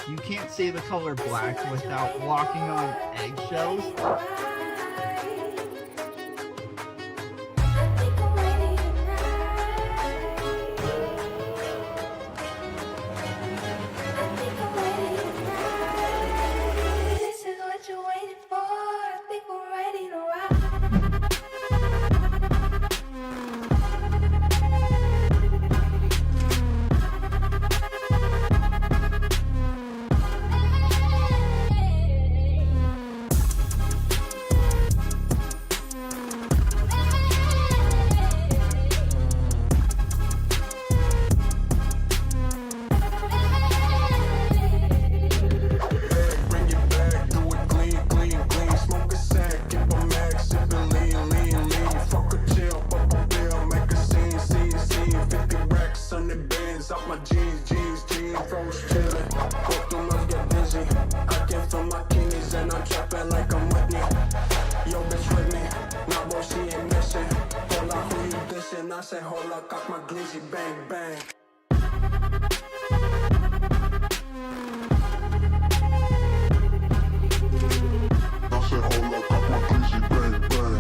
You can't say the color black without walking on eggshells. I say, hold up, got my glizzy, bang, bang. I say, hold up, got my glizzy, bang, bang.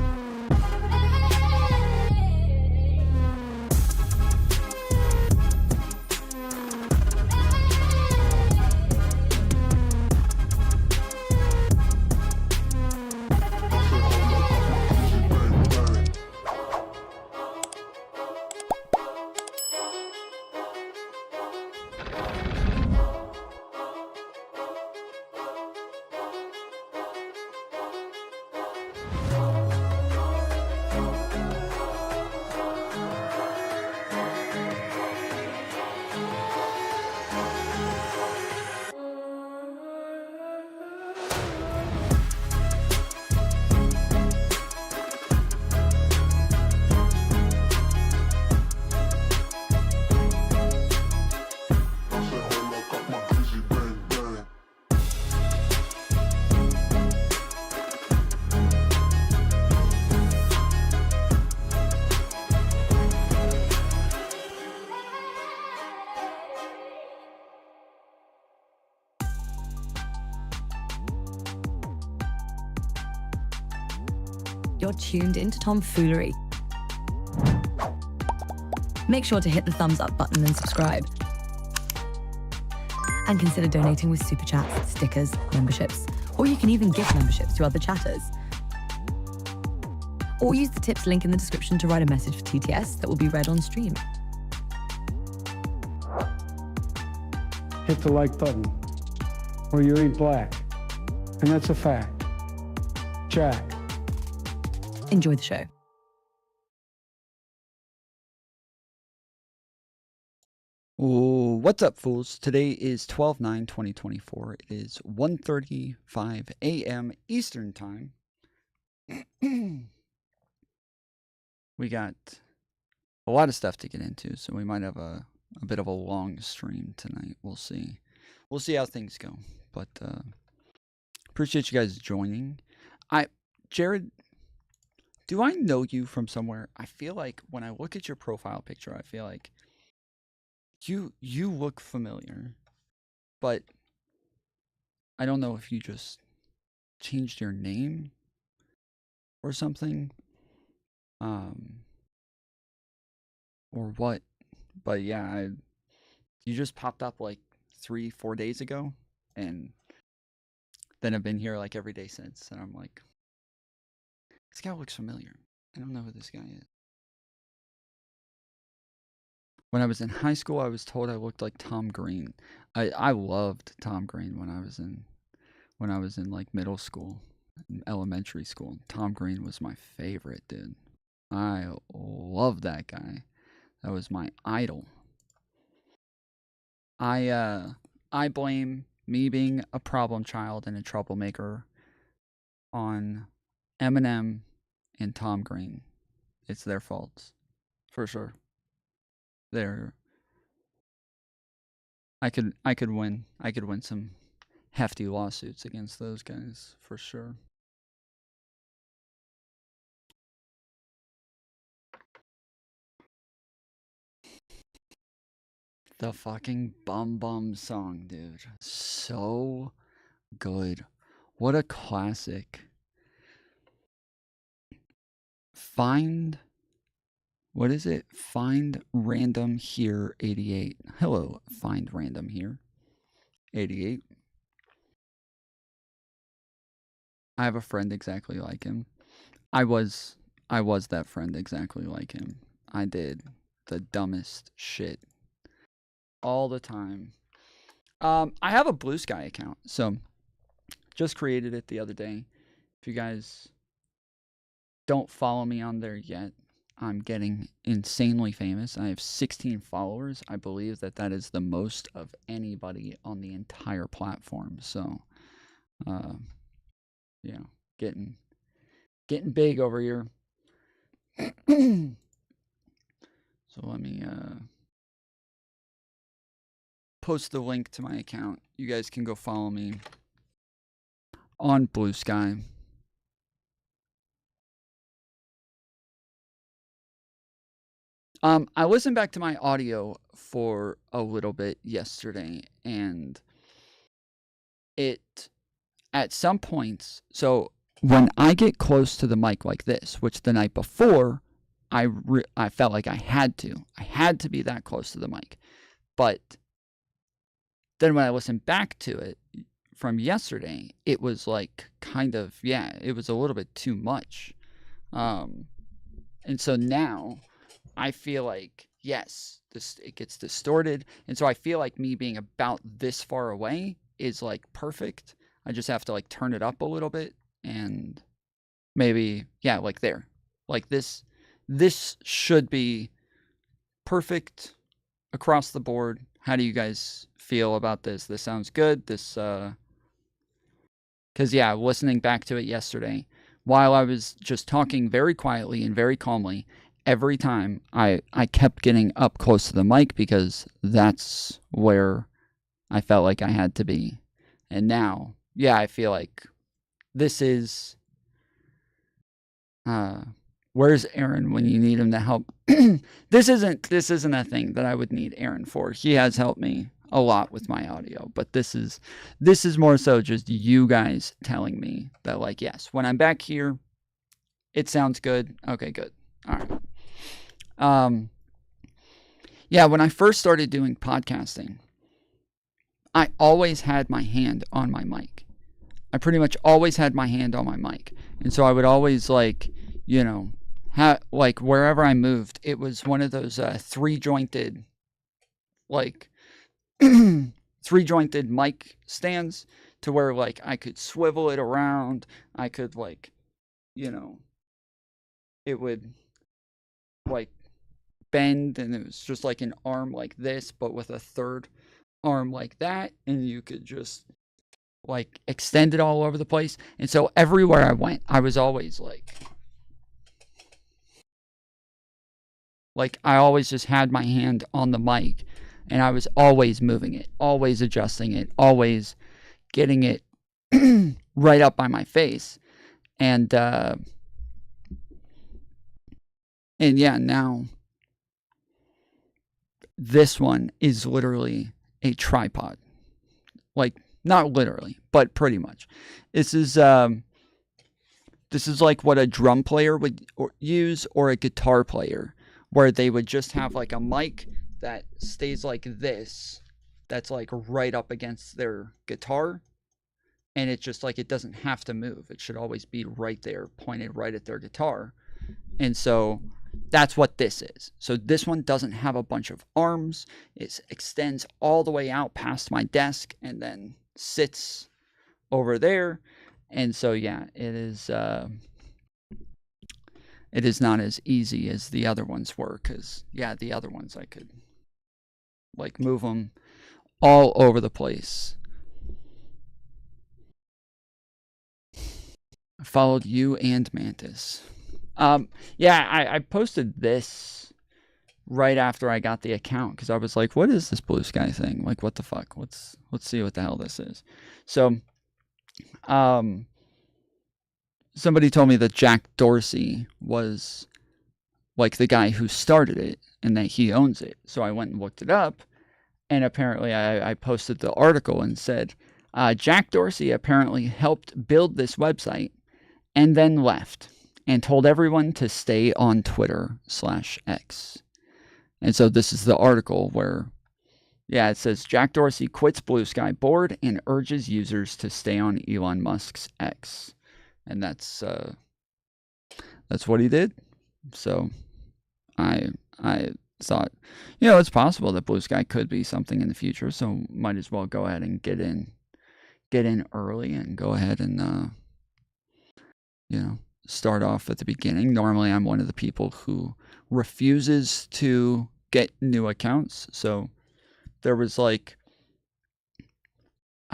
You're tuned into Foolery. Make sure to hit the thumbs up button and subscribe. And consider donating with super chats, stickers, memberships, or you can even gift memberships to other chatters. Or use the tips link in the description to write a message for TTS that will be read on stream. Hit the like button, or you eat black. And that's a fact. Jack. Enjoy the show. Oh, what's up, fools? Today is 12/9/2024. It is 1:35 a.m. Eastern Time. We got a lot of stuff to get into, so we might have a bit of a long stream tonight. We'll see. We'll see how things go. But appreciate you guys joining. Jared, do I know you from somewhere? I feel like when I look at your profile picture, I feel like you look familiar, but I don't know if you just changed your name or something, or what. But yeah, you just popped up like 3-4 days ago, and then I've been here like every day since, and I'm like, this guy looks familiar. I don't know who this guy is. When I was in high school, I was told I looked like Tom Green. I loved Tom Green when I was in like middle school, elementary school. Tom Green was my favorite, dude. I loved that guy. That was my idol. I blame me being a problem child and a troublemaker on Eminem and Tom Green. It's their faults, for sure. I could win some hefty lawsuits against those guys, for sure. The fucking Bum Bum song, dude. So good. What a classic. What is it? Find Random Here 88. Hello, Find Random Here 88. I have a friend exactly like him. I was that friend exactly like him. I did the dumbest shit all the time. I have a Blue Sky account, so just created it the other day. If you guys don't follow me on there yet, I'm getting insanely famous. I have 16 followers. I believe that is the most of anybody on the entire platform. So, getting big over here. So let me post the link to my account. You guys can go follow me on Blue Sky. I listened back to my audio for a little bit yesterday, and it, at some points, so when I get close to the mic like this, which the night before, I felt like I had to be that close to the mic. But then when I listened back to it from yesterday, it was like it was a little bit too much. And so now I feel like, yes, it gets distorted. And so I feel like me being about this far away is like perfect. I just have to like turn it up a little bit and maybe, like there. Like this should be perfect across the board. How do you guys feel about this? This sounds good. Because, listening back to it yesterday, while I was just talking very quietly and very calmly, every time I kept getting up close to the mic because that's where I felt like I had to be. And now, I feel like this is... where's Aaron when you need him to help? This isn't a thing that I would need Aaron for. He has helped me a lot with my audio, but this is more so just you guys telling me that, like, yes, when I'm back here, it sounds good. Okay, good. All right. When I first started doing podcasting, I always had my hand on my mic. I pretty much always had my hand on my mic. And so I would always, like, wherever I moved, it was one of those three-jointed mic stands to where, like, I could swivel it around. I could, like, it would, like, bend, and it was just like an arm like this, but with a third arm like that, and you could just, like, extend it all over the place. And so everywhere I went, I was always like I always just had my hand on the mic, and I was always moving it, always adjusting it, always getting it right up by my face. And now this one is literally a tripod. Like, not literally, but pretty much. This is like what a drum player would use, or a guitar player, where they would just have like a mic that stays like this, that's like right up against their guitar, and it's just like, it doesn't have to move. It should always be right there, pointed right at their guitar. And so that's what this is. So this one doesn't have a bunch of arms. It extends all the way out past my desk and then sits over there. And so, it is not as easy as the other ones were, because, the other ones I could, like, move them all over the place. I followed you and Mantis. I posted this right after I got the account, because I was like, what is this Blue Sky thing? Like, what the fuck? Let's see what the hell this is. So, somebody told me that Jack Dorsey was, like, the guy who started it, and that he owns it. So I went and looked it up, And apparently I posted the article and said, Jack Dorsey apparently helped build this website and then left and told everyone to stay on Twitter/X. And so this is the article where, yeah, it says Jack Dorsey quits Blue Sky board and urges users to stay on Elon Musk's X. And that's what he did. So I thought, it's possible that Blue Sky could be something in the future. So might as well go ahead and get in early and go ahead and start off at the beginning. Normally I'm one of the people who refuses to get new accounts. So there was I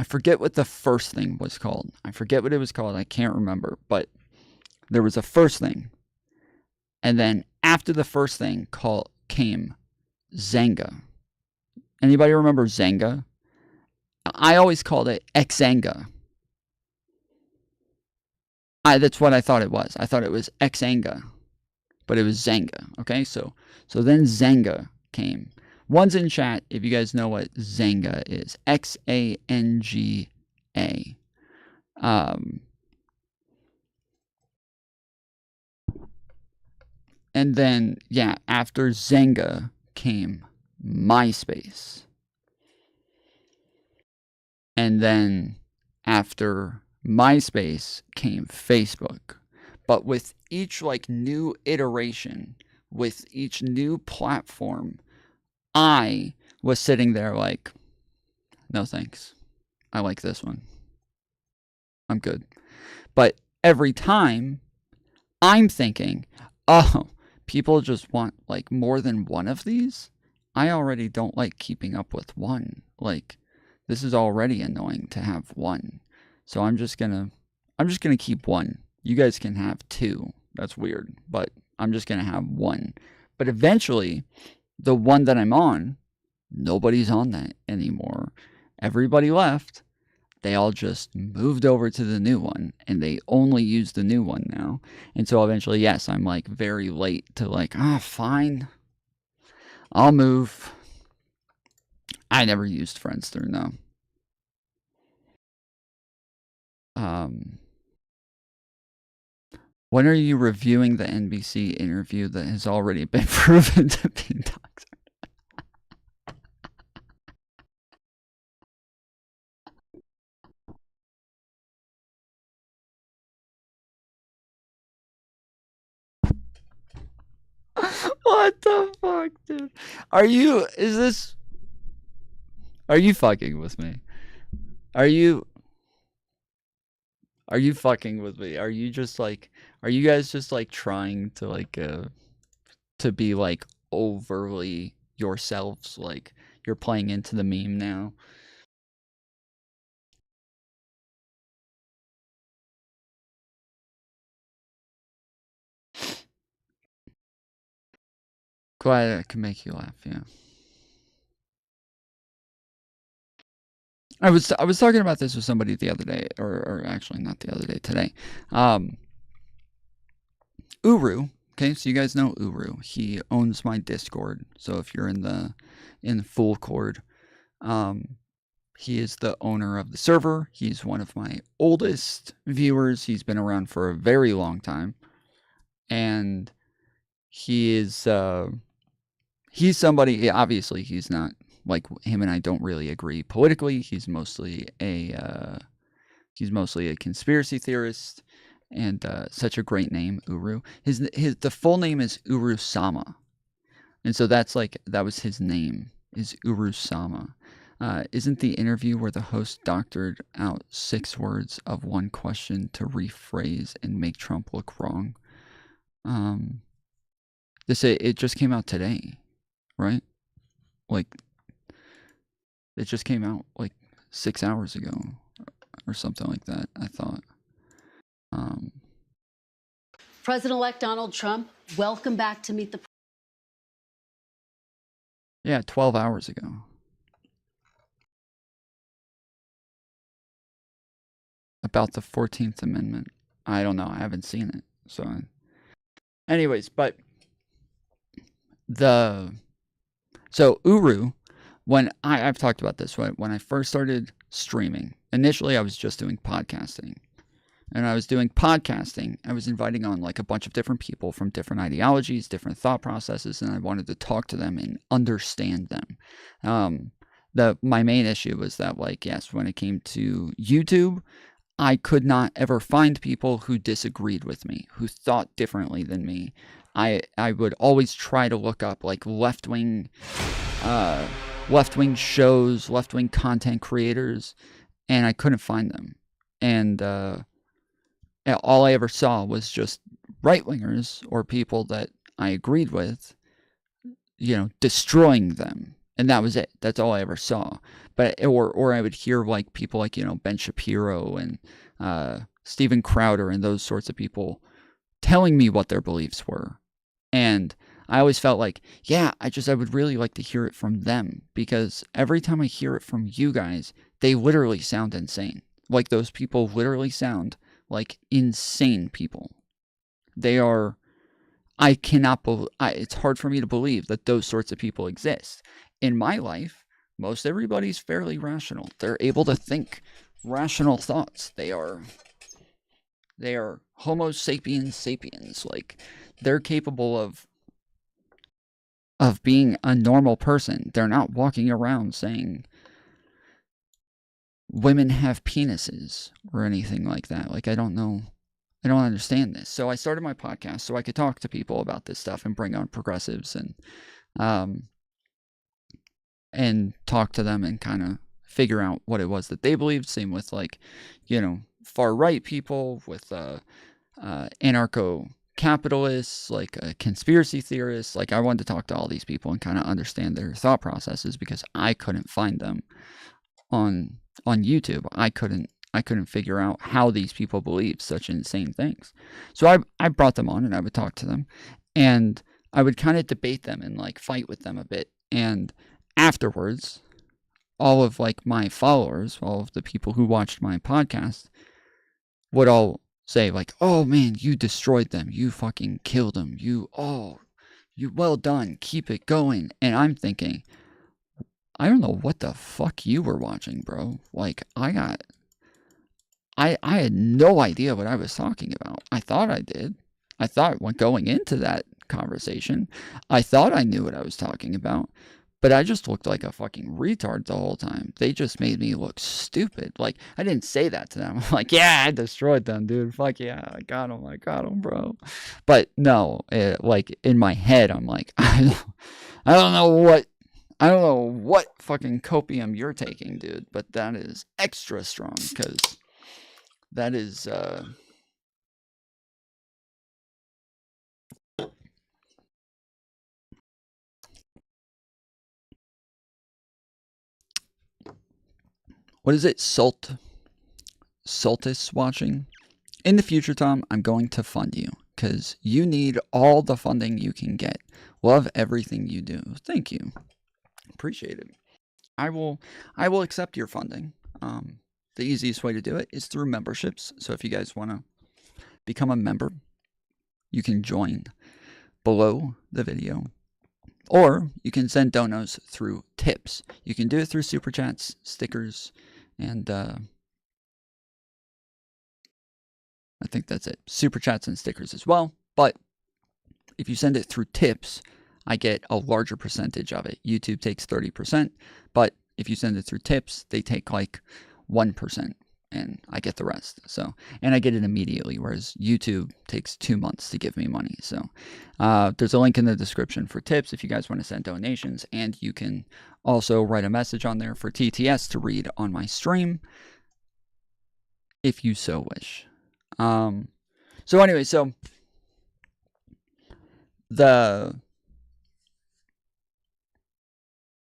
forget what the first thing was called. I forget what it was called. I can't remember. But there was a first thing. And then after the first thing came Zanga. Anybody remember Zanga? I always called it Xanga. That's what I thought it was. I thought it was Xanga. But it was Zanga. Okay, so then Zanga came. One's in chat if you guys know what Zanga is. Xanga. And then, after Zanga came MySpace. And then after MySpace came Facebook. But with each new iteration, with each new platform, I was sitting there no thanks. I like this one. I'm good. But every time I'm thinking, oh, people just want more than one of these? I already don't like keeping up with one. This is already annoying to have one. So I'm just gonna keep one. You guys can have two. That's weird, but I'm just gonna have one. But eventually, the one that I'm on, nobody's on that anymore. Everybody left. They all just moved over to the new one, and they only use the new one now. And so eventually, yes, I'm very late to fine. I'll move. I never used Friendster, no. When are you reviewing the NBC interview that has already been proven to be toxic? What the fuck, dude? Are you fucking with me? Are you fucking with me? Are you just are you guys just trying to to be overly yourselves? You're playing into the meme now? Glad I can make you laugh, yeah. I was talking about this with somebody the other day, or actually not the other day, today. Uru, okay, so you guys know Uru. He owns my Discord. So if you're in the full cord, he is the owner of the server. He's one of my oldest viewers. He's been around for a very long time, and he is he's somebody. Obviously, he's not him and I don't really agree politically. He's mostly a conspiracy theorist, and such a great name, Uru. The full name is Uru Sama, and so that was his name, is Uru Sama. Isn't the interview where the host doctored out 6 words of one question to rephrase and make Trump look wrong? It just came out today, right? It just came out 6 hours ago or something like that, I thought. President-elect Donald Trump, welcome back to Meet the... Yeah, 12 hours ago. About the 14th Amendment. I don't know. I haven't seen it. So, anyways, but so Uru I've talked about this, when I first started streaming, initially I was just doing podcasting. And I was doing podcasting. I was inviting on like a bunch of different people from different ideologies, different thought processes, and I wanted to talk to them and understand them. My main issue was that, like, yes, when it came to YouTube, I could not ever find people who disagreed with me, who thought differently than me. I would always try to look up like left-wing shows, left-wing content creators, and I couldn't find them. And all I ever saw was just right-wingers or people that I agreed with, destroying them. And that was it. That's all I ever saw. But or I would hear like people like, Ben Shapiro and Steven Crowder and those sorts of people telling me what their beliefs were. And I always felt like, yeah, I would really like to hear it from them, because every time I hear it from you guys, they literally sound insane. Like, those people literally sound like insane people. They are, I cannot believe, it's hard for me to believe that those sorts of people exist. In my life, most everybody's fairly rational. They're able to think rational thoughts. They are Homo sapiens sapiens. Like, they're capable of being a normal person. They're not walking around saying women have penises or anything like that. Like, I don't know. I don't understand this. So I started my podcast so I could talk to people about this stuff and bring on progressives and talk to them and kind of figure out what it was that they believed. Same with, like, far right people, with anarcho-capitalists, like conspiracy theorists. Like, I wanted to talk to all these people and kind of understand their thought processes, because I couldn't find them on YouTube. I couldn't figure out how these people believe such insane things. So I brought them on and I would talk to them, and I would kind of debate them and like fight with them a bit. And afterwards, all of like my followers, all of the people who watched my podcast would all say like, "Oh man, you destroyed them. You fucking killed them. You well done. Keep it going." And I'm thinking, I don't know what the fuck you were watching, bro. Like, I had no idea what I was talking about. I thought I did. I thought, when going into that conversation, I thought I knew what I was talking about. But I just looked like a fucking retard the whole time. They just made me look stupid. Like, I didn't say that to them. I'm like, yeah, I destroyed them, dude. Fuck yeah, I got them, bro. But no, like, in my head, I'm like, I don't know what fucking copium you're taking, dude. But that is extra strong, because that is, what is it? Soltis watching? In the future, Tom, I'm going to fund you, because you need all the funding you can get. Love everything you do. Thank you. Appreciate it. I will accept your funding. The easiest way to do it is through memberships. So if you guys want to become a member, you can join below the video. Or you can send donos through tips. You can do it through super chats, stickers, and I think that's it. Super chats and stickers as well. But if you send it through tips, I get a larger percentage of it. YouTube takes 30%, but if you send it through tips, they take like 1%, and I get the rest. So, and I get it immediately, whereas YouTube takes 2 months to give me money. So there's a link in the description for tips if you guys want to send donations, and you can also write a message on there for TTS to read on my stream if you so wish. So anyway, so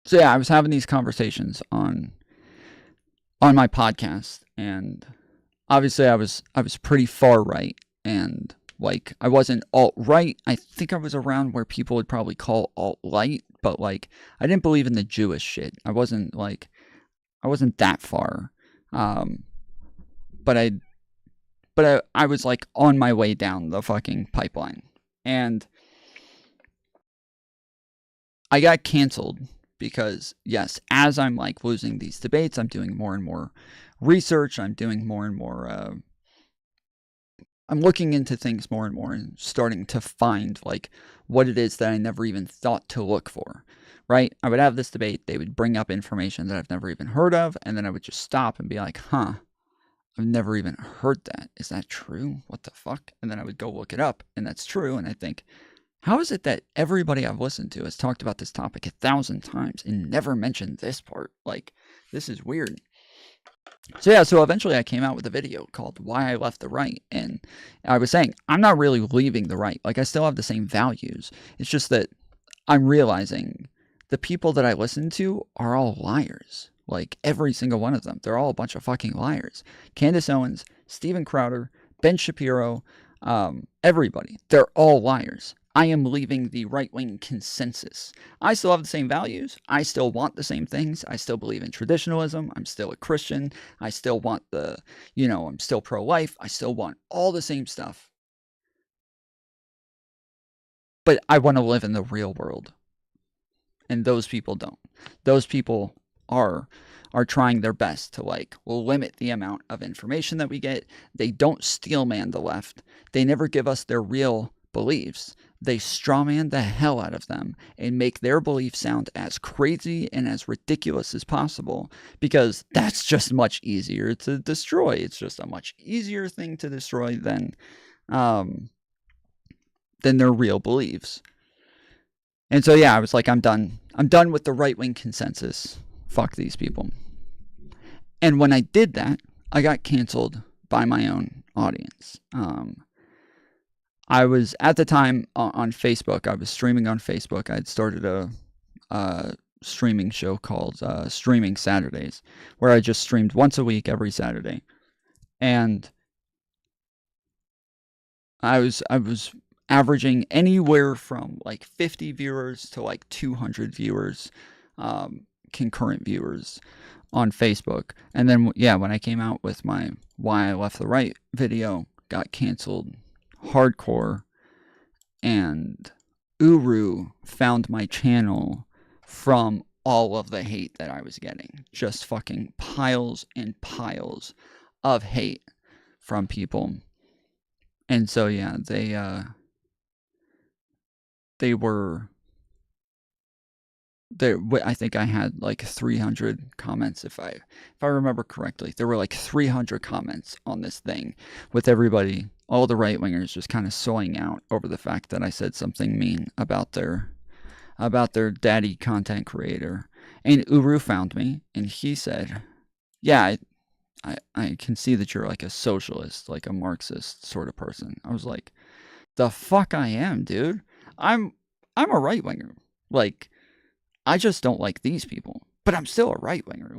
yeah, I was having these conversations on my podcast, and obviously I was pretty far right, and like, I wasn't alt-right. I think I was around where people would probably call alt-light, but like, I didn't believe in the Jewish shit. I wasn't that far. But I was like on my way down the fucking pipeline, and I got canceled because yes, as I'm like losing these debates, I'm doing more and more research. I'm doing more and more, I'm looking into things more and more and starting to find like what it is that I never even thought to look for, right? I would have this debate. They would bring up information that I've never even heard of. And then I would just stop and be like, huh, I've never even heard that. Is that true? What the fuck? And then I would go look it up and that's true. And I think, how is it that everybody I've listened to has talked about this topic 1,000 times and never mentioned this part? Like, this is weird. So yeah, so eventually I came out with a video called Why I Left the Right. And I was saying, I'm not really leaving the right. Like, I still have the same values. It's just that I'm realizing the people that I listen to are all liars. Like, every single one of them. They're all a bunch of fucking liars. Candace Owens, Steven Crowder, Ben Shapiro, everybody. They're all liars. I am leaving the right-wing consensus. I still have the same values. I still want the same things. I still believe in traditionalism. I'm still a Christian. I still want I'm still pro-life. I still want all the same stuff. But I want to live in the real world. And those people don't. Those people are trying their best to limit the amount of information that we get. They don't steelman the left. They never give us their real beliefs. They strawman the hell out of them and make their beliefs sound as crazy and as ridiculous as possible, because that's just much easier to destroy. It's just a much easier thing to destroy than their real beliefs. And so yeah, I was like, I'm done. I'm done with the right-wing consensus. Fuck these people. And when I did that, I got canceled by my own audience. I was, at the time, on Facebook. I was streaming on Facebook. I had started a streaming show called Streaming Saturdays, where I just streamed once a week, every Saturday. And I was averaging anywhere from 50 viewers to 200 viewers, concurrent viewers on Facebook. And then, yeah, when I came out with my Why I Left the Right video, got canceled hardcore, and Uru found my channel from all of the hate that I was getting. Just fucking piles and piles of hate from people. And so yeah, I think I had 300 comments if I remember correctly. There were 300 comments on this thing, with everybody, all the right-wingers, just kind of soying out over the fact that I said something mean about their daddy content creator. And Uru found me and he said, yeah, I can see that you're a socialist, a Marxist sort of person. I was like, the fuck I am, dude. I'm a right-winger. I just don't like these people, but I'm still a right-winger.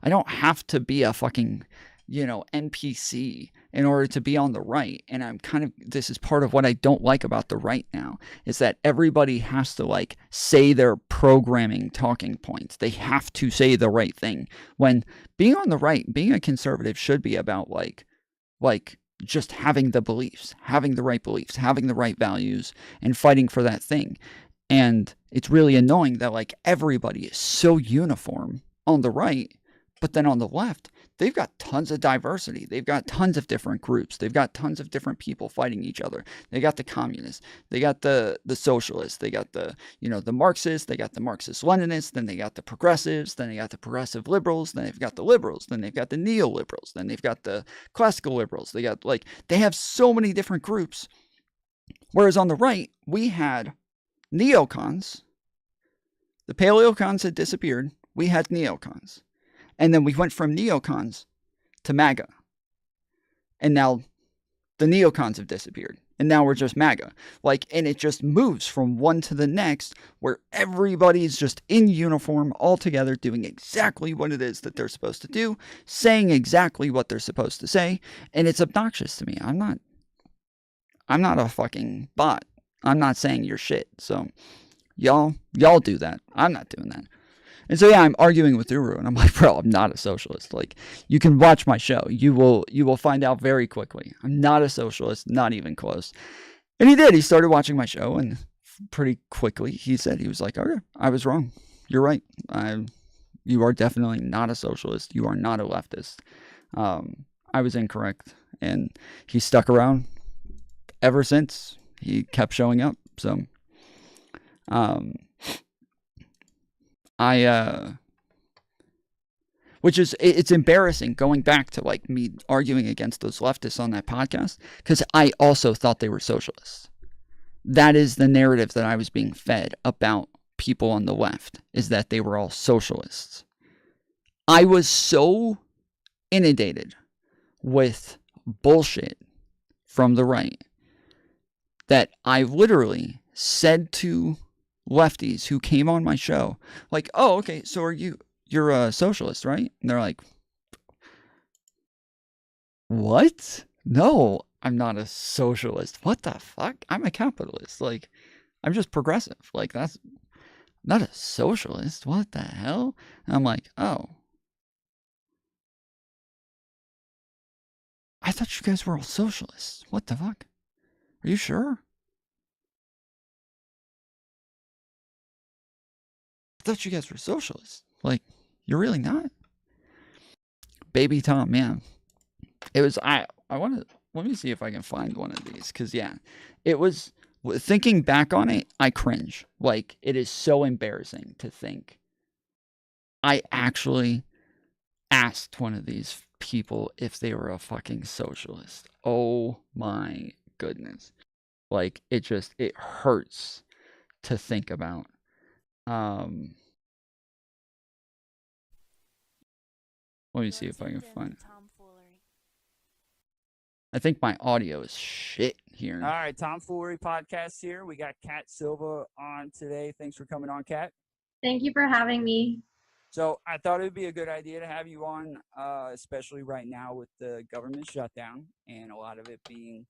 I don't have to be a fucking, NPC in order to be on the right. And this is part of what I don't like about the right now, is that everybody has to say their programming talking points. They have to say the right thing, when being on the right, being a conservative, should be about just having the beliefs, having the right beliefs, having the right values, and fighting for that thing. And it's really annoying that everybody is so uniform on the right, but then on the left, they've got tons of diversity. They've got tons of different groups. They've got tons of different people fighting each other. They got the communists. They got the socialists. They got the Marxists. They got the Marxist-Leninists. Then they got the progressives. Then they got the progressive liberals. Then they've got the liberals. Then they've got the neoliberals. Then they've got the classical liberals. They got they have so many different groups. Whereas on the right, we had neocons. The paleocons had disappeared. We had neocons. And then we went from neocons to MAGA. And now the neocons have disappeared. And now we're just MAGA. And it just moves from one to the next, where everybody's just in uniform all together, doing exactly what it is that they're supposed to do, saying exactly what they're supposed to say. And it's obnoxious to me. I'm not a fucking bot. I'm not saying your shit. So y'all do that. I'm not doing that. And so yeah, I'm arguing with Uru, and I'm like, bro, I'm not a socialist. You can watch my show. You will find out very quickly. I'm not a socialist, not even close. And he did. He started watching my show, and pretty quickly he said, he was like, okay, I was wrong. you're right. You are definitely not a socialist. You are not a leftist. I was incorrect, and he stuck around ever since. He kept showing up. So, which is, it's embarrassing going back to like me arguing against those leftists on that podcast, because I also thought they were socialists. That is the narrative that I was being fed about people on the left, is that they were all socialists. I was so inundated with bullshit from the right that I literally said to lefties who came on my show, like, oh, okay, so you're a socialist, right? And they're like, what? No, I'm not a socialist. What the fuck? I'm a capitalist. Like, I'm just progressive. Like, that's not a socialist. What the hell? And I'm like, oh. I thought you guys were all socialists. What the fuck? Are you sure? I thought you guys were socialists. Like, you're really not? Baby Tom, man. It was, I want to, let me see if I can find one of these. Because, yeah, it was, thinking back on it, I cringe. Like, it is so embarrassing to think I actually asked one of these people if they were a fucking socialist. Oh my goodness. Like, it hurts to think about. Let me see if I can find it. I think my audio is shit here. All right, Tom Foolery podcast here. We got Kat Silva on today. Thanks for coming on, Kat. Thank you for having me. So I thought it would be a good idea to have you on, especially right now with the government shutdown and a lot of it being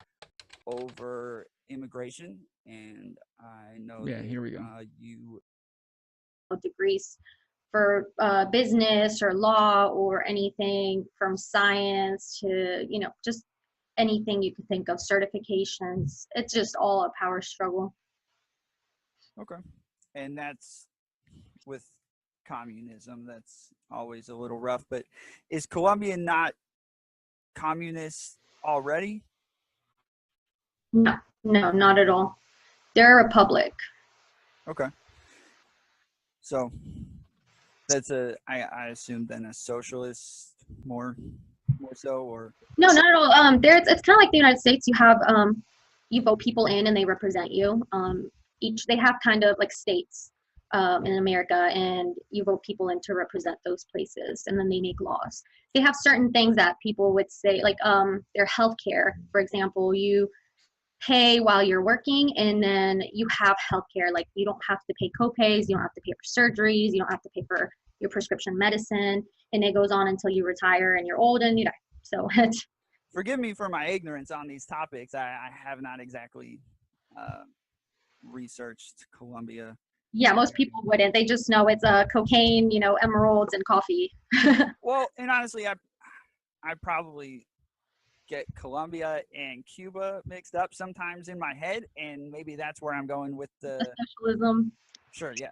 over immigration. And I know that, here we go. You degrees for business or law or anything from science to, just anything you could think of, certifications. It's just all a power struggle. Okay. And that's with communism. That's always a little rough. But is Colombia not communist already? No, not at all. They're a republic. Okay. So that's I assume then a socialist more so, or no, not at all. It's kind of like the United States. You have you vote people in and they represent you. They have kind of like states in America, and you vote people in to represent those places, and then they make laws. They have certain things that people would say, like their healthcare, for example. You pay while you're working, and then you have healthcare. Like, you don't have to pay copays, you don't have to pay for surgeries, you don't have to pay for your prescription medicine, and it goes on until you retire and you're old and you die. So forgive me for my ignorance on these topics. I have not exactly researched Colombia. Yeah, most people wouldn't. They just know it's cocaine, emeralds and coffee. Well, and honestly, I probably get Colombia and Cuba mixed up sometimes in my head, and maybe that's where I'm going with the socialism. Sure, yeah.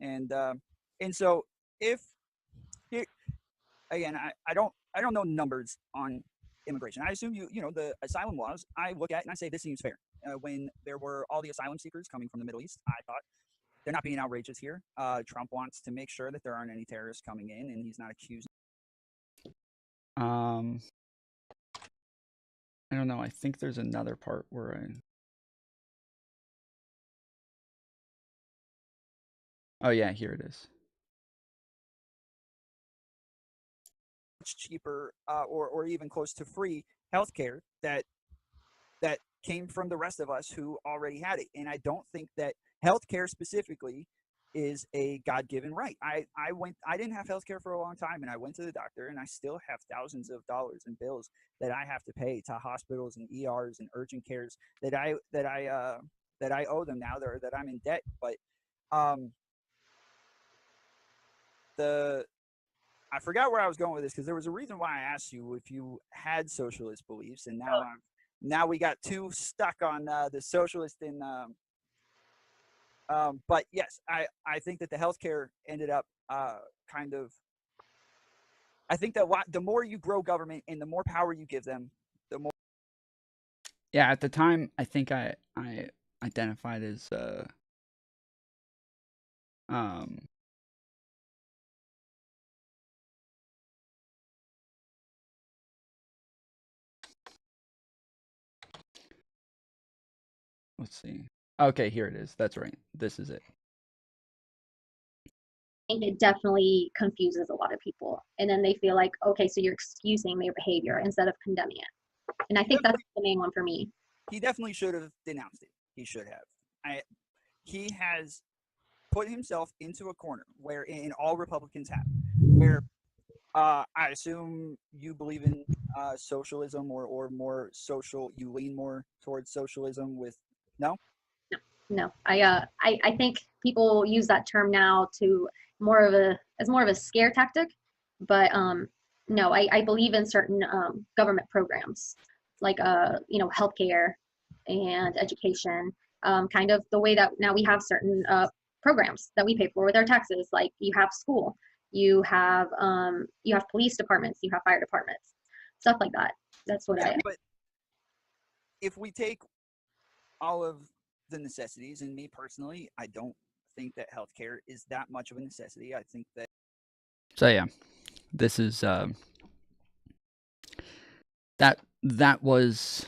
And so if here again, I don't know numbers on immigration. I assume you know the asylum laws. I look at and I say this seems fair. When there were all the asylum seekers coming from the Middle East, I thought they're not being outrageous here. Trump wants to make sure that there aren't any terrorists coming in, and he's not accusing. I don't know. I think there's another part where oh yeah, here it is. Much cheaper, or even close to free healthcare that came from the rest of us who already had it. And I don't think that healthcare specifically is a God-given right. I didn't have healthcare for a long time, and I went to the doctor, and I still have thousands of dollars in bills that I have to pay to hospitals and ERs and urgent cares that I owe them now, that I'm in debt. But I forgot where I was going with this, because there was a reason why I asked you if you had socialist beliefs, and now we got too stuck on the socialist But yes, I think that the healthcare ended up kind of. I think that the more you grow government and the more power you give them, the more. Yeah, at the time, I think I identified as um let's see. Okay, here it is. That's right. This is it. think it definitely confuses a lot of people. And then they feel like, okay, so you're excusing their behavior instead of condemning it. And I think that's the main one for me. He definitely should have denounced it. He should have. He has put himself into a corner where, and all Republicans have, where I assume you believe in socialism or more social. You lean more towards socialism. With no. No, I think people use that term now to more of a scare tactic, but no, I believe in certain government programs like healthcare and education, kind of the way that now we have certain programs that we pay for with our taxes. Like you have school, you have police departments, you have fire departments, stuff like that. That's what But if we take all of the necessities, and me personally, I don't think that healthcare is that much of a necessity. I think that. So yeah, this is that was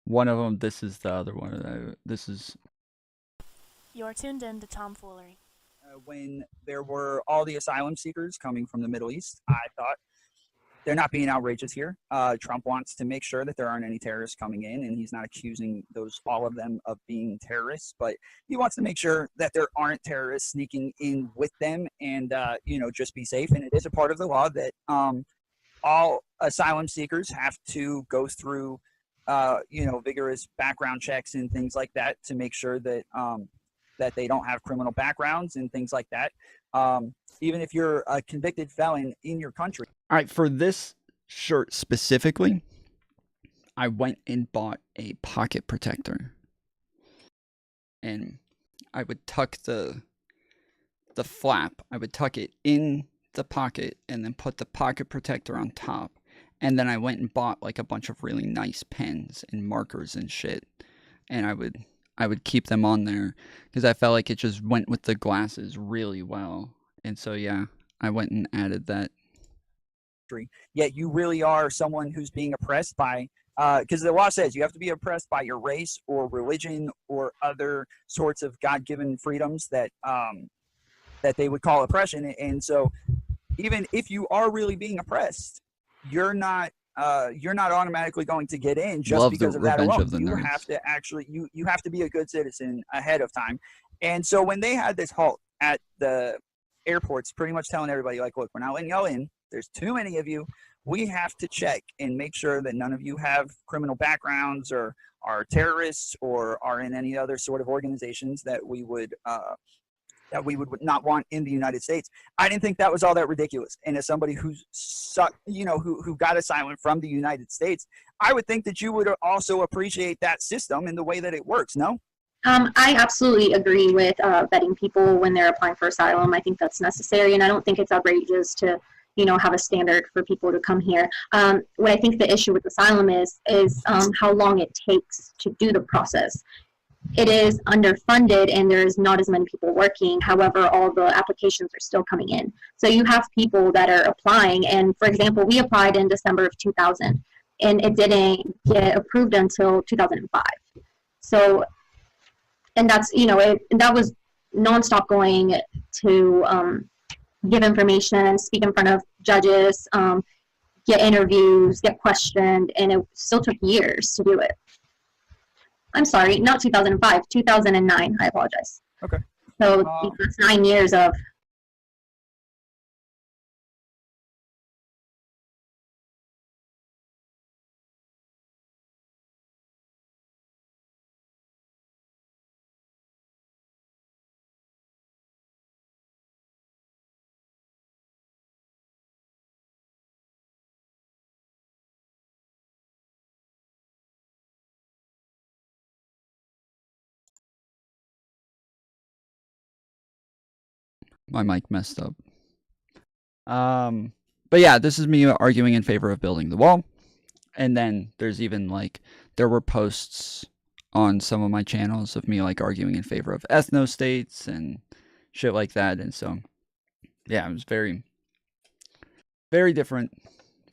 one of them. This is the other one. This is. You're tuned in to Tomfoolery. When there were all the asylum seekers coming from the Middle East, I thought they're not being outrageous here. Trump wants to make sure that there aren't any terrorists coming in, and he's not accusing all of them of being terrorists, but he wants to make sure that there aren't terrorists sneaking in with them, and just be safe. And it is a part of the law that all asylum seekers have to go through, vigorous background checks and things like that to make sure that that they don't have criminal backgrounds and things like that. Even if you're a convicted felon in your country. All right, for this shirt specifically, I went and bought a pocket protector. And I would tuck the flap, I would tuck it in the pocket and then put the pocket protector on top. And then I went and bought like a bunch of really nice pens and markers and shit. And I would keep them on there because I felt like it just went with the glasses really well. And so yeah, I went and added that. Yet you really are someone who's being oppressed by, because the law says you have to be oppressed by your race or religion or other sorts of God-given freedoms that that they would call oppression. And so even if you are really being oppressed, you're not automatically going to get in just because of that alone. You have to actually you have to be a good citizen ahead of time. And so when they had this halt at the airports, pretty much telling everybody, like, look, we're not letting y'all in. There's too many of you. We have to check and make sure that none of you have criminal backgrounds or are terrorists or are in any other sort of organizations that we would not want in the United States. I didn't think that was all that ridiculous. And as somebody who got asylum from the United States, I would think that you would also appreciate that system and the way that it works. No? I absolutely agree with vetting people when they're applying for asylum. I think that's necessary, and I don't think it's outrageous to, have a standard for people to come here. What I think the issue with asylum is how long it takes to do the process. It is underfunded, and there's not as many people working. However, all the applications are still coming in. So you have people that are applying, and for example, we applied in December of 2000, and it didn't get approved until 2005. So. And that's, that was nonstop going to give information, speak in front of judges, get interviews, get questioned, and it still took years to do it. I'm sorry, not 2005, 2009. I apologize. Okay. So it's 9 years of My mic messed up. But yeah, this is me arguing in favor of building the wall. And then there's even like, there were posts on some of my channels of me like arguing in favor of ethno-states and shit like that. And so, yeah, it was very, very different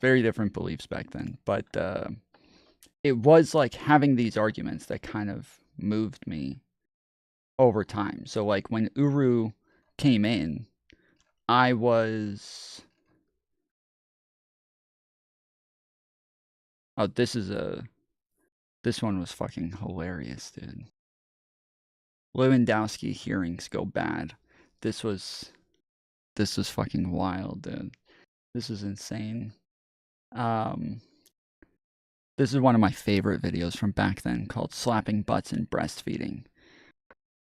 beliefs back then. But it was like having these arguments that kind of moved me over time. So like when Uru came in, I was... Oh, this one was fucking hilarious, dude. Lewandowski hearings go bad. This was fucking wild, dude. This is insane. This is one of my favorite videos from back then called Slapping Butts and Breastfeeding.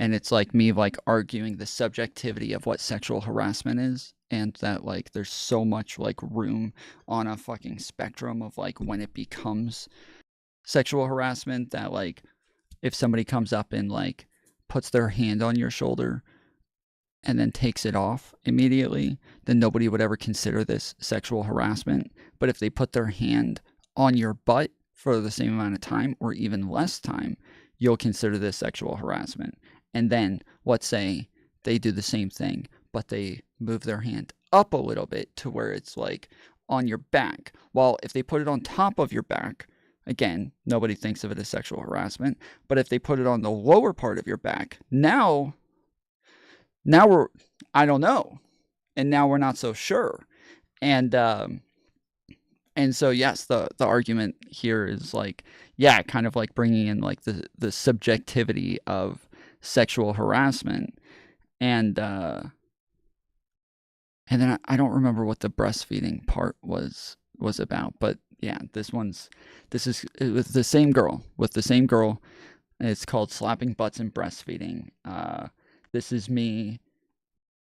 And it's like me like arguing the subjectivity of what sexual harassment is, and that like there's so much like room on a fucking spectrum of like when it becomes sexual harassment, that like if somebody comes up and like puts their hand on your shoulder and then takes it off immediately, then nobody would ever consider this sexual harassment. But if they put their hand on your butt for the same amount of time or even less time, you'll consider this sexual harassment. And then let's say they do the same thing, but they move their hand up a little bit to where it's like on your back. Well, if they put it on top of your back, again, nobody thinks of it as sexual harassment. But if they put it on the lower part of your back, now we're, I don't know. And now we're not so sure. And so, yes, the argument here is like, yeah, kind of like bringing in like the subjectivity of sexual harassment. And then I don't remember what the breastfeeding part was about, but yeah, this is with the same girl. It's called Slapping Butts and Breastfeeding. This is me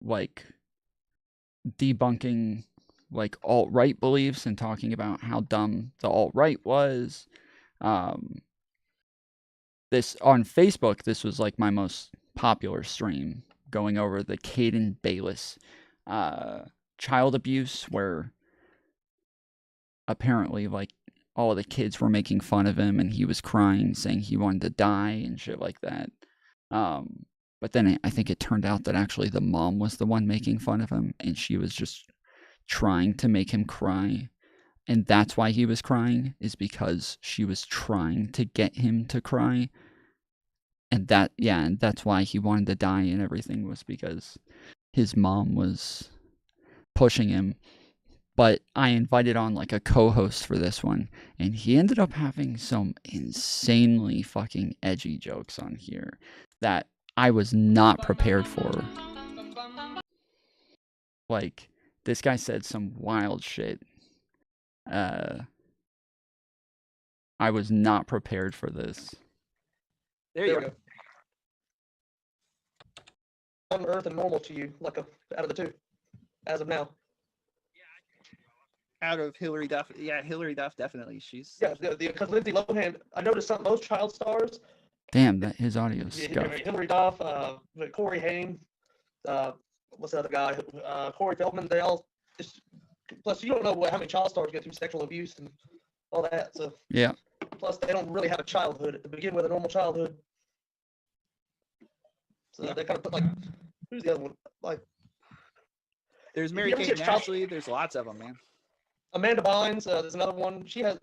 like debunking like alt-right beliefs and talking about how dumb the alt-right was. This on Facebook, this was like my most popular stream, going over the Caden Bayless child abuse, where apparently like all of the kids were making fun of him and he was crying, saying he wanted to die and shit like that. But then I think it turned out that actually the mom was the one making fun of him, and she was just trying to make him cry. And that's why he was crying, is because she was trying to get him to cry. And that's why he wanted to die and everything, was because his mom was pushing him. But I invited on like a co-host for this one, and he ended up having some insanely fucking edgy jokes on here that I was not prepared for. Like, this guy said some wild shit. I was not prepared for this. There you go. On Earth and normal to you, like out of the two, as of now. Out of Hillary Duff, Hillary Duff definitely. She's because Lindsay Lohan. I noticed most child stars. Damn, that his audio is scuffed. Hillary Duff, Corey Haim, what's the other guy? Corey Feldman. They all. Plus, you don't know how many child stars get through sexual abuse and all that. So yeah. Plus, they don't really have a childhood to begin with, a normal childhood. So they kind of put like, who's the other one? Like, there's Mary Kate and Ashley. There's lots of them, man. Amanda Bynes, there's another one. She has,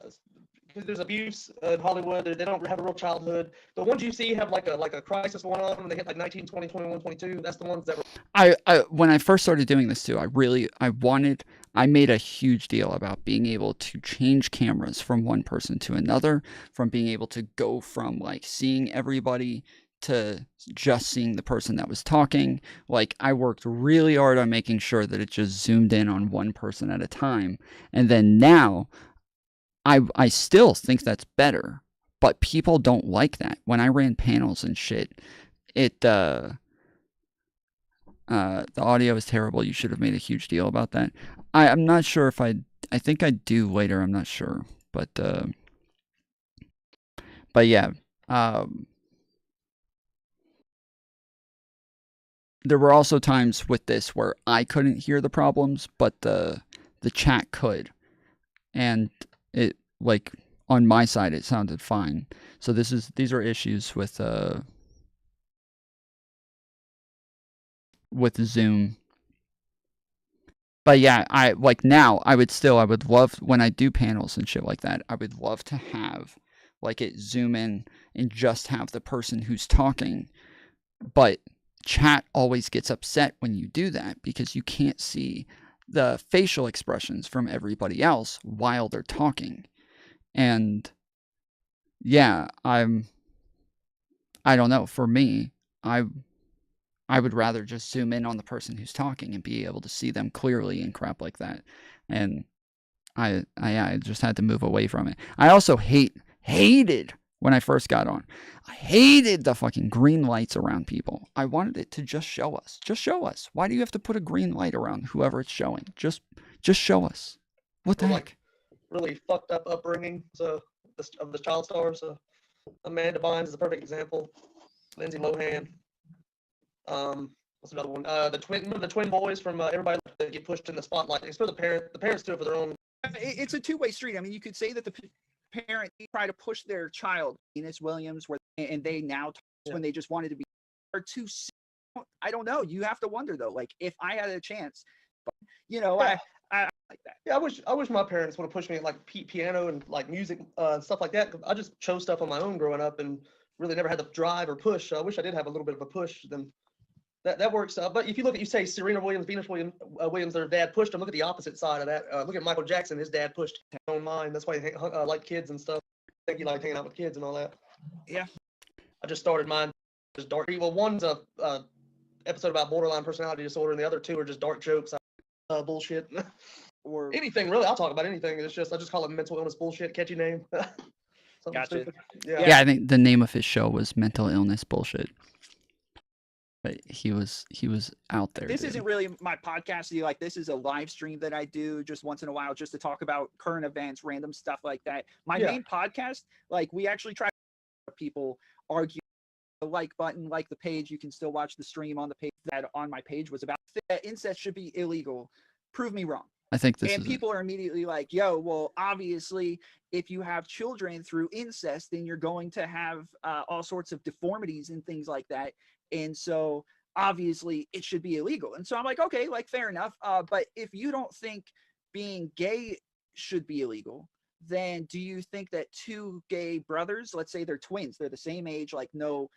because there's abuse in Hollywood. They don't have a real childhood. The ones you see have like a crisis going on when they hit like 19, 20, 21, 22. That's the ones that were. I when I first started doing this too, I made a huge deal about being able to change cameras from one person to another, from being able to go from like seeing everybody to just seeing the person that was talking. Like, I worked really hard on making sure that it just zoomed in on one person at a time. And then now I still think that's better, but people don't like that. When I ran panels and shit, the audio is terrible. You should have made a huge deal about that. I'm not sure if I think I do later. I'm not sure, but yeah. there were also times with this where I couldn't hear the problems, but the chat could, and it, like, on my side it sounded fine. So these are issues with Zoom. But yeah, I would love, when I do panels and shit like that, I would love to have, like, it zoom in and just have the person who's talking. But chat always gets upset when you do that because you can't see the facial expressions from everybody else while they're talking. And yeah, I don't know, for me, I would rather just zoom in on the person who's talking and be able to see them clearly and crap like that. And I just had to move away from it. I also hated when I first got on. I hated the fucking green lights around people. I wanted it to just show us. Just show us. Why do you have to put a green light around whoever it's showing? Just show us. What the heck? Really fucked up upbringing of the child stars. Amanda Bynes is a perfect example. Lindsay Lohan. What's another one? The twin boys from Everybody that get pushed in the spotlight. It's for the parent. The parents do it for their own. It's a two-way street. I mean, you could say that the parent try to push their child, Venus Williams, and they now when they just wanted to be, or too. I don't know. You have to wonder though. Like, if I had a chance, but, you know, I like that. Yeah, I wish my parents would have pushed me at, like, piano and, like, music stuff like that. I just chose stuff on my own growing up and really never had the drive or push. So I wish I did have a little bit of a push. Then that works. But if you look at, you say Serena Williams, Venus Williams, their dad pushed them. Look at the opposite side of that. Look at Michael Jackson. His dad pushed his own mind. That's why he liked kids and stuff. I think he liked hanging out with kids and all that. Yeah. I just started mine. Just dark. Well, one's a episode about borderline personality disorder, and the other two are just dark jokes, bullshit, or anything really. I'll talk about anything. It's just I just call it mental illness bullshit. Catchy name. Something stupid. Yeah, I think the name of his show was Mental Illness Bullshit. But he was out there. This isn't really my podcast. Like, this is a live stream that I do just once in a while, just to talk about current events, random stuff like that. My main podcast, like, we actually try to people argue the like button, like the page. You can still watch the stream on the page. That on my page was about that incest should be illegal. Prove me wrong. I think this and people are immediately like, yo, well, obviously, if you have children through incest, then you're going to have all sorts of deformities and things like that. And so obviously it should be illegal. And so I'm like, okay, like, fair enough. But if you don't think being gay should be illegal, then do you think that two gay brothers, let's say they're twins, they're the same age, like no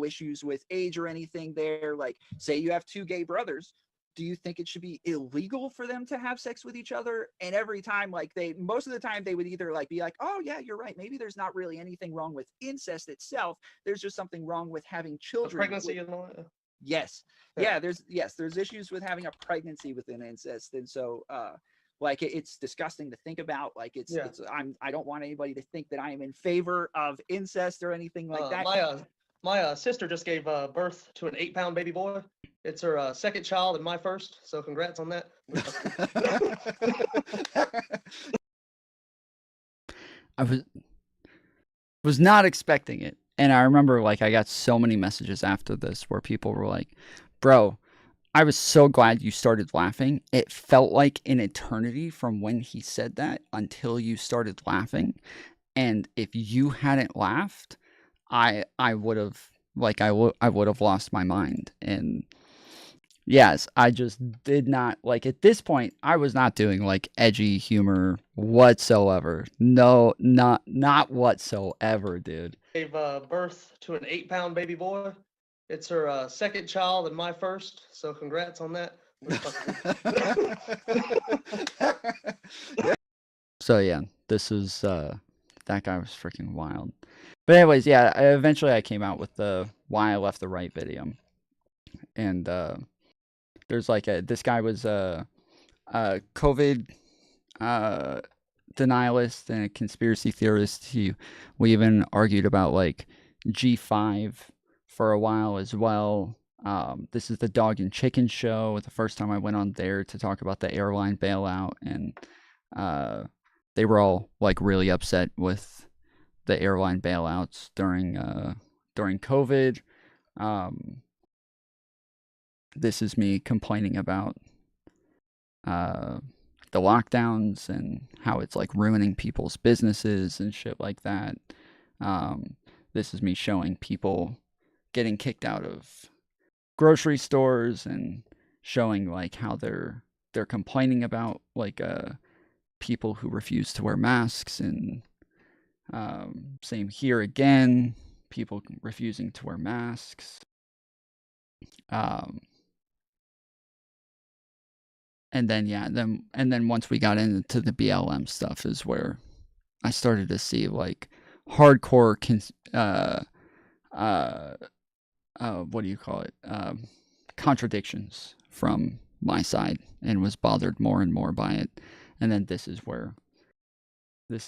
issues with age or anything there, like, say you have two gay brothers, do you think it should be illegal for them to have sex with each other? And every time, like, most of the time they would either, like, be like, oh yeah, you're right, maybe there's not really anything wrong with incest itself, there's just something wrong with having children. Pregnancy and all that. Yes. Yeah, there's issues with having a pregnancy within incest. And so like, it's disgusting to think about. Like, I don't want anybody to think that I am in favor of incest or anything like that. My sister just gave birth to an 8-pound baby boy. It's her second child and my first, so congrats on that. I was not expecting it. And I remember, like, I got so many messages after this where people were like, bro, I was so glad you started laughing. It felt like an eternity from when he said that until you started laughing. And if you hadn't laughed, I would have, like, I would have lost my mind. And yes, I just did not, like, at this point, I was not doing, like, edgy humor whatsoever. No, not whatsoever, dude. Gave birth to an 8-pound baby boy. It's her second child and my first, so congrats on that. So yeah, this is that guy was freaking wild. But anyways, yeah, eventually I came out with the why I left the right video. And there's like this guy was a COVID denialist and a conspiracy theorist. We even argued about, like, G5 for a while as well. This is the Dog and Chicken show. The first time I went on there to talk about the airline bailout, and they were all, like, really upset with the airline bailouts during COVID. this is me complaining about the lockdowns and how it's like ruining people's businesses and shit like that. This is me showing people getting kicked out of grocery stores and showing like how they're complaining about like people who refuse to wear masks, and same here again, people refusing to wear masks. And then once we got into the BLM stuff is where I started to see like hardcore what do you call it? Contradictions from my side, and was bothered more and more by it. And then this is where it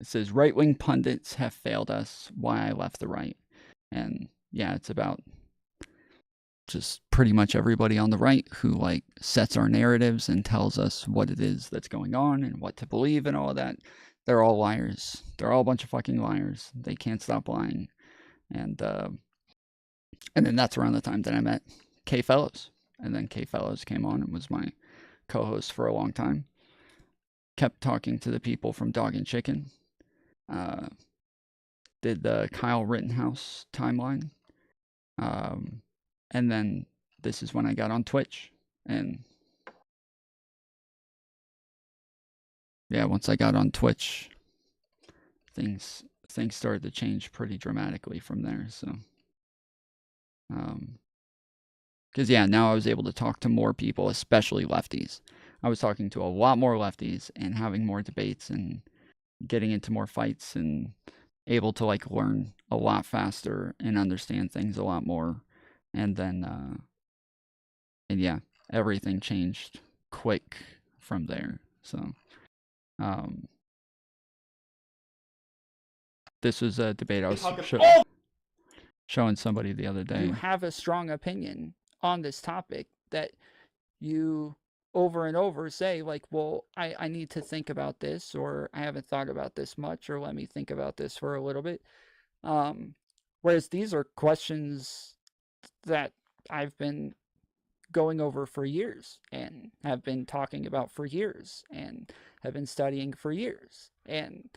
says right-wing pundits have failed us, why I left the right. And yeah, it's about just pretty much everybody on the right who like sets our narratives and tells us what it is that's going on and what to believe and all of that. They're all liars. They're all a bunch of fucking liars. They can't stop lying. And then that's around the time that I met Kay Fellows. And then Kay Fellows came on and was my co-host for a long time. Kept talking to the people from Dog and Chicken. Did the Kyle Rittenhouse timeline. And then this is when I got on Twitch. And yeah, once I got on Twitch, things started to change pretty dramatically from there. So, because yeah, now I was able to talk to more people, especially lefties. I was talking to a lot more lefties and having more debates and getting into more fights and able to like learn a lot faster and understand things a lot more. And then, and yeah, everything changed quick from there. So, this was a debate I was showing somebody the other day. You have a strong opinion on this topic that you over and over say like, well, I need to think about this, or I haven't thought about this much, or let me think about this for a little bit. Whereas these are questions that I've been going over for years and have been talking about for years and have been studying for years. And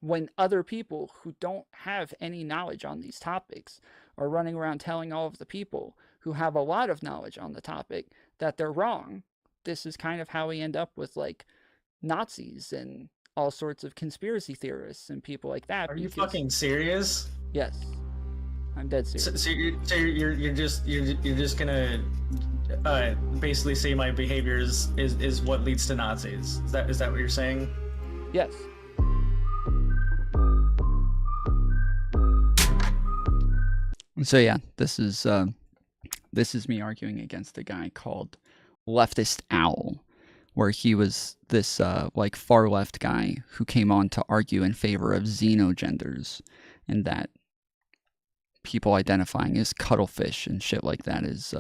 when other people who don't have any knowledge on these topics are running around telling all of the people who have a lot of knowledge on the topic that they're wrong, this is kind of how we end up with like Nazis and all sorts of conspiracy theorists and people like that. Are you fucking serious? Yes, I'm dead serious. So you're just gonna basically say my behavior is what leads to Nazis? Is that what you're saying? Yes. So yeah, this is me arguing against a guy called Leftist Owl, where he was this like far left guy who came on to argue in favor of xenogenders, and that people identifying as cuttlefish and shit like that is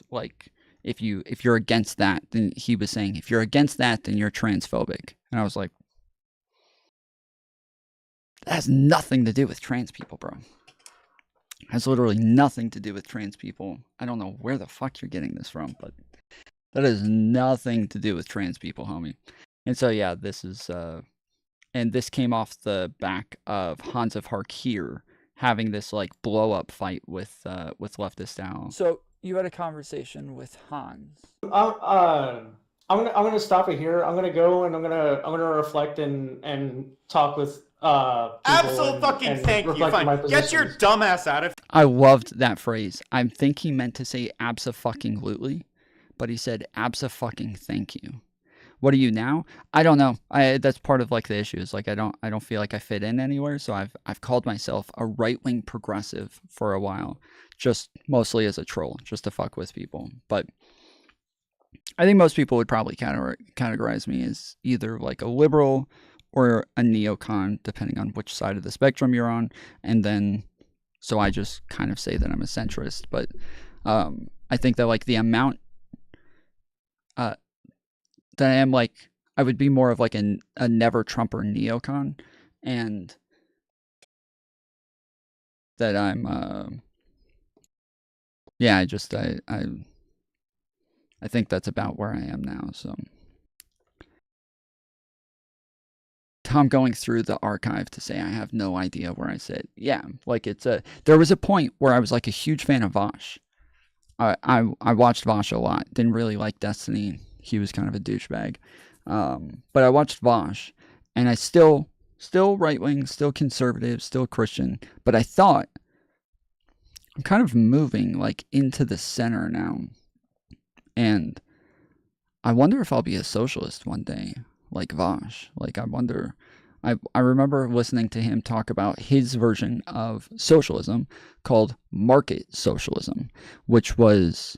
like, if you're against that, then he was saying if you're against that, then you're transphobic. And I was like, that has nothing to do with trans people, bro. It has literally nothing to do with trans people. I don't know where the fuck you're getting this from, but that has nothing to do with trans people, homie. And so yeah, this is and this came off the back of Hans of Harkir having this like blow up fight with Leftist Owl. So you had a conversation with Hans. I'm gonna stop it here. I'm gonna go and I'm gonna reflect and talk with Absolutely, thank you. Fine. Get your dumb ass out of. I loved that phrase. I think he meant to say abso-fucking-lutely, but he said abso-fucking-thank you. What are you now? I don't know. That's part of like the issue is like I don't feel like I fit in anywhere. So I've called myself a right-wing progressive for a while, just mostly as a troll, just to fuck with people. But I think most people would probably categorize me as either like a liberal or a neocon, depending on which side of the spectrum you're on. And then, so I just kind of say that I'm a centrist. But I think that like the amount that I am like, I would be more of like a never Trumper neocon. And that I'm yeah, I think that's about where I am now. So Tom going through the archive to say I have no idea where I sit. Yeah, like there was a point where I was like a huge fan of Vosh. I watched Vosh a lot. Didn't really like Destiny. He was kind of a douchebag. But I watched Vosh, and I still right wing, still conservative, still Christian. But I thought I'm kind of moving like into the center now, and I wonder if I'll be a socialist one day, like Vosh. Like I wonder. I remember listening to him talk about his version of socialism called market socialism, which was,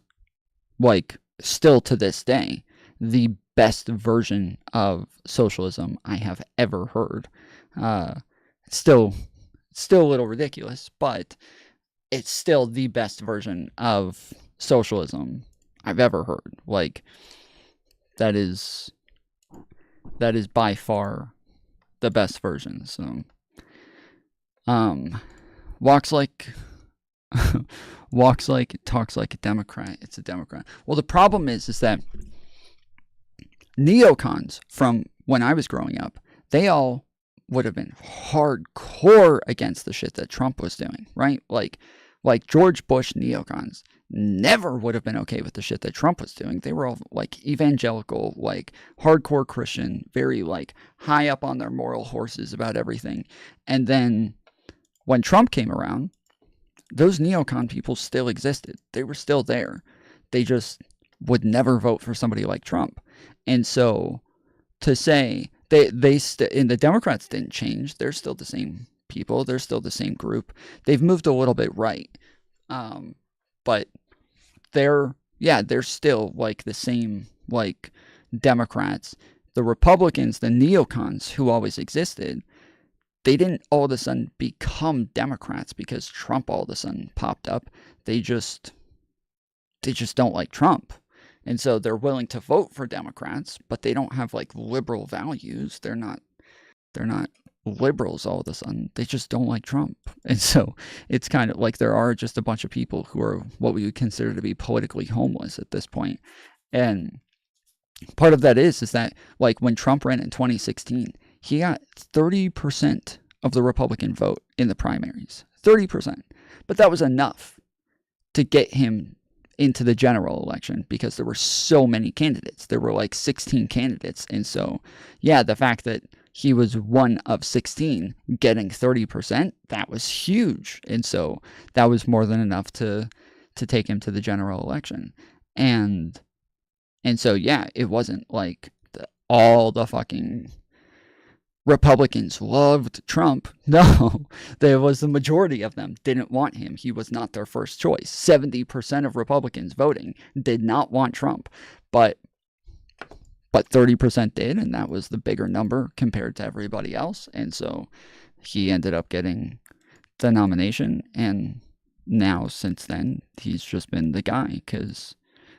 like, still to this day, the best version of socialism I have ever heard. Still a little ridiculous, but it's still the best version of socialism I've ever heard. Like, that is by far the best version. So walks like talks like a Democrat. It's a Democrat. Well, the problem is that neocons from when I was growing up, they all would have been hardcore against the shit that Trump was doing, right? Like George Bush neocons never would have been okay with the shit that Trump was doing. They were all like evangelical, like hardcore Christian, very like high up on their moral horses about everything. And then when Trump came around, those neocon people still existed. They were still there. They just would never vote for somebody like Trump. And so to say and the Democrats didn't change. They're still the same people. They're still the same group. They've moved a little bit right. But they're still like the same like Democrats. The Republicans, the neocons who always existed, they didn't all of a sudden become Democrats because Trump all of a sudden popped up. They just don't like Trump. And so they're willing to vote for Democrats, but they don't have like liberal values. They're not liberals all of a sudden. They just don't like Trump. And so it's kind of like there are just a bunch of people who are what we would consider to be politically homeless at this point. And part of that is that like when Trump ran in 2016, he got 30% of the Republican vote in the primaries. 30%. But that was enough to get him into the general election because there were so many candidates. There were like 16 candidates. And so, yeah, the fact that he was one of 16 getting 30%, that was huge. And so that was more than enough to take him to the general election. And so, yeah, it wasn't like all the fucking Republicans loved Trump. No, there was the majority of them didn't want him. He was not their first choice. 70% of Republicans voting did not want Trump, but 30% did, and that was the bigger number compared to everybody else. And so he ended up getting the nomination, and now since then he's just been the guy because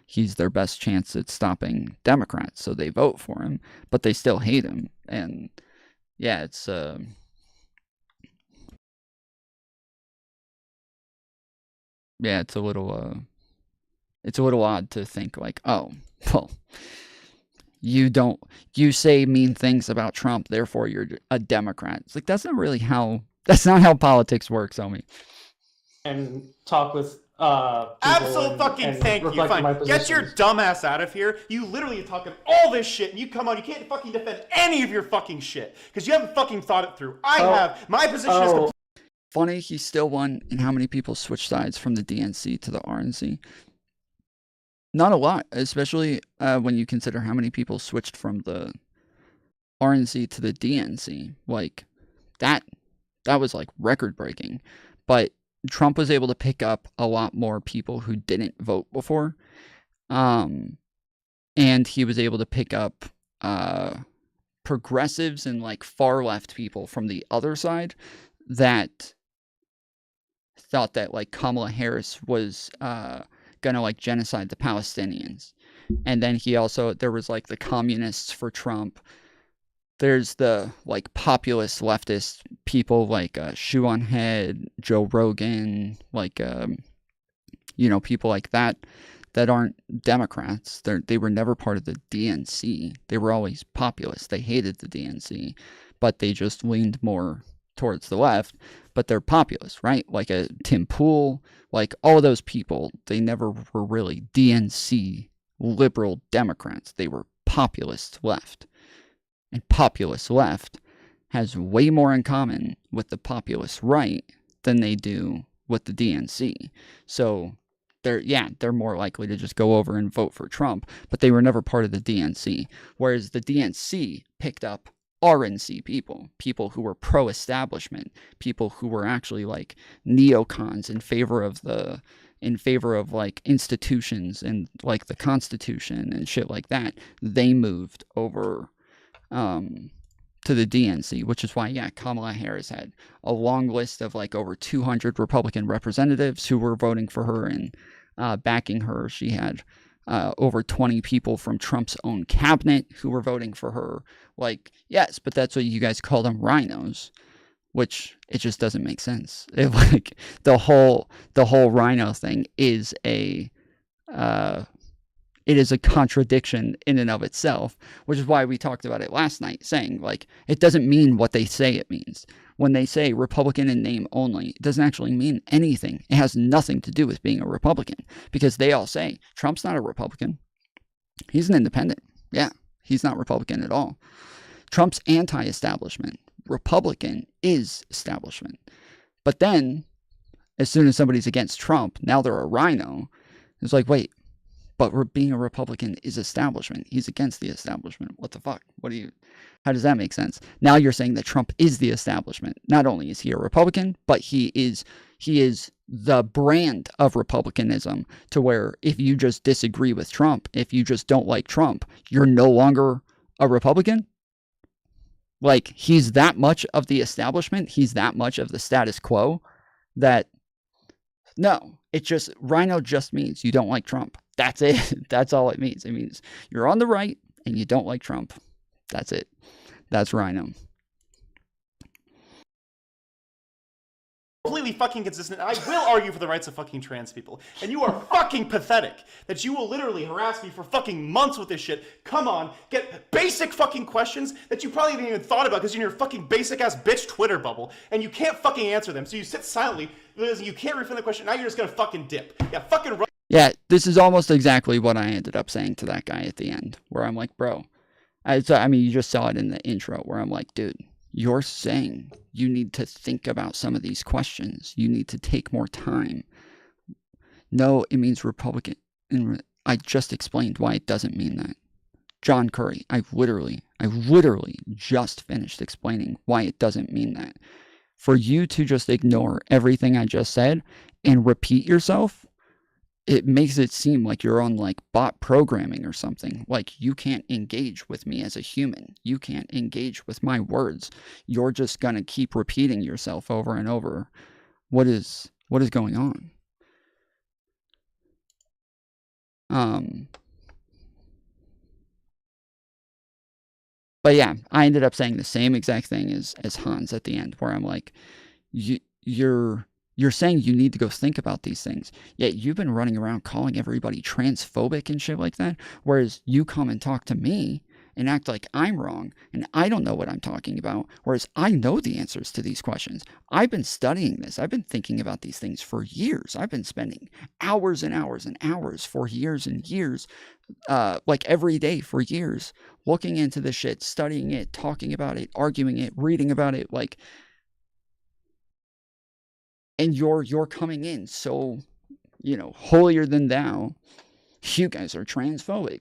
he's their best chance at stopping Democrats. So they vote for him, but they still hate him. And yeah, it's a little odd to think like, oh, well, you say mean things about Trump, therefore you're a Democrat. It's like that's not how politics works, homie. And talk with Absolutely, thank you. Fine. Get your dumb ass out of here. You literally are talking all this shit, and you come on. You can't fucking defend any of your fucking shit because you haven't fucking thought it through. I have. My position is funny. He still won. And how many people switched sides from the DNC to the RNC? Not a lot, especially when you consider how many people switched from the RNC to the DNC. Like that was like record breaking, but Trump was able to pick up a lot more people who didn't vote before. And he was able to pick up progressives and like far left people from the other side that thought that like Kamala Harris was gonna like genocide the Palestinians. And then there was like the communists for Trump. there's the like populist leftist people like Shoe on Head, Joe Rogan, like people like that aren't Democrats. They were never part of the DNC. They were always populist. They hated the DNC, but they just leaned more towards the left. But they're populist, right? Like a Tim Pool, like all of those people. They never were really DNC liberal Democrats. They were populist left. And populist left has way more in common with the populist right than they do with the DNC. So they're more likely to just go over and vote for Trump, but they were never part of the DNC. Whereas the DNC picked up RNC people who were pro-establishment, people who were actually like neocons in favor of like institutions and like the Constitution and shit like that. They moved over to the DNC, which is why, Kamala Harris had a long list of like over 200 Republican representatives who were voting for her and backing her. She had over 20 people from Trump's own cabinet who were voting for her. Like, yes, but that's what you guys call them, rhinos, which it just doesn't make sense. Like the whole rhino thing is it is a contradiction in and of itself, which is why we talked about it last night, saying, like, it doesn't mean what they say it means. When they say Republican in name only, it doesn't actually mean anything. It has nothing to do with being a Republican, because they all say, Trump's not a Republican. He's an independent. Yeah, he's not Republican at all. Trump's anti-establishment. Republican is establishment. But then, as soon as somebody's against Trump, now they're a rhino. It's like, wait, but being a Republican is establishment. He's against the establishment. What the fuck? How does that make sense? Now you're saying that Trump is the establishment. Not only is he a Republican, but he is the brand of Republicanism, to where if you just disagree with Trump, if you just don't like Trump, you're no longer a Republican? Like, he's that much of the establishment, he's that much of the status quo, that no, rhino just means you don't like Trump. That's it. That's all it means. It means you're on the right and you don't like Trump. That's it. That's rhino. Completely fucking consistent. I will argue for the rights of fucking trans people. And you are fucking pathetic that you will literally harass me for fucking months with this shit. Come on, get basic fucking questions that you probably haven't even thought about because you're in your fucking basic ass bitch Twitter bubble and you can't fucking answer them. So you sit silently because you can't reframe the question. Now you're just gonna fucking dip. Yeah, fucking right. Yeah, this is almost exactly what I ended up saying to that guy at the end, where I'm like, bro, I mean, you just saw it in the intro, where I'm like, dude, you're saying you need to think about some of these questions. You need to take more time. No, it means Republican. And I just explained why it doesn't mean that. John Curry, I literally just finished explaining why it doesn't mean that. For you to just ignore everything I just said and repeat yourself, it makes it seem like you're on like bot programming or something. Like you can't engage with me as a human. You can't engage with my words. You're just gonna keep repeating yourself over and over. What is going on? But yeah, I ended up saying the same exact thing as Hans at the end, where I'm like, you're saying you need to go think about these things, yet you've been running around calling everybody transphobic and shit like that, whereas you come and talk to me and act like I'm wrong and I don't know what I'm talking about, whereas I know the answers to these questions. I've been studying this. I've been thinking about these things for years. I've been spending hours and hours and hours for years and years, like every day for years, looking into this shit, studying it, talking about it, arguing it, reading about it, like... And you're coming in so, holier than thou. You guys are transphobic.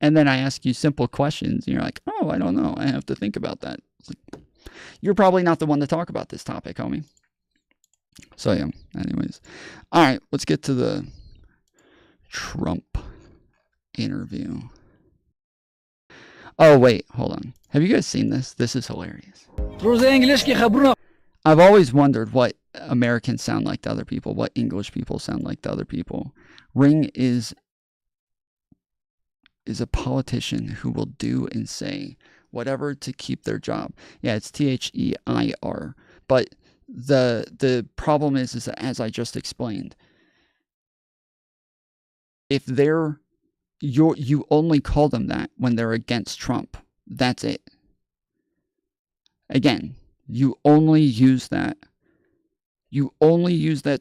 And then I ask you simple questions, and you're like, oh, I don't know. I have to think about that. Like, you're probably not the one to talk about this topic, homie. So, yeah, anyways. All right, let's get to the Trump interview. Oh, wait, hold on. Have you guys seen this? This is hilarious. I've always wondered what Americans sound like to other people, what English people sound like to other people. Ring is a politician who will do and say whatever to keep their job. Yeah, it's THEIR. But the problem is that, as I just explained, if you only call them that when they're against Trump. That's it. Again, you only use that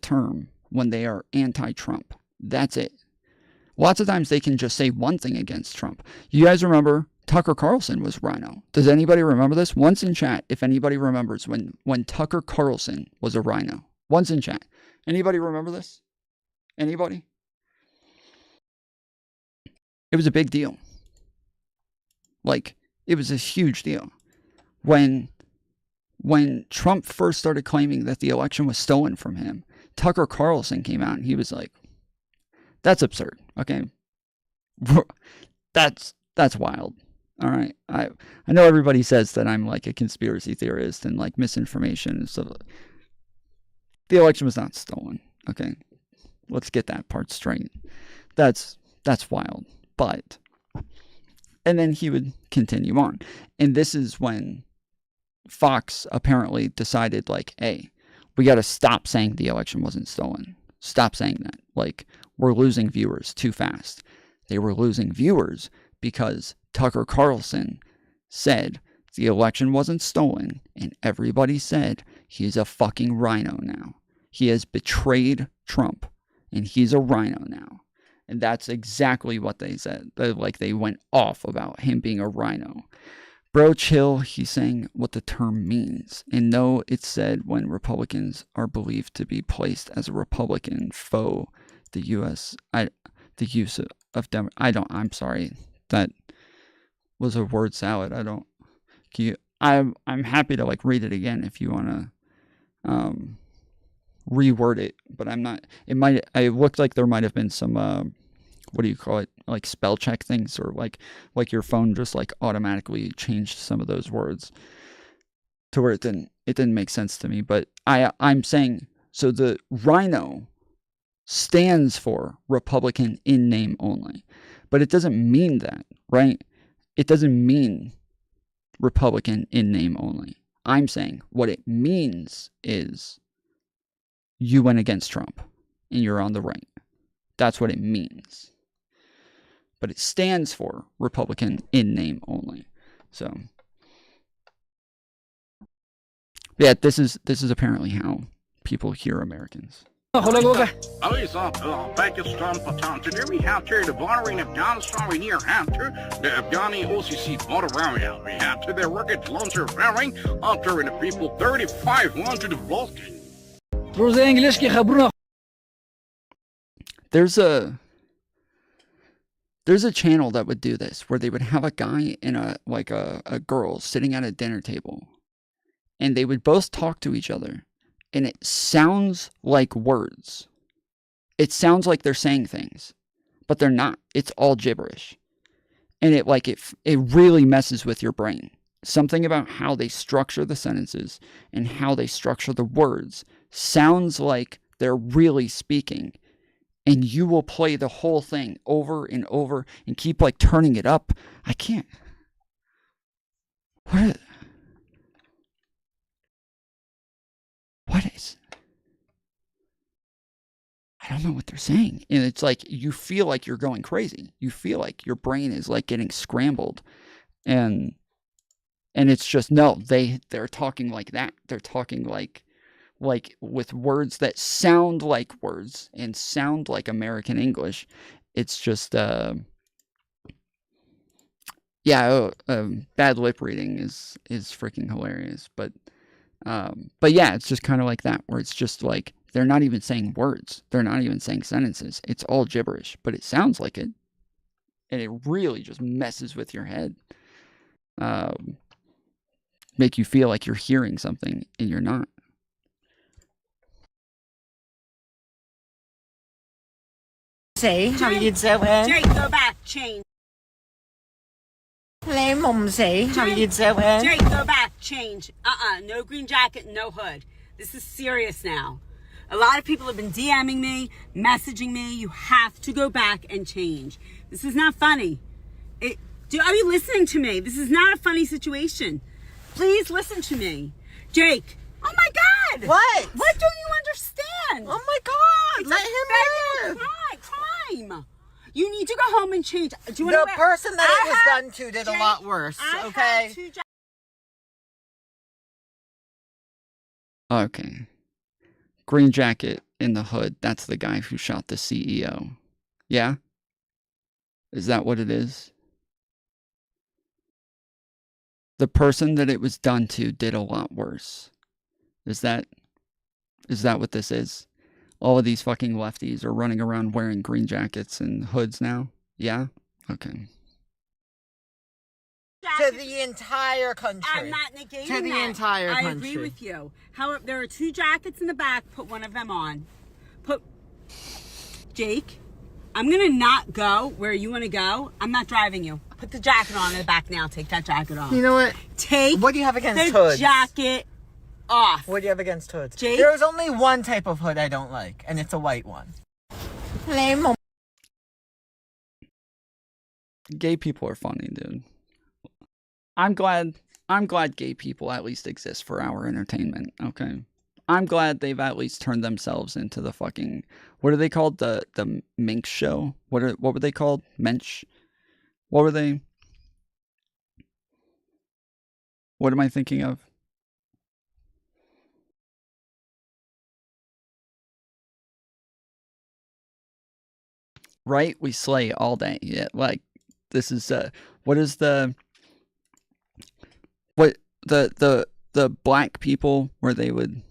term when they are anti-Trump. That's it. Lots of times they can just say one thing against Trump. You guys remember Tucker Carlson was rhino. Does anybody remember this? Once in chat, if anybody remembers when Tucker Carlson was a rhino. Once in chat. Anybody remember this? Anybody? It was a big deal. Like, it was a huge deal. When Trump first started claiming that the election was stolen from him, Tucker Carlson came out and he was like, that's absurd, okay? That's wild. All right. I know everybody says that I'm like a conspiracy theorist and like misinformation and stuff. The election was not stolen, okay? Let's get that part straight. That's wild. But, and then he would continue on. And this is when Fox apparently decided, like, hey, we got to stop saying the election wasn't stolen. Stop saying that. Like, we're losing viewers too fast. They were losing viewers because Tucker Carlson said the election wasn't stolen, and everybody said he's a fucking rhino now. He has betrayed Trump, and he's a rhino now. And that's exactly what they said. They went off about him being a rhino. Bro, chill. He's saying what the term means. And no, it's said when Republicans are believed to be placed as a Republican foe, the use of I'm sorry. That was a word salad. I'm happy to like read it again if you want to reword it, but I'm not. It looked like there might have been some what do you call it, like spell check things, or like your phone just like automatically changed some of those words to where it didn't make sense to me. But I'm saying, so the rhino stands for Republican in name only, but it doesn't mean that, right? It doesn't mean Republican in name only. I'm saying what it means is you went against Trump and you're on the right. That's what it means. But it stands for Republican in name only. So, yeah, this is apparently how people hear Americans. Pakistan Patan. We have to the border in Afghanistan. We near after the Afghani OCC border area. We have to the rocket launcher firing after the people 3,500 lost. There's a channel that would do this, where they would have a guy and a girl sitting at a dinner table, and they would both talk to each other, and it sounds like words. It sounds like they're saying things, but they're not. It's all gibberish. And it really messes with your brain. Something about how they structure the sentences and how they structure the words sounds like they're really speaking. And you will play the whole thing over and over and keep like turning it up. I can't. What is? I don't know what they're saying. And it's like, you feel like you're going crazy. You feel like your brain is like getting scrambled. And it's just, no, they're talking like that. They're talking like with words that sound like words and sound like American English. It's just, bad lip reading is freaking hilarious. But yeah, it's just kind of like that, where it's just like, they're not even saying words. They're not even saying sentences. It's all gibberish, but it sounds like it. And it really just messes with your head. Make you feel like you're hearing something and you're not. Jake, go back, change. Jake, go back, change. No green jacket, no hood. This is serious now. A lot of people have been DMing me, messaging me. You have to go back and change. This is not funny. Are you listening to me? This is not a funny situation. Please listen to me. Jake. Oh my God. What? What don't you understand? Oh my God. It's Let a him federal crime. You need to go home and change. Do you the want to person that it was done to did a lot worse, okay? Okay. Green jacket in the hood. That's the guy who shot the CEO. Yeah? Is that what it is? The person that it was done to did a lot worse. Is that what this is? All of these fucking lefties are running around wearing green jackets and hoods now? Yeah? Okay. To the entire country. I'm not negating to the that. entire country. I agree with you. However, there are 2 jackets in the back. Put one of them on. Jake, I'm going to not go where you want to go. I'm not driving you. Put the jacket on in the back now. Take that jacket off. You know what? What do you have against the hoods? Jacket off. What do you have against hoods? Jake? There's only one type of hood I don't like, and it's a white one. Hello, Gay people are funny, dude. I'm glad gay people at least exist for our entertainment, okay? I'm glad they've at least turned themselves into the fucking, what are they called? The Mink show? What were they called? Mensch? What were they? What am I thinking of? Right? We slay all day. Yeah, like this is what is the black people where they would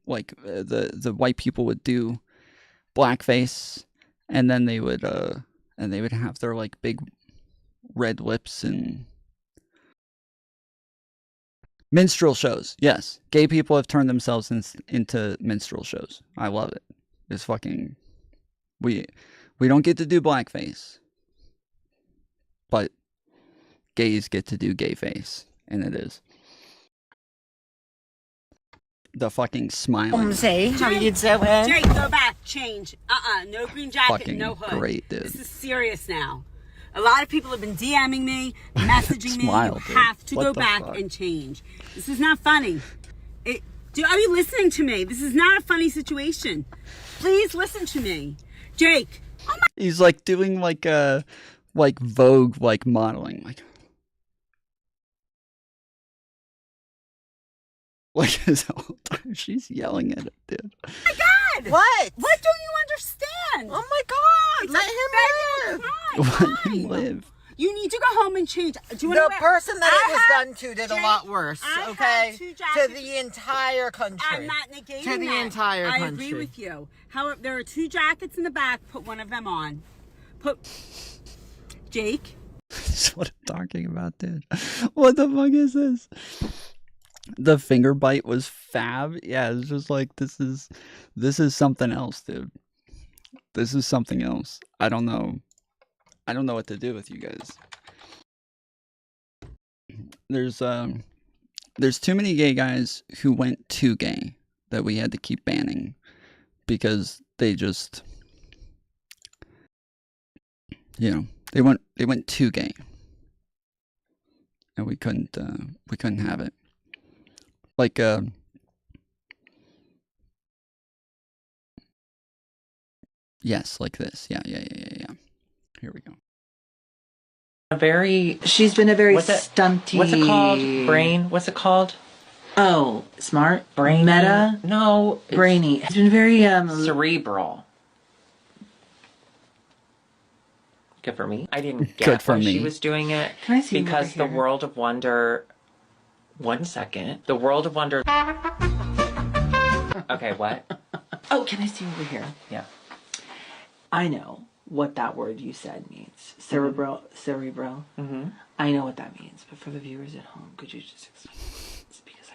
like the white people would do blackface, and then they would have their like big red lips and minstrel shows. Yes, gay people have turned themselves into minstrel shows. I love it. It's fucking we don't get to do blackface, but gays get to do gay face, and it is the fucking smiling. How you doing? Jake, go back. Change. No green jacket, Fucking no hood. great, dude. This is serious now. A lot of people have been DMing me, messaging me. Smile, You dude. have to What go the back fuck? and change. This is not funny. Are you listening to me? This is not a funny situation. Please listen to me. Jake. Oh my. He's like doing like Vogue like modeling, like his whole time. She's yelling at it, dude. Oh my God! What? What don't you understand? Oh my God! It's Let a him federal live. Let him live. You need to go home and change. Do you The want to person that it was done to did a lot worse, I okay? have 2 To jackets. the entire country. I'm not negating To the that. entire I country. agree with you. However, there are 2 jackets in the back. Put one of them on. Jake. That's what I'm talking about, dude. What the fuck is this? The finger bite was fab. Yeah, it's just like this is something else, dude. This is something else. I don't know what to do with you guys. There's too many gay guys who went too gay that we had to keep banning because they just, they went too gay, and we couldn't have it. Like yes, like this. Yeah. Here we go. She's been a very stunty. What's it called? Brain? What's it called? Oh, smart? Brainy? Meta? No. Brainy. It's been very, cerebral. Good for me. I didn't Good get for why me. she was doing it. Can I see him because over the here? World of Wonder... 1 second. The World of Wonder... Okay, what? Oh, can I see over here? Yeah. I know what that word you said means. Cerebral. Mm-hmm. I know what that means, but for the viewers at home, could you just explain? It's because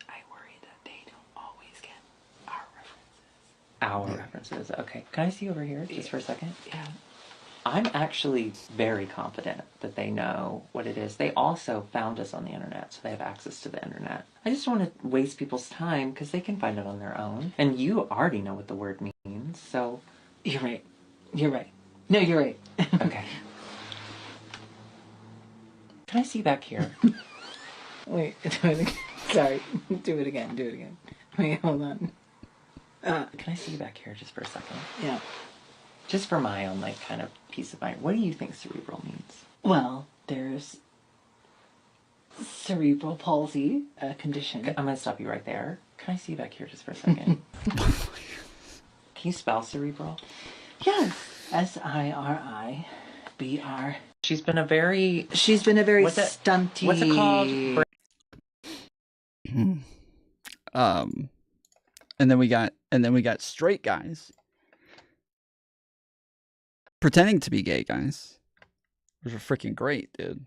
I worry that they don't always get our references. Our references. Okay. Can I see over here just for a second? Yeah. I'm actually very confident that they know what it is. They also found us on the internet, so they have access to the internet. I just don't want to waste people's time because they can find it on their own. And you already know what the word means, so... You're right. No, you're right. Okay. Can I see you back here? Wait, do it again. Sorry. Do it again. Do it again. Wait, hold on. Can I see you back here just for a second? Yeah. Just for my own, like, kind of peace of mind. What do you think cerebral means? Well, there's cerebral palsy, a condition. I'm gonna stop you right there. Can I see you back here just for a second? Can you spell cerebral? Yes. SIRIBR. She's been a very stunty. What's it called? And then we got straight guys pretending to be gay guys. Those are freaking great, dude.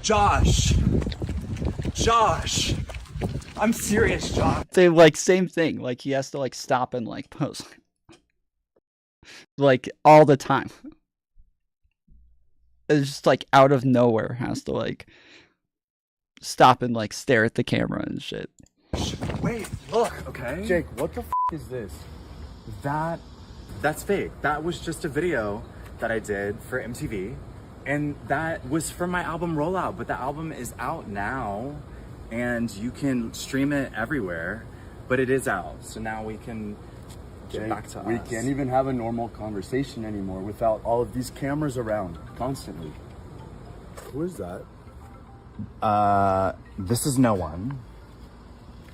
Josh, I'm serious, Josh. They like same thing. Like he has to like stop and like pose, like all the time. It's just like out of nowhere has to like stop and like stare at the camera and shit. Wait, look, okay? Jake, what the is this? That's fake. That was just a video that I did for MTV, and that was for my album Rollout, but the album is out now, and you can stream it everywhere, but it is out, so now we can get back to us. We can't even have a normal conversation anymore without all of these cameras around constantly. Who is that? This is no one.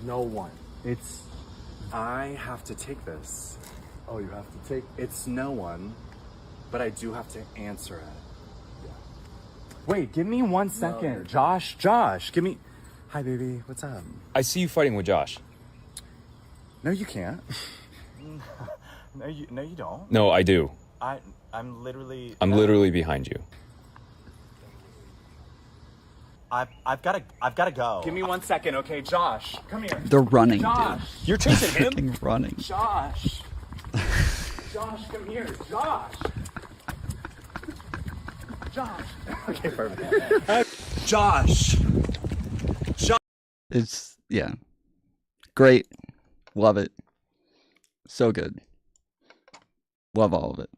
No one. I have to take this. Oh, you have to take... It's no one, but I do have to answer it. Yeah. Wait, give me 1 second. No, Josh, give me... Hi, baby, what's up? I see you fighting with Josh. No, you can't. No, you don't. No, I do. I'm literally... I'm literally behind you. I've got to go. Give me 1 second, okay? Josh, come here. They're running, Josh. dude. You're chasing him? Freaking running. Josh, come here. Josh. Okay, perfect. Josh. It's yeah, great. Love it. So good. Love all of it.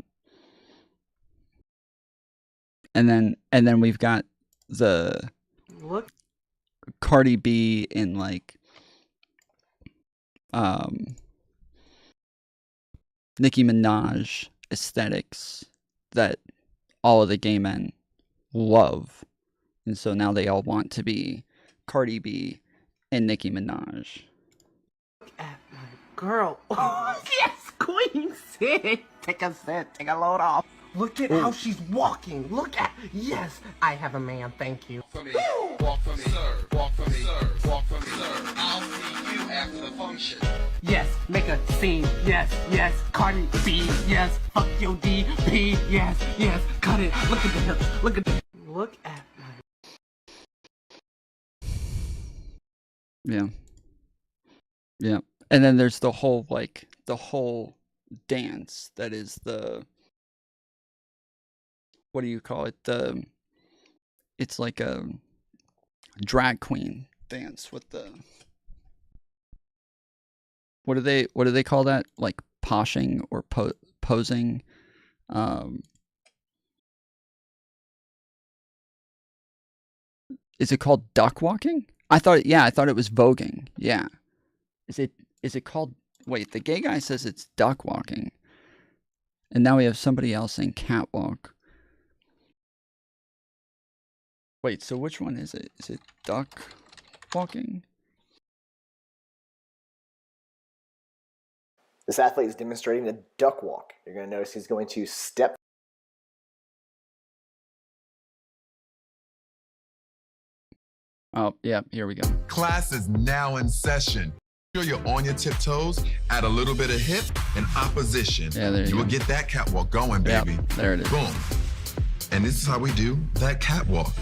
And then we've got the Cardi B in like Nicki Minaj aesthetics that all of the gay men love. And so now they all want to be Cardi B and Nicki Minaj. Look at my girl. Oh, yes, queen. Sit. Take a load off. Look at how she's walking. Look at, yes, I have a man, thank you. For me, walk for me, sir, walk for me, sir, walk for me, sir. I'll see you after the function. Yes, make a scene, yes, Cardi B, yes, fuck your DP, yes, cut it, look at the hips, look at my... Yeah. And then there's the whole dance that is what do you call it? It's like a drag queen dance with the what do they call that? Like poshing or posing? Is it called duck walking? I thought it was voguing. Yeah. Is it called? Wait, the gay guy says it's duck walking, and now we have somebody else saying catwalk. Wait, so which one is it? Is it duck walking? This athlete is demonstrating the duck walk. You're going to notice he's going to step. Oh, yeah, here we go. Class is now in session. Sure you're on your tiptoes, add a little bit of hip and opposition. Yeah, there you will go. get that catwalk going, baby. Yep, there it is. Boom. And this is how we do that catwalk.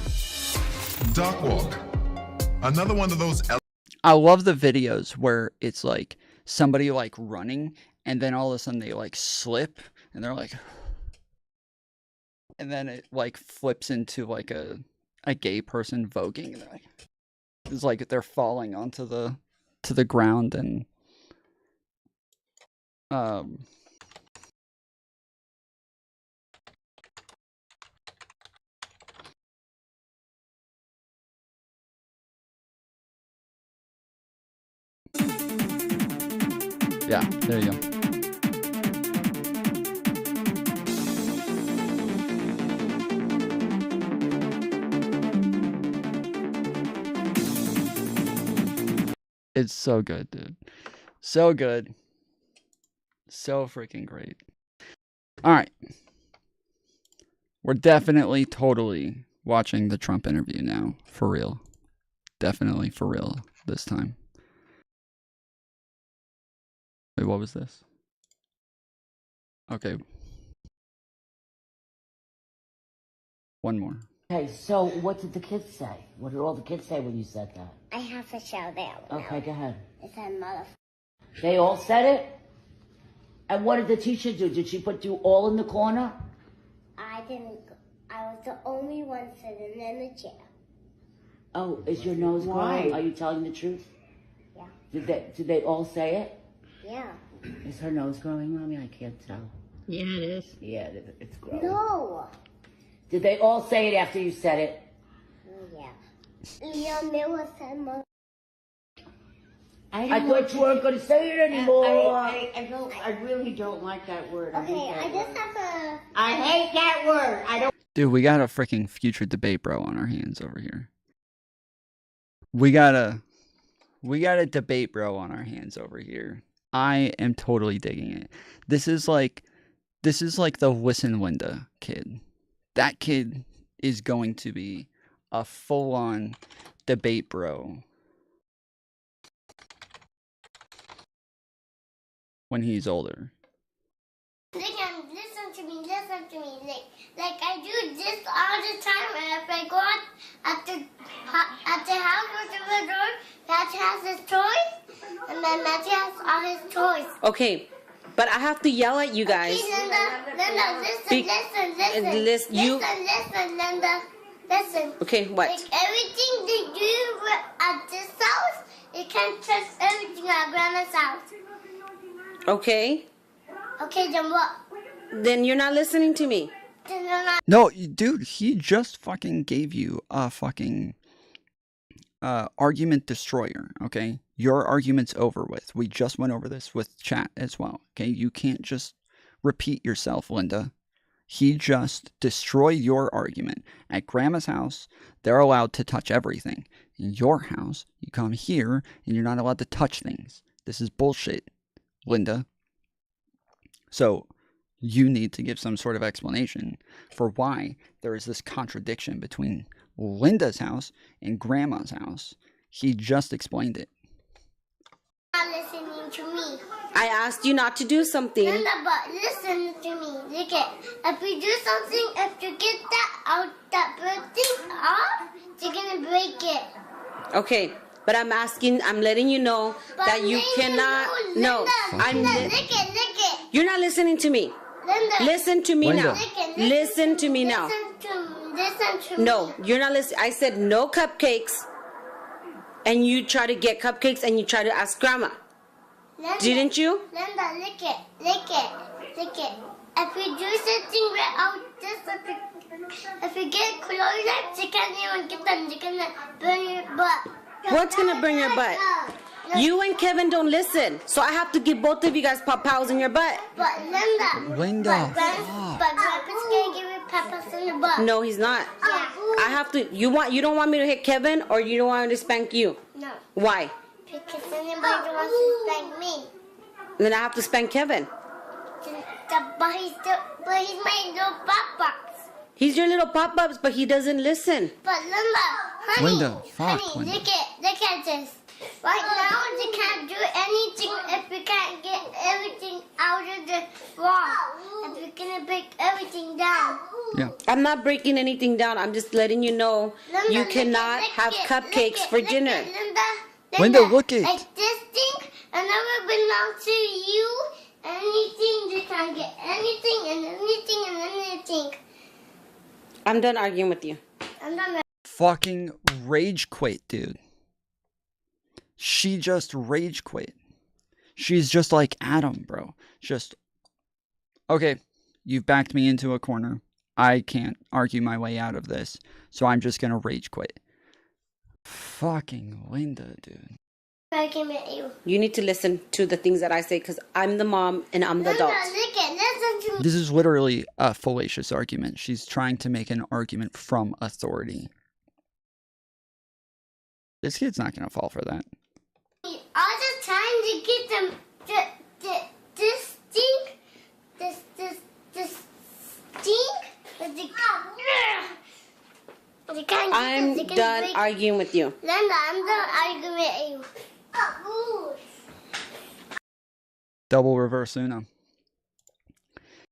Duck walk. Another one of those. I love the videos where it's like somebody like running and then all of a sudden they like slip and they're like, and then it like flips into like a gay person voguing and they're like, it's like they're falling onto the ground and Yeah, there you go. It's so good, dude. So good. So freaking great. All right. We're definitely totally watching the Trump interview now. For real. Definitely for real this time. Wait, what was this? Okay. One more. Okay, so what did the kids say? What did all the kids say when you said that? I have to shout out. Okay, go ahead. It said mother. They all said it? And what did the teacher do? Did she put you all in the corner? I didn't. I was the only one sitting in the chair. Oh, is your nose growing? Are you telling the truth? Yeah. Did they all say it? Yeah. Is her nose growing, Mommy? I can't tell. Yeah, it is. Yeah, it's growing. No. Did they all say it after you said it? Yeah. Leon Miller said mother. I thought you weren't going to say it anymore. I really don't like that word. Okay, I just have a. I hate that word. I don't. Dude, we got a freaking future debate bro on our hands over here. We got a debate bro on our hands over here. I am totally digging it. This is like the Listen Linda kid. That kid is going to be a full-on debate bro when he's older. Listen to me. Like I do this all the time. And if I go out at the house with the door, Matthew has his toys, and then Matthew has all his toys. Okay, but I have to yell at you guys. Okay, Linda, listen, Linda, listen. Okay, what? Like everything they do at this house, you can't trust everything at Grandma's house. Okay. Okay, then what? Then you're not listening to me. Then you're not. No, dude, he just fucking gave you a fucking argument destroyer, okay? Your argument's over with. We just went over this with chat as well, okay? You can't just repeat yourself, Linda. He just destroyed your argument. At Grandma's house, they're allowed to touch everything. In your house, you come here and you're not allowed to touch things. This is bullshit, Linda. So, you need to give some sort of explanation for why there is this contradiction between Linda's house and Grandma's house. He just explained it. Not listening to me. I asked you not to do something. Linda, but listen to me. Look at, if we do something, if you get that bird thing off, you're gonna break it. Okay, but I'm letting you know But that you cannot. No, Linda, lick it. You're not listening to me. Linda, Listen to me Linda. now. Listen to me now. Listen to me. No, you're not listening. I said no cupcakes, and you try to get cupcakes, and you try to ask Grandma. Linda, Didn't you? Linda, lick it. If we do something right out this, if we get close, you can't even get them. You're gonna burn your butt. What's gonna burn your butt? You and Kevin don't listen, so I have to give both of you guys pows in your butt. But Linda, but Grandpa's gonna give you peppers in the butt. No, he's not. Yeah. I have to. You don't want me to hit Kevin, or you don't want me to spank you? No. Why? Because anybody wants to spank me. Then I have to spank Kevin. But he's my little pop-box. He's your little pop-ups, but he doesn't listen. But Linda, honey, Linda. look at this. Right now, they can't do anything if we can't get everything out of the wall. If we're gonna break everything down. Yeah. I'm not breaking anything down. I'm just letting you know Linda, you cannot have cupcakes for dinner. Linda, look it. Like this thing, I never belong to you. Anything, they can't get anything and anything and anything. I'm done arguing with you. I'm done. Fucking rage quit, dude. She just rage quit. She's just like Adam, bro. Just, okay, you've backed me into a corner. I can't argue my way out of this, so I'm just gonna rage quit. Fucking Linda, dude. Arguing with you. You need to listen to the things that I say because I'm the mom and I'm the adult. Listen to me. This is literally a fallacious argument. She's trying to make an argument from authority. This kid's not going to fall for that. All the time to get them this stink, this stink, I'm done arguing with you. Linda, I'm done arguing with you. Double reverse Uno.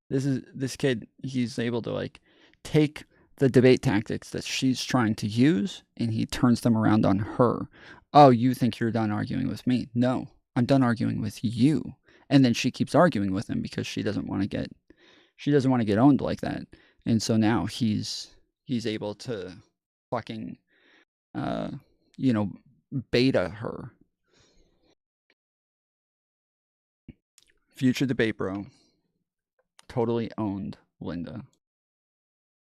This kid, he's able to like take the debate tactics that she's trying to use and he turns them around on her. Oh, you think you're done arguing with me? No, I'm done arguing with you. And then she keeps arguing with him because she doesn't want to get owned like that. And so now he's able to fucking beta her. Future debate bro. Totally owned Linda.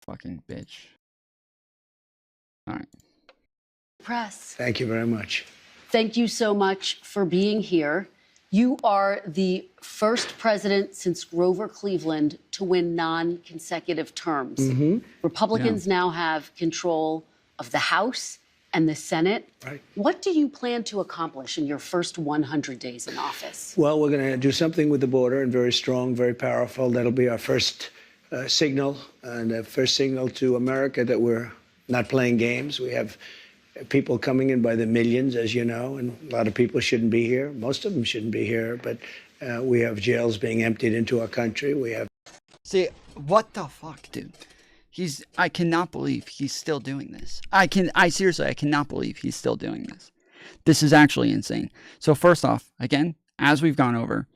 Fucking bitch. Alright. Press. Thank you very much. Thank you so much for being here. You are the first president since Grover Cleveland to win non-consecutive terms. Mm-hmm. Republicans now have control of the House and the Senate. Right. What do you plan to accomplish in your first 100 days in office? Well, we're going to do something with the border, and very strong, very powerful. That'll be our first signal, and a first signal to America that we're not playing games. We have people coming in by the millions, as you know, and a lot of people shouldn't be here. Most of them shouldn't be here, but we have jails being emptied into our country. We have... See, what the fuck, dude? I cannot believe he's still doing this. I seriously, I cannot believe he's still doing this. This is actually insane. So first off, again, as we've gone over,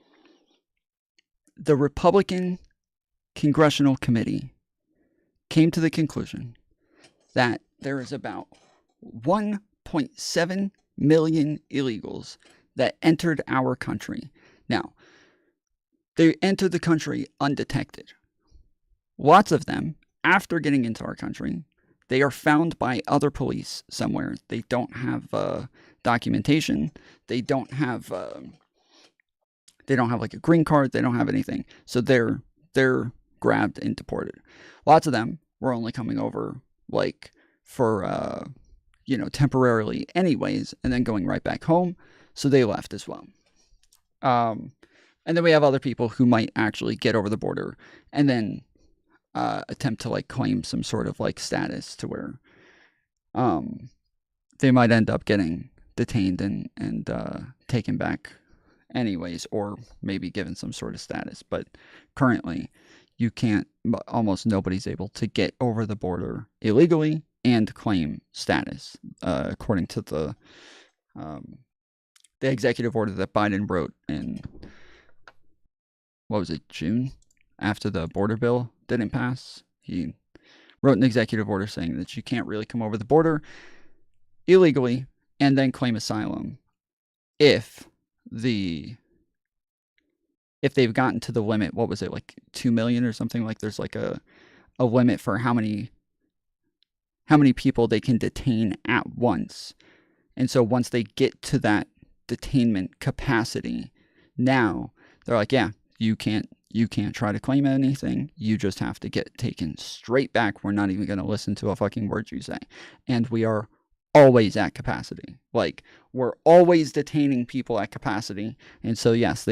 the Republican Congressional Committee came to the conclusion that there is about 1.7 million illegals that entered our country. Now, they entered the country undetected. Lots of them, after getting into our country, they are found by other police somewhere. They don't have documentation. They don't have like a green card. They don't have anything. So they're grabbed and deported. Lots of them were only coming over like for temporarily anyways, and then going right back home. So they left as well. And then we have other people who might actually get over the border and then attempt to like claim some sort of like status to where they might end up getting detained and taken back anyways, or maybe given some sort of status. But currently you can't, almost nobody's able to get over the border illegally and claim status, according to the executive order that Biden wrote in, what was it, June? After the border bill didn't pass, he wrote an executive order saying that you can't really come over the border illegally and then claim asylum if they've gotten to the limit. What was it, like 2 million or something? Like there's like a limit for how many people they can detain at once. And so once they get to that detainment capacity, now they're like, yeah, you can't try to claim anything. You just have to get taken straight back. We're not even going to listen to a fucking word you say. And we are always at capacity. Like, we're always detaining people at capacity. And so, yes,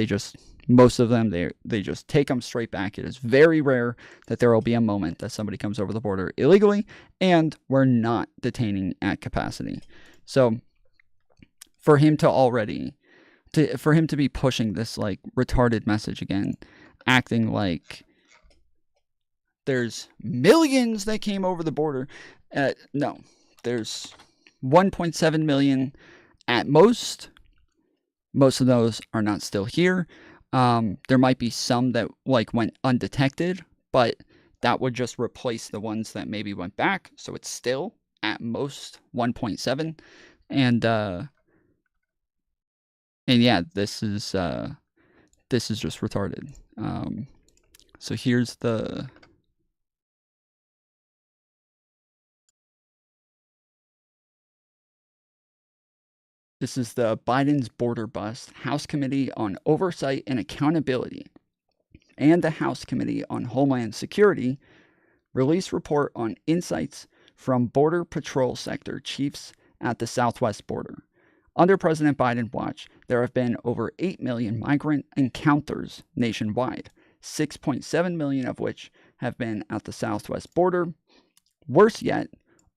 most of them, they just take them straight back. It is very rare that there will be a moment that somebody comes over the border illegally and we're not detaining at capacity. So for him to be pushing this like retarded message again, acting like there's millions that came over the border. No, there's 1.7 million at most. Most of those are not still here. There might be some that like went undetected, but that would just replace the ones that maybe went back. So it's still at most 1.7. And yeah, this is just retarded. So here's the This is the Biden's border bust, House Committee on Oversight and Accountability, and the House Committee on Homeland Security release report on insights from Border Patrol sector chiefs at the southwest border. Under President Biden's watch, there have been over 8 million migrant encounters nationwide, 6.7 million of which have been at the southwest border. Worse yet,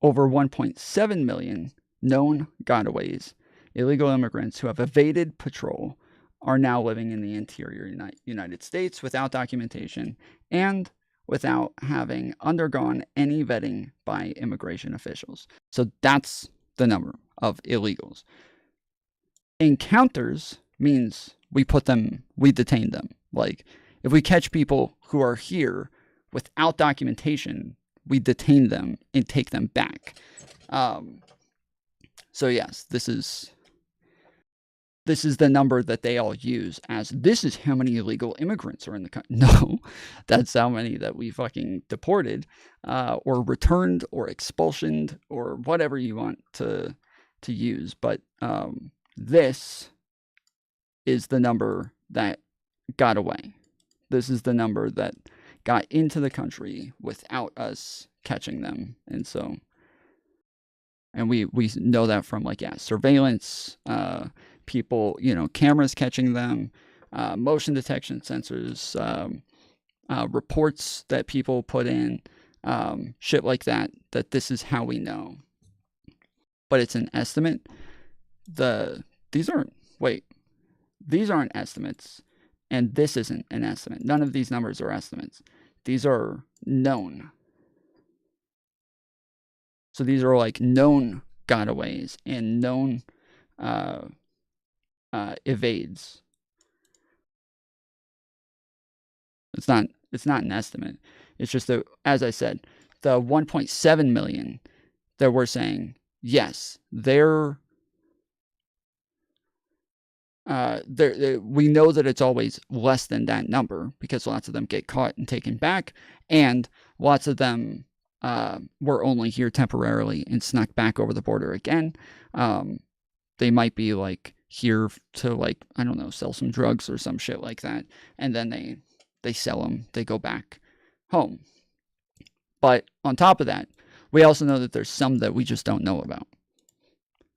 over 1.7 million known gotaways, illegal immigrants who have evaded patrol, are now living in the interior United States without documentation and without having undergone any vetting by immigration officials. So that's the number of illegals. Encounters means we detain them. Like, if we catch people who are here without documentation, we detain them and take them back. So yes, this is the number that they all use as, this is how many illegal immigrants are in the country. No, that's how many that we fucking deported, or returned, or expulsioned, or whatever you want to use. But this is the number that got away. This is the number that got into the country without us catching them. And so, and we know that from, like, surveillance, people, cameras catching them, motion detection sensors, reports that people put in, shit like that this is how we know. But it's an estimate. These aren't estimates, and this isn't an estimate. None of these numbers are estimates. These are known. So these are like known gotaways and known evades. It's not an estimate. It's just that, as I said, the 1.7 million that we're saying, yes, we know that it's always less than that number because lots of them get caught and taken back, and lots of them were only here temporarily and snuck back over the border again. They might be like here to, like, I don't know, sell some drugs or some shit like that, and then they sell them, they go back home. But on top of that, we also know that there's some that we just don't know about.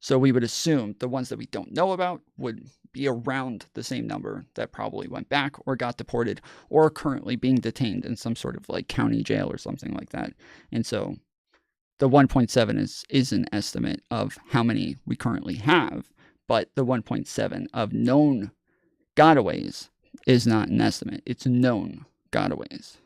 So we would assume the ones that we don't know about would be around the same number that probably went back or got deported or are currently being detained in some sort of like county jail or something like that. And so the 1.7 is an estimate of how many we currently have, but the 1.7 of known gotaways is not an estimate. It's known gotaways.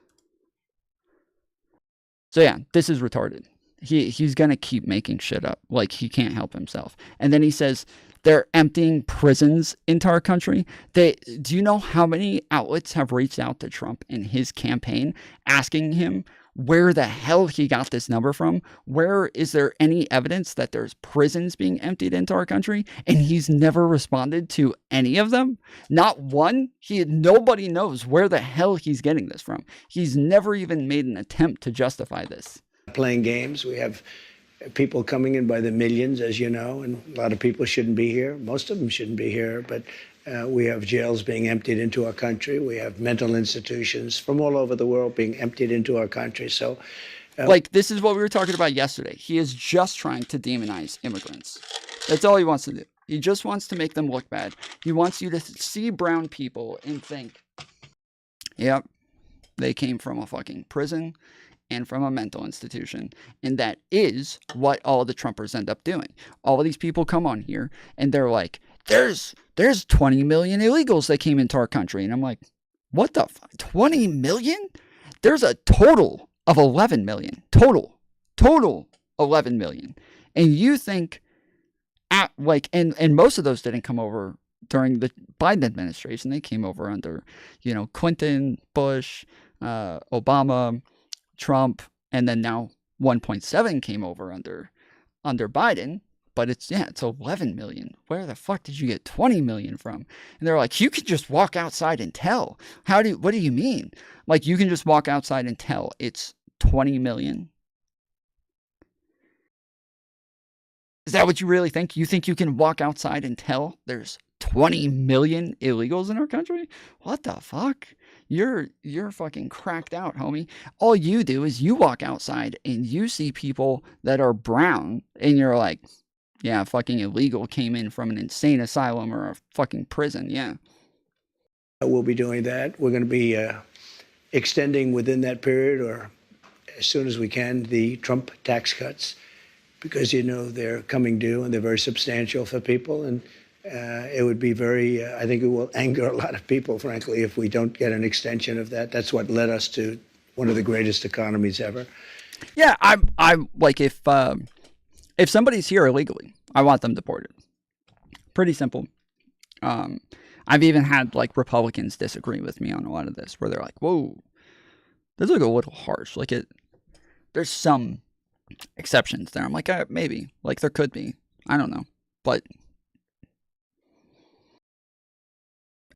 So yeah, this is retarded. He's going to keep making shit up. Like, he can't help himself. And then he says they're emptying prisons into our country. Do you know how many outlets have reached out to Trump in his campaign asking him where the hell he got this number from? Where is there any evidence that there's prisons being emptied into our country? And he's never responded to any of them. Not one. Nobody knows where the hell he's getting this from. He's never even made an attempt to justify this. Playing games. We have people coming in by the millions, as you know, and a lot of people shouldn't be here. Most of them shouldn't be here, but we have jails being emptied into our country. We have mental institutions from all over the world being emptied into our country. So, like, this is what we were talking about yesterday. He is just trying to demonize immigrants. That's all he wants to do. He just wants to make them look bad. He wants you to see brown people and think, yep, they came from a fucking prison and from a mental institution. And that is what all the Trumpers end up doing. All of these people come on here and they're like, there's 20 million illegals that came into our country. And I'm like, what the fuck? 20 million? There's a total of 11 million. Total 11 million. And you think, and most of those didn't come over during the Biden administration. They came over under, Clinton, Bush, Obama, Trump, and then now 1.7 came over under Biden, but it's 11 million. Where the fuck did you get 20 million from? And they're like, you can just walk outside and tell. What do you mean? Like, you can just walk outside and tell it's 20 million? Is that what you really think? You think you can walk outside and tell there's 20 million illegals in our country? What the fuck? You're fucking cracked out, homie. All you do is you walk outside and you see people that are brown and you're like, yeah, fucking illegal, came in from an insane asylum or a fucking prison. Yeah. We'll be doing that. We're going to be extending within that period, or as soon as we can, the Trump tax cuts, because, you know, they're coming due and they're very substantial for people. And it would be very, I think it will anger a lot of people, frankly, if we don't get an extension of that. That's what led us to one of the greatest economies ever. Yeah, I like, if somebody's here illegally, I want them deported. Pretty simple. I've even had like Republicans disagree with me on a lot of this, where they're like, whoa, this is like a little harsh. Like, there's some exceptions there. I'm like, maybe, like, there could be, I don't know, but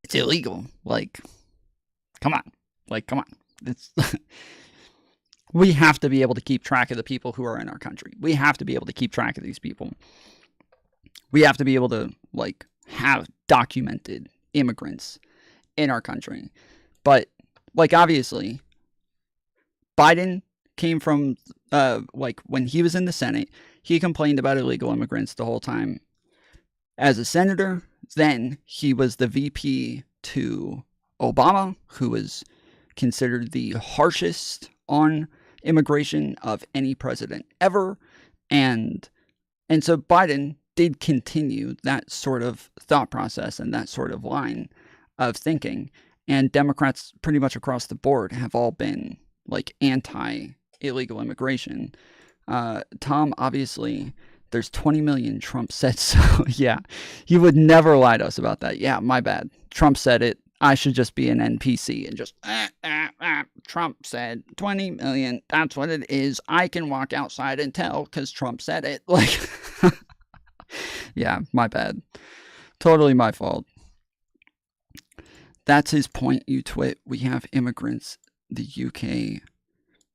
it's illegal. Like, come on, it's we have to be able to keep track of the people who are in our country. We have to be able to keep track of these people. We have to be able to, like, have documented immigrants in our country. But, like, obviously, Biden came from, like, when he was in the Senate, he complained about illegal immigrants the whole time. As a senator, then he was the VP to Obama, who was considered the harshest on immigration of any president ever. And so Biden did continue that sort of thought process and that sort of line of thinking. And Democrats pretty much across the board have all been, like, anti-illegal immigration. Tom, obviously, there's 20 million, Trump said so. Yeah, he would never lie to us about that. Yeah, my bad. Trump said it. I should just be an NPC and just, Trump said 20 million. That's what it is. I can walk outside and tell because Trump said it. Like, yeah, my bad. Totally my fault. That's his point, you twit. We have immigrants. The UK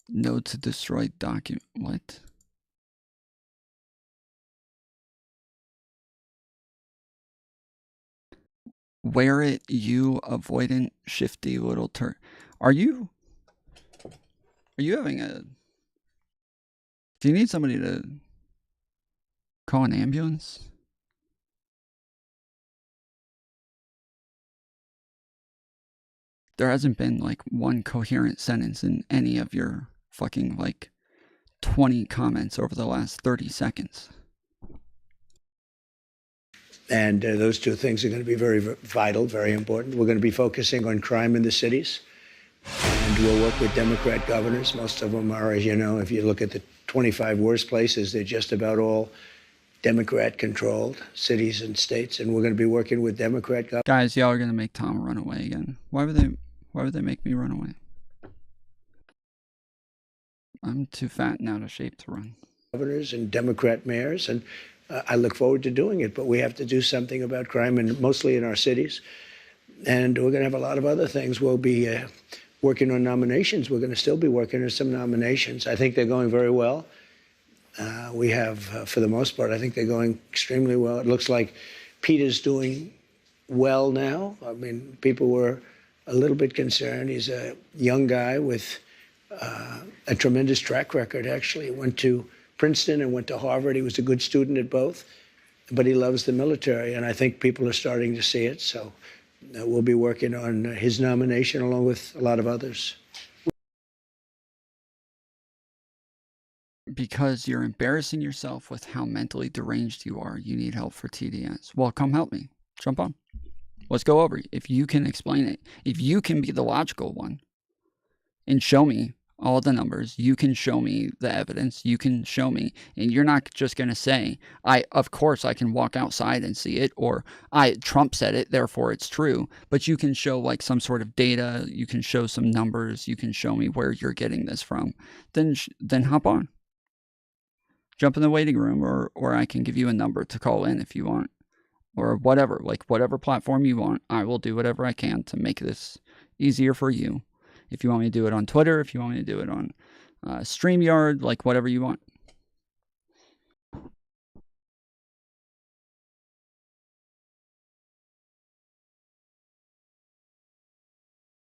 know to destroy document. What? Wear it, you avoidant, shifty little turd. Are you having a... Do you need somebody to call an ambulance? There hasn't been, like, one coherent sentence in any of your fucking, like, 20 comments over the last 30 seconds. And those two things are going to be very vital, very important. We're going to be focusing on crime in the cities. And we'll work with Democrat governors. Most of them are, as you know, if you look at the 25 worst places, they're just about all Democrat-controlled cities and states. And we're going to be working with Democrat governors. Guys, y'all are going to make Tom run away again. Why would they make me run away? I'm too fat and out of shape to run. Governors and Democrat mayors, and I look forward to doing it, but we have to do something about crime, and mostly in our cities. And we're going to have a lot of other things. We'll be working on nominations. We're going to still be working on some nominations. I think they're going very well. We have, for the most part, I think they're going extremely well. It looks like Peter's doing well now. I mean, people were a little bit concerned. He's a young guy with a tremendous track record, actually. He went to Princeton and went to Harvard. He was a good student at both, but he loves the military, and I think people are starting to see it. So we'll be working on his nomination along with a lot of others. Because you're embarrassing yourself with how mentally deranged you are. You need help for TDS. Well, come help me. Jump on. Let's go over it. If you can explain it, if you can be the logical one and show me all the numbers, you can show me the evidence, you can show me, and you're not just going to say, of course I can walk outside and see it, or Trump said it, therefore it's true, but you can show, like, some sort of data, you can show some numbers, you can show me where you're getting this from, then hop on. Jump in the waiting room, or I can give you a number to call in if you want, or whatever, like, whatever platform you want. I will do whatever I can to make this easier for you. If you want me to do it on Twitter, if you want me to do it on StreamYard, like, whatever you want.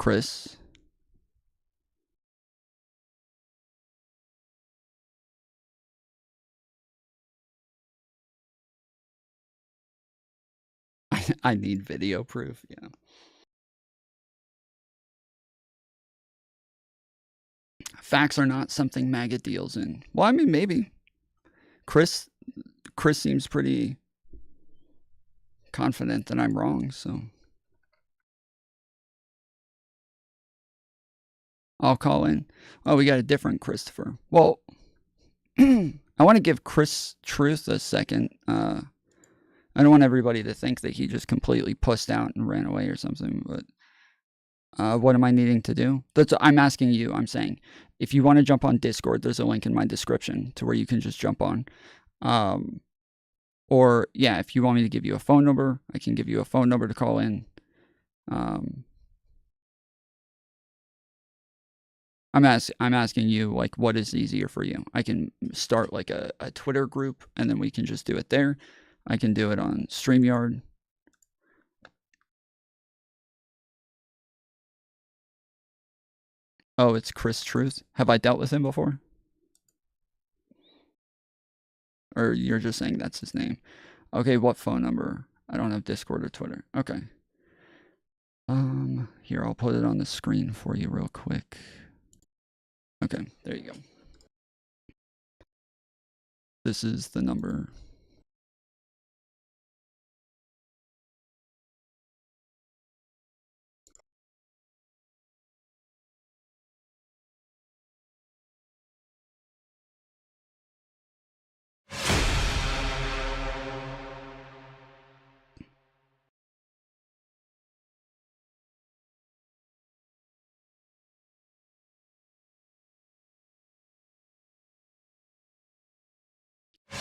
Chris. I need video proof, yeah. Facts are not something MAGA deals in. Well, I mean, maybe. Chris seems pretty confident that I'm wrong, so I'll call in. Oh, we got a different Christopher. Well, I want to give Chris Truth a second. I don't want everybody to think that he just completely pussed out and ran away or something, but what am I needing to do? I'm asking you. I'm saying, if you want to jump on Discord, there's a link in my description to where you can just jump on. Or, yeah, if you want me to give you a phone number, I can give you a phone number to call in. I'm asking you, like, what is easier for you? I can start, like, a Twitter group, and then we can just do it there. I can do it on StreamYard. Oh, it's Chris Truth. Have I dealt with him before? Or you're just saying that's his name? Okay, what phone number? I don't have Discord or Twitter. Okay. Here, I'll put it on the screen for you real quick. Okay, there you go. This is the number.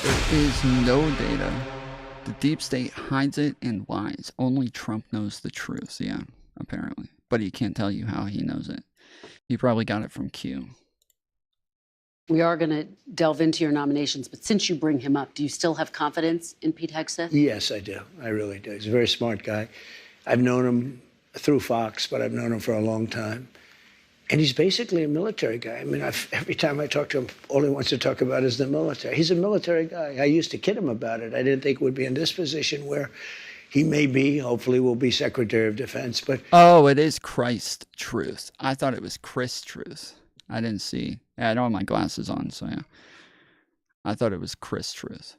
There is no data. The deep state hides it and lies. Only Trump knows the truth. Yeah, apparently. But he can't tell you how he knows it. He probably got it from Q. We are going to delve into your nominations, but since you bring him up, do you still have confidence in Pete Hegseth? Yes, I do. I really do. He's a very smart guy. I've known him through Fox, but I've known him for a long time. And he's basically a military guy. I mean, every time I talk to him, all he wants to talk about is the military. He's a military guy. I used to kid him about it. I didn't think we'd be in this position where he may be, hopefully will be Secretary of Defense. But oh, it is Christ Truth. I thought it was Chris Truth. I didn't see. Yeah, I don't have my glasses on, so yeah. I thought it was Chris Truth.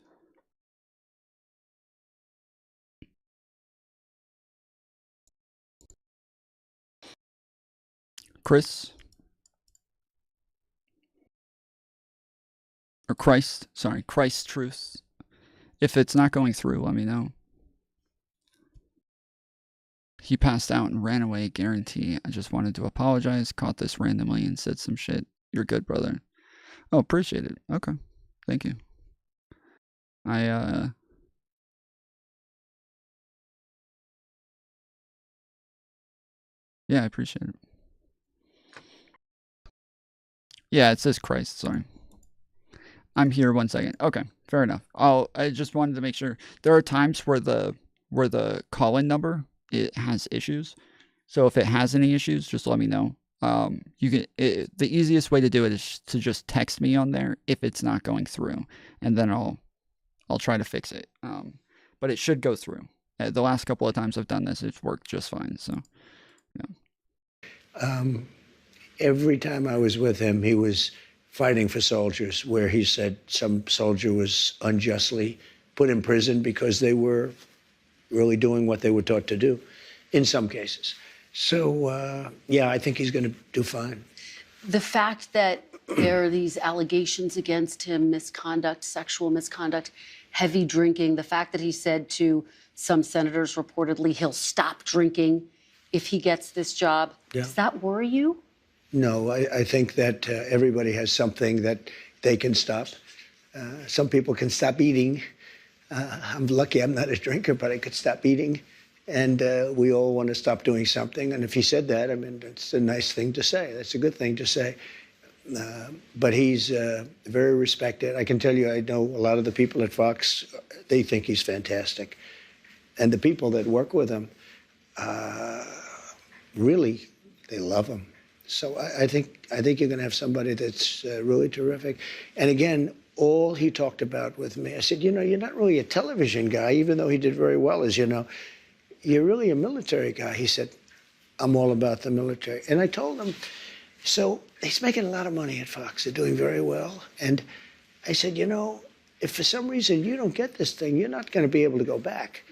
Chris? Or Christ, sorry, Christ Truth. If it's not going through, let me know. He passed out and ran away, guarantee. I just wanted to apologize, caught this randomly and said some shit. You're good, brother. Oh, appreciate it. Okay. Thank you. Yeah, I appreciate it. Yeah, it says Christ, sorry. I'm here 1 second. Okay, fair enough. I just wanted to make sure. There are times where the call-in number, it has issues. So if it has any issues, just let me know. The easiest way to do it is to just text me on there if it's not going through, and then I'll try to fix it. But it should go through. The last couple of times I've done this, it's worked just fine. So, yeah. Every time I was with him, he was fighting for soldiers, where he said some soldier was unjustly put in prison because they were really doing what they were taught to do, in some cases. So, yeah, I think he's going to do fine. The fact that there are these allegations against him, misconduct, sexual misconduct, heavy drinking, the fact that he said to some senators reportedly he'll stop drinking if he gets this job, does that worry you? No, I think that everybody has something that they can stop. Some people can stop eating. I'm lucky I'm not a drinker, but I could stop eating. And we all want to stop doing something. And if he said that, I mean, that's a nice thing to say. That's a good thing to say. But he's very respected. I can tell you, I know a lot of the people at Fox, they think he's fantastic. And the people that work with him really They love him. So I think you're going to have somebody that's really terrific. And again, all he talked about with me, I said, you're not really a television guy, even though he did very well, as you know. You're really a military guy. He said, I'm all about the military. And I told him, so he's making a lot of money at Fox. They're doing very well. And I said, if for some reason you don't get this thing, you're not going to be able to go back.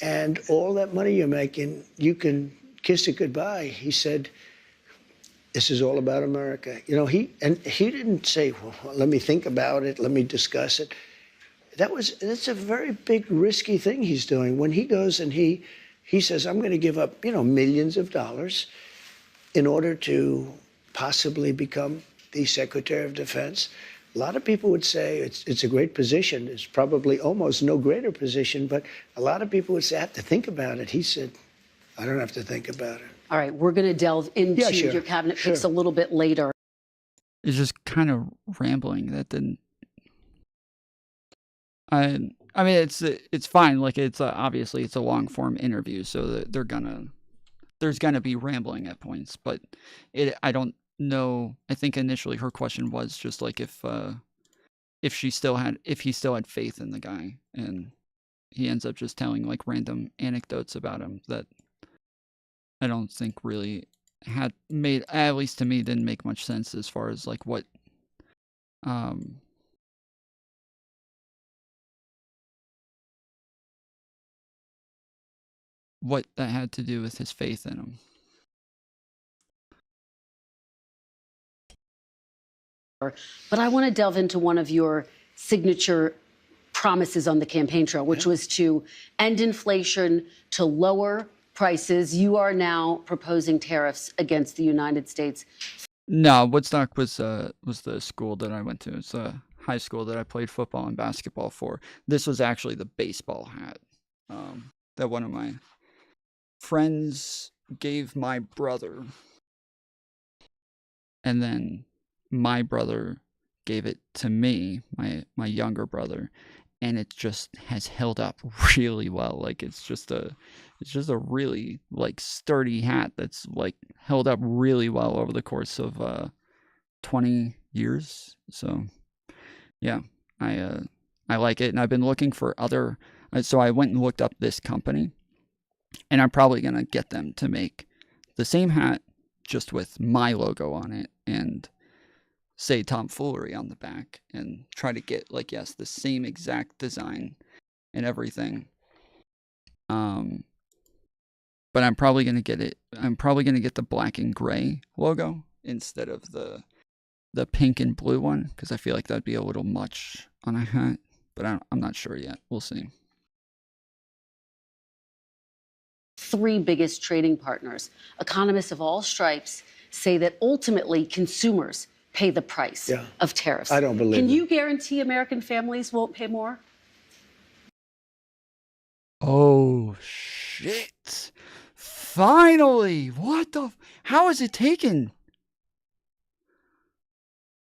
And all that money you're making, you can kiss it goodbye. He said, this is all about America. He didn't say, well, let me think about it, let me discuss it. That's a very big, risky thing he's doing. When he goes and he says, I'm going to give up, millions of dollars in order to possibly become the Secretary of Defense. A lot of people would say it's a great position. It's probably almost no greater position, but a lot of people would say, I have to think about it. He said, I don't have to think about it. All right, we're going to delve into your cabinet picks a little bit later. It's just kind of rambling. That didn't. I mean, it's fine. Like it's obviously it's a long form interview, so there's gonna be rambling at points. But I don't know. I think initially her question was just like if he still had faith in the guy, and he ends up just telling like random anecdotes about him that I don't think really had made, at least to me, didn't make much sense as far as like what that had to do with his faith in him. But I want to delve into one of your signature promises on the campaign trail, which was to end inflation, to lower prices. You are now proposing tariffs against the United States. No, Woodstock was the school that I went to. It's a high school that I played football and basketball for. This was actually the baseball hat that one of my friends gave my brother, and then my brother gave it to me, my younger brother, and it just has held up really well. Like it's just a really like sturdy hat that's like held up really well over the course of 20 years. So yeah, I like it, and I've been looking for other. So I went and looked up this company, and I'm probably gonna get them to make the same hat just with my logo on it and say Tom Foolery on the back, and try to get like, yes, the same exact design and everything. But I'm probably gonna get it. I'm probably gonna get the black and gray logo instead of the pink and blue one, because I feel like that'd be a little much on a hat. But I'm not sure yet. We'll see. 3 biggest trading partners. Economists of all stripes say that ultimately consumers pay the price of tariffs. I don't believe Can it. you guarantee American families won't pay more? Oh shit! Finally! What the? How has it taken?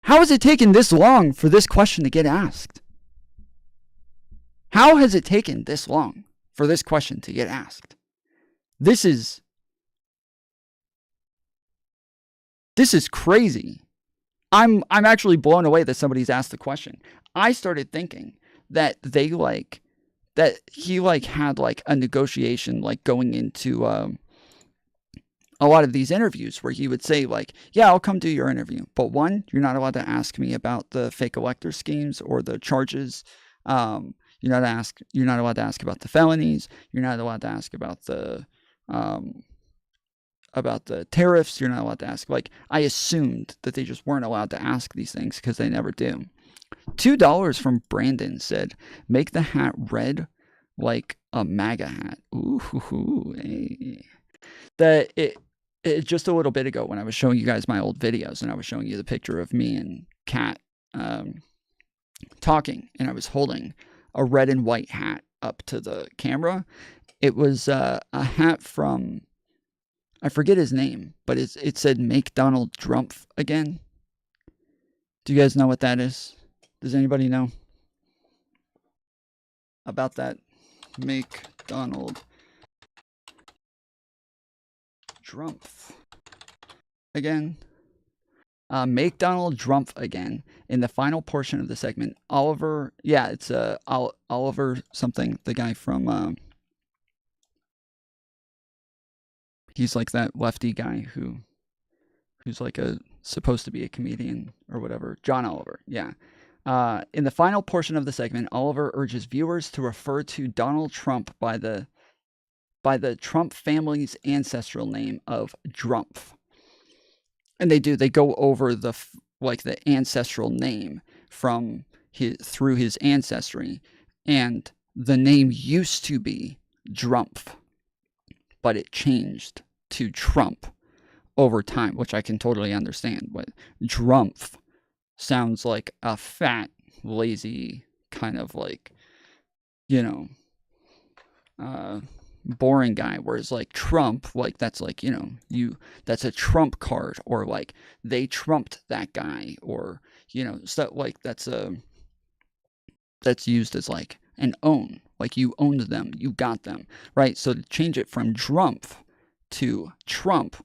How has it taken this long for this question to get asked? How has it taken this long for this question to get asked? This is crazy. I'm actually blown away that somebody's asked the question. I started thinking that he had like a negotiation like going into a lot of these interviews where he would say like, yeah, I'll come do your interview, but one, you're not allowed to ask me about the fake elector schemes or the charges. You're not allowed to ask about the felonies. You're not allowed to ask about the tariffs. You're not allowed to ask. Like, I assumed that they just weren't allowed to ask these things because they never do. $2 from Brandon said, make the hat red like a MAGA hat. Ooh, hey. Just a little bit ago when I was showing you guys my old videos and I was showing you the picture of me and Kat talking, and I was holding a red and white hat up to the camera. It was a hat from, I forget his name, but it said make Donald Trump again. Do you guys know what that is? Does anybody know about that? Make Donald Trump again. Make Donald Drumpf again in the final portion of the segment. Oliver, yeah, it's Oliver something, the guy from he's like that lefty guy who's like supposed to be a comedian or whatever. John Oliver, yeah. In the final portion of the segment, Oliver urges viewers to refer to Donald Trump by the Trump family's ancestral name of Drumpf. And they go over the ancestral name through his ancestry, and the name used to be Drumpf, but it changed to Trump over time, which I can totally understand. But Drumpf sounds like a fat, lazy kind of boring guy, whereas like Trump, like that's like, that's a trump card, or like they trumped that guy, or stuff like that's used as like an own, like you owned them, you got them, right? So to change it from Drumpf to Trump,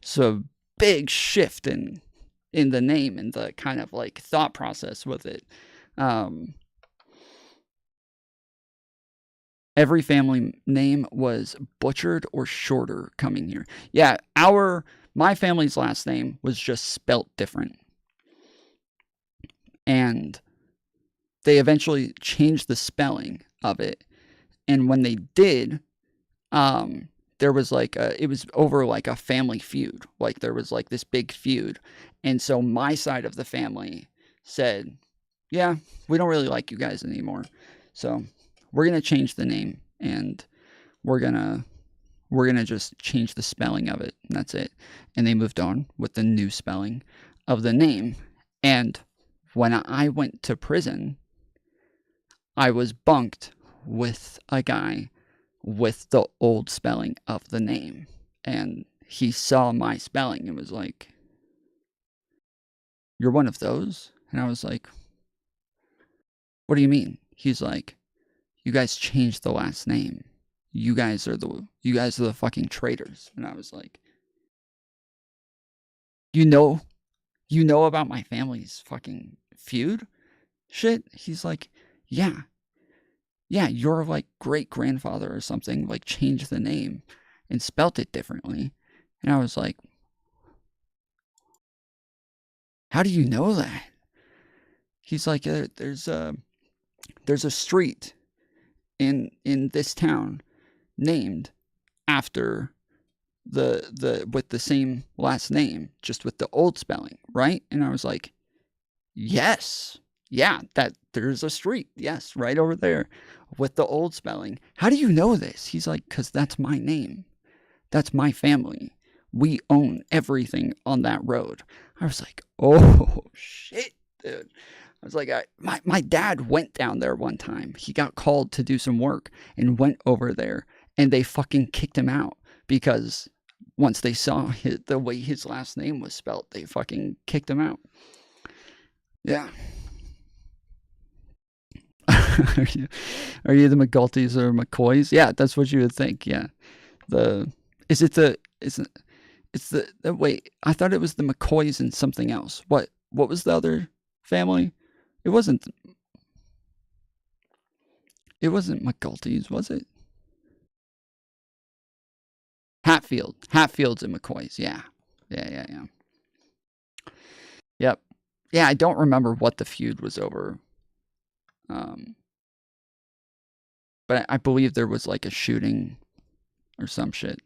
so big shift in the name and the kind of like thought process with it. Every family name was butchered or shorter coming here. Yeah, my family's last name was just spelt different. And they eventually changed the spelling of it. And when they did, there was it was over like a family feud. Like there was like this big feud. And so my side of the family said, yeah, we don't really like you guys anymore. So we're going to change the name, and we're going to just change the spelling of it, and that's it. And they moved on with the new spelling of the name. And when I went to prison, I was bunked with a guy with the old spelling of the name. And he saw my spelling and was like, "You're one of those?" And I was like, "What do you mean?" He's like, "You guys changed the last name. You guys are the fucking traitors." And I was like, you know about my family's fucking feud shit? He's like, yeah, your like great grandfather or something like changed the name and spelt it differently. And I was like, how do you know that? He's like, there's a street in this town named after the with the same last name, just with the old spelling, right? And I was like, yes, yeah, that there's a street, yes, right over there with the old spelling. How do you know this? He's like, because that's my name, that's my family, we own everything on that road. I was like, oh shit, dude. I was like, my dad went down there one time. He got called to do some work and went over there, and they fucking kicked him out because once they saw the way his last name was spelt, they fucking kicked him out. Yeah. Are you the McGultys or McCoys? Yeah, that's what you would think. Yeah. Wait, I thought it was the McCoys and something else. What was the other family? It wasn't McGulty's, was it? Hatfields and McCoys, yeah. Yep. Yeah, I don't remember what the feud was over. But I believe there was like a shooting or some shit.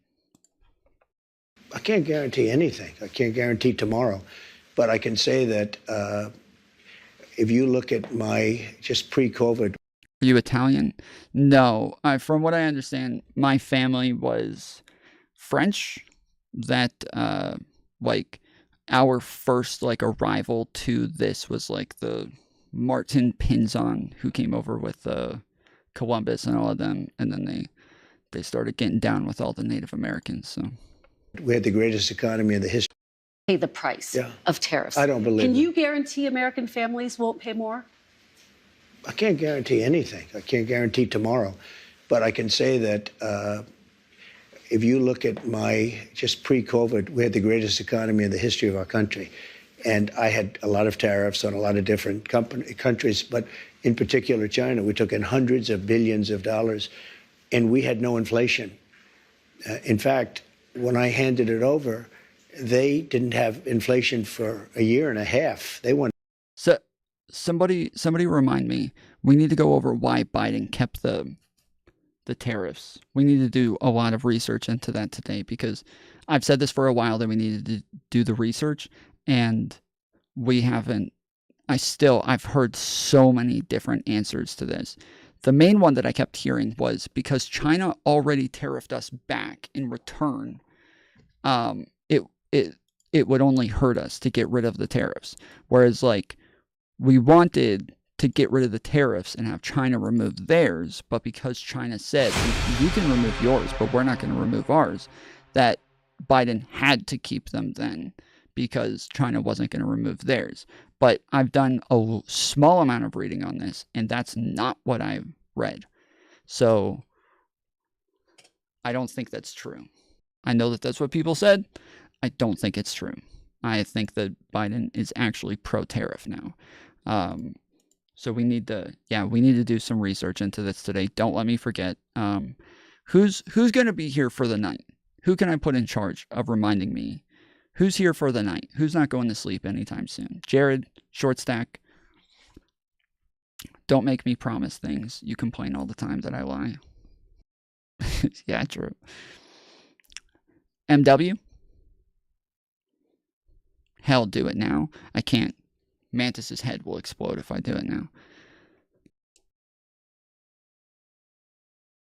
I can't guarantee anything. I can't guarantee tomorrow. But I can say that if you look at my just pre-COVID. Are you Italian? No. From what I understand, my family was French. That like our first like arrival to this was like the Martin Pinzon who came over with Columbus and all of them, and then they started getting down with all the Native Americans. So we had the greatest economy in the history. Pay the price of tariffs. I don't believe Can it. you guarantee American families won't pay more? I can't guarantee anything. I can't guarantee tomorrow. But I can say that if you look at just pre-COVID, we had the greatest economy in the history of our country. And I had a lot of tariffs on a lot of different countries, but in particular China. We took in hundreds of billions of dollars, and we had no inflation. In fact, when I handed it over, they didn't have inflation for a year and a half. They wanted. So somebody remind me. We need to go over why Biden kept the tariffs. We need to do a lot of research into that today, because I've said this for a while that we needed to do the research, and we haven't. I've heard so many different answers to this. The main one that I kept hearing was because China already tariffed us back in return, it would only hurt us to get rid of the tariffs. Whereas, like, we wanted to get rid of the tariffs and have China remove theirs, but because China said, you can remove yours, but we're not going to remove ours, that Biden had to keep them then, because China wasn't going to remove theirs. But I've done a small amount of reading on this, and that's not what I've read. So I don't think that's true. I know that that's what people said. I don't think it's true. I think that Biden is actually pro-tariff now. So we need to do some research into this today. Don't let me forget. Who's going to be here for the night? Who can I put in charge of reminding me? Who's here for the night? Who's not going to sleep anytime soon? Jared, short stack. Don't make me promise things. You complain all the time that I lie. Yeah, true. MW? Hell, do it now. I can't. Mantis's head will explode if I do it now.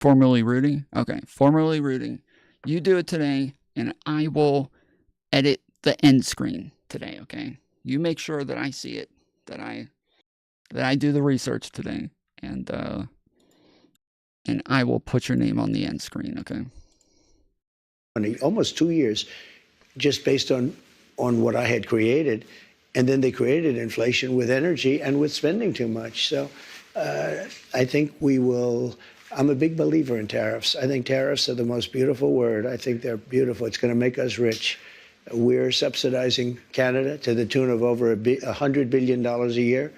Formerly Rudy? Okay, formerly Rudy. You do it today, and I will edit the end screen today, okay? You make sure that I see it, that I do the research today, and I will put your name on the end screen, okay? Almost 2 years, just based on what I had created, and then they created inflation with energy and with spending too much. So I think we will. I'm a big believer in tariffs. I think tariffs are the most beautiful word. I think they're beautiful. It's going to make us rich. We're subsidizing Canada to the tune of over $100 billion a year.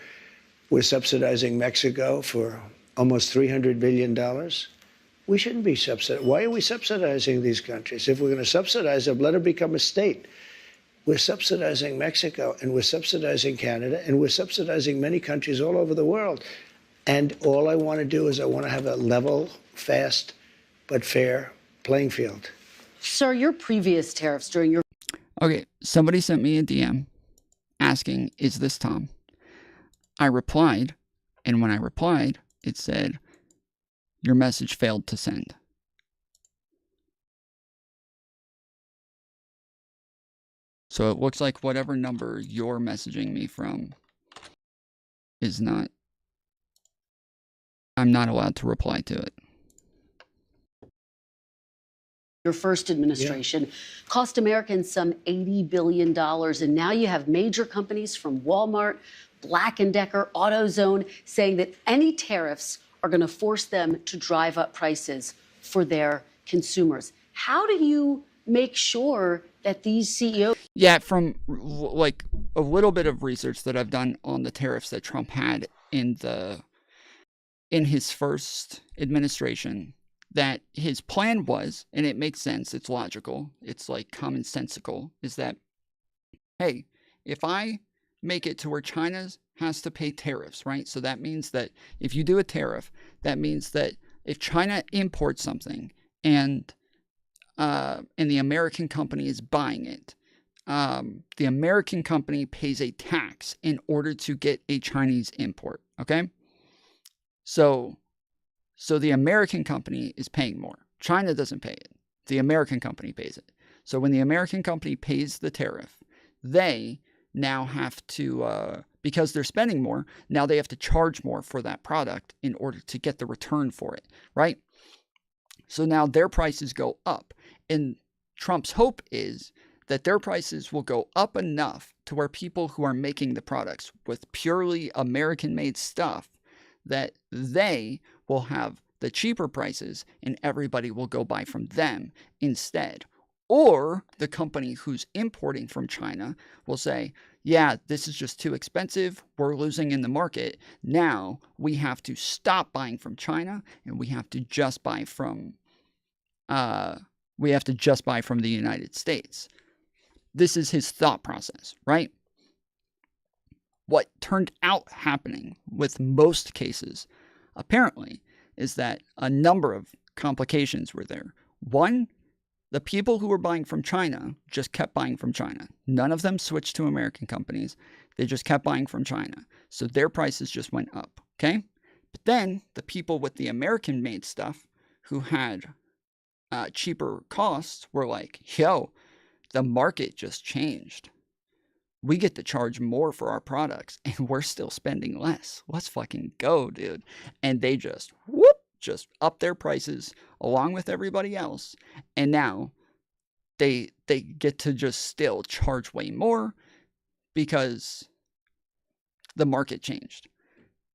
We're subsidizing Mexico for almost $300 billion. We shouldn't be subsidizing. Why are we subsidizing these countries? If we're going to subsidize them, let them become a state. We're subsidizing Mexico, and we're subsidizing Canada, and we're subsidizing many countries all over the world. And all I want to do is I want to have a level, fast, but fair playing field. Sir, your previous tariffs during your... Okay, somebody sent me a DM asking, is this Tom? I replied, and when I replied, it said, your message failed to send. So it looks like whatever number you're messaging me from is not... I'm not allowed to reply to it. Your first administration cost Americans some $80 billion, and now you have major companies from Walmart, Black & Decker, AutoZone saying that any tariffs are going to force them to drive up prices for their consumers. How do you make sure that these CEOs... Yeah, from like a little bit of research that I've done on the tariffs that Trump had in his first administration, that his plan was, and it makes sense, it's logical, it's like commonsensical, is that, hey, if I make it to where China has to pay tariffs, right? So that means that if you do a tariff, that means that if China imports something and the American company is buying it, the American company pays a tax in order to get a Chinese import, okay? So the American company is paying more. China doesn't pay it. The American company pays it. So when the American company pays the tariff, they now have to, because they're spending more, now they have to charge more for that product in order to get the return for it, right? So now their prices go up. And Trump's hope is that their prices will go up enough to where people who are making the products with purely American-made stuff, that they will have the cheaper prices and everybody will go buy from them instead. Or the company who's importing from China will say, yeah, this is just too expensive. We're losing in the market. Now we have to stop buying from China and we have to just buy from the United States. This is his thought process, right? What turned out happening with most cases, apparently, is that a number of complications were there. One, the people who were buying from China just kept buying from China. None of them switched to American companies. They just kept buying from China. So their prices just went up, okay? But then the people with the American-made stuff who had cheaper costs were like, yo, the market just changed. We get to charge more for our products and we're still spending less. Let's fucking go, dude. And they just up their prices along with everybody else. And now they get to just still charge way more because the market changed.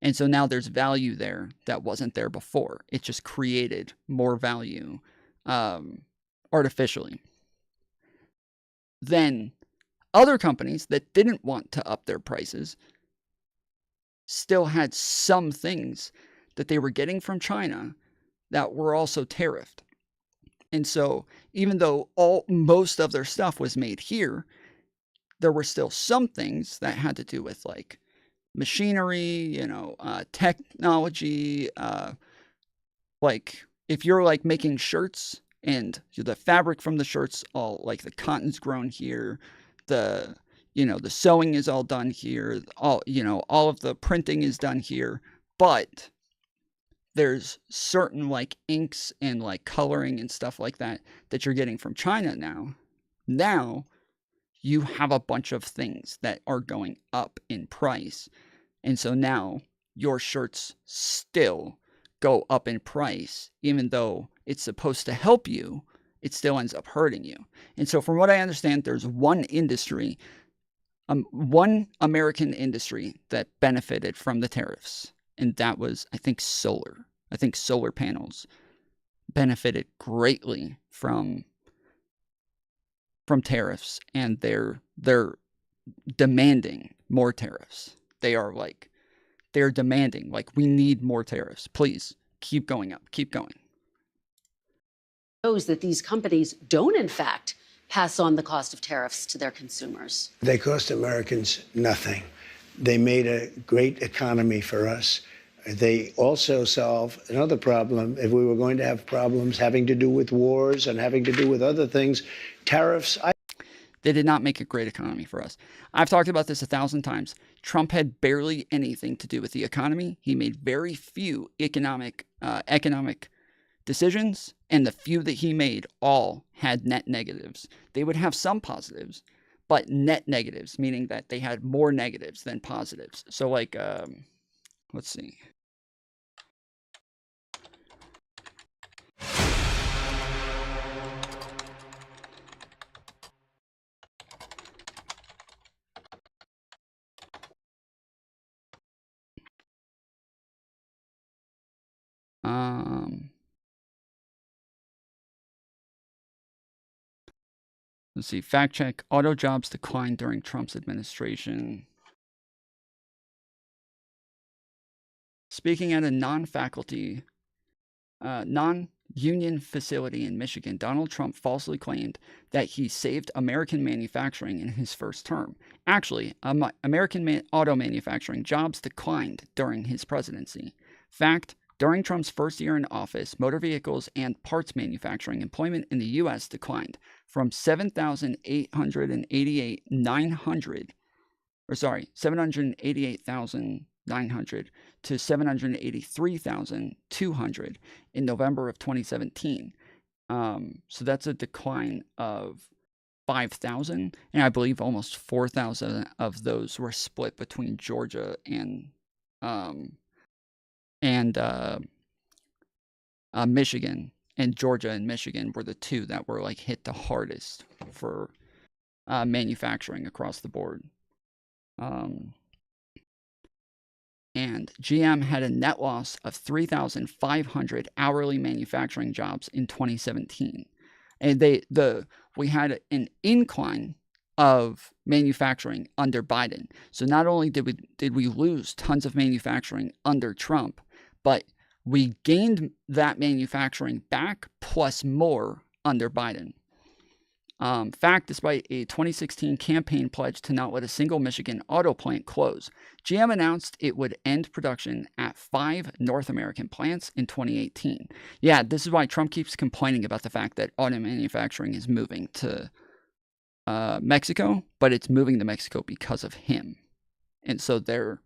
And so now there's value there that wasn't there before. It just created more value artificially. Then other companies that didn't want to up their prices still had some things that they were getting from China that were also tariffed. And so even though most of their stuff was made here, there were still some things that had to do with like machinery, technology, like if you're like making shirts and the fabric from the shirts, all like the cotton's grown here, the sewing is all done here, all of the printing is done here, but there's certain like inks and like coloring and stuff like that you're getting from China now. Now you have a bunch of things that are going up in price. And so now your shirts still go up in price, even though it's supposed to help you, it still ends up hurting you. And so from what I understand, there's one industry, one American industry that benefited from the tariffs. And that was, I think, solar. I think solar panels benefited greatly from tariffs, and they're demanding more tariffs. They're demanding, like, we need more tariffs. Please keep going up, keep going. Shows that these companies don't, in fact, pass on the cost of tariffs to their consumers. They cost Americans nothing. They made a great economy for us. They also solve another problem. If we were going to have problems having to do with wars and having to do with other things, tariffs. They did not make a great economy for us. I've talked about this 1,000 times. Trump had barely anything to do with the economy. He made very few economic decisions, and the few that he made all had net negatives. They would have some positives, but net negatives, meaning that they had more negatives than positives. So like, let's see. Let's see, fact check. Auto jobs declined during Trump's administration. Speaking at a non-faculty, non-union facility in Michigan, Donald Trump falsely claimed that he saved American manufacturing in his first term. Actually, American auto manufacturing jobs declined during his presidency. Fact, during Trump's first year in office, motor vehicles and parts manufacturing employment in the U.S. declined from 788,900 to 783,200 in November of 2017. So that's a decline of 5,000, and I believe almost 4,000 of those were split between Georgia and Michigan. And Georgia and Michigan were the two that were like hit the hardest for manufacturing across the board. and GM had a net loss of 3,500 hourly manufacturing jobs in 2017. And we had an incline of manufacturing under Biden. So not only did we lose tons of manufacturing under Trump, but we gained that manufacturing back plus more under Biden. Fact, despite a 2016 campaign pledge to not let a single Michigan auto plant close, GM announced it would end production at 5 North American plants in 2018. Yeah, this is why Trump keeps complaining about the fact that auto manufacturing is moving to Mexico, but it's moving to Mexico because of him. And so they're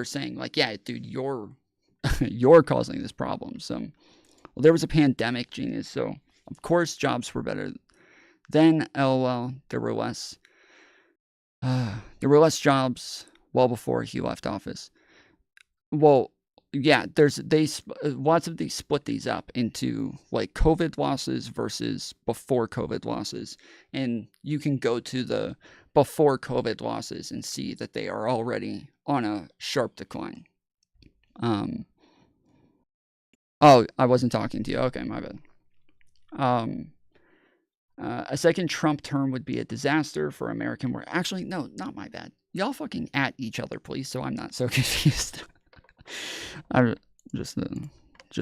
saying like, yeah, dude, you're causing this problem. So, well, there was a pandemic, genius. So of course jobs were better. Then, LOL, there were less jobs well before he left office. Well, yeah, lots of these split these up into like COVID losses versus before COVID losses. And you can go to the before COVID losses and see that they are already on a sharp decline. Oh, I wasn't talking to you. Okay, my bad. A second Trump term would be a disaster for American work. Actually, no, not my bad. Y'all fucking at each other, please, so I'm not so confused. I'm just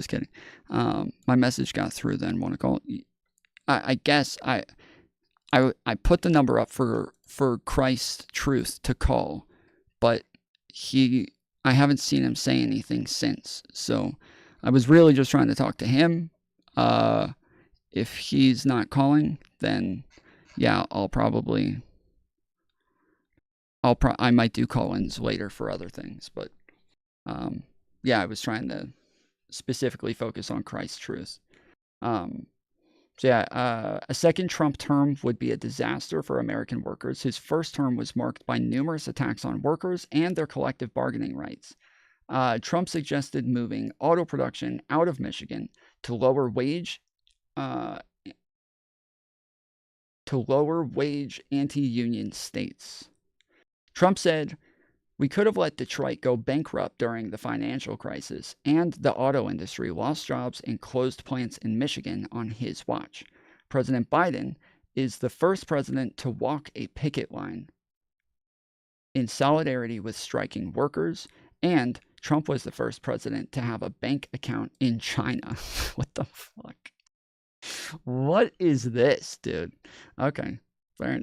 kidding. My message got through then. Want to call? I guess I put the number up for Christ Truth to call, but I haven't seen him say anything since. So I was really just trying to talk to him. If he's not calling, then yeah, I might do call-ins later for other things, but yeah, I was trying to specifically focus on Christ's truth. So yeah, a second Trump term would be a disaster for American workers. His first term was marked by numerous attacks on workers and their collective bargaining rights. Trump suggested moving auto production out of Michigan to lower wage anti-union states. Trump said, "We could have let Detroit go bankrupt during the financial crisis, and the auto industry lost jobs and closed plants in Michigan on his watch. President Biden is the first president to walk a picket line in solidarity with striking workers, and Trump was the first president to have a bank account in China." What the fuck? What is this, dude? Okay, fair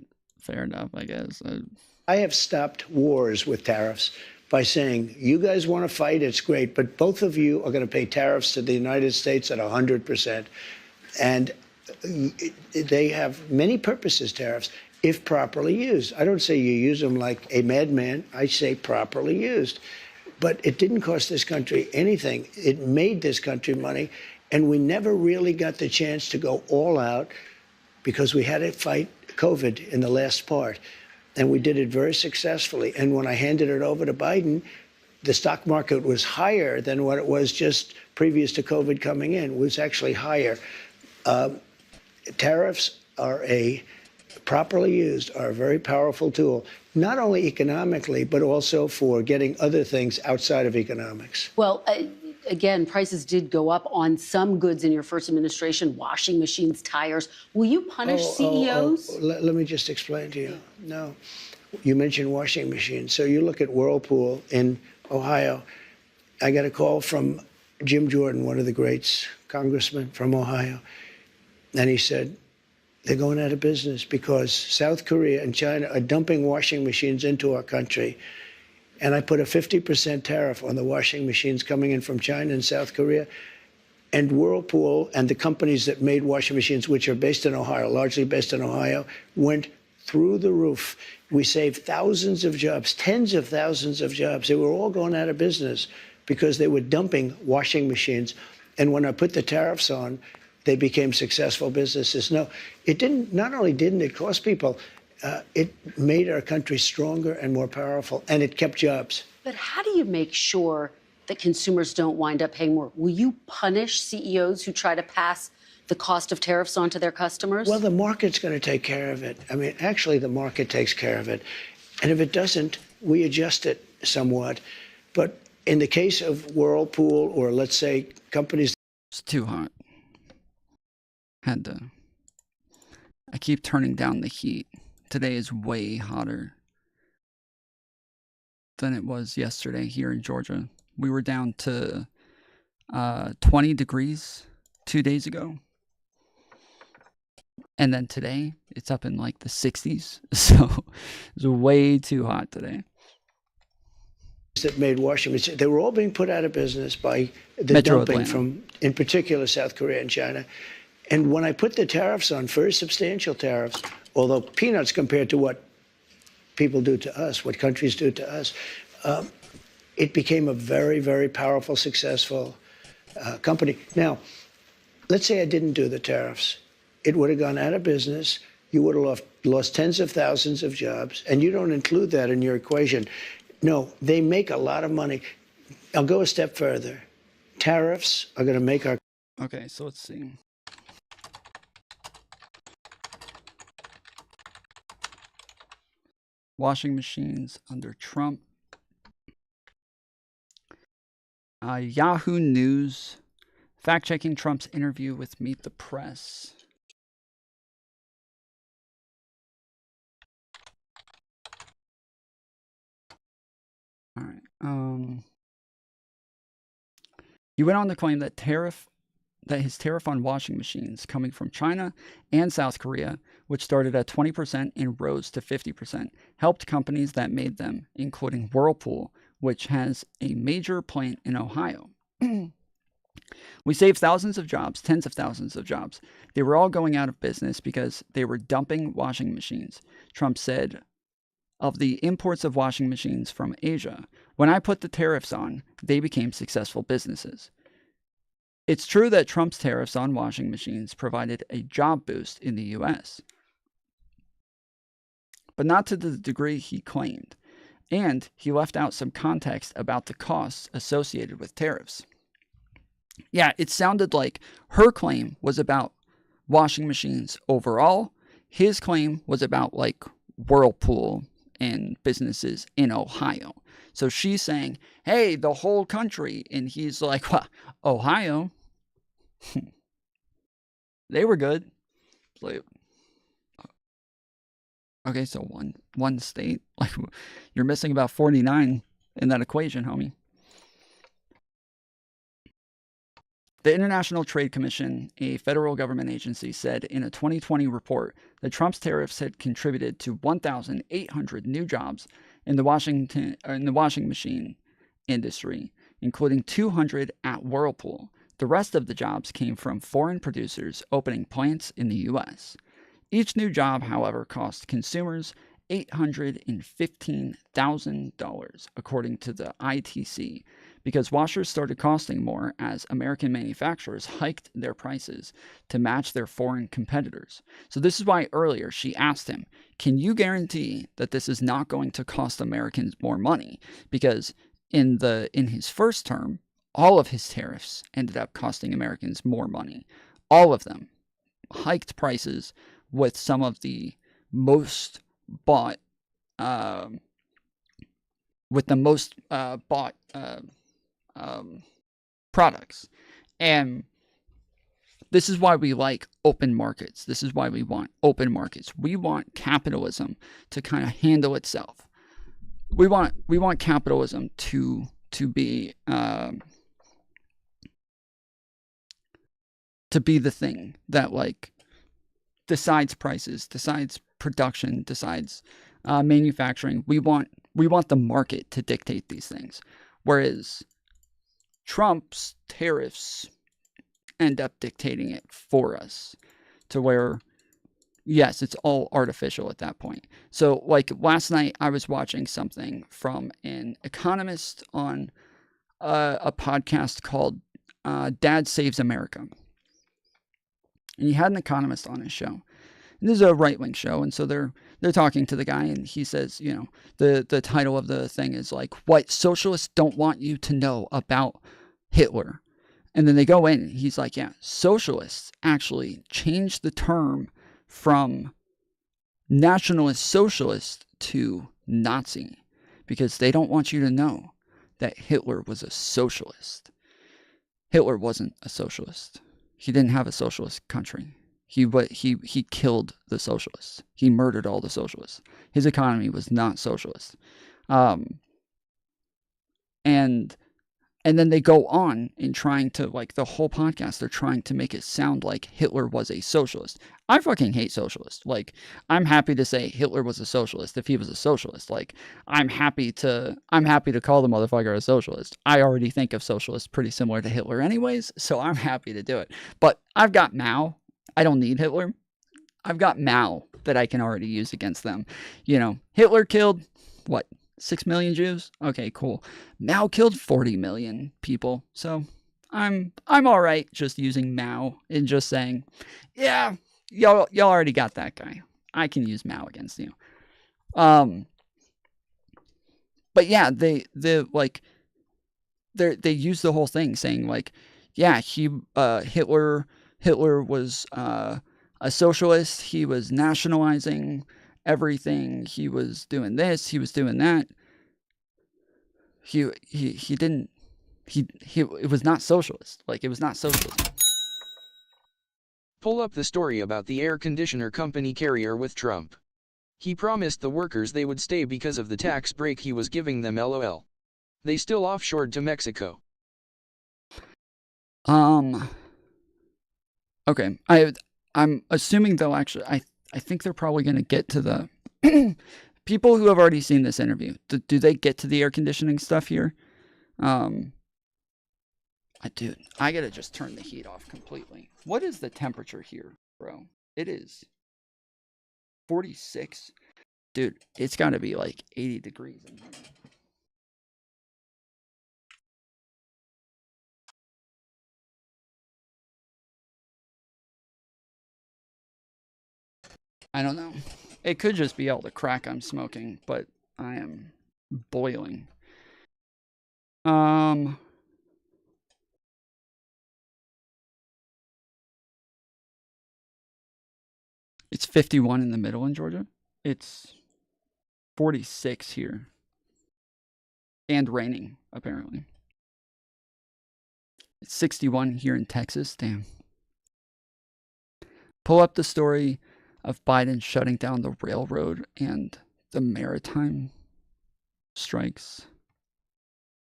enough, I guess. I have stopped wars with tariffs by saying, you guys want to fight, it's great, but both of you are going to pay tariffs to the United States at 100%. And they have many purposes, tariffs, if properly used. I don't say you use them like a madman. I say properly used. But it didn't cost this country anything. It made this country money. And we never really got the chance to go all out because we had to fight COVID in the last part. And we did it very successfully. And when I handed it over to Biden, the stock market was higher than what it was just previous to COVID coming in. It was actually higher. Tariffs are properly used, are a very powerful tool, not only economically, but also for getting other things outside of economics. Well, again, prices did go up on some goods in your first administration, washing machines, tires. Will you punish CEOs? Let me just explain to you. No. You mentioned washing machines. So you look at Whirlpool in Ohio. I got a call from Jim Jordan, one of the greats, congressman from Ohio. And he said, they're going out of business because South Korea and China are dumping washing machines into our country. And I put a 50% tariff on the washing machines coming in from China and South Korea. And Whirlpool and the companies that made washing machines, which are based in Ohio, largely based in Ohio, went through the roof. We saved thousands of jobs, tens of thousands of jobs. They were all going out of business because they were dumping washing machines. And when I put the tariffs on, they became successful businesses. No, it didn't. Not only didn't it cost people, it made our country stronger and more powerful, and it kept jobs. But how do you make sure that consumers don't wind up paying more? Will you punish CEOs who try to pass the cost of tariffs on to their customers? Well, the market's going to take care of it. I mean, actually, the market takes care of it. And if it doesn't, we adjust it somewhat. But in the case of Whirlpool, or let's say companies... It's too hot. I keep turning down the heat. Today is way hotter than it was yesterday here in Georgia. We were down to 20 degrees 2 days ago. And then today, it's up in like the 60s. So it's way too hot today. That made washing machines, they were all being put out of business by the Metro dumping Atlanta. from, in particular, South Korea and China. And when I put the tariffs on, very substantial tariffs, although peanuts compared to what people do to us, what countries do to us, it became a very, very powerful, successful company. Now, let's say I didn't do the tariffs. It would have gone out of business. You would have lost tens of thousands of jobs, and you don't include that in your equation. No, they make a lot of money. I'll go a step further. Tariffs are going to make our... Okay, so let's see. Washing machines under Trump. Yahoo News. Fact-checking Trump's interview with Meet the Press. All right. He went on to claim that his tariff on washing machines coming from China and South Korea, which started at 20% and rose to 50%, helped companies that made them, including Whirlpool, which has a major plant in Ohio. We saved thousands of jobs, tens of thousands of jobs. They were all going out of business because they were dumping washing machines, Trump said of the imports of washing machines from Asia. When I put the tariffs on, they became successful businesses. It's true that Trump's tariffs on washing machines provided a job boost in the U.S., but not to the degree he claimed. And he left out some context about the costs associated with tariffs. Yeah, it sounded like her claim was about washing machines overall. His claim was about like Whirlpool and businesses in Ohio. So she's saying, hey, the whole country. And he's like, well, Ohio? They were good. Like, okay, so one state. Like, you're missing about 49 in that equation, homie. The International Trade Commission, a federal government agency, said in a 2020 report that Trump's tariffs had contributed to 1,800 new jobs in the washing machine industry, including 200 at Whirlpool. The rest of the jobs came from foreign producers opening plants in the U.S. Each new job, however, cost consumers $815,000, according to the ITC, because washers started costing more as American manufacturers hiked their prices to match their foreign competitors. So this is why earlier she asked him, can you guarantee that this is not going to cost Americans more money? Because in his first term, all of his tariffs ended up costing Americans more money. All of them. Hiked prices with some of the most bought products. And this is why we like open markets. This is why we want open markets. We want capitalism to kind of handle itself. We want capitalism to be the thing that like decides prices, decides production, decides manufacturing. We want the market to dictate these things. Whereas Trump's tariffs end up dictating it for us to where, yes, it's all artificial at that point. So like last night I was watching something from an economist on a podcast called Dad Saves America. And he had an economist on his show. And this is a right-wing show, and so they're talking to the guy, and he says, you know, the title of the thing is like, what socialists don't want you to know about Hitler. And then they go in, and he's like, yeah, socialists actually changed the term from nationalist socialist to Nazi because they don't want you to know that Hitler was a socialist. Hitler wasn't a socialist. He didn't have a socialist country. He killed the socialists. He murdered all the socialists. His economy was not socialist. And then they go on in trying to, like, the whole podcast, they're trying to make it sound like Hitler was a socialist. I fucking hate socialists. Like, I'm happy to say Hitler was a socialist if he was a socialist. Like, I'm happy to call the motherfucker a socialist. I already think of socialists pretty similar to Hitler anyways, so I'm happy to do it. But I've got Mao. I don't need Hitler. I've got Mao that I can already use against them. You know, Hitler killed, what, 6 million Jews? Okay, cool. Mao killed 40 million people. So I'm all right just using Mao and just saying, yeah, y'all already got that guy. I can use Mao against you. But yeah, they use the whole thing saying, like, yeah, Hitler was a socialist. He was nationalizing everything. He was doing this, he was doing that. It was not socialist. Like, it was not socialism. Pull up the story about the air conditioner company Carrier with Trump. He promised the workers they would stay because of the tax break he was giving them, lol. They still offshored to Mexico. Okay. I'm assuming they'll actually, I think they're probably going to get to the people who have already seen this interview. Do they get to the air conditioning stuff here? Dude, I gotta just turn the heat off completely. What is the temperature here, bro? It is 46. Dude, it's gotta be like 80 degrees in here. I don't know. It could just be all the crack I'm smoking, but I am boiling. It's 51 in the middle in Georgia. It's 46 here. And raining, apparently. It's 61 here in Texas. Damn. Pull up the story of Biden shutting down the railroad and the maritime strikes.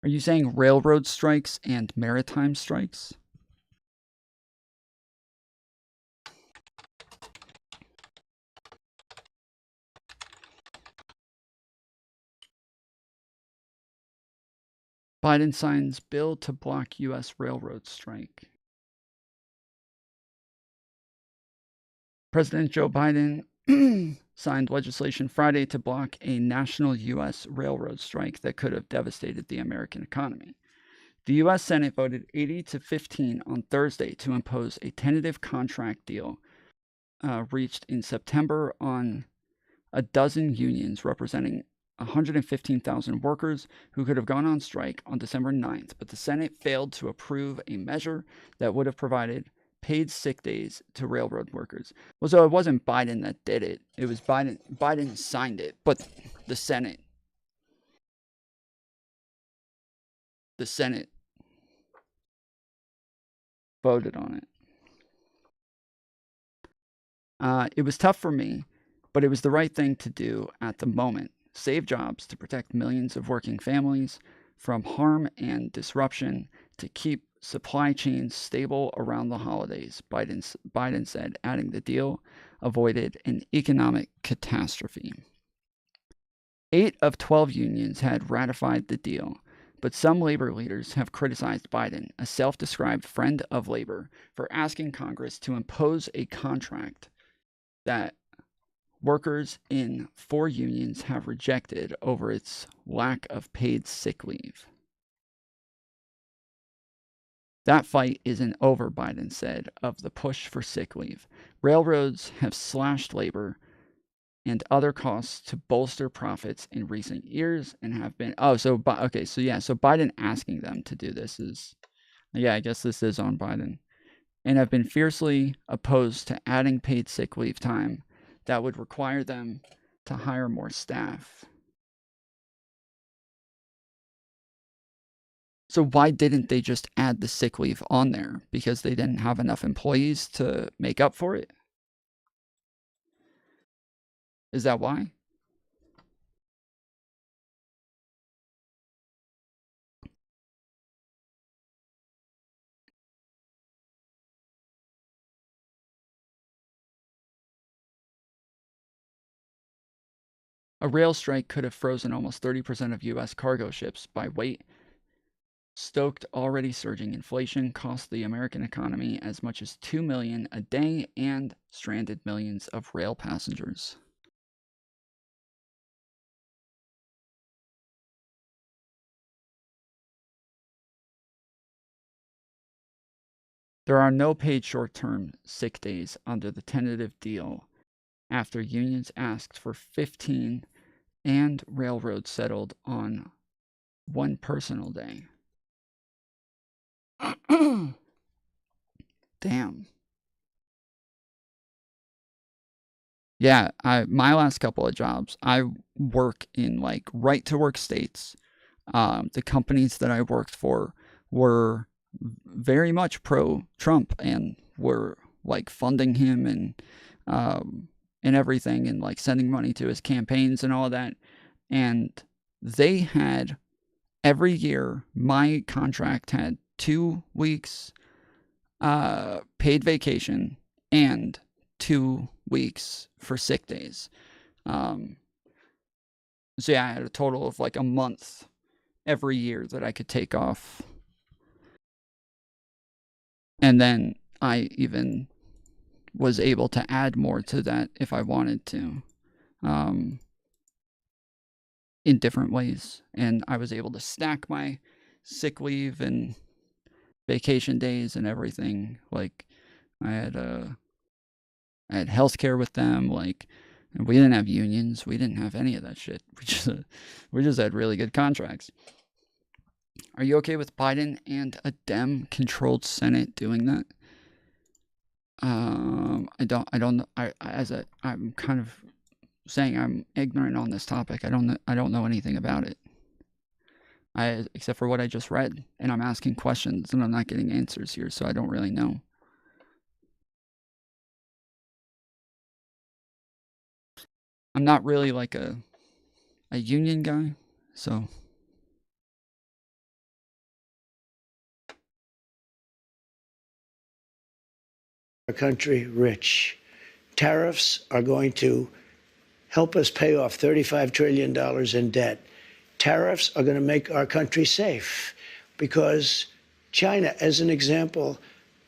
Are you saying railroad strikes and maritime strikes? Biden signs bill to block U.S. railroad strike. President Joe Biden signed legislation Friday to block a national U.S. railroad strike that could have devastated the American economy. The U.S. Senate voted 80-15 on Thursday to impose a tentative contract deal reached in September on a dozen unions representing 115,000 workers who could have gone on strike on December 9th, but the Senate failed to approve a measure that would have provided paid sick days to railroad workers. Well, so it wasn't Biden that did it. It was Biden. Biden signed it, but the Senate voted on it. It was tough for me, but it was the right thing to do at the moment. Save jobs to protect millions of working families from harm and disruption, to keep supply chains stable around the holidays, Biden said, adding the deal avoided an economic catastrophe. 8 of 12 unions had ratified the deal, but some labor leaders have criticized Biden, a self-described friend of labor, for asking Congress to impose a contract that workers in 4 unions have rejected over its lack of paid sick leave. That fight isn't over, Biden said, of the push for sick leave. Railroads have slashed labor and other costs to bolster profits in recent years and have been... So Biden asking them to do this is... Yeah, I guess this is on Biden. And have been fiercely opposed to adding paid sick leave time that would require them to hire more staff. So why didn't they just add the sick leave on there? Because they didn't have enough employees to make up for it? Is that why? A rail strike could have frozen almost 30% of U.S. cargo ships by weight, stoked already surging inflation, cost the American economy as much as $2 million a day, and stranded millions of rail passengers. There are no paid short-term sick days under the tentative deal after unions asked for 15 and railroads settled on one personal day. Damn. Yeah, my last couple of jobs, I work in like right to work states. The companies that I worked for were very much pro Trump and were like funding him and everything, and like sending money to his campaigns and all of that. And they had every year, my contract had 2 weeks paid vacation and 2 weeks for sick days. So yeah, I had a total of like a month every year that I could take off. And then I even was able to add more to that if I wanted to, in different ways. And I was able to stack my sick leave and vacation days and everything. Like I had healthcare with them. Like, and we didn't have unions. We didn't have any of that shit. We just had really good contracts. Are you okay with Biden and a Dem-controlled Senate doing that? I don't know. I'm kind of saying I'm ignorant on this topic. I don't know anything about it. Except for what I just read, and I'm asking questions and I'm not getting answers here, so I don't really know. I'm not really like a union guy, so. Our country rich. Tariffs are going to help us pay off $35 trillion in debt. Tariffs are going to make our country safe because China, as an example,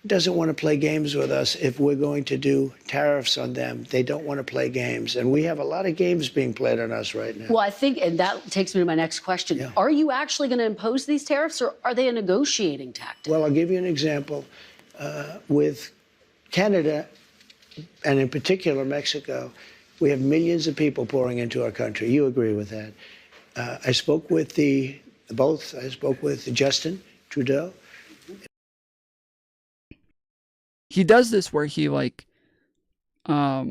doesn't want to play games with us if we're going to do tariffs on them. They don't want to play games. And we have a lot of games being played on us right now. Well, I think, and that takes me to my next question. Yeah. Are you actually going to impose these tariffs, or are they a negotiating tactic? Well, I'll give you an example. With Canada, and in particular Mexico, we have millions of people pouring into our country. You agree with that. I spoke with both. I spoke with Justin Trudeau. He does this where he like, where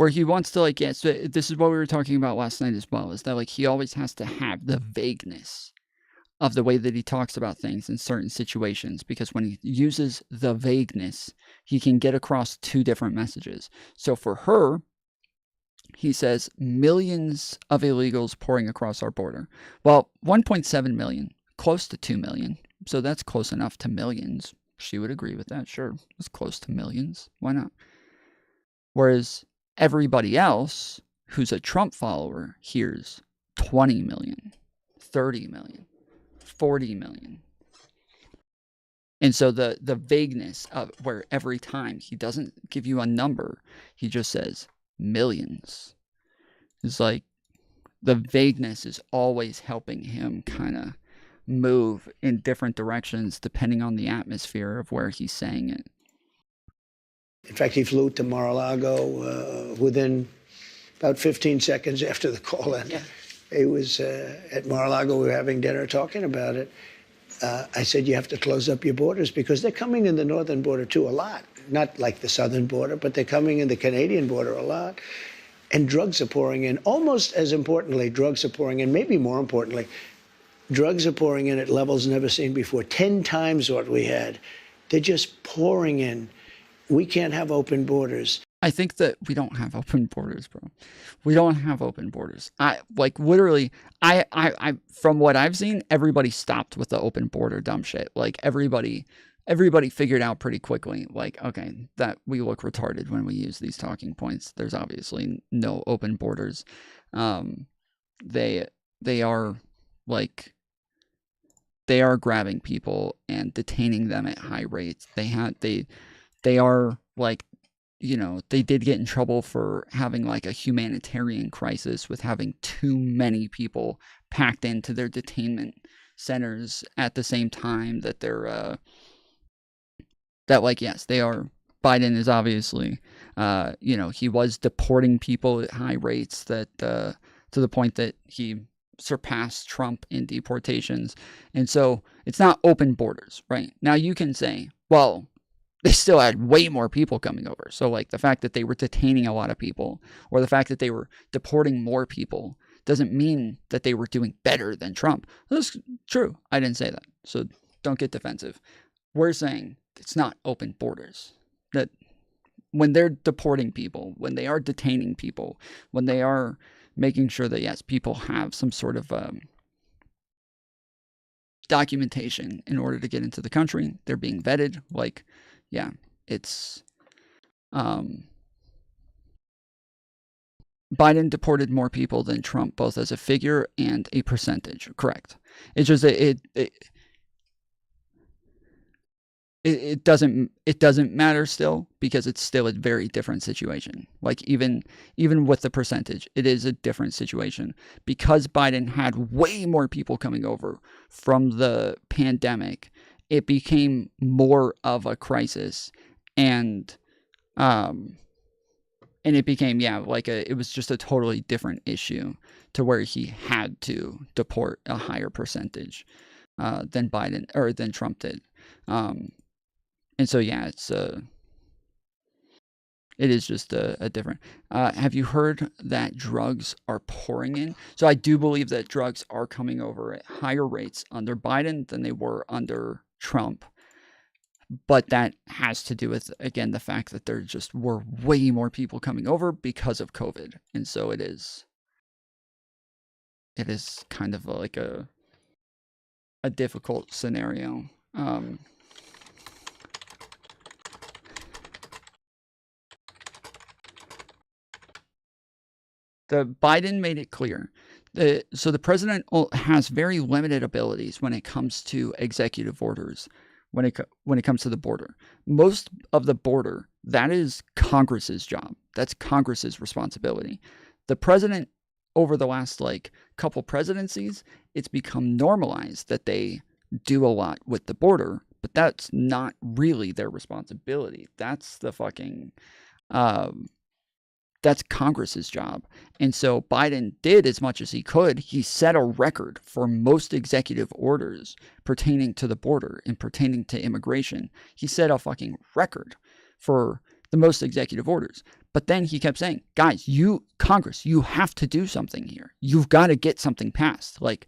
he wants to like, so this is what we were talking about last night as well, is that like he always has to have the vagueness of the way that he talks about things in certain situations, because when he uses the vagueness, he can get across 2 different messages. So for her, he says millions of illegals pouring across our border. Well, 1.7 million, close to 2 million. So that's close enough to millions. She would agree with that. Sure, it's close to millions. Why not? Whereas everybody else who's a Trump follower hears 20 million, 30 million. 40 million. And so the vagueness of where every time he doesn't give you a number, he just says millions. It's like the vagueness is always helping him kind of move in different directions depending on the atmosphere of where he's saying it. In fact, he flew to Mar-a-Lago within about 15 seconds after the call ended. Yeah. He was at Mar-a-Lago. We were having dinner talking about it. I said, you have to close up your borders because they're coming in the northern border too a lot. Not like the southern border, but they're coming in the Canadian border a lot. And drugs are pouring in. Almost as importantly, drugs are pouring in, maybe more importantly, drugs are pouring in at levels never seen before, 10 times what we had. They're just pouring in. We can't have open borders. I think that we don't have open borders, bro. We don't have open borders. I from what I've seen, everybody stopped with the open border dumb shit. Like everybody figured out pretty quickly, like, okay, that we look retarded when we use these talking points. There's obviously no open borders. They are grabbing people and detaining them at high rates. They are like, you know, they did get in trouble for having like a humanitarian crisis with having too many people packed into their detainment centers at the same time that they're, yes, they are. Biden is obviously, you know, he was deporting people at high rates that, to the point that he surpassed Trump in deportations. And so it's not open borders, right? Now you can say, well, they still had way more people coming over. So like the fact that they were detaining a lot of people or the fact that they were deporting more people doesn't mean that they were doing better than Trump. That's true. I didn't say that. So don't get defensive. We're saying it's not open borders. That when they're deporting people, when they are detaining people, when they are making sure that, yes, people have some sort of documentation in order to get into the country, they're being vetted, like, yeah, it's Biden deported more people than Trump, both as a figure and a percentage. Correct. It's just it doesn't matter still, because it's still a very different situation. Like even with the percentage, it is a different situation because Biden had way more people coming over from the pandemic. It became more of a crisis, and it became, yeah, like it was just a totally different issue to where he had to deport a higher percentage than Biden or than Trump did. And so, yeah, it is just a different. Have you heard that drugs are pouring in? So I do believe that drugs are coming over at higher rates under Biden than they were under Trump. But that has to do with, again, the fact that there just were way more people coming over because of COVID. And so it is kind of like a difficult scenario. The Biden made it clear. So the president has very limited abilities when it comes to executive orders, when it comes to the border. Most of the border, that is Congress's job. That's Congress's responsibility. The president, over the last couple presidencies, it's become normalized that they do a lot with the border, but that's not really their responsibility. That's the fucking that's Congress's job. And so Biden did as much as he could. He set a record for most executive orders pertaining to the border and pertaining to immigration. He set a fucking record for the most executive orders. But then he kept saying, guys, Congress, you have to do something here. You've got to get something passed. Like,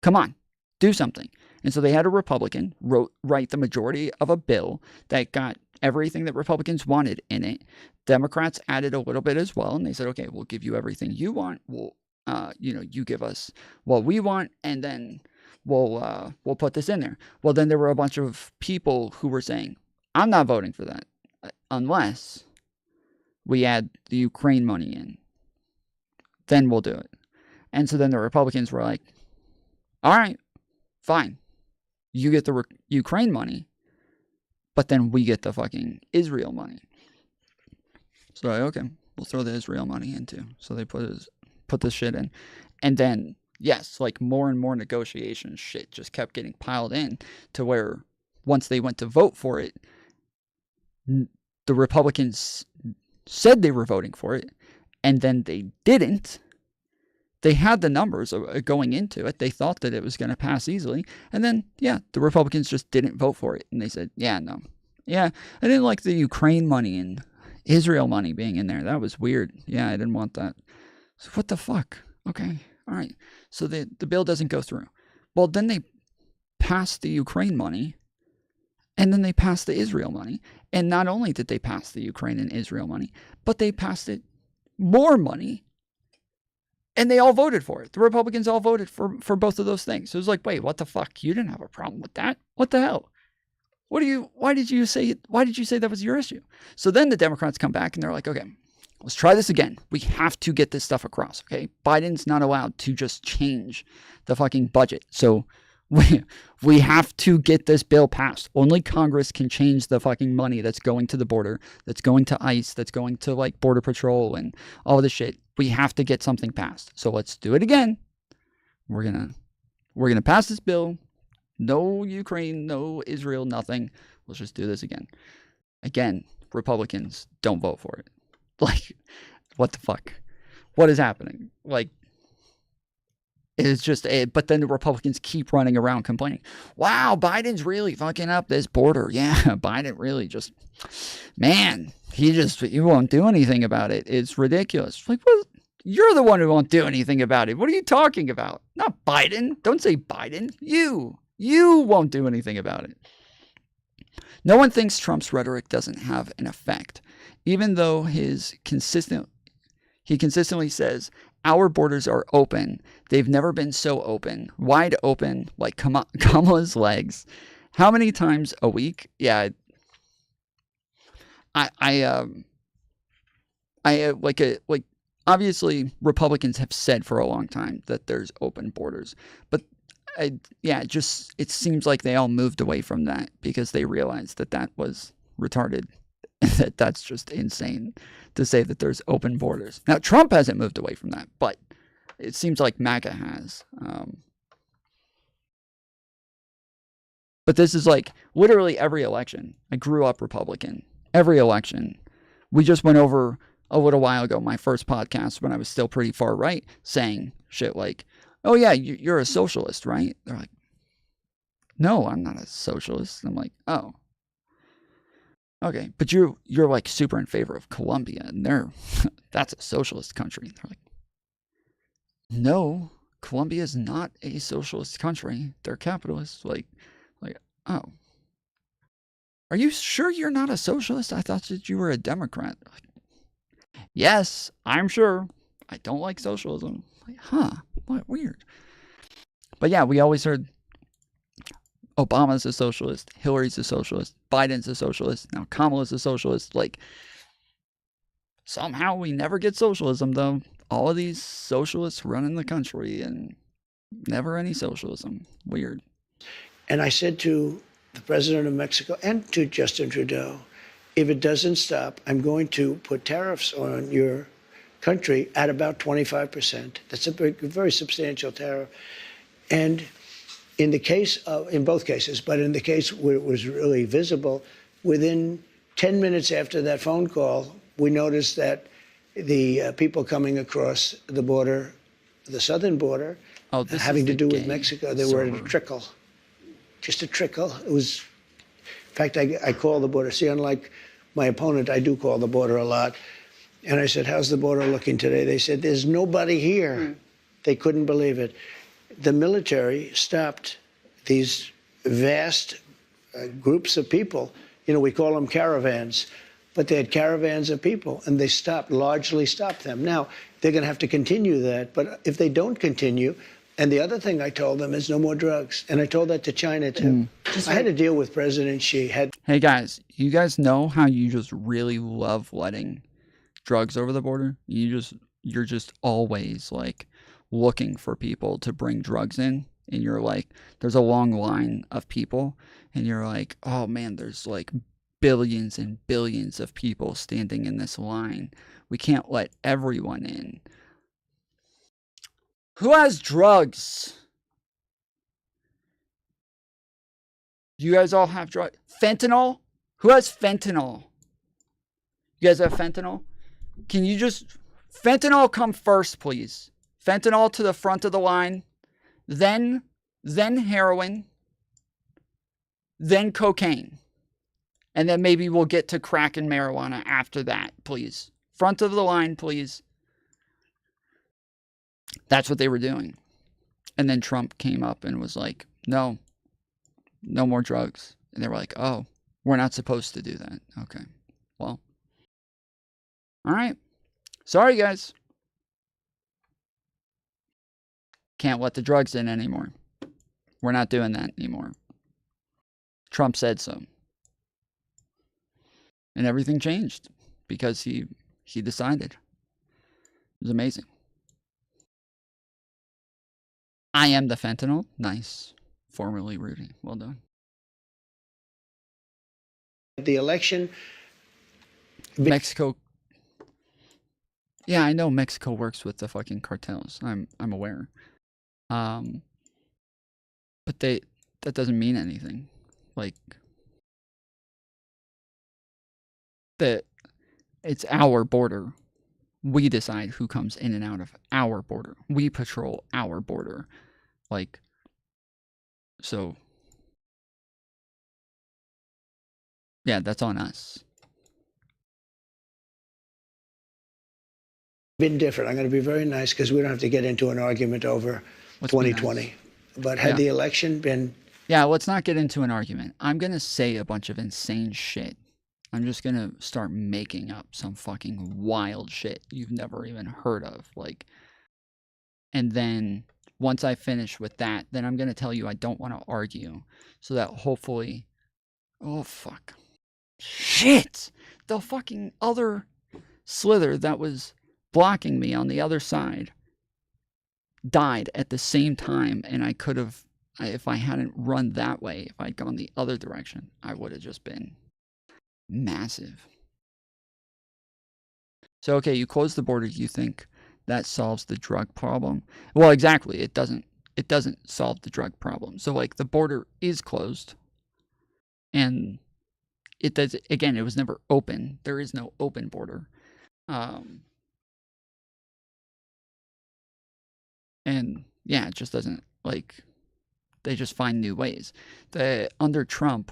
come on, do something. And so they had a Republican write the majority of a bill that got everything that Republicans wanted in it. Democrats added a little bit as well, and they said, okay, we'll give you everything you want. We'll, you give us what we want, and then we'll put this in there. Well, then there were a bunch of people who were saying, I'm not voting for that unless we add the Ukraine money in. Then we'll do it. And so then the Republicans were like, all right, fine. You get the Ukraine money, but then we get the fucking Israel money. So, okay, we'll throw the Israel money in too. So they put this shit in. And then, yes, more and more negotiation shit just kept getting piled in to where once they went to vote for it, the Republicans said they were voting for it, and then they didn't. They had the numbers going into it. They thought that it was going to pass easily. And then, yeah, the Republicans just didn't vote for it. And they said, yeah, no. Yeah, I didn't like the Ukraine money Israel money being in there. That was weird. Yeah, I didn't want that. So what the fuck? Okay, all right. So the bill doesn't go through. Well, then they passed the Ukraine money, and then they passed the Israel money. And not only did they pass the Ukraine and Israel money, but they passed it more money, and they all voted for it. The Republicans all voted for both of those things. So it was like, wait, what the fuck? You didn't have a problem with that? What the hell? Why did you say that was your issue? So then the Democrats come back and they're like, okay, let's try this again. We have to get this stuff across, okay? Biden's not allowed to just change the fucking budget. So we have to get this bill passed. Only Congress can change the fucking money that's going to the border, that's going to ICE, that's going to like Border Patrol and all this shit. We have to get something passed. So let's do it again. We're gonna pass this bill. No Ukraine, no Israel, nothing. Let's just do this again. Again, Republicans don't vote for it. Like, what the fuck? What is happening? Like, it's just, but then the Republicans keep running around complaining. Wow, Biden's really fucking up this border. Yeah, Biden really just, man, he won't do anything about it. It's ridiculous. Like, well, you're the one who won't do anything about it. What are you talking about? Not Biden. Don't say Biden. You won't do anything about it. No one thinks Trump's rhetoric doesn't have an effect, even though he consistently says, our borders are open. They've never been so open, wide open, like Kamala's legs. How many times a week? Yeah. Obviously Republicans have said for a long time that there's open borders, but it seems like they all moved away from that because they realized that was retarded. That's just insane to say that there's open borders. Now, Trump hasn't moved away from that, but it seems like MAGA has. But this is like literally every election. I grew up Republican. Every election. We just went over a little while ago, my first podcast when I was still pretty far right, saying shit like, oh yeah, you're a socialist, right? They're like, no, I'm not a socialist. I'm like, oh. Okay, but you're like super in favor of Colombia, and that's a socialist country. They're like, no, Colombia is not a socialist country. They're capitalists. Like, oh, are you sure you're not a socialist? I thought that you were a Democrat. Like, yes, I'm sure. I don't like socialism. Like, huh? What weird. But yeah, we always heard Obama's a socialist, Hillary's a socialist, Biden's a socialist, now Kamala's a socialist. Like, somehow we never get socialism, though. All of these socialists running the country and never any socialism. Weird. And I said to the president of Mexico and to Justin Trudeau, if it doesn't stop, I'm going to put tariffs on your country at about 25%. That's a very substantial tariff. And in both cases, but in the case where it was really visible, within 10 minutes after that phone call, we noticed that the people coming across the border, the southern border, having to do with Mexico, they were at a trickle. Just a trickle. It was, in fact, I call the border. See, unlike my opponent, I do call the border a lot. And I said, how's the border looking today? They said, there's nobody here. They couldn't believe it. The military stopped these vast groups of people. You know, we call them caravans, but they had caravans of people, and they largely stopped them. Now, they're going to have to continue that, but if they don't continue, and the other thing I told them is no more drugs. And I told that to China, too. I had to deal with President Xi. Hey, guys, you guys know how you just really love letting drugs over the border? You're just always, like, looking for people to bring drugs in. And you're like, there's a long line of people. And you're like, oh, man, there's, like, billions and billions of people standing in this line. We can't let everyone in. Who has drugs? You guys all have drugs? Fentanyl? Who has fentanyl? You guys have fentanyl? Can you just... Fentanyl come first, please. Fentanyl to the front of the line. Then heroin. Then cocaine. And then maybe we'll get to crack and marijuana after that, please. Front of the line, please. That's what they were doing. And then Trump came up and was like, no more drugs. And they were like, oh, we're not supposed to do that. Okay, well, all right. Sorry, guys. Can't let the drugs in anymore. We're not doing that anymore. Trump said so. And everything changed because he decided. It was amazing. I am the fentanyl. Nice. Formerly Rudy. Well done. The election. Mexico. Yeah, I know Mexico works with the fucking cartels. I'm aware. But that doesn't mean anything. Like, it's our border. We decide who comes in and out of our border. We patrol our border. Like, so, yeah, that's on us. Been different. I'm going to be very nice because we don't have to get into an argument over 2020. Nice. But had the election been... Yeah, let's not get into an argument. I'm going to say a bunch of insane shit. I'm just going to start making up some fucking wild shit you've never even heard of. Like, and then once I finish with that, then I'm going to tell you I don't want to argue. So that hopefully... Oh, fuck. Shit! The fucking other slither that was blocking me on the other side died at the same time, and I could have, if I hadn't run that way, if I'd gone the other direction, I would have just been massive. So, okay, you close the border, you think that solves the drug problem? Well, exactly, it doesn't solve the drug problem. So, like, the border is closed, and it does, again, it was never open. There is no open border. And yeah, it just doesn't, like, they just find new ways. Under Trump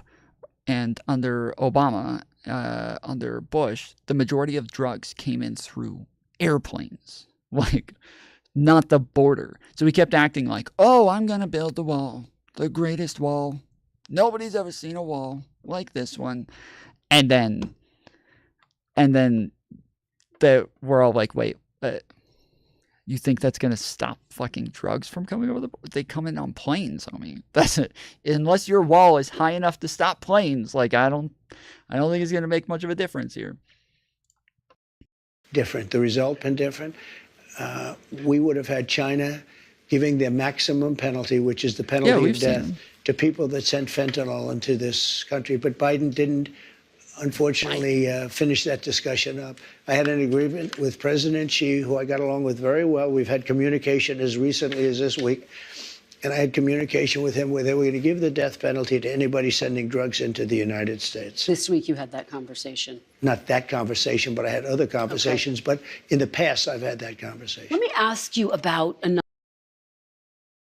and under Obama, under Bush, the majority of drugs came in through airplanes, like, not the border. So we kept acting like, oh, I'm going to build the wall, the greatest wall. Nobody's ever seen a wall like this one. And then we're all like, wait, you think that's going to stop fucking drugs from coming over the border? They come in on planes, homie. That's it. Unless your wall is high enough to stop planes, like, I don't think it's going to make much of a difference here. Different. The result been different. We would have had China giving their maximum penalty, which is the penalty of death, to people that sent fentanyl into this country. But Biden didn't, unfortunately, finish that discussion up. I had an agreement with President Xi, who I got along with very well. We've had communication as recently as this week. And I had communication with him where they were going to give the death penalty to anybody sending drugs into the United States. This week you had that conversation. Not that conversation, but I had other conversations. Okay. But in the past, I've had that conversation. Let me ask you about another.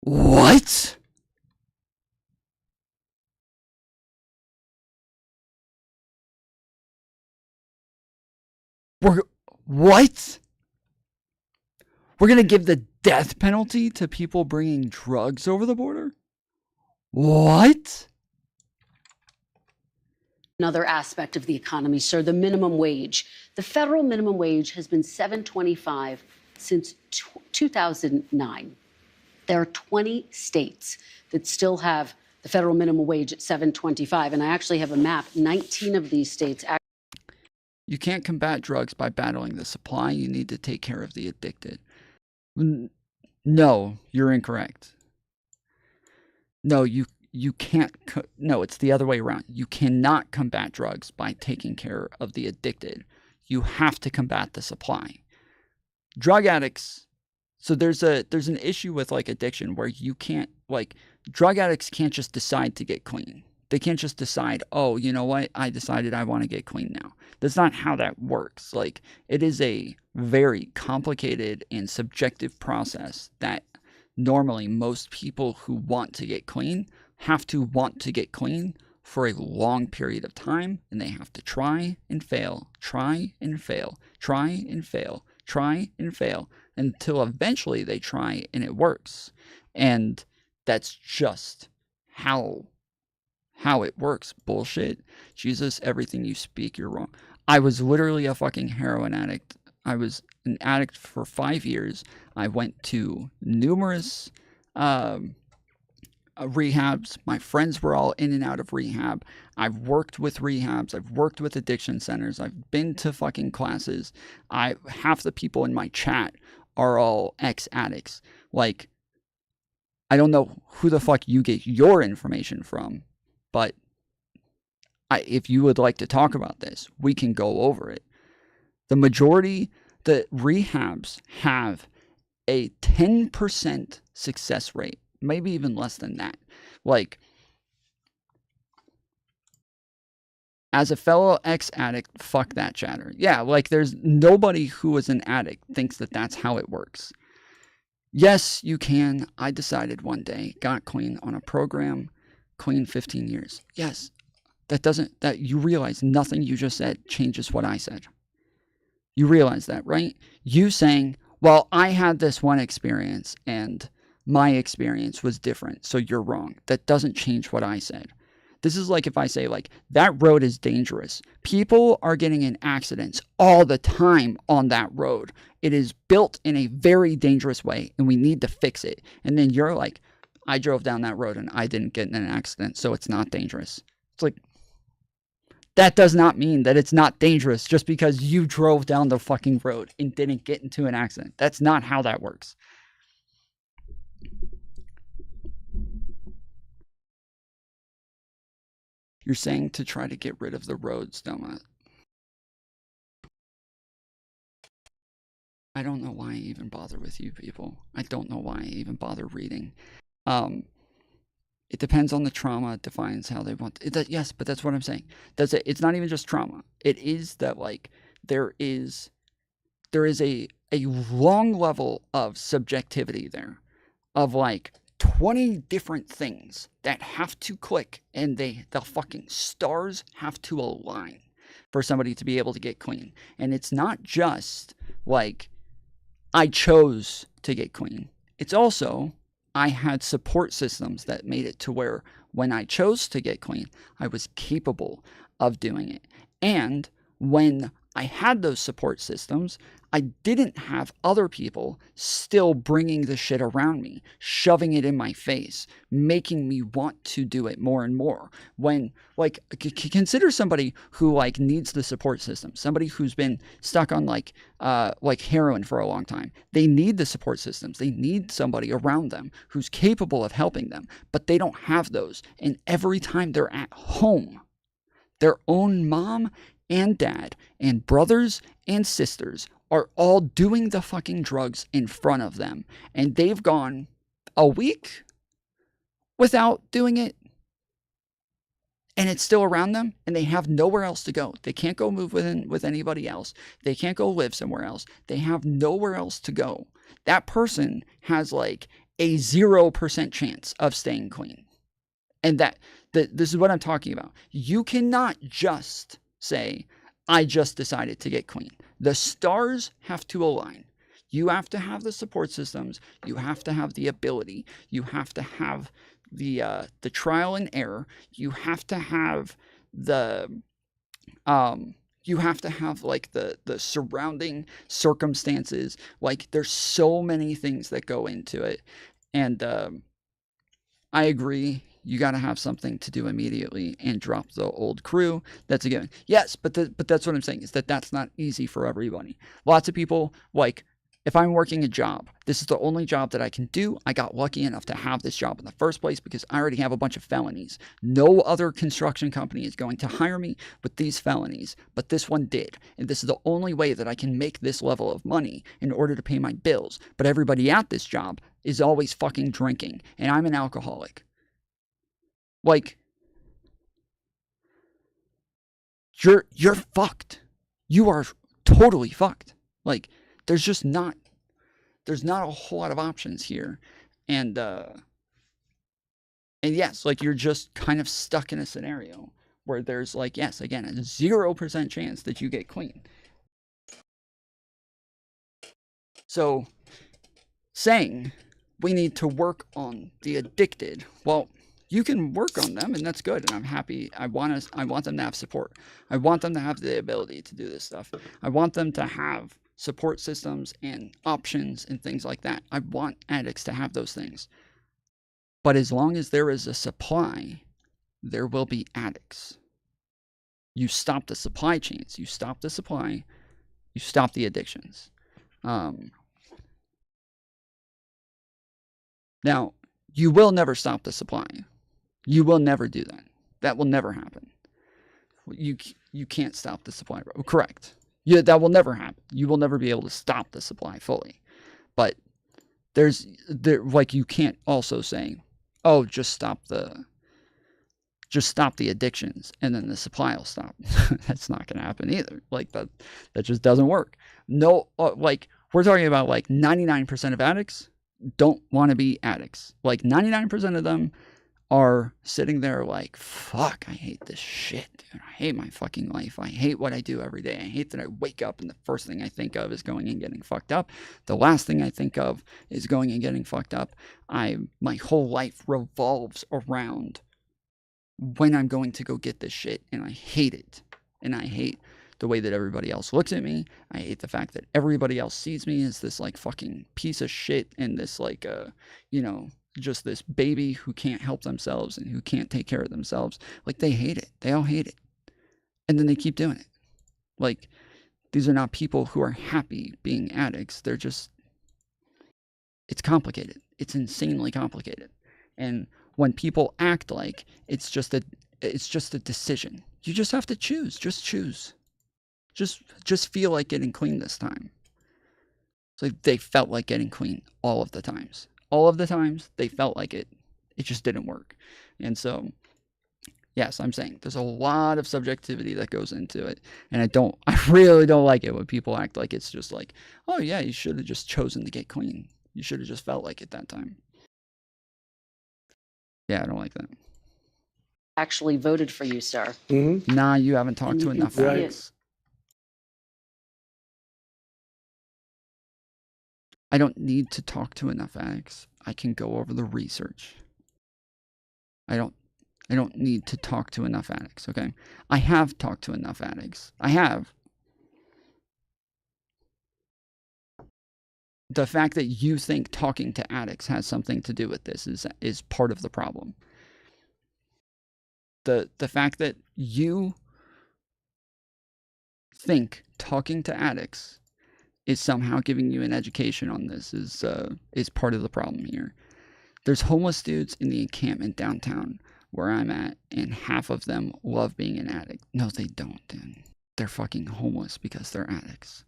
What? What? We're going to give the death penalty to people bringing drugs over the border? What? Another aspect of the economy, sir, the minimum wage. The federal minimum wage has been $7.25 since 2009. There are 20 states that still have the federal minimum wage at $7.25, and I actually have a map. 19 of these states. You can't combat drugs by battling the supply. You need to take care of the addicted. No, you're incorrect. No, you can't. No, it's the other way around. You cannot combat drugs by taking care of the addicted. You have to combat the supply. Drug addicts. So there's an issue with, like, addiction where you can't, like, drug addicts can't just decide to get clean. They can't just decide, oh, you know what? I decided I want to get clean now. That's not how that works. Like, it is a very complicated and subjective process that normally most people who want to get clean have to want to get clean for a long period of time, and they have to try and fail, try and fail, try and fail, try and fail, until eventually they try and it works. And that's just how it works. Bullshit. Jesus, everything you speak, you're wrong. I was literally a fucking heroin addict. I was an addict for 5 years. I went to numerous rehabs. My friends were all in and out of rehab. I've worked with rehabs. I've worked with addiction centers. I've been to fucking classes. Half the people in my chat are all ex-addicts. Like, I don't know who the fuck you get your information from, but if you would like to talk about this, we can go over it. The majority, the rehabs have a 10% success rate, maybe even less than that. Like, as a fellow ex-addict, fuck that chatter. Yeah, like, there's nobody who is an addict thinks that that's how it works. Yes, you can. I decided one day, got clean on a program, clean 15 years. Yes, that you realize nothing you just said changes what I said. You realize that, right? You saying, well, I had this one experience and my experience was different, so you're wrong. That doesn't change what I said. This is like if I say, like, that road is dangerous. People are getting in accidents all the time on that road. It is built in a very dangerous way, and we need to fix it. And then you're like, I drove down that road and I didn't get in an accident, so it's not dangerous. It's like, that does not mean that it's not dangerous just because you drove down the fucking road and didn't get into an accident. That's not how that works. You're saying to try to get rid of the roads, Doma. I don't know why I even bother with you people. I don't know why I even bother reading. It depends on the trauma. It defines how they want it. Yes, but that's what I'm saying. That's it. It's not even just trauma. It is that, like, there is a long level of subjectivity there, of like 20 different things that have to click, and the fucking stars have to align for somebody to be able to get clean. And it's not just like I chose to get clean. It's also I had support systems that made it to where when I chose to get clean, I was capable of doing it. And when I had those support systems, I didn't have other people still bringing the shit around me, shoving it in my face, making me want to do it more and more. When, like, consider somebody who, like, needs the support system, somebody who's been stuck on, like heroin for a long time. They need the support systems. They need somebody around them who's capable of helping them, but they don't have those. And every time they're at home, their own mom and dad and brothers and sisters are all doing the fucking drugs in front of them. And they've gone a week without doing it. And it's still around them, and they have nowhere else to go. They can't go move with anybody else. They can't go live somewhere else. They have nowhere else to go. That person has like a 0% chance of staying clean. And this is what I'm talking about. You cannot just say, I just decided to get clean. The stars have to align. You have to have the support systems. You have to have the ability. You have to have the trial and error. You have to have the like the surrounding circumstances. Like, there's so many things that go into it. And I agree. You got to have something to do immediately and drop the old crew. That's a given. Yes, but that's what I'm saying, is that's not easy for everybody. Lots of people, like, if I'm working a job, this is the only job that I can do. I got lucky enough to have this job in the first place because I already have a bunch of felonies. No other construction company is going to hire me with these felonies, but this one did. And this is the only way that I can make this level of money in order to pay my bills. But everybody at this job is always fucking drinking, and I'm an alcoholic. Like, you're fucked. You are totally fucked. Like, there's not a whole lot of options here. And And yes, like you're just kind of stuck in a scenario where there's like, yes, again, a 0% chance that you get clean. So saying we need to work on the addicted, well, you can work on them, and that's good, and I'm happy. I want them to have support. I want them to have the ability to do this stuff. I want them to have support systems and options and things like that. I want addicts to have those things. But as long as there is a supply, there will be addicts. You stop the supply chains. You stop the supply. You stop the addictions. Now, you will never stop the supply. You will never do that. That will never happen. You can't stop the supply. Correct. Yeah, that will never happen. You will never be able to stop the supply fully. But like you can't also say, oh, just stop the addictions and then the supply will stop. That's not going to happen either. Like that just doesn't work. No, like we're talking about like 99% of addicts don't want to be addicts. Like 99% of them are sitting there like, fuck, I hate this shit, dude. I hate my fucking life. I hate what I do every day. I hate that I wake up and the first thing I think of is going and getting fucked up. The last thing I think of is going and getting fucked up. My whole life revolves around when I'm going to go get this shit, and I hate it. And I hate the way that everybody else looks at me. I hate the fact that everybody else sees me as this like fucking piece of shit and this like just this baby who can't help themselves and who can't take care of themselves. Like they hate it. They all hate it. And then they keep doing it. Like these are not people who are happy being addicts. They're just, it's complicated. It's insanely complicated. And when people act like it's just a decision, you just have to choose. Just choose. Just feel like getting clean this time. So they felt like getting clean all of the times. All of the times they felt like it just didn't work. And so, yes, I'm saying there's a lot of subjectivity that goes into it. And I really don't like it when people act like it's just like, oh yeah, you should have just chosen to get clean. You should have just felt like it that time. Yeah, I don't like that. Actually voted for you, sir. Mm-hmm. Nah, you haven't talked to enough addicts. I don't need to talk to enough addicts. I can go over the research. I don't need to talk to enough addicts, okay? I have talked to enough addicts. I have. The fact that you think talking to addicts has something to do with this is part of the problem. The fact that you think talking to addicts is somehow giving you an education on this is part of the problem here. There's homeless dudes in the encampment downtown where I'm at, and half of them love being an addict. No, they don't, dude. They're fucking homeless because they're addicts.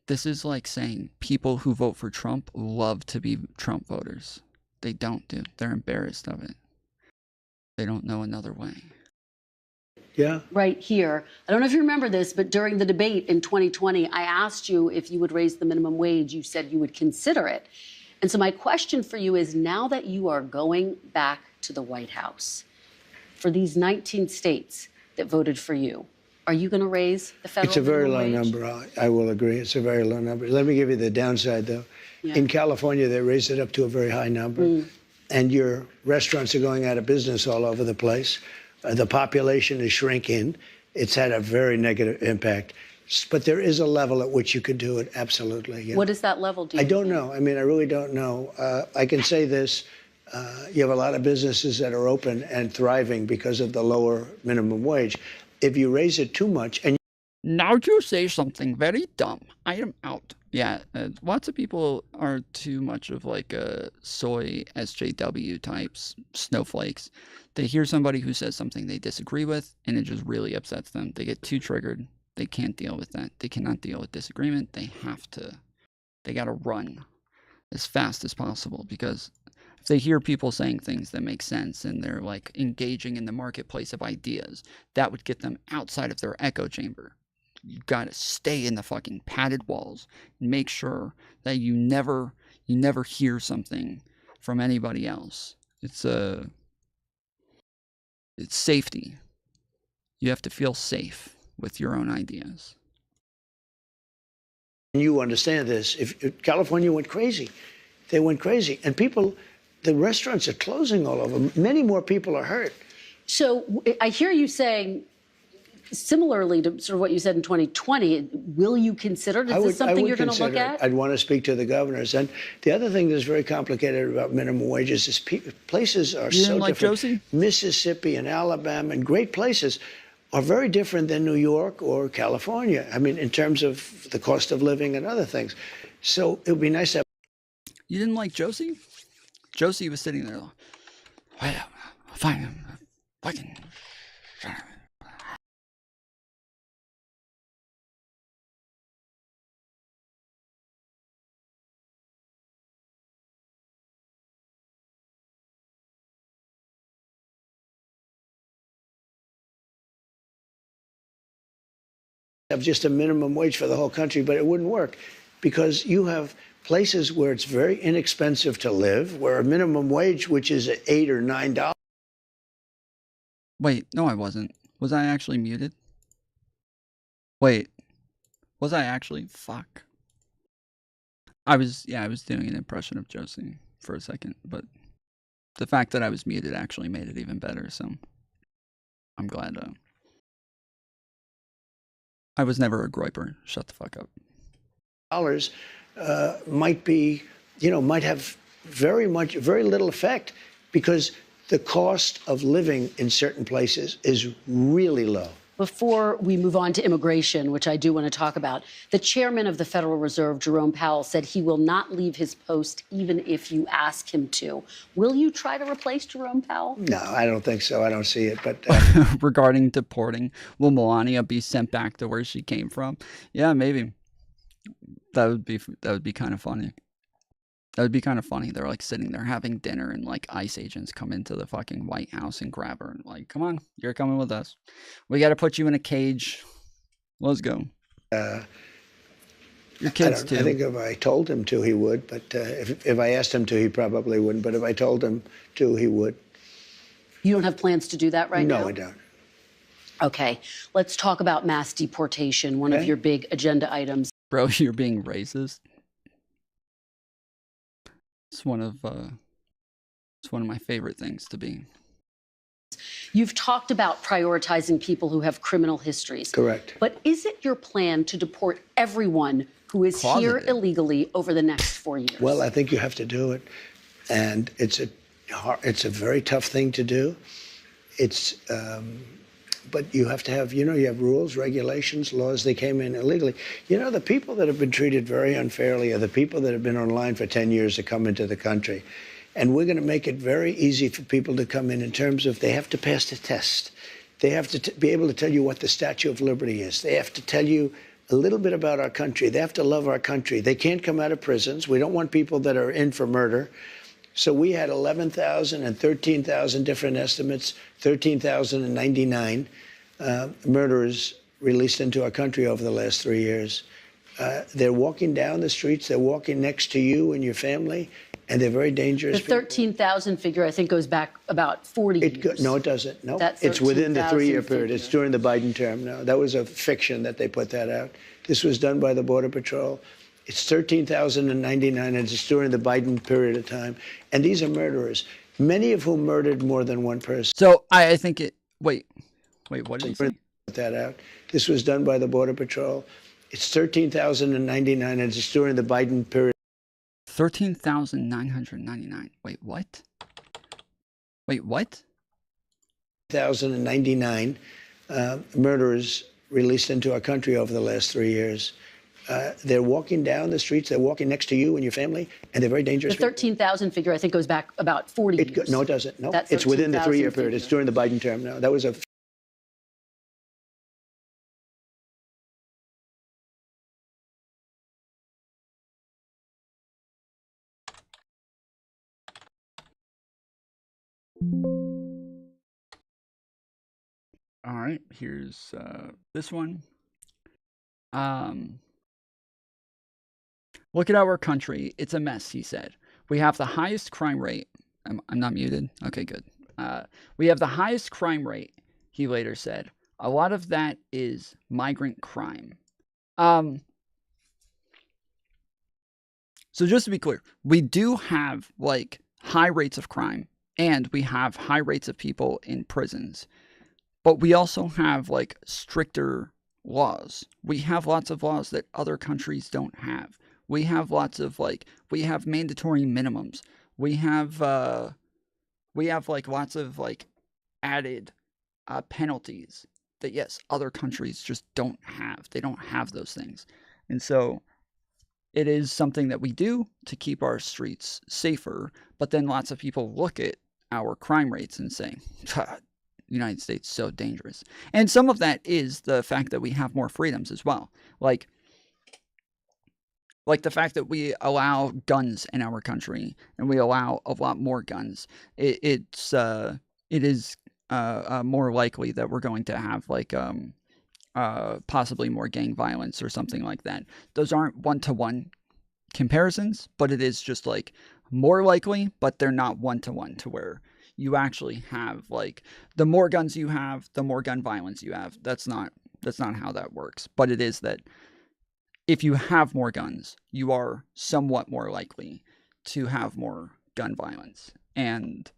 This is like saying people who vote for Trump love to be Trump voters. They don't, dude. They're embarrassed of it. They don't know another way. Yeah. Right here. I don't know if you remember this, but during the debate in 2020, I asked you if you would raise the minimum wage. You said you would consider it. And so my question for you is, now that you are going back to the White House, for these 19 states that voted for you, are you going to raise the federal It's a very low minimum wage? number. I will agree. It's a very low number. Let me give you the downside, though. Yeah. In California, they raised it up to a very high number. And your restaurants are going out of business all over the place. The population is shrinking. It's had a very negative impact. But there is a level at which you could do it, absolutely. Yeah. What is that level, do you I don't know. I mean, I really don't know. I can say this. You have a lot of businesses that are open and thriving because of the lower minimum wage. If you raise it too much and Now you say something very dumb. I am out. Yeah, lots of people are too much of like a soy SJW types, snowflakes. They hear somebody who says something they disagree with, and it just really upsets them. They get too triggered. They can't deal with that. They cannot deal with disagreement. They got to run as fast as possible, because if they hear people saying things that make sense and they're like engaging in the marketplace of ideas, that would get them outside of their echo chamber. You got to stay in the fucking padded walls and make sure that you never hear something from anybody else. It's safety. You have to feel safe with your own ideas. You understand this. If California went crazy, they went crazy. And people, the restaurants are closing all over. Many more people are hurt. So I hear you saying, similarly to sort of what you said in 2020, will you consider, is this something you're going to look at? I'd want to speak to the governors. And the other thing that's very complicated about minimum wages is places are so like different. Josie? Mississippi and Alabama and great places are very different than New York or California. I mean, in terms of the cost of living and other things. So it would be nice to have. You didn't like Josie? Josie was sitting there. Fine. Fucking. Have just a minimum wage for the whole country, but it wouldn't work because you have places where it's very inexpensive to live, where a minimum wage, which is $8 or $9. Wait, no, I wasn't. Was I actually muted? Wait, was I actually? Fuck. I was doing an impression of Josie for a second, but the fact that I was muted actually made it even better, so I'm glad. I was never a groiper. Shut the fuck up. Dollars might be, might have very little effect because the cost of living in certain places is really low. Before we move on to immigration, which I do want to talk about, the chairman of the Federal Reserve, Jerome Powell, said he will not leave his post even if you ask him to. Will you try to replace Jerome Powell? No, I don't think so. I don't see it. But regarding deporting, will Melania be sent back to where she came from? Yeah, maybe. That would be kind of funny. That would be kind of funny. They're like sitting there having dinner and like ICE agents come into the fucking White House and grab her and like, come on, you're coming with us. We got to put you in a cage. Let's go. Your kids too. I think if I told him to, he would. But if I asked him to, he probably wouldn't. But if I told him to, he would. You don't have plans to do that right now? No, I don't. Okay. Let's talk about mass deportation, one of your big agenda items. Bro, you're being racist. It's one of my favorite things to be. You've talked about prioritizing people who have criminal histories. Correct. But is it your plan to deport everyone who is here illegally over the next 4 years? Well, I think you have to do it, and it's a very tough thing to do. But you have to have, you have rules, regulations, laws. They came in illegally. The people that have been treated very unfairly are the people that have been online for 10 years to come into the country. And we're going to make it very easy for people to come in terms of they have to pass the test. They have to be able to tell you what the Statue of Liberty is. They have to tell you a little bit about our country. They have to love our country. They can't come out of prisons. We don't want people that are in for murder. So we had 11,000 and 13,000 different estimates, 13,099 murderers released into our country over the last 3 years. They're walking down the streets. They're walking next to you and your family, and they're very dangerous. The 13,000 figure, I think, goes back about 40 years. No, it doesn't. No, That it's within the 3-year 13,000 period. It's during the Biden term. No, that was a fiction that they put that out. This was done by the Border Patrol. It's 13,099, and it's during the Biden period of time. And these are murderers, many of whom murdered more than one person. So I think it. Wait, what did you say? Put that out. This was done by the Border Patrol. It's 13,099, and it's during the Biden period. 13,999. Wait, what? Wait, what? 1,099 murderers released into our country over the last 3 years. They're walking down the streets. They're walking next to you and your family, and they're very dangerous. The 13,000 figure, I think, goes back about 40 years. No, it doesn't. No, That it's within the 3-year 13,000 period. It's during the Biden term. No, that was a. All right, here's this one. Look at our country. It's a mess, he said. We have the highest crime rate. I'm not muted. Okay, good. We have the highest crime rate, he later said. A lot of that is migrant crime. So just to be clear, we do have like high rates of crime and we have high rates of people in prisons, but we also have like stricter laws. We have lots of laws that other countries don't have. We have lots of like, we have mandatory minimums. We have like lots of like added penalties that yes, other countries just don't have. They don't have those things. And so it is something that we do to keep our streets safer, but then lots of people look at our crime rates and say, United States so dangerous. And some of that is the fact that we have more freedoms as well. Like the fact that we allow guns in our country and we allow a lot more guns. It is more likely that we're going to have like possibly more gang violence or something like that. Those aren't one-to-one comparisons, but it is just like more likely, but they're not one-to-one to where you actually have like the more guns you have, the more gun violence you have. That's not how that works. But it is that if you have more guns, you are somewhat more likely to have more gun violence. And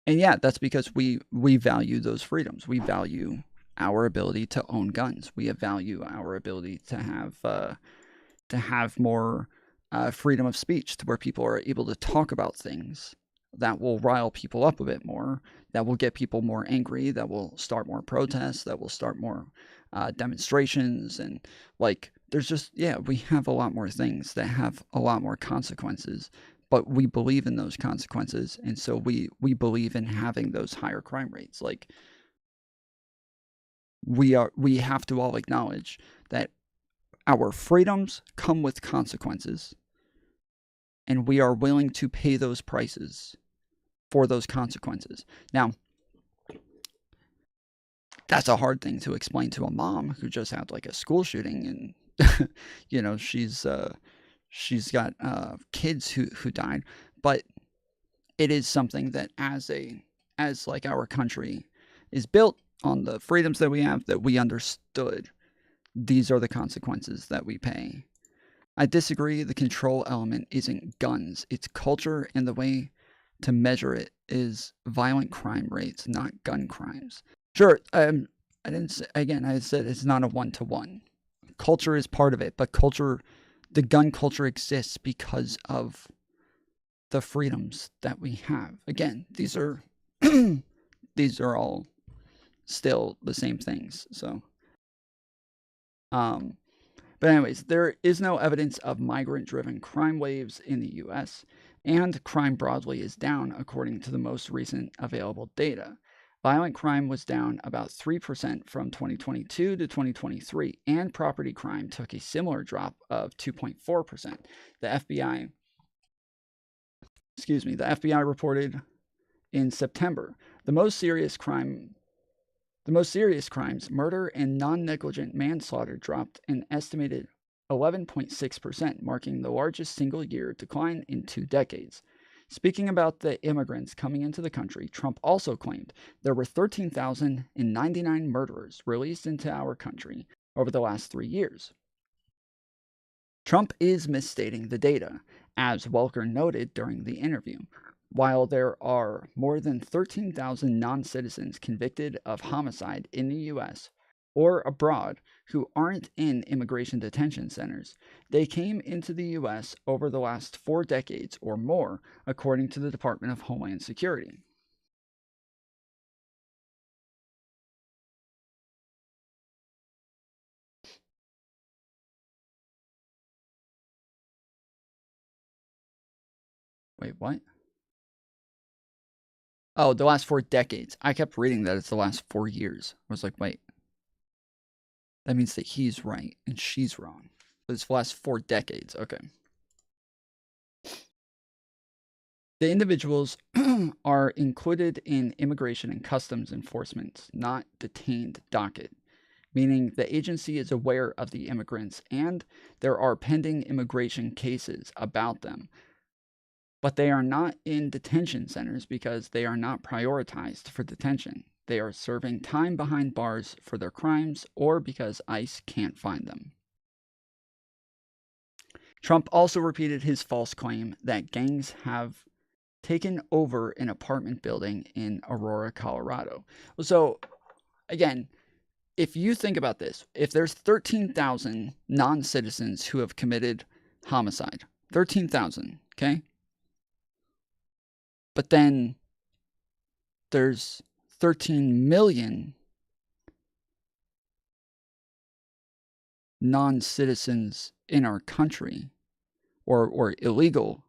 yeah, that's because we value those freedoms. We value our ability to own guns. We value our ability to have more freedom of speech, to where people are able to talk about things that will rile people up a bit more, that will get people more angry, that will start more protests, that will start more demonstrations. And like, there's just, yeah, we have a lot more things that have a lot more consequences, but we believe in those consequences. And so we believe in having those higher crime rates. Like, we have to all acknowledge that our freedoms come with consequences, and we are willing to pay those prices for those consequences. Now, that's a hard thing to explain to a mom who just had like a school shooting, and you know, she's got kids who died. But it is something that as like our country is built on the freedoms that we have, that we understood these are the consequences that we pay. I disagree. The control element isn't guns. It's culture, and the way to measure it is violent crime rates, not gun crimes. Sure, I didn't say, again, I said it's not a one-to-one. Culture is part of it, but the gun culture exists because of the freedoms that we have. Again, these are all still the same things. So, but anyways, there is no evidence of migrant-driven crime waves in the U.S., and crime broadly is down according to the most recent available data. Violent crime was down about 3% from 2022 to 2023, and property crime took a similar drop of 2.4%. The FBI reported in September the most serious crimes, murder and non-negligent manslaughter, dropped an estimated 11.6%, marking the largest single-year decline in 2 decades. Speaking about the immigrants coming into the country, Trump also claimed there were 13,099 murderers released into our country over the last 3 years. Trump is misstating the data, as Welker noted during the interview. While there are more than 13,000 non-citizens convicted of homicide in the U.S. or abroad who aren't in immigration detention centers, they came into the U.S. over the last 4 decades or more, according to the Department of Homeland Security. Wait, what? Oh, the last 4 decades. I kept reading that it's the last 4 years. I was like, wait. That means that he's right and she's wrong. But it's the last 4 decades. Okay. The individuals are included in immigration and customs enforcement's not detained docket. meaning the agency is aware of the immigrants and there are pending immigration cases about them. But they are not in detention centers because they are not prioritized for detention. They are serving time behind bars for their crimes or because ICE can't find them. Trump also repeated his false claim that gangs have taken over an apartment building in Aurora, Colorado. So, again, if you think about this, if there's 13,000 non-citizens who have committed homicide, 13,000, okay? But then there's 13 million non-citizens in our country, or illegal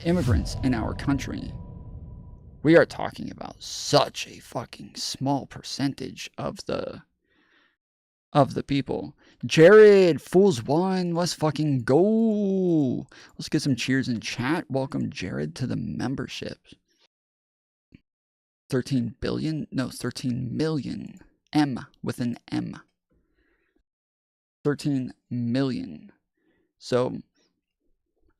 immigrants in our country. We are talking about such a fucking small percentage of the people. Jared, Fools won. Let's fucking go. Let's get some cheers in chat. Welcome Jared to the membership. 13 billion? No, 13 million. M with an M. 13 million. So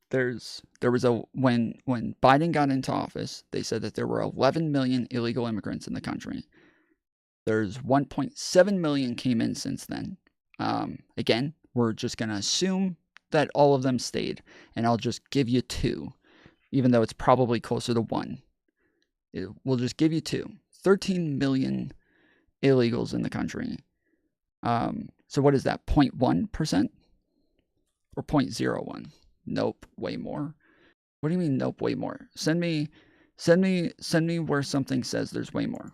there was when Biden got into office, they said that there were 11 million illegal immigrants in the country. There's 1.7 million came in since then. Again, we're just going to assume that all of them stayed, and I'll just give you 2, even though it's probably closer to 1. We'll just give you 2. 13 million illegals in the country. So what is that, 0.1%? Or 0.01? Nope, way more. What do you mean, nope, way more? Send me where something says there's way more.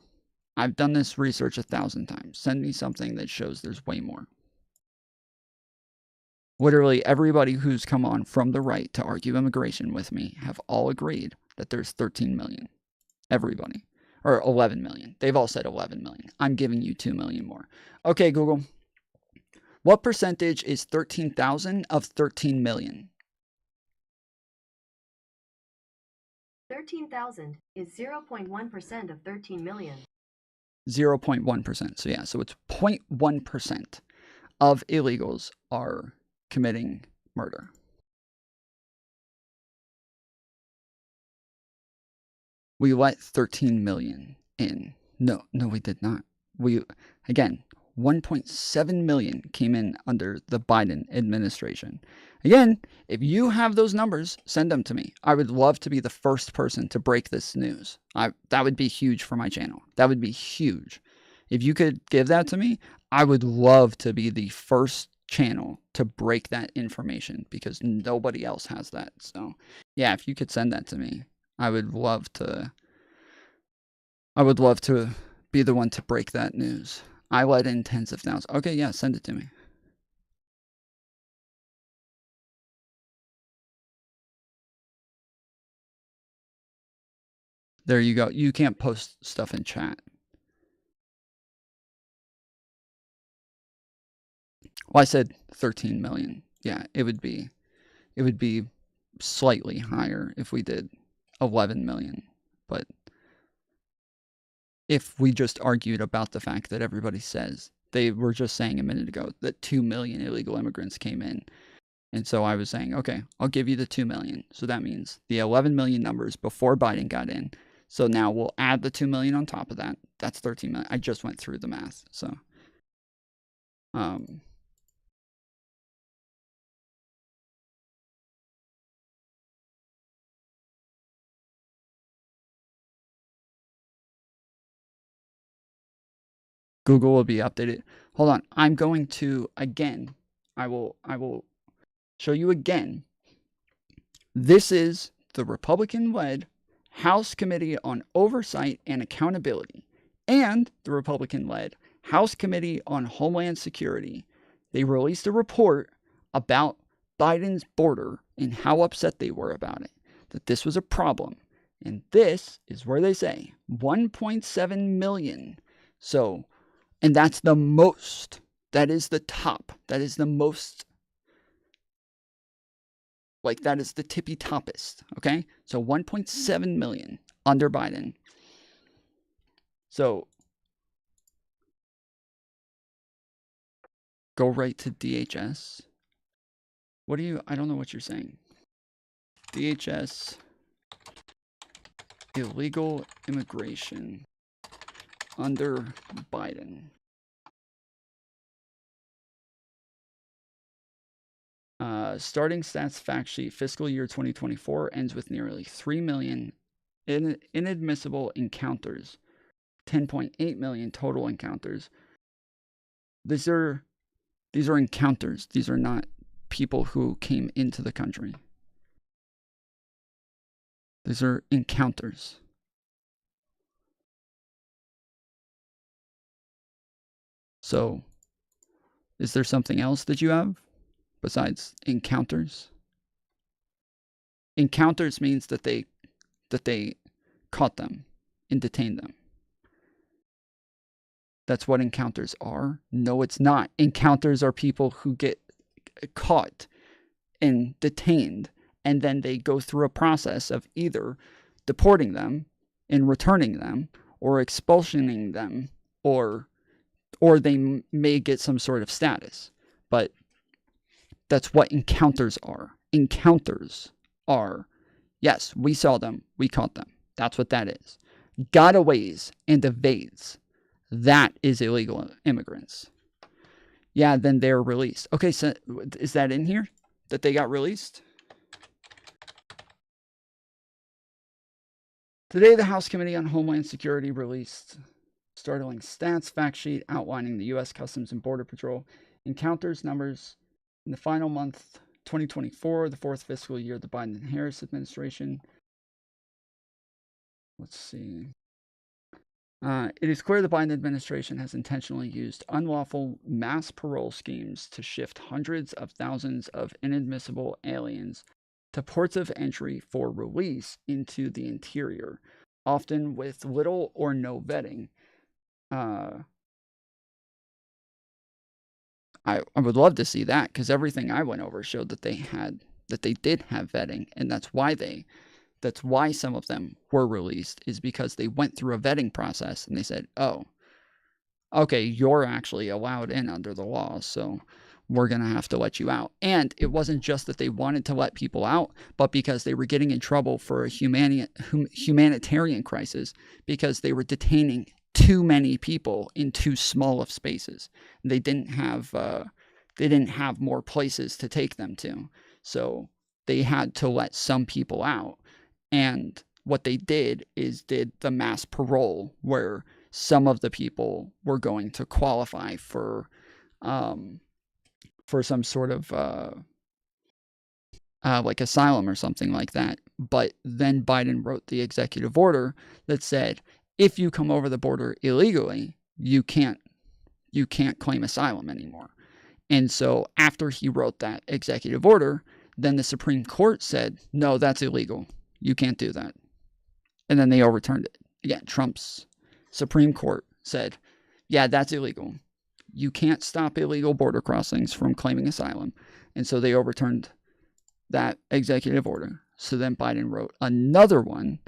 I've done this research 1,000 times. Send me something that shows there's way more. Literally everybody who's come on from the right to argue immigration with me have all agreed that there's 13 million. Everybody. Or 11 million. They've all said 11 million. I'm giving you 2 million more. Okay, Google. What percentage is 13,000 of 13 million? 13,000 is 0.1% of 13 million. 0.1%. So yeah, so it's 0.1% of illegals are committing murder. We let 13 million in. No, we did not. Again, 1.7 million came in under the Biden administration. Again, if you have those numbers, send them to me. I would love to be the first person to break this news. That would be huge for my channel. That would be huge. If you could give that to me, I would love to be the first channel to break that information because nobody else has that. So, yeah, if you could send that to me, I would love to be the one to break that news. I let in tens of thousands. Okay, yeah, send it to me. There you go. You can't post stuff in chat. Well, I said 13 million. Yeah, it would be slightly higher if we did 11 million. But if we just argued about the fact that everybody says, they were just saying a minute ago that 2 million illegal immigrants came in. And so I was saying, okay, I'll give you the 2 million. So that means the 11 million numbers before Biden got in. So now we'll add the 2 million on top of that. That's 13 million. I just went through the math. So, Google will be updated. Hold on. I'm going to, again, I will show you again. This is the Republican-led House Committee on Oversight and Accountability and the Republican-led House Committee on Homeland Security. They released a report about Biden's border and how upset they were about it, that this was a problem. And this is where they say 1.7 million. So, and that's the most. That is the top. That is the most. Like, that is the tippy toppest. Okay? So 1.7 million under Biden. So go right to DHS. I don't know what you're saying. DHS, illegal immigration under Biden. Starting stats fact sheet, fiscal year 2024 ends with nearly 3 million inadmissible encounters, 10.8 million total encounters. These are encounters. These are not people who came into the country. These are encounters. So, is there something else that you have besides encounters? Encounters means that they caught them and detained them. That's what encounters are. No, it's not. Encounters are people who get caught and detained, and then they go through a process of either deporting them and returning them, or expulsioning them, or they may get some sort of status. But that's what encounters are. Encounters are, yes, we saw them, we caught them. That's what that is. Gotaways and evades, that is illegal immigrants. Yeah, then they're released. Okay, so is that in here? That they got released? Today, the House Committee on Homeland Security released startling stats fact sheet outlining the U.S. Customs and Border Patrol encounters numbers in the final month, 2024, the fourth fiscal year of the Biden-Harris administration. Let's see. It is clear the Biden administration has intentionally used unlawful mass parole schemes to shift hundreds of thousands of inadmissible aliens to ports of entry for release into the interior, often with little or no vetting. I would love to see that, because everything I went over showed that they did have vetting, and that's why some of them were released, is because they went through a vetting process and they said, oh, okay, you're actually allowed in under the law, so we're going to have to let you out. And it wasn't just that they wanted to let people out, but because they were getting in trouble for a humanitarian crisis, because they were detaining too many people in too small of spaces. They didn't have more places to take them to, so they had to let some people out. And what they did the mass parole, where some of the people were going to qualify for some sort of like asylum or something like that. But then Biden wrote the executive order that said, if you come over the border illegally, you can't claim asylum anymore. And so after he wrote that executive order, then the Supreme Court said, no, that's illegal. You can't do that. And then they overturned it. Again, Trump's Supreme Court said, yeah, that's illegal. You can't stop illegal border crossings from claiming asylum. And so they overturned that executive order. So then Biden wrote another one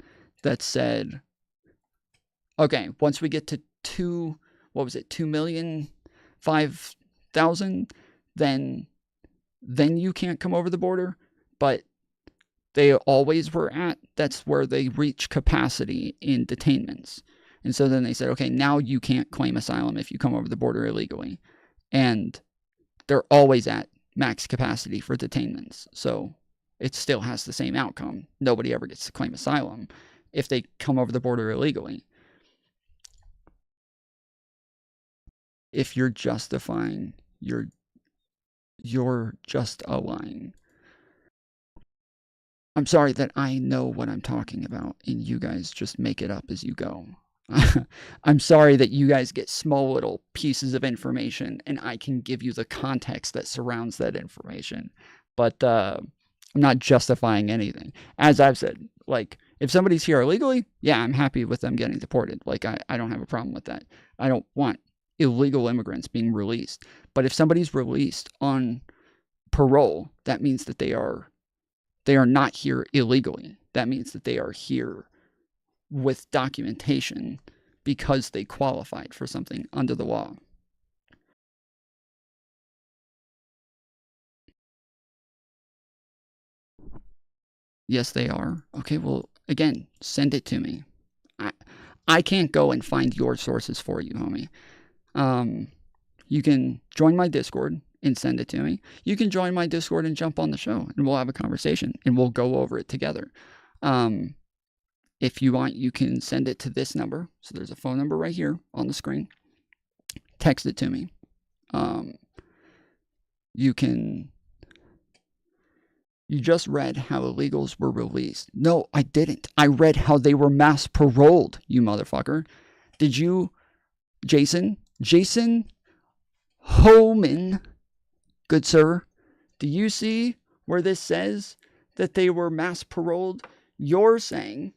that said, okay, once we get to 2,005,000, then you can't come over the border. But they always were at, that's where they reach capacity in detainments. And so then they said, okay, now you can't claim asylum if you come over the border illegally. And they're always at max capacity for detainments. So it still has the same outcome. Nobody ever gets to claim asylum if they come over the border illegally. If you're justifying, you're just a lying. I'm sorry that I know what I'm talking about and you guys just make it up as you go. I'm sorry that you guys get small little pieces of information and I can give you the context that surrounds that information. But I'm not justifying anything. As I've said, like, if somebody's here illegally, yeah, I'm happy with them getting deported. Like, I don't have a problem with that. I don't want illegal immigrants being released. But if somebody's released on parole, that means that they are not here illegally. That means that they are here with documentation because they qualified for something under the law. Yes, they are. Okay, well, again, send it to me. I can't go and find your sources for you, homie. You can join my Discord and send it to me. You can join my Discord and jump on the show, and we'll have a conversation, and we'll go over it together. If you want, you can send it to this number. So there's a phone number right here on the screen. Text it to me. You just read how illegals were released. No, I didn't. I read how they were mass paroled, you motherfucker. Did you, Jason Homan, good sir, do you see where this says that they were mass paroled? You're saying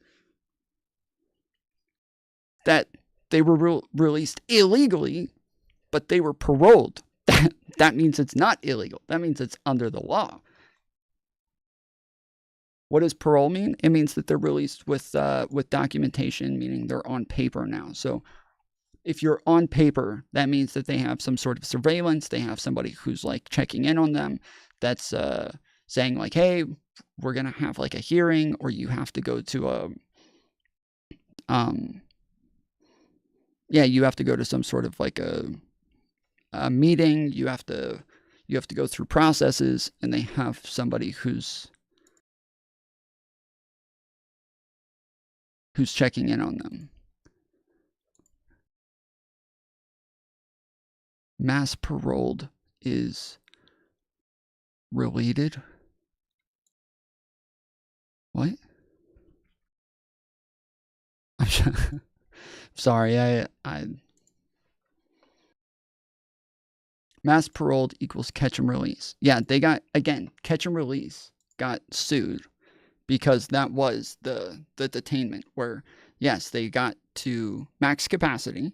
that they were released illegally, but they were paroled. That means it's not illegal. That means it's under the law. What does parole mean? It means that they're released with documentation, meaning they're on paper now. So if you're on paper, that means that they have some sort of surveillance. They have somebody who's like checking in on them. That's saying like, hey, we're going to have like a hearing, or you have to go to you have to go to some sort of like a meeting. You have to go through processes, and they have somebody who's checking in on them. Mass paroled is related. What? I'm sorry, I mass paroled equals catch and release. Yeah, they got, again, catch and release got sued because that was the detainment where, yes, they got to max capacity.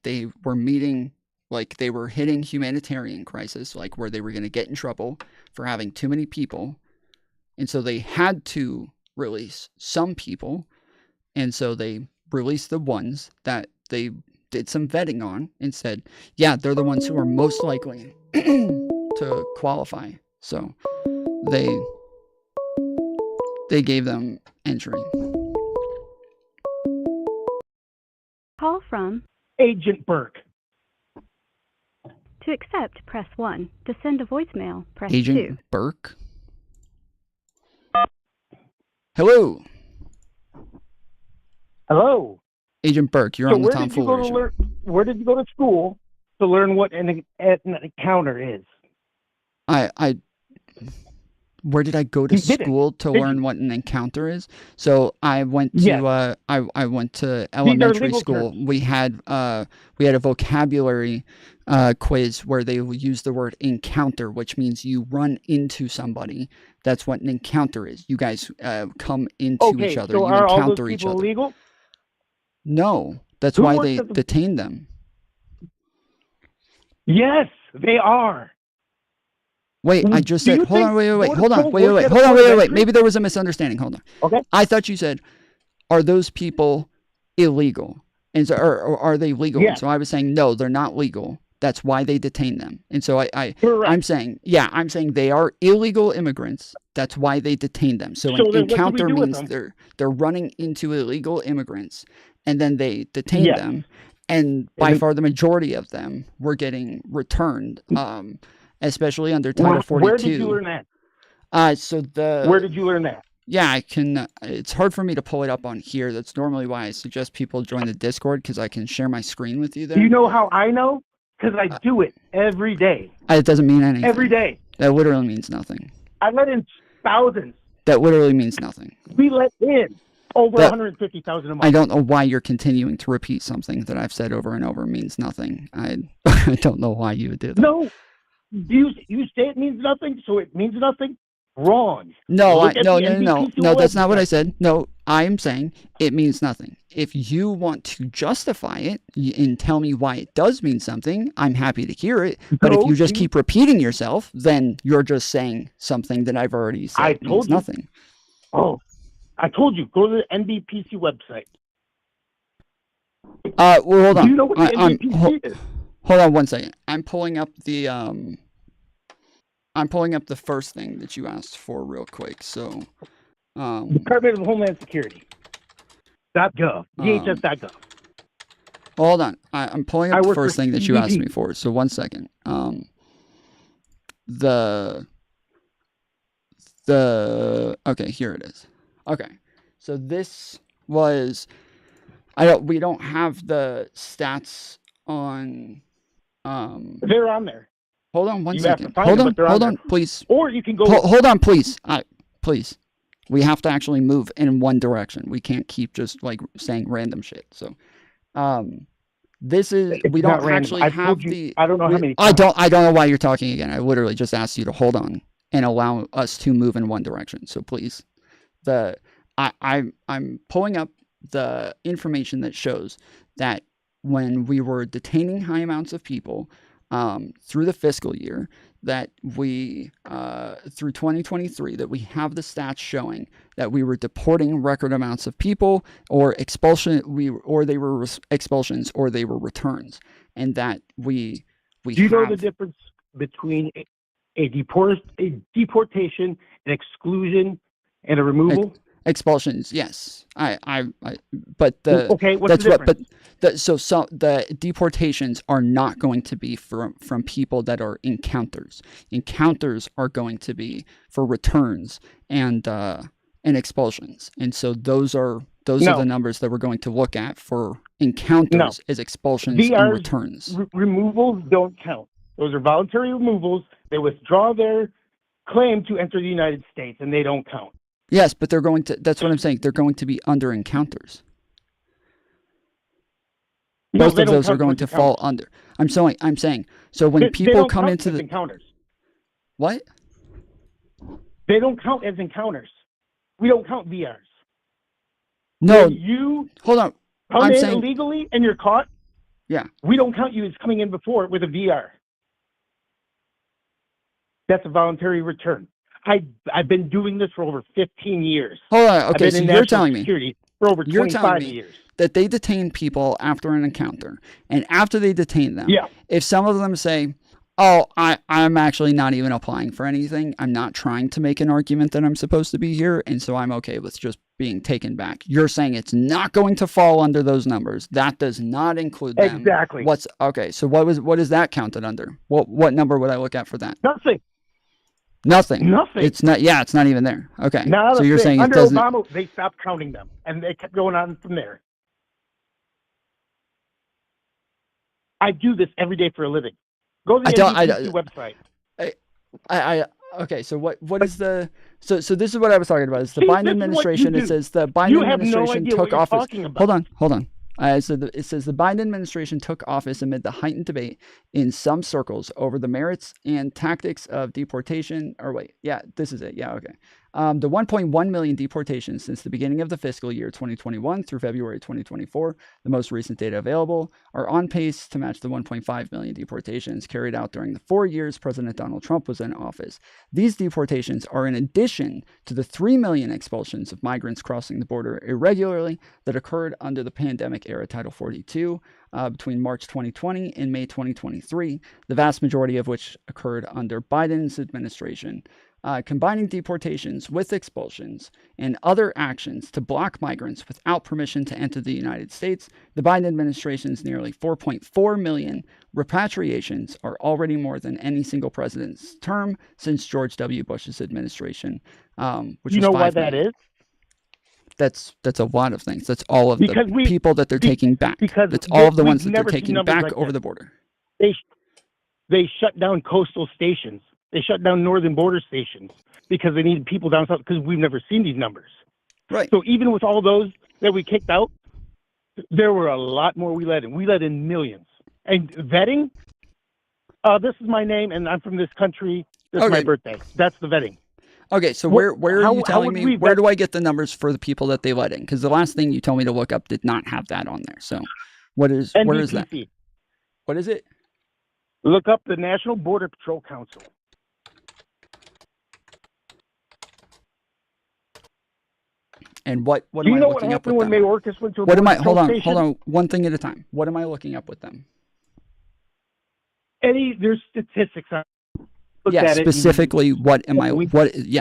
They were meeting, like they were hitting humanitarian crisis, like where they were going to get in trouble for having too many people. And so they had to release some people. And so they released the ones that they did some vetting on and said, yeah, they're the ones who are most likely to qualify. So they gave them entry. Call from Agent Burke. To accept, press 1. To send a voicemail, press Agent 2. Burke? Hello. Hello. Agent Burke, you're on the Tom Foolery show. Where did you go to school to learn what an encounter is? Where did I go to school to learn what an encounter is? So I went to I went to elementary school. Terms. We had a vocabulary quiz where they would use the word encounter, which means you run into somebody. That's what an encounter is. You guys come into each other. So you are encounter all those each people other. illegal? No, that's why they detained them. Yes, they are. Wait, I just said, hold on, wait. Maybe there was a misunderstanding. Hold on. Okay. I thought you said, are those people illegal? And so, or are they legal? Yeah. And so I was saying, no, they're not legal. That's why they detain them. And so I'm saying they are illegal immigrants. That's why they detain them. So an encounter means they're running into illegal immigrants, and then they detain them. And by far the majority of them were getting returned. Especially under Title 42. Where did you learn that? Where did you learn that? Yeah, I can. It's hard for me to pull it up on here. That's normally why I suggest people join the Discord, because I can share my screen with you there. Do you know how I know? Because I do it every day. It doesn't mean anything. Every day. That literally means nothing. I let in thousands. That literally means nothing. We let in over 150,000 a month. I don't know why you're continuing to repeat something that I've said over and over means nothing. I don't know why you would do that. No. You say it means nothing, so it means nothing? Wrong. No, no, that's not what I said. No, I'm saying it means nothing. If you want to justify it and tell me why it does mean something, I'm happy to hear it. But if you just keep repeating yourself, then you're just saying something that I've already said means nothing. Oh, I told you, go to the NBPC website. Well, hold on. Do you know what the NBPC is? Hold on one second. I'm pulling up the first thing that you asked for real quick. So Department of Homeland Security. .gov. DHS.gov. Hold on. I'm pulling up I the work first for thing that you asked CBP. me for. So 1 second. Okay, here it is. Okay. So this was we don't have the stats on They're on there. Hold on 1 You have to second. find Hold them, on, but they're hold on on, there. please. Or you can go. Hold on, please. Please. We have to actually move in one direction. We can't keep just like saying random shit. So, this is It's we don't not random. actually I've have told you, the. I don't know how many I times. don't know why you're talking again. I literally just asked you to hold on and allow us to move in one direction. So please, I'm pulling up the information that shows that when we were detaining high amounts of people through the fiscal year, that we through 2023, that we have the stats showing that we were deporting record amounts of people, or expulsions, or they were returns, and that we Do you know have the difference between a deportation, an exclusion, and a removal? expulsions? Yes, but the Okay, what's that's the what. difference? But so the deportations are not going to be from people that are encounters. Encounters are going to be for returns and expulsions, and so those are the numbers that we're going to look at for encounters as expulsions and VRs, returns. Removals don't count. Those are voluntary removals. They withdraw their claim to enter the United States, and they don't count. Yes, but they're going to. That's what I'm saying. They're going to be under encounters. No, Both they of don't those are count going towards to fall encounters. under. I'm saying. So when They people don't come count into as the encounters. what? They don't count as encounters. We don't count VRs. No. When you hold on. come I'm in saying illegally and you're caught, yeah. we don't count you as coming in before with a VR. That's a voluntary return. I've been doing this for over 15 years. Hold on. I've Okay, been so in you're national telling me security for over you're 25 telling me years. that they detain people after an encounter, and after they detain them, if some of them say, "Oh, I'm actually not even applying for anything. I'm not trying to make an argument that I'm supposed to be here, and so I'm okay with just being taken back." You're saying it's not going to fall under those numbers. That does not include them. Exactly. Okay? So what is that counted under? What number would I look at for that? Nothing. Nothing. Nothing. It's not. Yeah, it's not even there. Okay. Not so a you're thing. saying it Under doesn't. Obama, they stopped counting them, and they kept going on from there. I do this every day for a living. Go to the NBC website. Okay, so what is the so this is what I was talking about. It's the See, Biden this is what administration. you It do. says the Biden You have no administration idea took what you're office. talking about. Hold on. It says the Biden administration took office amid the heightened debate in some circles over the merits and tactics of deportation. Or wait, yeah, this is it. Yeah, okay. The 1.1 million deportations since the beginning of the fiscal year 2021 through February 2024, the most recent data available, are on pace to match the 1.5 million deportations carried out during the 4 years President Donald Trump was in office. These deportations are in addition to the 3 million expulsions of migrants crossing the border irregularly that occurred under the pandemic-era Title 42 between March 2020 and May 2023, the vast majority of which occurred under Biden's administration. Combining deportations with expulsions and other actions to block migrants without permission to enter the United States, the Biden administration's nearly 4.4 million repatriations are already more than any single president's term since George W. Bush's administration, which You was know 5 why that million. is? That's a lot of things. That's all of Because the people that they're taking back. That's all of the ones that they're taking back over the border. They shut down coastal stations. They shut down northern border stations because they needed people down south, because we've never seen these numbers. Right. So even with all those that we kicked out, there were a lot more we let in. We let in millions. And vetting, this is my name and I'm from this country. This is my birthday. That's the vetting. Okay, so where are you telling me, where do I get the numbers for the people that they let in? Because the last thing you told me to look up did not have that on there. So where is that? What is it? Look up the National Border Patrol Council. And what Do am you I know what looking up happened with when them? Mayorkas went to a What am I, border hold patrol station? on, one thing at a time. What am I looking up with them? There's statistics on looked at it. Specifically,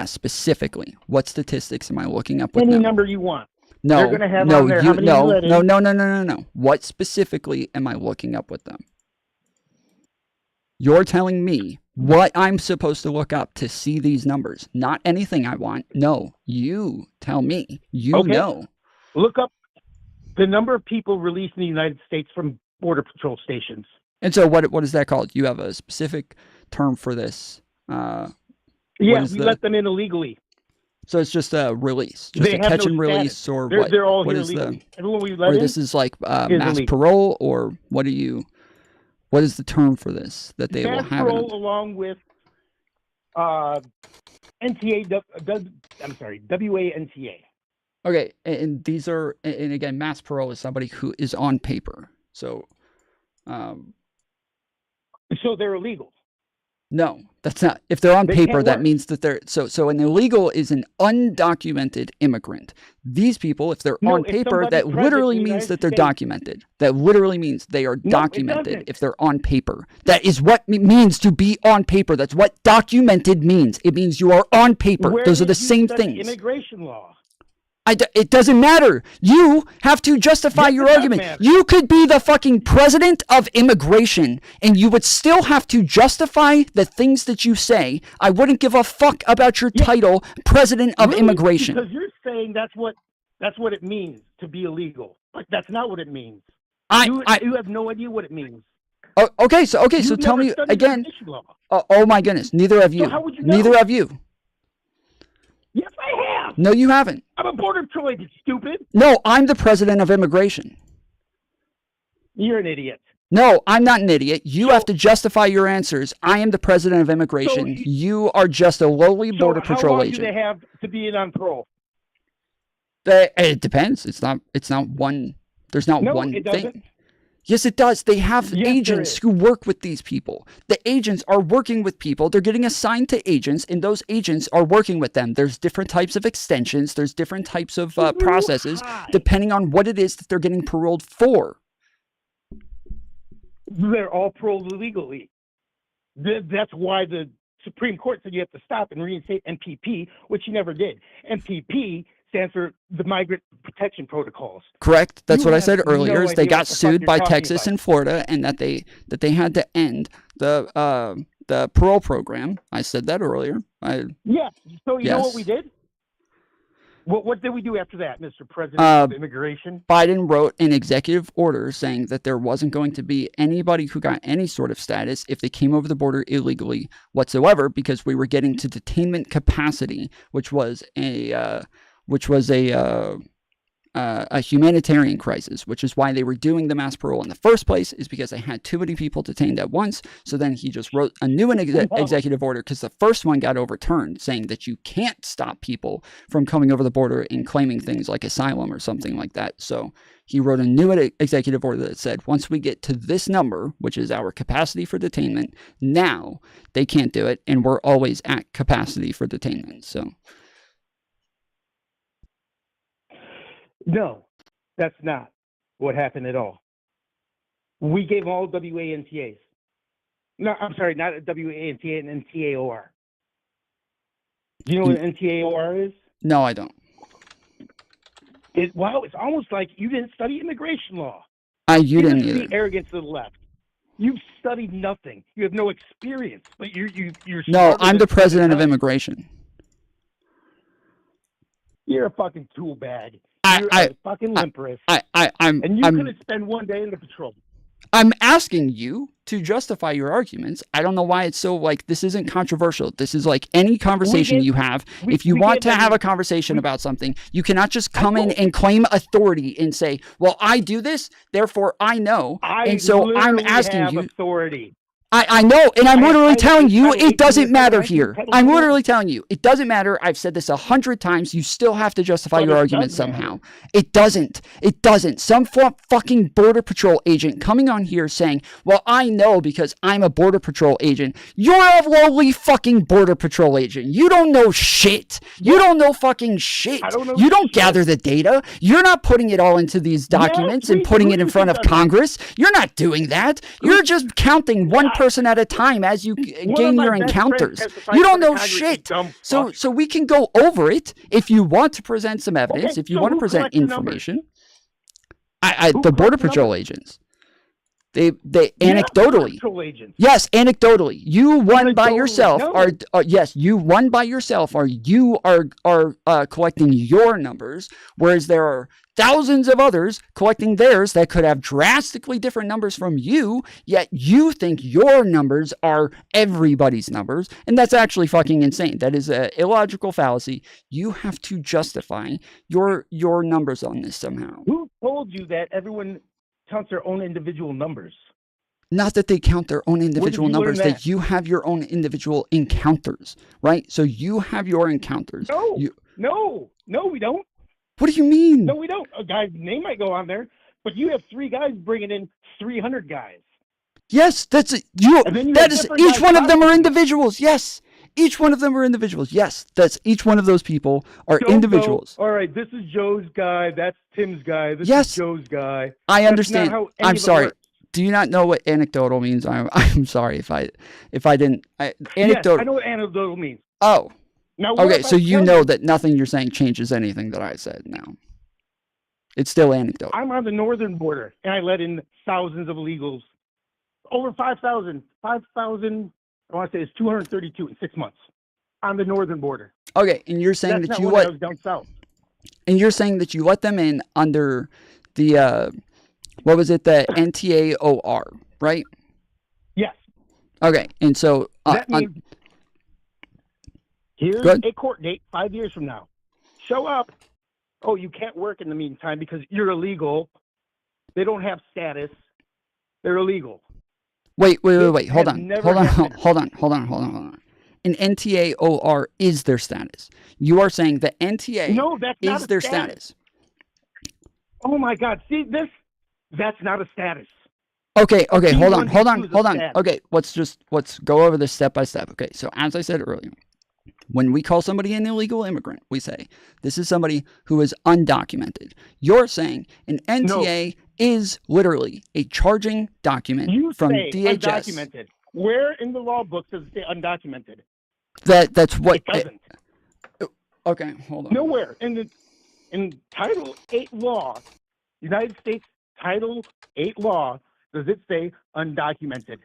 specifically, what statistics am I looking up with Any them? number you want. No, They're gonna have no, on there you, how many no, you let no, in. no, no, no, no, no. What specifically am I looking up with them? You're telling me what I'm supposed to look up to see these numbers, not anything I want. No, you tell me. You Okay. know. Look up the number of people released in the United States from Border Patrol stations. And so what is that called? You have a specific term for this. Yeah, we let them in illegally. So it's just a release, just They a have catch no and release, status. or They're- what? they're all what here is legally. the? Everyone we let Or in this is like is mass illegal. parole, or what do you? What is the term for this that they will Mass have? parole along with WANTA. Okay, and these are, and again, mass parole is somebody who is on paper. So, So they're illegal. no, that's not. If they're on They paper, can't that work. means that they're so an illegal is an undocumented immigrant. These people, if they're No, on if paper, somebody's that present literally in the means United that they're States- documented. That literally means they are No, it documented doesn't. if they're on paper. That is what it means to be on paper. That's what documented means. It means you are on paper. Where Those are did the you same study things. Immigration law. It doesn't matter. You have to justify your it does argument. matter. You could be the fucking president of immigration and you would still have to justify the things that you say. I wouldn't give a fuck about your title, president of Really? immigration. Because you're saying that's what it means to be illegal. But that's not what it means. You have no idea what it means. Oh, okay, so You've tell never me studied again. immigration law. Oh my goodness, neither of you. how would you know? Neither of you. Yes, I have. No, you haven't. I'm a border patrol agent, stupid. No, I'm the president of immigration. You're an idiot. No, I'm not an idiot. You have to justify your answers. I am the president of immigration. You are just a lowly border How patrol long agent. do they have to be in on parole? It depends. It's not one. There's not No, one it thing. doesn't. Yes, it does. They have Yes, there agents is. who work with these people. The agents are working with people. They're getting assigned to agents, and those agents are working with them. There's different types of extensions. There's different types of processes depending on what it is that they're getting paroled for. They're all paroled illegally. That's why the Supreme Court said you have to stop and reinstate MPP, which you never did. MPP stands for the Migrant Protection Protocols. Correct. That's You what I have said no earlier. Is they idea got what the fuck sued you're by talking Texas about. and Florida, and that they had to end the parole program. I said that earlier. Yeah. So you know Yes. what we did? What did we do after that, Mr. President of Immigration? Biden wrote an executive order saying that there wasn't going to be anybody who got any sort of status if they came over the border illegally whatsoever, because we were getting to detainment capacity, which was a humanitarian crisis, which is why they were doing the mass parole in the first place, is because they had too many people detained at once. So then he just wrote a new executive order, because the first one got overturned, saying that you can't stop people from coming over the border and claiming things like asylum or something like that. So he wrote a new executive order that said, once we get to this number, which is our capacity for detainment, now they can't do it, and we're always at capacity for detainment. So No, that's not what happened at all. We gave all WANTAs. No, I'm sorry, not a WANTA, an NTAOR. Do you know what an NTAOR is? no, I don't. Wow, it's almost like you didn't study immigration law. You didn't This is either. the arrogance of the left. You've studied nothing. You have no experience, but you're No, smarter I'm than the president of President immigration. You're a fucking tool bag. You're a fucking limperous. And you couldn't spend one day in the patrol. I'm asking you to justify your arguments. I don't know why it's so like this isn't controversial. This is like any conversation you have. If you want to have a conversation about something, you cannot just come in and claim authority and say, "Well, I do this, therefore I know." And so I'm asking have you. authority. I know, and I'm literally telling you I it doesn't matter I here. can I'm literally telling you it doesn't matter. I've said this 100 times. You still have to justify But your it argument does somehow. It doesn't. It doesn't. Some fucking Border Patrol agent coming on here saying, well, I know because I'm a Border Patrol agent. You're a lowly fucking Border Patrol agent. You don't know shit. You don't know fucking shit. You don't gather the data. You're not putting it all into these documents and putting it in front of Congress. You're not doing that. You're just counting one person at a time as you One of gain my your best friends encounters. testified You for don't the know Congress, you shit. dumb So fuck. so we can go over it if you want to present some evidence, Okay, if you so want to who present collects the numbers? information. Who The Border collects the Patrol numbers? agents. They Yeah, Border anecdotally. Patrol agents. Yes, anecdotally. You one by Anecdotally, yourself no. are yes, you one by yourself are collecting your numbers, whereas there are thousands of others collecting theirs that could have drastically different numbers from you, yet you think your numbers are everybody's numbers, and that's actually fucking insane. That is an illogical fallacy. You have to justify your numbers on this somehow. Who told you that everyone counts their own individual numbers? Not that they count their own individual you learn numbers, that you have your own individual encounters, right? So you have your encounters. No, we don't. What do you mean? No, we don't. A guy's name might go on there, but you have 3 guys bringing in 300 guys. Yes, that's you. And then you That have is different each guys one of them are talking. individuals. Yes, each one of them are individuals. Yes, that's each one of those people are Don't individuals. go, all right, this is Joe's guy. That's Tim's guy. This Yes. is Joe's guy. I That's understand. not how any I'm of it sorry. works. Do you not know what anecdotal means? I'm sorry if I didn't. Yes, Anecdotal. I know what anecdotal means. Oh. Now, what Okay, if so I you tell know that nothing you're saying changes anything that I said now. It's still anecdotal. I'm on the northern border, and I let in thousands of illegals. Over 5,000. 5,000, I want to say it's 232 in 6 months on the northern border. Okay, and you're saying That's that not you when I let was down south. and you're saying that you let them in under the what was it, the NTAOR, right? Yes. Okay, and so That means here's Good. a court date 5 years from now. Show up. Oh, you can't work in the meantime because you're illegal. They don't have status. They're illegal. wait. This Hold has on. never Hold on. happened. Hold on. An NTAOR is their status. You are saying the NTA No, that's not is a their status. status. Oh my God! See this? That's not a status. Okay, hold on. B1B2 is a status. Okay, let's go over this step by step. Okay, so as I said earlier, when we call somebody an illegal immigrant, we say this is somebody who is undocumented. You're saying an NTA is literally a charging document You from say DHS. undocumented. Where in the law book does it say undocumented? That's what. It doesn't. Okay, hold on. Nowhere in Title 8 law, United States Title 8 law, does it say undocumented?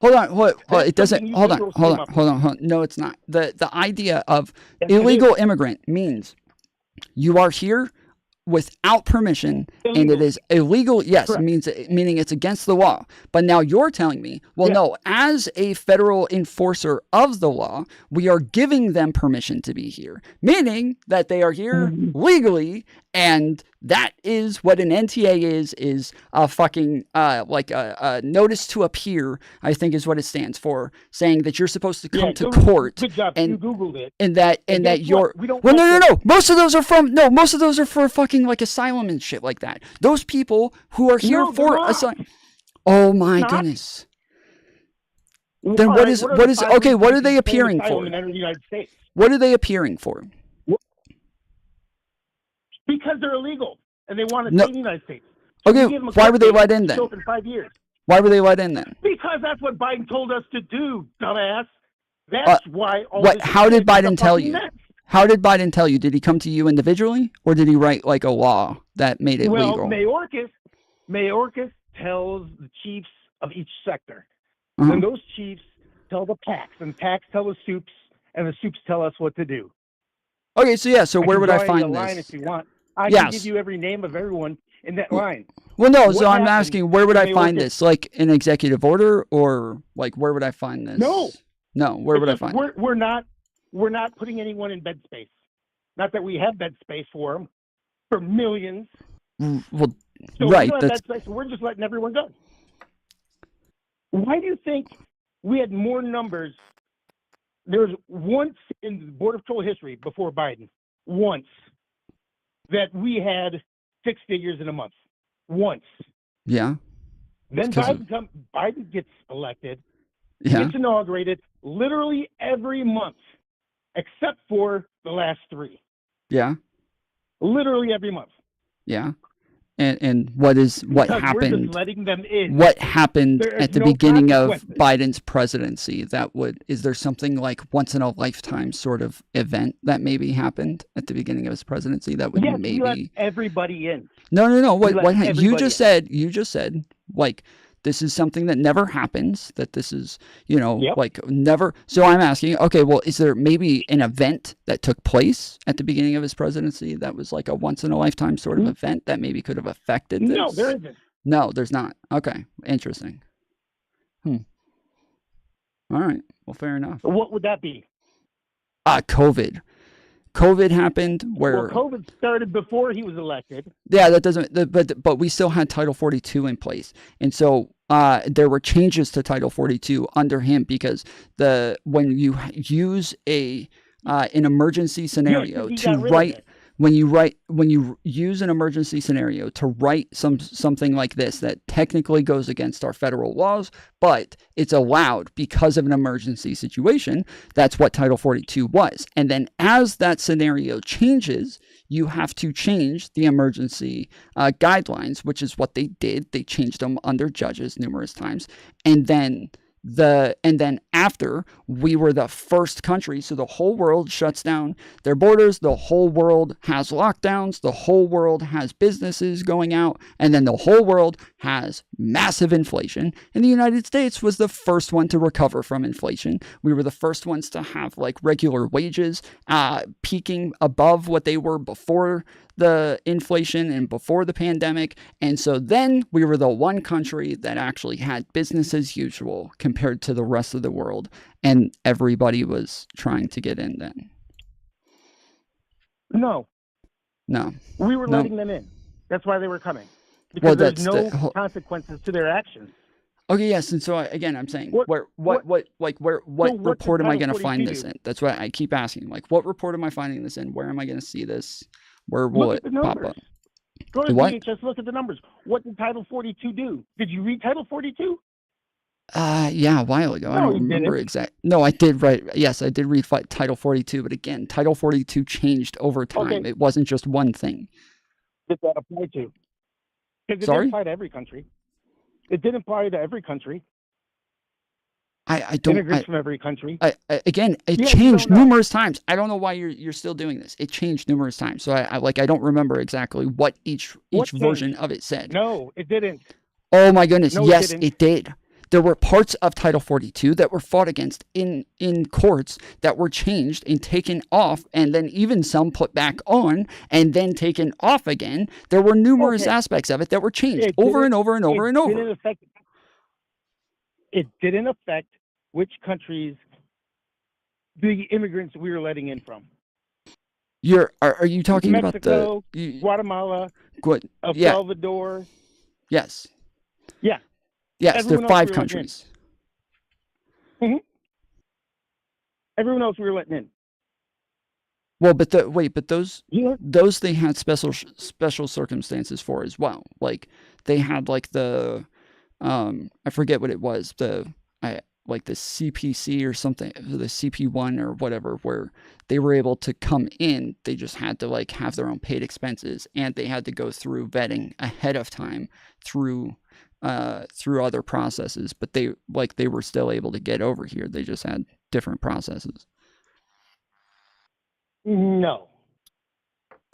Hold on. What? That's It doesn't. something you Hold on. liberals Hold came on. up Hold on. No, it's not. The idea of Yes, it illegal is. immigrant means you are here without permission, and it Illegal. is illegal. Yes, Correct. meaning it's against the law. But now you're telling me, well, Yeah. no, as a federal enforcer of the law, we are giving them permission to be here, meaning that they are here legally, and that is what an NTA is a fucking like a notice to appear, I think is what it stands for, saying that you're supposed to come to court. Good job. and you Googled it. and that And that guess you're what? We don't well, want no. Most of those are for fucking like asylum and shit like that. Those people who are here No, they're for not. asylum. Oh my Not. goodness. Then All what right, is are what the is 5 okay? What are reasons they to gain appearing asylum for? and enter the United States? What are they appearing for? Because they're illegal and they want to No. stay in the United States. So Okay, we give them a why court were they date let in to then? show up in 5 years. Why were they let in then? Because that's what Biden told us to do, dumbass. That's why all What? this How shit did is a Biden tell fucking you? mess. How did Biden tell you? Did he come to you individually, or did he write like a law that made it Well, legal? Mayorkas tells the chiefs of each sector. Uh-huh. Then those chiefs tell the PACs, and PACs tell the soups, and the soups tell us what to do. Okay, so yeah, so where can would I draw you a find line this? if you want. I Yes. can give you every name of everyone in that line. Well, no. What So I'm happened asking, where would when I find Mayorkas- this? Like an executive order, or like where would I find this? No. No. Where It's would I just find it? we're not putting anyone in bed space. Not that we have bed space for them, for millions. Well, So right. we don't have That's bed space, so we're just letting everyone go. Why do you think we had more numbers? There was once in the Border Patrol history before Biden, once that we had 6 figures in a month. Once. yeah. Then It's 'cause of- Biden gets elected, Yeah. gets inaugurated literally every month, except for the last 3. Yeah. Literally every month. Yeah. and what Because we're happened? just letting them in. What happened There is at the no beginning of consequences. Biden's presidency is there something like once in a lifetime sort of event that maybe happened at the beginning of his presidency that would Yes, we let maybe everybody in. No. We let You everybody just in. said like this is something that never happens, that this is, Yep. like never. So I'm asking, okay, well, is there maybe an event that took place at the beginning of his presidency that was like a once in a lifetime sort of event that maybe could have affected this? No, there isn't. No, there's not. Okay. Interesting. All right. Well, fair enough. What would that be? COVID. COVID happened where Well, COVID started before he was elected. Yeah, that doesn't. But we still had Title 42 in place, and so there were changes to Title 42 under him because when you use an emergency scenario he to got rid of write. it. When you use an emergency scenario to write something like this that technically goes against our federal laws, but it's allowed because of an emergency situation, that's what Title 42 was. And then as that scenario changes, you have to change the emergency guidelines, which is what they did. They changed them under judges numerous times. And then after, we were the first country, so the whole world shuts down their borders, the whole world has lockdowns, the whole world has businesses going out, and then the whole world has massive inflation. And the United States was the first one to recover from inflation. We were the first ones to have like regular wages peaking above what they were before the inflation and before the pandemic. And so then we were the one country that actually had business as usual compared to the rest of the world. And everybody was trying to get in then. No. We were letting them in. That's why they were coming. Because there's no consequences to their actions. Okay, yes, and so again, I'm saying, what report am I going to find this in? That's why I keep asking. Like, what report am I finding this in? Where am I going to see this? Where will it pop up? Go to What? DHS, look at the numbers. What did Title 42 do? Did you read Title 42? Yeah, a while ago. I No, don't you remember didn't. exact. No, I did write. Yes, I did read Title 42, but again, Title 42 changed over time. Okay. It wasn't just one thing. Did that apply to? Because it Sorry? didn't apply to every country. It didn't apply to every country. I don't. Immigrants from every country. Again, it Yeah, you changed don't know. numerous times. I don't know why you're still doing this. It changed numerous times. So I don't remember exactly what each What version changed? of it said. No, it didn't. Oh my goodness. No, it Yes, didn't. it did. There were parts of Title 42 that were fought against in courts that were changed and taken off, and then even some put back on and then taken off again. There were numerous Okay. aspects of it that were changed It over and didn't- over and over it and over. It didn't affect which countries the immigrants we were letting in from. Are you talking Mexico, about the Guatemala, El yeah. Salvador. Yes. Yeah. Yes, there Everyone are else 5 we were letting in. countries. Everyone else we were letting in. Well, but those they had special circumstances for as well. Like they had like the I forget what it was, like the CPC or something, the CP1 or whatever, where they were able to come in. They just had to like have their own paid expenses, and they had to go through vetting ahead of time through other processes, but they were still able to get over here. They just had different processes. No.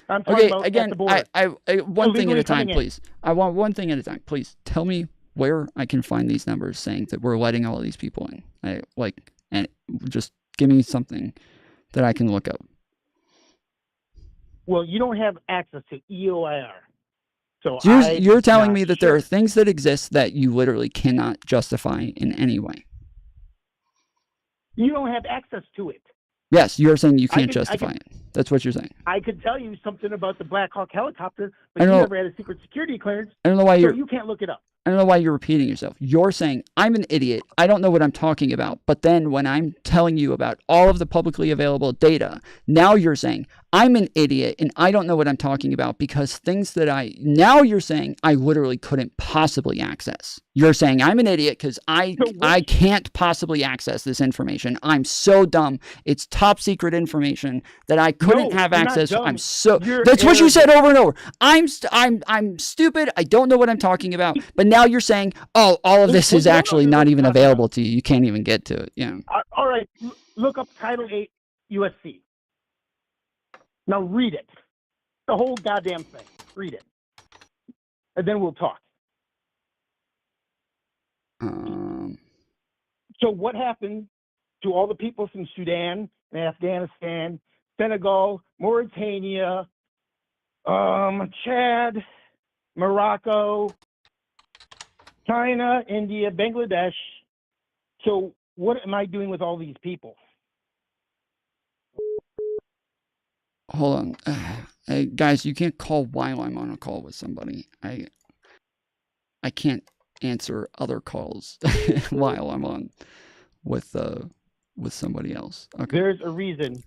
I'm talking Okay, about again, at the border. I one thing at Illegally a time, coming in. please. I want one thing at a time, please. Tell me where I can find these numbers saying that we're letting all of these people in. And just give me something that I can look up. Well, you don't have access to EOIR. So You're telling not me that there are things that exist that you literally cannot justify in any way. You don't have access to it. Yes, you're saying you I can't can- I justify can- it. That's what you're saying. I could tell you something about the Black Hawk helicopter, I but you know- never had a secret security clearance. I don't know why so you're- you can't look it up. I don't know why you're repeating yourself. You're saying, I'm an idiot. I don't know what I'm talking about. But then when I'm telling you about all of the publicly available data, now you're saying, I'm an idiot and I don't know what I'm talking about because now you're saying I literally couldn't possibly access. You're saying I'm an idiot because I can't possibly access this information. I'm so dumb. It's top secret information that I couldn't have access. That's what you said over and over. I'm stupid. I don't know what I'm talking about. But now you're saying, oh, all of this is actually not even available to you. You can't even get to it. Yeah. All right. Look up Title 8 USC. Now read it. The whole goddamn thing. Read it. And then we'll talk. So what happened to all the people from Sudan and Afghanistan, Senegal, Mauritania, Chad, Morocco, China, India, Bangladesh? So what am I doing with all these people? Hold on. Hey, guys, you can't call while I'm on a call with somebody. I can't answer other calls while I'm on with somebody else. Okay. There's a reason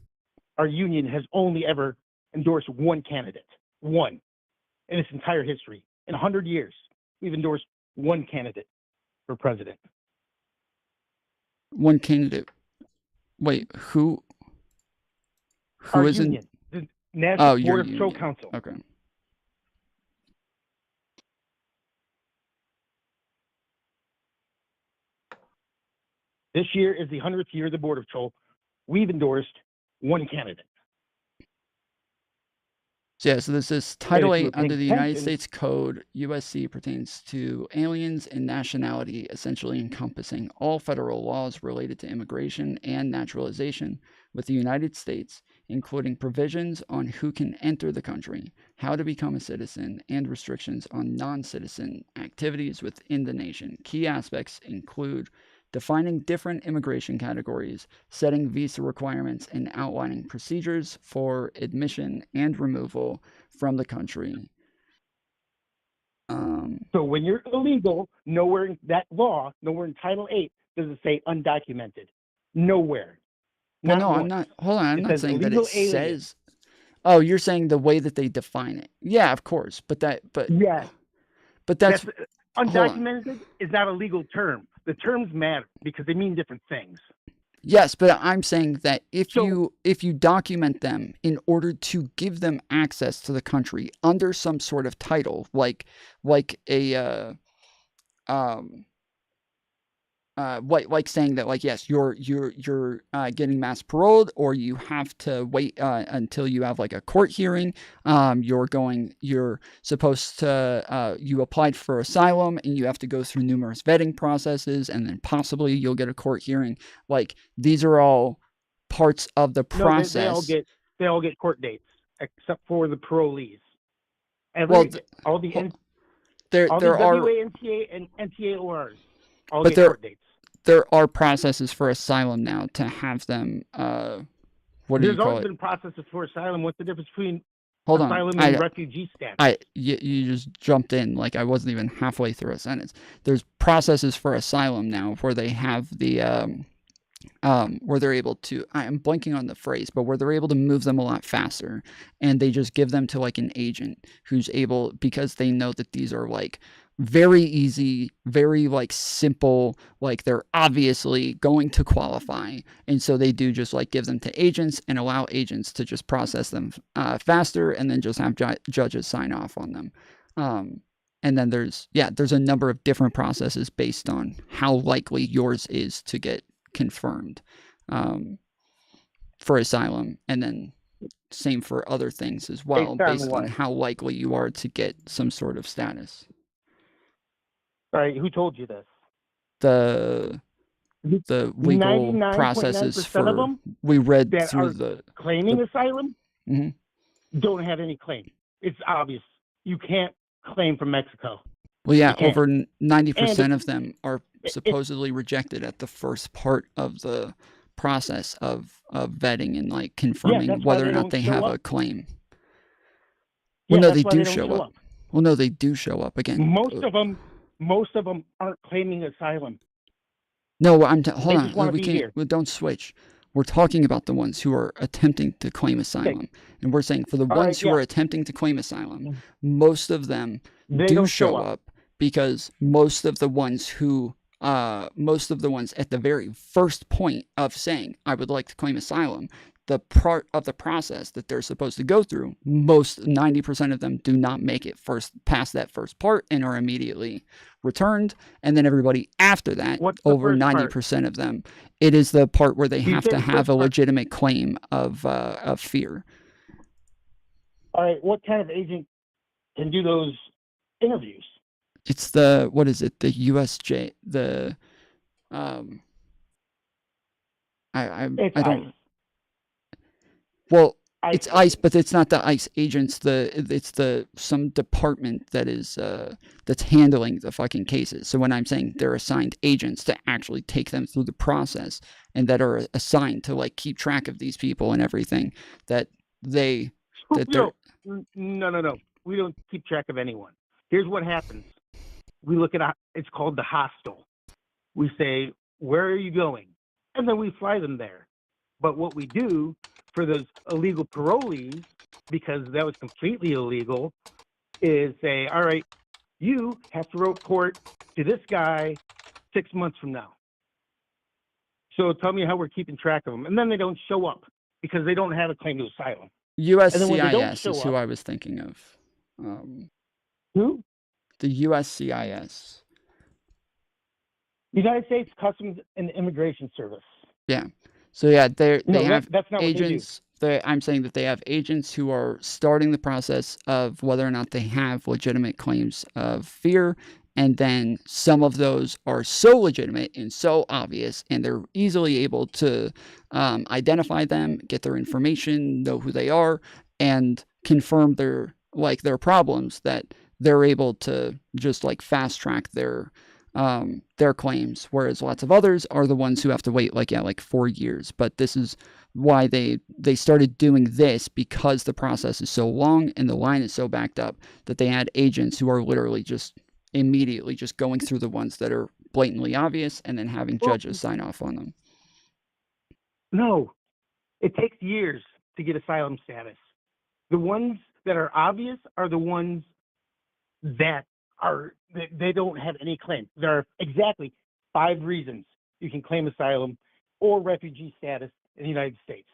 our union has only ever endorsed one candidate. One. In its entire history. In 100 years, we've endorsed one candidate for president. One candidate. Wait, who Our is union. in? The National your Board of Pro union. Council. Okay. This year is the 100th year of the Board of Patrol. We've endorsed one candidate. So yeah, so this is Title if you 8 were paying under the United attention- States Code. USC pertains to aliens and nationality, essentially encompassing all federal laws related to immigration and naturalization with the United States, including provisions on who can enter the country, how to become a citizen, and restrictions on non-citizen activities within the nation. Key aspects include defining different immigration categories, setting visa requirements, and outlining procedures for admission and removal from the country. So when you're illegal, nowhere in that law, nowhere in Title 8 does it say undocumented. Nowhere. Well, no, once. I'm not. Hold on, I'm It not says saying that it illegal alien. says. Oh, you're saying the way that they define it. Yeah, of course, but that's. That's hold on. undocumented is not a legal term. The terms matter because they mean different things. Yes, but I'm saying that if you document them in order to give them access to the country under some sort of title, like a like saying that, like, yes, you're getting mass paroled, or you have to wait until you have like a court hearing. You're supposed to you applied for asylum and you have to go through numerous vetting processes, and then possibly you'll get a court hearing. Like, these are all parts of the process. No, they all get court dates except for the parolees. All the WA, NTA, and NTAORs all get court dates. There are processes for asylum now to have them. What do you There's call always it? been processes for asylum. What's the difference between Hold on. asylum and refugee status? You just jumped in like I wasn't even halfway through a sentence. There's processes for asylum now where they have the where they're able to, I'm blanking on the phrase, but where they're able to move them a lot faster, and they just give them to like an agent who's able, because they know that these are like very easy, very like simple, like they're obviously going to qualify, and so they do just like give them to agents and allow agents to just process them faster, and then just have judges sign off on them. And then there's a number of different processes based on how likely yours is to get confirmed for asylum, and then same for other things as well, based on how likely you are to get some sort of status. All right, who told you this? The legal processes for, we read through the claiming asylum Mm-hmm. don't have any claim. It's obvious. You can't claim from Mexico. Well, yeah, over 90% of them are supposedly rejected at the first part of the process of vetting and like confirming whether or not they have a claim. Well, no, they do show up. Well, no, they do show up again. Most of them most of them aren't claiming asylum. No, hold They on. just want to We be can't. here. Well, don't switch. We're talking about the ones who are attempting to claim asylum, and we're saying for the All ones right, who yeah. are attempting to claim asylum, most of them They do don't show show up because most of the ones at the very first point of saying I would like to claim asylum, the part of the process that they're supposed to go through, 90% of them do not make it past that first part and are immediately returned. And then everybody after that, What's the over first part? 90% of them, it is the part where they You have say to the have first a part. legitimate claim of fear. All right, what kind of agent can do those interviews? It's the, what is it? The USJ, the It's I don't. ICE. Well, ICE it's ICE, but it's not the ICE agents. It's some department that is that's handling the fucking cases. So when I'm saying they're assigned agents to actually take them through the process, and that are assigned to like keep track of these people and everything, that they're No. We don't keep track of anyone. Here's what happens. We look at it's called the hostel. We say, where are you going? And then we fly them there. But what we do for those illegal parolees, because that was completely illegal, is say, all right, you have to report to this guy 6 months from now. So tell me how we're keeping track of them. And then they don't show up because they don't have a claim to asylum. And then when they don't USCIS show is who up, I was thinking of. who? The USCIS. United States Customs and Immigration Service. Yeah. So yeah, they have that's not agents. I'm saying that they have agents who are starting the process of whether or not they have legitimate claims of fear. And then some of those are so legitimate and so obvious, and they're easily able to identify them, get their information, know who they are, and confirm their problems, that they're able to just like fast track their claims, whereas lots of others are the ones who have to wait like 4 years. But this is why they started doing this, because the process is so long and the line is so backed up, that they had agents who are literally just immediately just going through the ones that are blatantly obvious and then having judges sign off on them. No, it takes years to get asylum status. The ones that are obvious are the ones that they don't have any claim. There are exactly 5 reasons you can claim asylum or refugee status in the United States.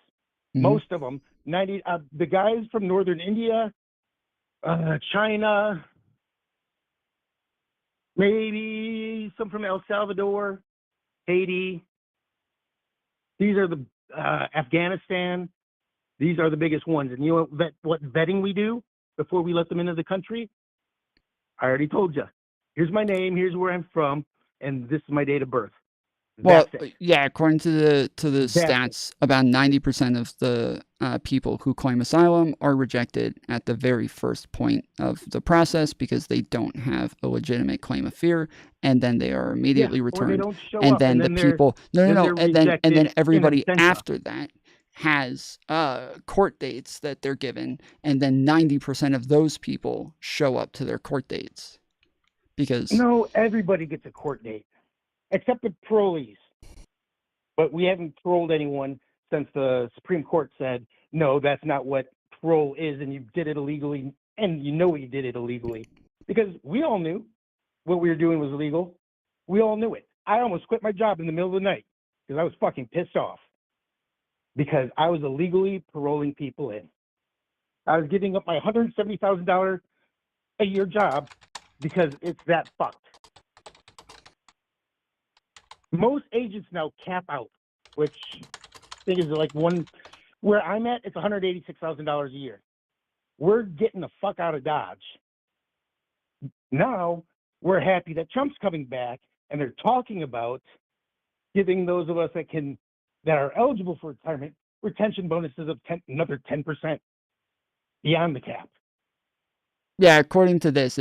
Mm-hmm. Most of them, the guys from northern India, China, maybe some from El Salvador, Haiti. These are the Afghanistan. These are the biggest ones. And you know what vetting we do before we let them into the country? I already told you. Here's my name. Here's where I'm from, and this is my date of birth. Well, That's it. yeah, according to the stats, about 90% of the people who claim asylum are rejected at the very first point of the process because they don't have a legitimate claim of fear, and then they are immediately returned. Or they don't show and up, then and the then people and then everybody absentia. after that has court dates that they're given, and then 90% of those people show up to their court dates because No, everybody gets a court date, except the parolees. But we haven't paroled anyone since the Supreme Court said, no, that's not what parole is, and you did it illegally, and you know you did it illegally. Because we all knew what we were doing was illegal. We all knew it. I almost quit my job in the middle of the night because I was fucking pissed off because I was illegally paroling people in. I was giving up my $170,000 a year job because it's that fucked. Most agents now cap out, which I think is like where I'm at, it's $186,000 a year. We're getting the fuck out of Dodge. Now we're happy that Trump's coming back, and they're talking about giving those of us that are eligible for retirement retention bonuses of another 10% beyond the cap. Yeah, according to this,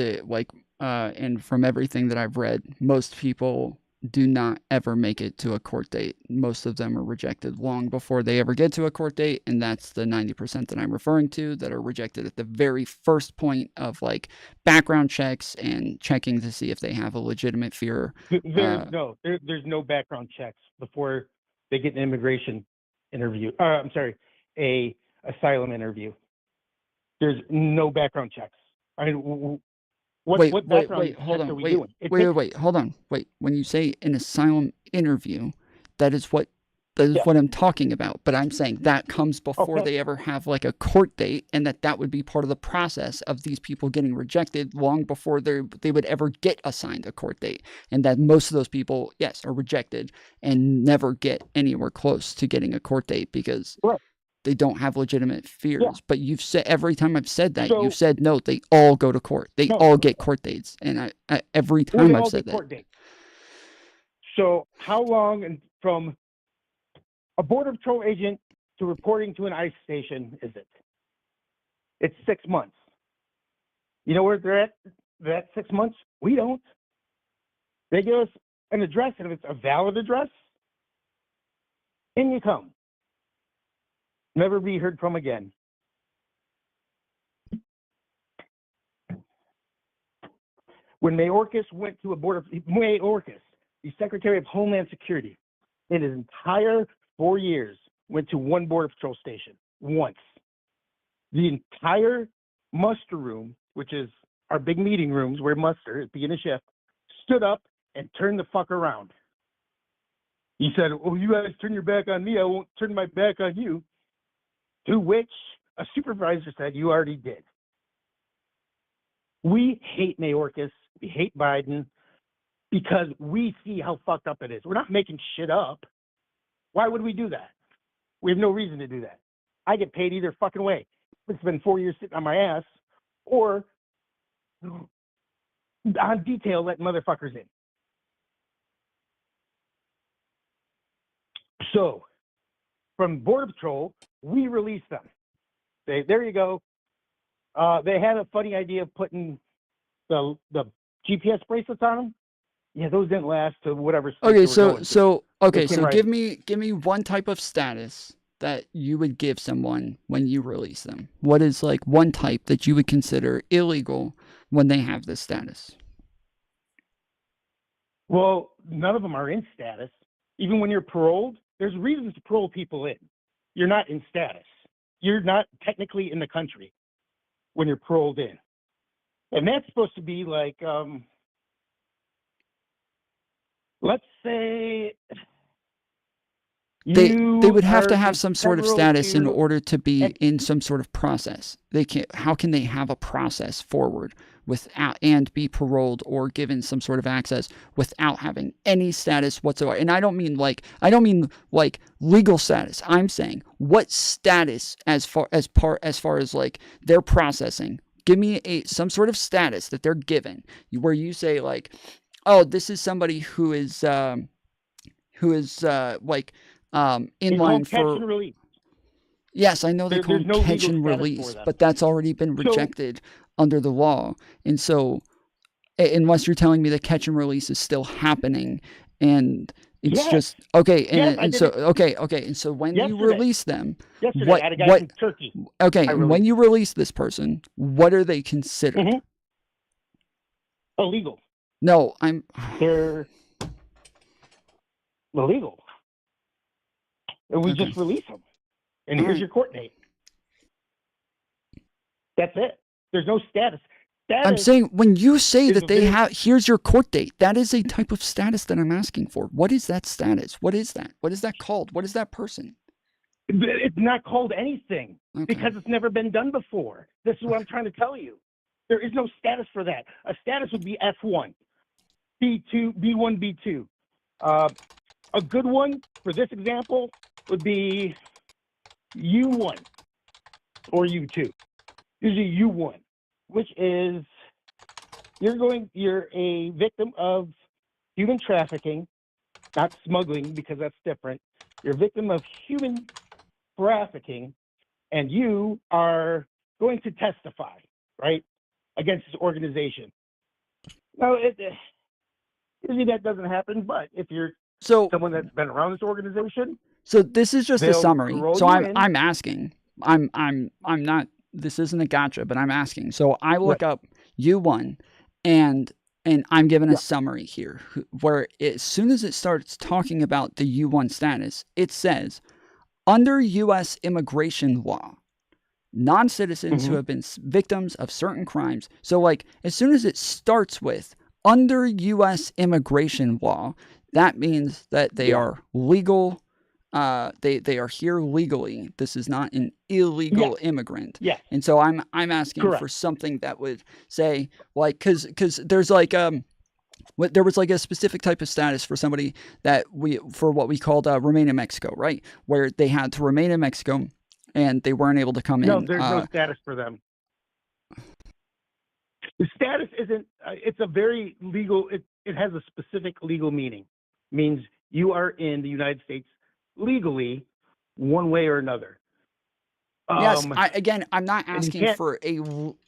and from everything that I've read, most people do not ever make it to a court date. Most of them are rejected long before they ever get to a court date, and that's the 90% that I'm referring to that are rejected at the very first point of like background checks and checking to see if they have a legitimate fear. There's no background checks before they get an immigration interview. I'm sorry, a asylum interview. There's no background checks. I mean, what background hold checks on, are we doing? hold on. When you say an asylum interview, that is what what I'm talking about. But I'm saying that comes before they ever have like a court date, and that would be part of the process of these people getting rejected long before they would ever get assigned a court date, and that most of those people, yes, are rejected and never get anywhere close to getting a court date because they don't have legitimate fears. Yeah. But you've said every time I've said that, you've said no. They all go to court. They all get court dates, and every time I've said that. Court dates. So how long from a Border Patrol agent to reporting to an ICE station is it? It's 6 months. You know where they're at? They're at 6 months. We don't. They give us an address, and if it's a valid address, in you come. Never be heard from again. When Mayorkas went to Mayorkas, the Secretary of Homeland Security, in his entire 4 years, went to one Border Patrol station, once. The entire muster room, which is our big meeting rooms where muster at the beginning of shift, stood up and turned the fuck around. He said, "Oh, you guys turn your back on me, I won't turn my back on you." To which a supervisor said, "You already did." We hate Mayorkas. We hate Biden because we see how fucked up it is. We're not making shit up. Why would we do that? We have no reason to do that. I get paid either fucking way. It's been 4 years sitting on my ass or on detail letting motherfuckers in. So, from Border Patrol, we released them. There you go. They had a funny idea of putting the GPS bracelets on them. Yeah, those didn't last to whatever. Okay, so give me one type of status that you would give someone when you release them. What is like one type that you would consider illegal when they have this status? Well, none of them are in status. Even when you're paroled, there's reasons to parole people in. You're not in status. You're not technically in the country when you're paroled in. And that's supposed to be like, let's say they would have to have some sort of status in order to be in some sort of process. They can't. How can they have a process forward without and be paroled or given some sort of access without having any status whatsoever? And I don't mean like legal status. I'm saying what status as far as like their processing. Give me some sort of status that they're given where you say like, oh, this is somebody who is in line for catch and release. Yes, I know they call them catch and release, but that's already been rejected under the law. And so, unless you're telling me that catch and release is still happening, and it's just okay, and so when you release them, I had a guy from Turkey. Okay, and when you release this person, what are they considered? Mm-hmm. Illegal. No, they're illegal. And we just release them. And here's your court date. That's it. There's no status. I'm saying when you say that they have, here's your court date, that is a type of status that I'm asking for. What is that status? What is that? What is that called? What is that person? It's not called anything because it's never been done before. This is what I'm trying to tell you. There is no status for that. A status would be F1, B2, B1, B2. A good one for this example would be U1 or U2. Usually U1, which is you're a victim of human trafficking, not smuggling because that's different. You're a victim of human trafficking, and you are going to testify, right, against this organization. Now, Usually that doesn't happen, but if you're So someone that's been around this organization, So this is just a they'll summary. roll So you I'm in. I'm asking. I'm not. This isn't a gotcha, but I'm asking. So I look up U1, and I'm given a summary here where as soon as it starts talking about the U1 status, it says under U.S. immigration law, non-citizens who have been victims of certain crimes. So like as soon as it starts with under U.S. immigration law, that means that they are legal. They are here legally. This is not an illegal immigrant. Yeah. And so I'm asking for Correct. something that would say like because there's like there was like a specific type of status for somebody that for what we called remain in Mexico, right? Where they had to remain in Mexico and they weren't able to come No, in. there's no status for them. The status isn't. It's a very legal. It has a specific legal meaning. Means you are in the United States legally, one way or another. Yes, I'm not and you asking can't- for a.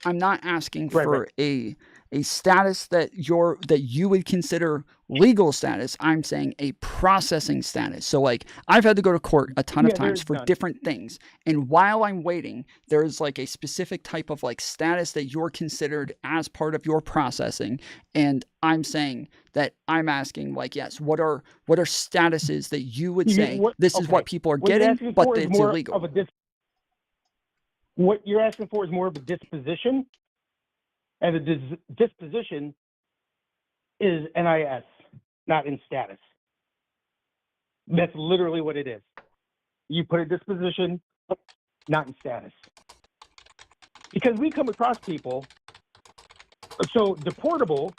I'm not asking Right, for a status that you would consider legal status. I'm saying a processing status. So like I've had to go to court a ton of Yeah, times there's for none. different things, and while I'm waiting, there's like a specific type of like status that you're considered as part of your processing, and I'm saying that I'm asking like yes, what are statuses that you would say this is what people are What you're getting, asking but for is it's more illegal. of a what you're asking for is more of a disposition, and the disposition is NIS, not in status. That's literally what it is. You put a disposition, not in status. Because we come across people, so deportable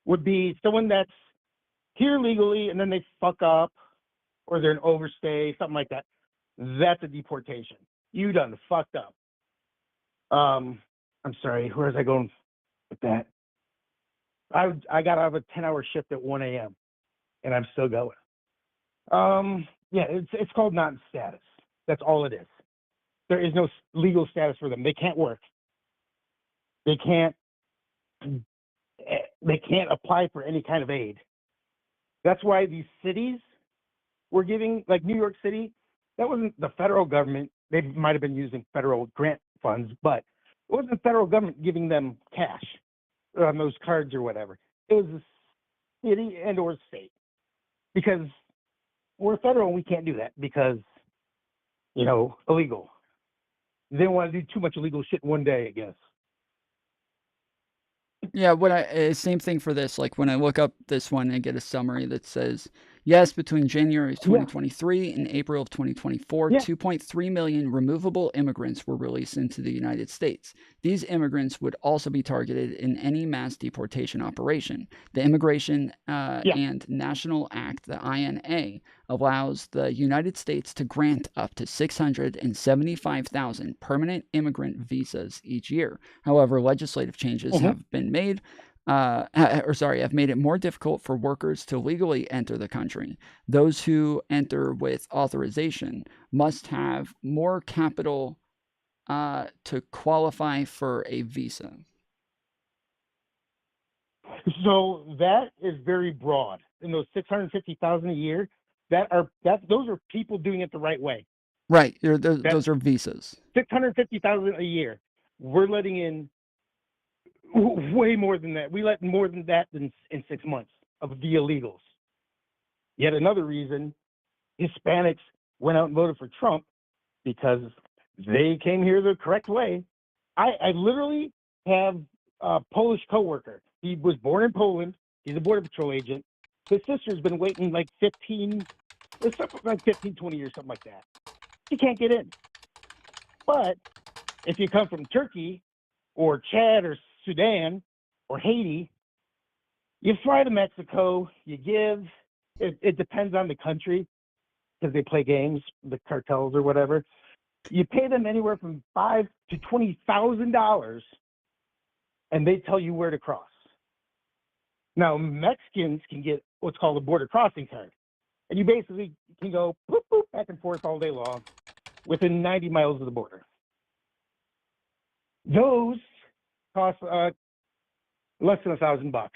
would be someone that's here legally and then they fuck up or they're an overstay, something like that. That's a deportation. You done fucked up. I'm sorry, where was I going with that? I got out of a 10-hour shift at 1 a.m. and I'm still going. Yeah, it's called not in status. That's all it is. There is no legal status for them. They can't work. They can't apply for any kind of aid. That's why these cities were giving, like New York City, that wasn't the federal government. They might have been using federal grant funds, but it wasn't the federal government giving them cash on those cards or whatever. It was the city and or state. Because we're federal and we can't do that because, illegal. They don't want to do too much illegal shit in one day, I guess. Yeah, same thing for this. Like when I look up this one, I get a summary that says, yes, between January of 2023 and April of 2024, 2.3 million removable immigrants were released into the United States. These immigrants would also be targeted in any mass deportation operation. The Immigration and National Act, the INA, allows the United States to grant up to 675,000 permanent immigrant visas each year. However, legislative changes have been made, have made it more difficult for workers to legally enter the country. Those who enter with authorization must have more capital to qualify for a visa. So that is very broad. In those 650,000 a year, those are people doing it the right way. Right, those are visas. 650,000 a year. We're letting in way more than that. We let more than that in 6 months of the illegals. Yet another reason Hispanics went out and voted for Trump because they came here the correct way. I literally have a Polish coworker. He was born in Poland. He's a Border Patrol agent. His sister's been waiting like 15, 20 years, something like that. She can't get in. But if you come from Turkey or Chad or Sudan or Haiti, you fly to Mexico, you give, it depends on the country because they play games, the cartels or whatever. You pay them anywhere from $5,000 to $20,000 and they tell you where to cross. Now, Mexicans can get what's called a border crossing card. And you basically can go boop, boop, back and forth all day long within 90 miles of the border. Those cost less than $1,000.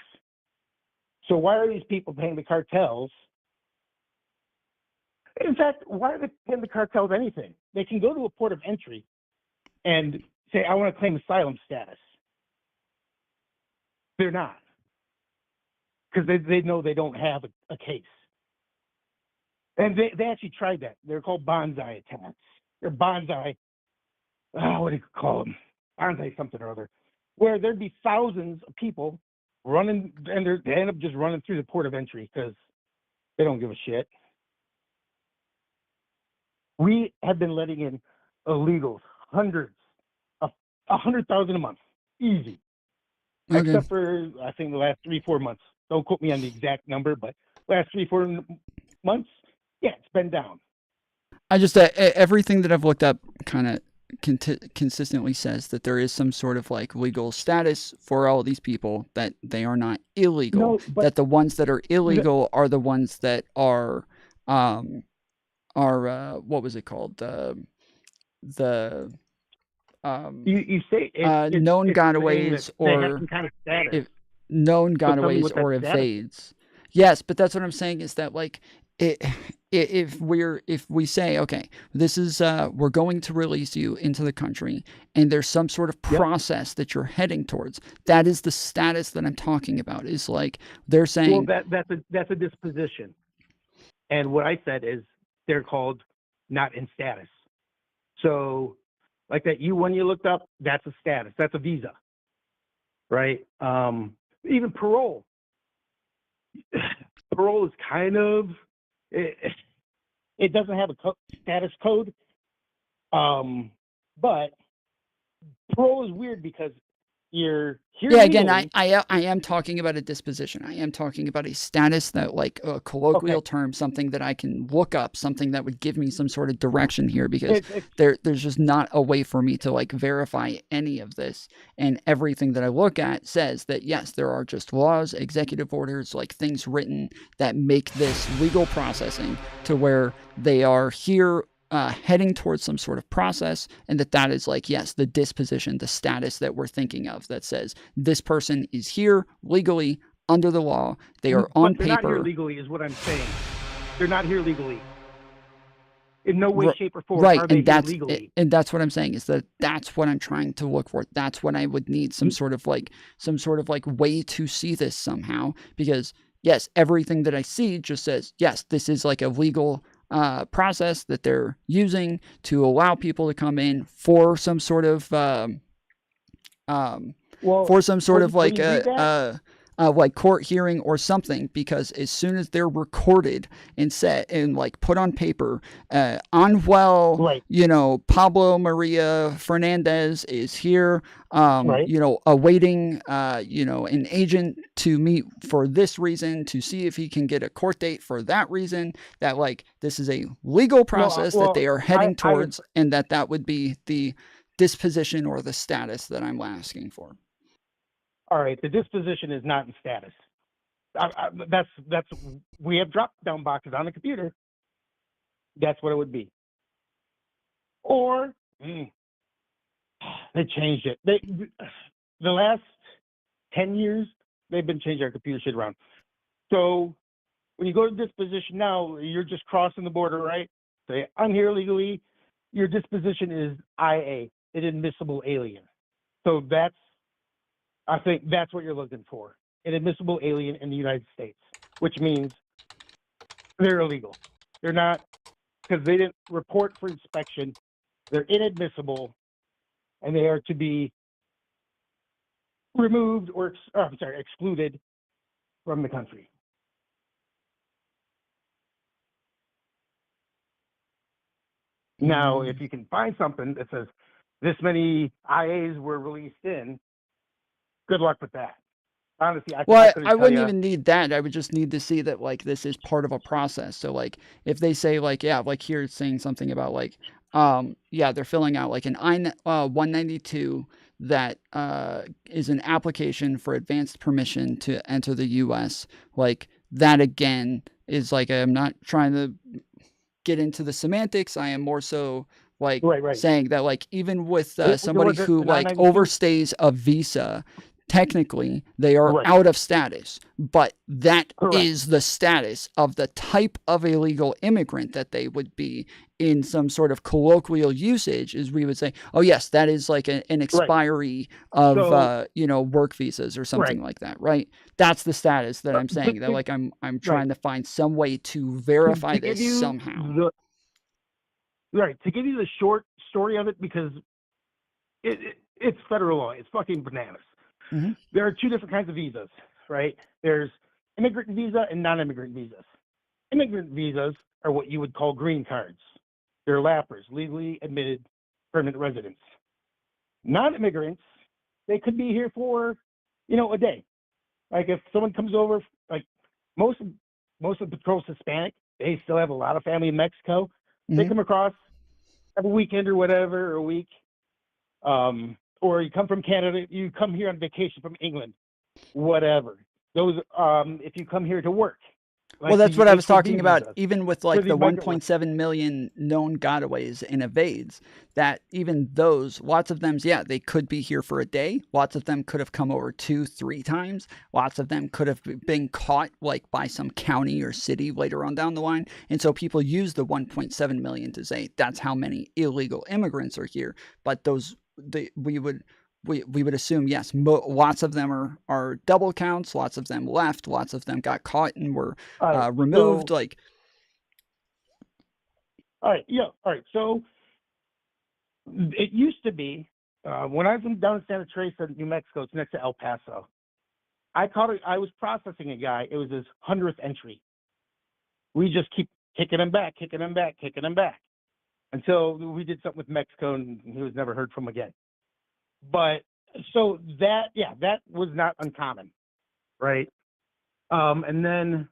So why are these people paying the cartels? In fact, why are they paying the cartels anything? They can go to a port of entry and say, I want to claim asylum status. They're not. Because they know they don't have a case. And they actually tried that. They're called bonsai attacks. They're bonsai, what do you call them? Bonsai something or other. Where there'd be thousands of people running, and they end up just running through the port of entry because they don't give a shit. We have been letting in illegals, hundreds of 100,000 a month, easy. Okay. Except for, I think, the last 3-4 months. Don't quote me on the exact number, but last 3-4 months, yeah, it's been down. I just everything that I've looked up kind of consistently says that there is some sort of like legal status for all of these people, that they are not illegal. No, but that the ones that are illegal are the ones that are what was it called? You say known it's gotaways they have or some kind of status. if known So tell me gotaways what that or status is. evades. Yes, but that's what I'm saying is that like if we say, okay, this is we're going to release you into the country and there's some sort of process that you're heading towards, that is the status that I'm talking about. Is like they're saying, well, that's a disposition. And what I said is they're called not in status. So like that U1 you looked up, that's a status. That's a visa. Right? Even parole. Parole is kind of, it doesn't have a status code, but parole is weird because you're here. yeah, again, legally. I am talking about a disposition. I am talking about a status, that like a colloquial term, something that I can look up, something that would give me some sort of direction here, because there's just not a way for me to like verify any of this. And everything that I look at says that yes, there are just laws, executive orders, like things written that make this legal processing to where they are here heading towards some sort of process, and that is like, yes, the disposition, the status that we're thinking of, that says this person is here legally under the law. They are on But they're not here paper. legally, is what I'm saying. They're not here legally. In no way, shape, or form Right, are they and that's here legally. and that's what I'm saying, is that's what I'm trying to look for. That's what I would need, some sort of like way to see this somehow, because yes, everything that I see just says yes, this is like a legal process that they're using to allow people to come in for some sort of like court hearing or something, because as soon as they're recorded and set and like put on paper, Right. you know, Pablo Maria Fernandez is here, Right. you know, awaiting, you know, an agent to meet for this reason, to see if he can get a court date for that reason, that like this is a legal process that they are heading towards, and that would be the disposition or the status that I'm asking for. All right, the disposition is not in status. That's we have drop down boxes on the computer. That's what it would be. Or they changed it. The last 10 years they've been changing our computer shit around. So when you go to disposition now, you're just crossing the border, right? Say I'm here legally. Your disposition is IA, an admissible alien. So I think that's what you're looking for, an admissible alien in the United States, which means they're illegal. They're not, because they didn't report for inspection. They're inadmissible, and they are to be removed or excluded from the country. Now, if you can find something that says this many IAs were released in, good luck with that. Honestly, I wouldn't even need that. I would just need to see that like this is part of a process. So like if they say like, yeah, like here it's saying something about like, yeah, they're filling out like an I-192 that is an application for advanced permission to enter the U.S. Like that again is like, I'm not trying to get into the semantics. I am more so like saying that like even with somebody who like overstays a visa, technically they are out of status, but that is the status of the type of illegal immigrant that they would be in some sort of colloquial usage. Is we would say, oh yes, that is like an expiry of work visas or something like that, right? That's the status that I'm saying. That like I'm trying to find some way to verify this somehow. To give you the short story of it, because it's federal law. It's fucking bananas. Mm-hmm. There are two different kinds of visas, right? There's immigrant visa and non-immigrant visas. Immigrant visas are what you would call green cards. They're lappers, legally admitted permanent residents. Non-immigrants, they could be here for, a day. Like if someone comes over, like most of the patrol's Hispanic, they still have a lot of family in Mexico. They come across, have a weekend or whatever, or a week. Or you come from Canada, you come here on vacation from England, whatever. Those, if you come here to work. Well, that's what I was talking about, even with like the 1.7 million known gotaways and evades, that even those, lots of them, yeah, they could be here for a day. Lots of them could have come over 2-3 times. Lots of them could have been caught like by some county or city later on down the line. And so people use the 1.7 million to say that's how many illegal immigrants are here. But those, we would assume, yes, lots of them are double counts, lots of them left, lots of them got caught and were removed. So, all right. So it used to be, when I was down in Santa Teresa, New Mexico, it's next to El Paso, I was processing a guy. It was his 100th entry. We just keep kicking him back. Until we did something with Mexico and he was never heard from again. But so that was not uncommon, right? And then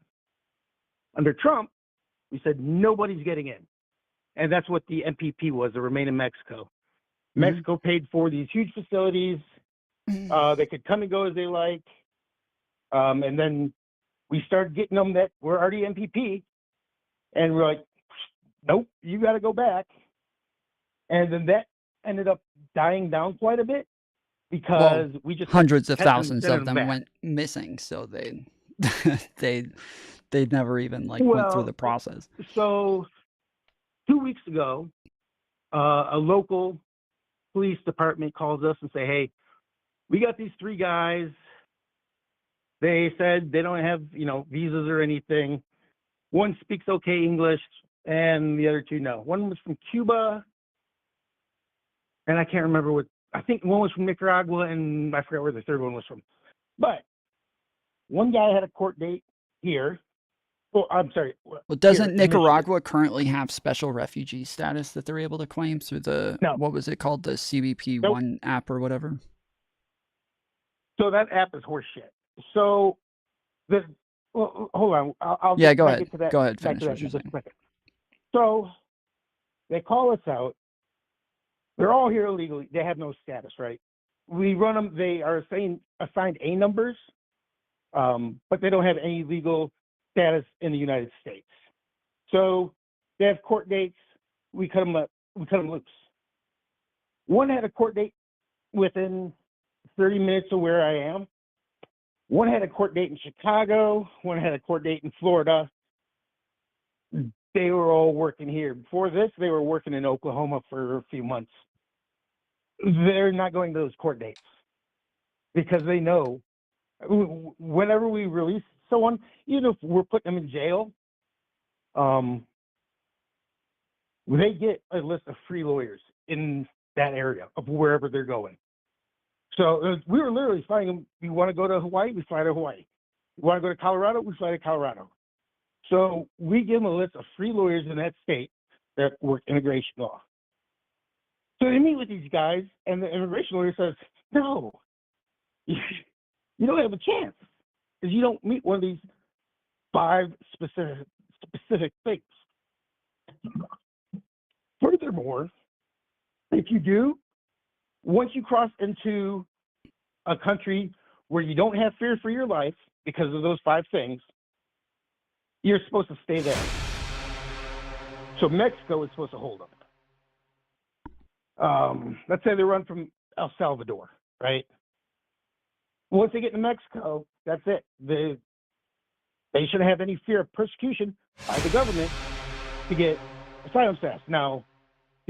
under Trump, we said nobody's getting in. And that's what the MPP was, the Remain in Mexico. Mexico paid for these huge facilities. They could come and go as they like. And then we started getting them that were already MPP. And we're like, nope, you got to go back. And then that ended up dying down quite a bit because we just hundreds of thousands of them went missing. So they never even went through the process. So 2 weeks ago, a local police department calls us and say, hey, we got these 3 guys. They said they don't have, visas or anything. One speaks okay English and the other 2 no. One was from Cuba. And I can't remember I think one was from Nicaragua, and I forgot where the third one was from. But one guy had a court date here. Well, I'm sorry. Well, doesn't Nicaragua currently have special refugee status that they're able to claim through what was it called? The CBP One app or whatever? So that app is horseshit. So, hold on. I'll go ahead. Get to that, go ahead. Finish what you're saying. So they call us out. They're all here illegally. They have no status, right? We run them. They are assigned A numbers, but they don't have any legal status in the United States. So they have court dates. We cut them loose. One had a court date within 30 minutes of where I am. One had a court date in Chicago. One had a court date in Florida. They were all working here. Before this, they were working in Oklahoma for a few months. They're not going to those court dates because they know whenever we release someone, even if we're putting them in jail, they get a list of free lawyers in that area of wherever they're going. So we were literally flying them. You want to go to Hawaii? We fly to Hawaii. You want to go to Colorado? We fly to Colorado. So we give them a list of free lawyers in that state that work immigration law. So they meet with these guys, and the immigration lawyer says, no, you don't have a chance because you don't meet one of these 5 specific things. Furthermore, if you do, once you cross into a country where you don't have fear for your life because of those 5 things, you're supposed to stay there. So Mexico is supposed to hold them. Let's say they run from El Salvador, right? Once they get to Mexico, that's it. They shouldn't have any fear of persecution by the government to get asylum status. Now,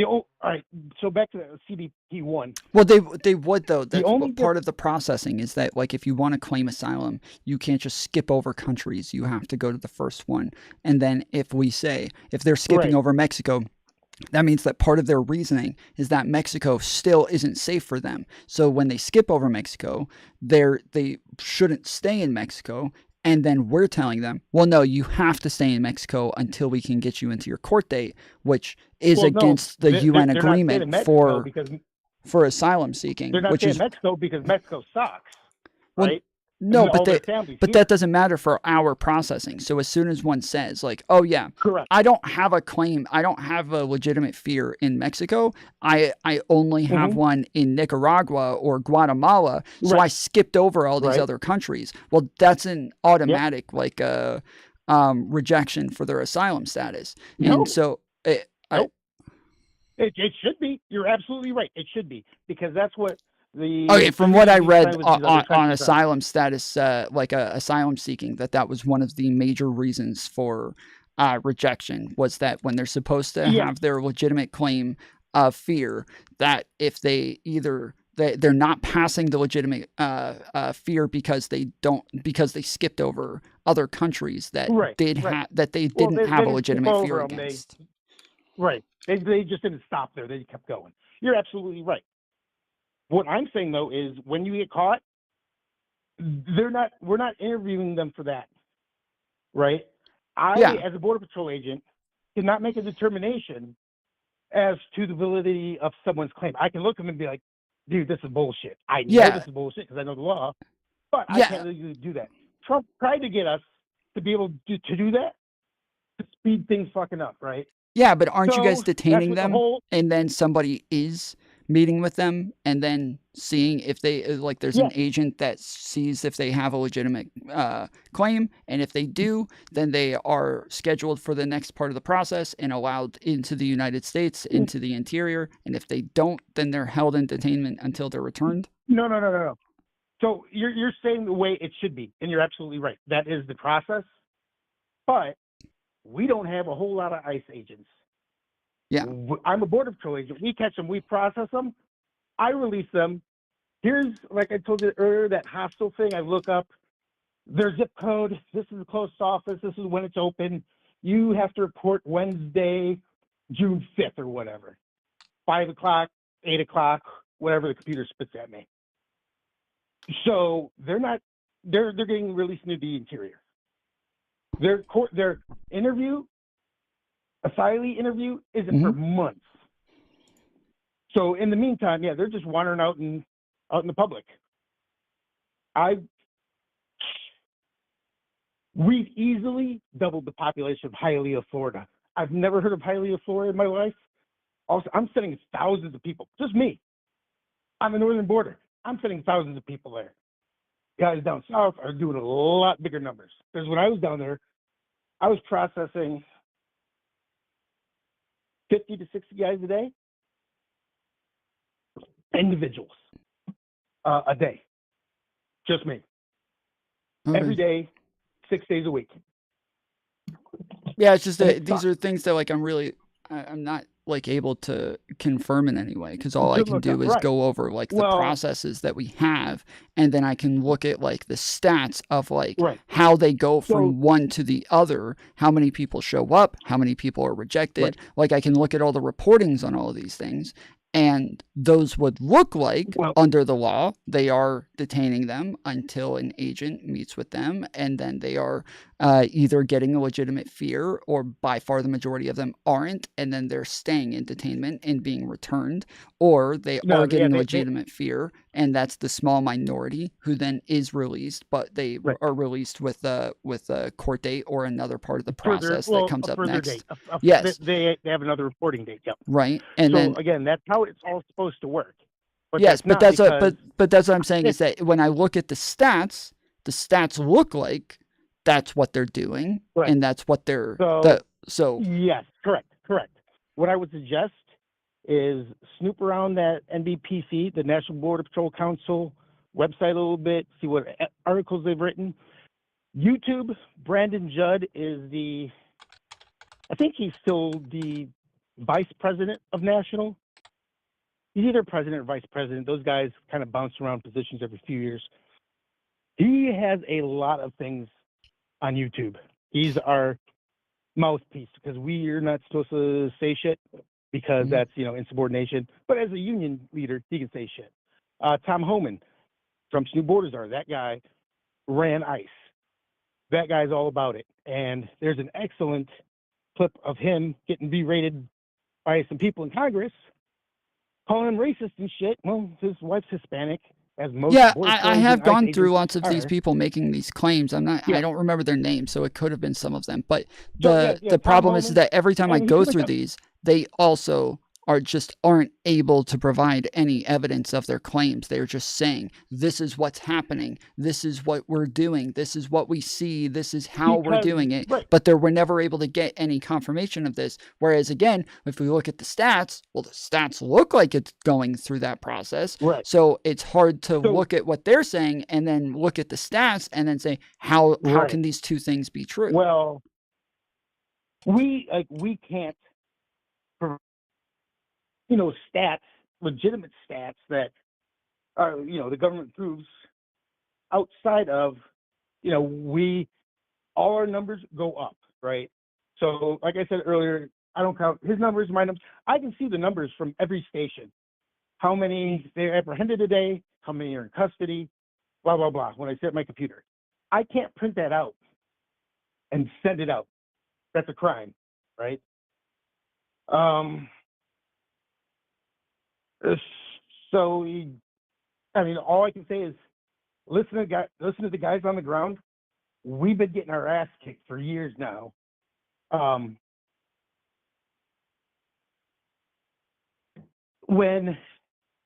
all right, so back to the CBP one. Well, they would though. That's only part of the processing is that like if you want to claim asylum, you can't just skip over countries. You have to go to the first one, and then if they're skipping Right. over Mexico, that means that part of their reasoning is that Mexico still isn't safe for them. So when they skip over Mexico, they shouldn't stay in Mexico. And then we're telling them, well, no, you have to stay in Mexico until we can get you into your court date, which is Well, no, against the they're UN not staying in agreement Mexico because for asylum seeking. they're not which staying is in Mexico because Mexico sucks, well, right? no, And all their but families but here. that doesn't matter for our processing. So as soon as one says like, oh yeah, Correct. I don't have a claim, I don't have a legitimate fear in Mexico. I only have one in Nicaragua or Guatemala. So I skipped over all these Right. other countries. Well, that's an automatic like rejection for their asylum status. No. And so Nope. It should be. You're absolutely right. It should be because that's what the. Okay, from what I read signed with these other on countries are. asylum status, asylum seeking, that was one of the major reasons for rejection was that when they're supposed to Yeah. have their legitimate claim of fear, that if they either they're not passing the legitimate fear because they skipped over other countries that Right, did right. that they Well, didn't they have a didn't legitimate skip fear over 'em, against. Right. They just didn't stop there. They kept going. You're absolutely right. What I'm saying though is when you get caught, we're not interviewing them for that. Right? Yeah. As a Border Patrol agent, cannot make a determination as to the validity of someone's claim. I can look at them and be like, dude, this is bullshit. I know Yeah. this is bullshit because I know the law, but I Yeah. can't legally do that. Trump tried to get us to be able to do that, to speed things fucking up, right? Yeah, but aren't you So, guys that's detaining what the them whole- and then somebody is meeting with them and then seeing if they like there's an agent that sees if they have a legitimate claim, and if they do, then they are scheduled for the next part of the process and allowed into the United States, into the interior, and if they don't, then they're held in detainment until they're returned? No. So you're saying the way it should be, and you're absolutely right. That is the process, but we don't have a whole lot of ICE agents. Yeah. I'm a Border Patrol agent. We catch them, we process them, I release them. Here's, like I told you earlier, that hostel thing. I look up their zip code. This is the closest office. This is when it's open. You have to report Wednesday, June 5th or whatever. 5 o'clock, 8 o'clock, whatever the computer spits at me. So they're getting released into the interior. Their interview, asylee interview, isn't for months. So in the meantime, yeah, they're just wandering out in the public. We've easily doubled the population of Hialeah, Florida. I've never heard of Hialeah, Florida in my life. Also, I'm sending thousands of people, just me, on the northern border. I'm sending thousands of people there. Guys down south are doing a lot bigger numbers. Because when I was down there, I was processing 50 to 60 guys a day, individuals, a day, just me, every day, 6 days a week. Yeah, it's just And that it these sucks. are things that like I'm not like able to confirm in any way because all I To can look do up, is right. go over like the Well- processes that we have, and then I can look at like the stats of like Right. how they go So- from one to the other, how many people show up, how many people are rejected. Like I can look at all the reportings on all of these things. And those would look like, under the law, they are detaining them until an agent meets with them, and then they are either getting a legitimate fear, or by far the majority of them aren't, and then they're staying in detainment and being returned, or they No, are yeah, getting they- legitimate fear, and that's the small minority who then is released, but they are released with a court date or another part of the process that comes a up further next. date. Yes. They have another reporting date. Yep. Right, and so then again, that's how it's all supposed to work. But yes, but that's not what, because but that's what I'm saying is that when I look at the stats look like that's what they're doing, Right. and that's what they're so yes, correct. What I would suggest is snoop around that NBPC, the National Border Patrol Council website a little bit, see what articles they've written. YouTube, Brandon Judd is I think he's still the vice president of national. He's either president or vice president. Those guys kind of bounce around positions every few years. He has a lot of things on YouTube. He's our mouthpiece because we are not supposed to say shit because that's, insubordination. But as a union leader, he can say shit. Tom Homan, Trump's new border czar, that guy ran ICE. That guy's all about it. And there's an excellent clip of him getting berated by some people in Congress, calling him racist and shit. Well, his wife's Hispanic, as most. Yeah, border I patrols have and gone ICE through agents lots of these are. people making these claims. I don't remember their names, so it could have been some of them. But the Tom problem is Homan, that every time I and he go should through have- these, they also aren't able to provide any evidence of their claims. They're just saying, this is what's happening. This is what we're doing. This is what we see. This is how we're doing it. right. But we're never able to get any confirmation of this. Whereas again, if we look at the stats, well, the stats look like it's going through that process. Right. So it's hard to look at what they're saying and then look at the stats and then say, how Right. can these two things be true? Well, we can't, stats, legitimate stats that are, the government proves outside of, all our numbers go up, right? So, like I said earlier, I don't count his numbers, my numbers. I can see the numbers from every station. How many they apprehended a day, how many are in custody, blah, blah, blah, when I sit at my computer. I can't print that out and send it out. That's a crime, right? So, all I can say is listen to the guys on the ground. We've been getting our ass kicked for years now. All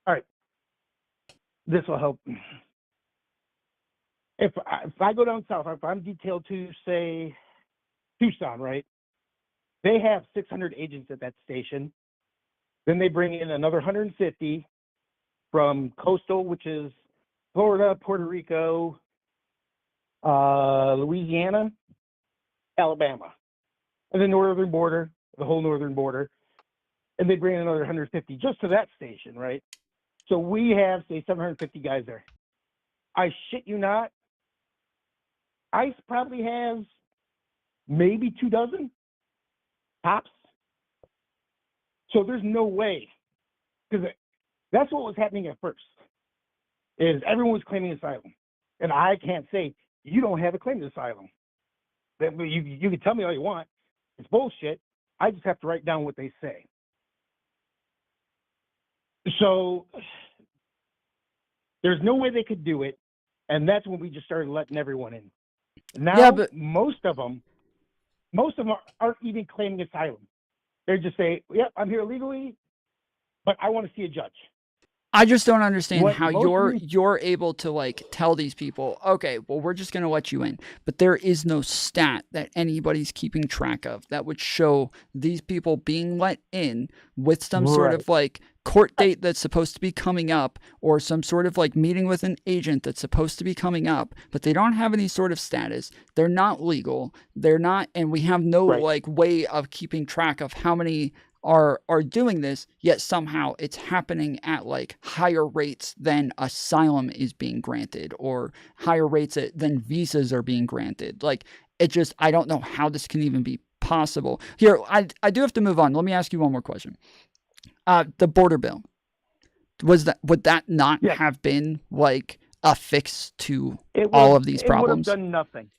right, this will help. If I go down south, if I'm detailed to, say, Tucson, right? They have 600 agents at that station. Then they bring in another 150 from coastal, which is Florida, Puerto Rico, Louisiana, Alabama, and the northern border, the whole northern border. And they bring in another 150 just to that station, right? So we have, say, 750 guys there. I shit you not, ICE probably has maybe 24 tops. So there's no way, because that's what was happening at first, is everyone was claiming asylum. And I can't say, you don't have a claim to asylum. You can tell me all you want. It's bullshit. I just have to write down what they say. So there's no way they could do it. And that's when we just started letting everyone in. Now, most of them aren't even claiming asylum. They just say, yep, I'm here legally, but I want to see a judge. I just don't understand how most you're able to tell these people, okay, well, we're just going to let you in. But there is no stat that anybody's keeping track of that would show these people being let in with some sort of court date that's supposed to be coming up, or some sort of meeting with an agent that's supposed to be coming up, but they don't have any sort of status. They're not legal. They're not, and we have no way of keeping track of how many are doing this, yet somehow it's happening at higher rates than asylum is being granted, or higher rates than visas are being granted. I don't know how this can even be possible. Here, I do have to move on. Let me ask you one more question. The border bill, would that not have been a fix to all of these problems? It would have done nothing.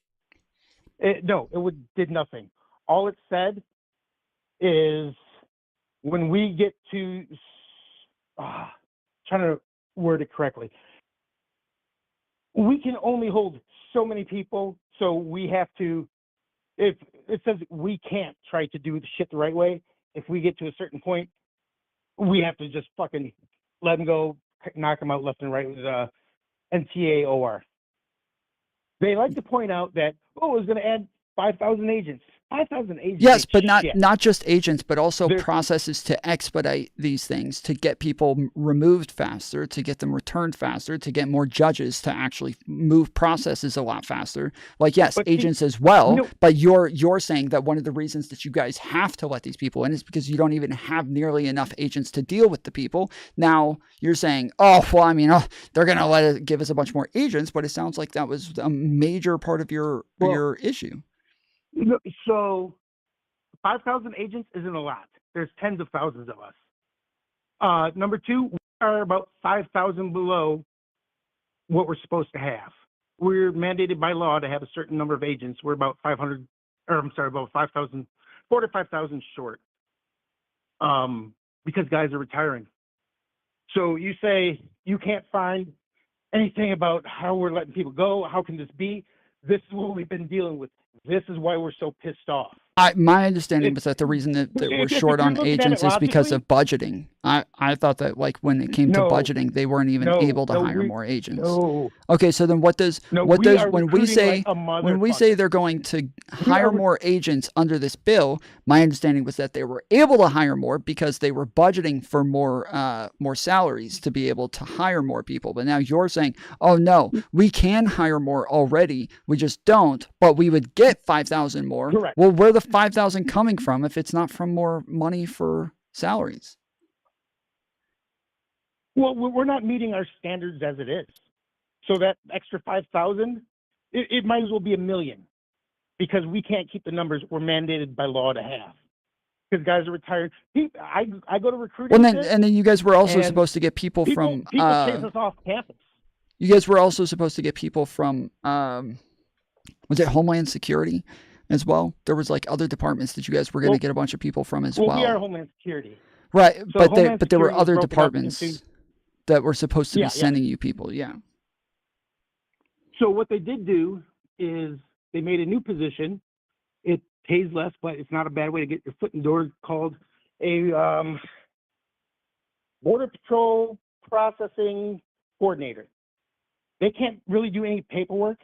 Did nothing. All it said is, when we get to, trying to word it correctly, we can only hold so many people, so we have to, if it says we can't try to do the shit the right way, if we get to a certain point, we have to just fucking let them go, knock them out left and right with NTAOR. They like to point out that, it was going to add 5,000 agents. 5,000 agents. Yes, ain't but not shit. not just agents, but also They're- processes to expedite these things, to get people removed faster, to get them returned faster, to get more judges to actually move processes a lot faster. Like, yes, But see, agents as well, no- but you're saying that one of the reasons that you guys have to let these people in is because you don't even have nearly enough agents to deal with the people. Now you're saying, oh, well, I mean, they're going to give us a bunch more agents, but it sounds like that was a major part of your issue. No, so 5,000 agents isn't a lot. There's tens of thousands of us. Number two, we are about 5,000 below what we're supposed to have. We're mandated by law to have a certain number of agents. We're about 5,000, 4,000 to 5,000 short. Because guys are retiring. So you say you can't find anything about how we're letting people go. How can this be? This is what we've been dealing with. This is why we're so pissed off. My understanding was that the reason that we're short on agents is because of budgeting. I thought that, like, when it came to budgeting, they weren't even able to hire more agents. No. Okay, so then when we say they're going to hire more agents under this bill, my understanding was that they were able to hire more because they were budgeting for more salaries to be able to hire more people. But now you're saying, oh no, we can hire more already, we just don't, but we would get 5,000 more. Correct. Well, where the 5,000 coming from if it's not from more money for salaries? Well, we're not meeting our standards as it is. So that extra 5,000, it might as well be 1 million, because we can't keep the numbers we're mandated by law to have. Because guys are retired. I go to recruiting. Well, and then you guys were also supposed to get people from. People chase us off campus. You guys were also supposed to get people from. Was it Homeland Security as well? There was like other departments that you guys were going to get a bunch of people from as well. We are Homeland Security. Right, So but there were Security other is broken up departments into- that were supposed to be Yeah. sending you people. Yeah. So what they did do is they made a new position. It pays less, but it's not a bad way to get your foot in the door, called a Border Patrol Processing Coordinator. They can't really do any paperwork.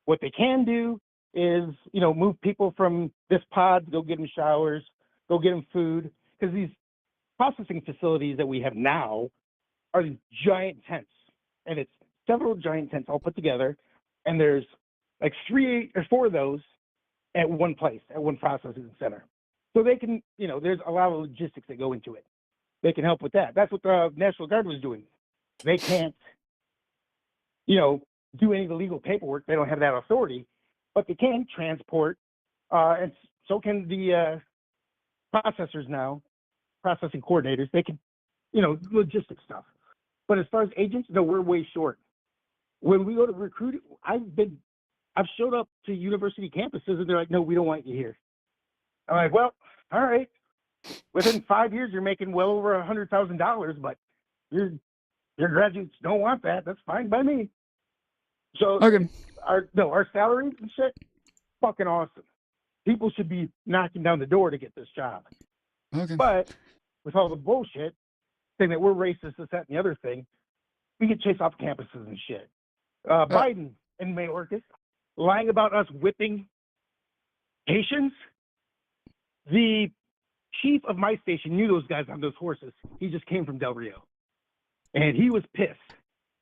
What they can do is, move people from this pod, go get them showers, go get them food. Because these processing facilities that we have now are these giant tents. And it's several giant tents all put together. And there's like 3 or 4 of those at one place, at one processing center. So they can, there's a lot of logistics that go into it. They can help with that. That's what the National Guard was doing. They can't, do any of the legal paperwork. They don't have that authority, but they can transport, and so can the processors now, processing coordinators. They can, logistic stuff. But as far as agents, no, we're way short. When we go to recruit, I've showed up to university campuses and they're like, no, we don't want you here. I'm like, well, all right. Within 5 years, you're making well over $100,000, but your graduates don't want that. That's fine by me. So our salaries and shit, fucking awesome. People should be knocking down the door to get this job. Okay. But with all the bullshit, saying that we're racist, this, that, and the other thing, we get chased off campuses and shit. Biden and Mayorkas lying about us whipping Haitians. The chief of my station knew those guys on those horses. He just came from Del Rio. And he was pissed.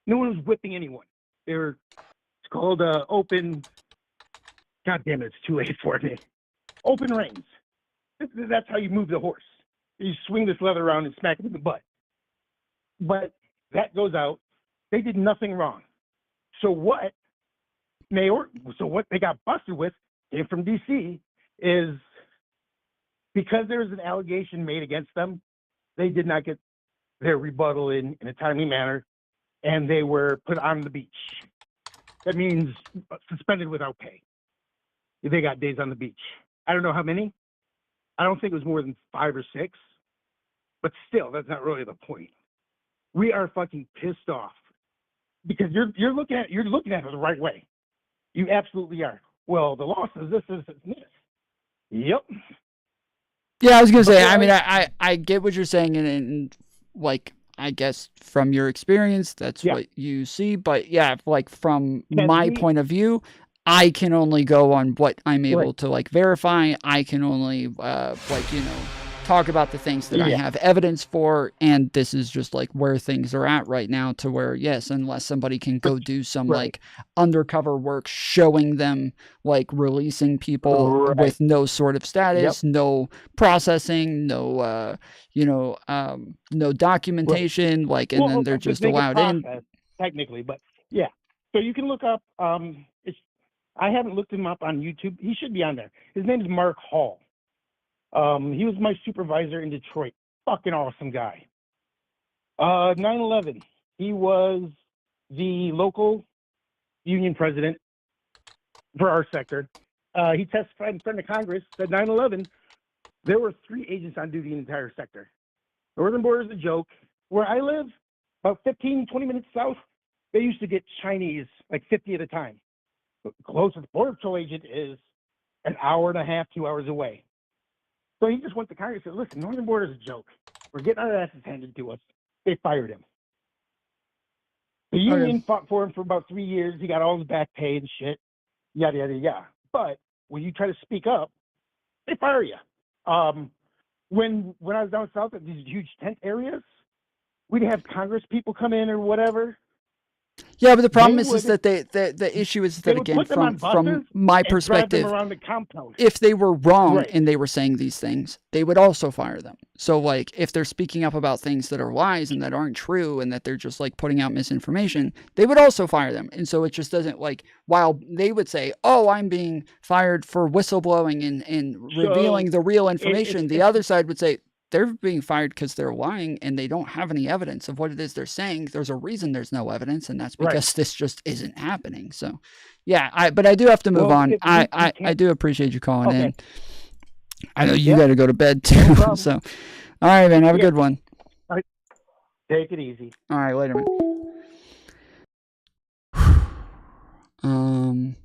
No one was whipping anyone. It's called open, God damn it, it's too late for me. Open reins. That's how you move the horse. You swing this leather around and smack it in the butt. But that goes out. They did nothing wrong. So what they got busted with, came from DC, is because there was an allegation made against them, they did not get their rebuttal in a timely manner, and they were put on the beach. That means suspended without pay. They got days on the beach. I don't know how many. I don't think it was more than 5 or 6. But still, that's not really the point. We are fucking pissed off because you're looking at it the right way. You absolutely are. Well, the law says this. Yep. Yeah, I was gonna say. I mean, I get what you're saying, and like, I guess from your experience, that's what you see. But yeah, like from my point of view, I can only go on what I'm able to like verify. I can only talk about the things that I have evidence for, and this is just like where things are at right now, to where, yes, unless somebody can go do some like undercover work showing them like releasing people with no sort of status, no processing, no no documentation, like, and then they're just allowed in technically. But yeah, so you can look up I haven't looked him up on YouTube. He should be on there. His name is Mark Hall. He was my supervisor in Detroit. Fucking awesome guy. 9/11. He was the local union president for our sector. He testified in front of Congress that 9/11, there were 3 agents on duty in the entire sector. Northern border is a joke. Where I live, about 15, 20 minutes south, they used to get Chinese, like 50 at a time. The closest border patrol agent is an hour and a half, 2 hours away. So he just went to Congress and said, listen, Northern border is a joke. We're getting our asses handed to us. They fired him. The union fought for him for about 3 years. He got all his back pay and shit, yada, yada, yada. But when you try to speak up, they fire you. When I was down south at these huge tent areas, we'd have Congress people come in or whatever. Yeah, but the problem is that the issue is that, again, from my perspective, if they were wrong and they were saying these things, they would also fire them. So, like, if they're speaking up about things that are lies and that aren't true and that they're just, like, putting out misinformation, they would also fire them. And so it just doesn't, like, while they would say, oh, I'm being fired for whistleblowing and revealing the real information, the other side would say, they're being fired because they're lying and they don't have any evidence of what it is they're saying. There's a reason there's no evidence, and that's because this just isn't happening. So, yeah, but I do have to move on. I do appreciate you calling in. I know you got to go to bed too. So, all right, man, have a good one. All right. Take it easy. All right, later, man.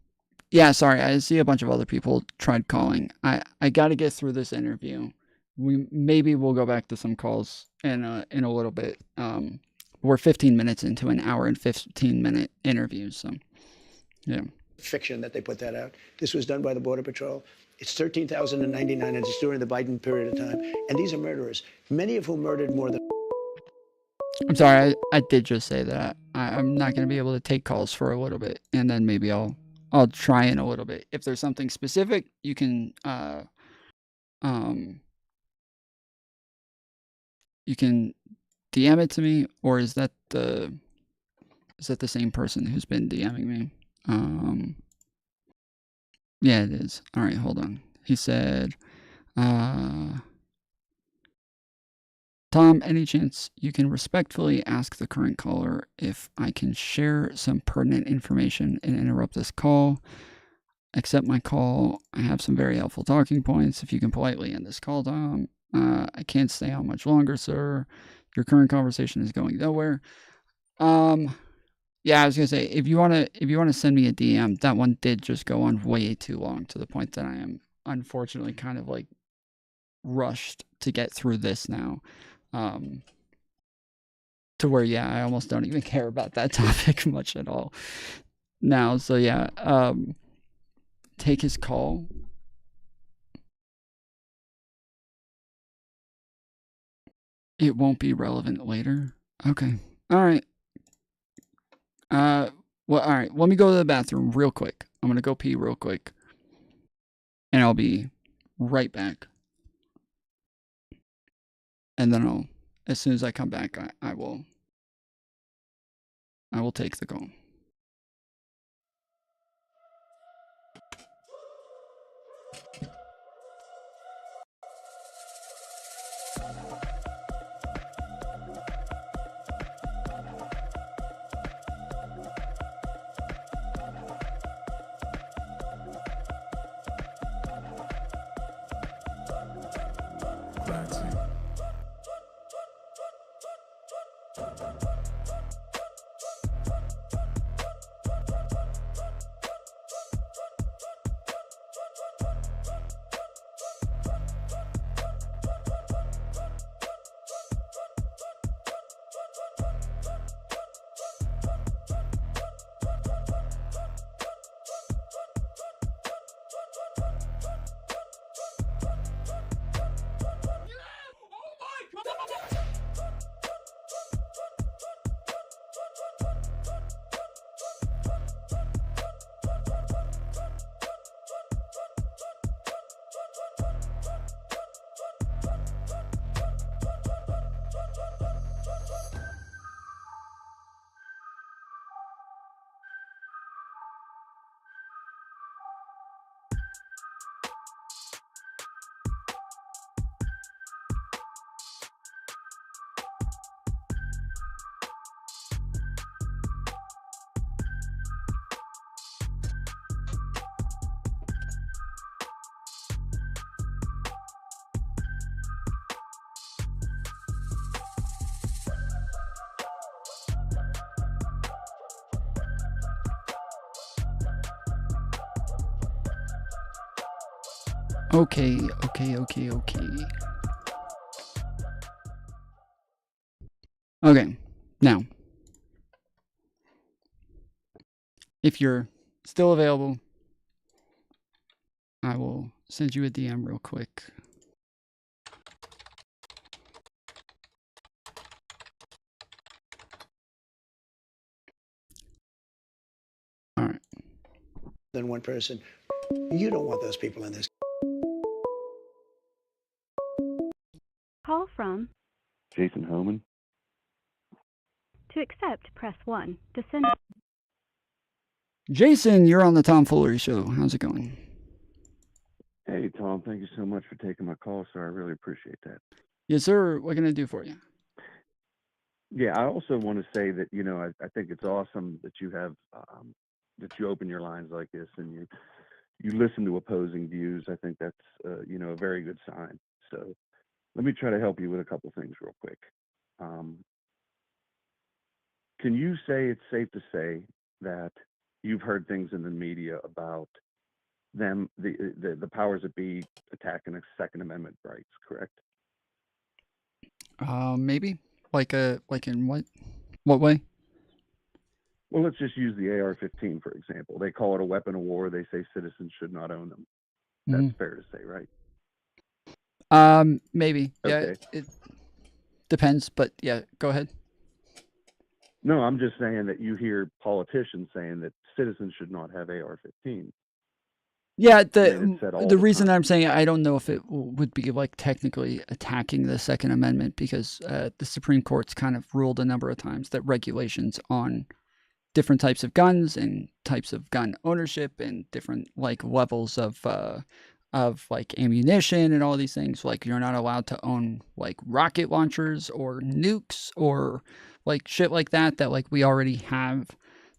Yeah, sorry. I see a bunch of other people tried calling. I got to get through this interview. We'll go back to some calls in a little bit. We're 15 minutes into an hour and 15-minute interview, so yeah. Fiction that they put that out. This was done by the Border Patrol. It's 13,099, and it's during the Biden period of time. And these are murderers, many of whom murdered more than. I'm sorry, I did just say that. I'm not going to be able to take calls for a little bit, and then maybe I'll try in a little bit. If there's something specific, you can you can DM it to me, or is that the same person who's been DMing me? Yeah, it is. All right, hold on. He said, Tom, any chance you can respectfully ask the current caller if I can share some pertinent information and interrupt this call? Accept my call. I have some very helpful talking points. If you can politely end this call, Tom. I can't stay on much longer, sir. Your current conversation is going nowhere. Yeah, I was gonna say, if you wanna send me a DM, that one did just go on way too long, to the point that I am unfortunately kind of like rushed to get through this now. To where, yeah, I almost don't even care about that topic much at all now. So yeah, take his call. It won't be relevant later. Okay. All right. Well, all right. Let me go to the bathroom real quick. I'm going to go pee real quick. And I'll be right back. And then as soon as I come back, I will take the call. Okay. Okay, now, if you're still available, I will send you a DM real quick. All right. Than one person. You don't want those people in this. Call from. Jason Homan. To accept, press 1. To send. Jason, you're on the Tom Foolery Show. How's it going? Hey, Tom. Thank you so much for taking my call, sir. I really appreciate that. Yes, sir. What can I do for you? Yeah, I also want to say that, you know, I think it's awesome that you have, that you open your lines like this and you listen to opposing views. I think that's, you know, a very good sign. So let me try to help you with a couple things real quick. Can you say it's safe to say that you've heard things in the media about them, the powers that be attacking a Second Amendment rights, correct? Maybe. Like in what way? Well, let's just use the AR-15, for example. They call it a weapon of war. They say citizens should not own them. That's fair to say, right? Maybe. Okay. Yeah, it depends, but yeah, go ahead. No, I'm just saying that you hear politicians saying that citizens should not have AR-15. Yeah, the the reason I'm saying I don't know if it would be like technically attacking the Second Amendment because the Supreme Court's kind of ruled a number of times that regulations on different types of guns and types of gun ownership and different like levels of like ammunition and all these things, like you're not allowed to own like rocket launchers or nukes or like shit like that like we already have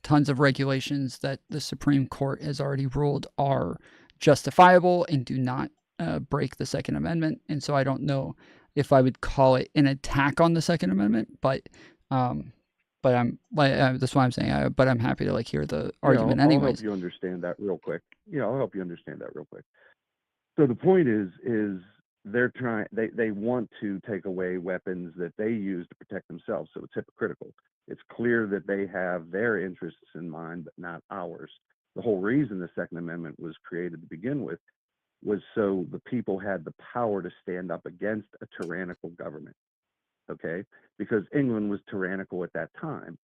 tons of regulations that the Supreme Court has already ruled are justifiable and do not break the Second Amendment. And so I don't know if I would call it an attack on the Second Amendment, but I'm like that's why I'm saying. But I'm happy to like hear the argument anyways. I'll help you understand that real quick. So the point is they're trying. They want to take away weapons that they use to protect themselves. So it's hypocritical. It's clear that they have their interests in mind, but not ours. The whole reason the Second Amendment was created to begin with was so the people had the power to stand up against a tyrannical government. Okay, because England was tyrannical at that time,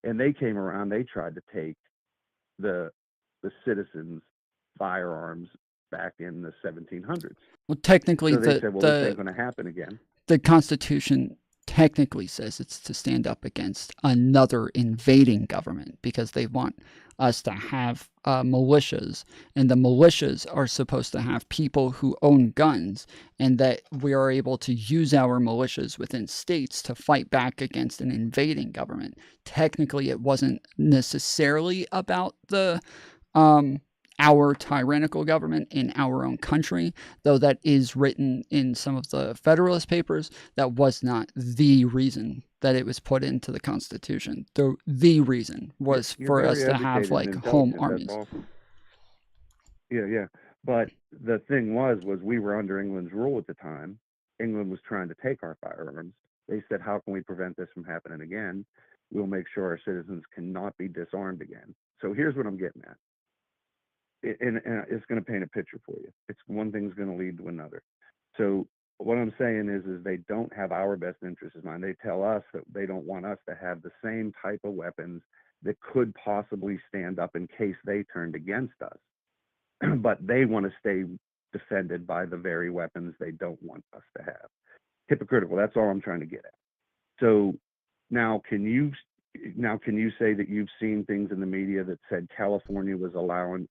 and they came around. They tried to take the citizens' firearms back in the 1700s. Well, technically, so they said, well, this ain't going to happen again. The Constitution technically says it's to stand up against another invading government because they want us to have militias, and the militias are supposed to have people who own guns, and that we are able to use our militias within states to fight back against an invading government. Technically, it wasn't necessarily about the our tyrannical government in our own country, though that is written in some of the Federalist Papers. That was not the reason that it was put into the Constitution. The reason was for us to have like home armies. Awesome. Yeah. But the thing was we were under England's rule at the time. England was trying to take our firearms. They said, how can we prevent this from happening again? We'll make sure our citizens cannot be disarmed again. So here's what I'm getting at. And it's going to paint a picture for you. It's one thing's going to lead to another. So what I'm saying is they don't have our best interests in mind. They tell us that they don't want us to have the same type of weapons that could possibly stand up in case they turned against us. But they want to stay defended by the very weapons they don't want us to have. Hypocritical. That's all I'm trying to get at. So now can you say that you've seen things in the media that said California was allowing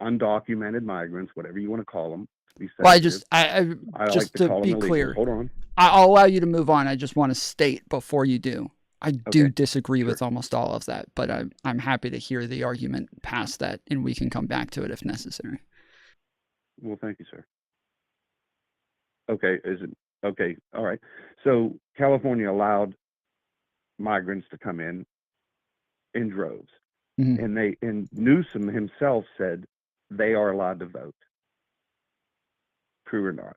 undocumented migrants, whatever you want to call them, to be sensitive? Well, I just like to be clear, hold on. I'll allow you to move on. I just want to state before you do, I do disagree with almost all of that, but I'm happy to hear the argument past that, and we can come back to it if necessary. Well, thank you, sir. Okay, okay, all right. So California allowed migrants to come in droves, and Newsom himself said they are allowed to vote. True or not?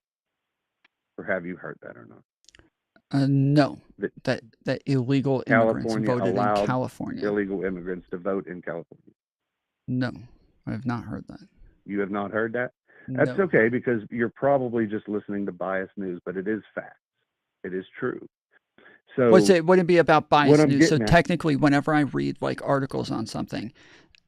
Or have you heard that or not? No, that illegal immigrants California voted in allowed California. illegal immigrants to vote in California. No, I have not heard that. You have not heard that? That's okay, because you're probably just listening to biased news, but it is facts. It is true. So Would it be about biased news? So getting at- technically, whenever I read like articles on something,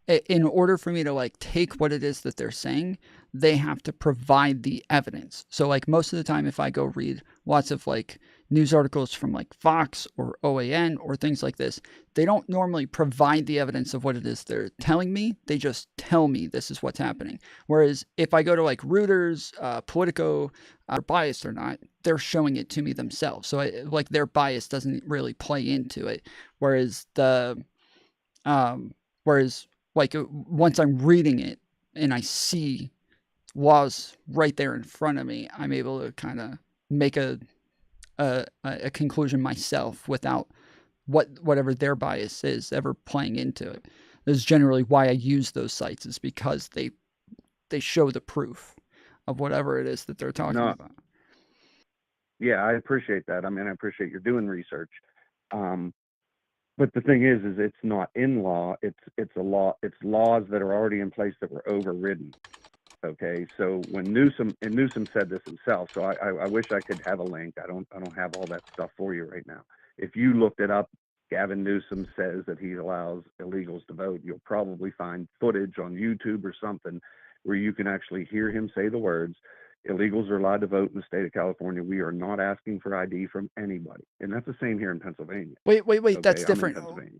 in order for me to like take what it is that they're saying, they have to provide the evidence. So like most of the time, if I go read lots of like news articles from like Fox or OAN or things like this, they don't normally provide the evidence of what it is they're telling me. They just tell me this is what's happening. Whereas if I go to like Reuters, Politico, biased or not, they're showing it to me themselves. So like their bias doesn't really play into it. Whereas like once I'm reading it and I see laws right there in front of me, I'm able to kind of make a conclusion myself without whatever their bias is ever playing into it. This is generally why I use those sites, is because they show the proof of whatever it is that they're talking about. Yeah, I appreciate that. I mean, I appreciate you're doing research. But the thing is it's not in law. It's a law. It's laws that are already in place that were overridden. Okay, so when Newsom said this himself. So I wish I could have a link. I don't have all that stuff for you right now. If you looked it up, Gavin Newsom says that he allows illegals to vote. You'll probably find footage on YouTube or something where you can actually hear him say the words, "Illegals are allowed to vote in the state of California. We are not asking for ID from anybody." And that's the same here in Pennsylvania. Wait, okay? that's I'm in different. Pennsylvania.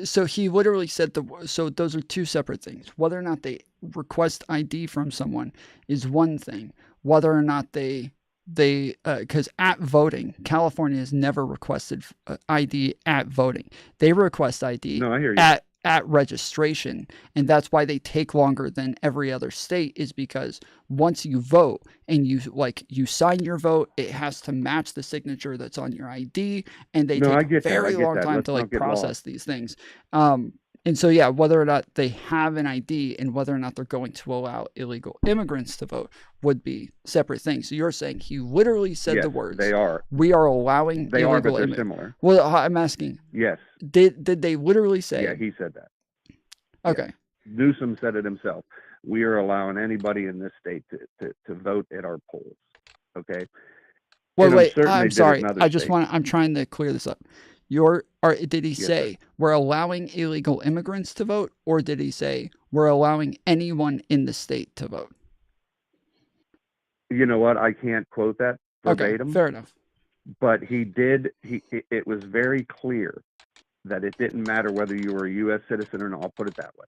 So he literally said so those are two separate things. Whether or not they request ID from someone is one thing. Whether or not they because at voting, California has never requested ID at voting. They request ID No, I hear you. at registration, and that's why they take longer than every other state, is because once you vote and you sign your vote, it has to match the signature that's on your ID, and they take a very long time to like process these things. And so, yeah, whether or not they have an ID and whether or not they're going to allow illegal immigrants to vote would be separate things. So you're saying he literally said the words, they are. "We are allowing They illegal are, but they're immigrants." similar. Well, I'm asking. Yes. Did they literally say? Yeah, he said that. Okay. Yeah. Newsom said it himself. We are allowing anybody in this state to vote at our polls. Okay. Well, And wait. certain they I'm did it sorry. in other I just states. I'm trying to clear this up. Did he say we're allowing illegal immigrants to vote, or did he say we're allowing anyone in the state to vote? You know what? I can't quote that verbatim. Okay, fair enough. But he did. It was very clear that it didn't matter whether you were a U.S. citizen or not. I'll put it that way.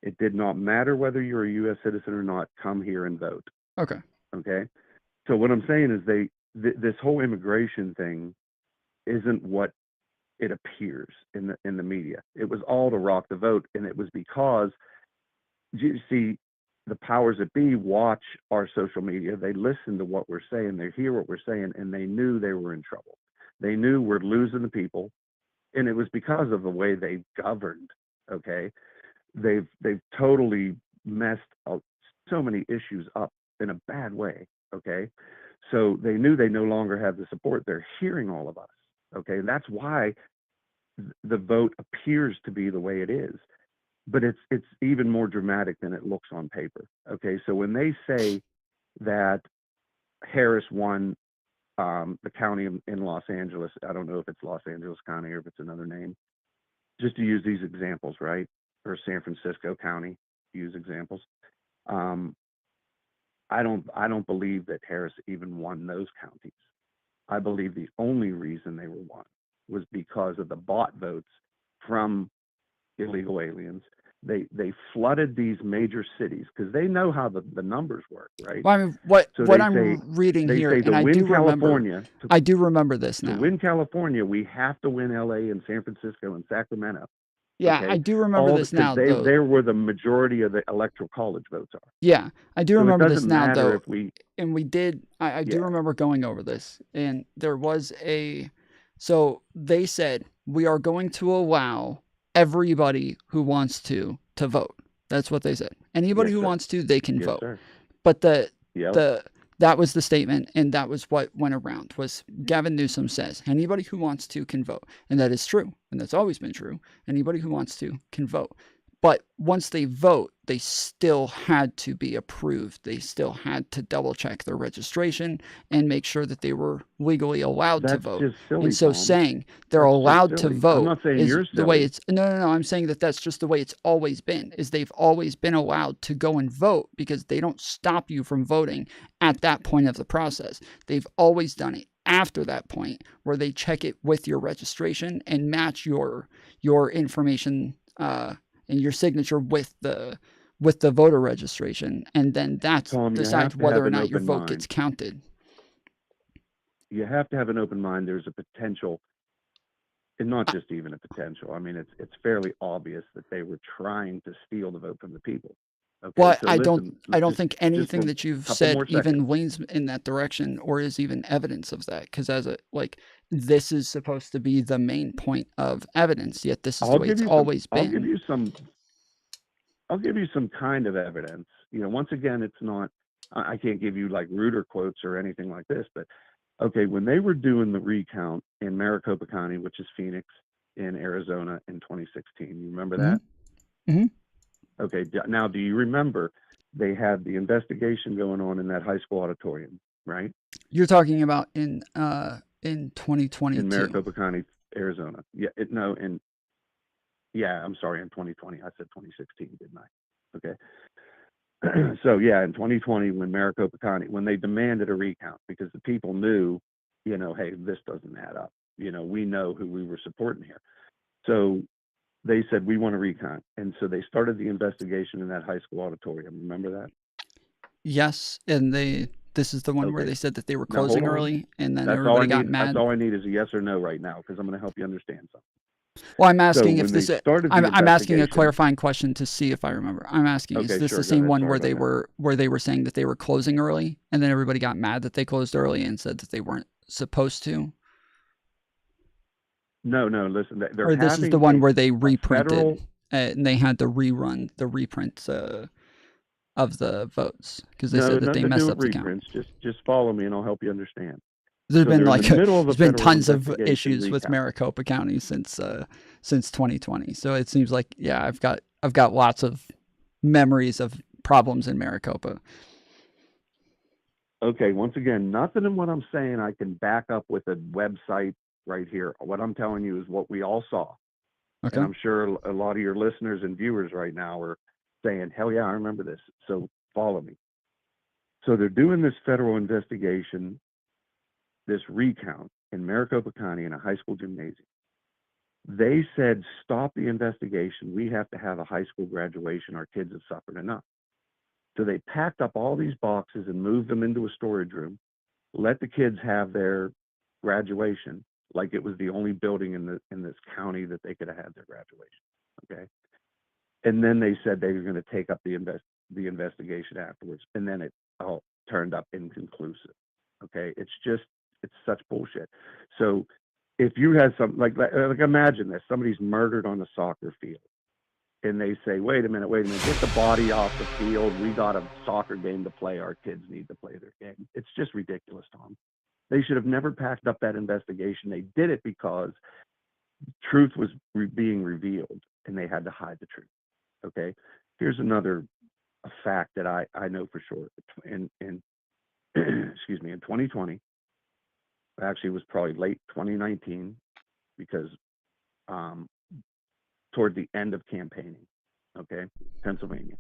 It did not matter whether you're a U.S. citizen or not. Come here and vote. Okay. Okay. So what I'm saying is this whole immigration thing isn't what it appears in the media. It was all to rock the vote, and it was because you see the powers that be watch our social media. They listen to what we're saying. They hear what we're saying, and they knew they were in trouble. They knew we're losing the people, and it was because of the way they governed. Okay, they've totally messed up so many issues up in a bad way. Okay, so they knew they no longer have the support. They're hearing all of us. Okay, and that's why the vote appears to be the way it is, but it's even more dramatic than it looks on paper. Okay, so when they say that Harris won the county in Los Angeles, I don't know if it's Los Angeles County or if it's another name, just to use these examples, right? Or San Francisco County, to use examples. I don't believe that Harris even won those counties. I believe the only reason they were won was because of the bought votes from illegal aliens. They flooded these major cities because they know how the numbers work, right? Well, I mean, what I'm reading they here, say and to I win do California, remember. I do remember this now. To win California, we have to win LA and San Francisco and Sacramento. Yeah, okay? I do remember this now. They're where the majority of the electoral college votes are. Yeah, I do remember this now, though. And we did. I do remember going over this, and there was so they said we are going to allow everybody who wants to vote. That's what they said. Anybody Yes, who sir. wants to, they can Yes, vote. sir. But Yep. that was the statement, and that was what went around. Was Gavin Newsom says anybody who wants to can vote, and that is true, and that's always been true. Anybody who wants to can vote. But once they vote, they still had to be approved. They still had to double check their registration and make sure that they were legally allowed to That's vote. just silly, And so Tom. saying they're That's just allowed to silly. I'm vote not saying is you're the way silly. it's no. I'm saying that that's just the way it's always been. Is they've always been allowed to go and vote because they don't stop you from voting at that point of the process. They've always done it after that point where they check it with your registration and match your information and your signature with the voter registration, and then that Tom, you decides have to whether have or an not your open vote mind. gets counted. You have to have an open mind. There's a potential, and not just even a potential. I mean, it's fairly obvious that they were trying to steal the vote from the people. Okay, Well, so I listen, don't just think for anything a that you've couple said more even seconds. leans in that direction or is even evidence of that. Because this is supposed to be the main point of evidence, yet this is the way it's always I'll give been. you some. I'll give you some kind of evidence. You know, once again, it's not. I can't give you like Reuter quotes or anything like this, but okay, when they were doing the recount in Maricopa County, which is Phoenix in Arizona in 2016, you remember that? Mm-hmm. Okay, now do you remember they had the investigation going on in that high school auditorium, right? You're talking about in 2022. In Maricopa County, Arizona. Yeah, I'm sorry, in 2020. I said 2016, didn't I? Okay. So yeah, in 2020, when Maricopa County, when they demanded a recount because the people knew, you know, hey, this doesn't add up. You know, we know who we were supporting here. So they said, we want a recount. And so they started the investigation in that high school auditorium. Remember that? Yes, and this is the one where Okay. they said that they were Now, hold closing on. early, and then That's all I everybody got need. mad. That's all I need is a yes or no right now, because I'm going to help you understand something. Well, I'm asking So if when this. they started the I'm asking a investigation- clarifying question to see if I remember. I'm asking, is Okay, this sure, the go same ahead. one Sorry where about they were saying that they were closing early, and then everybody got mad that they closed early and said that they weren't supposed to? No, listen, they're Or this is having the one where they a reprinted federal. and they had to rerun the reprints of the votes because they No, said that they nothing to do messed with up the count. reprints. Just follow me, and I'll help you understand. There's So been they're in the middle of a there's been federal tons of investigation issues with recount. Maricopa County since 2020. So it seems like I've got lots of memories of problems in Maricopa. Okay, once again, nothing in what I'm saying I can back up with a website right here. What I'm telling you is what we all saw. Okay. And I'm sure a lot of your listeners and viewers right now are saying, hell yeah, I remember this. So follow me. So they're doing this federal investigation, this recount in Maricopa County in a high school gymnasium. They said, stop the investigation. We have to have a high school graduation. Our kids have suffered enough. So they packed up all these boxes and moved them into a storage room, let the kids have their graduation like it was the only building in this county that they could have had their graduation. Okay. And then they said they were going to take up the investigation afterwards. And then it all turned up inconclusive. Okay. It's such bullshit. So if you had some, like imagine this, somebody's murdered on a soccer field and they say, wait a minute, get the body off the field. We got a soccer game to play. Our kids need to play their game. It's just ridiculous, Tom. They should have never packed up that investigation. They did it because truth was being revealed and they had to hide the truth. Okay. Here's another fact that I know for sure. In excuse me, in 2020, actually it was probably late 2019 because toward the end of campaigning, okay, Pennsylvania,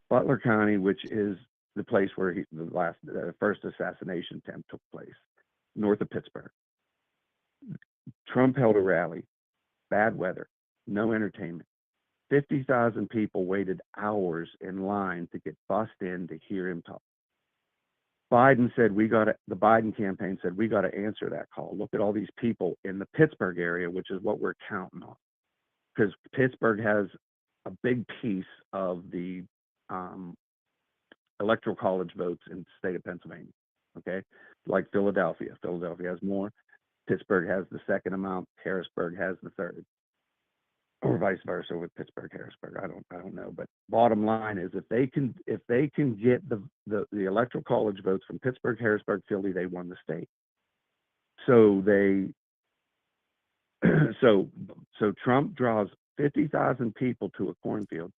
Butler County, which is the place where the first assassination attempt took place, north of Pittsburgh. Trump held a rally, bad weather, no entertainment. 50,000 people waited hours in line to get bussed in to hear him talk. Biden said, the Biden campaign said, we got to answer that call. Look at all these people in the Pittsburgh area, which is what we're counting on. Because Pittsburgh has a big piece of the electoral college votes in the state of Pennsylvania. Okay. Like Philadelphia. Philadelphia has more. Pittsburgh has the second amount. Harrisburg has the third. vice versa with Pittsburgh Harrisburg. I don't know, but bottom line is if they can get the electoral college votes from Pittsburgh, Harrisburg, Philly, they won the state. So they so Trump draws 50,000 people to a cornfield.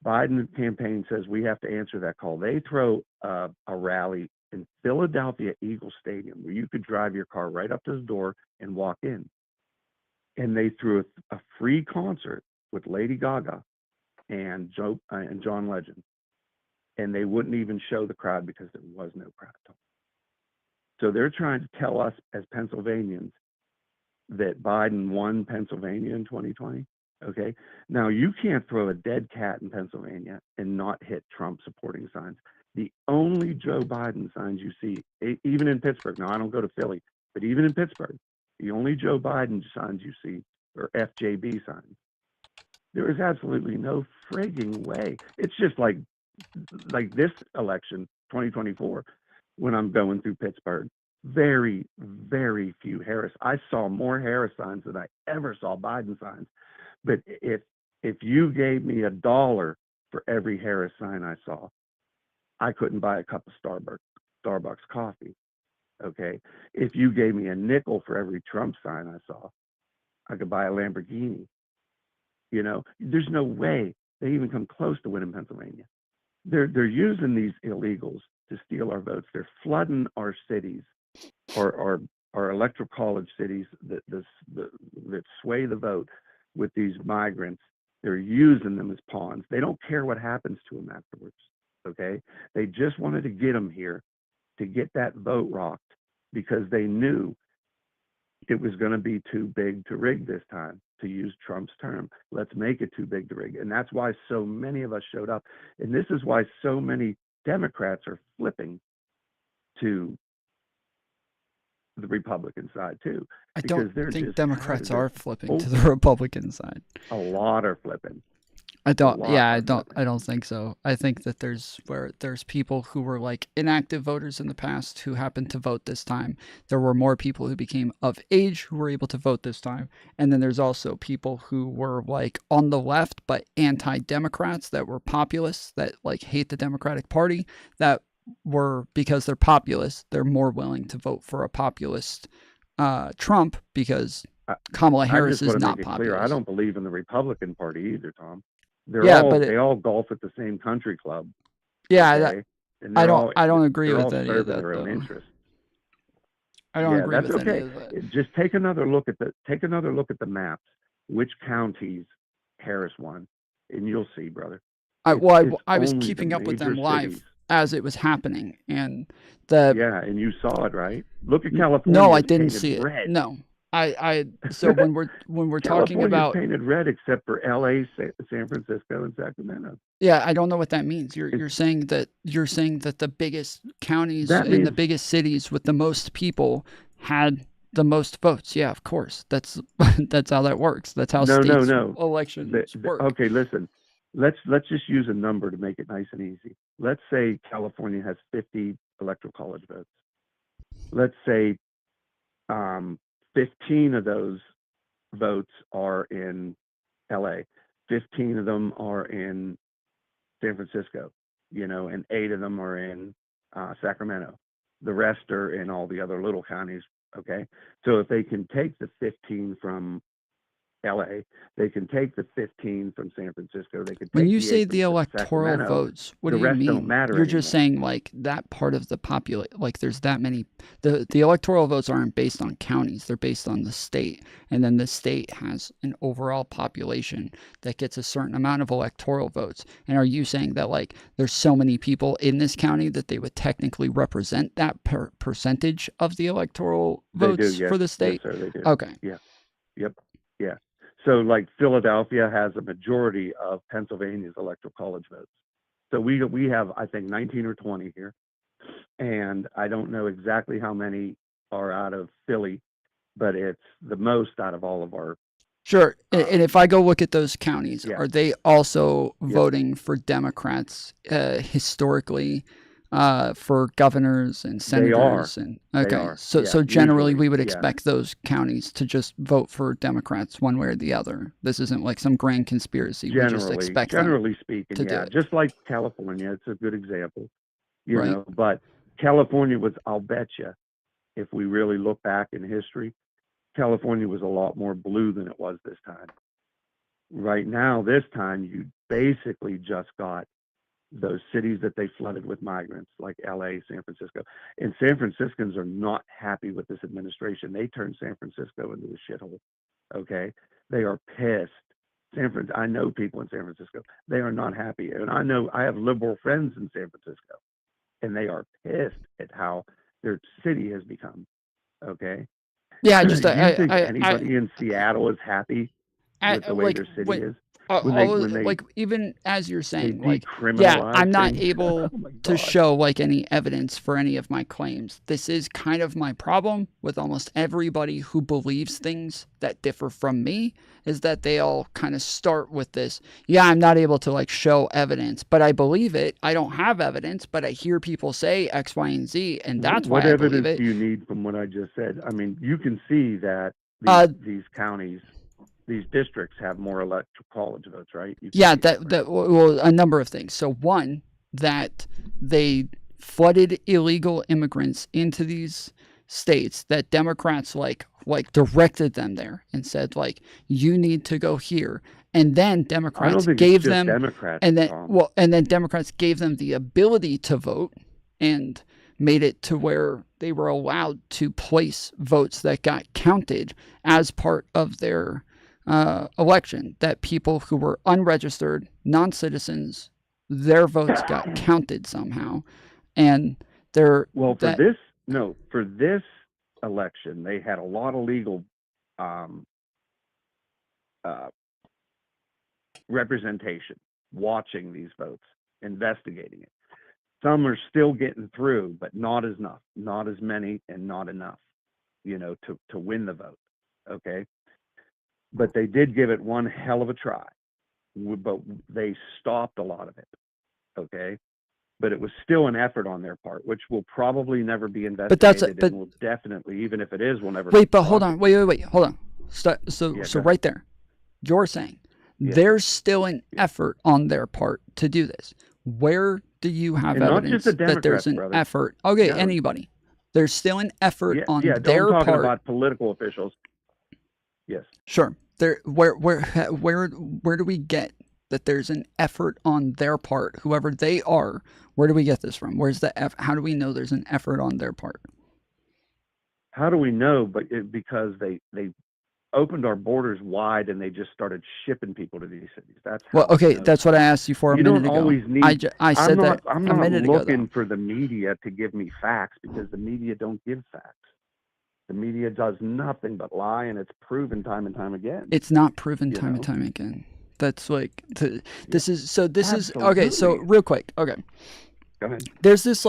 Biden campaign says we have to answer that call. They throw a rally in Philadelphia Eagle Stadium where you could drive your car right up to the door and walk in. And they threw a free concert with Lady Gaga and John Legend. And they wouldn't even show the crowd because there was no crowd. So they're trying to tell us as Pennsylvanians that Biden won Pennsylvania in 2020. Okay. Now you can't throw a dead cat in Pennsylvania and not hit Trump supporting signs. The only Joe Biden signs you see, even in Pittsburgh, now I don't go to Philly, but even in Pittsburgh, the only Joe Biden signs you see are FJB signs. There is absolutely no frigging way. It's just like this election, 2024, when I'm going through Pittsburgh, very, very few Harris. I saw more Harris signs than I ever saw Biden signs. But if you gave me $1 for every Harris sign I saw, I couldn't buy a cup of Starbucks coffee. Okay. If you gave me a nickel for every Trump sign I saw, I could buy a Lamborghini. You know, there's no way they even come close to winning Pennsylvania. They're using these illegals to steal our votes. They're flooding our cities, our electoral college cities that sway the vote with these migrants. They're using them as pawns. They don't care what happens to them afterwards. Okay, they just wanted to get them here to get that vote rocked because they knew it was going to be too big to rig this time, to use Trump's term. Let's make it too big to rig. And that's why so many of us showed up. And this is why so many Democrats are flipping to the Republican side too. I don't think just Democrats are flipping to the Republican side. A lot are flipping. I don't think so. I think that there's people who were like inactive voters in the past who happened to vote this time. There were more people who became of age who were able to vote this time. And then there's also people who were like on the left but anti-Democrats, that were populists, that like hate the Democratic Party, that were, because they're populist, they're more willing to vote for a populist Trump because Kamala Harris is not populist. I don't believe in the Republican Party either, Tom. They all golf at the same country club. Yeah, okay? I don't agree with any of that. Their own interests. I don't agree with any of that. Just take another look at the maps. Which counties Harris won, and you'll see, brother. I was keeping up with them live as it was happening, and and you saw it, right? Look at California. No, I didn't see it. No. So when we're talking about painted red except for LA, San Francisco, and Sacramento. Yeah, I don't know what that means. You're saying that the biggest counties and the biggest cities with the most people had the most votes. Yeah, of course. That's how that works. That's how elections work. Okay, listen. Let's just use a number to make it nice and easy. Let's say California has 50 electoral college votes. Let's say 15 of those votes are in LA, 15 of them are in San Francisco, and 8 of them are in Sacramento. The rest are in all the other little counties. Okay. So if they can take the 15 from LA, they can take the 15 from San Francisco. They can. When you say the electoral votes, what do you mean? Don't matter You're just saying like that part of the population, like there's that many. The electoral votes aren't based on counties; they're based on the state, and then the state has an overall population that gets a certain amount of electoral votes. And are you saying that like there's so many people in this county that they would technically represent that percentage of the electoral votes for the state? Yes, sir, they do. Okay. Yeah. Yep. Yeah. So like Philadelphia has a majority of Pennsylvania's electoral college votes. So we have, I think, 19 or 20 here. And I don't know exactly how many are out of Philly, but it's the most out of all of our. Sure. And if I go look at those counties, are they also voting for Democrats historically for governors and senators. And okay, so generally we would expect those counties to just vote for Democrats one way or the other. This isn't like some grand conspiracy. We just expect generally speaking, to do it. Just like California, it's a good example, you Right. know. But California was, I'll bet you, if we really look back in history, California was a lot more blue than it was this time. Right now, this time, you basically just got those cities that they flooded with migrants, like LA, San Francisco. And San Franciscans are not happy with this administration. They turned San Francisco into a shithole. Okay? They are pissed. I know people in San Francisco. They are not happy. And I know I have liberal friends in San Francisco, and they are pissed at how their city has become. Okay? Yeah, Do you think anybody in Seattle is happy with the way their city is? Like even as you're saying, like, yeah, I'm not able to show like any evidence for any of my claims. This is kind of my problem with almost everybody who believes things that differ from me, is that they all kind of start with this. Yeah, I'm not able to like show evidence, but I believe it. I don't have evidence, but I hear people say X, Y, and Z, and that's why I believe it. What evidence do you need from what I just said? I mean, you can see that these counties, these districts have more electoral college votes, right? Well, a number of things. So one, that they flooded illegal immigrants into these states, that Democrats like directed them there and said like, you need to go here. And then Democrats gave them and then Democrats gave them the ability to vote and made it to where they were allowed to place votes that got counted as part of their election, that people who were unregistered, non-citizens, their votes got counted somehow. And for this election, they had a lot of legal representation watching these votes, investigating it. Some are still getting through, but not as many, and not enough, you know, to win the vote. Okay. But they did give it one hell of a try, but they stopped a lot of it, okay? But it was still an effort on their part, which will probably never be investigated, and will definitely, even if it is, will never. Wait, but hold on, wait, hold on. So right there, you're saying there's still an effort on their part to do this. Where do you have evidence that there's an effort? Okay, anybody. There's still an effort on their part. I'm talking about political officials. Yes. Sure. Where do we get that there's an effort on their part, whoever they are? Where do we get this from? Where's the how do we know there's an effort on their part? How do we know? Because they opened our borders wide and they just started shipping people to these cities. That's that's what I asked you for a minute ago. Always need, I said that a minute ago. I'm not looking for the media to give me facts, because the media don't give facts. The media does nothing but lie, and it's proven time and time again. It's not proven time and time again. That's like this is okay. So real quick, okay. Go ahead. There's this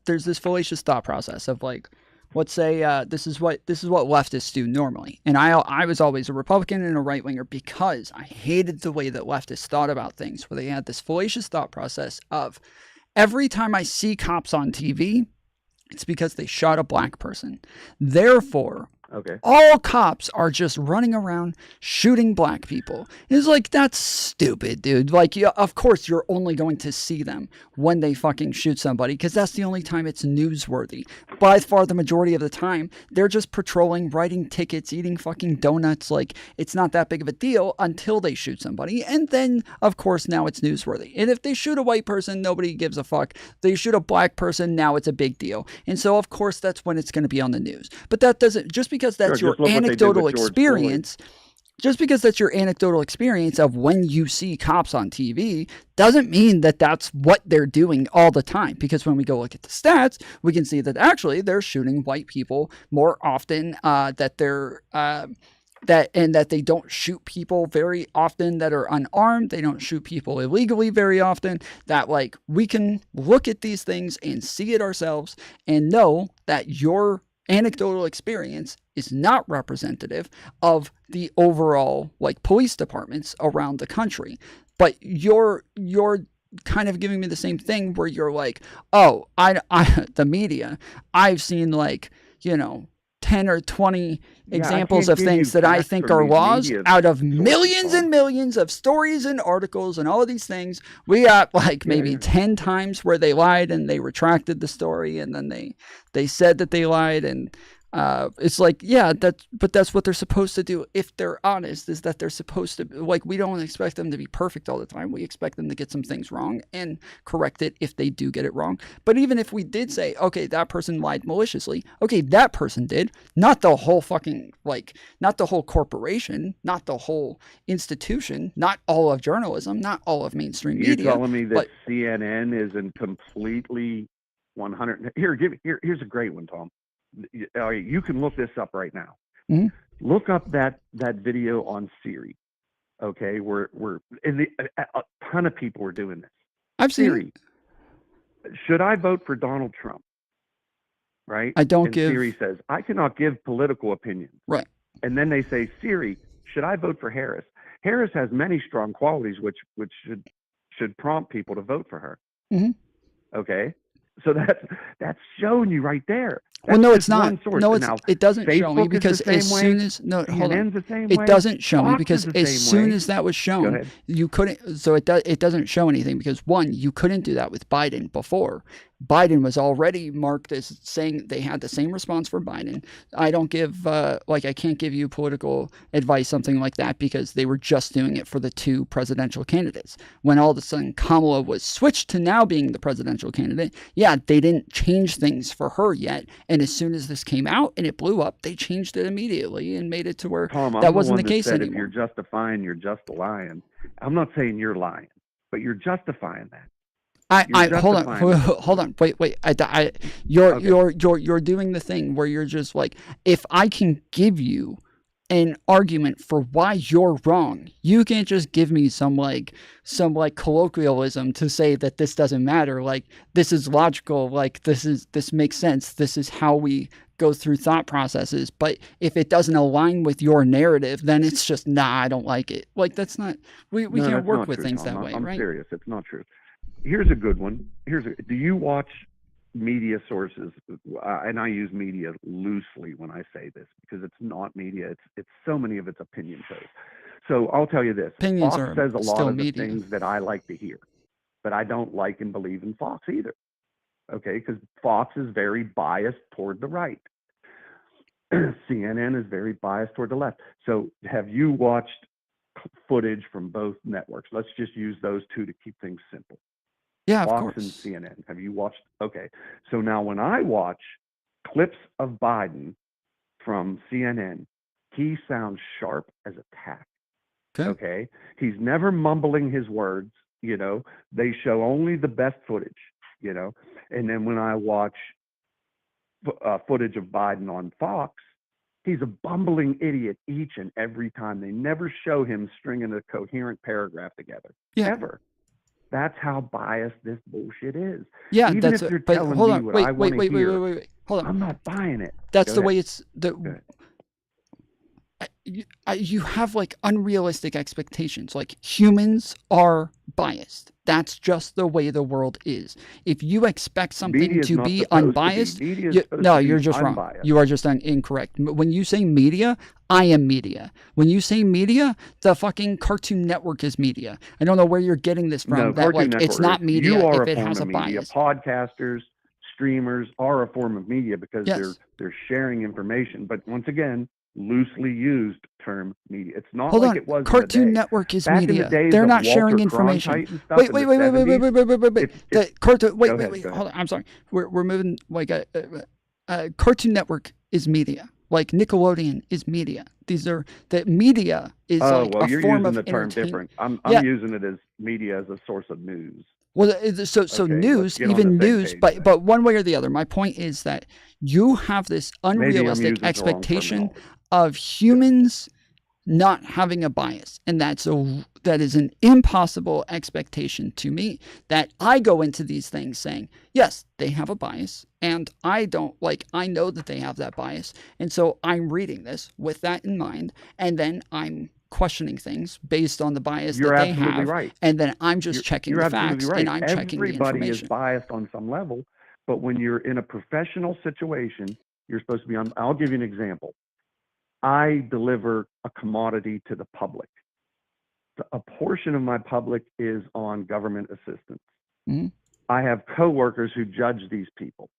there's this fallacious thought process of like, let's say this is what leftists do normally, and I was always a Republican and a right winger because I hated the way that leftists thought about things, where they had this fallacious thought process of every time I see cops on TV, it's because they shot a black person. Therefore, all cops are just running around shooting black people. It's like, that's stupid, dude. Like, of course, you're only going to see them when they fucking shoot somebody, because that's the only time it's newsworthy. By far, the majority of the time, they're just patrolling, writing tickets, eating fucking donuts. Like, it's not that big of a deal until they shoot somebody. And then, of course, now it's newsworthy. And if they shoot a white person, nobody gives a fuck. They shoot a black person, now it's a big deal. And so, of course, that's when it's going to be on the news. But that doesn't, just because that's your anecdotal experience, just because that's your anecdotal experience of when you see cops on TV, doesn't mean that that's what they're doing all the time. Because when we go look at the stats, we can see that actually they're shooting white people more often, that they don't shoot people very often that are unarmed. They don't shoot people illegally very often. That like we can look at these things and see it ourselves and know that your anecdotal experience is not representative of the overall like police departments around the country. But your kind of giving me the same thing where you're like, oh, the media, I've seen like, 10 or 20 examples of things that I think are laws out of millions and millions of stories and articles and all of these things. We got like maybe 10 times where they lied and they retracted the story, and then they said that they lied, and it's like, yeah, but that's what they're supposed to do. If they're honest, is that they're supposed to, like, we don't expect them to be perfect all the time. We expect them to get some things wrong and correct it if they do get it wrong. But even if we did say, okay, that person lied maliciously, okay, that person did, not the whole fucking, like, not the whole corporation, not the whole institution, not all of journalism, not all of mainstream media. You're telling me that CNN isn't completely 100? Here's a great one, Tom. You can look this up right now. Mm-hmm. Look up that video on Siri. Okay, we're a ton of people are doing this. I've seen Siri. Should I vote for Donald Trump? Right. I don't give. Siri says I cannot give political opinions. Right. And then they say, Siri, should I vote for Harris? Harris has many strong qualities which should prompt people to vote for her. Mm-hmm. Okay. So that's showing you right there. Well, no, it's not. No, now, it doesn't show me, because as soon as hold on, it doesn't show me, because as soon as that was shown, you couldn't. So it doesn't show anything, because one, you couldn't do that with Biden before. Biden was already marked as saying they had the same response for Biden. I don't give, I can't give you political advice, something like that, because they were just doing it for the two presidential candidates. When all of a sudden Kamala was switched to now being the presidential candidate, yeah, they didn't change things for her yet. And as soon as this came out and it blew up, they changed it immediately and made it to where that wasn't the case anymore. If you're justifying, you're just lying. I'm not saying you're lying, but you're justifying that. Hold on. Wait. You're doing the thing where you're just like, if I can give you an argument for why you're wrong, you can't just give me some colloquialism to say that this doesn't matter. Like, this is logical. Like, this makes sense. This is how we go through thought processes. But if it doesn't align with your narrative, then it's just, I don't like it. Like, that's not, we can't work with things that way, I'm right? I'm serious. It's not true. Here's a good one. Do you watch media sources? And I use media loosely when I say this, because it's not media. It's so many of it's opinion shows. So I'll tell you this. Opinions Fox are says a lot still of the media. things that I like to hear, but I don't like and believe in Fox either. Okay, because Fox is very biased toward the right. CNN is very biased toward the left. So have you watched footage from both networks? Let's just use those two to keep things simple. Yeah, of Fox course. and CNN. Have you watched? Okay. So now when I watch clips of Biden from CNN, he sounds sharp as a tack. Okay. He's never mumbling his words. They show only the best footage, and then when I watch footage of Biden on Fox, he's a bumbling idiot each and every time. They never show him stringing a coherent paragraph together. Yeah. Ever. That's how biased this bullshit is. Yeah, Even that's if you're but telling hold me on, what wait, I want to hear, wait. Hold on. I'm not buying it. That's Go the ahead. way it's you have like unrealistic expectations. Like, humans are biased. That's just the way the world is. If you expect something Media is to not be supposed to be. unbiased, Media is supposed no, to be you're just wrong. unbiased. You are just incorrect. When you say media, I am media. When you say media, the fucking Cartoon Network is media. I don't know where you're getting this from. No, that Cartoon like it's Network not media you are if it form has a of media. bias. Podcasters, streamers are a form of media because Yes. they're sharing information. But once again, loosely used term media. It's not Hold like on. it was in the Cartoon day. Network is Back in the media. days They're of not sharing Walter information. Cronkite and stuff Wait. in the 70s, The Cartoon. Wait. Go ahead. Hold on. I'm sorry. We're moving like Cartoon Network is media. Like Nickelodeon is media. These are the media is like a you're form using of the term entertainment. different. I'm Yeah. using it as media as a source of news. Well, so Okay, news, let's get on even the same news, page but one way or the other. My point is that you have this Maybe I'm unrealistic using the wrong expectation terminology. of humans not having a bias, and that is an impossible expectation to meet. That I go into these things saying, yes, they have a bias, and I know that they have that bias, and so I'm reading this with that in mind, and then I'm questioning things based on the bias You're that they absolutely have, right. and then I'm just checking You're the absolutely facts right. and I'm checking the Everybody is information. biased on some level, but when you're in a professional situation, you're supposed to be on. I'll give you an example. I deliver a commodity to the public. A portion of my public is on government assistance. Mm-hmm. I have coworkers who judge these people.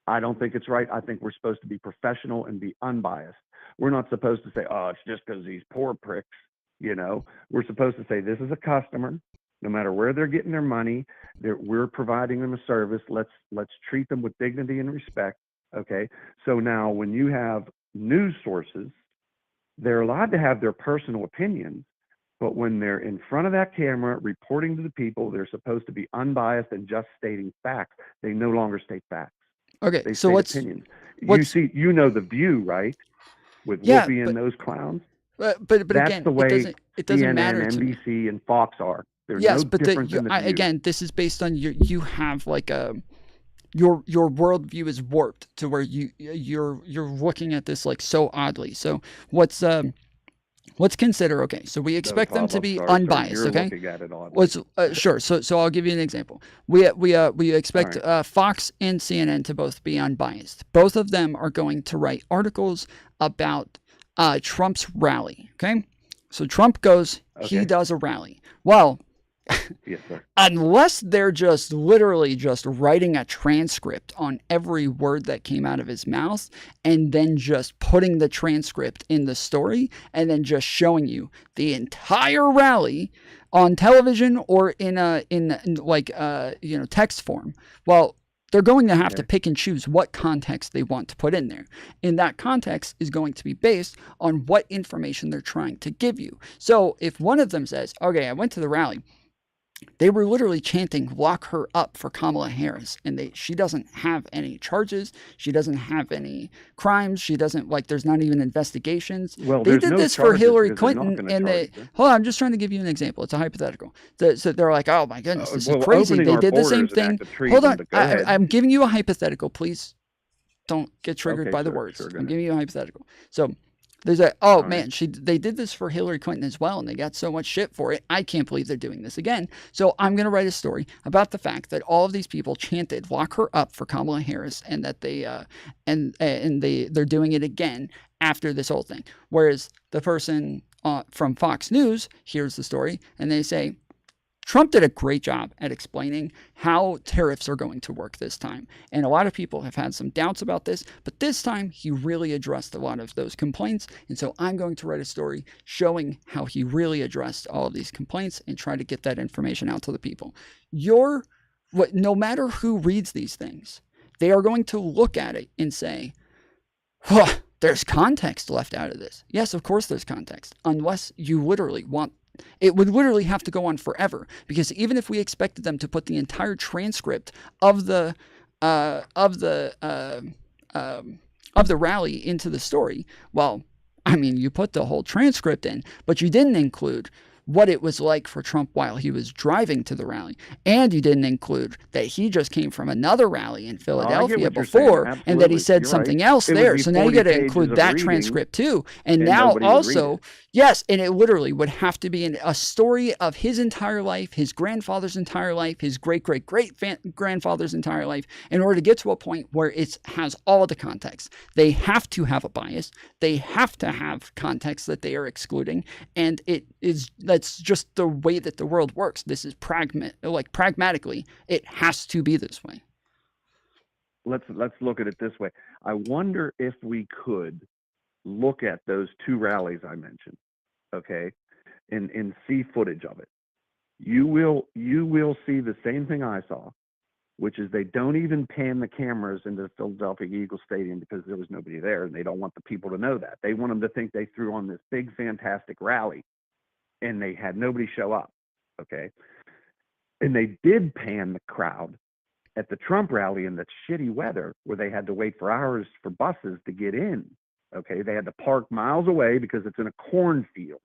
I don't think it's right. I think we're supposed to be professional and be unbiased. We're not supposed to say, oh, it's just because these poor pricks, you know. We're supposed to say, this is a customer. No matter where they're getting their money, we're providing them a service. Let's treat them with dignity and respect. Okay. So now when you have news sources, they're allowed to have their personal opinions, but when they're in front of that camera reporting to the people, they're supposed to be unbiased and just stating facts. They no longer state facts. Okay, they so state what's opinions. what's You know The View, right? With yeah, Whoopi but and those clowns. but That's again, the way it doesn't CNN, matter to me. NBC, and Fox are. There's Yes, no but difference in The View. again, this is based on you have like a your worldview is warped to where you're looking at this like so oddly. So let's consider, okay, so we expect them to be unbiased, You're okay? looking at it oddly. Let's sure. So I'll give you an example. We expect Fox and CNN to both be unbiased. Both of them are going to write articles about Trump's rally, okay? So Trump goes, he does a rally. Well, yes, sir. Unless they're just literally just writing a transcript on every word that came out of his mouth and then just putting the transcript in the story and then just showing you the entire rally on television or in text form. Well, they're going to have to pick and choose what context they want to put in there. And that context is going to be based on what information they're trying to give you. So if one of them says, okay, I went to the rally, they were literally chanting, lock her up for Kamala Harris. And she doesn't have any charges. She doesn't have any crimes. She doesn't, there's not even investigations. Well, they did this for Hillary Clinton. Hold on, I'm just trying to give you an example. It's a hypothetical. So they're like, oh my goodness, this is crazy. They did the same thing. Hold on, I'm giving you a hypothetical. Please don't get triggered by the words. I'm giving you a hypothetical. So there's man, they did this for Hillary Clinton as well, and they got so much shit for it. I can't believe they're doing this again. So I'm going to write a story about the fact that all of these people chanted "lock her up" for Kamala Harris, and that they're doing it again after this whole thing. Whereas the person from Fox News hears the story and they say, Trump did a great job at explaining how tariffs are going to work this time. And a lot of people have had some doubts about this, but this time he really addressed a lot of those complaints. And so I'm going to write a story showing how he really addressed all of these complaints and try to get that information out to the people. No matter who reads these things, they are going to look at it and say, there's context left out of this. Yes, of course there's context, unless you literally want. It would literally have to go on forever, because even if we expected them to put the entire transcript of the rally into the story, well, I mean, you put the whole transcript in, but you didn't include what it was like for Trump while he was driving to the rally. And you didn't include that he just came from another rally in Philadelphia before, and that he said something else there. So now you got to include that transcript too. And now also, yes, and it literally would have to be a story of his entire life, his grandfather's entire life, his great-great-great-grandfather's entire life, in order to get to a point where it has all the context. They have to have a bias. They have to have context that they are excluding, and that's just the way that the world works. This is pragmatically, it has to be this way. Let's look at it this way. I wonder if we could look at those two rallies I mentioned, okay, and see footage of it. You will see the same thing I saw, which is they don't even pan the cameras into the Philadelphia Eagles Stadium because there was nobody there, and they don't want the people to know that. They want them to think they threw on this big, fantastic rally, and they had nobody show up, okay? And they did pan the crowd at the Trump rally in the shitty weather where they had to wait for hours for buses to get in, okay? They had to park miles away because it's in a cornfield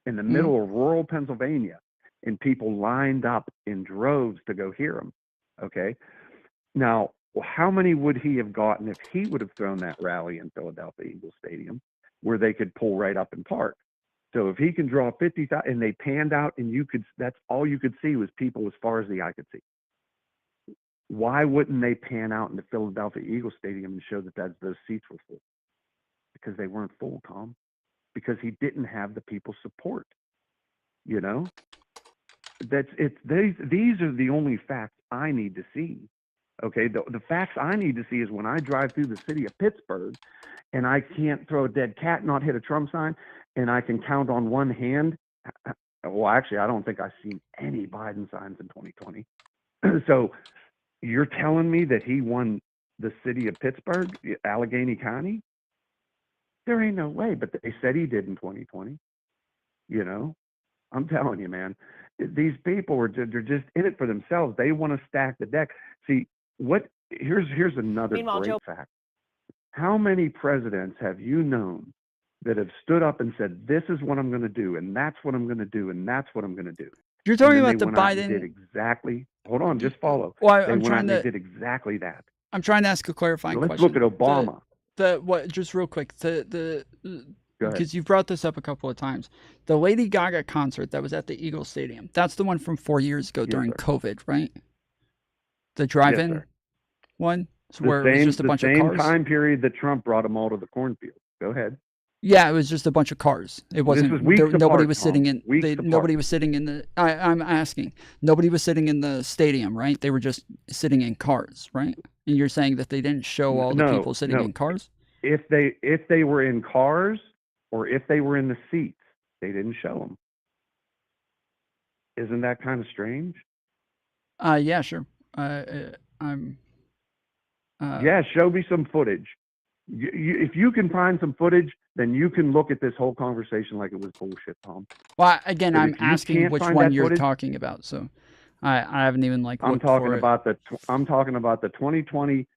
in the middle of rural Pennsylvania, and people lined up in droves to go hear him, okay? Now, how many would he have gotten if he would have thrown that rally in Philadelphia Eagles Stadium where they could pull right up and park? So if he can draw 50,000, and they panned out, and that's all you could see was people as far as the eye could see. Why wouldn't they pan out in the Philadelphia Eagles Stadium and show that those seats were full? Because they weren't full, Tom. Because he didn't have the people's support. You know, these are the only facts I need to see. Okay, the facts I need to see is when I drive through the city of Pittsburgh, and I can't throw a dead cat, not hit a Trump sign, and I can count on one hand. Well, actually, I don't think I've seen any Biden signs in 2020. So you're telling me that he won the city of Pittsburgh, Allegheny County? There ain't no way, but they said he did in 2020. You know, I'm telling you, man, these people they're just in it for themselves. They want to stack the deck. See, here's another great fact. How many presidents have you known that have stood up and said, this is what I'm going to do, and that's what I'm going to do, and that's what I'm going to do? You're talking about the Biden. Did exactly. Hold on, just follow. Well, they did exactly that. I'm trying to ask a clarifying question. Let's look at Obama. Just real quick, because you've brought this up a couple of times. The Lady Gaga concert that was at the Eagle Stadium, that's the one from 4 years ago during COVID, right? The drive-in one, where it was just a bunch of cars. The same time period that Trump brought them all to the cornfield. Go ahead. Yeah, it was just a bunch of cars. It wasn't. Nobody was sitting in. Nobody was sitting in the. I'm asking. Nobody was sitting in the stadium, right? They were just sitting in cars, right? And you're saying that they didn't show all the people sitting in cars? If they were in cars or if they were in the seats, they didn't show them. Isn't that kind of strange? Yeah, sure. Yeah, show me some footage. If you can find some footage, then you can look at this whole conversation like it was bullshit, Tom. Well, again, I'm asking which one you're talking about. So I haven't even I'm talking about the 2020.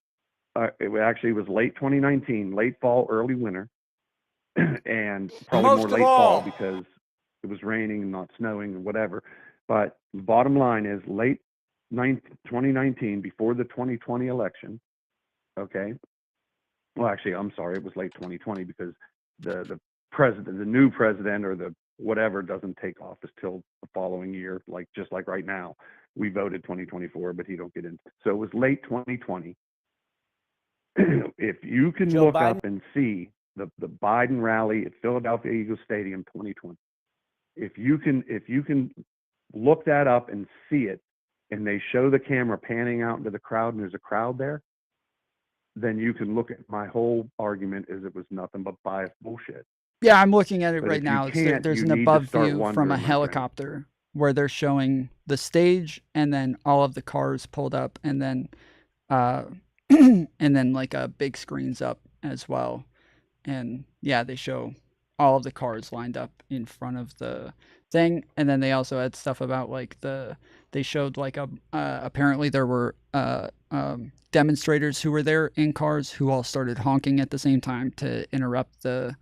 It actually was late 2019, late fall, early winter, and probably more late fall because it was raining and not snowing and whatever. But the bottom line is late 2019, before the 2020 election. Okay. Well, actually, I'm sorry, it was late 2020 because the new president or the whatever doesn't take office till the following year, just like right now. We voted 2024, but he don't get in. So it was late 2020. If you can look up and see the Biden rally at Philadelphia Eagles Stadium 2020, if you can look that up and see it, and they show the camera panning out into the crowd and there's a crowd there, then you can look at my whole argument as it was nothing but biased bullshit. Yeah, I'm looking at it right now. There's an above view from a helicopter where they're showing the stage and then all of the cars pulled up, and then and then like a big screens up as well. And yeah, they show all of the cars lined up in front of the thing. And then they also had stuff about like they showed like apparently there were demonstrators who were there in cars who all started honking at the same time to interrupt the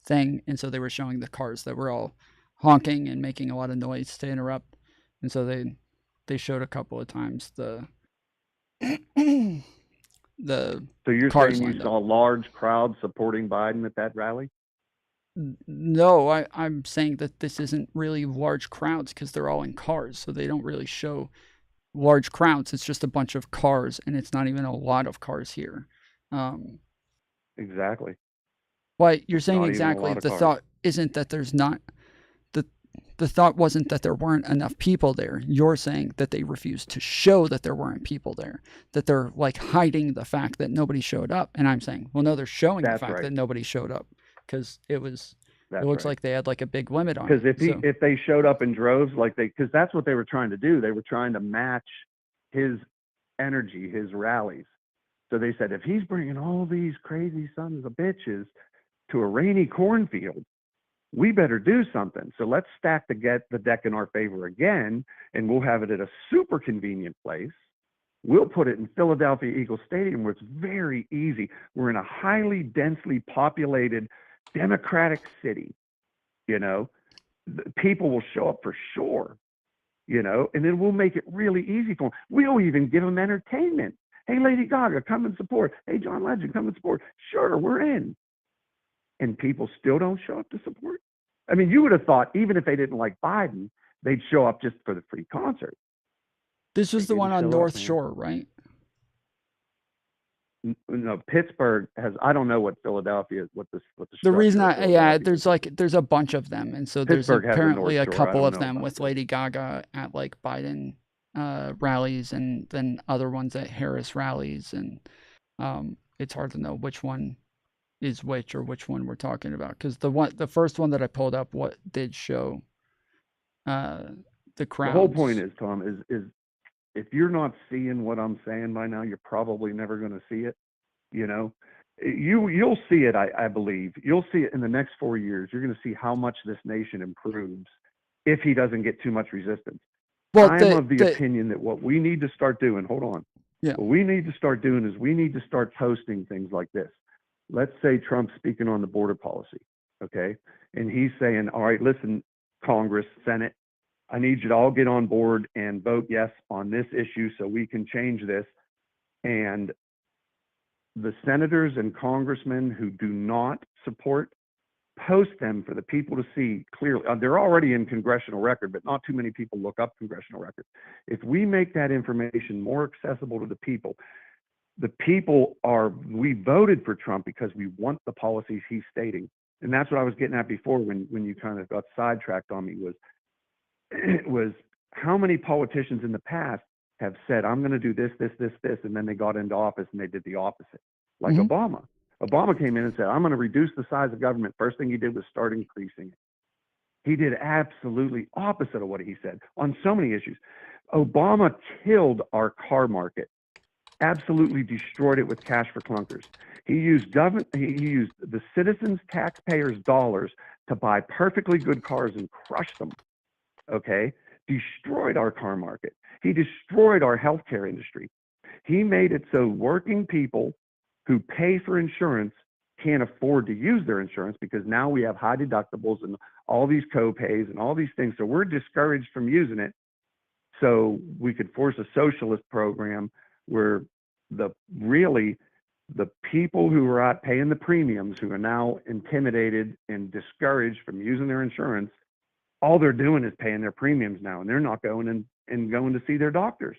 thing. And so they were showing the cars that were all honking and making a lot of noise to interrupt. And so they showed a couple of times the So you're saying you saw a large crowd supporting Biden at that rally? No, I'm saying that this isn't really large crowds because they're all in cars, so they don't really show large crowds. It's just a bunch of cars, and it's not even a lot of cars here. Exactly. Well, you're saying exactly. The thought isn't that there's not. The thought wasn't that there weren't enough people there. You're saying that they refused to show that there weren't people there, that they're like hiding the fact that nobody showed up. And I'm saying, well, no, they're showing the fact that nobody showed up because it looks like they had like a big limit on it. Because if they showed up in droves, because that's what they were trying to do. They were trying to match his energy, his rallies. So they said, if he's bringing all these crazy sons of bitches to a rainy cornfield, we better do something. So let's stack the deck in our favor again, and we'll have it at a super convenient place. We'll put it in Philadelphia Eagles Stadium, where it's very easy. We're in a highly densely populated Democratic city. People will show up for sure, and then we'll make it really easy for them. We'll even give them entertainment. Hey, Lady Gaga, come and support. Hey, John Legend, come and support. Sure, we're in. And people still don't show up to support? I mean, you would have thought even if they didn't like Biden, they'd show up just for the free concert. This was the one on show up, North man. Shore, right? No, Pittsburgh has. I don't know what Philadelphia, what the The reason structure of yeah, Philadelphia there's a bunch of them, and so there's Pittsburgh has a apparently North a Shore. I couple don't of know them about with Lady Gaga at like Biden rallies, and then other ones at Harris rallies, and it's hard to know which one is which or which one we're talking about, because the first one that I pulled up what did show the crowds. The whole point is, Tom, is if you're not seeing what I'm saying by now, you're probably never going to see it. You know, you'll see it. I believe you'll see it in the next 4 years. You're going to see how much this nation improves if he doesn't get too much resistance. Well, I'm of the opinion that what we need to start doing. Hold on. Yeah. What we need to start doing is we need to start posting things like this. Let's say Trump's speaking on the border policy, okay, and he's saying, "All right, listen, Congress, Senate, I need you to all get on board and vote yes on this issue so we can change this." And the senators and congressmen who do not support, post them for the people to see clearly. They're already in congressional record, but not too many people look up congressional record. If we make that information more accessible to the people we voted for Trump because we want the policies he's stating. And that's what I was getting at before when you kind of got sidetracked on me was how many politicians in the past have said, I'm going to do this, and then they got into office and they did the opposite. Like Obama. Obama came in and said, I'm going to reduce the size of government. First thing he did was start increasing it. He did absolutely opposite of what he said on so many issues. Obama killed our car market, absolutely destroyed it with cash for clunkers. He used the citizens' taxpayers' dollars to buy perfectly good cars and crush them. Okay? Destroyed our car market. He destroyed our healthcare industry. He made it so working people who pay for insurance can't afford to use their insurance because now we have high deductibles and all these co-pays and all these things. So we're discouraged from using it. So we could force a socialist program where the people who are out paying the premiums, who are now intimidated and discouraged from using their insurance, all they're doing is paying their premiums now, and they're not going and going to see their doctors.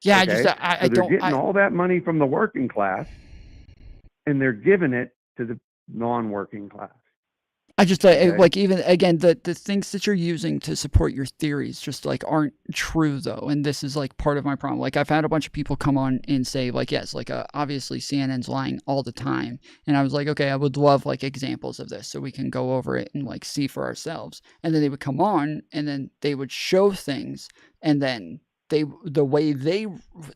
Yeah, okay? I they're getting all that money from the working class, and they're giving it to the non-working class. I just like, even again, the things that you're using to support your theories just like aren't true though, and this is like part of my problem. Like I've had a bunch of people come on and say like, yes, like obviously CNN's lying all the time, and I was like, okay, I would love like examples of this so we can go over it and like see for ourselves. And then they would come on and then they would show things, and then the way they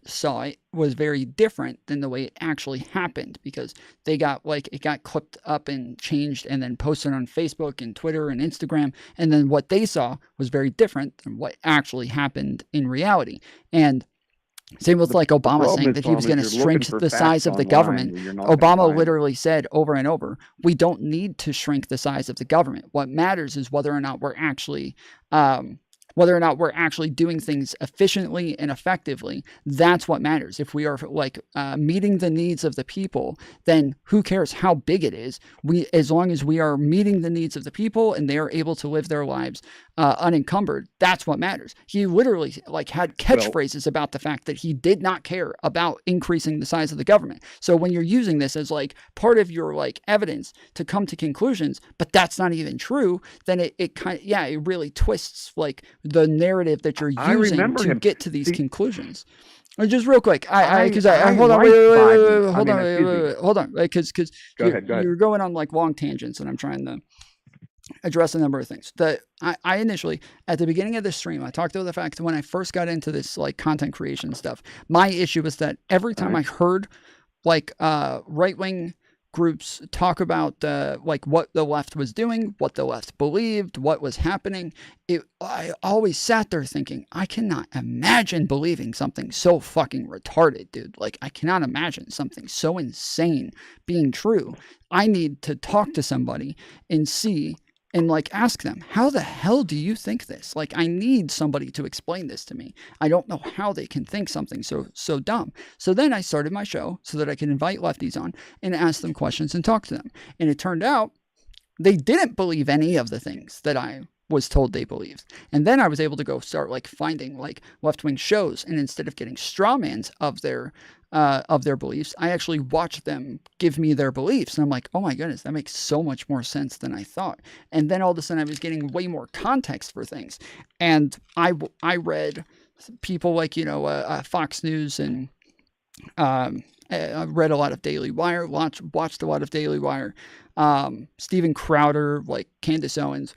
saw it was very different than the way it actually happened, because they got like, it got clipped up and changed and then posted on Facebook and Twitter and Instagram. And then what they saw was very different than what actually happened in reality. And same with like Obama saying that he was going to shrink the size of the government. Obama literally said over and over, we don't need to shrink the size of the government. What matters is whether or not we're actually doing things efficiently and effectively. That's what matters. If we are like meeting the needs of the people, then who cares how big it is? As long as we are meeting the needs of the people and they are able to live their lives unencumbered, that's what matters. He literally like had catchphrases about the fact that he did not care about increasing the size of the government. So when you're using this as like part of your like evidence to come to conclusions, but that's not even true, then it kind of, it really twists like the narrative that you're using to get to these conclusions. Just real quick, hold on, because you're going on like long tangents, and I'm trying to address a number of things. I initially, at the beginning of this stream, I talked about the fact that when I first got into this like content creation stuff, my issue was that every time I heard like right-wing groups talk about like what the left was doing, what the left believed, what was happening, I always sat there thinking, I cannot imagine believing something so fucking retarded, dude. Like, I cannot imagine something so insane being true. I need to talk to somebody and see and like ask them, how the hell do you think this? Like, I need somebody to explain this to me. I don't know how they can think something so dumb. So then I started my show so that I can invite lefties on and ask them questions and talk to them. And it turned out they didn't believe any of the things that I was told they believed. And then I was able to go start like finding like left-wing shows, and instead of getting straw mans of their beliefs, I actually watched them give me their beliefs. And I'm like, oh my goodness, that makes so much more sense than I thought. And then all of a sudden I was getting way more context for things. And I read people like, Fox News, and I read a lot of Daily Wire, watched a lot of Daily Wire, Steven Crowder, like Candace Owens.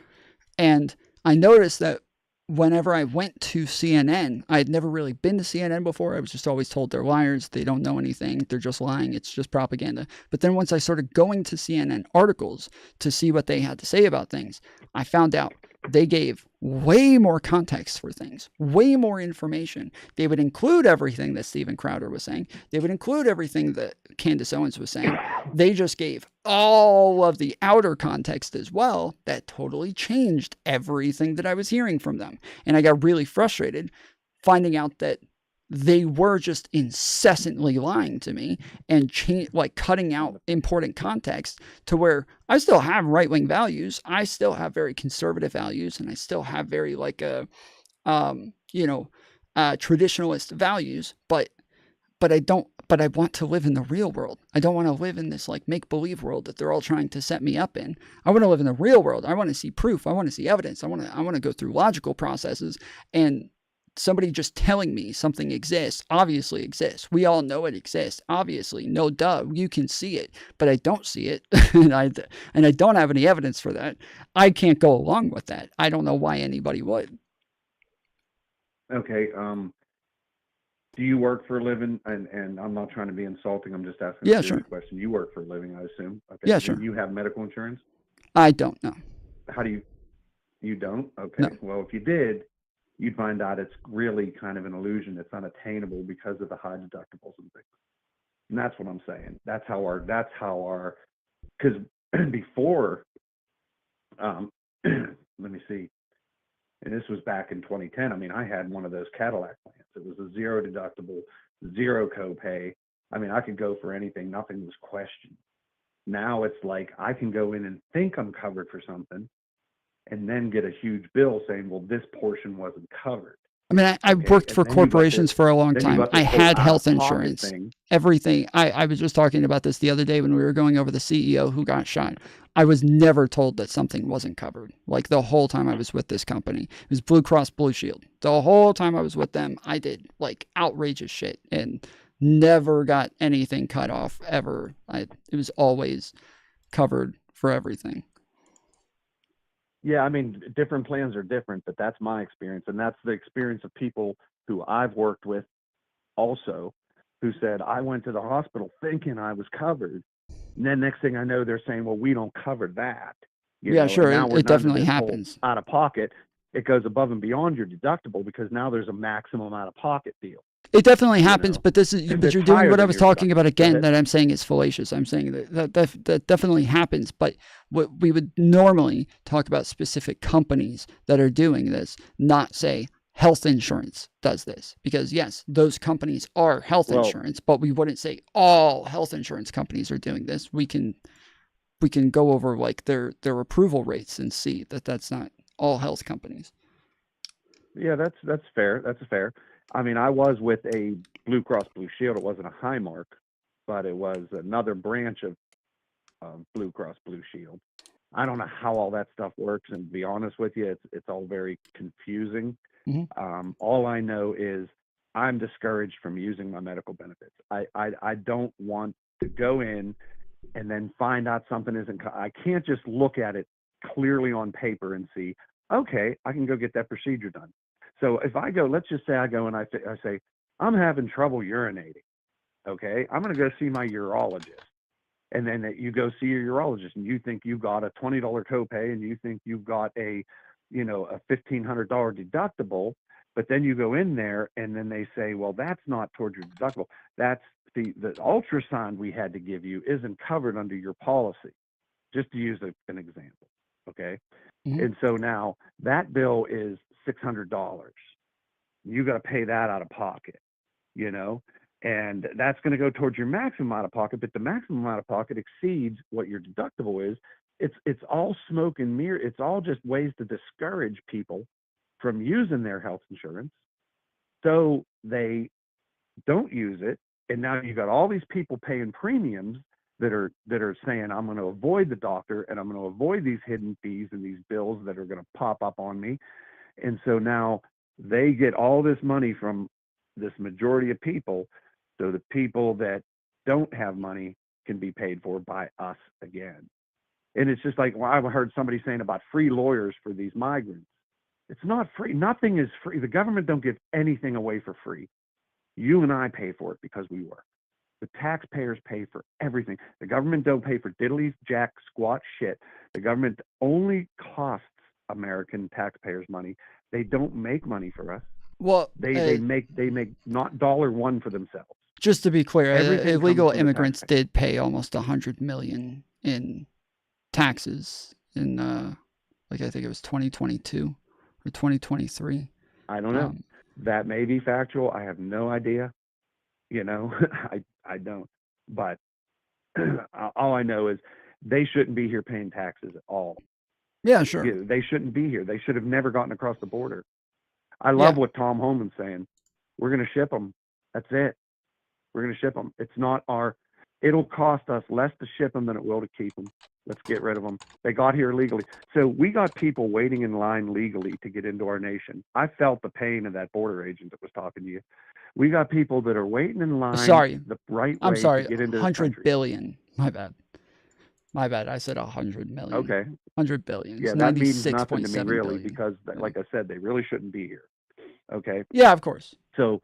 And I noticed that whenever I went to CNN, I had never really been to CNN before. I was just always told they're liars. They don't know anything. They're just lying. It's just propaganda. But then once I started going to CNN articles to see what they had to say about things, I found out they gave way more context for things, way more information. They would include everything that Steven Crowder was saying. They would include everything that Candace Owens was saying. They just gave all of the outer context as well that totally changed everything that I was hearing from them. And I got really frustrated finding out that they were just incessantly lying to me and cutting out important context, to where I still have right-wing values. I still have very conservative values, and I still have very traditionalist values, but I want to live in the real world. I don't want to live in this like make-believe world that they're all trying to set me up in. I want to live in the real world. I want to see proof. I want to see evidence. I want to go through logical processes, and somebody just telling me something exists obviously exists. We all know it exists. Obviously, no duh. You can see it, but I don't see it, and I don't have any evidence for that. I can't go along with that. I don't know why anybody would. Okay. Do you work for a living? And I'm not trying to be insulting. I'm just asking Yeah, a serious sure. question. You work for a living, I assume. Okay. Yeah, Do sure. you have medical insurance? I don't know. How do you don't? Okay. No. Well, if you did, you'd find out it's really kind of an illusion. It's unattainable because of the high deductibles and things. And that's what I'm saying. That's how our, because before, let me see. And this was back in 2010. I mean, I had one of those Cadillac plans. It was a zero deductible, zero copay. I mean, I could go for anything. Nothing was questioned. Now it's like I can go in and think I'm covered for something, and then get a huge bill saying, well, this portion wasn't covered. I mean, I worked for corporations for a long time. I had health insurance, everything. I was just talking about this the other day when we were going over the CEO who got shot. I was never told that something wasn't covered. Like the whole time I was with this company, it was Blue Cross Blue Shield. The whole time I was with them, I did like outrageous shit and never got anything cut off ever. It was always covered for everything. Yeah, I mean, different plans are different, but that's my experience. And that's the experience of people who I've worked with also, who said, I went to the hospital thinking I was covered. And then next thing I know, they're saying, well, we don't cover that. Yeah, sure. It definitely happens. Out of pocket, it goes above and beyond your deductible because now there's a maximum out of pocket deal. It definitely happens, but you're doing what I was talking about again, that I'm saying is fallacious. I'm saying that definitely happens, but what we would normally talk about specific companies that are doing this, not say health insurance does this, because yes, those companies are health insurance, but we wouldn't say all health insurance companies are doing this. We can go over like their approval rates and see that that's not all health companies. Yeah, that's fair. That's fair. I mean, I was with a Blue Cross Blue Shield. It wasn't a Highmark, but it was another branch of Blue Cross Blue Shield. I don't know how all that stuff works, and to be honest with you, it's all very confusing. Mm-hmm. All I know is I'm discouraged from using my medical benefits. I don't want to go in and then find out something isn't. I can't just look at it clearly on paper and see, okay, I can go get that procedure done. So if I go, let's just say I go and I say, I'm having trouble urinating. Okay, I'm going to go see my urologist. And then you go see your urologist and you think you've got a $20 copay and you think you've got a $1,500 deductible. But then you go in there and then they say, well, that's not towards your deductible. That's the ultrasound we had to give you isn't covered under your policy, just to use an example. Okay. Mm-hmm. And so now that bill is $600. You got to pay that out of pocket, and that's going to go towards your maximum out of pocket, but the maximum out of pocket exceeds what your deductible is. it's all smoke and mirror. It's all just ways to discourage people from using their health insurance, so they don't use it. And now you got all these people paying premiums that are saying, I'm going to avoid the doctor and I'm going to avoid these hidden fees and these bills that are going to pop up on me. And so now they get all this money from this majority of people. So the people that don't have money can be paid for by us again. And it's just like, well, I've heard somebody saying about free lawyers for these migrants. It's not free. Nothing is free. The government don't give anything away for free. You and I pay for it because we work. The taxpayers pay for everything. The government don't pay for diddly jack squat shit. The government only costs American taxpayers money. They don't make money for us. Well, they make not $1 for themselves. Just to be clear, Everything illegal comes from the immigrants did pay almost $100 million in taxes in I think it was 2022 or 2023. I don't know. That may be factual. I have no idea. I don't. But all I know is they shouldn't be here paying taxes at all. Yeah, sure. They shouldn't be here. They should have never gotten across the border. I love what Tom Homan's saying. We're going to ship them. That's it. We're going to ship them. It's not it'll cost us less to ship them than it will to keep them. Let's get rid of them. They got here legally. So we got people waiting in line legally to get into our nation. I felt the pain of that border agent that was talking to you. We got people that are waiting in line the right way to get into the country. 100 billion. My bad. I said 100 million. Okay. 100 billion. Yeah, that means nothing to me really because, like I said, they really shouldn't be here. Okay. Yeah, of course. So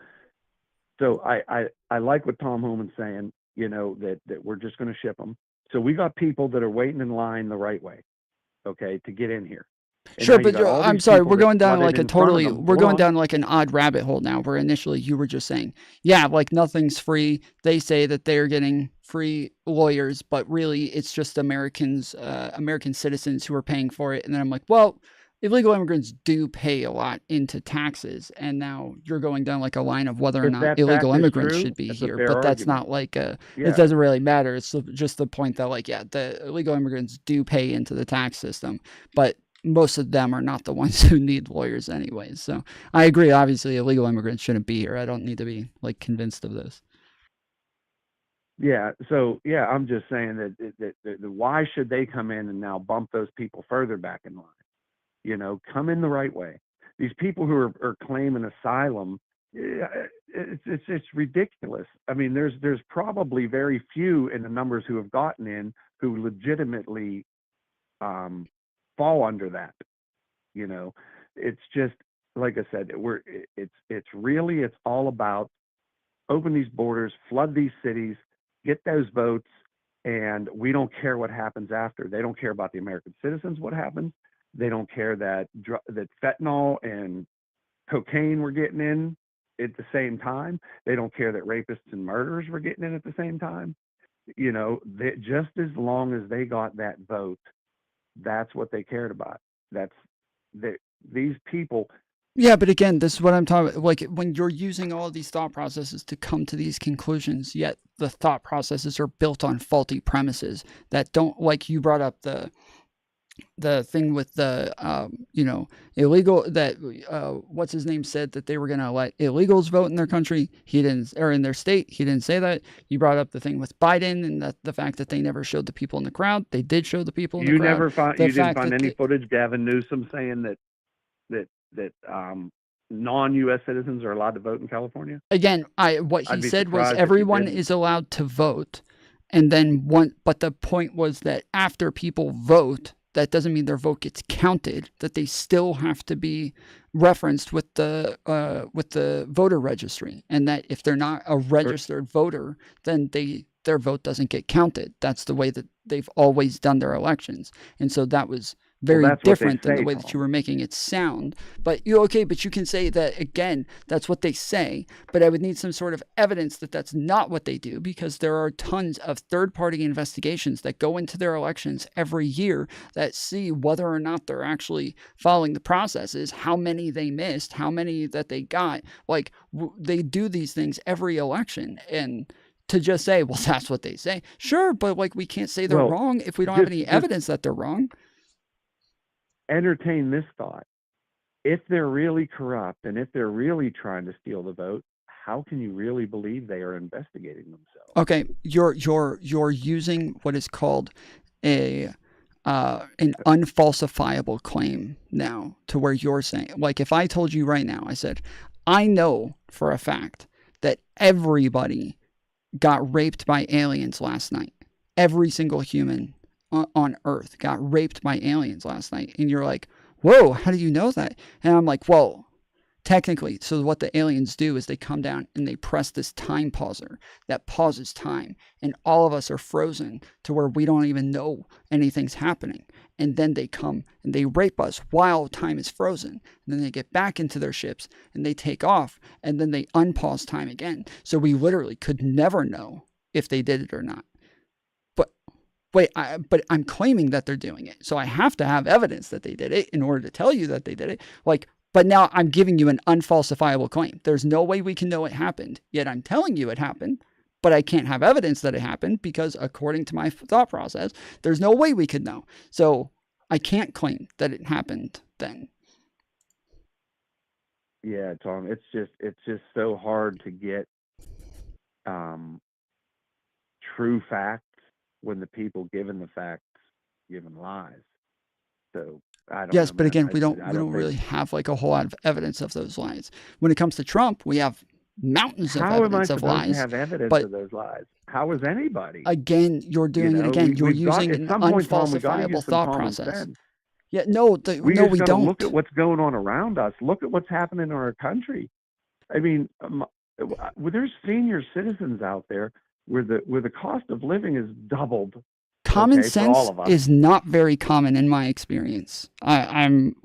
I like what Tom Homan's saying, that we're just going to ship them. So we got people that are waiting in line the right way, okay, to get in here. And sure, but I'm sorry, we're going down like we're going down like an odd rabbit hole now, where initially you were just saying, yeah, like nothing's free. They say that they're getting free lawyers, but really it's just American citizens who are paying for it. And then I'm like, well, illegal immigrants do pay a lot into taxes, and now you're going down like a line of whether or not illegal immigrants should be here, but that's not like it doesn't really matter. It's just the point that the illegal immigrants do pay into the tax system, but most of them are not the ones who need lawyers anyways. So I agree. Obviously, illegal immigrants shouldn't be here. I don't need to be convinced of this. Yeah. So yeah, I'm just saying that why should they come in and now bump those people further back in line? Come in the right way. These people who are claiming asylum, it's ridiculous. I mean, there's probably very few in the numbers who have gotten in who legitimately fall under that. It's just like I said, it's all about open these borders, flood these cities, get those votes, and we don't care what happens after. They don't care about the American citizens, what happens. They don't care that fentanyl and cocaine were getting in at the same time. They don't care that rapists and murderers were getting in at the same time. Just as long as they got that vote, that's what they cared about. These people. Yeah, but again, this is what I'm talking about. Like when you're using all of these thought processes to come to these conclusions, yet the thought processes are built on faulty premises that don't, like you brought up the thing with the illegal that what's his name said that they were going to let illegals vote in their country. He didn't, or in their state. He didn't say that. You brought up the thing with Biden and the fact that they never showed the people in the crowd. They did show the people in the crowd. You didn't find any footage, Gavin Newsom saying that non-U.S. citizens are allowed to vote in California. Again, what he said was everyone is allowed to vote, and then but the point was that after people vote, that doesn't mean their vote gets counted, that they still have to be referenced with the voter registry, and that if they're not a registered voter, then their vote doesn't get counted. That's the way that they've always done their elections. And so that was very different than the way that you were making it sound. But but you can say that again, that's what they say, but I would need some sort of evidence that that's not what they do, because there are tons of third-party investigations that go into their elections every year that see whether or not they're actually following the processes, how many they missed, how many that they got. They do these things every election, and to just say, well, that's what they say. Sure, but like we can't say they're wrong if we don't have any evidence that they're wrong. Entertain this thought. If they're really corrupt and if they're really trying to steal the vote, how can you really believe they are investigating themselves? Okay, you're using what is called an unfalsifiable claim now, to where you're saying, like, if I told you right now, I said, I know for a fact that everybody got raped by aliens last night. Every single human on Earth got raped by aliens last night. And you're like, whoa, how do you know that? And I'm like, well, technically, so what the aliens do is they come down and they press this time pauser that pauses time. And all of us are frozen to where we don't even know anything's happening. And then they come and they rape us while time is frozen. And then they get back into their ships and they take off. And then they unpause time again. So we literally could never know if they did it or not. But wait, but I'm claiming that they're doing it. So I have to have evidence that they did it in order to tell you that they did it. Like, but now I'm giving you an unfalsifiable claim. There's no way we can know it happened. Yet I'm telling you it happened. But I can't have evidence that it happened because according to my thought process, there's no way we could know. So I can't claim that it happened then. Yeah, Tom, it's just so hard to get true facts when the people given the facts given lies. So I don't Yes, know, but man. again, we don't think- really have like a whole lot of evidence of those lies. When it comes to Trump, we have mountains of How am I evidence of supposed lies. to have evidence but of those lies? How is anybody? again, you're doing it again. You're we've got- using at an some point, Tom, we gotta use unfalsifiable some thought common process. sense. Yeah, no, We no, just we gotta don't. look at what's going on around us. Look at what's happening in our country. I mean, there's senior citizens out there where the cost of living is doubled. Common okay, for sense all of us. is not very common in my experience. I'm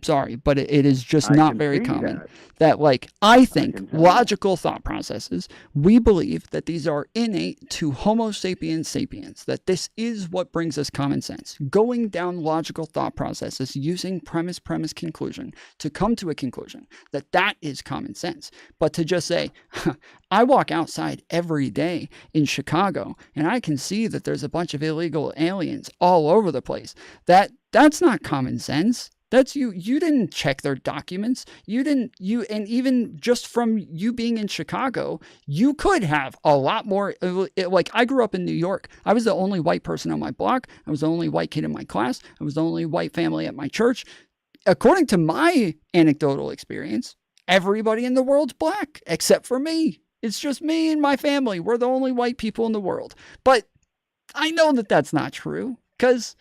sorry, but it is just I not can very see common. that. That like I think can tell. logical thought processes, we believe that these are innate to Homo sapiens sapiens, that this is what brings us common sense. Going down logical thought processes using premise conclusion to come to a conclusion that is common sense. But to just say, I walk outside every day in Chicago and I can see that there's a bunch of illegal aliens all over the place. That's not common sense. That's you didn't check their documents. And even just from you being in Chicago, you could have a lot more. Like I grew up in New York. I was the only white person on my block. I was the only white kid in my class. I was the only white family at my church. According to my anecdotal experience, everybody in the world's black except for me. It's just me and my family. We're the only white people in the world. But I know that that's not true because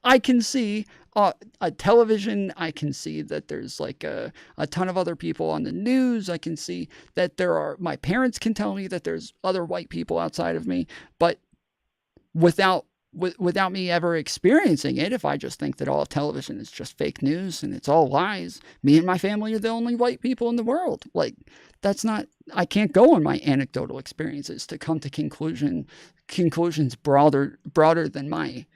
I can see a television. I can see that there's like a ton of other people on the news. I can see that my parents can tell me that there's other white people outside of me. But without me ever experiencing it, if I just think that all of television is just fake news and it's all lies, me and my family are the only white people in the world. Like I can't go on my anecdotal experiences to come to conclusions broader than my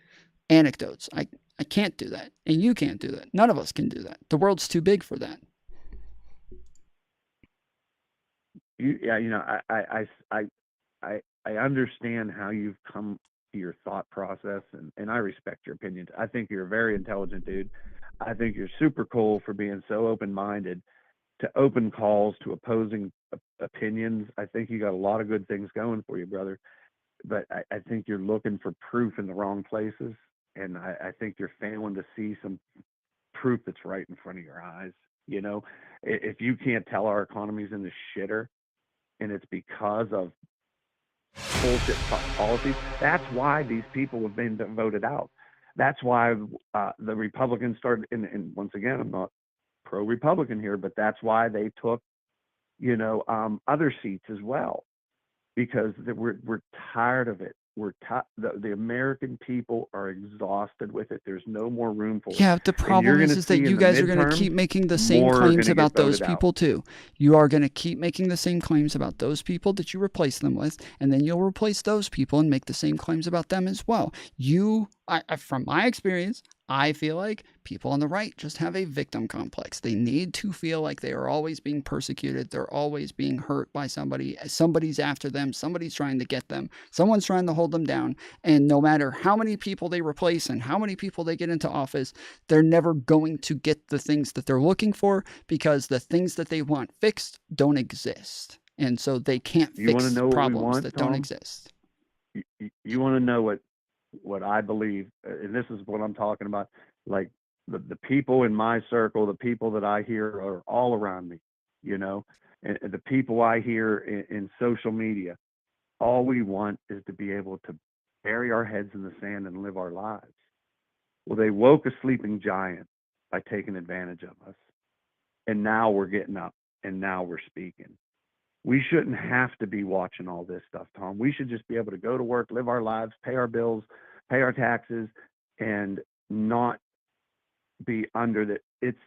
anecdotes. I can't do that. And you can't do that. None of us can do that. The world's too big for that. I understand how you've come to your thought process, and I respect your opinion. I think you're a very intelligent dude. I think you're super cool for being so open-minded to open calls to opposing opinions. I think you got a lot of good things going for you, brother. But I think you're looking for proof in the wrong places. And I think you're failing to see some proof that's right in front of your eyes. You know, if you can't tell our economy's in the shitter and it's because of bullshit policies, that's why these people have been voted out. That's why the Republicans started, and once again, I'm not pro-Republican here, but that's why they took, other seats as well, because we're tired of it. The American people are exhausted with it. There's no more room for it. Yeah, the problem is that you guys are going to keep making the same claims about those people too. You are going to keep making the same claims about those people that you replace them with, and then you'll replace those people and make the same claims about them as well. From my experience, I feel like people on the right just have a victim complex. They need to feel like they are always being persecuted. They're always being hurt by somebody. Somebody's after them. Somebody's trying to get them. Someone's trying to hold them down. And no matter how many people they replace and how many people they get into office, they're never going to get the things that they're looking for because the things that they want fixed don't exist. And so they can't fix problems that don't exist. You want to know what I believe, and this is what I'm talking about, like the people in my circle, the people that I hear are all around me, you know, and the people I hear in social media, all we want is to be able to bury our heads in the sand and live our lives. Well, they woke a sleeping giant by taking advantage of us. And now we're getting up and now we're speaking. We shouldn't have to be watching all this stuff, Tom. We should just be able to go to work, live our lives, pay our bills, pay our taxes, and not be under the.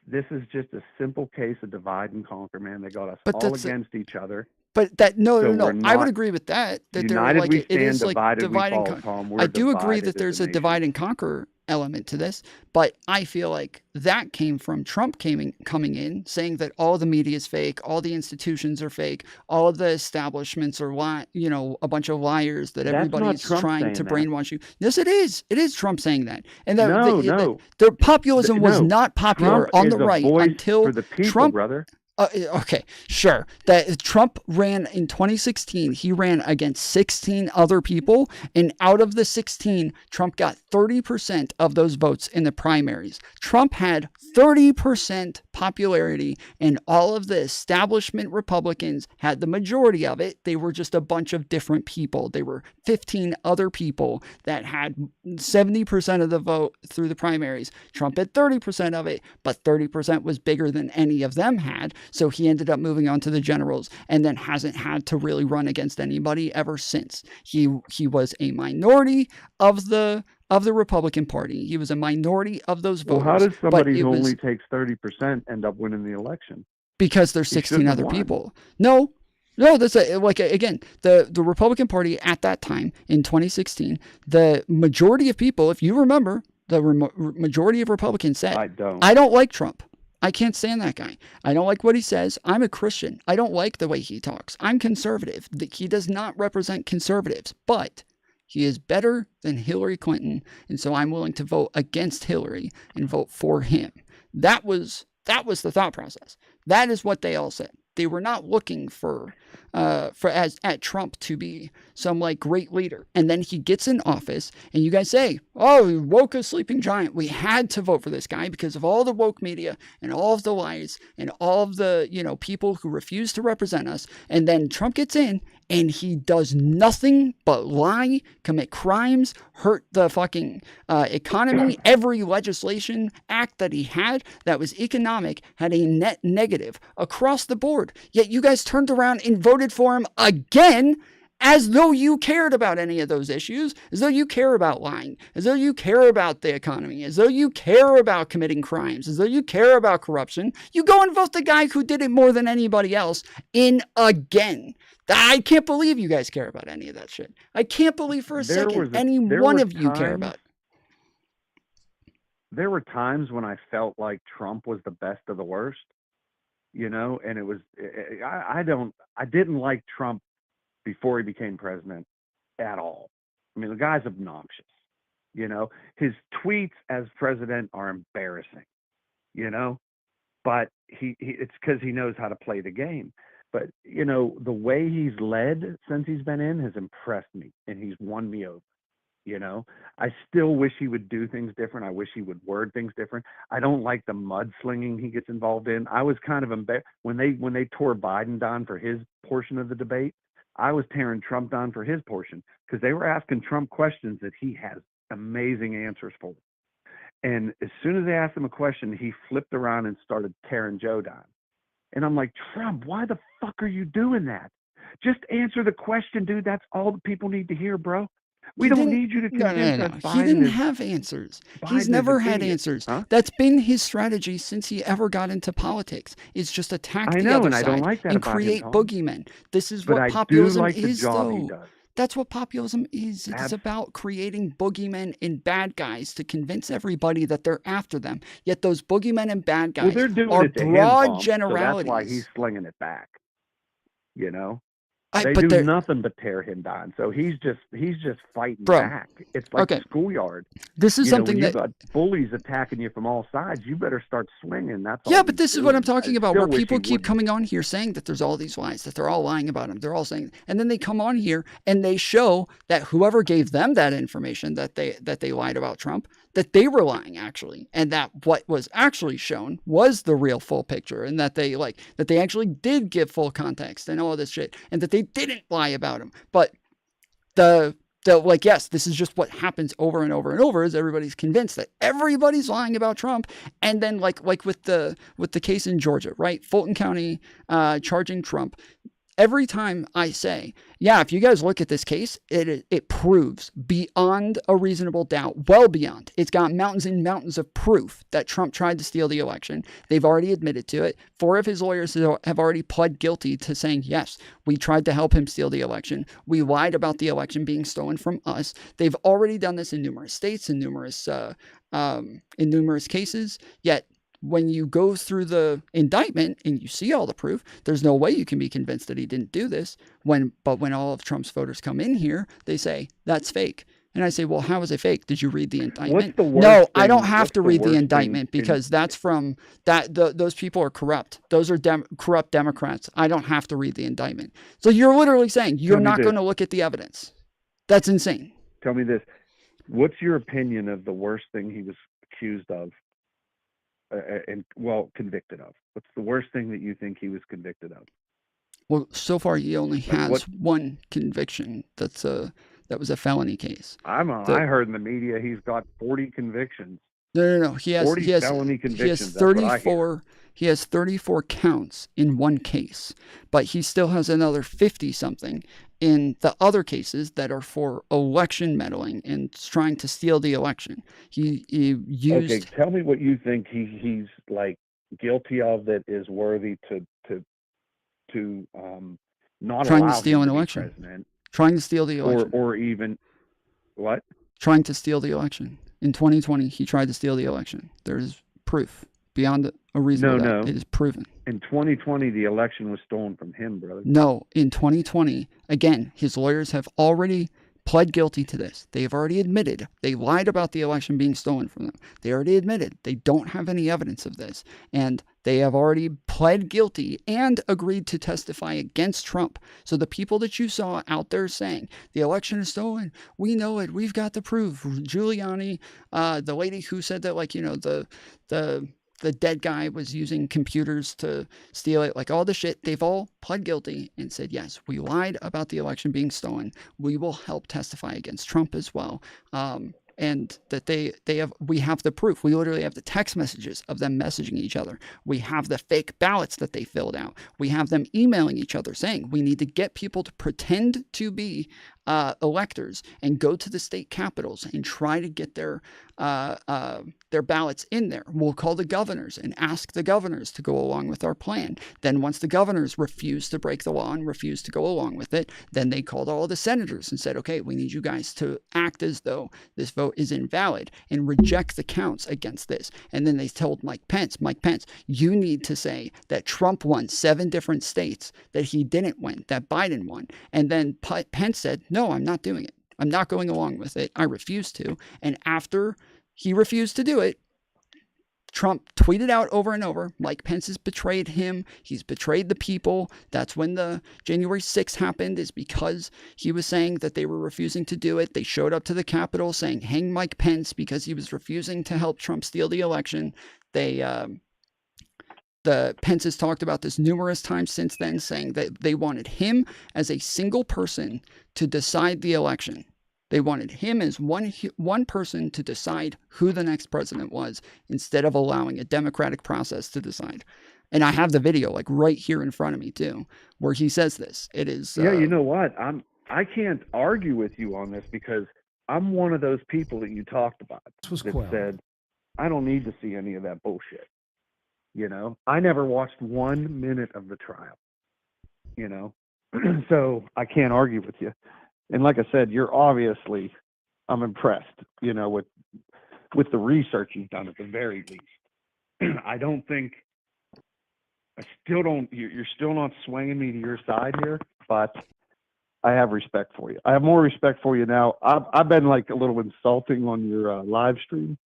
This is just a simple case of divide and conquer, man. They got us all against each other. But that no, I would agree with that. That united they're like we stand, it is divided like divide we and fall, conquer. Tom. We're I do agree divided that there's as a nation. divide and conquer element to this, but I feel like that came from Trump coming in saying that all the media is fake, all the institutions are fake, all of the establishments are a bunch of liars, that That's everybody's not Trump trying saying to that. brainwash you. Yes, it is. It is Trump saying that. And that No. the populism was No. not popular Trump on is the a right voice until for the people, Trump. brother. Okay, sure. That Trump ran in 2016. He ran against 16 other people, and out of the 16, Trump got 30% of those votes in the primaries. Trump had 30% popularity, and all of the establishment Republicans had the majority of it. They were just a bunch of different people. They were 15 other people that had 70% of the vote through the primaries. Trump had 30% of it, but 30% was bigger than any of them had. So he ended up moving on to the generals and then hasn't had to really run against anybody ever since. He was a minority of the Republican Party. He was a minority of those voters. Well, how does somebody who only takes 30% end up winning the election? Because there's 16 other people. No, that's again, the Republican Party at that time in 2016, the majority of people, if you remember, the majority of Republicans said, I don't like Trump. I can't stand that guy. I don't like what he says. I'm a Christian. I don't like the way he talks. I'm conservative. He does not represent conservatives, but he is better than Hillary Clinton. And so I'm willing to vote against Hillary and vote for him. That was the thought process. That is what they all said. They were not looking for Trump to be some like great leader. And then he gets in office and you guys say, oh, he woke a sleeping giant. We had to vote for this guy because of all the woke media and all of the lies and all of the, people who refuse to represent us. And then Trump gets in and he does nothing but lie, commit crimes, hurt the fucking economy. Every legislation act that he had that was economic had a net negative across the board. Yet you guys turned around and voted for him again as though you cared about any of those issues, as though you care about lying, as though you care about the economy, as though you care about committing crimes, as though you care about corruption. You go and vote the guy who did it more than anybody else in again. I can't believe you guys care about any of that shit. I can't believe for a second any one of you care about it. There were times when I felt like Trump was the best of the worst, and it was, I didn't like Trump before he became president at all. I mean, the guy's obnoxious, his tweets as president are embarrassing, but it's because he knows how to play the game. But, the way he's led since he's been in has impressed me, and he's won me over. I still wish he would do things different. I wish he would word things different. I don't like the mudslinging he gets involved in. I was kind of embarrassed when they tore Biden down for his portion of the debate. I was tearing Trump down for his portion because they were asking Trump questions that he has amazing answers for. And as soon as they asked him a question, he flipped around and started tearing Joe down. And I'm like, Trump, why the fuck are you doing that? Just answer the question, dude. That's all the people need to hear, bro. We don't need you to convince us. He didn't have answers. He's never had answers. Huh? That's been his strategy since he ever got into politics. It's just attack the other side and create boogeymen. This is what populism is, though. That's what populism is. It's about creating boogeymen and bad guys to convince everybody that they're after them. Yet those boogeymen and bad guys they're doing are it to him, broad Pump, generalities. so that's why he's slinging it back. You know, but do they're- nothing but tear him down. So he's just fighting Bro, back. It's like okay. the schoolyard. This is You know, something when that you've got bullies attacking you from all sides, you better start swinging. That's all yeah, but he's this is what I'm doing. talking I about, still where wish people he keep wouldn't. coming on here saying that there's all these lies, that they're all lying about him. They're all saying, and then they come on here and they show that whoever gave them that information that they lied about Trump, that they were lying actually, and that what was actually shown was the real full picture, and that they actually did give full context and all this shit, and that they didn't lie about him. But yes, this is just what happens over and over and over, is everybody's convinced that everybody's lying about Trump. And then like with the case in Georgia, right? Fulton County charging Trump. Every time I say, yeah, if you guys look at this case, it proves beyond a reasonable doubt, well beyond. It's got mountains and mountains of proof that Trump tried to steal the election. They've already admitted to it. 4 of his lawyers have already pled guilty to saying, yes, we tried to help him steal the election. We lied about the election being stolen from us. They've already done this in numerous states, in numerous cases. Yet when you go through the indictment and you see all the proof, there's no way you can be convinced that he didn't do this. But when all of Trump's voters come in here, they say that's fake. And I say, well, how is it fake? Did you read the indictment? No, I don't have to read the indictment because that's from those people are corrupt. Those are corrupt Democrats. I don't have to read the indictment. So you're literally saying you're not going to look at the evidence. That's insane. Tell me this. What's your opinion of the worst thing he was accused of? Convicted of? What's the worst thing that you think he was convicted of? Well, so far he only has one conviction. That was a felony case. I heard in the media he's got 40 convictions. No. He has 40 felony convictions. He has 34 counts in one case, but he still has another 50 something in the other cases that are for election meddling and trying to steal the election. He used. Okay, tell me what you think he's like guilty of that is worthy to not trying allow to steal him an to be election. president. Trying to steal the election. Or even what? Trying to steal the election. In 2020, he tried to steal the election. There's proof beyond a reasonable doubt. It is proven. In 2020, the election was stolen from him, brother. No, in 2020, again, his lawyers have already pled guilty to this. They have already admitted they lied about the election being stolen from them. They already admitted they don't have any evidence of this. And they have already pled guilty and agreed to testify against Trump. So the people that you saw out there saying the election is stolen, we know it, we've got the proof. Giuliani, the lady who said that, the dead guy was using computers to steal it, like all the shit, they've all pled guilty and said, yes, we lied about the election being stolen. We will help testify against Trump as well. And that we have the proof. We literally have the text messages of them messaging each other. We have the fake ballots that they filled out. We have them emailing each other saying we need to get people to pretend to be electors and go to the state capitals and try to get their ballots in there. We'll call the governors and ask the governors to go along with our plan. Then once the governors refuse to break the law and refuse to go along with it, then they called all the senators and said, okay, we need you guys to act as though this vote is invalid and reject the counts against this. And then they told Mike Pence, you need to say that Trump won 7 different states, that he didn't win, that Biden won. And then Pence said, no, I'm not doing it. I'm not going along with it. I refuse to. And after he refused to do it, Trump tweeted out over and over, Mike Pence has betrayed him. He's betrayed the people. That's when the January 6th happened, is because he was saying that they were refusing to do it. They showed up to the Capitol saying, hang Mike Pence, because he was refusing to help Trump steal the election. The Pence has talked about this numerous times since then, saying that they wanted him as a single person to decide the election. They wanted him as one person to decide who the next president was, instead of allowing a democratic process to decide. And I have the video like right here in front of me too, where he says this. It is. Yeah, you know what? I can't argue with you on this, because I'm one of those people that you talked about that said, I don't need to see any of that bullshit. You know, I never watched 1 minute of the trial, you know, so I can't argue with you. And like I said, I'm impressed, you know, with the research you've done at the very least. I don't think, you're still not swinging me to your side here, but I have respect for you. I have more respect for you now. I've been like a little insulting on your live stream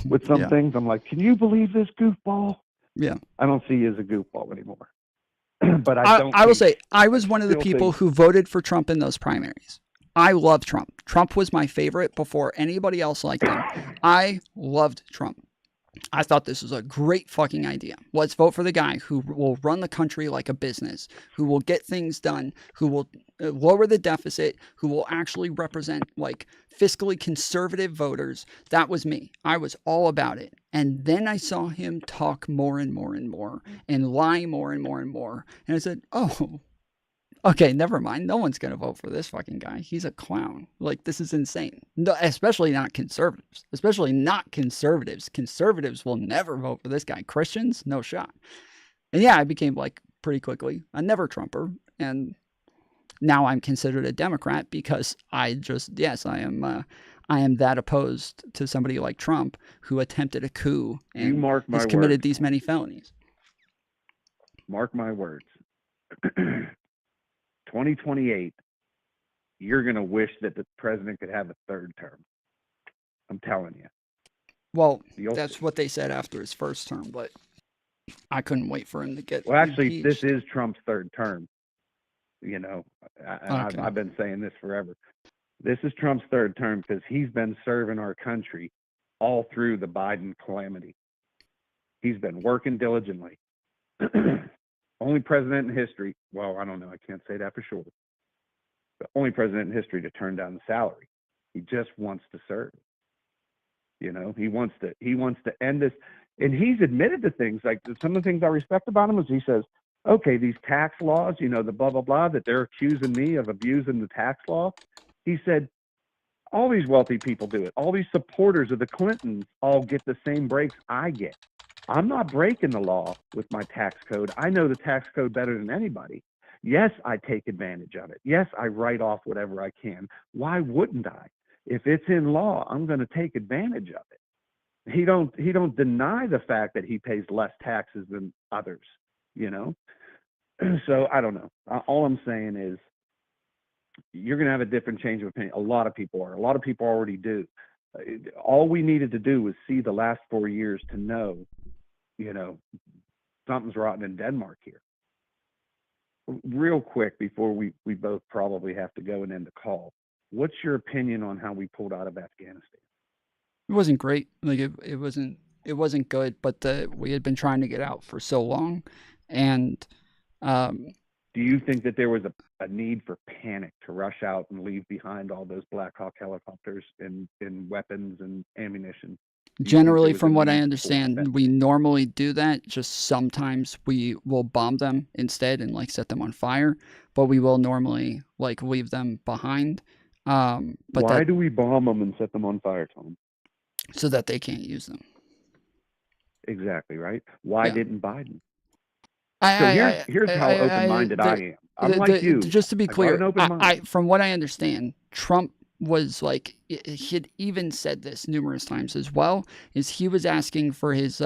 with some things. I'm like, can you believe this goofball? Yeah. I don't see you as a goofball anymore. But I will say, I was one of the people who voted for Trump in those primaries. I love Trump. Trump was my favorite before anybody else liked him. I loved Trump. I thought this was a great fucking idea. Let's vote for the guy who will run the country like a business, who will get things done, who will lower the deficit, who will actually represent like fiscally conservative voters. That was me. I was all about it. And then I saw him talk more and more and more and lie more and more and more. And I said, oh, okay, never mind. No one's going to vote for this fucking guy. He's a clown. Like, this is insane. No, especially not conservatives. Especially not conservatives. Conservatives will never vote for this guy. Christians, no shot. And yeah, I became, like, pretty quickly a never Trumper. And now I'm considered a Democrat because I am that opposed to somebody like Trump who attempted a coup and has committed these many felonies. Mark my words. 2028, you're going to wish that the president could have a third term. I'm telling you. Well, that's what they said after his first term, but I couldn't wait for him to get Well, actually, impeached. this is Trump's third term. You know, Okay. I've been saying this forever. This is Trump's third term because he's been serving our country all through the Biden calamity. He's been working diligently. Only president in history, well, I don't know, I can't say that for sure. The only president in history to turn down the salary. He just wants to serve. You know, he wants to end this. And he's admitted to things like some of the things I respect about him is he says, okay, these tax laws, you know, the blah, blah, blah, that they're accusing me of abusing the tax law. He said, all these wealthy people do it. All these supporters of the Clintons all get the same breaks I get. I'm not breaking the law with my tax code. I know the tax code better than anybody. Yes, I take advantage of it. Yes, I write off whatever I can. Why wouldn't I? If it's in law, I'm going to take advantage of it. He don't deny the fact that he pays less taxes than others, you know? So I don't know. All I'm saying is you're going to have a different change of opinion. A lot of people are. A lot of people already do. All we needed to do was see the last 4 years to know, you know, something's rotten in Denmark here. Real quick before we both probably have to go and end the call, what's your opinion on how we pulled out of Afghanistan? It wasn't great. Like it wasn't good, but we had been trying to get out for so long. And do you think that there was a need for panic to rush out and leave behind all those Black Hawk helicopters and weapons and ammunition? Generally, from what I understand, we normally do that. Just sometimes we will bomb them instead and like set them on fire, but we will normally like leave them behind. But why do we bomb them and set them on fire, Tom? So that they can't use them. Exactly, right? Why didn't Biden? Here's how open-minded I am. I'm like you. Just to be clear, from what I understand, Trump was like, he'd even said this numerous times as well, is he was asking for his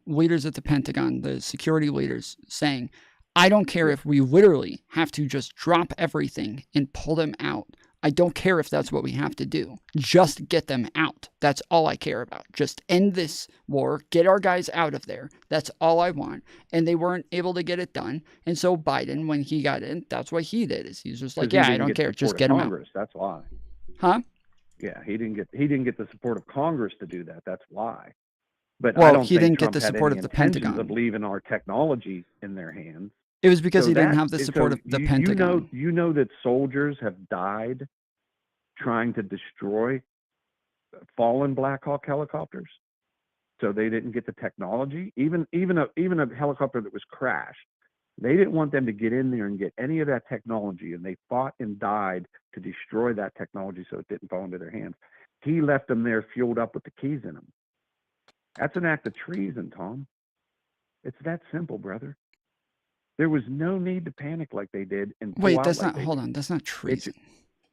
leaders at the Pentagon, the security leaders, saying, I don't care if we literally have to just drop everything and pull them out. I don't care if that's what we have to do. Just get them out. That's all I care about. Just end this war. Get our guys out of there. That's all I want. And they weren't able to get it done. And so Biden, when he got in, that's what he did. Is he's just like, yeah, I don't care. Just get them out. That's why. Huh? Yeah, he didn't get the support of Congress to do that. That's why. But well, I don't he think didn't Trump get the had support any of the intentions Pentagon. of leaving our technology in their hands. It was because So he didn't that- have the support of the Pentagon. You know that soldiers have died trying to destroy fallen Black Hawk helicopters, so they didn't get the technology. Even a helicopter that was crashed, they didn't want them to get in there and get any of that technology, and they fought and died to destroy that technology so it didn't fall into their hands. He left them there fueled up with the keys in them. That's an act of treason, Tom. It's that simple, brother. There was no need to panic like they did and pull Wait, out that's like not. Hold on, that's not treason.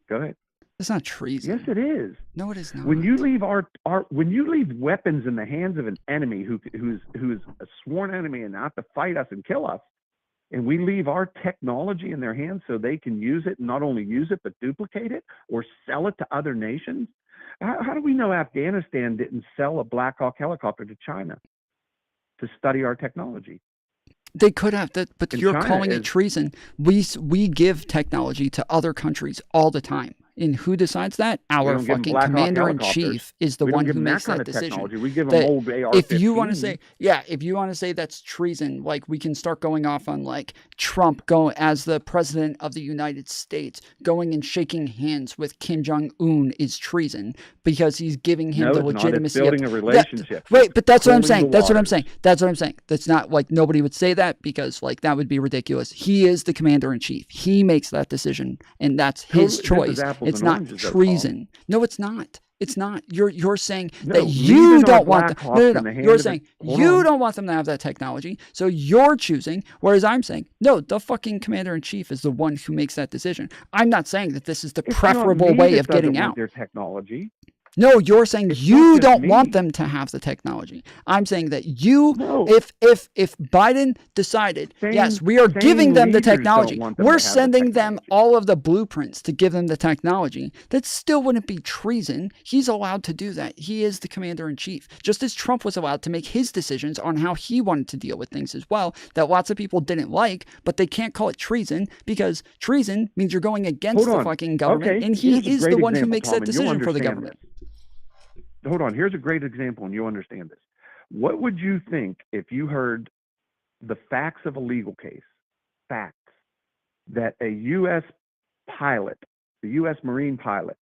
Go ahead. It's not treason. Yes, it is. No, it is not. When you leave when you leave weapons in the hands of an enemy who's a sworn enemy and out to fight us and kill us, and we leave our technology in their hands so they can use it, and not only use it but duplicate it or sell it to other nations. How do we know Afghanistan didn't sell a Black Hawk helicopter to China to study our technology? They could have that, but And you're China calling is- it treason. We give technology to other countries all the time. And who decides that? Our don't give 'em fucking Black Hawk commander in helicopters. chief is the We don't one give who 'em that makes kind that of decision. technology. We give 'em That old if you want to AR-15s. say, if you want to say that's treason, like we can start going off on like Trump going as the president of the United States, going and shaking hands with Kim Jong-un is treason because he's giving him No, the it's not. It's legitimacy building of a relationship. Wait, but that's what I'm Cooling saying. the That's what I'm waters. saying. That's what I'm saying. That's not like nobody would say that because like that would be ridiculous. He is the commander in chief. He makes that decision, and that's his This is choice. apples It's and not oranges, though, treason. No, it's not. It's not. You're saying No, that leaving you our don't want Black them. Hawks No, in no, the no. hand You're of the- saying Hold you on. don't want them to have that technology. So you're choosing, whereas I'm saying no. The fucking commander in chief is the one who makes that decision. I'm not saying that this is the It's not preferable me way that of getting doesn't want out. their technology. No, you're saying It's you not just don't want me. them to have the technology. I'm saying that you, if Biden decided, yes, we are giving them the leaders don't technology, want them we're to have the sending them all of the blueprints to give them the technology, that still wouldn't be treason. He's allowed to do that. He is the commander in chief. Just as Trump was allowed to make his decisions on how he wanted to deal with things as well, that lots of people didn't like, but they can't call it treason because treason means you're going against Hold the on. fucking government, Okay, and he here's a is the great one who example, makes Tom, that and you'll decision for the understand government. this. Hold on. Here's a great example, and you'll understand this. What would you think if you heard the facts of a legal case, facts, that a U.S. pilot, the U.S. Marine pilot,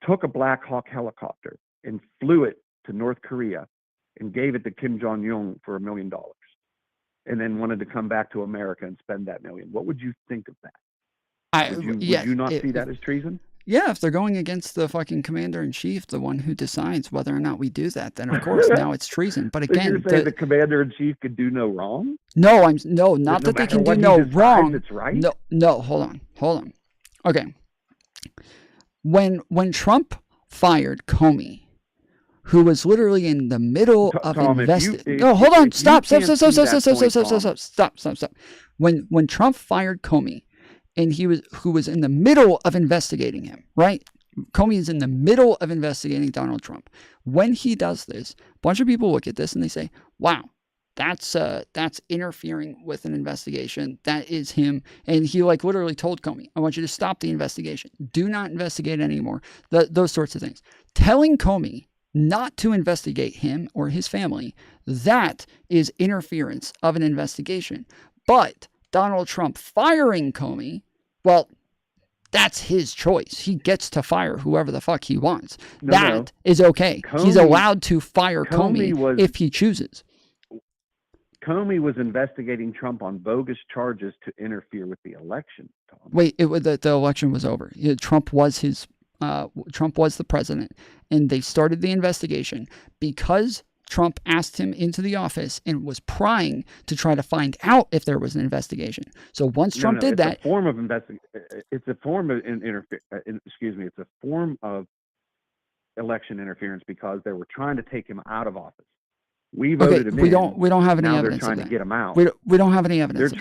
took a Black Hawk helicopter and flew it to North Korea and gave it to Kim Jong-un for $1 million and then wanted to come back to America and spend that $1 million? What would you think of that? Would you not see that as treason? Yeah, if they're going against the fucking commander in chief, the one who decides whether or not we do that, then of course now it's treason. But So again, you're saying the commander in chief could do no wrong? no, not no that they matter can do what he no decides, wrong. it's right? No, hold on. Okay, when Trump fired Comey, who was literally in the middle of Tom, investing. No, hold on. if you Stop. can't see that point, Stop. When Trump fired Comey, and who was in the middle of investigating him, right? Comey is in the middle of investigating Donald Trump. When he does this, a bunch of people look at this and they say, "Wow, that's interfering with an investigation. That is him." And he like literally told Comey, "I want you to stop the investigation. Do not investigate anymore." Those sorts of things. Telling Comey not to investigate him or his family, that is interference of an investigation. But Donald Trump firing Comey, well, that's his choice. He gets to fire whoever the fuck he wants. That is okay. He's allowed to fire Comey if he chooses. Comey was investigating Trump on bogus charges to interfere with the election, Tom. Wait, the election was over. Trump was the president, and they started the investigation because Trump asked him into the office and was prying to try to find out if there was an investigation. So once Trump did that, it's a form of it's a form of it's a form of election interference because they were trying to take him out of office. We voted him in. we don't have any now evidence. They're trying of to that. get him out. We don't have any evidence.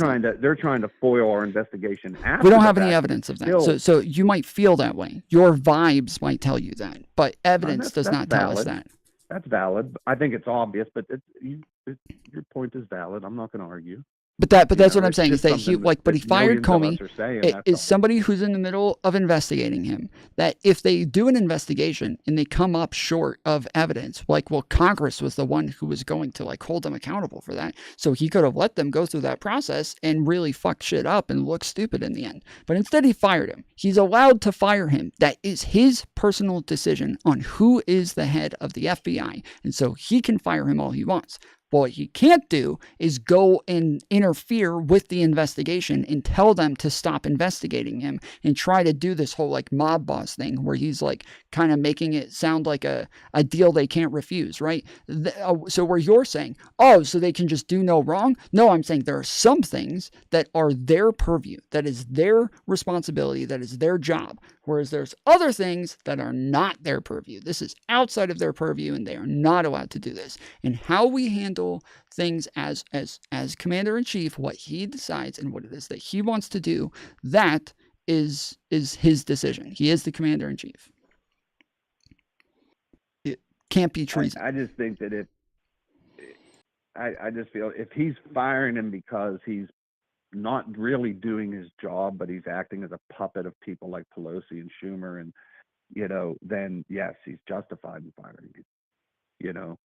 They're trying to foil our investigation. After We don't the have any fact. evidence of that. Still, So you might feel that way. Your vibes might tell you that, but evidence does that's not tell us valid. that. That's valid. I think it's obvious, but your point is valid. I'm not going to argue. But that's what I'm it's saying is just that he something but he that fired millions Comey. of us are saying, It that's is all. somebody who's in the middle of investigating him. That if they do an investigation and they come up short of evidence, Congress was the one who was going to hold them accountable for that. So he could have let them go through that process and really fuck shit up and look stupid in the end. But instead he fired him. He's allowed to fire him. That is his personal decision on who is the head of the FBI. And so he can fire him all he wants. What he can't do is go and interfere with the investigation and tell them to stop investigating him and try to do this whole like mob boss thing where he's like kind of making it sound like a deal they can't refuse, right? So where you're saying, oh, so they can just do no wrong? No, I'm saying there are some things that are their purview, that is their responsibility, that is their job. Whereas there's other things that are not their purview. This is outside of their purview and they are not allowed to do this. And how we handle things as commander-in-chief, what he decides and what it is that he wants to do, that is his decision. He is the commander-in-chief. It can't be treason. I just think that I just feel if he's firing him because he's not really doing his job, but he's acting as a puppet of people like Pelosi and Schumer, and then yes, he's justified in firing him.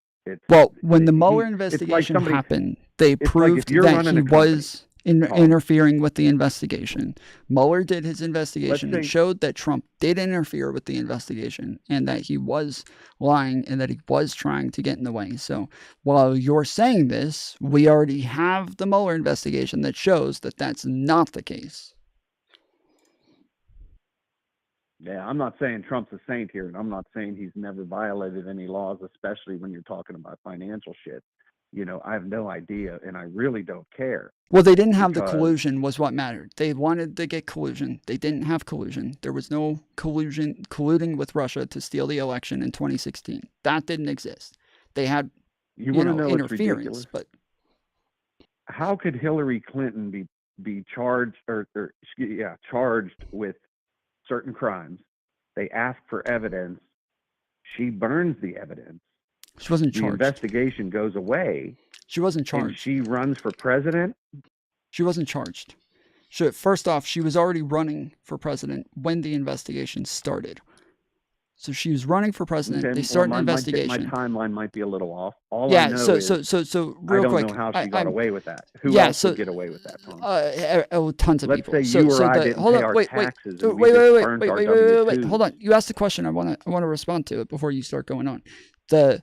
When the Mueller investigation happened, they proved that he was interfering with the investigation. Mueller did his investigation and showed that Trump did interfere with the investigation and that he was lying and that he was trying to get in the way. So while you're saying this, we already have the Mueller investigation that shows that that's not the case. Yeah, I'm not saying Trump's a saint here, and I'm not saying he's never violated any laws, especially when you're talking about financial shit. I have no idea, and I really don't care. Well, they didn't have the collusion was what mattered. They wanted to get collusion. They didn't have collusion. There was no colluding with Russia to steal the election in 2016. That didn't exist. They had interference, but how could Hillary Clinton be charged charged with certain crimes? They ask for evidence. She burns the evidence. She wasn't charged. The investigation goes away. She wasn't charged. And she runs for president. She wasn't charged. First off, she was already running for president when the investigation started. So she was running for president. Okay, they started an investigation. My timeline might be a little off. All yeah. I know So is real quick. I don't know how she got away with that. Who else would get away with that? Tons of Let's people. say you or I didn't pay our taxes. Wait. Hold on. You asked the question. I want to respond to it before you start going on. Tons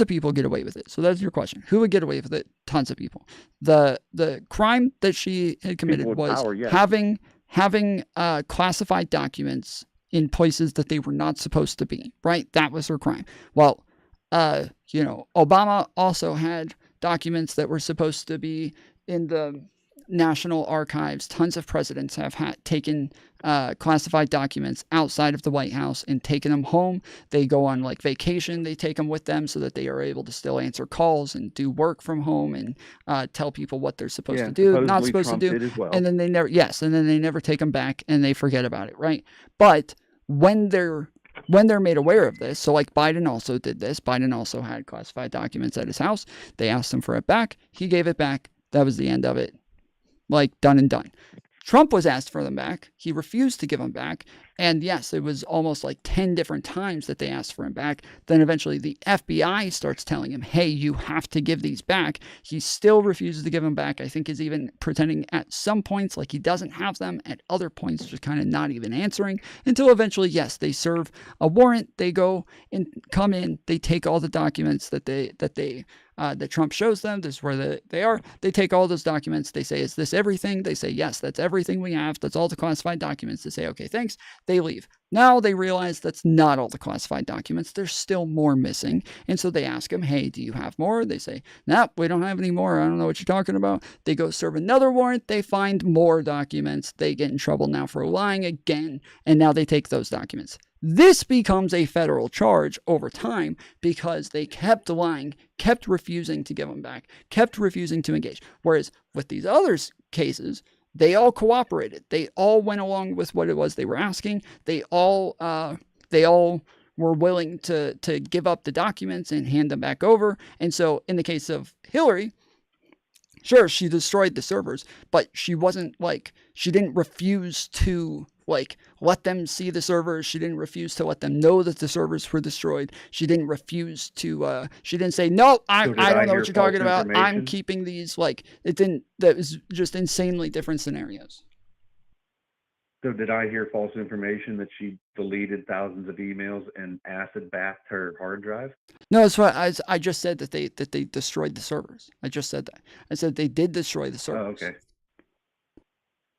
of people get away with it. So that's your question. Who would get away with it? Tons of people. The crime that she had committed was having classified documents in places that they were not supposed to be, right? That was her crime. Well, Obama also had documents that were supposed to be in the National Archives. Tons of presidents have taken classified documents outside of the White House and taken them home. They go on vacation. They take them with them so that they are able to still answer calls and do work from home and tell people what they're supposed to do, not supposed Trump to do. Did as well. And then they never take them back and they forget about it, right? But when they're made aware of this, so Biden also did this. Biden also had classified documents at his house. They asked him for it back. He gave it back. That was the end of it. Done and done. Trump was asked for them back. He refused to give them back. And yes, it was almost 10 different times that they asked for him back. Then eventually the FBI starts telling him, hey, you have to give these back. He still refuses to give them back. I think is even pretending at some points like he doesn't have them. At other points, just kind of not even answering until eventually, yes, they serve a warrant. They go and come in. They take all the documents that Trump shows them. This is where they are. They take all those documents. They say, is this everything? They say, yes, that's everything we have. That's all the classified documents. They say, okay, thanks. They leave. Now they realize that's not all the classified documents. There's still more missing. And so they ask him, hey, do you have more? They say, nope, we don't have any more. I don't know what you're talking about. They go serve another warrant. They find more documents. They get in trouble now for lying again. And now they take those documents. This becomes a federal charge over time because they kept lying, kept refusing to give them back, kept refusing to engage. Whereas with these other cases, they all cooperated. They all went along with what it was they were asking. They all were willing to give up the documents and hand them back over. And so in the case of Hillary, sure, she destroyed the servers, but she wasn't she didn't refuse to let them see the servers. She didn't refuse to let them know that the servers were destroyed. She didn't refuse to, she didn't say, no, I don't know what you're talking about. I'm keeping these. That was just insanely different scenarios. So did I hear false information that she deleted thousands of emails and acid bathed her hard drive? No, it's what I just said that they destroyed the servers. I just said that. I said they did destroy the servers. Oh, okay.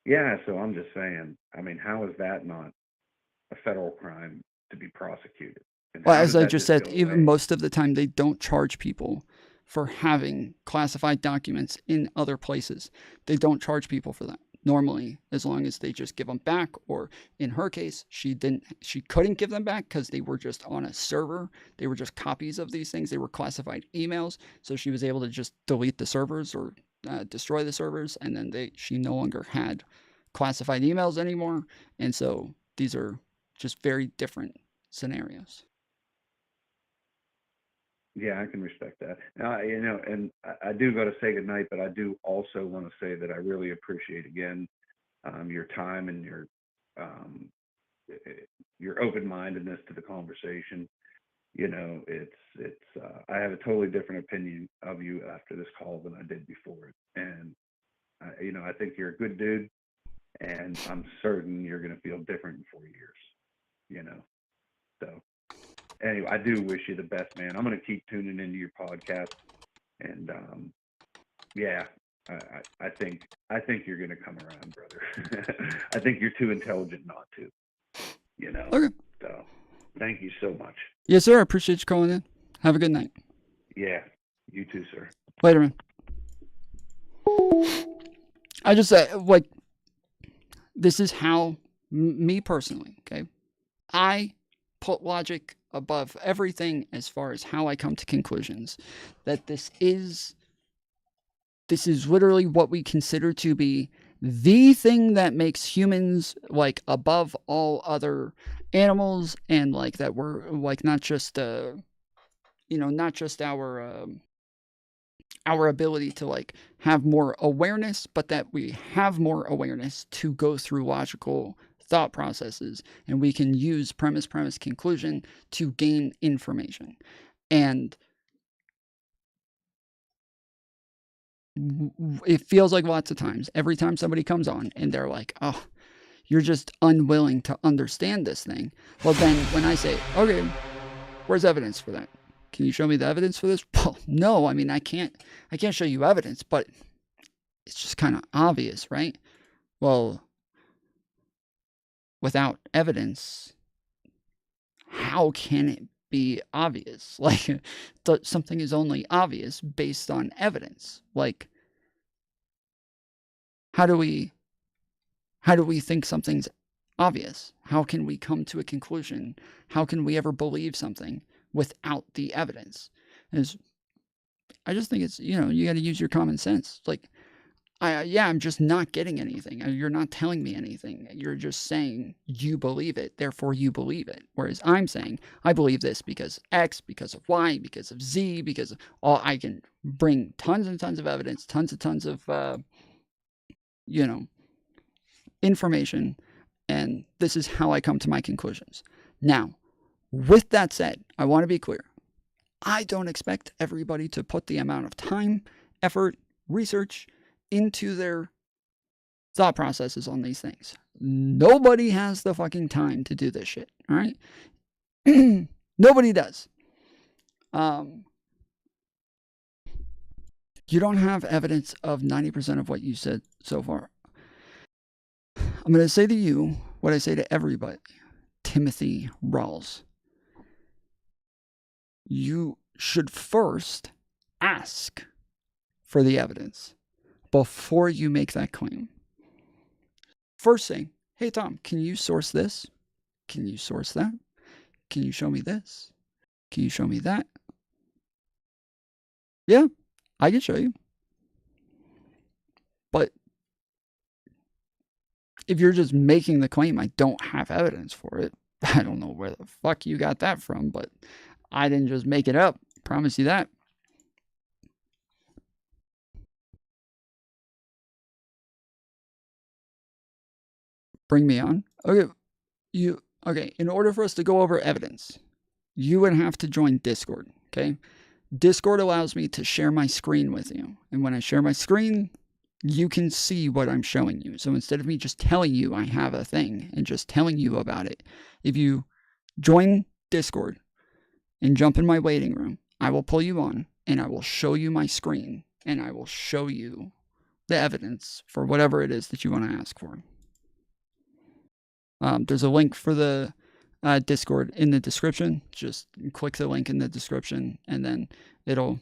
Yeah, so I'm just saying, I mean, how is that not a federal crime to be prosecuted? And Well, how as does I that just said, go even away? most of the time they don't charge people for having classified documents in other places. They don't charge people for that normally, as long as they just give them back. Or in her case, she couldn't give them back because they were just on a server. They were just copies of these things. They were classified emails, so she was able to just delete the servers or destroy the servers, and then she no longer had classified emails anymore. And so these are just very different scenarios. Yeah, I can respect that. You know, and I do got to say goodnight, but I do also want to say that I really appreciate again your time and your open-mindedness to the conversation. You know, I have a totally different opinion of you after this call than I did before it, and you know, I think you're a good dude, and I'm certain you're going to feel different in 4 years. You know, so. Anyway, I do wish you the best, man. I'm going to keep tuning into your podcast, and yeah, I think you're going to come around, brother. I think you're too intelligent not to, you know. Okay. So, thank you so much. Yes, sir. I appreciate you calling in. Have a good night. Yeah, you too, sir. Later, man. I just like, this is how me personally, okay, I put logic above everything as far as how I come to conclusions. That this is literally what we consider to be the thing that makes humans like above all other animals, and like that we're like not just not just our ability to like have more awareness, but that we have more awareness to go through logical thought processes, and we can use premise, conclusion to gain information. And it feels like lots of times, every time somebody comes on and they're like, oh, you're just unwilling to understand this thing. Well, then when I say, okay, where's evidence for that? Can you show me the evidence for this? Well, no, I mean, I can't show you evidence, but it's just kind of obvious, right? Well, without evidence, how can it be obvious? Like, something is only obvious based on evidence. Like, how do we think something's obvious? How can we come to a conclusion? How can we ever believe something without the evidence? I just think it's, you got to use your common sense. Like, I'm just not getting anything. You're not telling me anything. You're just saying you believe it, therefore you believe it. Whereas I'm saying I believe this because X, because of Y, because of Z, because of all. I can bring tons and tons of evidence, tons of information, and this is how I come to my conclusions. Now, with that said, I want to be clear. I don't expect everybody to put the amount of time, effort, research into their thought processes on these things. Nobody has the fucking time to do this shit, all right? Nobody does. You don't have evidence of 90% of what you said so far. I'm going to say to you what I say to everybody. Timothy Rawls. You should first ask for the evidence before you make that claim. First say, hey, Tom, can you source this? Can you source that? Can you show me this? Can you show me that? Yeah, I can show you. But if you're just making the claim, I don't have evidence for it. I don't know where the fuck you got that from, but I didn't just make it up. Promise you that. Bring me on. Okay. In order for us to go over evidence, you would have to join Discord. Okay. Discord allows me to share my screen with you. And when I share my screen, you can see what I'm showing you. So instead of me just telling you I have a thing and just telling you about it, if you join Discord and jump in my waiting room, I will pull you on and I will show you my screen and I will show you the evidence for whatever it is that you want to ask for. There's a link for the Discord in the description. Just click the link in the description and then it'll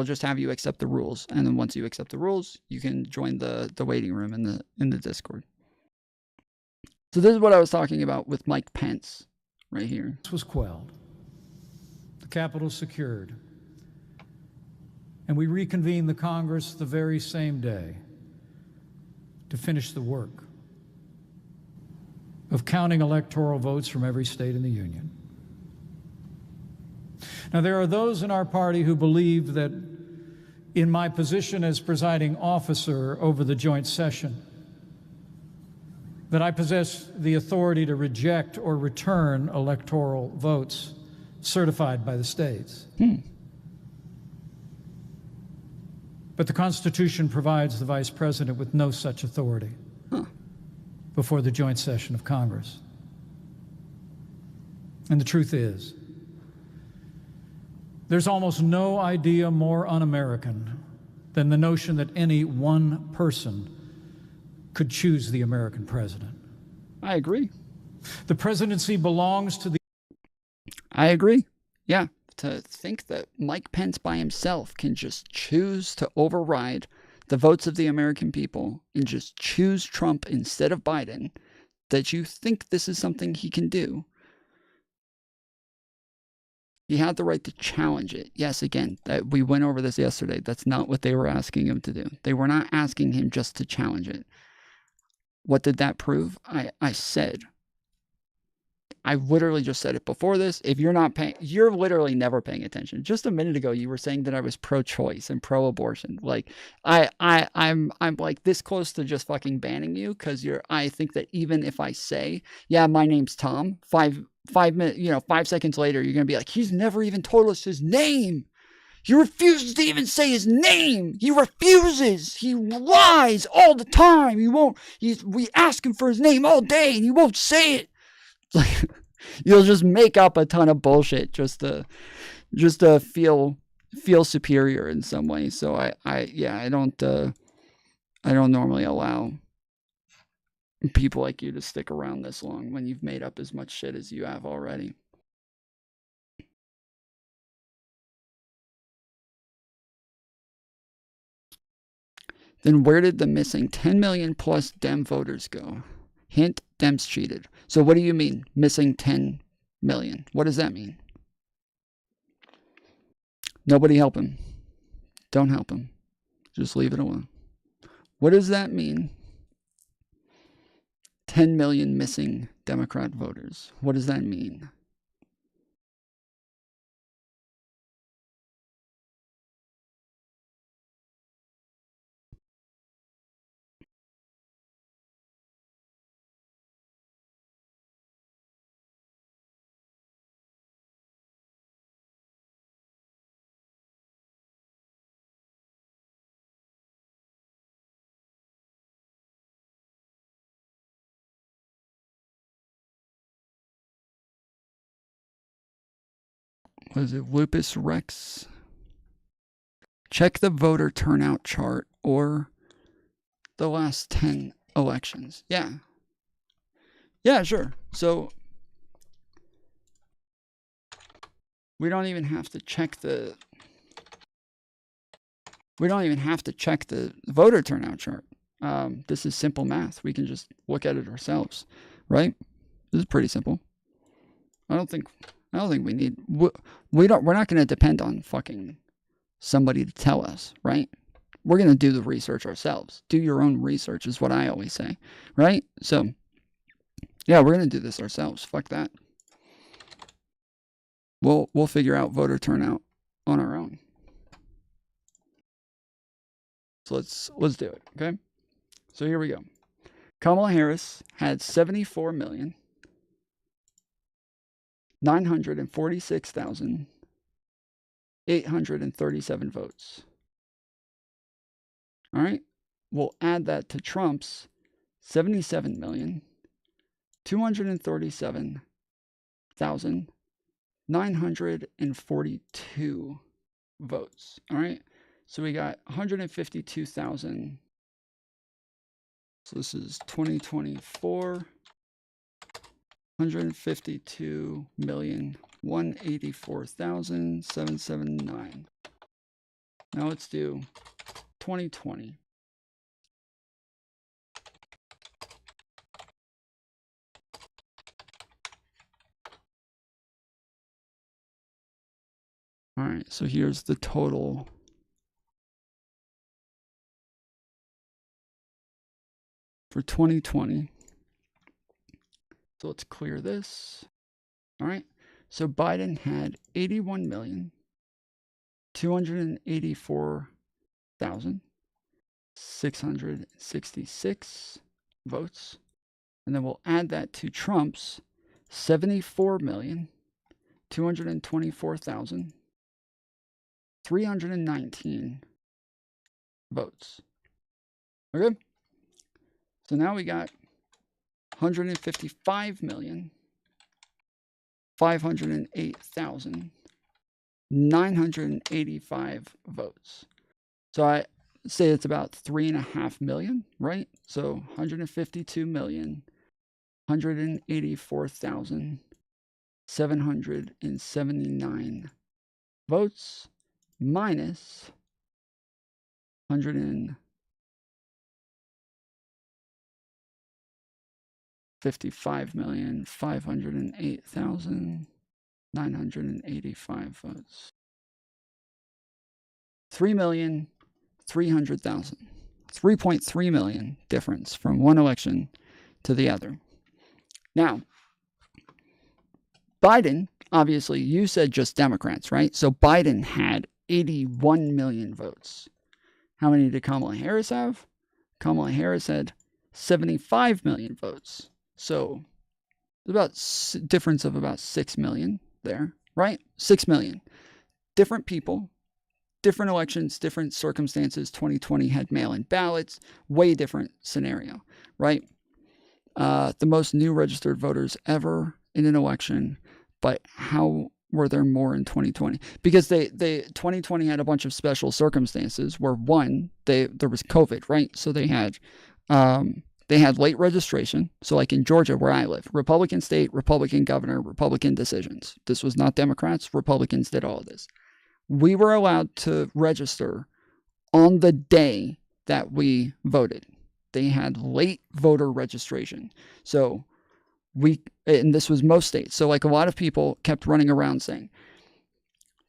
just have you accept the rules. And then once you accept the rules, you can join the waiting room in the Discord. So this is what I was talking about with Mike Pence right here. This was quelled. The Capitol secured. And we reconvened the Congress the very same day to finish the work of counting electoral votes from every state in the Union. Now, there are those in our party who believe that in my position as presiding officer over the joint session, that I possess the authority to reject or return electoral votes certified by the states. But the Constitution provides the Vice President with no such authority before the joint session of Congress. And the truth is, there's almost no idea more un-American than the notion that any one person could choose the American president. I agree. The presidency belongs to the... I agree. Yeah. To think that Mike Pence by himself can just choose to override the votes of the American people and just choose Trump instead of Biden, that you think this is something he can do. He had the right to challenge it. Yes, again, that we went over this yesterday. That's not what they were asking him to do. They were not asking him just to challenge it. What did that prove? I said, I literally just said it before this. If you're not paying, you're literally never paying attention. Just a minute ago, you were saying that I was pro-choice and pro-abortion. Like, I'm like this close to just fucking banning you because I think that even if I say, yeah, my name's Tom, 5 minutes, 5 seconds later, you're gonna be like, he's never even told us his name. He refuses to even say his name. He refuses. He lies all the time. We ask him for his name all day and he won't say it. Like, you'll just make up a ton of bullshit just to feel superior in some way. So I don't normally allow people like you to stick around this long when you've made up as much shit as you have already. Then where did the missing 10 million plus Dem voters go? Hint, Dems cheated. So what do you mean, missing 10 million? What does that mean? Nobody help him. Don't help him. Just leave it alone. What does that mean? 10 million missing Democrat voters. What does that mean? Was it Lupus Rex? Check the voter turnout chart or the last 10 elections. Yeah. Yeah, sure. So we don't even have to check the voter turnout chart. This is simple math. We can just look at it ourselves, right? This is pretty simple. I don't think we need. We're not going to depend on fucking somebody to tell us, right? We're going to do the research ourselves. Do your own research is what I always say, right? So, yeah, we're going to do this ourselves. Fuck that. We'll figure out voter turnout on our own. So let's do it, okay? So here we go. Kamala Harris had 74,946,837 votes. All right. We'll add that to Trump's 77,237,942 votes. All right. So we got 152,000. So this is 2024. 152,184,779. Now let's do 2020. All right, so here's the total. For 2020. So let's clear this. All right. So Biden had 81,284,666 votes. And then we'll add that to Trump's 74,224,319 votes. Okay. So now we got 155,508,985 votes. So I say it's about 3.5 million, right? So 152,184,779 votes minus 55,508,985 votes. 3,300,000. 3.3 million difference from one election to the other. Now, Biden, obviously, you said just Democrats, right? So Biden had 81 million votes. How many did Kamala Harris have? Kamala Harris had 75 million votes. So there's about difference of about 6 million there, right? 6 million. Different people, different elections, different circumstances. 2020 had mail-in ballots, way different scenario, right? The most new registered voters ever in an election, but how were there more in 2020? Because they 2020 had a bunch of special circumstances where one, there was COVID, right? So they had late registration. So like in Georgia, where I live, Republican state, Republican governor, Republican decisions. This was not Democrats. Republicans did all of this. We were allowed to register on the day that we voted. They had late voter registration. So and this was most states. So like a lot of people kept running around saying,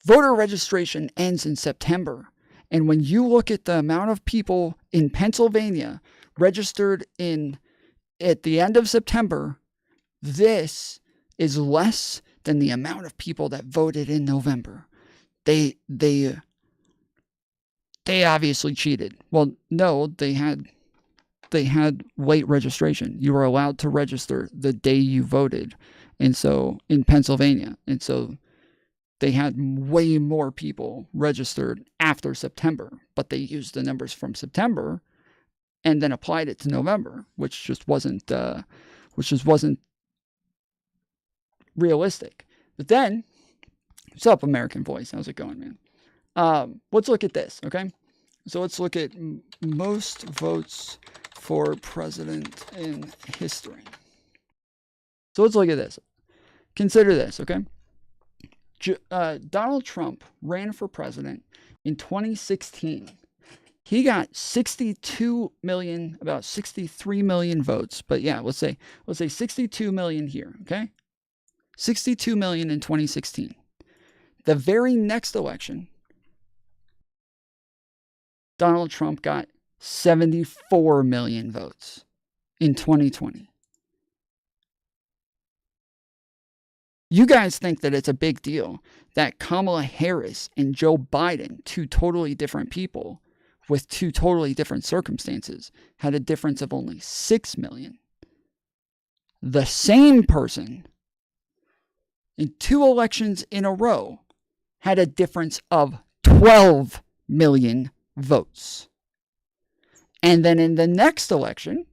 voter registration ends in September. And when you look at the amount of people in Pennsylvania registered at the end of September, this is less than the amount of people that voted in November. They obviously cheated. Well, no, they had late registration. You were allowed to register the day you voted. And so in Pennsylvania. And so they had way more people registered after September, but they used the numbers from September and then applied it to November, which just wasn't realistic. But then, what's up, American Voice? How's it going, man? Let's look at this, okay? So let's look at most votes for president in history. So let's look at this. Consider this, okay? Donald Trump ran for president in 2016. He got 62 million, about 63 million votes. But yeah, let's say 62 million here, okay? 62 million in 2016. The very next election, Donald Trump got 74 million votes in 2020. You guys think that it's a big deal that Kamala Harris and Joe Biden, two totally different people with two totally different circumstances, had a difference of only 6 million. The same person in two elections in a row had a difference of 12 million votes. And then in the next election,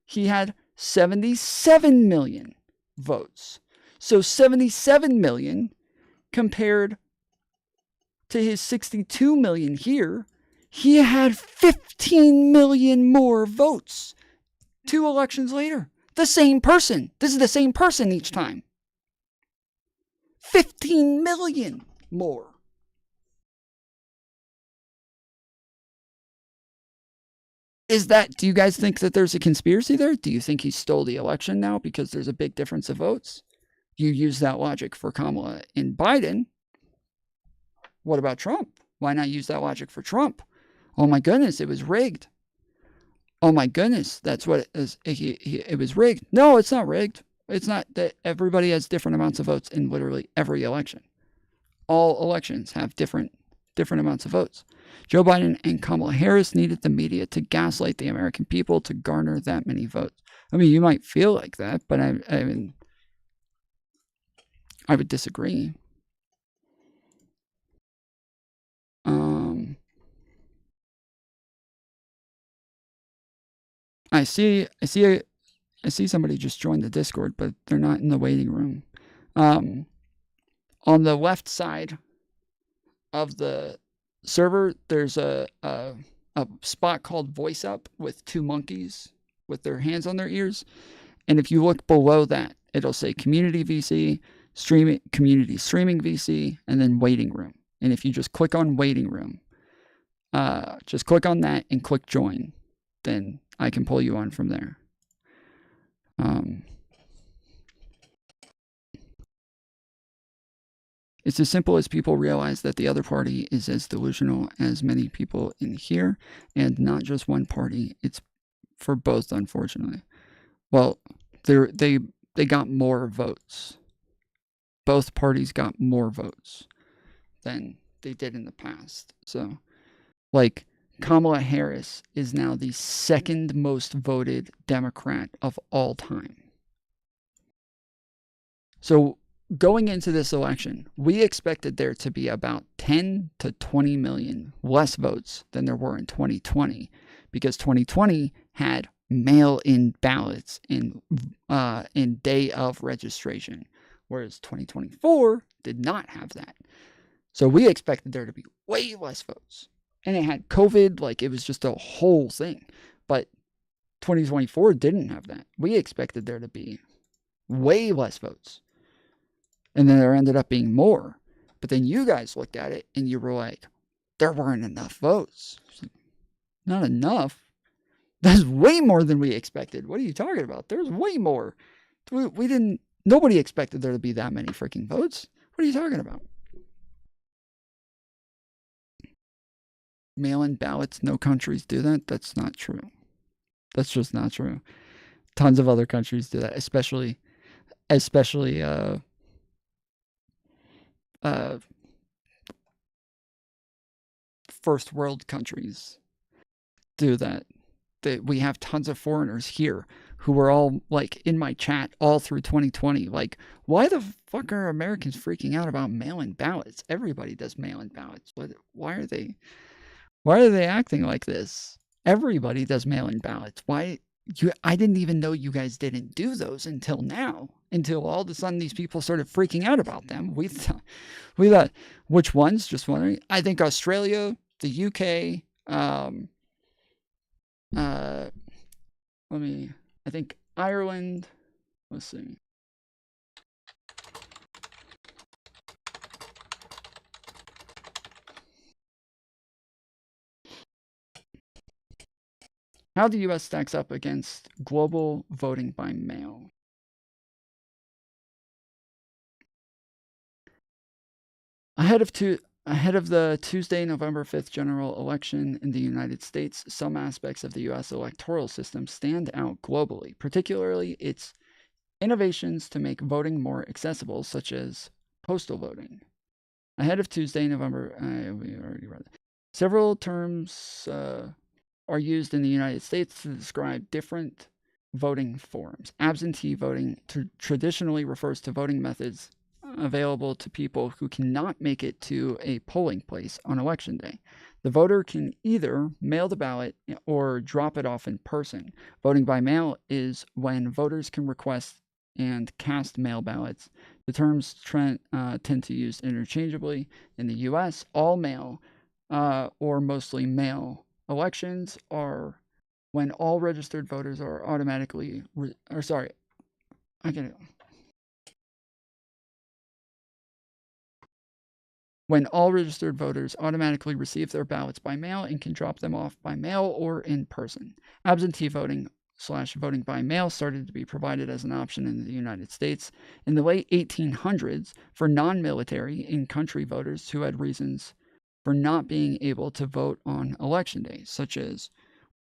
he had 77 million votes. So 77 million compared to his 62 million here, he had 15 million more votes 2 elections later. The same person. This is the same person each time. 15 million more. Do you guys think that there's a conspiracy there? Do you think he stole the election now because there's a big difference of votes? You use that logic for Kamala and Biden. What about Trump? Why not use that logic for Trump? Oh my goodness, it was rigged. Oh my goodness, that's what it is. It was rigged. No, it's not rigged. It's not that everybody has different amounts of votes in literally every election. All elections have different amounts of votes. Joe Biden and Kamala Harris needed the media to gaslight the American people to garner that many votes. I mean, you might feel like that, but I mean, I would disagree. I see somebody just joined the Discord, but they're not in the waiting room. On the left side of the server, there's a spot called Voice Up with 2 monkeys with their hands on their ears. And if you look below that, it'll say Community VC, Community Streaming VC, and then Waiting Room. And if you just click on Waiting Room, just click on that and click Join, then I can pull you on from there. It's as simple as people realize that the other party is as delusional as many people in here, and not just one party. It's for both, unfortunately. Well, they got more votes. Both parties got more votes than they did in the past. So, like, Kamala Harris is now the 2nd most voted Democrat of all time. So, going into this election, we expected there to be about 10 to 20 million less votes than there were in 2020, because 2020 had mail-in ballots in day of registration, whereas 2024 did not have that. So we expected there to be way less votes. And it had COVID, like it was just a whole thing. But 2024 didn't have that. We expected there to be way less votes. And then there ended up being more. But then you guys looked at it and you were like, there weren't enough votes. Not enough. That's way more than we expected. What are you talking about? There's way more. Nobody expected there to be that many freaking votes. What are you talking about? Mail-in ballots, no countries do that. That's not true. That's just not true. Tons of other countries do that, especially first world countries do that. We have tons of foreigners here who were all like in my chat all through 2020. Like, why the fuck are Americans freaking out about mail-in ballots? Everybody does mail-in ballots. Why are they acting like this? Everybody does mail-in ballots. I didn't even know you guys didn't do those until now. Until all of a sudden these people started freaking out about them. We thought, which ones? Just wondering. I think Australia, the UK, I think Ireland, let's see. How the U.S. stacks up against global voting by mail. Ahead of the Tuesday, November 5th general election in the United States, some aspects of the U.S. electoral system stand out globally, particularly its innovations to make voting more accessible, such as postal voting. Ahead of Tuesday, November, we already read that. Several terms are used in the United States to describe different voting forms. Absentee voting traditionally refers to voting methods available to people who cannot make it to a polling place on election day. The voter can either mail the ballot or drop it off in person. Voting by mail is when voters can request and cast mail ballots. The terms tend to use interchangeably. In the U.S., all mail or mostly mail elections are when all registered voters are automatically, when all registered voters automatically receive their ballots by mail and can drop them off by mail or in person. Absentee voting / voting by mail started to be provided as an option in the United States in the late 1800s for non-military in-country voters who had reasons for not being able to vote on election day, such as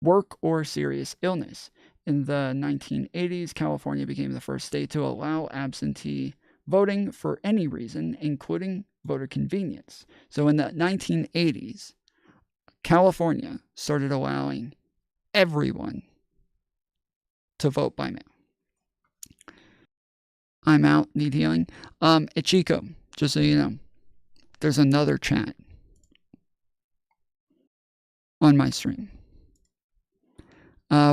work or serious illness. In the 1980s, California became the first state to allow absentee voting for any reason, including voter convenience. So in the 1980s, California started allowing everyone to vote by mail. I'm out, need healing. Ichiko, just so you know, there's another chat on my stream.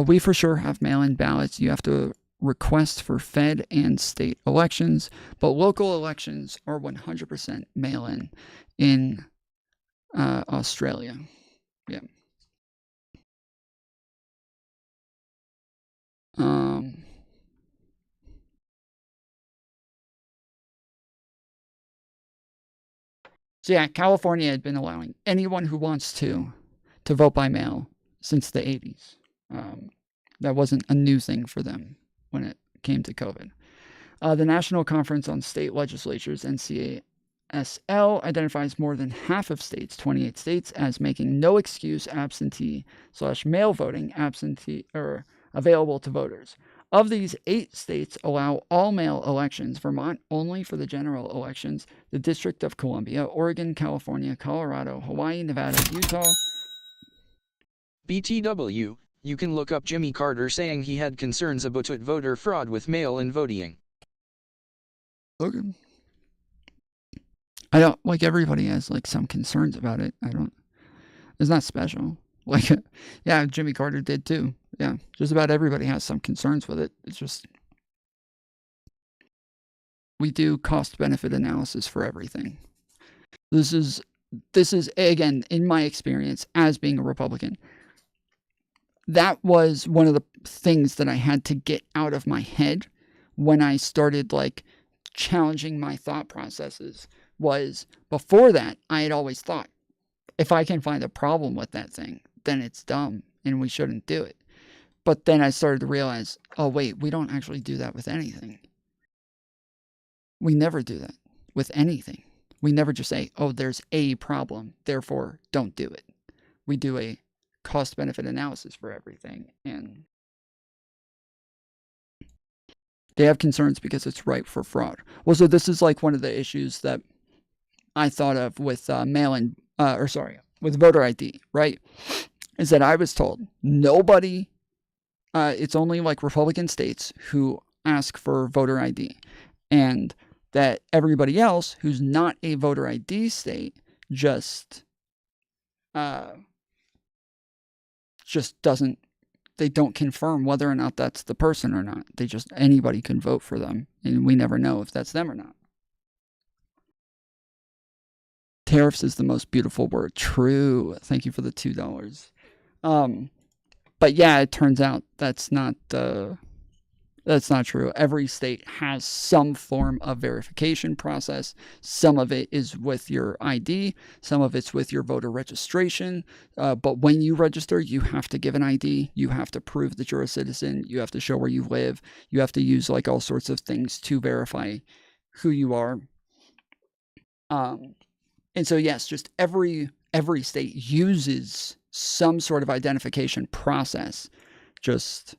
We for sure have mail-in ballots. You have to request for Fed and state elections, but local elections are 100% mail-in in Australia. Yeah. So yeah, California had been allowing anyone who wants to vote by mail since the 80s. That wasn't a new thing for them when it came to COVID. The National Conference on State Legislatures, NCASL, identifies more than half of states, 28 states, as making no excuse absentee / mail voting available to voters. Of these, 8 states allow all mail elections, Vermont only for the general elections, the District of Columbia, Oregon, California, Colorado, Hawaii, Nevada, Utah. BTW, you can look up Jimmy Carter saying he had concerns about voter fraud with mail-in voting. Okay. I don't, like, everybody has, like, some concerns about it. It's not special. Like, yeah, Jimmy Carter did too. Yeah, just about everybody has some concerns with it. It's just, we do cost-benefit analysis for everything. This is, again, in my experience as being a Republican, that was one of the things that I had to get out of my head when I started, like, challenging my thought processes. Was before that, I had always thought, if I can find a problem with that thing, then it's dumb and we shouldn't do it. But then I started to realize, oh wait, we don't actually do that with anything. We never do that with anything. We never just say, oh, there's a problem, therefore don't do it. We do a cost-benefit analysis for everything, and they have concerns because it's ripe for fraud. Well, so this is like one of the issues that I thought of with with voter ID, right? Is that I was told nobody, it's only like Republican states who ask for voter ID, and that everybody else who's not a voter ID state just doesn't, they don't confirm whether or not that's the person or not. They just, anybody can vote for them, and we never know if that's them or not. Tariffs is the most beautiful word. True. Thank you for the $2. But yeah, it turns out that's not true. Every state has some form of verification process. Some of it is with your ID. Some of it's with your voter registration. But when you register, you have to give an ID. You have to prove that you're a citizen. You have to show where you live. You have to use like all sorts of things to verify who you are. And so, yes, just every state uses some sort of identification process, just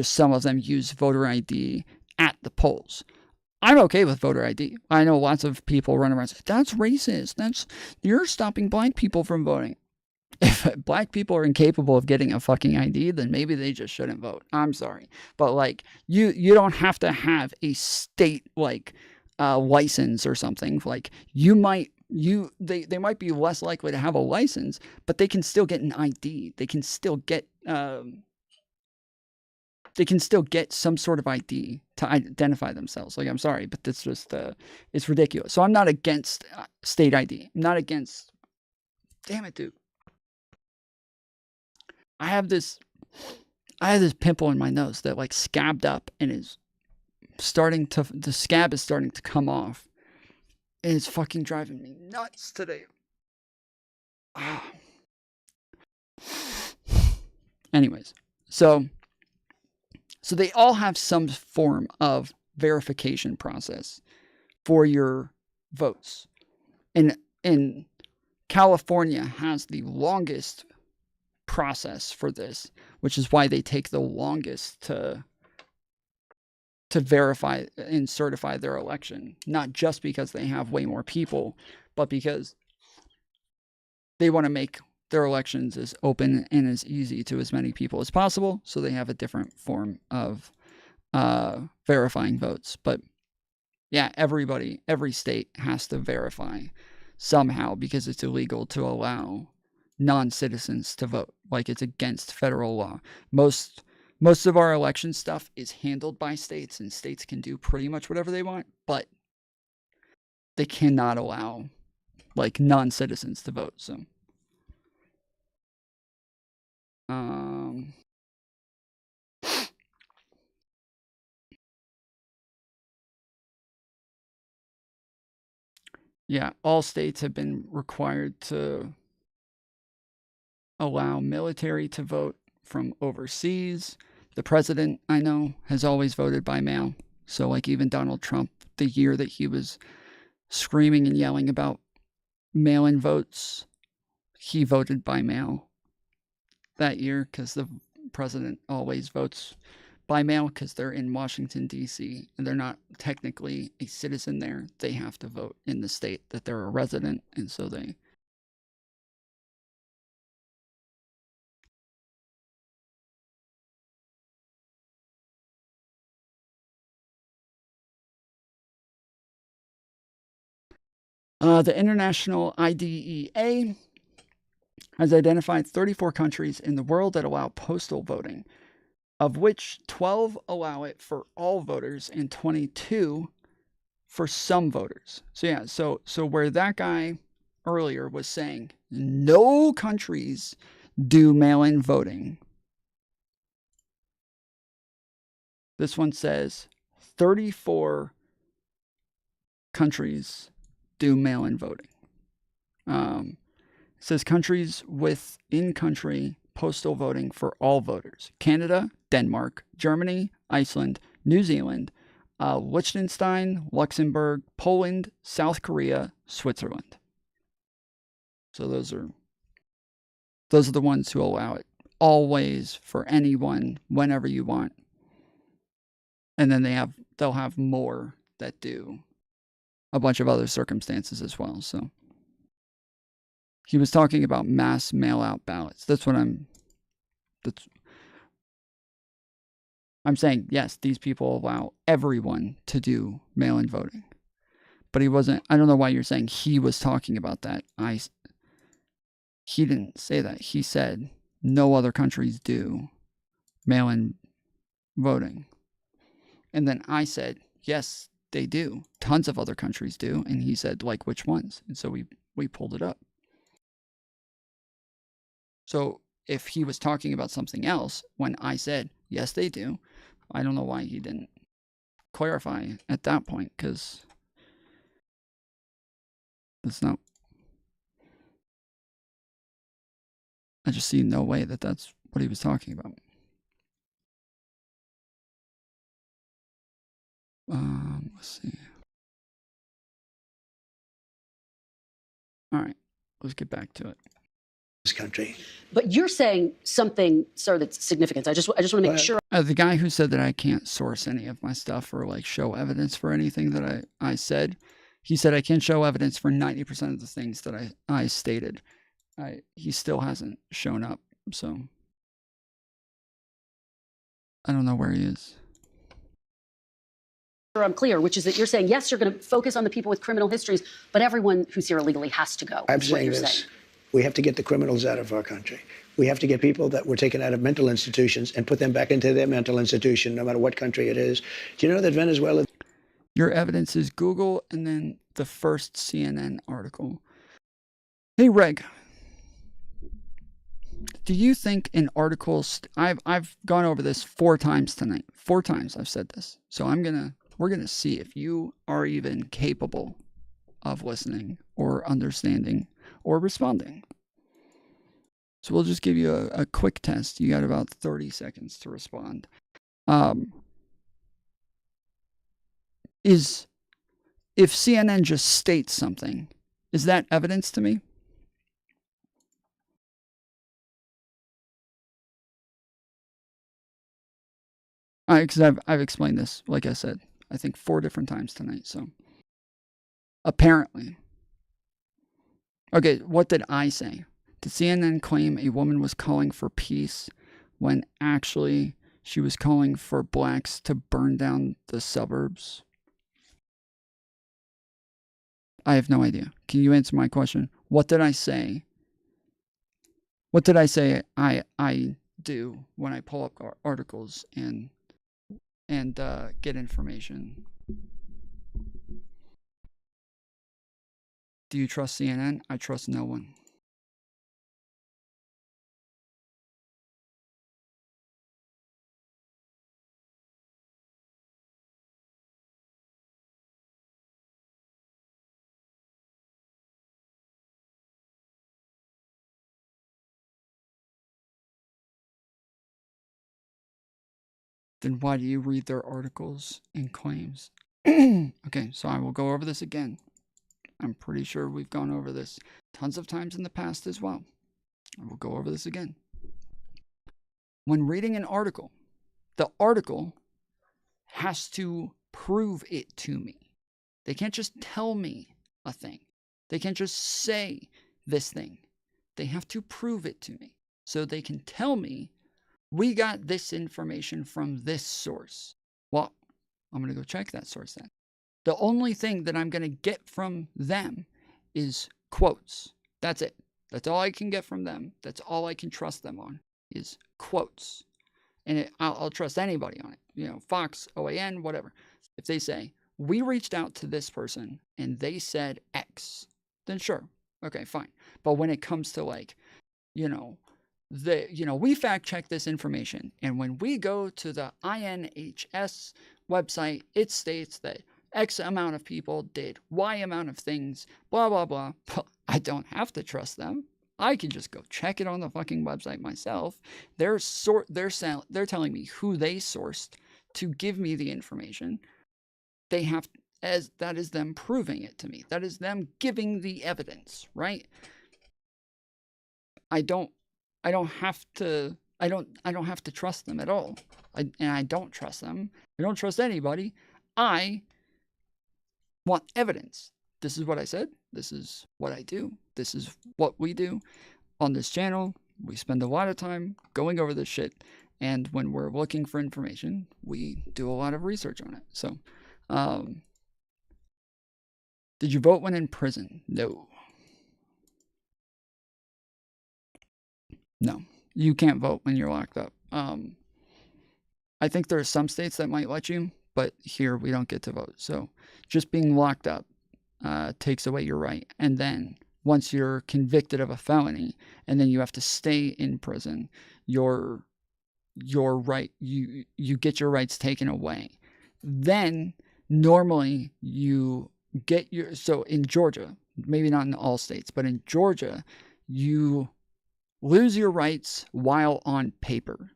some of them use voter ID at the polls. I'm okay with voter ID. I know lots of people run around and say, that's racist. You're stopping black people from voting. If black people are incapable of getting a fucking ID, then maybe they just shouldn't vote. I'm sorry. But like, you don't have to have a state like license or something. Like, you might they might be less likely to have a license, but they can still get an ID. They can still get some sort of ID to identify themselves. Like, I'm sorry, but that's just it's ridiculous. So I'm not against state ID. I'm not against. Damn it, dude. I have this pimple in my nose that like scabbed up and is the scab is starting to come off. And it's fucking driving me nuts today. Anyways, so they all have some form of verification process for your votes. And California has the longest process for this, which is why they take the longest to verify and certify their election. Not just because they have way more people, but because they want to make their elections as open and as easy to as many people as possible. So they have a different form of verifying votes. But yeah, every state has to verify somehow because it's illegal to allow non-citizens to vote. Like, it's against federal law. Most of our election stuff is handled by states, and states can do pretty much whatever they want, but they cannot allow like non-citizens to vote. So yeah, all states have been required to allow military to vote from overseas. The president, I know, has always voted by mail. So like even Donald Trump, the year that he was screaming and yelling about mail-in votes, he voted by mail that year because the president always votes by mail because they're in Washington, D.C., and they're not technically a citizen there. They have to vote in the state that they're a resident, and so they... The International IDEA has identified 34 countries in the world that allow postal voting, of which 12 allow it for all voters and 22 for some voters. So yeah, so where that guy earlier was saying no countries do mail-in voting, this one says 34 countries do mail-in voting. It says countries with in-country postal voting for all voters: Canada, Denmark, Germany, Iceland, New Zealand, Liechtenstein, Luxembourg, Poland, South Korea, Switzerland. So those are the ones who allow it always for anyone, whenever you want. And then they'll have more that do a bunch of other circumstances as well. So he was talking about mass mail-out ballots. I'm saying, yes, these people allow everyone to do mail-in voting. But he wasn't, I don't know why you're saying he was talking about that. He didn't say that. He said no other countries do mail-in voting. And then I said, yes, they do. Tons of other countries do. And he said, like, which ones? And so we pulled it up. So if he was talking about something else when I said, yes, they do, I don't know why he didn't clarify at that point, because that's not... I just see no way that that's what he was talking about. Let's see. All right, let's get back to it. This country. But you're saying something, sir, that's significant. I just want to make sure. The guy who said that I can't source any of my stuff or like show evidence for anything that I said, he said I can show evidence for 90% of the things that I stated. He still hasn't shown up, so I don't know where he is. I'm clear, which is that you're saying, yes, you're going to focus on the people with criminal histories, but everyone who's here illegally has to go. I'm saying this. We have to get the criminals out of our country. We have to get people that were taken out of mental institutions and put them back into their mental institution, no matter what country it is. Do you know that Venezuela... Your evidence is Google and then the first CNN article. Hey, Reg. Do you think in articles... I've gone over this 4 times tonight. 4 times I've said this. So we're gonna see if you are even capable of listening or understanding or responding. So we'll just give you a quick test. You got about 30 seconds to respond. If CNN just states something, is that evidence to me? Because I've explained this, like I said, I think 4 different times tonight. So apparently. Okay, what did I say? Did CNN claim a woman was calling for peace when actually she was calling for blacks to burn down the suburbs? I have no idea. Can you answer my question? What did I say? What did I say I do when I pull up articles and get information? Do you trust CNN? I trust no one. Then why do you read their articles and claims? Okay, so I will go over this again. I'm pretty sure we've gone over this tons of times in the past as well. I will go over this again. When reading an article, the article has to prove it to me. They can't just tell me a thing. They can't just say this thing. They have to prove it to me. So they can tell me, we got this information from this source. Well, I'm going to go check that source then. The only thing that I'm going to get from them is quotes. That's it. That's all I can get from them. That's all I can trust them on is quotes. And I'll trust anybody on it. You know, Fox, OAN, whatever. If they say, we reached out to this person and they said X, then sure. Okay, fine. But when it comes to like, we fact check this information. And when we go to the INHS website, it states that X amount of people did Y amount of things, blah, blah, blah. But I don't have to trust them. I can just go check it on the fucking website myself. They're telling me who they sourced to give me the information. That is them proving it to me. That is them giving the evidence, right? I don't have to trust them at all. I don't trust them. I don't trust anybody. I want evidence. This is what I said. This is what I do. This is what we do on this channel. We spend a lot of time going over this shit. And when we're looking for information, we do a lot of research on it. So, did you vote when in prison? No. No. You can't vote when you're locked up. I think there are some states that might let you, but here we don't get to vote. So just being locked up takes away your right. And then once you're convicted of a felony and then you have to stay in prison, your right, you get your rights taken away. Then normally you get so in Georgia, maybe not in all states, but in Georgia, you lose your rights while on paper.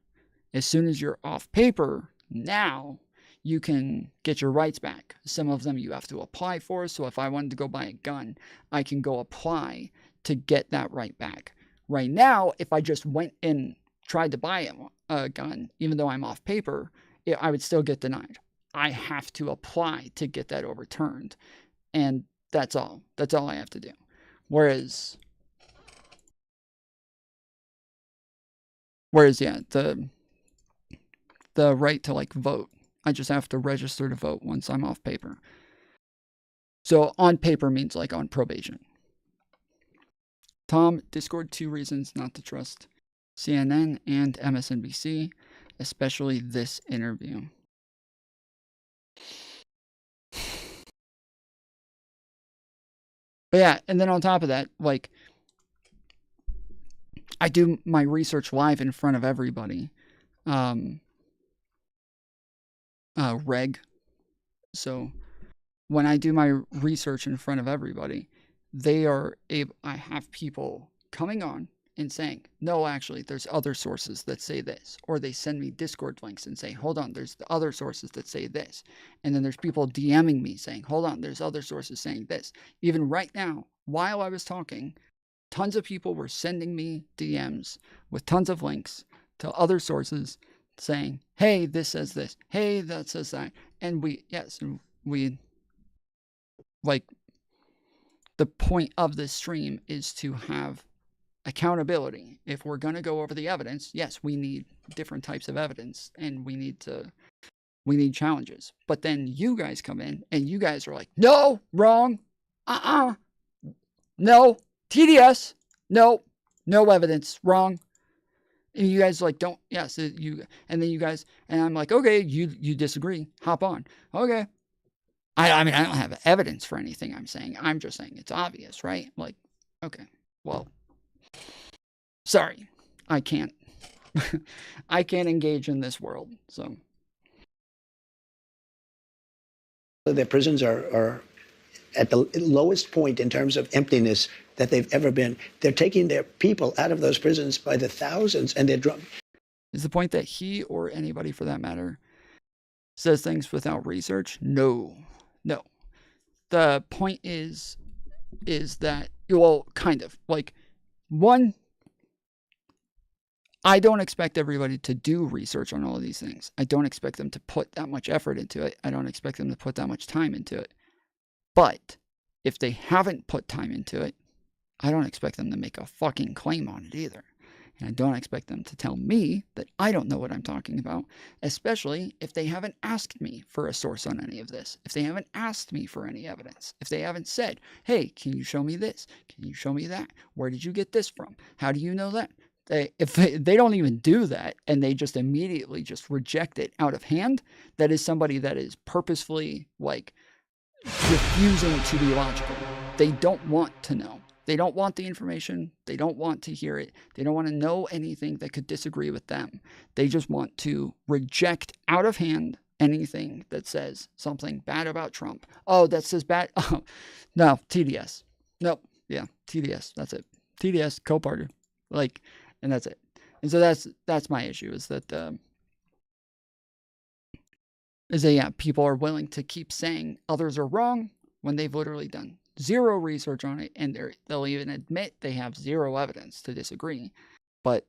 As soon as you're off paper, now you can get your rights back. Some of them you have to apply for. So if I wanted to go buy a gun, I can go apply to get that right back. Right now, if I just went and tried to buy a gun, even though I'm off paper, I would still get denied. I have to apply to get that overturned. And that's all. That's all I have to do. Whereas yeah, the right to like vote, I just have to register to vote once I'm off paper. So on paper means like on probation. Tom, Discord, 2 reasons not to trust CNN and MSNBC, especially this interview. But yeah, and then on top of that, like, I do my research live in front of everybody. Reg. So when I do my research in front of everybody, I have people coming on and saying, no, actually, there's other sources that say this. Or they send me Discord links and say, hold on, there's the other sources that say this. And then there's people DMing me saying, hold on, there's other sources saying this. Even right now, while I was talking, tons of people were sending me DMs with tons of links to other sources saying, hey, this says this. Hey, that says that. And like, the point of this stream is to have accountability. If we're going to go over the evidence, yes, we need different types of evidence and we need challenges. But then you guys come in and you guys are like, no, wrong. No, TDS. No evidence. Wrong. And you guys like, don't, yes, you, and then you guys, and I'm like, okay, you disagree. Hop on. Okay. I mean, I don't have evidence for anything I'm saying. I'm just saying it's obvious, right? Like, okay, well, sorry, I can't. I can't engage in this world, so. Their prisons are at the lowest point in terms of emptiness that they've ever been. They're taking their people out of those prisons by the thousands, and they're drunk. Is the point that he, or anybody for that matter, says things without research? No. The point is that, well, kind of. Like, one, I don't expect everybody to do research on all of these things. I don't expect them to put that much effort into it. I don't expect them to put that much time into it. But if they haven't put time into it, I don't expect them to make a fucking claim on it either. And I don't expect them to tell me that I don't know what I'm talking about, especially if they haven't asked me for a source on any of this. If they haven't asked me for any evidence. If they haven't said, hey, can you show me this? Can you show me that? Where did you get this from? How do you know that? If they don't even do that and they just immediately just reject it out of hand, that is somebody that is purposefully like refusing to be logical. They don't want to know. They don't want the information. They don't want to hear it. They don't want to know anything that could disagree with them. They just want to reject out of hand anything that says something bad about Trump. Oh, that says bad. Oh, no, TDS. Nope. Yeah, TDS. That's it. TDS, co-partner. Like, and that's it. And so that's my issue is that people are willing to keep saying others are wrong when they've literally done zero research on it, and they'll even admit they have zero evidence to disagree, but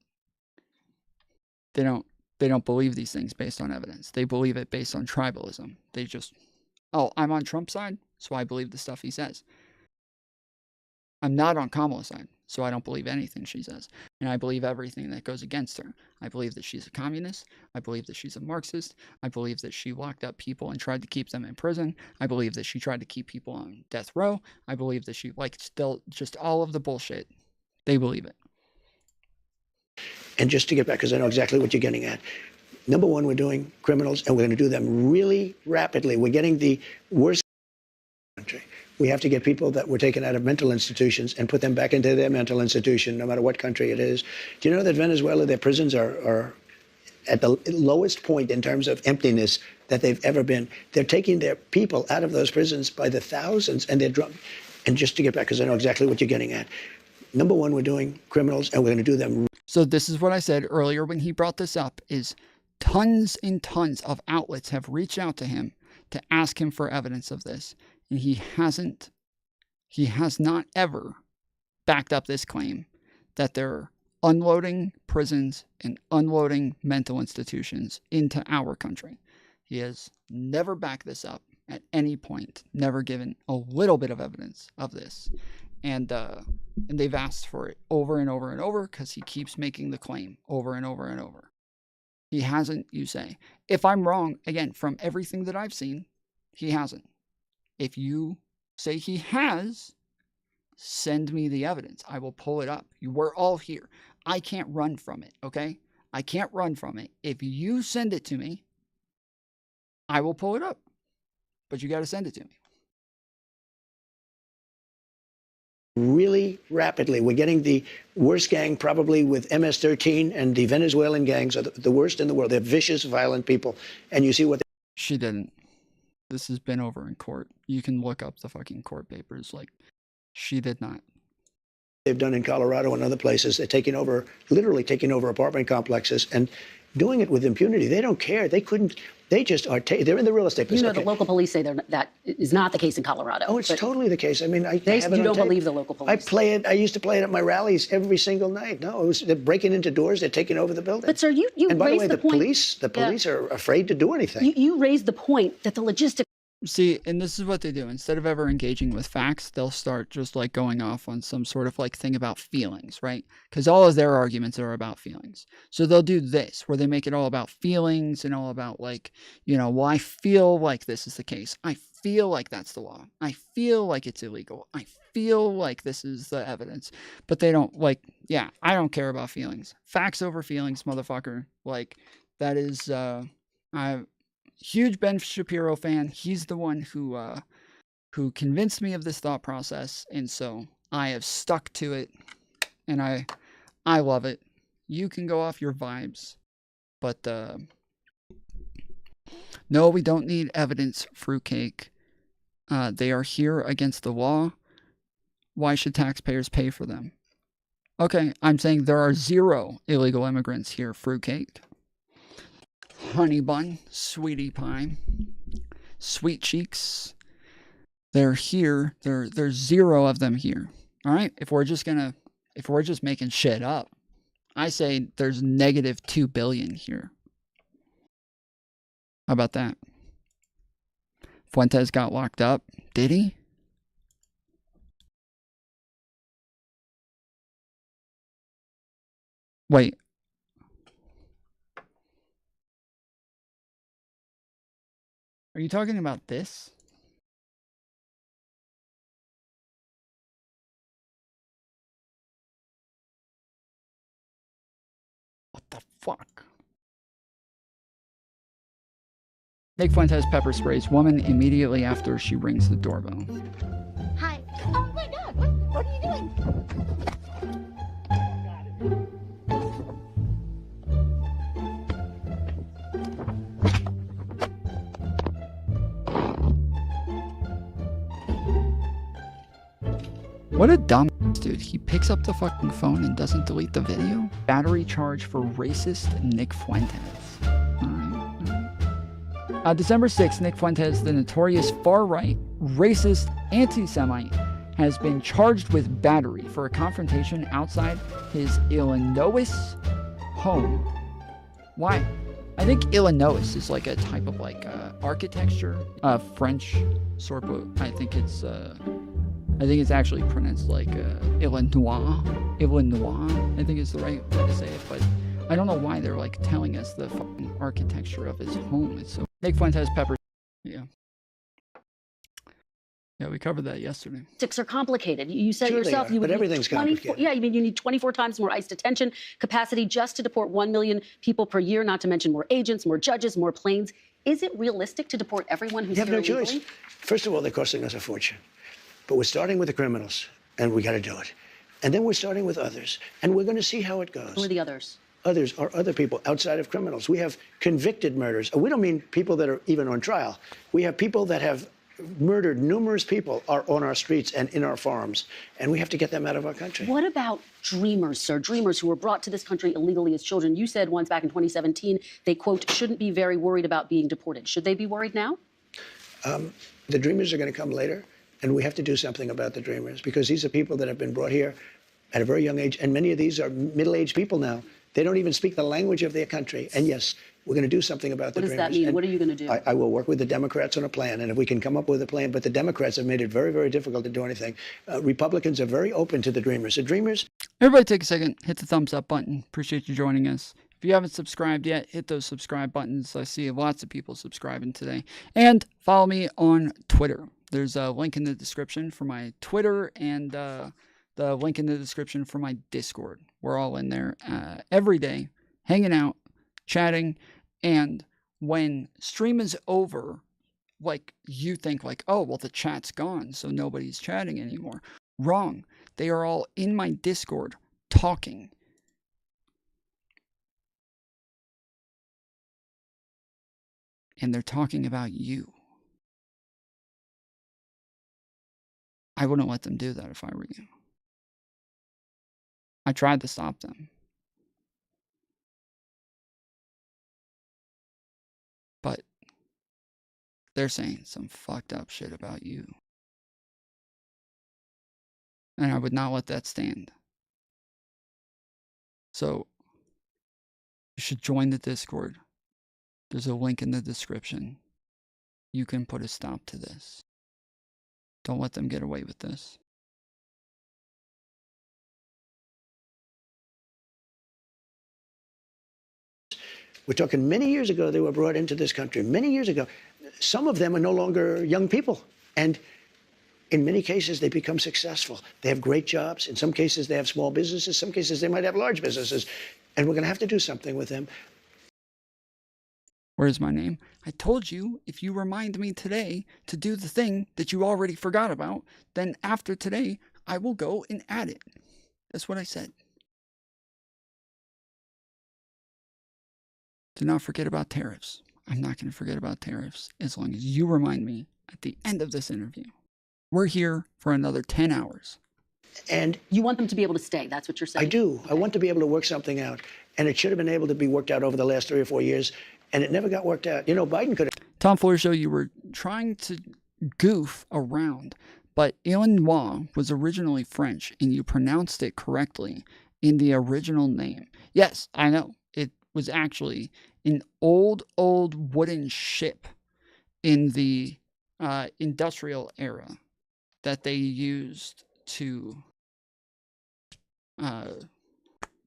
they don't believe these things based on evidence. They believe it based on tribalism. They just, oh, I'm on Trump's side, so I believe the stuff he says. I'm not on Kamala's side, so I don't believe anything she says. And I believe everything that goes against her. I believe that she's a communist. I believe that she's a Marxist. I believe that she locked up people and tried to keep them in prison. I believe that she tried to keep people on death row. I believe that she, like, still, just all of the bullshit. They believe it. And just to get back, because I know exactly what you're getting at. Number one, we're doing criminals, and we're going to do them really rapidly. We're getting the worst country. We have to get people that were taken out of mental institutions and put them back into their mental institution, no matter what country it is. Do you know that Venezuela, their prisons are at the lowest point in terms of emptiness that they've ever been? They're taking their people out of those prisons by the thousands, and they're drunk. And just to get back, because I know exactly what you're getting at. Number one, we're doing criminals, and we're going to do them. So this is what I said earlier when he brought this up, is tons and tons of outlets have reached out to him to ask him for evidence of this. And he has not ever backed up this claim that they're unloading prisons and unloading mental institutions into our country. He has never backed this up at any point, never given a little bit of evidence of this. And they've asked for it over and over and over because he keeps making the claim over and over and over. He hasn't, you say. If I'm wrong, again, from everything that I've seen, he hasn't. If you say he has, send me the evidence. I will pull it up. We're all here. I can't run from it, okay? I can't run from it. If you send it to me, I will pull it up. But you got to send it to me. Really rapidly. We're getting the worst gang probably with MS-13, and the Venezuelan gangs are the worst in the world. They're vicious, violent people. And you see what She didn't. This has been over in court. You can look up the fucking court papers. Like, she did not. they've done in Colorado and other places. They're taking over, literally taking over apartment complexes and doing it with impunity. They don't care. They couldn't. They just are. They're in the real estate business. You know, the local police say that is not the case in Colorado. Oh, it's totally the case. I mean, I you have it on don't tape. believe the local police. I play it. I used to play it at my rallies every single night. No, they're breaking into doors. They're taking over the building. But sir, you and by the way, raised the point. The police are afraid to do anything. You raised the point that the logistics. See, and this is what they do. Instead of ever engaging with facts, they'll start just like going off on some sort of like thing about feelings, right? Because all of their arguments are about feelings. So they'll do this, where they make it all about feelings and all about like, you know, well, I feel like this is the case. I feel like that's the law. I feel like it's illegal. I feel like this is the evidence. But they don't like, yeah, I don't care about feelings. Facts over feelings, motherfucker. Like, that is, huge Ben Shapiro fan. He's the one who convinced me of this thought process, and so I have stuck to it, and I love it. You can go off your vibes, but no, we don't need evidence, fruitcake. They are here against the law. Why should taxpayers pay for them? Okay, I'm saying there are 0 illegal immigrants here, fruitcake. Honey bun, sweetie pie, sweet cheeks. They're here. There's 0 of them here. All right. If we're just making shit up, I say there's -2 billion here. How about that? Fuentes got locked up. Did he? Wait. Are you talking about this? What the fuck? Nick Fuentes pepper sprays woman immediately after she rings the doorbell. Hi. Oh my God! What are you doing? What a dumb dude. He picks up the fucking phone and doesn't delete the video. Battery charge for racist Nick Fuentes. Alright. December 6th, Nick Fuentes, the notorious far-right, racist anti-Semite, has been charged with battery for a confrontation outside his Illinois home. Why? I think Illinois is like a type of like architecture, French sort of. I think it's actually pronounced like Illinois. I think is the right way to say it, but I don't know why they're like telling us the fucking architecture of his home. It's so Nick Fuentes pepper. Yeah, we covered that yesterday. Are complicated. You said Sure yourself you would but need everything's complicated. Yeah, you mean you need 24 times more ICE detention capacity just to deport 1 million people per year, not to mention more agents, more judges, more planes. Is it realistic to deport everyone who's You have here no choice. illegally? First of all, they're costing us a fortune. But we're starting with the criminals, and we got to do it. And then we're starting with others, and we're going to see how it goes. Who are the others? Others are other people outside of criminals. We have convicted murders. We don't mean people that are even on trial. We have people that have murdered numerous people are on our streets and in our farms, and we have to get them out of our country. What about dreamers, sir? Dreamers who were brought to this country illegally as children. You said once back in 2017, they, quote, shouldn't be very worried about being deported. Should they be worried now? The dreamers are going to come later. And we have to do something about the dreamers, because these are people that have been brought here at a very young age. And many of these are middle-aged people now. They don't even speak the language of their country. And yes, we're going to do something about the dreamers. What does that mean? And what are you going to do? I will work with the Democrats on a plan. And if we can come up with a plan, but the Democrats have made it very, very difficult to do anything. Republicans are very open to the dreamers. The dreamers. Everybody take a second, hit the thumbs up button. Appreciate you joining us. If you haven't subscribed yet, hit those subscribe buttons. I see lots of people subscribing today. And follow me on Twitter. There's a link in the description for my Twitter and the link in the description for my Discord. We're all in there every day, hanging out, chatting, and when stream is over, like you think like, oh, well, the chat's gone, so nobody's chatting anymore. Wrong. They are all in my Discord talking. And they're talking about you. I wouldn't let them do that if I were you. I tried to stop them. But they're saying some fucked up shit about you. And I would not let that stand. So, you should join the Discord. There's a link in the description. You can put a stop to this. Don't let them get away with this. We're talking many years ago, they were brought into this country. Many years ago. Some of them are no longer young people. And in many cases, they become successful. They have great jobs. In some cases, they have small businesses. Some cases, they might have large businesses. And we're going to have to do something with them. Where's my name? I told you, if you remind me today to do the thing that you already forgot about, then after today, I will go and add it. That's what I said. Do not forget about tariffs. I'm not going to forget about tariffs as long as you remind me at the end of this interview. We're here for another 10 hours. And you want them to be able to stay. That's what you're saying. I do. I want to be able to work something out. And it should have been able to be worked out over the last 3 or 4 years. And it never got worked out. You know, Biden could have. Tom Foolery Show, you were trying to goof around, but Illinois was originally French, and you pronounced it correctly in the original name. Yes, I know. It was actually an old wooden ship in the industrial era that they used to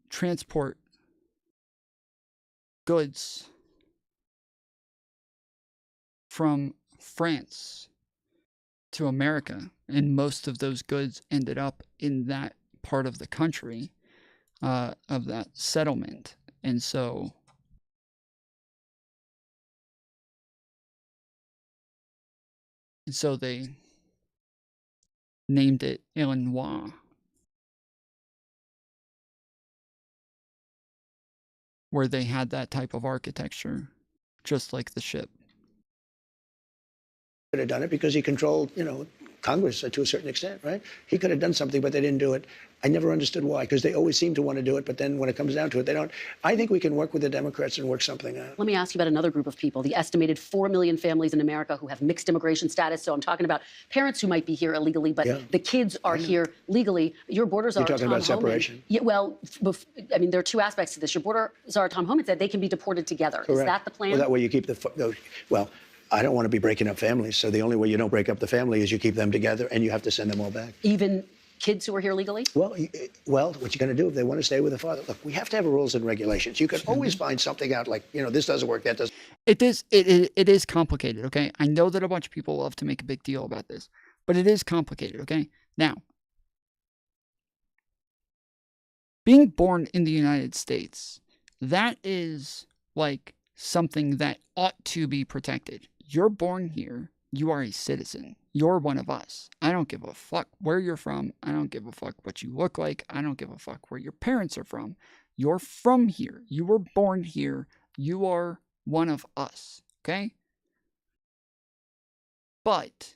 transport goods from France to America, and most of those goods ended up in that part of the country, of that settlement. And so they named it Illinois, where they had that type of architecture, just like the ship. Could have done it because he controlled, you know, Congress to a certain extent, right? He could have done something, but they didn't do it. I never understood why, because they always seem to want to do it, but then when it comes down to it, they don't. I think we can work with the Democrats and work something out. Let me ask you about another group of people, the estimated 4 million families in America who have mixed immigration status. So I'm talking about parents who might be here illegally, but the kids are here legally. Your borders are. You're talking about separation? Yeah, well, I mean, there are two aspects to this. Your borders are, Tom Homan said, they can be deported together. Correct. Is that the plan? Well, that way you keep well, I don't want to be breaking up families, so the only way you don't break up the family is you keep them together, and you have to send them all back. Even kids who are here legally? Well, what you're going to do if they want to stay with the father? Look, we have to have rules and regulations. You can always find something out, like, you know, this doesn't work, that doesn't. It is complicated, okay? I know that a bunch of people love to make a big deal about this, but it is complicated, okay? Now, being born in the United States, that is like something that ought to be protected. You're born here. You are a citizen. You're one of us. I don't give a fuck where you're from. I don't give a fuck what you look like. I don't give a fuck where your parents are from. You're from here. You were born here. You are one of us. Okay? But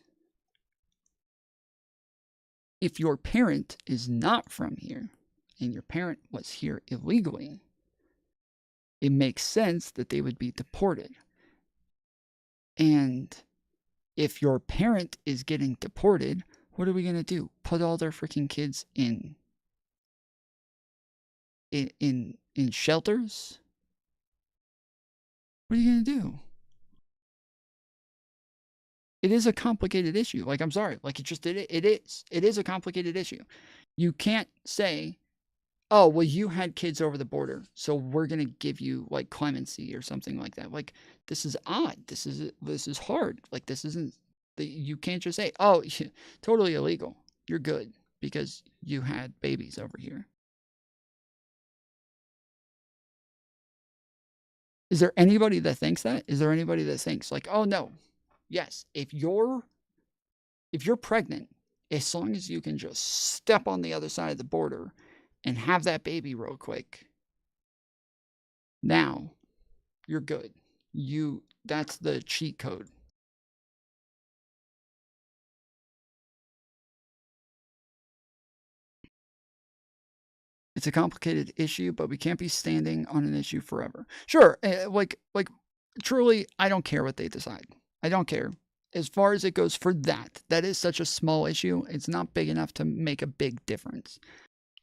if your parent is not from here and your parent was here illegally, it makes sense that they would be deported. And if your parent is getting deported, what are we going to do? Put all their freaking kids in shelters? What are you going to do? It is a complicated issue. Like, I'm sorry. Like, it is. It is a complicated issue. You can't say oh, well, you had kids over the border, so we're going to give you like clemency or something like that. Like, this is odd. This is hard. Like, this isn't, you can't just say, oh, totally illegal. You're good because you had babies over here. Is there anybody that thinks that? Is there anybody that thinks like, oh no, yes, if you're pregnant, as long as you can just step on the other side of the border and have that baby real quick, now you're good. That's the cheat code. It's a complicated issue, but we can't be standing on an issue forever. Sure, like truly, I don't care what they decide. I don't care. As far as it goes for that is such a small issue. It's not big enough to make a big difference.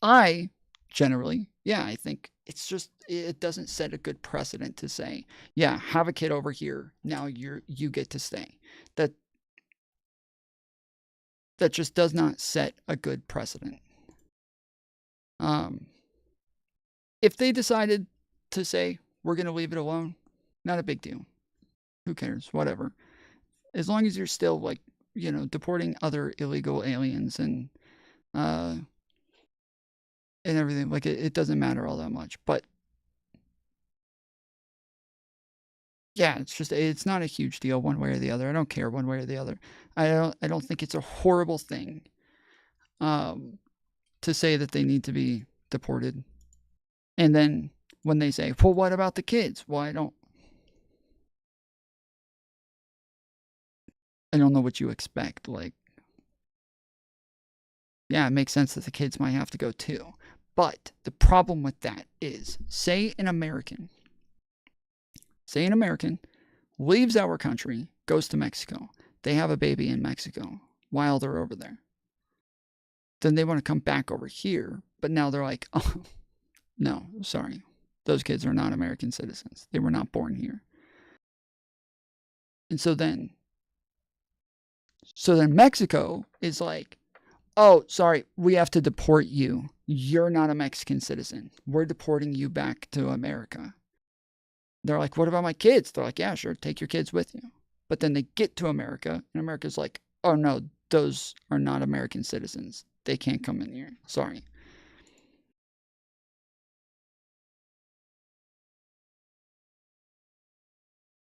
I generally, I think it's just, it doesn't set a good precedent to say, yeah, have a kid over here. Now you get to stay. That just does not set a good precedent. If they decided to say, we're going to leave it alone, not a big deal. Who cares? Whatever. As long as you're still like, deporting other illegal aliens and everything, like it doesn't matter all that much. But yeah, it's not a huge deal one way or the other. I don't care one way or the other. I don't think it's a horrible thing to say that they need to be deported. And then when they say, well, what about the kids? Well, I don't know what you expect. Like, yeah, it makes sense that the kids might have to go too. But the problem with that is, say an American leaves our country, goes to Mexico. They have a baby in Mexico while they're over there. Then they want to come back over here. But now they're like, oh, no, sorry. Those kids are not American citizens. They were not born here. And so then Mexico is like, oh, sorry, we have to deport you. You're not a Mexican citizen. We're deporting you back to America. They're like, what about my kids? They're like, yeah, sure, take your kids with you. But then they get to America, and America's like, oh, no, those are not American citizens. They can't come in here. Sorry.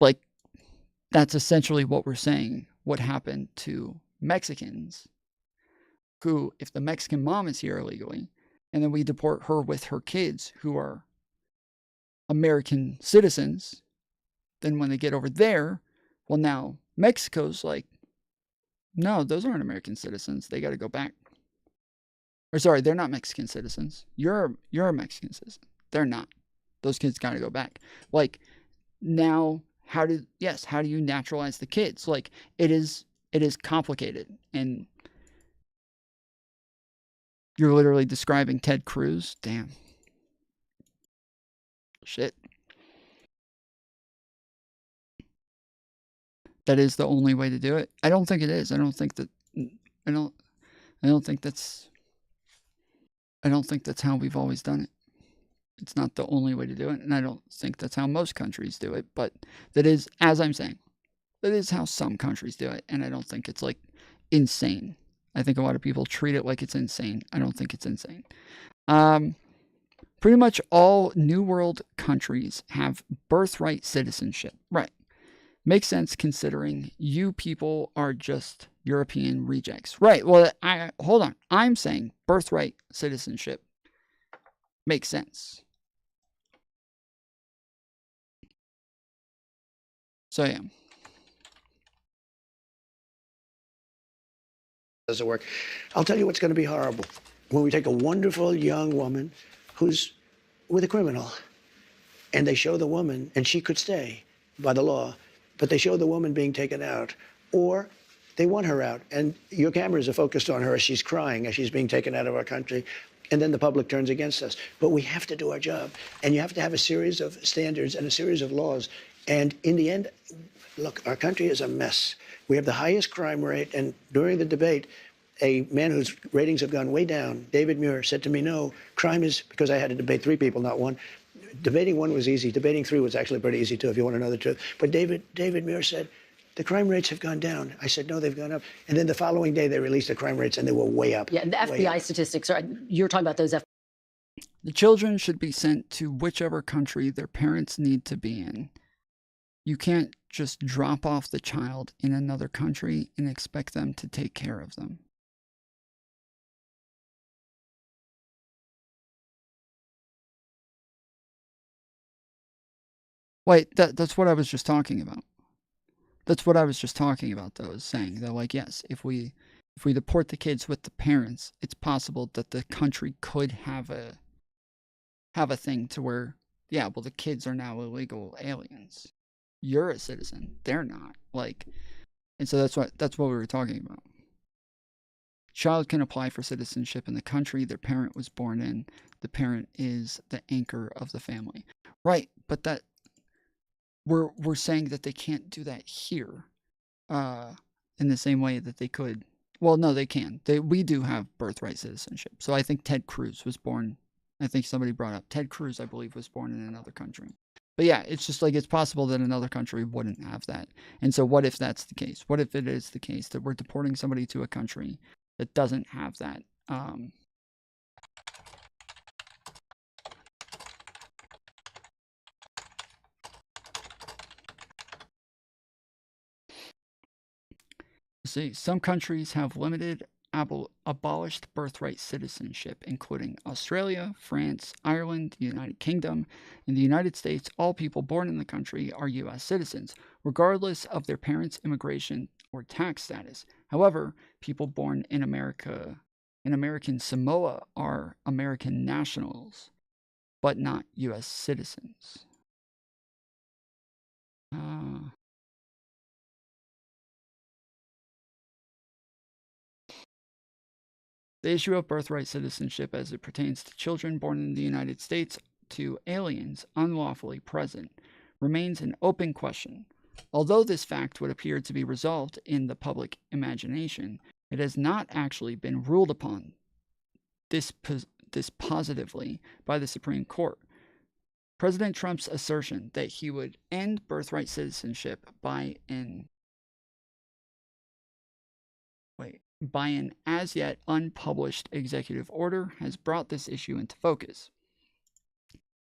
Like, that's essentially what we're saying would happen to Mexicans who, if the Mexican mom is here illegally, and then we deport her with her kids who are American citizens, then when they get over there, well, now Mexico's like, no, those aren't American citizens. They got to go back. Or sorry, they're not Mexican citizens. You're a Mexican citizen. They're not. Those kids got to go back. Like, now, how do you naturalize the kids? Like, it is complicated. And you're literally describing Ted Cruz. Damn. Shit. That is the only way to do it. I don't think it is. I don't think that's how we've always done it. It's not the only way to do it, and I don't think that's how most countries do it, but that is, as I'm saying, that is how some countries do it, and I don't think it's like insane. I think a lot of people treat it like it's insane. I don't think it's insane. Pretty much all New World countries have birthright citizenship. Right. Makes sense considering you people are just European rejects. Right. Well, hold on. I'm saying birthright citizenship makes sense. So, yeah. Doesn't work. I'll tell you what's going to be horrible. When we take a wonderful young woman who's with a criminal, and they show the woman, and she could stay by the law, but they show the woman being taken out, or they want her out, and your cameras are focused on her as she's crying, as she's being taken out of our country, and then the public turns against us. But we have to do our job, and you have to have a series of standards and a series of laws. And in the end, look, our country is a mess. We have the highest crime rate, and during the debate, a man whose ratings have gone way down, David Muir, said to me, no, crime is, because I had to debate 3 people, not one. Debating 1 was easy. Debating 3 was actually pretty easy, too, if you want to know the truth. But David Muir said, the crime rates have gone down. I said, no, they've gone up. And then the following day, they released the crime rates, and they were way up. Yeah, the FBI statistics are, you're talking about those. The children should be sent to whichever country their parents need to be in. You can't just drop off the child in another country and expect them to take care of them. Wait, that's what I was just talking about. That's what I was just talking about, though, is saying that, like, yes, if we deport the kids with the parents, it's possible that the country could have a thing to where, yeah, well, the kids are now illegal aliens. You're a citizen, they're not. Like, and so that's what we were talking about. Child can apply for citizenship in the country their parent was born in. The parent is the anchor of the family. Right, but that we're saying that they can't do that here. In the same way that they could. Well, no, they can. We do have birthright citizenship. So I think Ted Cruz was born, I think somebody brought up Ted Cruz, I believe, was born in another country. But yeah, it's just like it's possible that another country wouldn't have that. And so what if that's the case? What if it is the case that we're deporting somebody to a country that doesn't have that? See, some countries have limited abolished birthright citizenship, including Australia, France, Ireland, the United Kingdom. In the United States, all people born in the country are U.S. citizens, regardless of their parents' immigration or tax status. However, people born in American Samoa are American nationals, but not U.S. citizens. The issue of birthright citizenship as it pertains to children born in the United States to aliens unlawfully present remains an open question. Although this fact would appear to be resolved in the public imagination, it has not actually been ruled upon this positively by the Supreme Court. President Trump's assertion that he would end birthright citizenship by an as yet unpublished executive order has brought this issue into focus.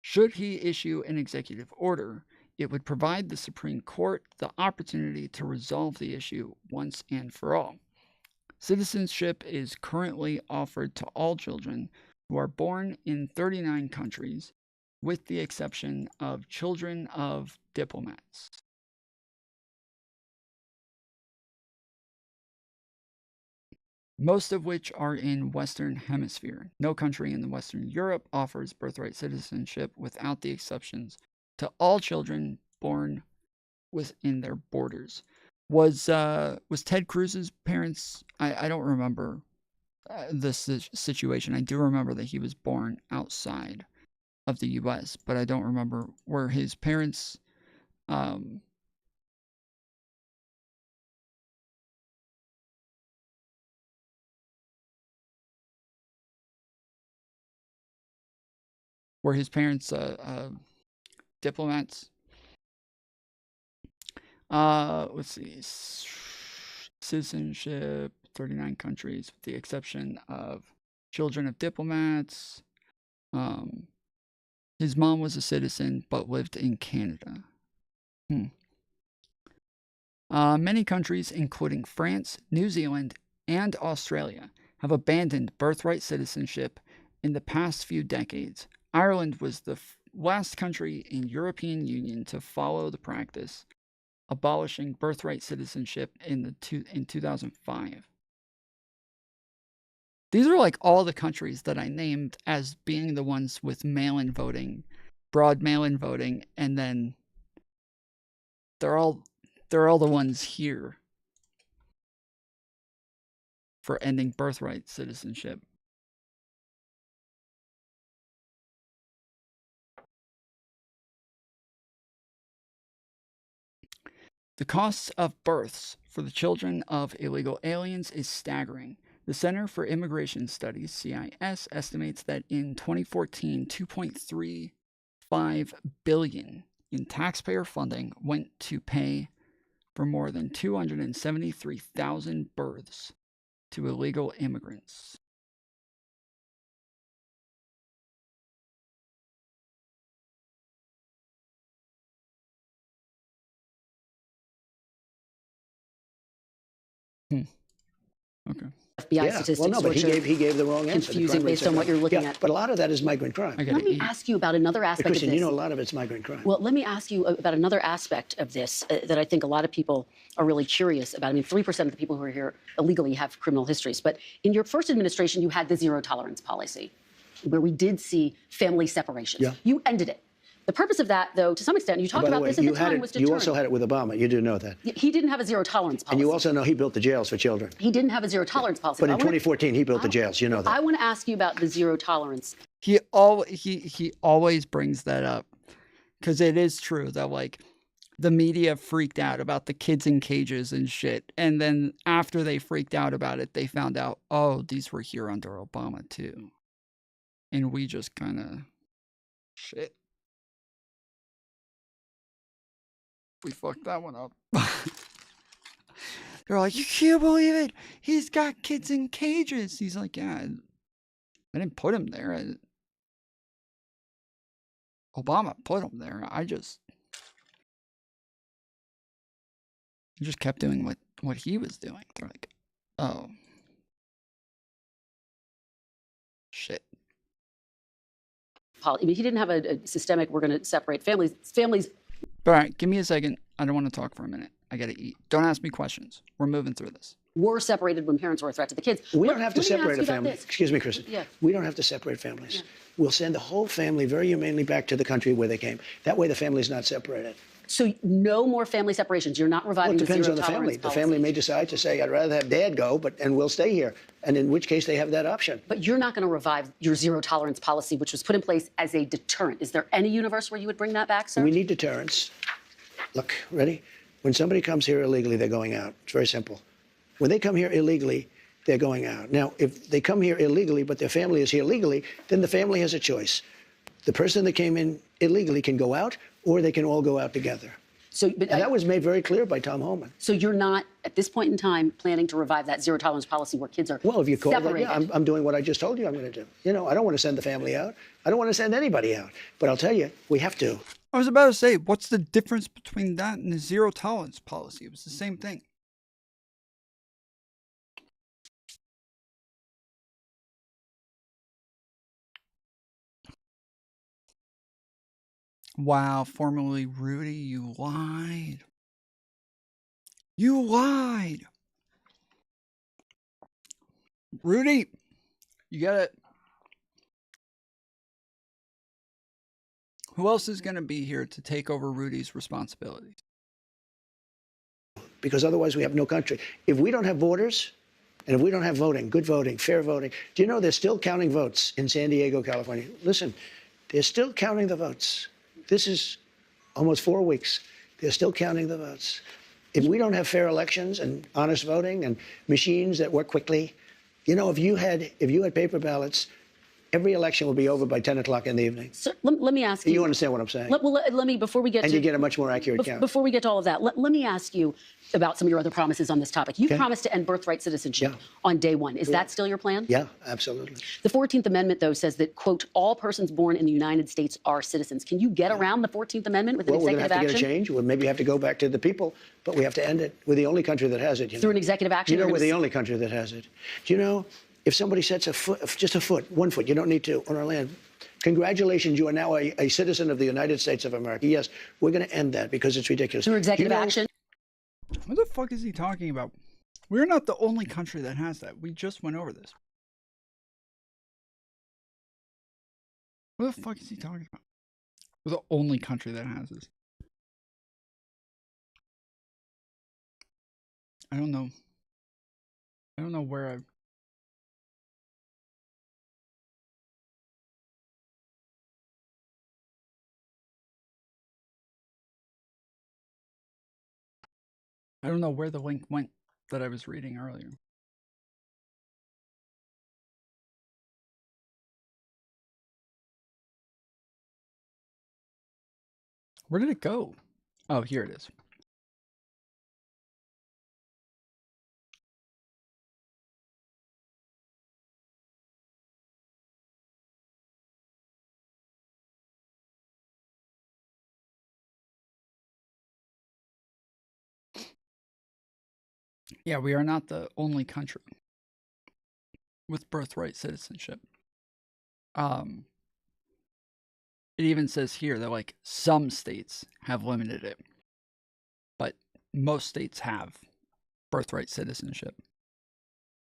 Should he issue an executive order, it would provide the Supreme Court the opportunity to resolve the issue once and for all. Citizenship is currently offered to all children who are born in 39 countries, with the exception of children of diplomats. Most of which are in Western Hemisphere. No country in Western Europe offers birthright citizenship without the exceptions to all children born within their borders. Was Ted Cruz's parents, I don't remember this situation. I do remember that he was born outside of the U.S., but I don't remember where his parents diplomats. Let's see. Citizenship, 39 countries, with the exception of children of diplomats. His mom was a citizen, but lived in Canada. Many countries, including France, New Zealand, and Australia, have abandoned birthright citizenship in the past few decades. Ireland was the last country in European Union to follow the practice, abolishing birthright citizenship in 2005. These are like all the countries that I named as being the ones with mail-in voting, broad mail-in voting, and then they're all the ones here for ending birthright citizenship. The costs of births for the children of illegal aliens is staggering. The Center for Immigration Studies, CIS, estimates that in 2014, $2.35 billion in taxpayer funding went to pay for more than 273,000 births to illegal immigrants. Okay. FBI Yeah, statistics, well, no, but which he gave the wrong answer. The confusing crime rate's based on what you're looking yeah, at. but a lot of that is migrant crime. Let me ask you about another aspect Christian, of this. you know a lot of it's migrant crime. Well, let me ask you about another aspect of this that I think a lot of people are really curious about. I mean, 3% of the people who are here illegally have criminal histories. But in your first administration, you had the zero tolerance policy, where we did see family separations. Yeah. You ended it. The purpose of that, though, to some extent, you talked By the about way, this at you the had time, it, was deterrent. you also had it with Obama. You do know that. He didn't have a zero tolerance policy. And you also know he built the jails for children. He didn't have a zero tolerance policy. But in 2014, he built the jails. You know that. I want to ask you about the zero tolerance. He always brings that up because it is true that like the media freaked out about the kids in cages and shit, and then after they freaked out about it, they found out, oh, these were here under Obama too, and we just kind of shit. We fucked that one up. They're like, you can't believe it. He's got kids in cages. He's like, yeah, I didn't put him there. Obama put him there. I just kept doing what he was doing. They're like, oh, shit. I mean, he didn't have a systemic, we're going to separate families. All right, give me a second. I don't want to talk for a minute. I got to eat. Don't ask me questions. We're moving through this. Were separated when parents were a threat to the kids. We don't have to separate a family. This. Excuse me, Kristen. Yeah. We don't have to separate families. Yeah. We'll send the whole family very humanely back to the country where they came. That way the family's not separated. So no more family separations. You're not reviving Well, it depends the on zero the family. tolerance The family may decide to say, I'd rather have dad go, and we'll stay here. And in which case they have that option. But you're not going to revive your zero tolerance policy, which was put in place as a deterrent. Is there any universe where you would bring that back, sir? We need deterrence. Look, ready? When somebody comes here illegally, they're going out. It's very simple. When they come here illegally, they're going out. Now, if they come here illegally, but their family is here legally, then the family has a choice. The person that came in illegally can go out, or they can all go out together. And that was made very clear by Tom Homan. So you're not, at this point in time, planning to revive that zero tolerance policy where kids are well, if you call separated. that, yeah, I'm doing what I just told you I'm going to do. You know, I don't want to send the family out. I don't want to send anybody out. But I'll tell you, we have to. I was about to say, what's the difference between that and the zero tolerance policy? It was the same thing. Wow, formerly Rudy, you lied. You lied. Rudy, you got it. Who else is going to be here to take over Rudy's responsibilities? Because otherwise we have no country. If we don't have borders, and if we don't have voting, good voting, fair voting, do you know they're still counting votes in San Diego, California? Listen, they're still counting the votes. This is almost 4 weeks. They're still counting the votes. If we don't have fair elections and honest voting and machines that work quickly, you know, if you had paper ballots, every election will be over by 10 o'clock in the evening. Sir, let me ask you. You understand what I'm saying? Let me, before we get and you get a much more accurate count. Before we get to all of that, let me ask you about some of your other promises on this topic. You promised to end birthright citizenship on day one. Is that still your plan? Yeah, absolutely. The 14th Amendment, though, says that, quote, all persons born in the United States are citizens. Can you get around the 14th Amendment with an executive action? We're going to have to get a change. We'll maybe have to go back to the people, but we have to end it. We're the only country that has it. Through an executive action? You know, we're the only country that has it. Do you know, if somebody sets a foot, just a foot, 1 foot, you don't need to, on our land, congratulations, you are now a citizen of the United States of America. Yes, we're going to end that because it's ridiculous. Through executive action? What the fuck is he talking about? We're not the only country that has that. We just went over this. What the fuck is he talking about? We're the only country that has this. I don't know. I don't know where I've... I don't know where the link went that I was reading earlier. Where did it go? Oh, here it is. Yeah, we are not the only country with birthright citizenship. It even says here that like some states have limited it, but most states have birthright citizenship,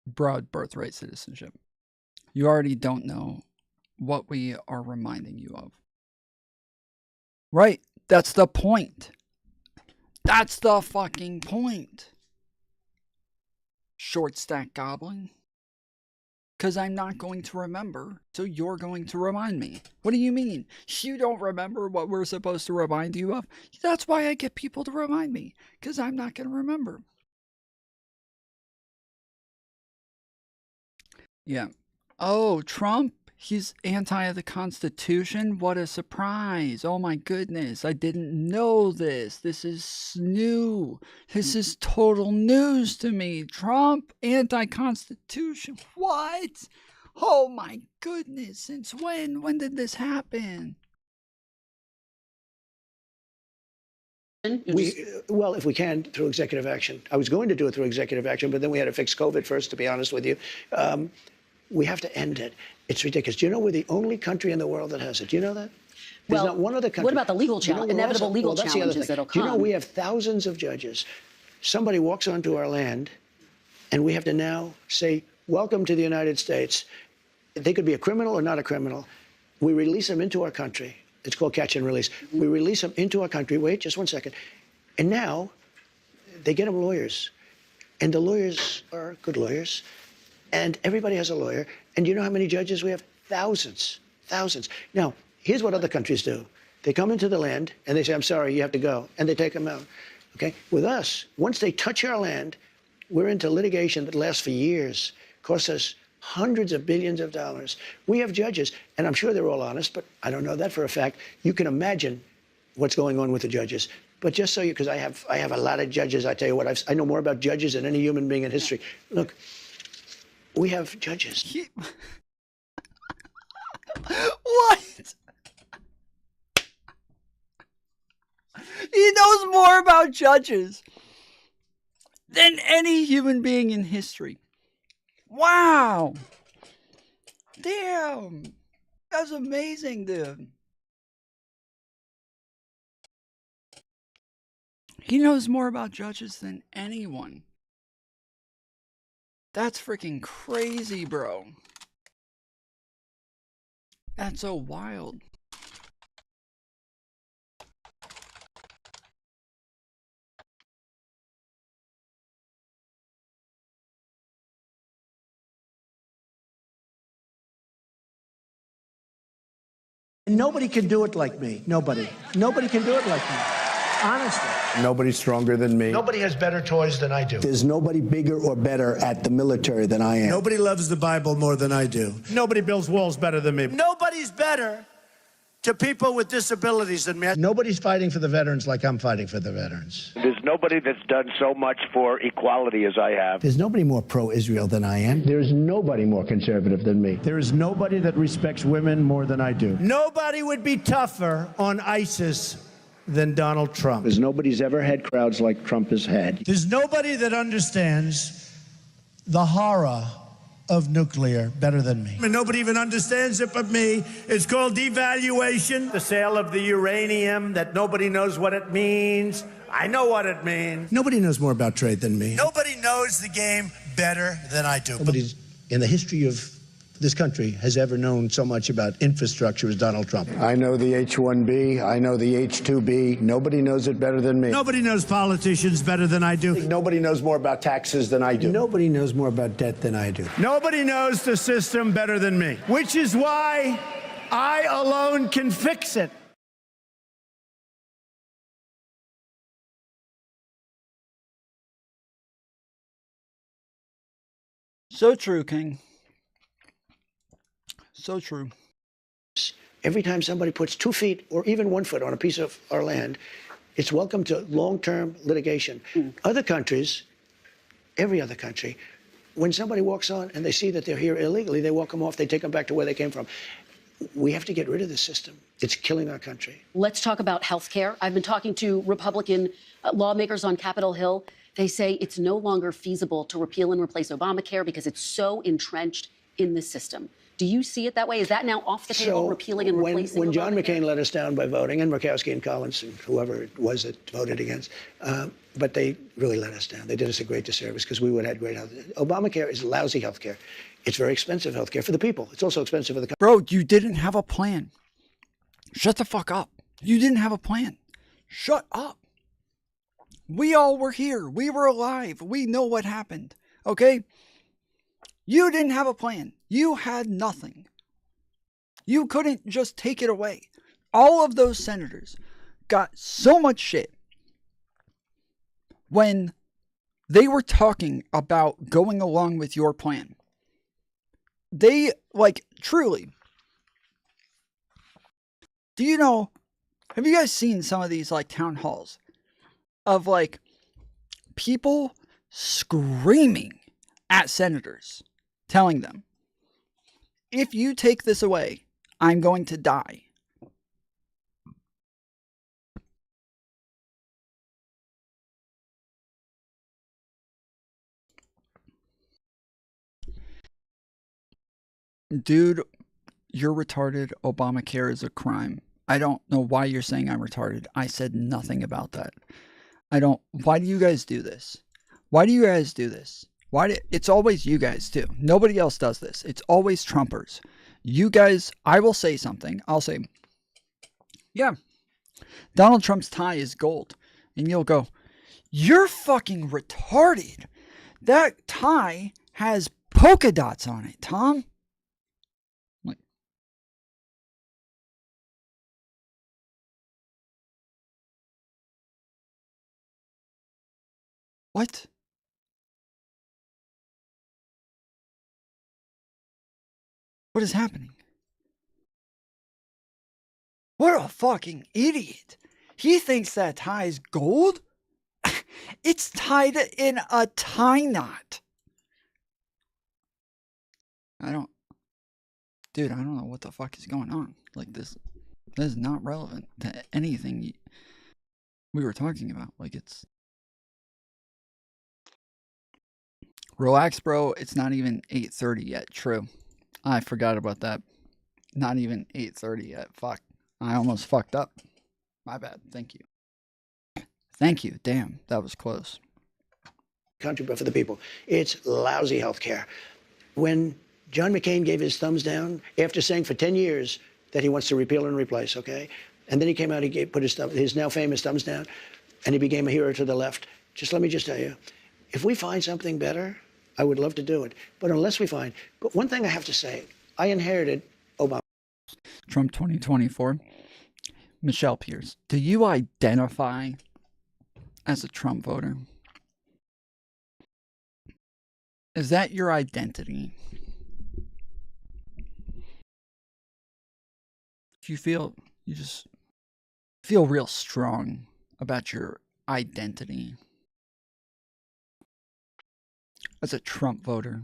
broad birthright citizenship. You already don't know what we are reminding you of. Right? That's the point. That's the fucking point. Short stack goblin. Because I'm not going to remember, so you're going to remind me. What do you mean? You don't remember what we're supposed to remind you of? That's why I get people to remind me, because I'm not going to remember. Yeah. Oh, Trump? He's anti the Constitution? What a surprise. Oh my goodness. I didn't know this. This is new. This is total news to me. Trump, anti-Constitution. What? Oh my goodness. Since when? When did this happen? Well, if we can, through executive action. I was going to do it through executive action, but then we had to fix COVID first, to be honest with you. We have to end it. It's ridiculous. Do you know we're the only country in the world that has it? Do you know that? There's not one other country. What about the legal challenge, inevitable legal challenges that'll come? Do you know we have thousands of judges? Somebody walks onto our land, and we have to now say, welcome to the United States. They could be a criminal or not a criminal. We release them into our country. It's called catch and release. We release them into our country. Wait, just 1 second. And now they get them lawyers. And the lawyers are good lawyers. And everybody has a lawyer. And you know how many judges we have? Thousands. Thousands. Now, here's what other countries do. They come into the land and they say, I'm sorry, you have to go. And they take them out. Okay? With us, once they touch our land, we're into litigation that lasts for years, costs us hundreds of billions of dollars. We have judges, and I'm sure they're all honest, but I don't know that for a fact. You can imagine what's going on with the judges. But just so you, because I have a lot of judges, I tell you what, I know more about judges than any human being in history. Look, we have judges. What? He knows more about judges than any human being in history. Wow. Damn. That's amazing, dude. He knows more about judges than anyone. That's freaking crazy, bro. That's so wild. Nobody can do it like me. Nobody. Nobody can do it like me. Honestly. Nobody's stronger than me. Nobody has better toys than I do. There's nobody bigger or better at the military than I am. Nobody loves the Bible more than I do. Nobody builds walls better than me. Nobody's better to people with disabilities than me. Nobody's fighting for the veterans like I'm fighting for the veterans. There's nobody that's done so much for equality as I have. There's nobody more pro-Israel than I am. There's nobody more conservative than me. There is nobody that respects women more than I do. Nobody would be tougher on ISIS than Donald Trump. There's nobody's ever had crowds like Trump has had. There's nobody that understands the horror of nuclear better than me. And nobody even understands it but me. It's called devaluation. The sale of the uranium that nobody knows what it means. I know what it means. Nobody knows more about trade than me. Nobody knows the game better than I do. Nobody in the history of this country has ever known so much about infrastructure as Donald Trump. I know the H-1B. I know the H-2B. Nobody knows it better than me. Nobody knows politicians better than I do. Nobody knows more about taxes than I do. Nobody knows more about debt than I do. Nobody knows the system better than me. Which is why I alone can fix it. So true, King. So true. Every time somebody puts 2 feet or even 1 foot on a piece of our land, it's welcome to long-term litigation. Other countries, every other country, when somebody walks on and they see that they're here illegally, they walk them off, they take them back to where they came from. We have to get rid of this system. It's killing our country. Let's talk about health care. I've been talking to Republican lawmakers on Capitol Hill. They say it's no longer feasible to repeal and replace Obamacare because it's so entrenched in the system. Do you see it that way? Is that now off the table, repealing and replacing when John Obamacare? McCain let us down by voting, and Murkowski and Collins and whoever it was that voted against, but they really let us down. They did us a great disservice because we would have had great health. Obamacare is lousy health care. It's very expensive health care for the people. It's also expensive for the country. Bro, you didn't have a plan. Shut the fuck up. You didn't have a plan. Shut up. We all were here. We were alive. We know what happened. Okay? You didn't have a plan. You had nothing. You couldn't just take it away. All of those senators got so much shit when they were talking about going along with your plan. They, like, truly. Do you know, have you guys seen some of these, like, town halls of, like, people screaming at senators, telling them, if you take this away, I'm going to die. Dude, you're retarded. Obamacare is a crime. I don't know why you're saying I'm retarded. I said nothing about that. Why do you guys do this? Why do you guys do this? It's always you guys too. Nobody else does this. It's always Trumpers. You guys, I will say something. I'll say, yeah, Donald Trump's tie is gold. And you'll go, you're fucking retarded. That tie has polka dots on it, Tom. Like, what? What is happening? What a fucking idiot. He thinks that tie is gold? It's tied in a tie knot. Dude, I don't know what the fuck is going on. Like, this is not relevant to anything we were talking about. Like, it's... Relax, bro. It's not even 8:30 yet. True. I forgot about that. Not even 8:30 yet. Fuck. I almost fucked up. My bad. Thank you. Thank you. Damn, that was close. Country, but for the people. It's lousy health care. When John McCain gave his thumbs down, after saying for 10 years that he wants to repeal and replace, okay? And then he came out, put his now famous thumbs down, and he became a hero to the left. Let me just tell you, if we find something better, I would love to do it. But one thing I have to say, I inherited Obama. Trump 2024. Michelle Pierce, do you identify as a Trump voter? Is that your identity? Do you just feel real strong about your identity as a Trump voter?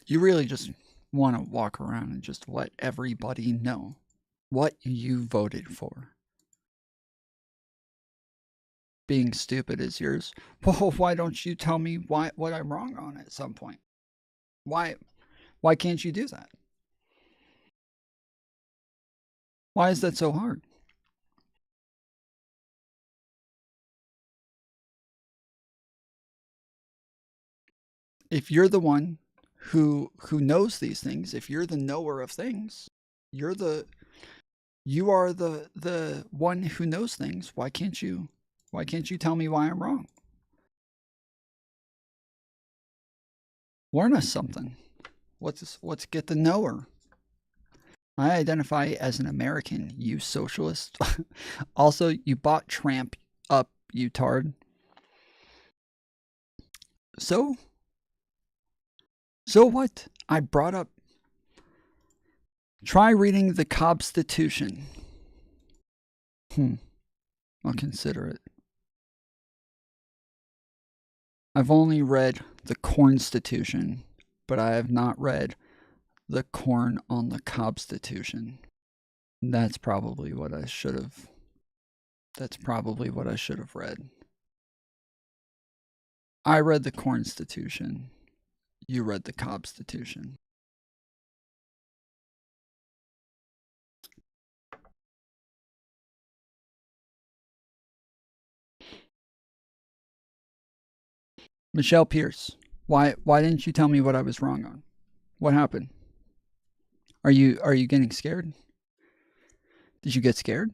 You really just want to walk around and just let everybody know what you voted for. Being stupid is yours. Well, why don't you tell me what I'm wrong on at some point? Why can't you do that? Why is that so hard? If you're the one who knows these things, if you're the knower of things, you are the one who knows things. Why can't you tell me why I'm wrong? Learn us something. Let's get the knower. I identify as an American, you socialist. Also, you bought Tramp up, you tard. So what? I brought up Try reading the Constitution. I'll consider it. I've only read the Constitution, but I have not read the Corn on the Constitution. That's probably what I should have. That's probably what I should have read. I read the Constitution. You read the Constitution. Michelle Pierce, why didn't you tell me what I was wrong on? What happened? Are you getting scared? Did you get scared?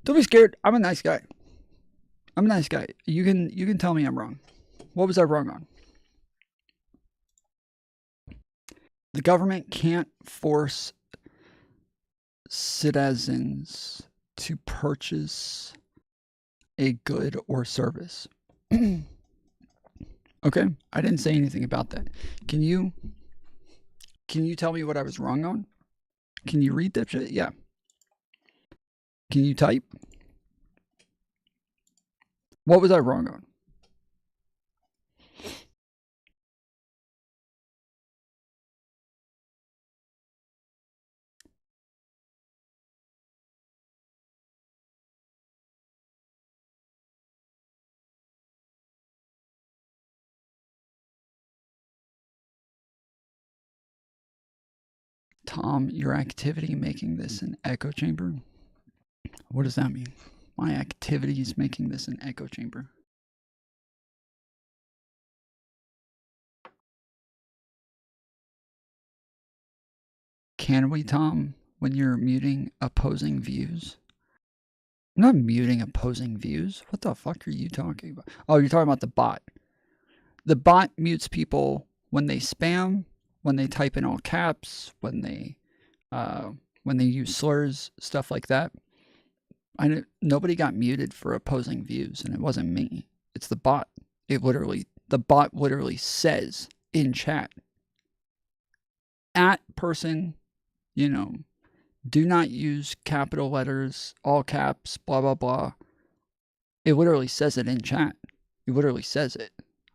Don't be scared. I'm a nice guy. I'm a nice guy. You can tell me I'm wrong. What was I wrong on? The government can't force citizens to purchase a good or service. Okay, I didn't say anything about that. Can you tell me what I was wrong on? Can you read that shit? Yeah. Can you type? What was I wrong on? Tom, your activity making this an echo chamber? What does that mean? My activity is making this an echo chamber. Can we, Tom, when you're muting opposing views? I'm not muting opposing views. What the fuck are you talking about? Oh, you're talking about the bot. The bot mutes people when they spam, when they type in all caps, when they use slurs, stuff like that. Nobody got muted for opposing views, and it wasn't me. It's the bot. The bot literally says in chat, at person, do not use capital letters, all caps, blah, blah, blah. It literally says it in chat. It literally says it.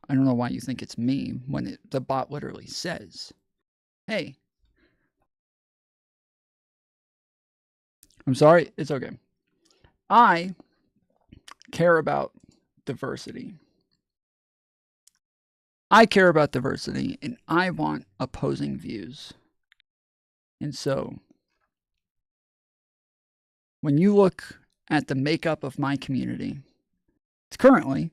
I don't know why you think it's me when the bot literally says, hey. I'm sorry. It's okay. I care about diversity. I care about diversity, and I want opposing views. And so, when you look at the makeup of my community, it's currently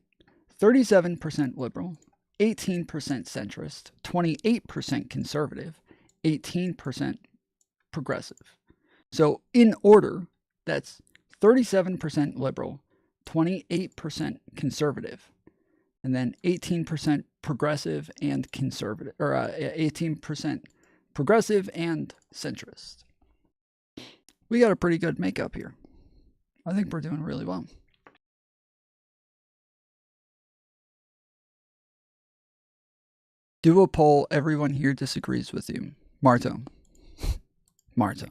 37% liberal, 18% centrist, 28% conservative, 18% progressive. So, in order, that's 37% liberal, 28% conservative, and then 18% progressive and conservative, or 18% progressive and centrist. We got a pretty good makeup here. I think we're doing really well. Do a poll. Everyone here disagrees with you. Marto. Marto.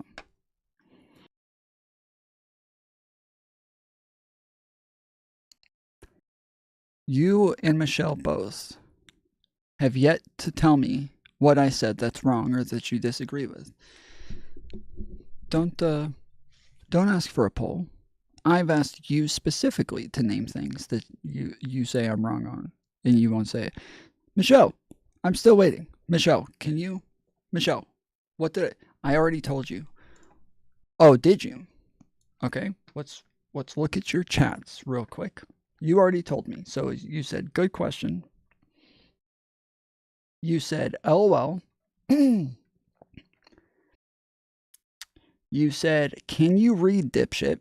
You and Michelle both have yet to tell me what I said that's wrong or that you disagree with. Don't ask for a poll. I've asked you specifically to name things that you say I'm wrong on, and you won't say it. Michelle, I'm still waiting. Michelle, can you? Michelle, what did I already told you. Oh, did you? Okay, let's look at your chats real quick. You already told me. So you said, good question. You said, LOL. You said, can you read, dipshit?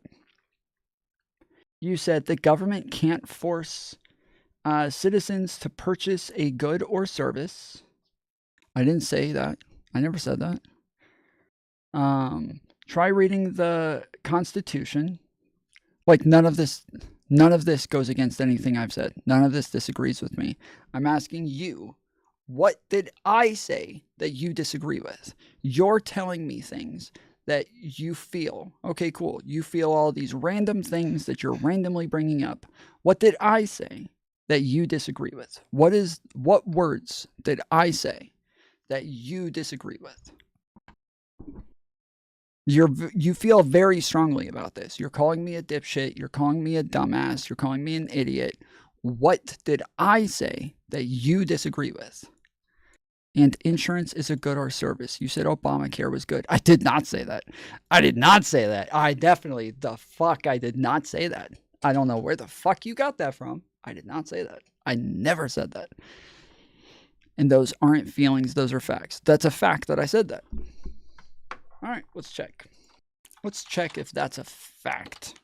You said the government can't force citizens to purchase a good or service. I didn't say that. I never said that. Try reading the Constitution. Like none of this goes against anything I've said. None of this disagrees with me. I'm asking you, What did I say that you disagree with? You're telling me things that you feel. Okay, cool. You feel all these random things that you're randomly bringing up. What did I say that you disagree with? What words did I say that you disagree with? You feel very strongly about this. You're calling me a dipshit. You're calling me a dumbass. You're calling me an idiot. What did I say that you disagree with? And insurance is a good or service. You said Obamacare was good. I did not say that. I did not say that. I did not say that. I don't know where the fuck you got that from. I did not say that. I never said that. And those aren't feelings. Those are facts. That's a fact that I said that. All right, let's check. Let's check if that's a fact.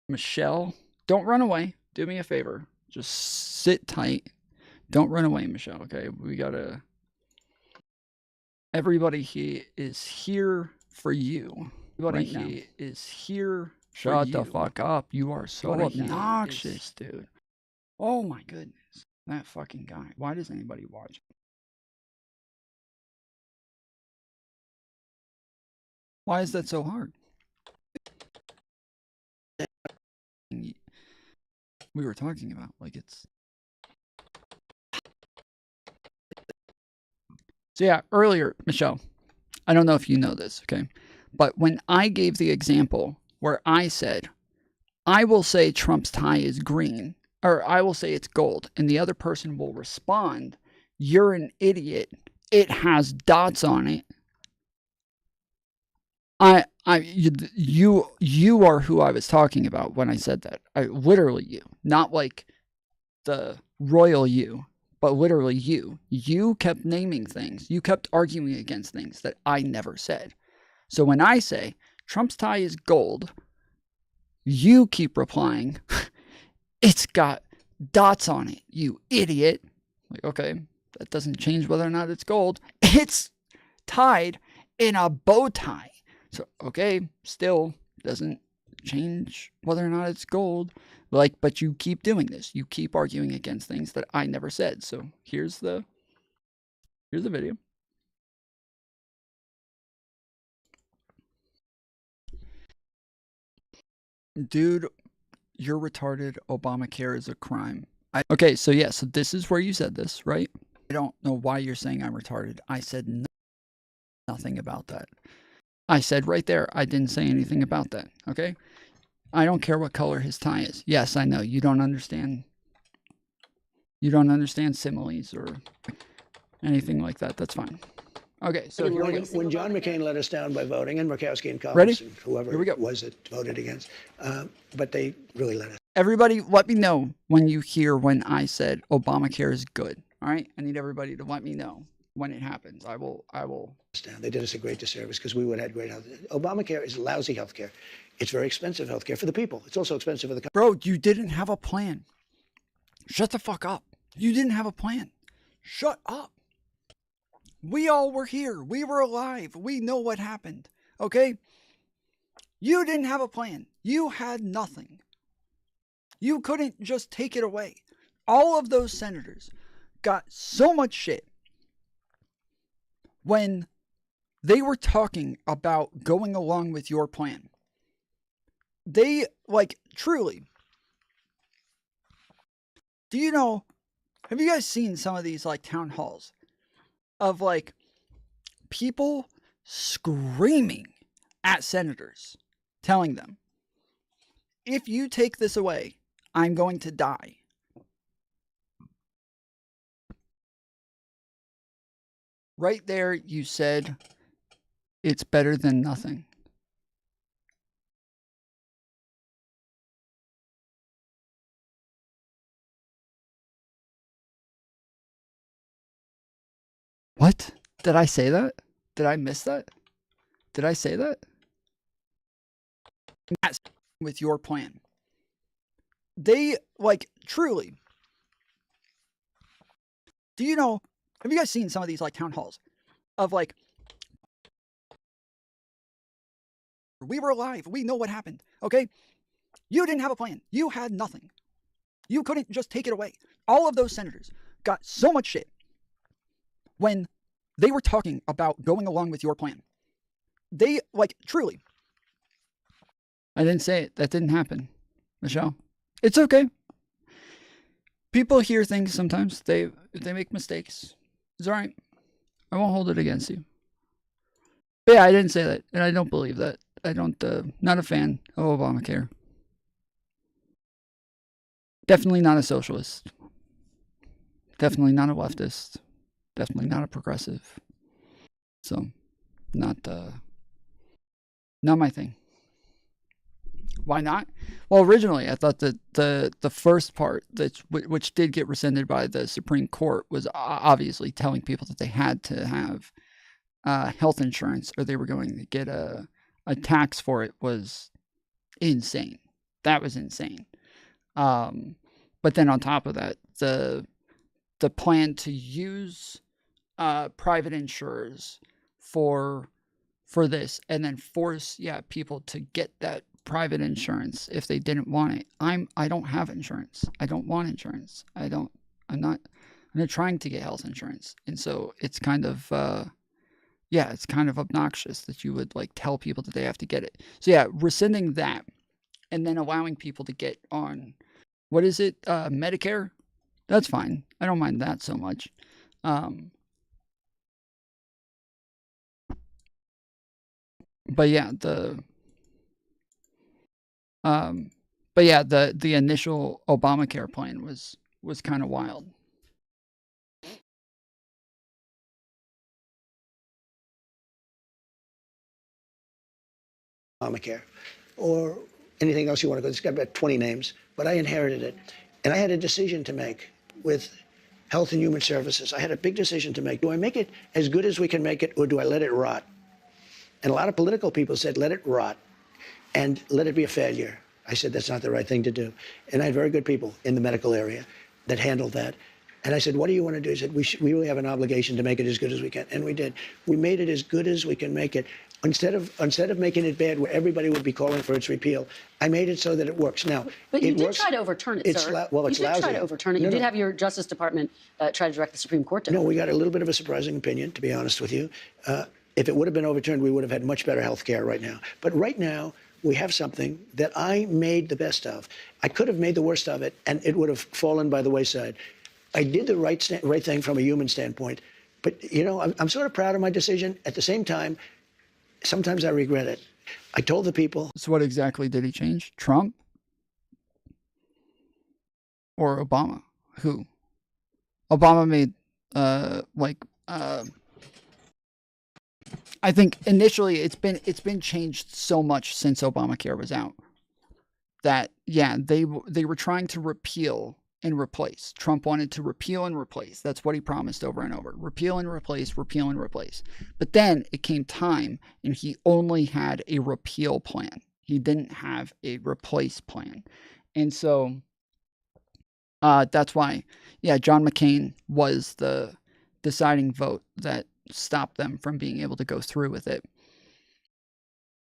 Michelle, don't run away. Do me a favor. Just sit tight. Don't run away, Michelle, okay? We gotta... Everybody here is here for you. Everybody here is here for you. Shut the fuck up. You are so obnoxious, dude. Oh my goodness. That fucking guy. Why does anybody watch? Why is that so hard? We were talking about, like, it's... So yeah, earlier, Michelle, I don't know if you know this, okay? But when I gave the example where I said, I will say Trump's tie is green, or I will say it's gold, and the other person will respond, you're an idiot, it has dots on it. You are who I was talking about when I said that. Literally you, not like the royal you, but literally you. You kept naming things. You kept arguing against things that I never said. So when I say Trump's tie is gold, you keep replying, it's got dots on it, you idiot. Like, okay, that doesn't change whether or not it's gold. It's tied in a bow tie. So, okay, still doesn't change whether or not it's gold. Like, but you keep doing this. You keep arguing against things that I never said. So here's the video. Dude, you're retarded. Obamacare is a crime. Okay, so yeah, so this is where you said this, right? I don't know why you're saying I'm retarded. I said nothing about that. I said right there, I didn't say anything about that, okay? I don't care what color his tie is. Yes, I know, you don't understand. You don't understand similes or anything like that. That's fine. Okay, so when John McCain let us down by voting, and Murkowski and Collins and whoever it was that voted against, but they really let us. Everybody, let me know when you hear when I said Obamacare is good, all right? I need everybody to let me know when it happens. I will. They did us a great disservice because we would have had great health. Obamacare is lousy health care. It's very expensive health care for the people. It's also expensive for the country. Bro, you didn't have a plan. Shut the fuck up. You didn't have a plan. Shut up. We all were here. We were alive. We know what happened. Okay? You didn't have a plan. You had nothing. You couldn't just take it away. All of those senators got so much shit when they were talking about going along with your plan. They, like, truly. Do you know, have you guys seen some of these, like, town halls of, like, people screaming at senators, telling them, if you take this away, I'm going to die. Right there, you said, it's better than nothing. What? Did I say that? Did I miss that? Did I say that? That's with your plan. They, like, truly. Do you know, have you guys seen some of these, like, town halls of, like, we were alive. We know what happened. Okay? You didn't have a plan. You had nothing. You couldn't just take it away. All of those senators got so much shit when they were talking about going along with your plan. They, like, truly. I didn't say it. That didn't happen, Michelle. It's okay. People hear things sometimes. They make mistakes. It's all right. I won't hold it against you. But yeah, I didn't say that, and I don't believe that. I don't, not a fan of Obamacare. Definitely not a socialist. Definitely not a leftist. Definitely not a progressive. So, not my thing. Why not? Well, originally I thought that the first part, which did get rescinded by the Supreme Court, was obviously telling people that they had to have health insurance or they were going to get a tax for it, was insane. That was insane. But then on top of that, the plan to use private insurers for this and then force people to get that private insurance if they didn't want it. I don't have insurance. I don't want insurance. I'm not trying to get health insurance. And so it's kind of it's kind of obnoxious that you would like tell people that they have to get it. So yeah, rescinding that and then allowing people to get on, what is it? Medicare? That's fine. I don't mind that so much. But yeah, the initial Obamacare plan was kind of wild. Obamacare or anything else you want to go. It's got about 20 names, but I inherited it. And I had a decision to make with Health and Human Services. I had a big decision to make. Do I make it as good as we can make it, or do I let it rot? And a lot of political people said, let it rot and let it be a failure. I said, that's not the right thing to do. And I had very good people in the medical area that handled that. And I said, what do you want to do? He said, we really have an obligation to make it as good as we can. And we did. We made it as good as we can make it. Instead of making it bad where everybody would be calling for its repeal, I made it so that it works. Now, but you did try to overturn it, sir. Well, it's you did lousy. try to overturn it. You did have your Justice Department try to direct the Supreme Court to. No, we got a little bit of a surprising opinion, to be honest with you. If it would have been overturned, we would have had much better health care right now. But right now, we have something that I made the best of. I could have made the worst of it, and it would have fallen by the wayside. I did the right thing from a human standpoint. But, you know, I'm sort of proud of my decision. At the same time, sometimes I regret it. I told the people. So what exactly did he change? Trump? Or Obama? Who? Obama made, I think initially it's been changed so much since Obamacare was out that, yeah, they were trying to repeal and replace. Trump wanted to repeal and replace. That's what he promised over and over. Repeal and replace, repeal and replace. But then it came time and he only had a repeal plan. He didn't have a replace plan. And so that's why, yeah, John McCain was the deciding vote that stopped them from being able to go through with it.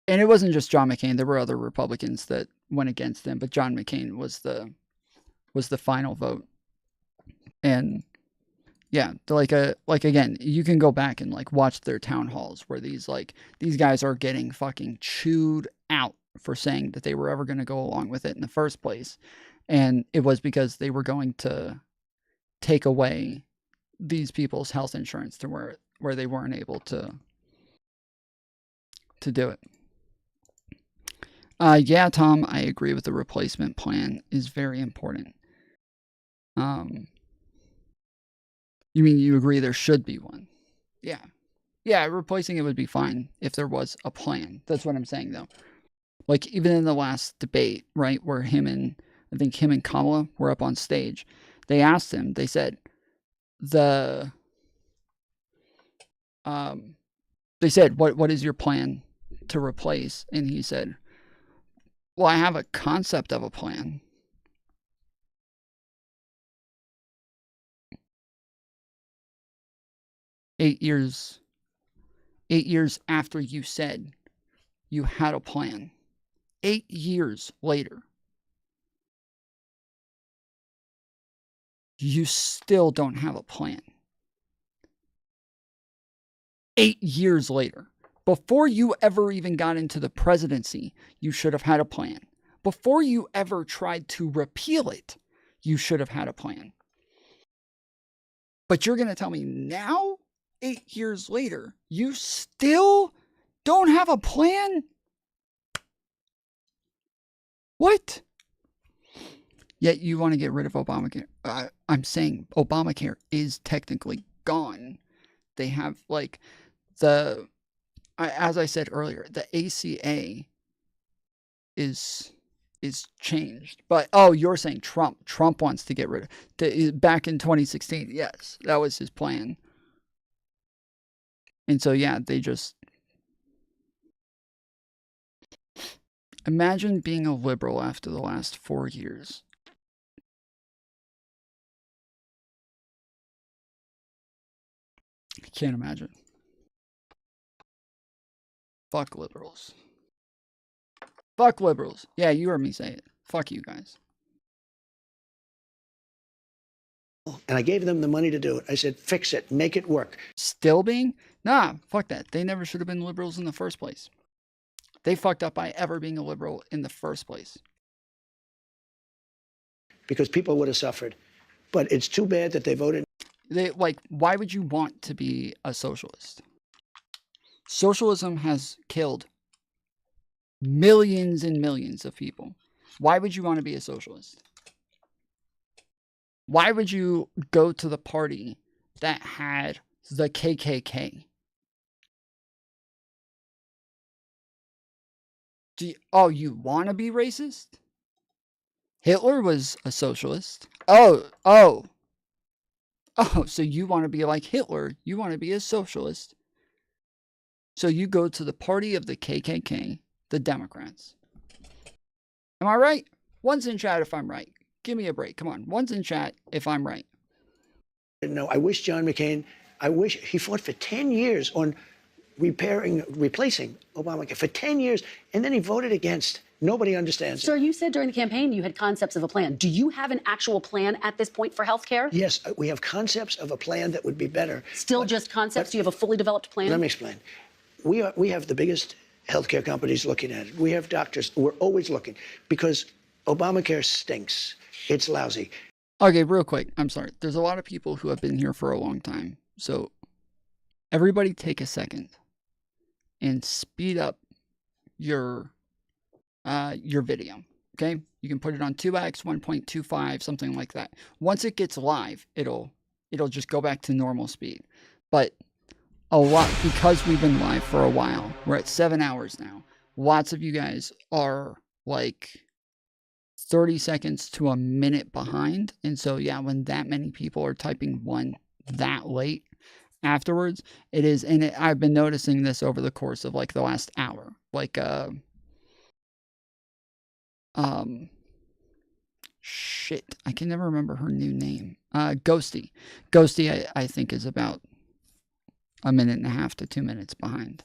And it wasn't just John McCain. There were other Republicans that went against him, but John McCain was the final vote. And yeah, like again, you can go back and like watch their town halls where these guys are getting fucking chewed out for saying that they were ever going to go along with it in the first place. And it was because they were going to take away these people's health insurance to where they weren't able to do it. Yeah, Tom, I agree with the replacement plan is very important. You mean you agree there should be one? Yeah. Yeah, replacing it would be fine if there was a plan. That's what I'm saying, though. Like, even in the last debate, right, where I think him and Kamala were up on stage, they asked him, they said, they said, what is your plan to replace? And he said, well, I have a concept of a plan. Eight years after you said you had a plan. 8 years later. You still don't have a plan. 8 years later, before you ever even got into the presidency, you should have had a plan. Before you ever tried to repeal it, you should have had a plan. But you're going to tell me now, 8 years later, you still don't have a plan? What? Yet you want to get rid of Obamacare. I'm saying Obamacare is technically gone. They have, like, as I said earlier, the ACA is changed. But, oh, you're saying Trump. Trump wants to get rid of, back in 2016, yes, that was his plan. And so, yeah, they just, imagine being a liberal after the last 4 years. I can't imagine. Fuck liberals. Fuck liberals. Yeah, you heard me say it. Fuck you guys. And I gave them the money to do it. I said, fix it, make it work. Still being? Nah, fuck that. They never should have been liberals in the first place. They fucked up by ever being a liberal in the first place. Because people would have suffered. But it's too bad that they voted. Why would you want to be a socialist? Socialism has killed millions and millions of people. Why would you want to be a socialist? Why would you go to the party that had the KKK? You want to be racist? Hitler was a socialist. Oh, so you want to be like Hitler. You want to be a socialist. So you go to the party of the KKK, the Democrats. Am I right? One's in chat if I'm right. Give me a break. Come on. One's in chat if I'm right. No, I wish John McCain, he fought for 10 years on replacing Obamacare for 10 years, and then he voted against. Nobody understands Sir, it. you said during the campaign you had concepts of a plan. Do you have an actual plan at this point for health care? Yes, we have concepts of a plan that would be better. Still just concepts? Do you have a fully developed plan? Let me explain. We have the biggest healthcare companies looking at it. We have doctors. We're always looking because Obamacare stinks. It's lousy. Okay, real quick. I'm sorry. There's a lot of people who have been here for a long time. So everybody take a second and speed up your video. Okay? You can put it on 2x, 1.25, something like that. Once it gets live, it'll just go back to normal speed. But a lot, because we've been live for a while, we're at 7 hours now. Lots of you guys are like 30 seconds to a minute behind. And so, yeah, when that many people are typing one that late afterwards, it is, and I've been noticing this over the course of like the last hour. Like, shit, I can never remember her new name. Ghosty. Ghosty, I think, is about a minute and a half to 2 minutes behind.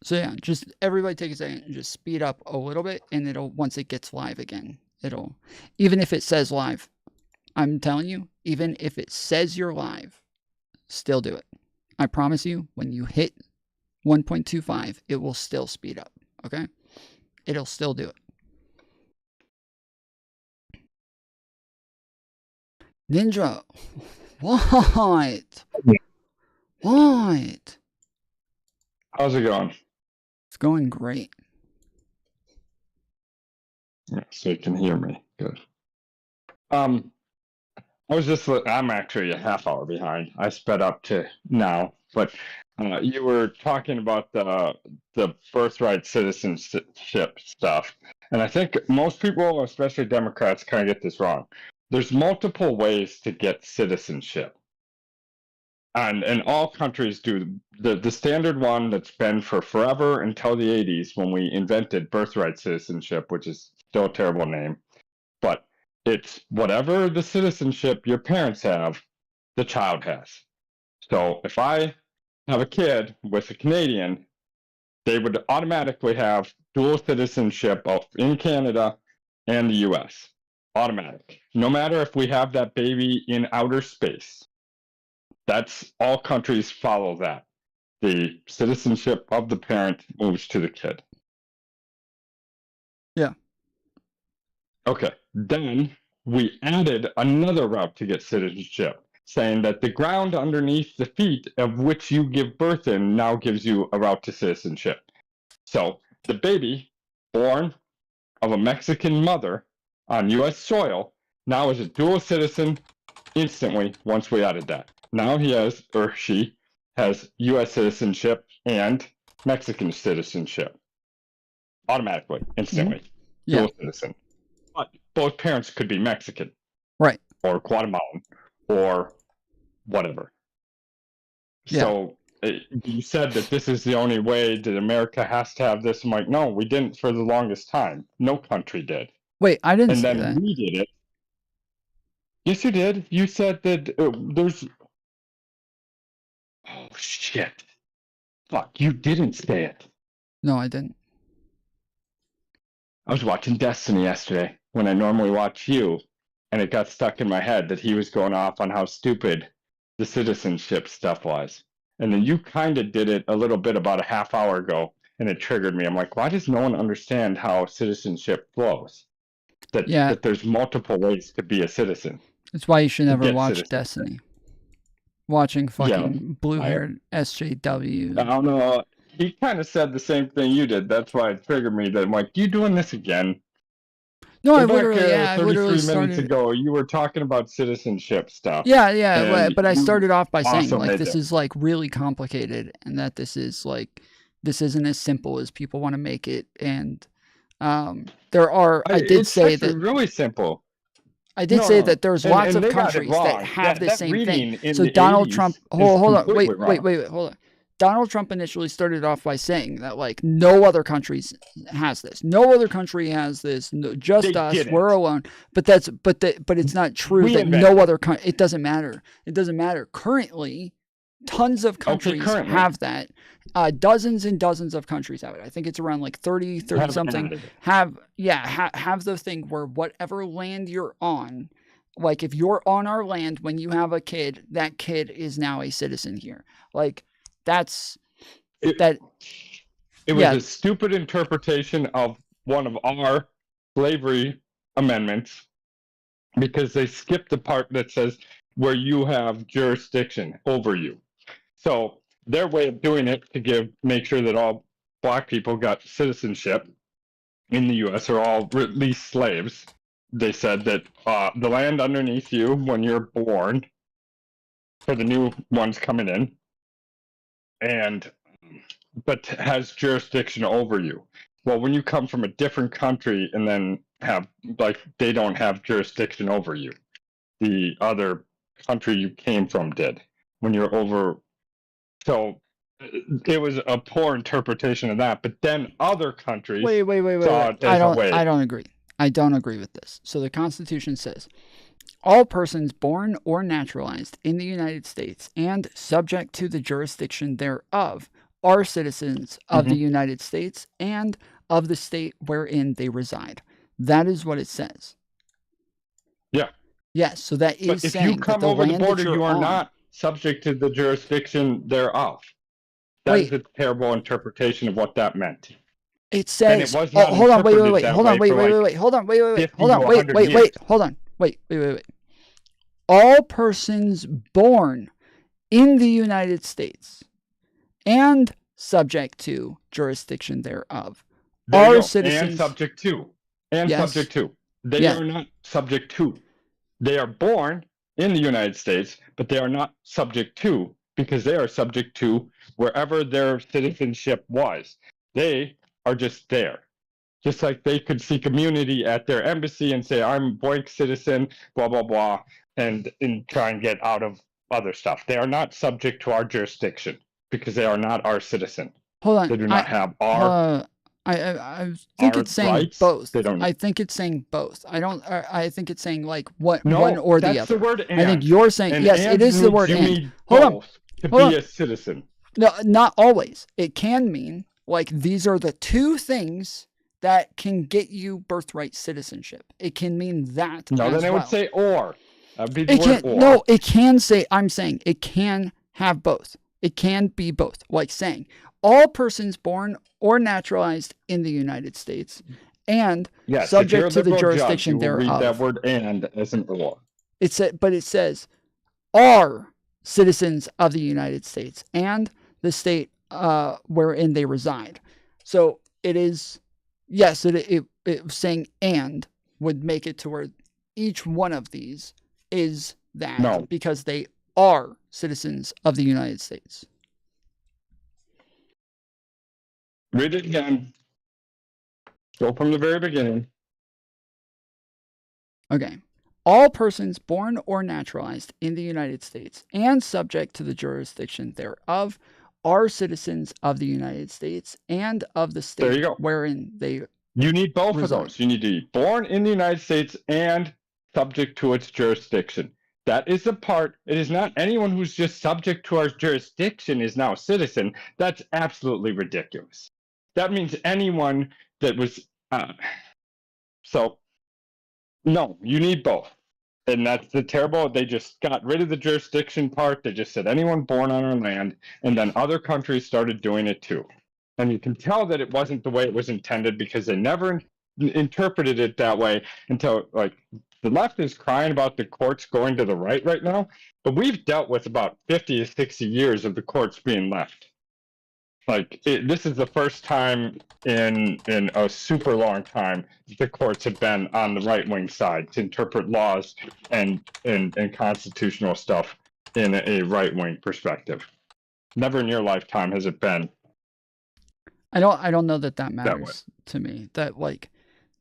So yeah, just everybody take a second and just speed up a little bit, and once it gets live again, even if it says live, I'm telling you, even if it says you're live, still do it. I promise you, when you hit 1.25, it will still speed up, okay? It'll still do it. Ninja, what? What? How's it going? It's going great. Yeah, so you can hear me. Good. I'm actually a half hour behind. I sped up to now, but you were talking about the birthright citizenship stuff. And I think most people, especially Democrats, kind of get this wrong. There's multiple ways to get citizenship. And all countries do. The standard one that's been for forever until the 80s when we invented birthright citizenship, which is still a terrible name. But it's whatever the citizenship your parents have, the child has. So if I have a kid with a Canadian, they would automatically have dual citizenship in Canada and the U.S. Automatic. No matter if we have that baby in outer space. That's all countries follow that. The citizenship of the parent moves to the kid. Yeah. Okay. Then we added another route to get citizenship, saying that the ground underneath the feet of which you give birth in now gives you a route to citizenship. So the baby born of a Mexican mother on U.S. soil now is a dual citizen instantly once we added that. Now he has, or she has, U.S. citizenship and Mexican citizenship. Automatically, instantly. Yeah. Dual citizen. But both parents could be Mexican. Right. Or Guatemalan. Or whatever. Yeah. So you said that this is the only way that America has to have this. I'm like, no, we didn't for the longest time. No country did. Wait, I didn't and say then that. we did it. Yes, you did. You said that there's... Oh, shit. Fuck, you didn't say it. No, I didn't. I was watching Destiny yesterday when I normally watch you, and it got stuck in my head that he was going off on how stupid the citizenship stuff was. And then you kind of did it a little bit about a half hour ago, and it triggered me. I'm like, why does no one understand how citizenship flows? That there's multiple ways to be a citizen. That's why you should never Get watch citizenship. Destiny. Watching fucking blue-haired SJW. I don't know. He kind of said the same thing you did. That's why it triggered me. That I'm like, you doing this again? No, I Back, literally 33 minutes started. ago, you were talking about citizenship stuff. Yeah, but I you started off by saying also like made this it. is like really complicated, and that this isn't as simple as people want to make it. And there are. I did It's say actually that. really simple. I did say that there's And- lots and of they got it countries that wrong. have the That same reading thing. in So the Donald 80s Trump, is hold on, completely wrong. wait, hold on. Donald Trump initially started off by saying that like no other countries has this. No other country has this. No, just They us. didn't. We're alone. But it's not true We that invented no other country. It doesn't matter. It doesn't matter. Currently, tons of countries currently. have that. Dozens and dozens of countries have it. I think it's around like 30 Have something. added it. Have the thing where whatever land you're on, like if you're on our land when you have a kid, that kid is now a citizen here. Like that's It was a stupid interpretation of one of our slavery amendments because they skipped the part that says where you have jurisdiction over you. So their way of doing it to make sure that all black people got citizenship in the U.S. are all at least slaves. They said that the land underneath you when you're born for the new ones coming in but has jurisdiction over you. Well, when you come from a different country and then they don't have jurisdiction over you. The other country you came from did when you're over. So it was a poor interpretation of that. But then other countries wait. saw it as a way. I don't agree. I don't agree with this. So the Constitution says, all persons born or naturalized in the United States and subject to the jurisdiction thereof are citizens of the United States and of the state wherein they reside. That is what it says. Yeah. Yes, so that is But if saying you come that the over the land that border, you're you are on, not subject to the jurisdiction thereof. That is a terrible interpretation of what that meant. It says, was not hold on, interpreted wait, that hold on, way for, like, hold on, 50 hold on, to wait, 100 years. hold on, wait. All persons born in the United States and subject to jurisdiction thereof There you are go. citizens. And subject to. Yes. Subject to. They are not subject to. They are born in the United States, but they are not subject to because they are subject to wherever their citizenship was. They are just there. Just like they could seek immunity at their embassy and say, I'm blank citizen, blah, blah, blah, and try and get out of other stuff. They are not subject to our jurisdiction because they are not our citizen. Hold on. They do not have our I think it's saying rights. both. They don't. I think it's saying both. I think it's saying like one No, or the that's other. the word I think and. you're saying And yes. It and is the means word you and. need Hold on. both to Hold be on. a citizen. No, not always. It can mean like these are the two things that can get you birthright citizenship. It can mean that. No, then as it well. would say or. That'd be the It word can or. no. It can say. I'm saying it can have both. It can be both. Like saying all persons born or naturalized in the United States and Yes, subject to the if you're a liberal jurisdiction judge, you will read that thereof. word and as an or. But it says are citizens of the United States and the state wherein they reside. So it is, yes, it saying and would make it to where each one of these is that because they are citizens of the United States. Read it again. Go from the very beginning. Okay. All persons born or naturalized in the United States and subject to the jurisdiction thereof are citizens of the United States and of the state There you go. wherein they You need both reside. of those. You need to be born in the United States and subject to its jurisdiction. That is the part. It is not anyone who's just subject to our jurisdiction is now a citizen. That's absolutely ridiculous. That means anyone that was. So, no, you need both. And that's the terrible. They just got rid of the jurisdiction part. They just said anyone born on our land. And then other countries started doing it too. And you can tell that it wasn't the way it was intended because they never interpreted it that way until, like, the left is crying about the courts going to the right now. But we've dealt with about 50 to 60 years of the courts being left. Like, this is the first time in a super long time the courts have been on the right-wing side to interpret laws and constitutional stuff in a right-wing perspective. Never in your lifetime has it been. I don't know that matters to me.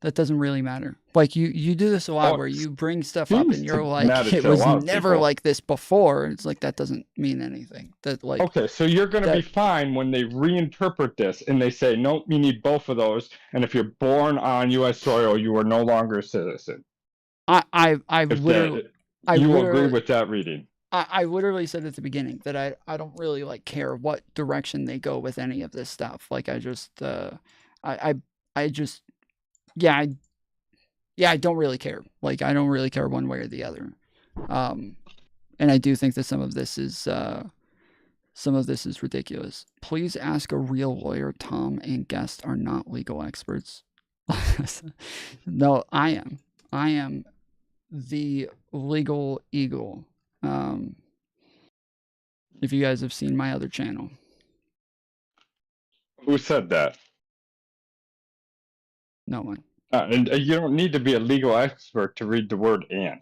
That doesn't really matter. Like you do this a lot where you bring stuff up and you're like, it was never like this before. It's like that doesn't mean anything. That like okay, so you're going to be fine when they reinterpret this and they say, nope, you need both of those. And if you're born on U.S. soil, you are no longer a citizen. I will agree with that reading. I literally said at the beginning that I don't really like care what direction they go with any of this stuff. Like I just I don't really care. Like I don't really care one way or the other. And I do think that some of this is ridiculous. Please ask a real lawyer. Tom and guest are not legal experts. No, I am the legal eagle. If you guys have seen my other channel. Who said that? No one. And you don't need to be a legal expert to read the word and.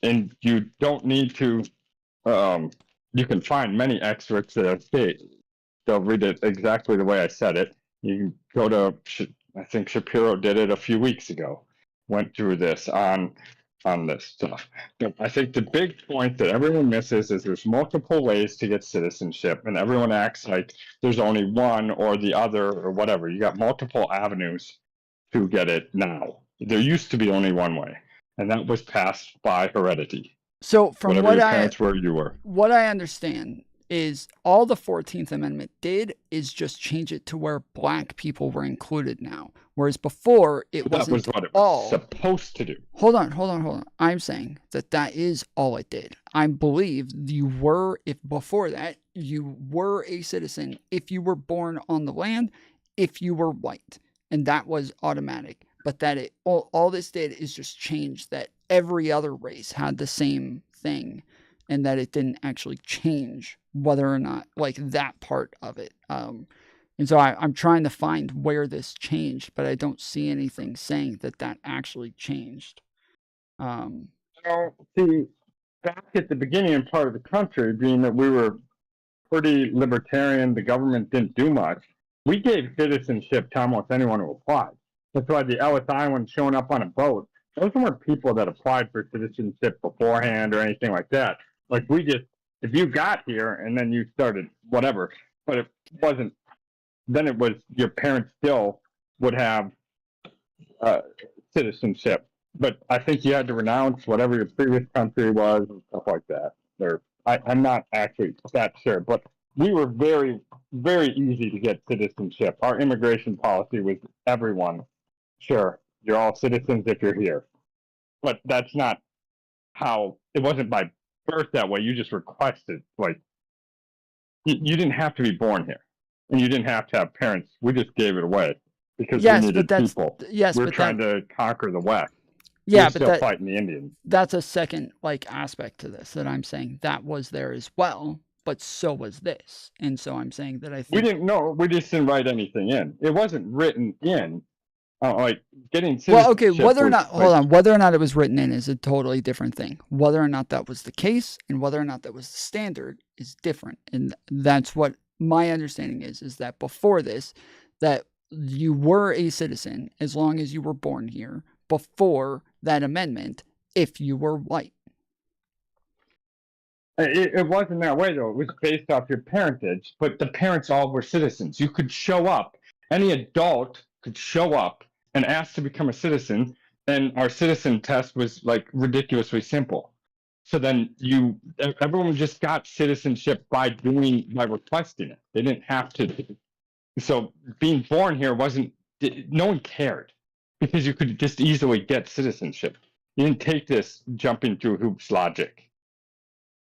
And you don't need to, you can find many experts that say they'll read it exactly the way I said it. You can go to, I think Shapiro did it a few weeks ago, went through this on this stuff. I think the big point that everyone misses is there's multiple ways to get citizenship, and everyone acts like there's only one or the other or whatever. You got multiple avenues to get it now. There used to be only one way, and that was passed by heredity. So from whatever your parents were, you were. What I understand is all the 14th Amendment did is just change it to where black people were included now. Whereas before, it wasn't that was what it all. was supposed to do. Hold on. I'm saying that is all it did. I believe you were, if before that, you were a citizen if you were born on the land, if you were white. And that was automatic. But that all this did is just change that every other race had the same thing. And that it didn't actually change whether or not, like, that part of it. And so I'm trying to find where this changed, but I don't see anything saying that actually changed. See, back at the beginning part of the country, being that we were pretty libertarian, the government didn't do much, we gave citizenship to almost anyone who applied. That's why the Ellis Island showing up on a boat, those weren't people that applied for citizenship beforehand or anything like that. Like, we just, if you got here and then you started whatever, but it wasn't, then it was your parents still would have citizenship. But I think you had to renounce whatever your previous country was and stuff like that. I'm not actually that sure, but we were very, very easy to get citizenship. Our immigration policy was everyone. Sure, you're all citizens if you're here. But that's not how, it wasn't by birth that way. You just requested, like, you didn't have to be born here. And you didn't have to have parents. We just gave it away because we needed people. We're trying to conquer the West. Yeah, we're but still fighting the Indians. That's a second aspect to this that I'm saying that was there as well, but so was this. And so I'm saying that I think we didn't know. We just didn't write anything in. It wasn't written in. Like getting citizenship. Well, okay, whether or not whether or not it was written in is a totally different thing. Whether or not that was the case and whether or not that was the standard is different. And that's what my understanding is that before this, that you were a citizen as long as you were born here before that amendment, if you were white. It wasn't that way, though. It was based off your parentage, but the parents all were citizens. You could show up. Any adult could show up and ask to become a citizen, and our citizen test was like ridiculously simple. So then everyone just got citizenship by requesting it. They didn't have to. So being born here no one cared because you could just easily get citizenship. You didn't take this jumping through hoops logic.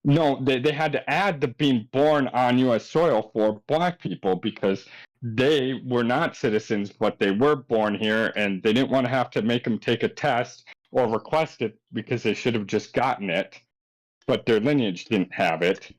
No, they had to add the being born on U.S. soil for black people because they were not citizens, but they were born here, and they didn't want to have to make them take a test or request it because they should have just gotten it, but their lineage didn't have it.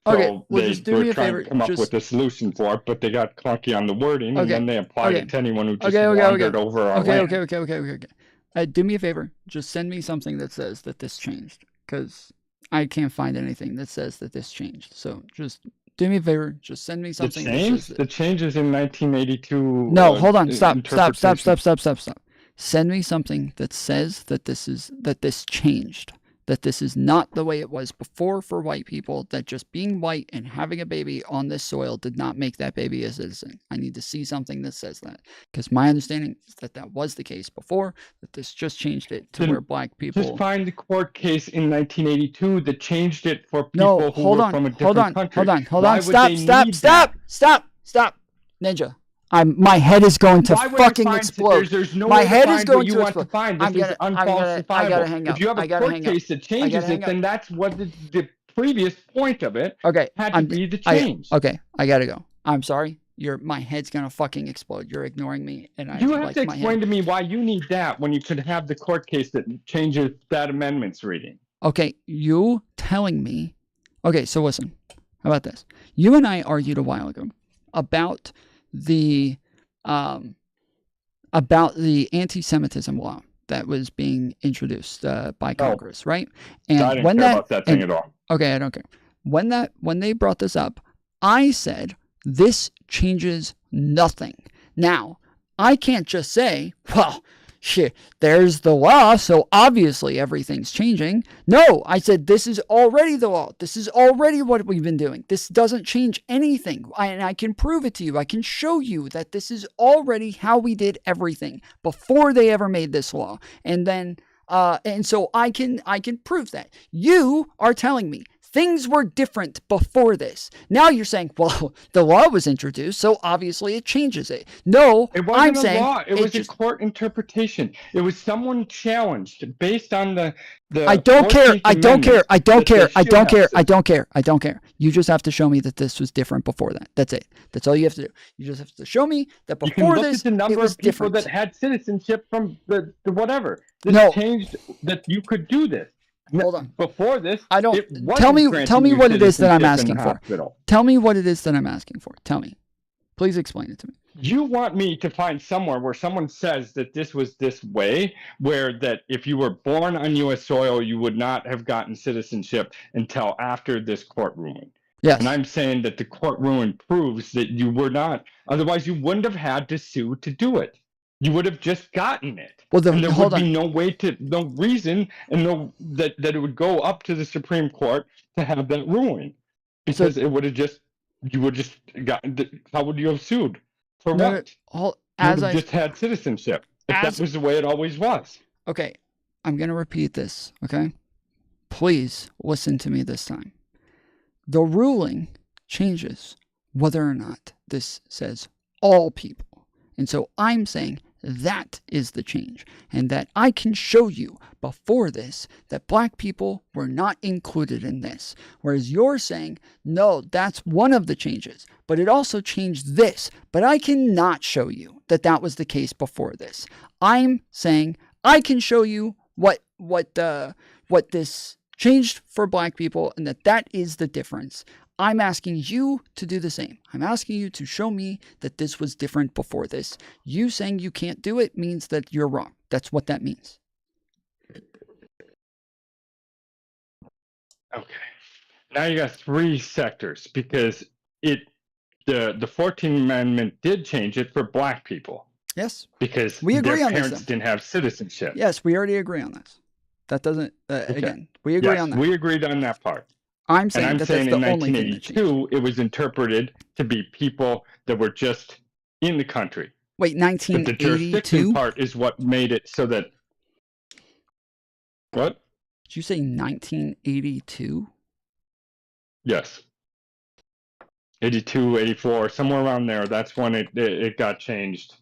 So they were trying to come up with a solution for it, but they got clunky on the wording, and then they applied it to anyone who just wandered over our land. Okay. Do me a favor. Just send me something that says that this changed, because I can't find anything that says that this changed. So just do me a favor. Just send me something. The changes in 1982. No, hold on. Stop. Send me something that says that this changed. That this is not the way it was before for white people, that just being white and having a baby on this soil did not make that baby a citizen. I need to see something that says that, because my understanding is that was the case before, that this just changed it to where black people... Just find the court case in 1982 that changed it for people who were from a different country. Hold on. Stop. Ninja. My head is going to fucking explode. My head is going to explode. I gotta hang up. If you have a court case that changes it, then that's what the previous point of it had to be the change. Okay, I gotta go. I'm sorry. My head's gonna fucking explode. You're ignoring me, and you have to explain to me why you need that when you could have the court case that changes that amendment's reading. Okay, you telling me. Okay, so listen. How about this? You and I argued a while ago about the anti-Semitism law that was being introduced by Congress, right? And I didn't care about that thing at all. Okay, I don't care. When they brought this up, I said this changes nothing. Now, I can't just say, well, shit, there's the law, so obviously everything's changing. No, I said this is already the law. This is already what we've been doing. This doesn't change anything. And I can prove it to you. I can show you that this is already how we did everything before they ever made this law. And then, and so I can prove that. You are telling me things were different before this. Now you're saying, well, the law was introduced, so obviously it changes it. No, it wasn't a law. It was a court interpretation. It was someone challenged based on the I don't care. I don't care. I don't care. I don't care. I don't care. I don't care. You just have to show me that this was different before that. That's it. That's all you have to do. You just have to show me that before this, it was different. You can look at the number of people that had citizenship from the whatever. This changed that you could do this. Hold on. Before this, I don't. Tell me what it is that I'm asking for. Tell me what it is that I'm asking for. Tell me. Please explain it to me. You want me to find somewhere where someone says that this was this way, where that if you were born on U.S. soil, you would not have gotten citizenship until after this court ruling. Yes. And I'm saying that the court ruling proves that you were not. Otherwise, you wouldn't have had to sue to do it. You would have just gotten it. Well, then, and there would be no reason, and that it would go up to the Supreme Court to have that ruling, because it would have just gotten. How would you have sued for what? You would have just had citizenship. If that was the way it always was. Okay, I'm gonna repeat this. Okay, please listen to me this time. The ruling changes whether or not this says all people. And so I'm saying that is the change, and that I can show you before this that black people were not included in this. Whereas you're saying, no, that's one of the changes, but it also changed this. But I cannot show you that that was the case before this. I'm saying I can show you what this changed for black people, and that is the difference. I'm asking you to do the same. I'm asking you to show me that this was different before this. You saying you can't do it means that you're wrong. That's what that means. Okay. Now you got three sectors because the 14th Amendment did change it for black people. Yes. Because we agree their on parents this, didn't have citizenship. Yes, we already agree on this. That doesn't, Okay. again, we agree on that. We agreed on that part. I'm saying and I'm that saying that's the in only thing that changed. 1982, it was interpreted to be people that were just in the country. Wait, But the 1982? jurisdiction part is what made it so that... What? Did you say 1982? Yes. 82, 84, somewhere around there. That's when it got changed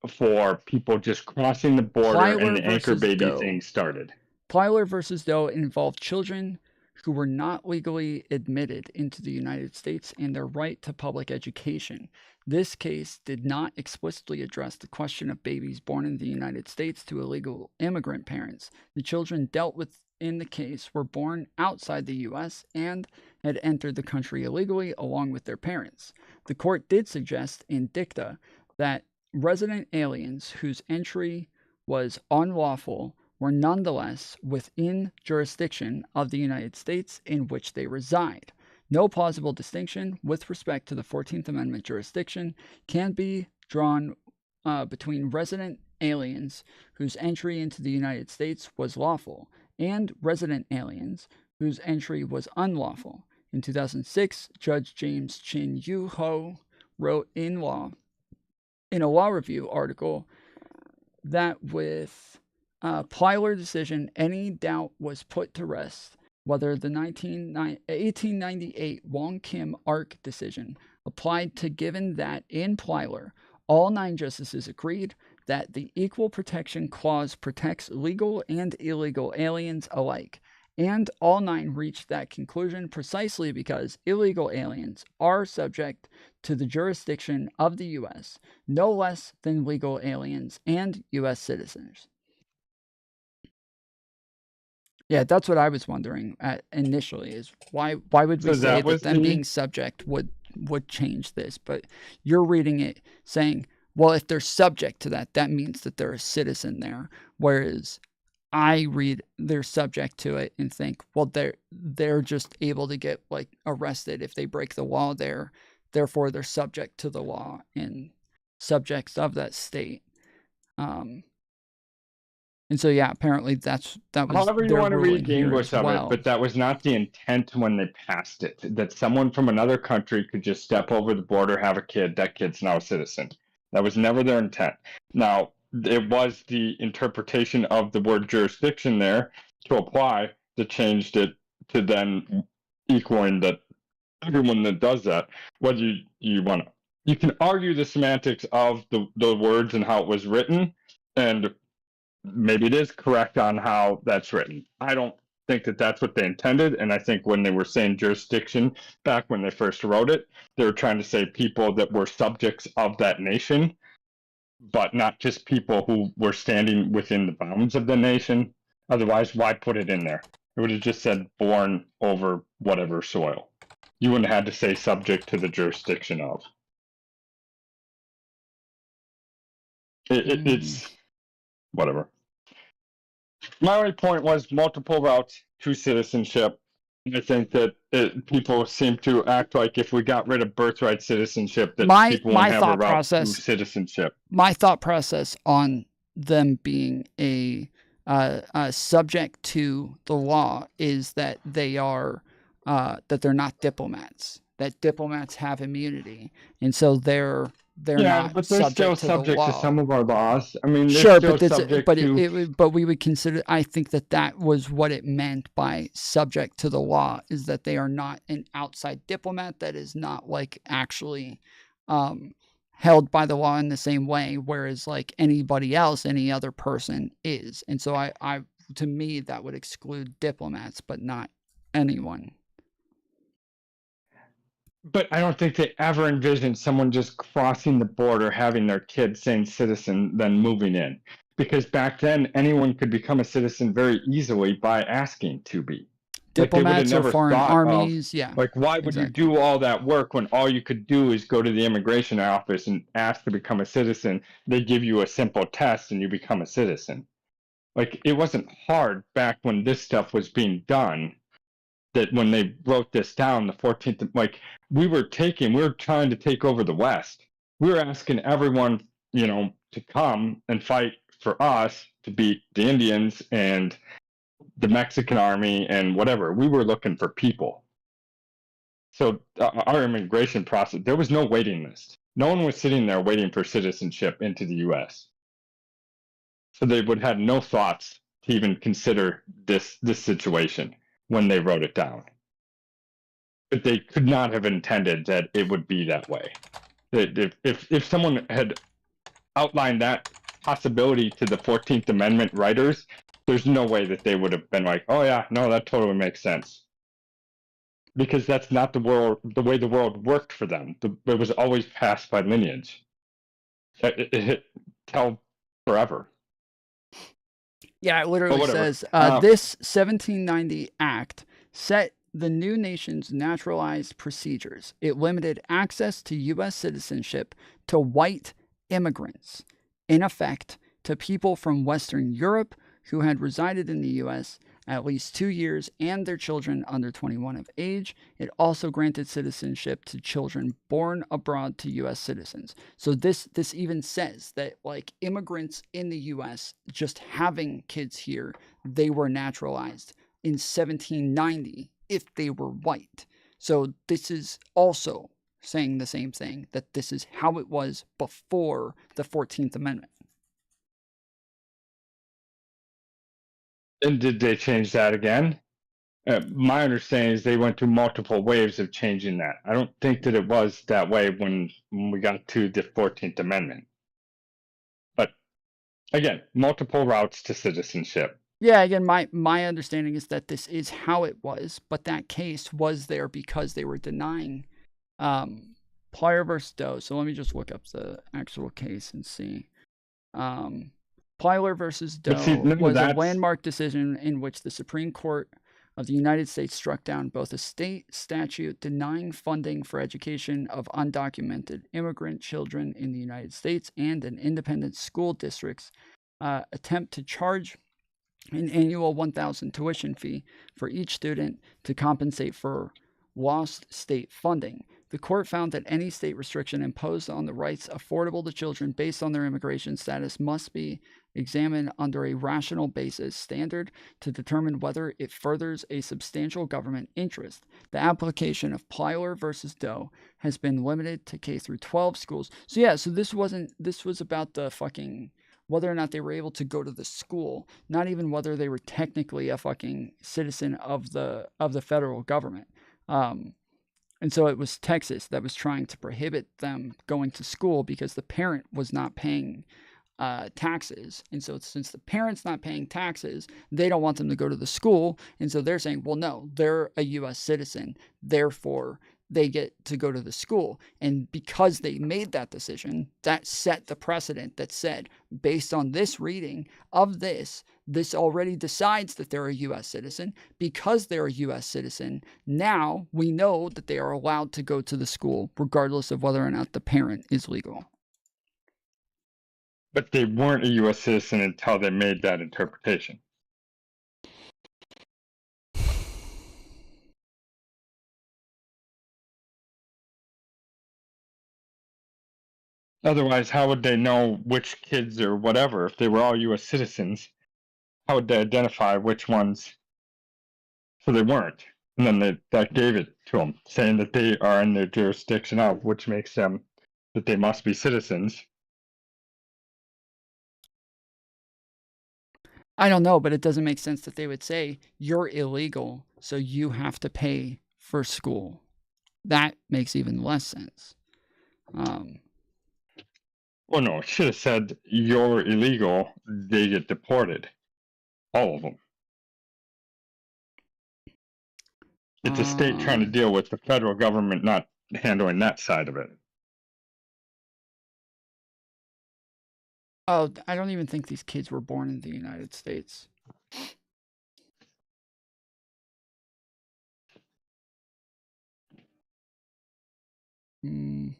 for people just crossing the border Plyler and the anchor versus baby Doe. thing started. Plyler versus Doe involved children who were not legally admitted into the United States and their right to public education. This case did not explicitly address the question of babies born in the United States to illegal immigrant parents. The children dealt with in the case were born outside the U.S. and had entered the country illegally along with their parents. The court did suggest in dicta that resident aliens whose entry was unlawful were nonetheless within jurisdiction of the United States in which they reside. No plausible distinction with respect to the 14th Amendment jurisdiction can be drawn between resident aliens whose entry into the United States was lawful and resident aliens whose entry was unlawful. In 2006, Judge James Chin Yu Ho wrote in a law review article that with Plyler decision, any doubt was put to rest whether the 1898 Wong Kim Ark decision applied to, given that in Plyler, all 9 justices agreed that the Equal Protection Clause protects legal and illegal aliens alike. And all 9 reached that conclusion precisely because illegal aliens are subject to the jurisdiction of the U.S., no less than legal aliens and U.S. citizens. Yeah, that's what I was wondering initially, is why would we say that them being subject would change this? But you're reading it saying, well, if they're subject to that, that means that they're a citizen there. Whereas I read they're subject to it and think, well, they're just able to get like arrested if they break the law there. Therefore, they're subject to the law and subjects of that state. And so, yeah, apparently that was however you want to read the English of it, but that was not the intent when they passed it. That someone from another country could just step over the border, have a kid, that kid's now a citizen. That was never their intent. Now, it was the interpretation of the word jurisdiction there to apply that changed it to then equaling that everyone that does that, whether you want to. You can argue the semantics of the words and how it was written, and maybe it is correct on how that's written. I don't think that that's what they intended, and I think when they were saying jurisdiction back when they first wrote it, they were trying to say people that were subjects of that nation, but not just people who were standing within the bounds of the nation. Otherwise, why put it in there? It would have just said born over whatever soil. You wouldn't have had to say subject to the jurisdiction of. It's whatever. My only point was multiple routes to citizenship. I think that people seem to act like if we got rid of birthright citizenship, that people won't have a route to citizenship. My thought process on them being a subject to the law is that they are that they're not diplomats. That diplomats have immunity, and so they're Yeah, not but they're still subject to the subject to law. some of our laws. I mean, they're Sure, still but subject but to. but we would consider. I think that was what it meant by subject to the law, is that they are not an outside diplomat that is not like actually held by the law in the same way, whereas like anybody else, any other person is. And so I to me that would exclude diplomats, but not anyone. But I don't think they ever envisioned someone just crossing the border, having their kid saying citizen, then moving in. Because back then, anyone could become a citizen very easily by asking to be. Diplomats or foreign armies, of, yeah. Like, why would you do all that work when all you could do is go to the immigration office and ask to become a citizen? They give you a simple test and you become a citizen. Like, it wasn't hard back when this stuff was being done. That when they wrote this down, the 14th, like we were trying to take over the West. We were asking everyone, to come and fight for us to beat the Indians and the Mexican army and whatever. We were looking for people. So our immigration process, there was no waiting list. No one was sitting there waiting for citizenship into the U.S. So they would have no thoughts to even consider this situation when they wrote it down. But they could not have intended that it would be that way. If someone had outlined that possibility to the 14th Amendment writers, there's no way that they would have been like, oh yeah, no, that totally makes sense. Because that's not the way the world worked for them. It was always passed by lineage. It held forever. Yeah, it literally says, this 1790 Act set the new nation's naturalized procedures. It limited access to U.S. citizenship to white immigrants, in effect, to people from Western Europe who had resided in the U.S. at least 2 years and their children under 21 of age. It also granted citizenship to children born abroad to U.S. citizens. So this even says that like immigrants in the U.S. just having kids here, they were naturalized in 1790 if they were white. So this is also saying the same thing, that this is how it was before the 14th Amendment. And did they change that again? My understanding is they went through multiple waves of changing that. I don't think that it was that way when we got to the 14th Amendment. But again, multiple routes to citizenship. Yeah, again, my understanding is that this is how it was, but that case was there because they were denying Plyer versus Doe. So let me just look up the actual case and see. Plyer versus Doe was a landmark decision in which the Supreme Court of the United States struck down both a state statute denying funding for education of undocumented immigrant children in the United States and an independent school district's attempt to charge an annual $1,000 tuition fee for each student to compensate for lost state funding. The court found that any state restriction imposed on the rights affordable to children based on their immigration status must be examined under a rational basis standard to determine whether it furthers a substantial government interest. The application of Plyer versus Doe has been limited to K through 12 schools. So yeah, so this was about the fucking whether or not they were able to go to the school, not even whether they were technically a fucking citizen of the federal government. And so it was Texas that was trying to prohibit them going to school because the parent was not paying taxes. And so since the parent's not paying taxes, they don't want them to go to the school. And so they're saying, well, no, they're a U.S. citizen. Therefore, they get to go to the school. And because they made that decision, that set the precedent that said, based on this reading of this already decides that they're a U.S. citizen. Because they're a U.S. citizen, now we know that they are allowed to go to the school, regardless of whether or not the parent is legal. But they weren't a U.S. citizen until they made that interpretation. Otherwise, how would they know which kids or whatever? If they were all U.S. citizens, how would they identify which ones? So they weren't. And then that gave it to them, saying that they are in their jurisdiction of, which makes them that they must be citizens. I don't know, but it doesn't make sense that they would say you're illegal, so you have to pay for school. That makes even less sense. Well, no, it should have said you're illegal, they get deported. All of them. It's a state trying to deal with the federal government not handling that side of it. Oh, I don't even think these kids were born in the United States. Well,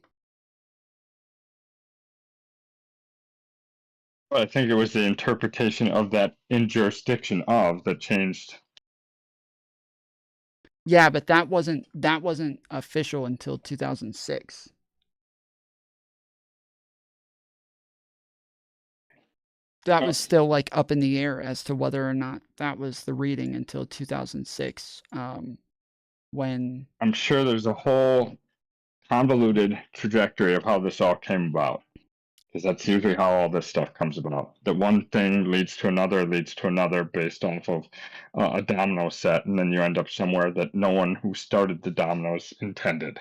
I think it was the interpretation of that in jurisdiction of that changed. Yeah, but that wasn't official until 2006. That was still like up in the air as to whether or not that was the reading until 2006, when I'm sure there's a whole convoluted trajectory of how this all came about, because that's usually how all this stuff comes about. That one thing leads to another based off of a domino set, and then you end up somewhere that no one who started the dominoes intended.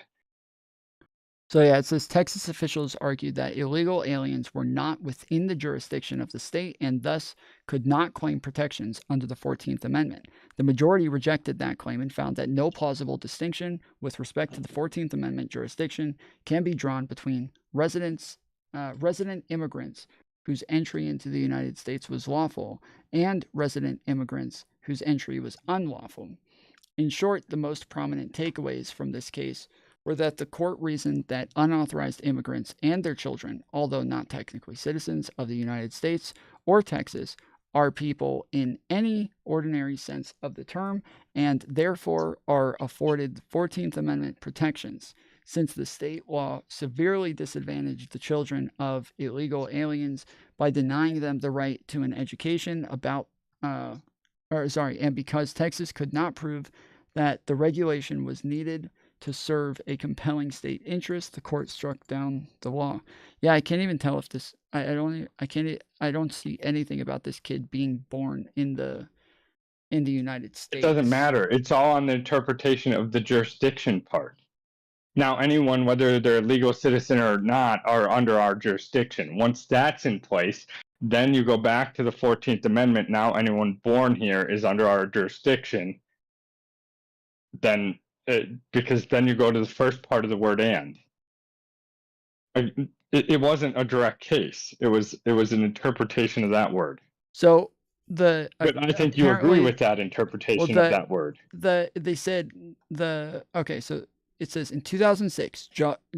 So yeah, it says Texas officials argued that illegal aliens were not within the jurisdiction of the state and thus could not claim protections under the 14th Amendment. The majority rejected that claim and found that no plausible distinction with respect to the 14th Amendment jurisdiction can be drawn between resident immigrants whose entry into the United States was lawful and resident immigrants whose entry was unlawful. In short, the most prominent takeaways from this case were that the court reasoned that unauthorized immigrants and their children, although not technically citizens of the United States or Texas, are people in any ordinary sense of the term and therefore are afforded 14th Amendment protections, since the state law severely disadvantaged the children of illegal aliens by denying them the right to an education and because Texas could not prove that the regulation was needed to serve a compelling state interest, the court struck down the law. Yeah, I can't even tell if this. I don't see anything about this kid being born in the United States. It doesn't matter. It's all on the interpretation of the jurisdiction part. Now, anyone, whether they're a legal citizen or not, are under our jurisdiction. Once that's in place, then you go back to the 14th Amendment. Now, anyone born here is under our jurisdiction. Then. Because then you go to the first part of the word "and." It wasn't a direct case. It was an interpretation of that word. So but I think you agree with that interpretation of that word. They said okay. So it says in 2006,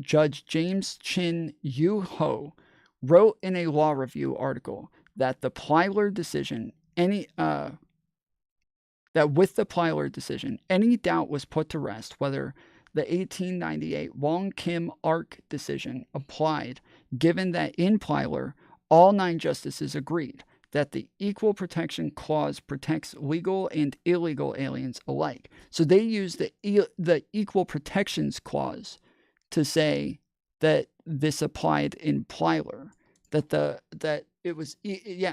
Judge James Chin Yu Ho wrote in a law review article that with the Plyler decision, any doubt was put to rest whether the 1898 Wong Kim Ark decision applied, given that in Plyler, all 9 justices agreed that the Equal Protection Clause protects legal and illegal aliens alike. So they used the Equal Protections Clause to say that this applied in Plyler, that it was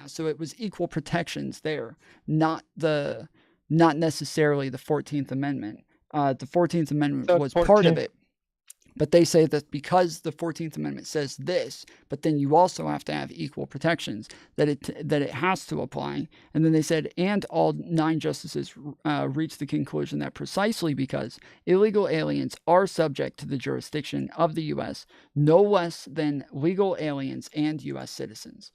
so it was equal protections there, not necessarily the 14th Amendment. The 14th Amendment was part of it. But they say that because the 14th Amendment says this, but then you also have to have equal protections, that it has to apply. And then they said, and all 9 justices reached the conclusion that precisely because illegal aliens are subject to the jurisdiction of the U.S., no less than legal aliens and U.S. citizens.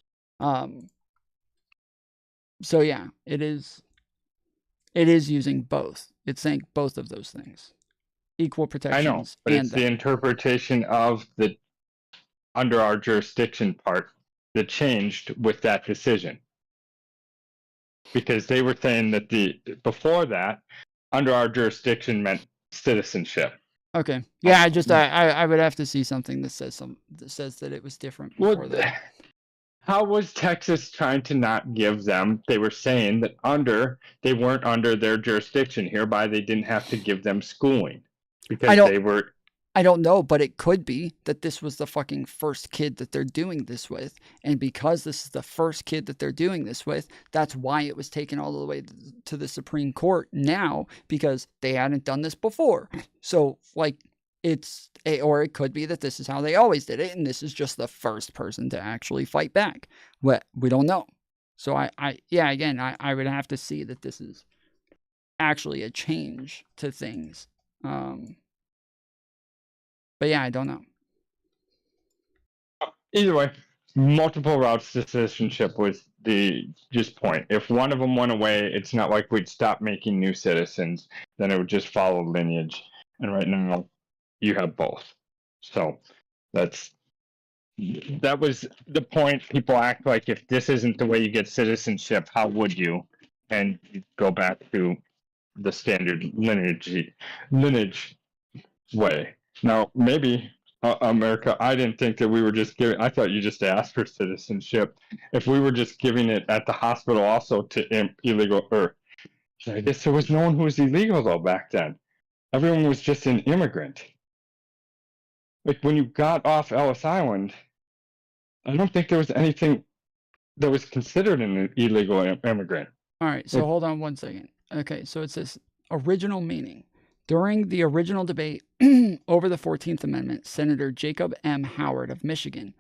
So yeah, it is using both. It's saying both of those things. Equal protections. I know, but it's the interpretation of the under our jurisdiction part that changed with that decision. Because they were saying that before that, under our jurisdiction meant citizenship. Okay. Yeah, I would have to see something that says that it was different before that. How was Texas trying to not give them? They were saying that they weren't under their jurisdiction, hereby they didn't have to give them schooling because they were I don't know, but it could be that this was the fucking first kid that they're doing this with. And because this is the first kid that they're doing this with, that's why it was taken all the way to the Supreme Court now, because they hadn't done this before. So, like, or it could be that this is how they always did it, and this is just the first person to actually fight back. We don't know. So again, I would have to see that this is actually a change to things. But yeah, I don't know. Either way, multiple routes to citizenship was the just point. If one of them went away, it's not like we'd stop making new citizens. Then it would just follow lineage. And right now, you have both. So that was the point. People act like if this isn't the way you get citizenship, how would you? And you go back to the standard lineage way. Now, maybe America, I didn't think that we were just giving, I thought you just asked for citizenship. If we were just giving it at the hospital also to illegal, or I guess there was no one who was illegal though back then. Everyone was just an immigrant. Like when you got off Ellis Island, I don't think there was anything that was considered an illegal immigrant. All right, so hold on one second. Okay, so it says original meaning. During the original debate over the 14th Amendment, Senator Jacob M. Howard of Michigan,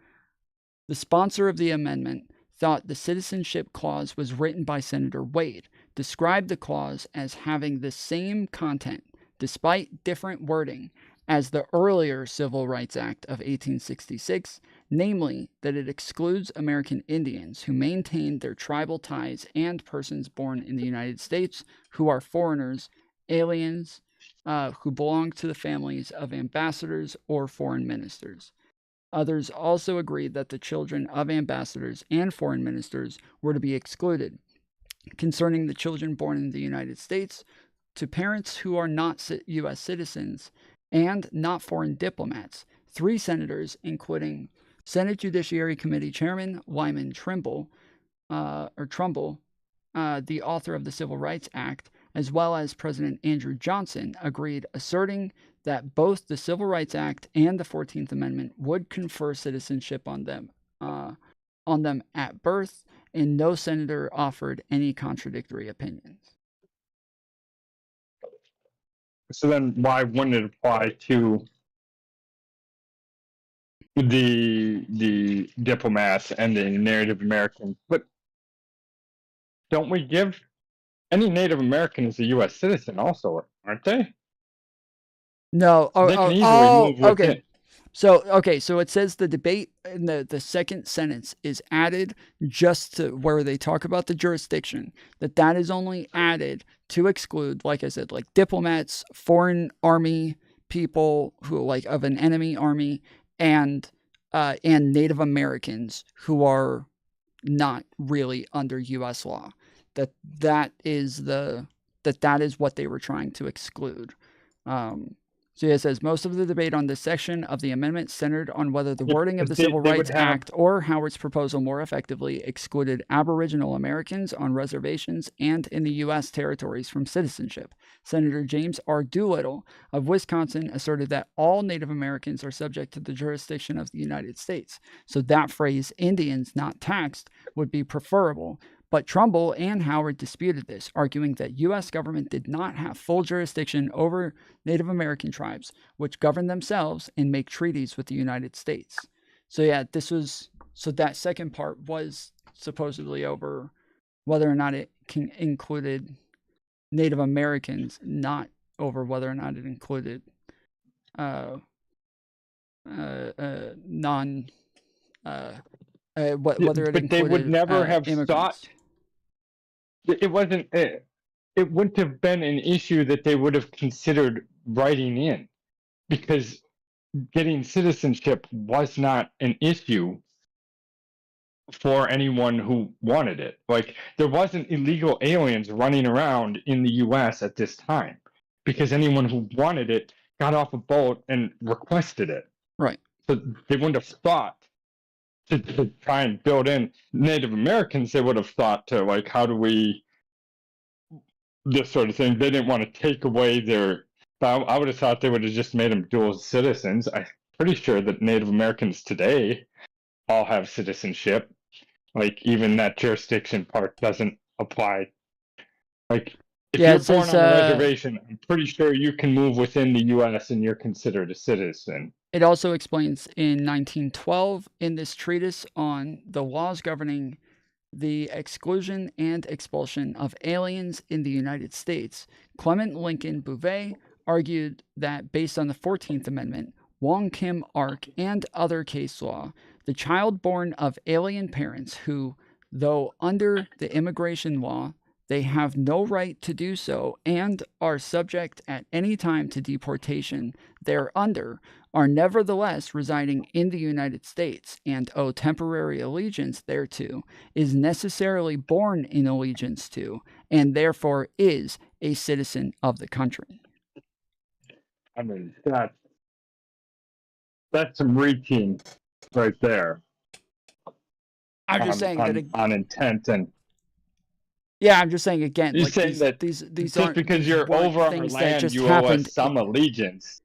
the sponsor of the amendment, thought the citizenship clause was written by Senator Wade, described the clause as having the same content, despite different wording, as the earlier Civil Rights Act of 1866, namely that it excludes American Indians who maintain their tribal ties and persons born in the United States who are foreigners, aliens, who belong to the families of ambassadors or foreign ministers. Others also agreed that the children of ambassadors and foreign ministers were to be excluded. Concerning the children born in the United States, to parents who are not U.S. citizens and not foreign diplomats, 3 senators, including Senate Judiciary Committee Chairman Wyman Trumbull, the author of the Civil Rights Act, as well as President Andrew Johnson, agreed, asserting that both the Civil Rights Act and the 14th Amendment would confer citizenship on them at birth, and no senator offered any contradictory opinions. So then why wouldn't it apply to the diplomats and the Native Americans? But don't we give any Native American is a U.S. citizen also, aren't they? No. Okay. Within. So it says the debate in the second sentence is added just to where they talk about the jurisdiction, that is only added to exclude, like I said, like diplomats, foreign army people who like of an enemy army, and Native Americans who are not really under U.S. law. That is what they were trying to exclude. So it says most of the debate on this section of the amendment centered on whether the wording of the Civil Rights Act or Howard's proposal more effectively excluded Aboriginal Americans on reservations and in the U.S. territories from citizenship. Senator James R. Doolittle of Wisconsin asserted that all Native Americans are subject to the jurisdiction of the United States. So that phrase, Indians not taxed, would be preferable. But Trumbull and Howard disputed this, arguing that U.S. government did not have full jurisdiction over Native American tribes, which govern themselves and make treaties with the United States. So yeah, that second part was supposedly over whether or not it included Native Americans, not over whether or not it included whether it included they would never have immigrants. thought. It wasn't. It wouldn't have been an issue that they would have considered writing in, because getting citizenship was not an issue for anyone who wanted it. Like, there wasn't illegal aliens running around in the U.S. at this time, because anyone who wanted it got off a boat and requested it. Right. So they wouldn't have thought to try and build in Native Americans. They would have thought to, like, how do we, this sort of thing. They didn't want to take away their But I would have thought they would have just made them dual citizens. I'm pretty sure that Native Americans today all have citizenship. Like, even that jurisdiction part doesn't apply. Like, if Yeah, you're it born says on a reservation, I'm pretty sure you can move within the U.S. and you're considered a citizen. it also explains in 1912 in this treatise on the laws governing the exclusion and expulsion of aliens in the United States, Clement Lincoln Bouvet argued that based on the 14th Amendment, Wong Kim Ark, and other case law, the child born of alien parents who, though under the immigration law, they have no right to do so and are subject at any time to deportation thereunder, are nevertheless residing in the United States and owe temporary allegiance thereto, is necessarily born in allegiance to, and therefore is a citizen of the country. I mean, that's some reaching right there. I'm just saying that on intent and. Yeah, I'm just saying again. You're like saying that these just aren't because these you're weren't over our things that land, just you owe happened. us some allegiance.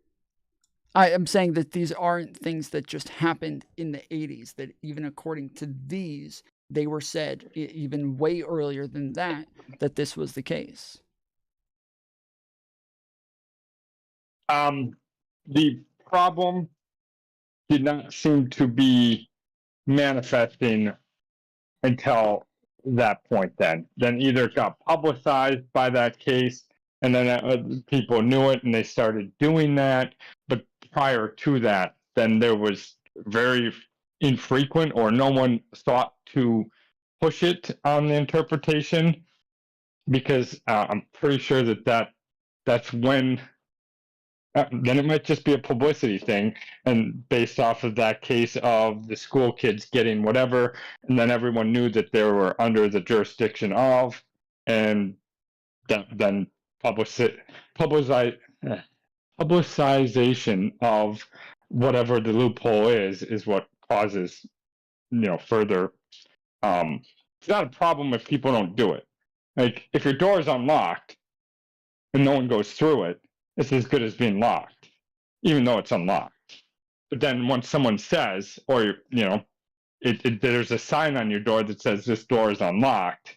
I am saying that these aren't things that just happened in the 80s. That even according to these, they were said even way earlier than that this was the case. The problem did not seem to be manifesting until that point. Then either it got publicized by that case, and then people knew it and they started doing that. But prior to that, then there was very infrequent, or no one thought to push it on the interpretation, because I'm pretty sure that's when. Then it might just be a publicity thing, and based off of that case of the school kids getting whatever, and then everyone knew that they were under the jurisdiction of, and then publicization of whatever the loophole is what causes, further. It's not a problem if people don't do it. Like, if your door is unlocked and no one goes through it, it's as good as being locked, even though it's unlocked. But then once someone says, or, there's a sign on your door that says this door is unlocked,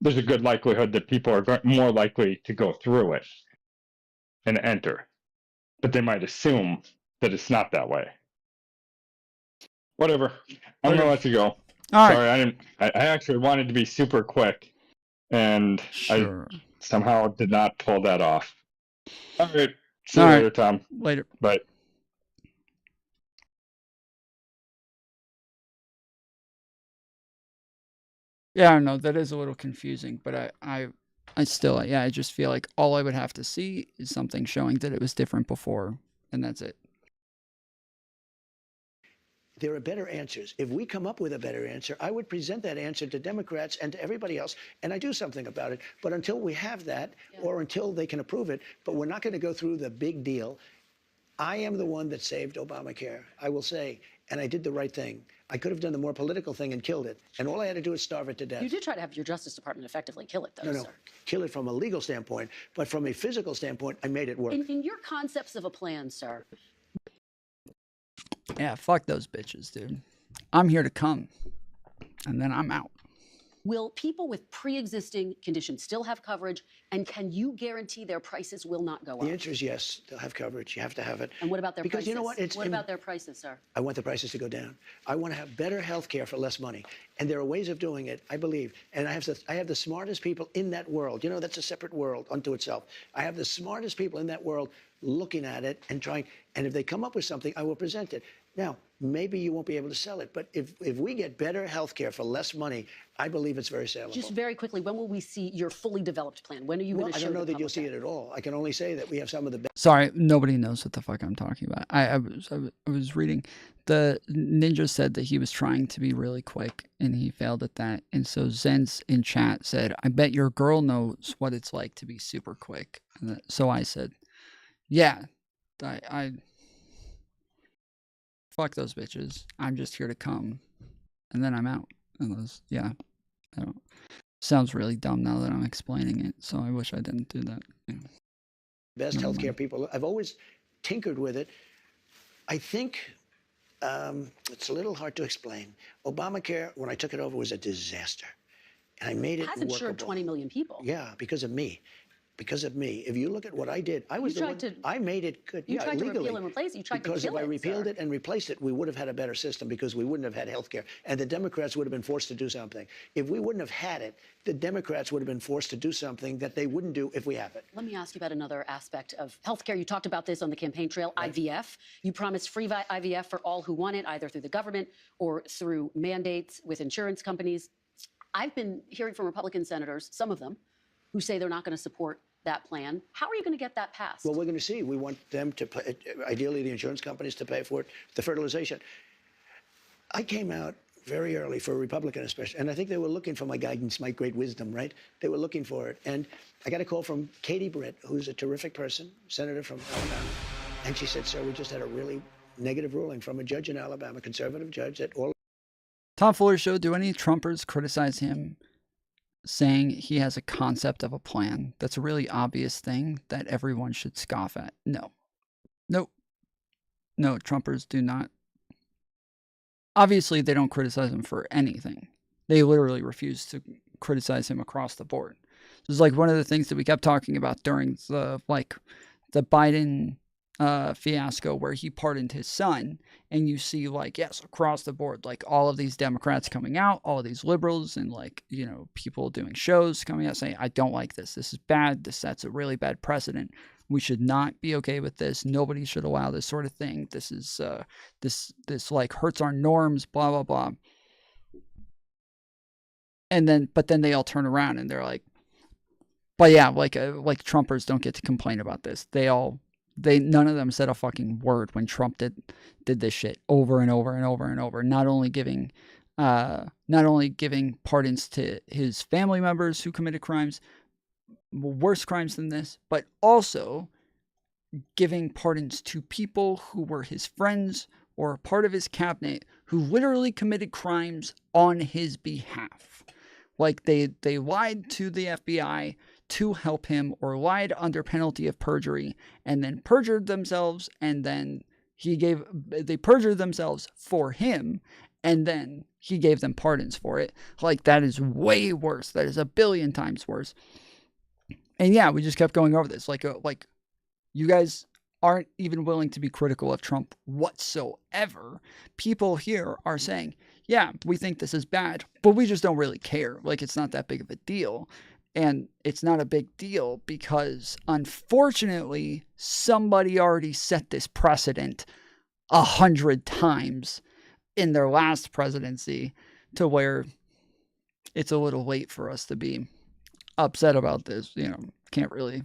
there's a good likelihood that people are more likely to go through it and enter. But they might assume that it's not that way. Whatever. I'm going to let you go. All Sorry, right. I actually wanted to be super quick, and sure. I somehow did not pull that off. All right. See you later, Tom. Later. Bye. Yeah, I don't know. That is a little confusing, but I still, I just feel like all I would have to see is something showing that it was different before, and that's it. There are better answers. If we come up with a better answer, I would present that answer to Democrats and to everybody else, and I do something about it. But until we have that, or until they can approve it, but we're not going to go through the big deal. I am the one that saved Obamacare, I will say, and I did the right thing. I could have done the more political thing and killed it, and all I had to do is starve it to death. You did try to have your Justice Department effectively kill it, though, No, sir. kill it from a legal standpoint, but from a physical standpoint, I made it work. In your concepts of a plan, sir. Yeah, fuck those bitches, dude. I'm here to come, and then I'm out. Will people with pre-existing conditions still have coverage, and can you guarantee their prices will not go up? The answer is yes, they'll have coverage. You have to have it. And what about their because prices? You know what? What about their prices, sir? I want the prices to go down. I want to have better health care for less money. And there are ways of doing it, I believe. And I have the smartest people in that world. You know, that's a separate world unto itself. I have the smartest people in that world looking at it and trying. And if they come up with something, I will present it. Now, maybe you won't be able to sell it, but if we get better health care for less money, I believe it's very saleable. Just very quickly, when will we see your fully developed plan? When are you going to show I don't know the that you'll public see it at all. I can only say that we have some of the best. Sorry, nobody knows what the fuck I'm talking about. I was reading. The ninja said that he was trying to be really quick, and he failed at that. And so Zen's in chat said, I bet your girl knows what it's like to be super quick. And so I said, yeah, I fuck those bitches. I'm just here to come, and then I'm out. Unless, yeah, I don't. Sounds really dumb now that I'm explaining it. So I wish I didn't do that. Yeah. best healthcare people. I've always tinkered with it. I think it's a little hard to explain. Obamacare, when I took it over, was a disaster. And I made it Has insured 20 million people. Yeah, because of me. Because of me. If you look at what I did, I was the one. I made it good. You tried to legally. repeal and replace it. You tried because to kill if I it, repealed sir. it and replaced it, we would have had a better system because we wouldn't have had health care. And the Democrats would have been forced to do something. If we wouldn't have had it, the Democrats would have been forced to do something that they wouldn't do if we have it. Let me ask you about another aspect of healthcare. You talked about this on the campaign trail, right. IVF. You promised free IVF for all who want it, either through the government or through mandates with insurance companies. I've been hearing from Republican senators, some of them, who say they're not going to support that plan. How are you going to get that passed? Well, we're going to see. We want them to pay, ideally the insurance companies to pay for it, the fertilization. I came out very early for a Republican especially, and I think they were looking for my guidance, my great wisdom, right? They were looking for it. And I got a call from Katie Britt, who's a terrific person, senator from Alabama. And she said, sir, we just had a really negative ruling from a judge in Alabama, conservative judge, that all... Tom Foolery Show, do any Trumpers criticize him saying he has a concept of a plan? That's a really obvious thing that everyone should scoff at. No. Nope. No, Trumpers do not. Obviously, they don't criticize him for anything. They literally refuse to criticize him across the board. This is like one of the things that we kept talking about during the Biden fiasco where he pardoned his son, and you see yes, across the board, all of these Democrats coming out, all of these liberals and people doing shows coming out saying, I don't like this. This is bad. This sets a really bad precedent. We should not be okay with this. Nobody should allow this sort of thing. This is this hurts our norms, blah, blah, blah. But then they all turn around and they're like, but yeah, Trumpers don't get to complain about this. None of them said a fucking word when Trump did this shit over and over and over and over. Not only giving pardons to his family members who committed crimes, worse crimes than this, but also giving pardons to people who were his friends or part of his cabinet who literally committed crimes on his behalf. They lied to the FBI to help him, or lied under penalty of perjury, and then perjured themselves, and then they perjured themselves for him, and then he gave them pardons for it. That is way worse. That is a billion times worse. And yeah, we just kept going over this. You guys aren't even willing to be critical of Trump whatsoever. People here are saying, yeah, we think this is bad, but we just don't really care. It's not that big of a deal. And it's not a big deal because, unfortunately, somebody already set this precedent 100 times in their last presidency to where it's a little late for us to be upset about this. Can't really,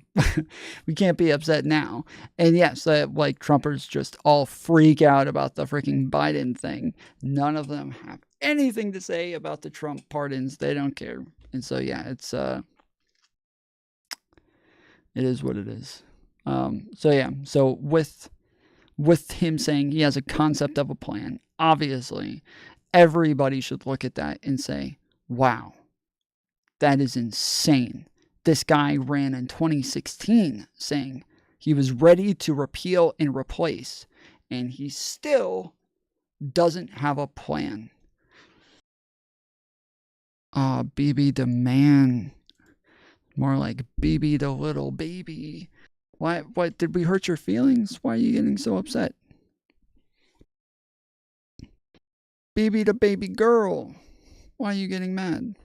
we can't be upset now. And yes, Trumpers just all freak out about the freaking Biden thing. None of them have anything to say about the Trump pardons. They don't care. And so, yeah, it is what it is. So with him saying he has a concept of a plan, obviously everybody should look at that and say, wow, that is insane. This guy ran in 2016 saying he was ready to repeal and replace, and he still doesn't have a plan. BB the man. More like BB the little baby. What did we hurt your feelings? Why are you getting so upset? BB the baby girl. Why are you getting mad?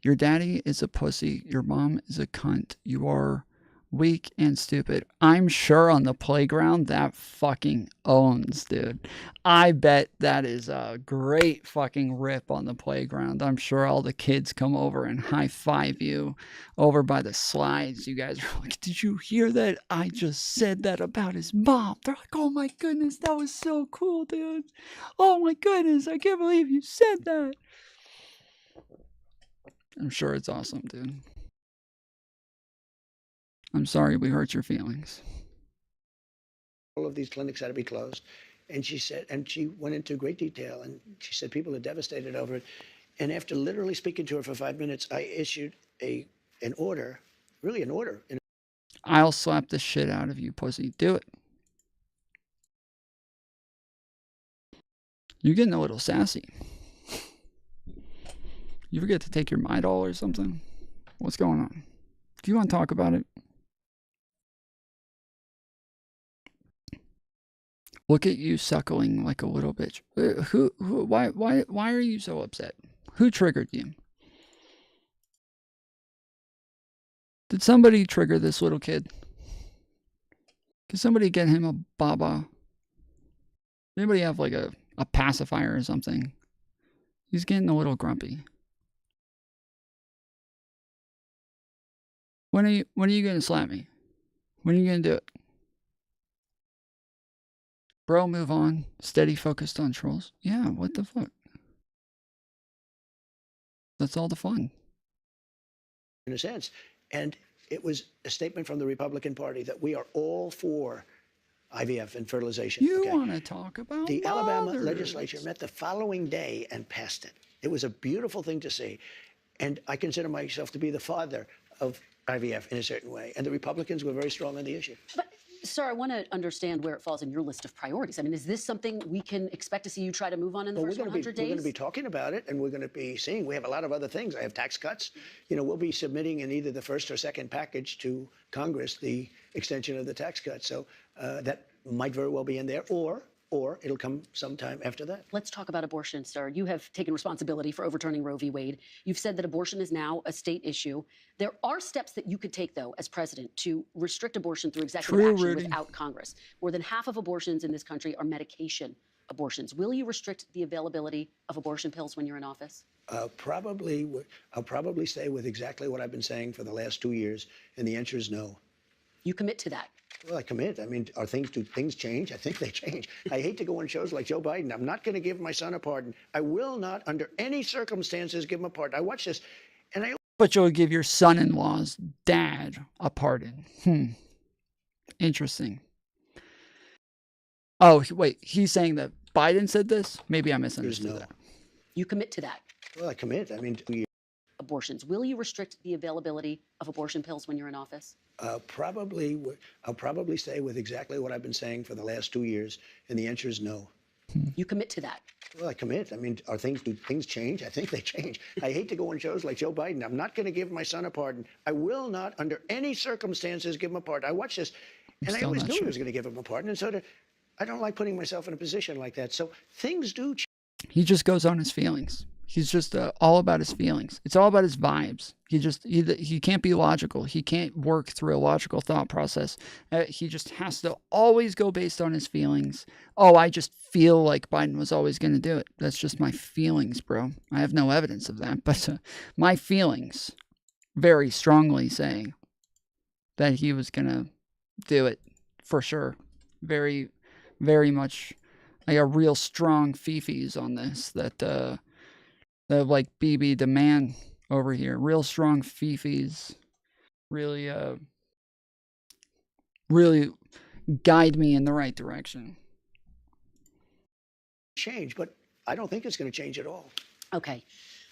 Your daddy is a pussy. Your mom is a cunt. You are weak and stupid. I'm sure on the playground that fucking owns, dude. I bet that is a great fucking rip on the playground. I'm sure all the kids come over and high five you over by the slides. You guys are like, did you hear that? I just said that about his mom. They're like, oh my goodness, that was so cool, dude. Oh my goodness, I can't believe you said that. I'm sure it's awesome, dude. I'm sorry we hurt your feelings. All of these clinics had to be closed. And she said, and she went into great detail, and she said people are devastated over it. And after literally speaking to her for 5 minutes, I issued an order, really an order. I'll slap the shit out of you, pussy. Do it. You're getting a little sassy. You forget to take your Midol or something? What's going on? Do you want to talk about it? Look at you suckling like a little bitch. Why are you so upset? Who triggered you? Did somebody trigger this little kid? Can somebody get him a baba? Anybody have like a pacifier or something? He's getting a little grumpy. When are you gonna slap me? When are you gonna do it? Bro, move on. Steady focused on trolls. Yeah, what the fuck? That's all the fun. In a sense. And it was a statement from the Republican Party that we are all for IVF and fertilization. You want to talk about the mothers. Alabama legislature met the following day and passed it. It was a beautiful thing to see. And I consider myself to be the father of IVF in a certain way. And the Republicans were very strong on the issue. But, sir, I want to understand where it falls in your list of priorities. I mean, is this something we can expect to see you try to move on in the first 100 days? We're going to be talking about it, and we're going to be seeing. We have a lot of other things. I have tax cuts. You know, we'll be submitting in either the first or second package to Congress the extension of the tax cuts. So that might very well be in there, or it'll come sometime after that. Let's talk about abortion, sir. You have taken responsibility for overturning Roe v. Wade. You've said that abortion is now a state issue. There are steps that you could take, though, as president, to restrict abortion through executive action Rudy. without Congress. More than half of abortions in this country are medication abortions. Will you restrict the availability of abortion pills when you're in office? I'll probably stay with exactly what I've been saying for the last 2 years, and the answer is no. You commit to that? Well, I commit. I mean, do things change? I think they change. I hate to go on shows like Joe Biden. I'm not going to give my son a pardon. I will not, under any circumstances, give him a pardon. I watch this, and I... But you'll give your son-in-law's dad a pardon. Interesting. Oh, wait. He's saying that Biden said this? Maybe I misunderstood that. You commit to that? Well, I commit. I mean... Abortions. Will you restrict the availability of abortion pills when you're in office? I'll probably stay with exactly what I've been saying for the last 2 years, and the answer is no. You commit to that? Well, I commit. I mean, do things change? I think they change. I hate to go on shows like Joe Biden. I'm not going to give my son a pardon. I will not, under any circumstances, give him a pardon. I watch this, and I always knew I was going to give him a pardon, and so I don't like putting myself in a position like that. So things do change. He just goes on his feelings. He's just all about his feelings. It's all about his vibes. He can't be logical. He can't work through a logical thought process. He just has to always go based on his feelings. Oh, I just feel like Biden was always going to do it. That's just my feelings, bro. I have no evidence of that, but my feelings very strongly saying that he was going to do it for sure. Very, very much like a real strong fifis on this that like BB the man over here, real strong fifis, really guide me in the right direction. Change, but I don't think it's going to change at all. Okay,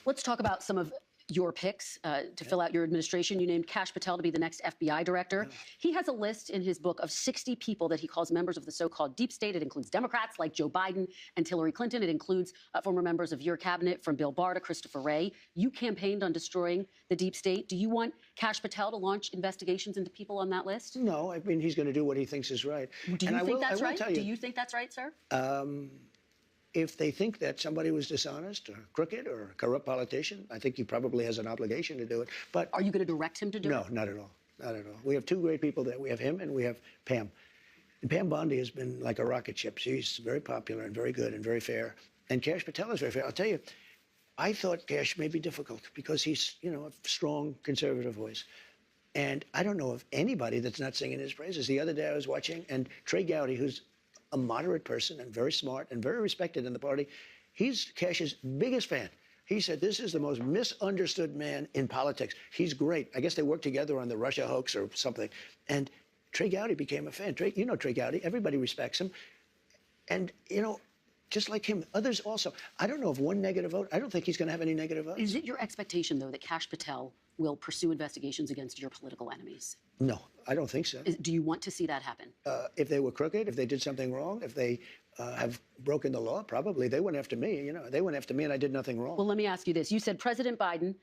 let's talk about some of your picks to fill out your administration. You named Kash Patel to be the next FBI director. He has a list in his book of 60 people that he calls members of the so-called deep state. It includes Democrats like Joe Biden and Hillary Clinton. It includes former members of your cabinet, from Bill Barr to Christopher Wray. You campaigned on destroying the deep state. Do you want Kash Patel to launch investigations into people on that list? No, I mean, he's going to do what he thinks is right. Do you think that's right? Do you think that's right, sir? If they think that somebody was dishonest or crooked or a corrupt politician, I think he probably has an obligation to do it. But are you going to direct him to do it? No, not at all. Not at all. We have two great people there. We have him and we have Pam. And Pam Bondi has been like a rocket ship. She's very popular and very good and very fair. And Kash Patel is very fair. I'll tell you, I thought Kash may be difficult because he's, a strong conservative voice. And I don't know of anybody that's not singing his praises. The other day I was watching, and Trey Gowdy, who's a moderate person and very smart and very respected in the party, he's Kash's biggest fan. He said, this is the most misunderstood man in politics. He's great. I guess they worked together on the Russia hoax or something. And Trey Gowdy became a fan. Trey Gowdy. Everybody respects him. And, just like him, others also. I don't know of one negative vote. I don't think he's going to have any negative votes. Is it your expectation, though, that Kash Patel will pursue investigations against your political enemies? No, I don't think so. Do you want to see that happen? If they were crooked, if they did something wrong, if they have broken the law, probably they went after me. You know, they went after me and I did nothing wrong. Well, let me ask you this. You said President Biden,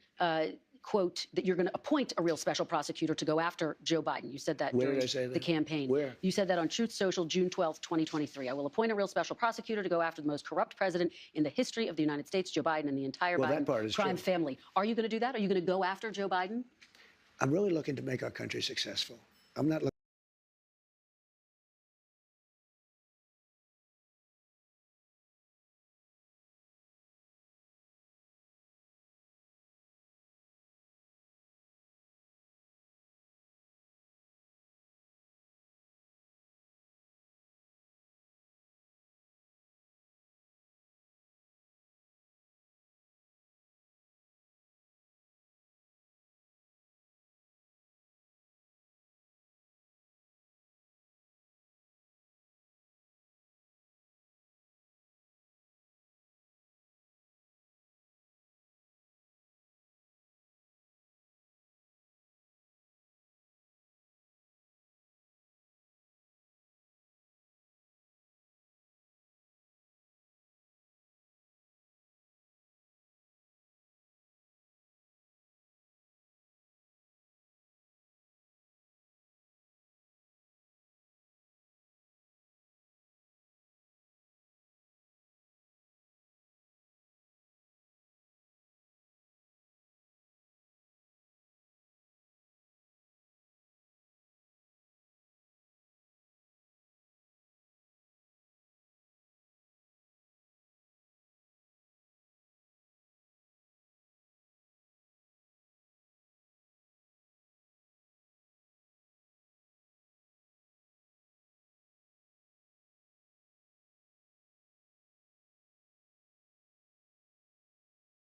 quote, that you're going to appoint a real special prosecutor to go after Joe Biden. You said that Where during did I say that? the campaign. Where? You said that on Truth Social, June 12th, 2023. I will appoint a real special prosecutor to go after the most corrupt president in the history of the United States, Joe Biden, and the entire Well, that Biden part is crime true. family. Are you going to do that? Are you going to go after Joe Biden? I'm really looking to make our country successful. I'm not looking.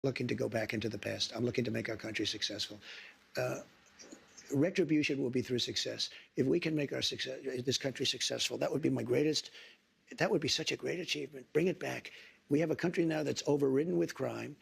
Looking to go back into the past. I'm looking to make our country successful. Retribution will be through success. If we can make this country successful, that would be my greatest. That would be such a great achievement. Bring it back. We have a country now that's overridden with crime.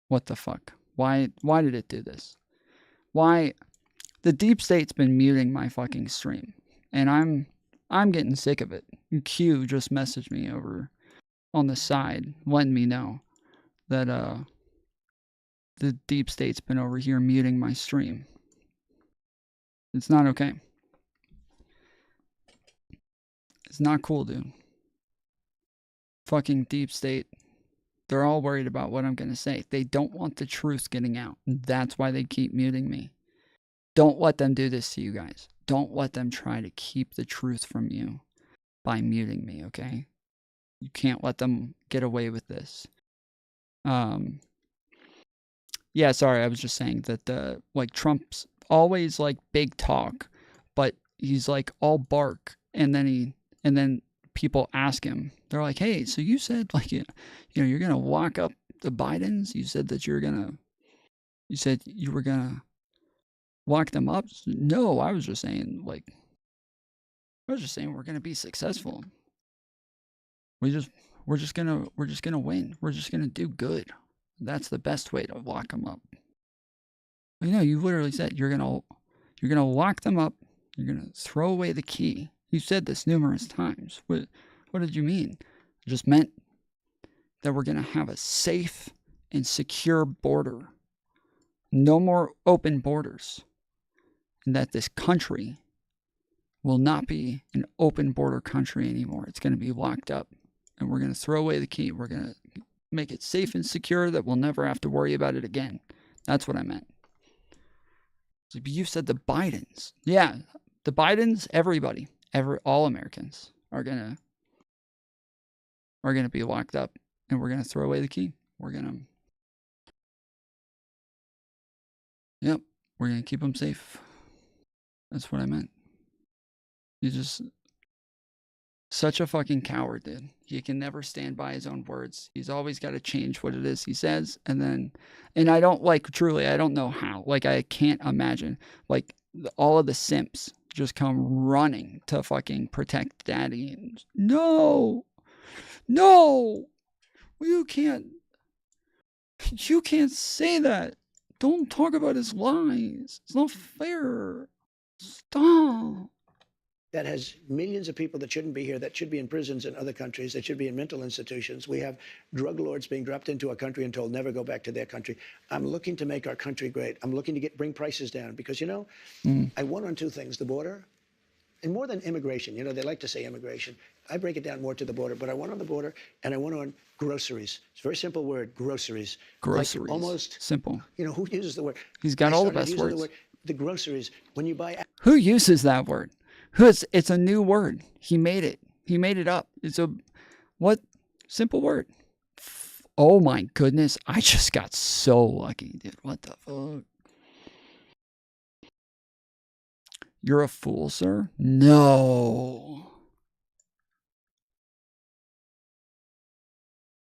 What the fuck? Why did it do this? Why? The deep state's been muting my fucking stream, and I'm getting sick of it. Q just messaged me over on the side, letting me know that the deep state's been over here muting my stream. It's not okay. It's not cool, dude. Fucking deep state. They're all worried about what I'm going to say. They don't want the truth getting out. That's why they keep muting me. Don't let them do this to you guys. Don't let them try to keep the truth from you by muting me, okay? You can't let them get away with this. Yeah, sorry, I was just saying that like Trump's always like big talk, but he's like all bark, and then people ask him, they're like, hey, so you said like you know you're gonna lock up the Bidens? You said that you said you were gonna lock them up? No, I was just saying like I was just saying we're gonna be successful. We're just gonna win. We're just gonna do good. That's the best way to lock them up. You know, you literally said you're gonna lock them up. You're gonna throw away the key. You said this numerous times. What did you mean? It just meant that we're gonna have a safe and secure border. No more open borders. And that this country will not be an open border country anymore. It's going to be locked up. And we're going to throw away the key. We're going to make it safe and secure that we'll never have to worry about it again. That's what I meant. You said the Bidens. Yeah, the Bidens, everybody, all Americans are going to be locked up. And we're going to throw away the key. We're going to keep them safe. That's what I meant. He's just such a fucking coward, dude. He can never stand by his own words. He's always got to change what it is he says. And I don't truly, I don't know how. Like, I can't imagine. Like, all of the simps just come running to fucking protect daddy. And, no, you can't say that. Don't talk about his lies. It's not fair. Stop. That has millions of people that shouldn't be here, that should be in prisons in other countries, that should be in mental institutions. We have drug lords being dropped into a country and told never go back to their country. I'm looking to make our country great. I'm looking to bring prices down because, you know, I won on two things, the border and more than immigration. You know, they like to say immigration. I break it down more to the border, but I won on the border and I won on groceries. It's a very simple word, groceries. Groceries. Like almost simple. You know, who uses the word? He's got all the best words. The groceries, when you buy... Who uses that word? It's a new word. He made it. He made it up. It's a, what? Simple word. Oh my goodness. I just got so lucky, dude. What the fuck? You're a fool, sir? No.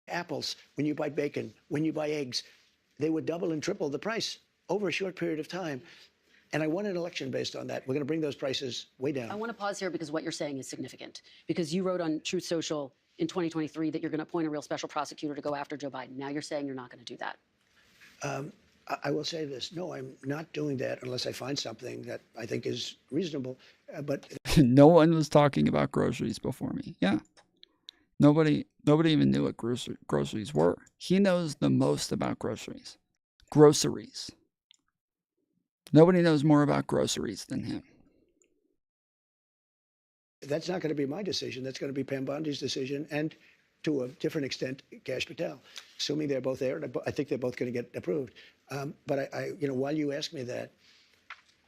Apples, when you buy bacon, when you buy eggs, they would double and triple the price over a short period of time. And I won an election based on that. We're going to bring those prices way down. I want to pause here because what you're saying is significant. Because you wrote on Truth Social in 2023 that you're going to appoint a real special prosecutor to go after Joe Biden. Now you're saying you're not going to do that. I will say this. No, I'm not doing that unless I find something that I think is reasonable. But no one was talking about groceries before me. Yeah. Nobody even knew what groceries were. He knows the most about groceries. Groceries. Nobody knows more about groceries than him. That's not going to be my decision. That's going to be Pam Bondi's decision, and to a different extent, Kash Patel. Assuming they're both there, and I think they're both going to get approved. But I, you know, while you ask me that,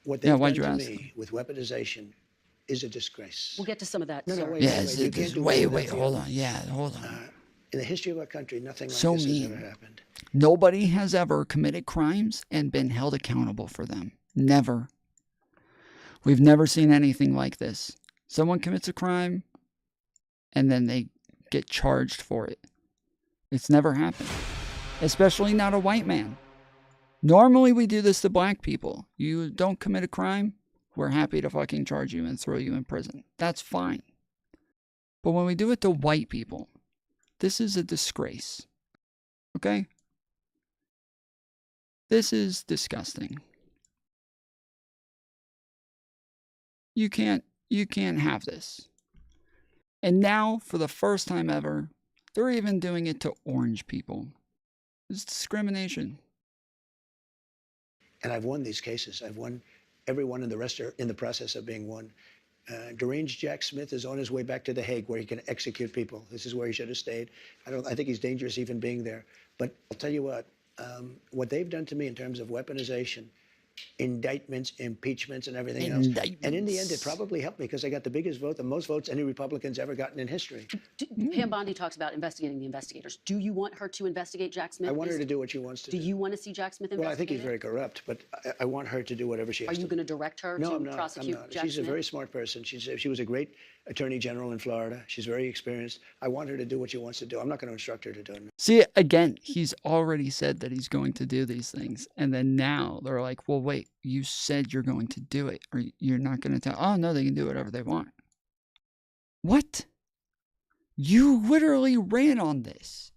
what they've done to me with weaponization is a disgrace. We'll get to some of that. No, sir. wait. Hold on. Yeah, hold on. In the history of our country, nothing like So this mean. has ever happened. Nobody has ever committed crimes and been held accountable for them. Never. We've never seen anything like this. Someone commits a crime and then they get charged for it. It's never happened. Especially not a white man. Normally we do this to black people. You don't commit a crime, we're happy to fucking charge you and throw you in prison. That's fine. But when we do it to white people, this is a disgrace. Okay? This is disgusting. You can't have this. And now, for the first time ever, they're even doing it to orange people. It's discrimination. And I've won these cases. I've won every one, and the rest are in the process of being won. Deranged Jack Smith is on his way back to The Hague, where he can execute people. This is where he should have stayed. I think he's dangerous even being there. But I'll tell you what they've done to me in terms of weaponization, indictments, impeachments, and everything else. And in the end, it probably helped me because I got the biggest vote, the most votes any Republican's ever gotten in history. Pam Bondi talks about investigating the investigators. Do you want her to investigate Jack Smith? I want her to do what she wants to do. Do you want to see Jack Smith investigated? Well, I think he's very corrupt, but I want her to do whatever she has to do. Are you going to direct her to prosecute I'm not. Jack She's Smith? a very smart person. She was a great attorney general in Florida. She's very experienced. I want her to do what she wants to do. I'm not going to instruct her to do it. See, again, he's already said that he's going to do these things. And then now they're like, well, wait, you said you're going to do it. Or you're not going to tell. Oh, no, they can do whatever they want. What? You literally ran on this.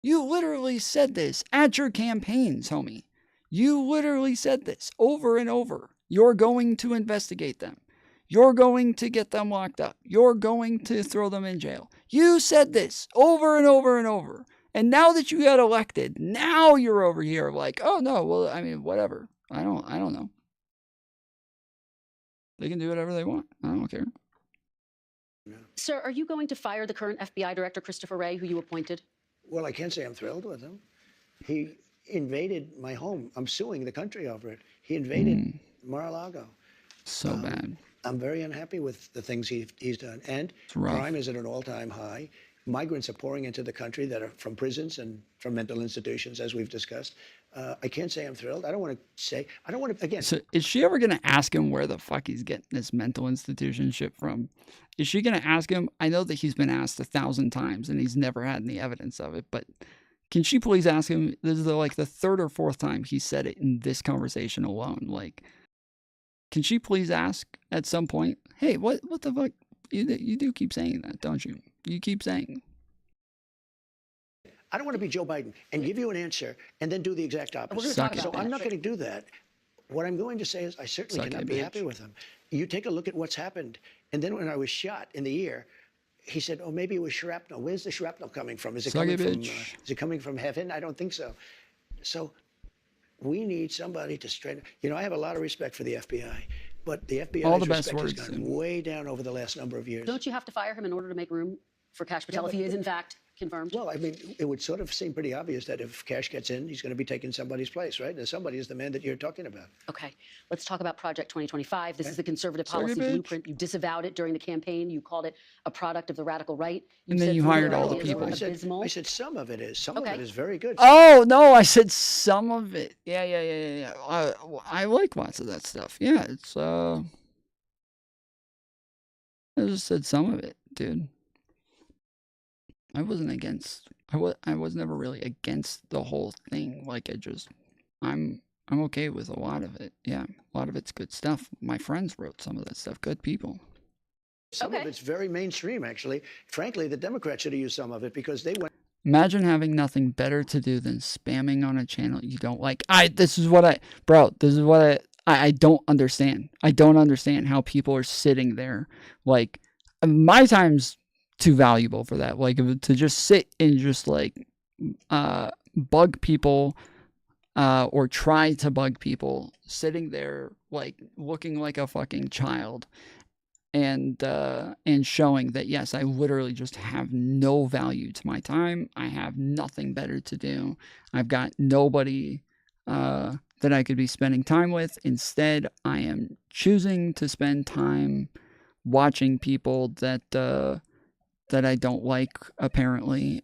You literally said this at your campaigns, homie. You literally said this over and over. You're going to investigate them. You're going to get them locked up. You're going to throw them in jail. You said this over and over and over. And now that you got elected, now you're over here like, oh no, well, I mean, whatever. I don't know. They can do whatever they want. I don't care. Sir, are you going to fire the current FBI director, Christopher Wray, who you appointed? Well, I can't say I'm thrilled with him. He invaded my home. I'm suing the country over it. He invaded Mar-a-Lago. So bad. I'm very unhappy with the things he's done. And crime is at an all-time high. Migrants are pouring into the country that are from prisons and from mental institutions, as we've discussed. I can't say I'm thrilled. I don't want to, again. So is she ever going to ask him where the fuck he's getting this mental institution shit from? Is she going to ask him? I know that he's been asked 1,000 times and he's never had any evidence of it, but can she please ask him? This is like the third or fourth time he said it in this conversation alone. Like, can she please ask at some point, hey, what the fuck? You do keep saying that, don't you? You keep saying. I don't want to be Joe Biden and give you an answer and then do the exact opposite. So I'm not going to do that. What I'm going to say is I certainly cannot be happy with him. You take a look at what's happened. And then when I was shot in the ear, he said, oh, maybe it was shrapnel. Where's the shrapnel coming from? Is it coming from heaven? I don't think so. So we need somebody to straighten. You know, I have a lot of respect for the FBI, but the FBI's respect has gone way down over the last number of years. Don't you have to fire him in order to make room for Kash Patel if he is in fact confirmed? Well, I mean, it would sort of seem pretty obvious that if Kash gets in, he's going to be taking somebody's place, right? And somebody is the man that you're talking about. Okay, let's talk about Project 2025. This is the conservative policy blueprint. You disavowed it during the campaign. You called it a product of the radical right. And then you hired all the people. I said some of it is. Some of it is very good. Oh, no, I said some of it. Yeah. I like lots of that stuff. Yeah, it's, I just said some of it, dude. I wasn't against, I was never really against the whole thing. Like, I'm okay with a lot of it. Yeah, a lot of it's good stuff. My friends wrote some of that stuff. Good people. Some of it's very mainstream, actually. Frankly, the Democrats should have used some of it because they went. Imagine having nothing better to do than spamming on a channel you don't like. This is what I don't understand. I don't understand how people are sitting there. Like, my time's too valuable for that. Like, to just sit and just like bug people or try to bug people, sitting there like looking like a fucking child and showing that, yes, I literally just have no value to my time. I have nothing better to do. I've got nobody that I could be spending time with. Instead, I am choosing to spend time watching people that I don't like, apparently,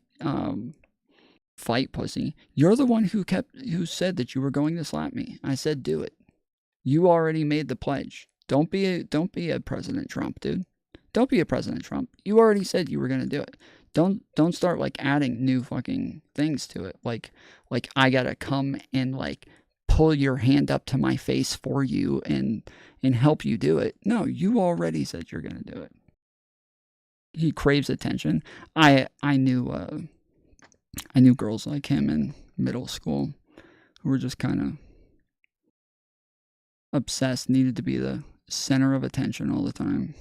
fight pussy. You're the one who said that you were going to slap me. I said, do it. You already made the pledge. Don't be a President Trump, dude. Don't be a President Trump. You already said you were going to do it. Don't start like adding new fucking things to it. Like I gotta come and like pull your hand up to my face for you and help you do it. No, you already said you're going to do it. He craves attention. I knew girls like him in middle school who were just kind of obsessed, needed to be the center of attention all the time.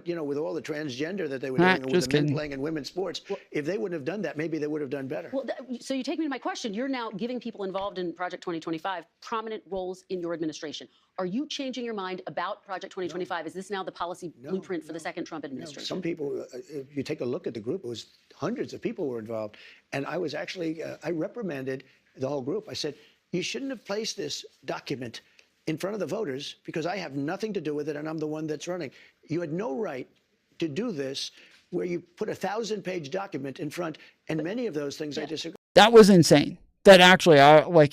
You know, with all the transgender that they were doing with the men playing in women's sports, if they wouldn't have done that, maybe they would have done better. Well, so you take me to my question. You're now giving people involved in Project 2025 prominent roles in your administration. Are you changing your mind about Project 2025? No. Is this now the policy blueprint for the second Trump administration? Some people, if you take a look at the group, it was hundreds of people were involved. And I was actually, I reprimanded the whole group. I said, you shouldn't have placed this document in front of the voters because I have nothing to do with it and I'm the one that's running. You had no right to do this where you put a 1,000-page document in front, and many of those things I disagree. That was insane. That actually,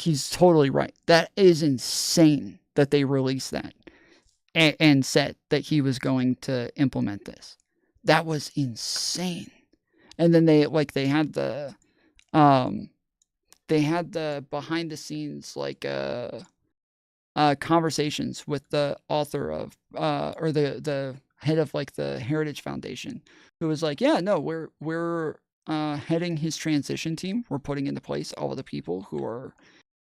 he's totally right. That is insane that they released that and said that he was going to implement this. That was insane. And then they had the behind the scenes conversations with the author of or the head of like the Heritage Foundation, who was like, yeah, no, we're heading his transition team. We're putting into place all of the people who are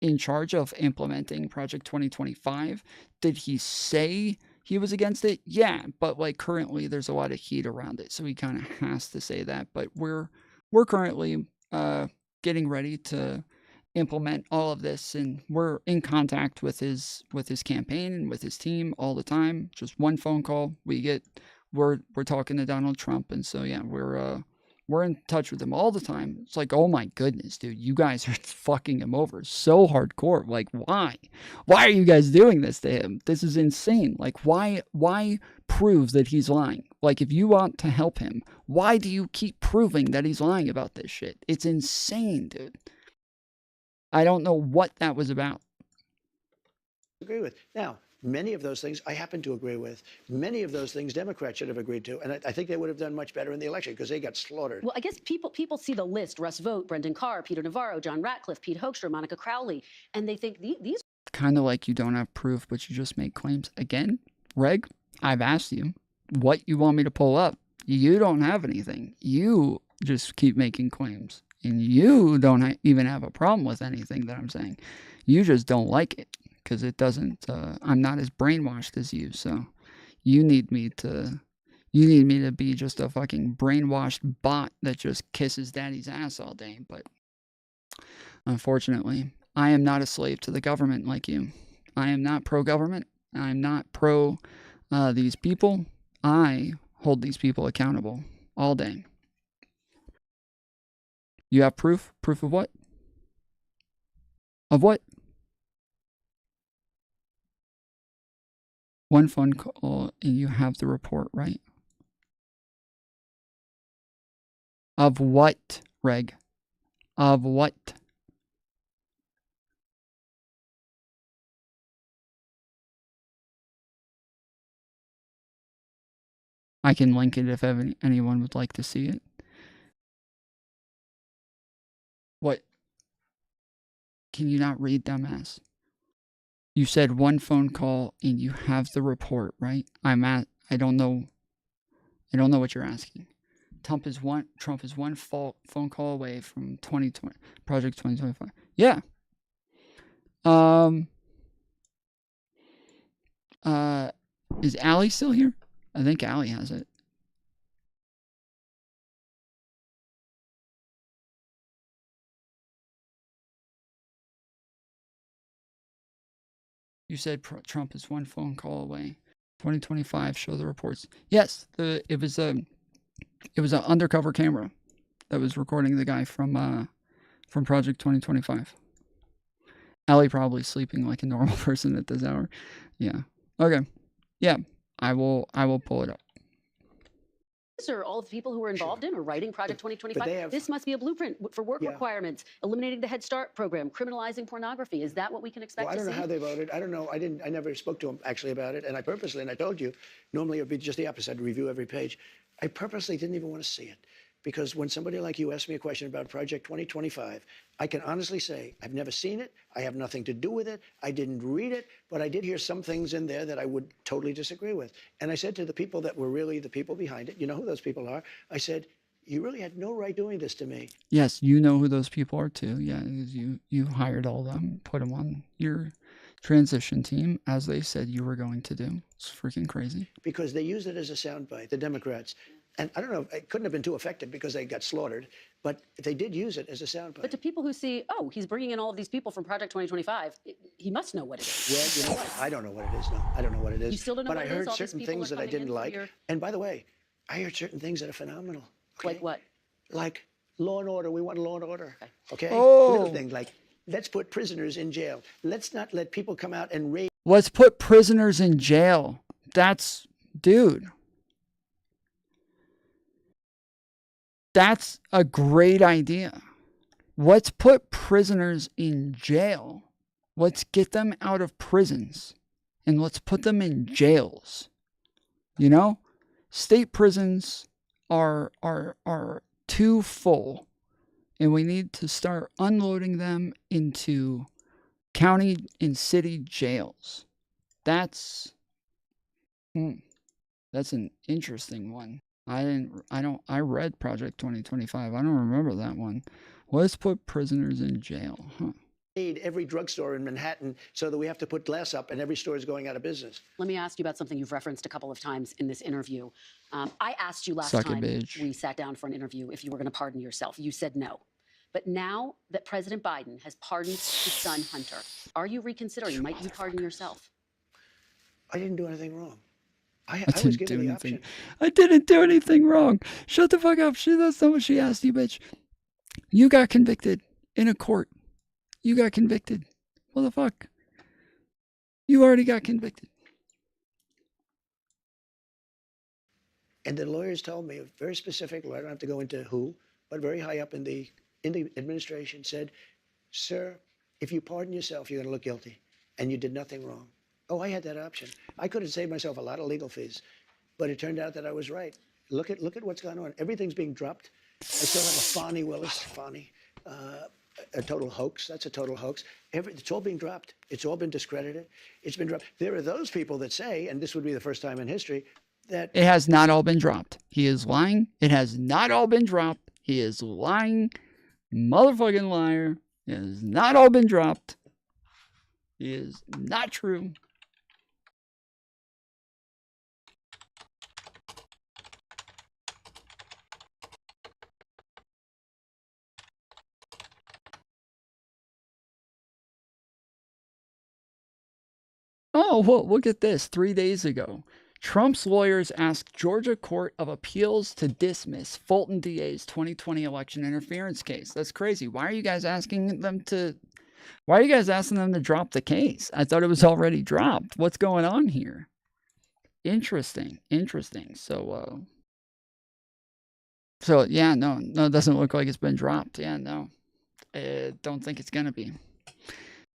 in charge of implementing Project 2025. Did he say he was against it? Yeah, but like currently there's a lot of heat around it, so he kind of has to say that. But we're currently getting ready to implement all of this, and we're in contact with his campaign and with his team all the time. Just one phone call, we're talking to Donald Trump, and so yeah, we're in touch with him all the time. It's like, oh my goodness, dude, you guys are fucking him over so hardcore. Like, why are you guys doing this to him? This is insane. Like, why prove that he's lying? Like, if you want to help him, why do you keep proving that he's lying about this shit? It's insane, dude. I don't know what that was about. Agree with. Now, many of those things I happen to agree with. Many of those things Democrats should have agreed to, and I think they would have done much better in the election because they got slaughtered. Well, I guess people see the list: Russ Vought, Brendan Carr, Peter Navarro, John Ratcliffe, Pete Hoekstra, Monica Crowley, and they think these. Kind of like you don't have proof, but you just make claims. Again, Reg, I've asked you what you want me to pull up. You don't have anything. You just keep making claims. And you don't even have a problem with anything that I'm saying. You just don't like it because it doesn't, I'm not as brainwashed as you. So you need me to be just a fucking brainwashed bot that just kisses daddy's ass all day. But unfortunately, I am not a slave to the government like you. I am not pro-government. I'm not pro these people. I hold these people accountable all day. You have proof? Proof of what? Of what? One phone call and you have the report, right? Of what, Reg? Of what? I can link it if anyone would like to see it. What? Can you not read, dumbass? You said one phone call and you have the report, right? I don't know what you're asking. Trump is one phone call away from 2020 Project 2025. Yeah. Is Allie still here? I think Allie has it. You said Trump is one phone call away. 2025, show the reports. Yes, it was an undercover camera that was recording the guy from Project 2025. Allie probably sleeping like a normal person at this hour. Yeah. Okay. Yeah. I will pull it up. These are all the people who were involved in or writing Project 2025. This must be a blueprint for work requirements, eliminating the Head Start program, criminalizing pornography. Is that what we can expect Well, I to don't see? know how they voted. I don't know. I never spoke to them actually about it, and I purposely, and I told you, normally it would be just the opposite. I'd review every page. I purposely didn't even want to see it. Because when somebody like you asks me a question about Project 2025, I can honestly say I've never seen it. I have nothing to do with it. I didn't read it, but I did hear some things in there that I would totally disagree with. And I said to the people that were really the people behind it, you know who those people are? I said, you really had no right doing this to me. Yes, you know who those people are too. Yeah, you hired all of them, put them on your transition team, as they said you were going to do. It's freaking crazy. Because they used it as a soundbite, the Democrats. And I don't know, it couldn't have been too effective because they got slaughtered, but they did use it as a soundbite. But to people who see, oh, he's bringing in all of these people from Project 2025, he must know what it is. Well, you know what? I don't know what it is. No, I don't know what it is. You still don't know but what I it is? heard All these certain people things are that I coming didn't in like. your- And by the way, I heard certain things that are phenomenal. Okay? Like what? Like law and order. We want law and order. Okay? Oh. Little things like let's put prisoners in jail. Let's not let people come out and rape. Let's put prisoners in jail. That's, dude. That's a great idea. Let's put prisoners in jail. Let's get them out of prisons and let's put them in jails. You know, state prisons are too full and we need to start unloading them into county and city jails. That's That's an interesting one. I read Project 2025. I don't remember that one. Let's put prisoners in jail. Huh. Need every drugstore in Manhattan so that we have to put glass up and every store is going out of business. Let me ask you about something you've referenced a couple of times in this interview. I asked you last Suck it, time bitch. we sat down for an interview if you were going to pardon yourself. You said no. But now that President Biden has pardoned his son, Hunter, are you reconsidering? Might you pardon yourself? I didn't do anything wrong. I I was didn't do given the anything. option. I didn't do anything wrong. Shut the fuck up. That's not what she asked you, bitch. You got convicted in a court. You got convicted. What the fuck? You already got convicted. And the lawyers told me, a very specific lawyer, I don't have to go into who, but very high up in the administration said, sir, if you pardon yourself, you're going to look guilty. And you did nothing wrong. Oh, I had that option. I could have saved myself a lot of legal fees, but it turned out that I was right. Look at what's going on. Everything's being dropped. I still have a Fonnie Willis, a total hoax. That's a total hoax. It's all being dropped. It's all been discredited. It's been dropped. There are those people that say, and this would be the first time in history, that it has not all been dropped. He is lying. It has not all been dropped. He is lying. Motherfucking liar. It has not all been dropped. It is not true. Oh, well, look at this. 3 days ago, Trump's lawyers asked Georgia Court of Appeals to dismiss Fulton DA's 2020 election interference case. That's crazy. Why are you guys asking them to drop the case? I thought it was already dropped. What's going on here? Interesting. So yeah, no, it doesn't look like it's been dropped. Yeah, no. Don't think it's gonna be.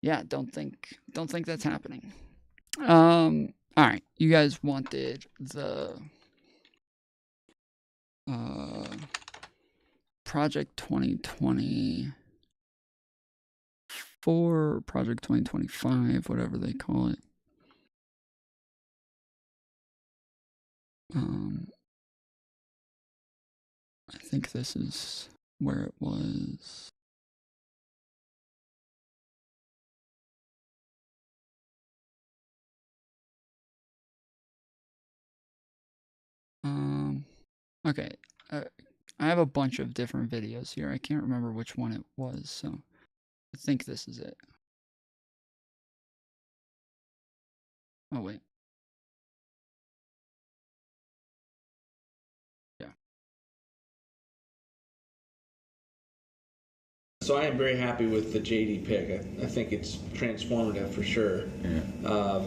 Yeah, don't think that's happening. All right, you guys wanted the Project 2024, Project 2025, whatever they call it. I think this is where it was. Okay. I have a bunch of different videos here. I can't remember which one it was, so I think this is it. Oh, wait. Yeah. So I am very happy with the JD pick. I think it's transformative for sure. Yeah.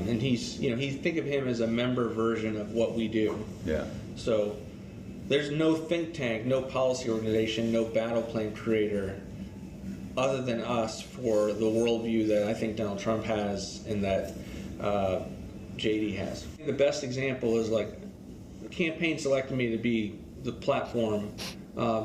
And he's, think of him as a member version of what we do. Yeah. So there's no think tank, no policy organization, no battle plan creator other than us for the worldview that I think Donald Trump has and that JD has. The best example is like the campaign selected me to be the platform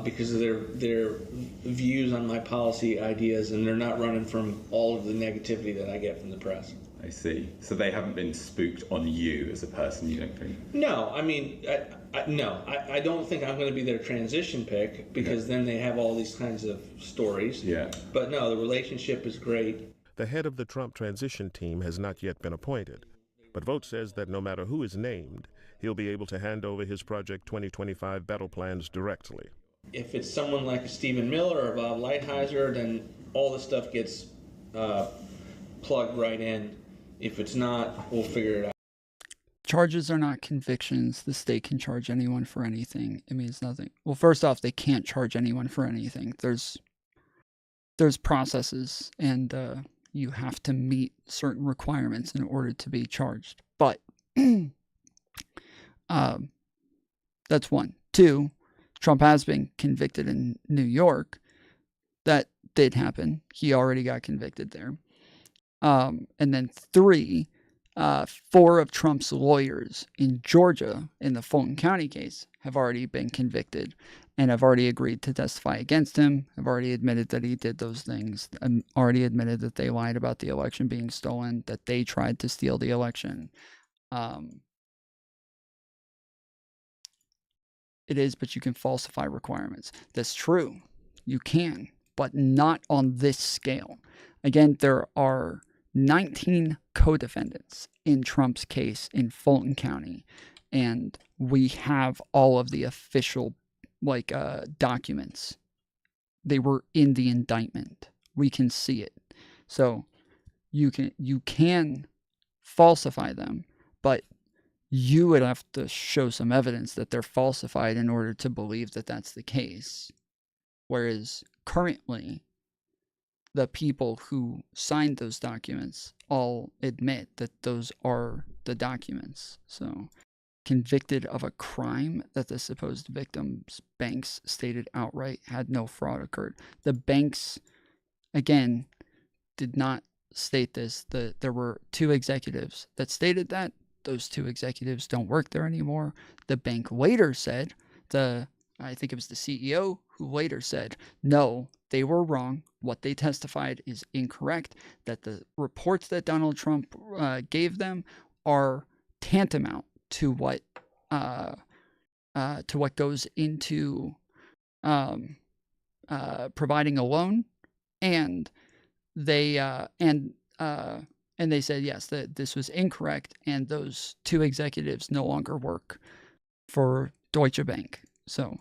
because of their views on my policy ideas, and they're not running from all of the negativity that I get from the press. I see. So they haven't been spooked on you as a person, you don't think? No, I mean, I don't think I'm going to be their transition pick because then they have all these kinds of stories. Yeah. But no, the relationship is great. The head of the Trump transition team has not yet been appointed, but Vogt says that no matter who is named, he'll be able to hand over his Project 2025 battle plans directly. If it's someone like Stephen Miller or Bob Lighthizer, then all the stuff gets plugged right in. If it's not, we'll figure it out. Charges are not convictions. The state can charge anyone for anything. It means nothing. Well, first off, they can't charge anyone for anything. There's processes, and you have to meet certain requirements in order to be charged. But that's one. Two, Trump has been convicted in New York. That did happen. He already got convicted there. And then three, 4 of Trump's lawyers in Georgia in the Fulton County case have already been convicted and have already agreed to testify against him, have already admitted that he did those things, and already admitted that they lied about the election being stolen, that they tried to steal the election. It is, but you can falsify requirements. That's true. You can, but not on this scale. Again, there are 19 co-defendants in Trump's case in Fulton County, and we have all of the official documents. They were in the indictment. We can see it. So you can falsify them, but you would have to show some evidence that they're falsified in order to believe that that's the case. Whereas currently, the people who signed those documents all admit that those are the documents. So, convicted of a crime that the supposed victim's banks stated outright had no fraud occurred. The banks, again, did not state this. There were 2 executives that stated that. Those 2 executives don't work there anymore. The bank later said, I think it was the CEO who later said, no, they were wrong. What they testified is incorrect, that the reports that Donald Trump gave them are tantamount to what goes into providing a loan, and they said yes, that this was incorrect, and those 2 executives no longer work for Deutsche Bank. So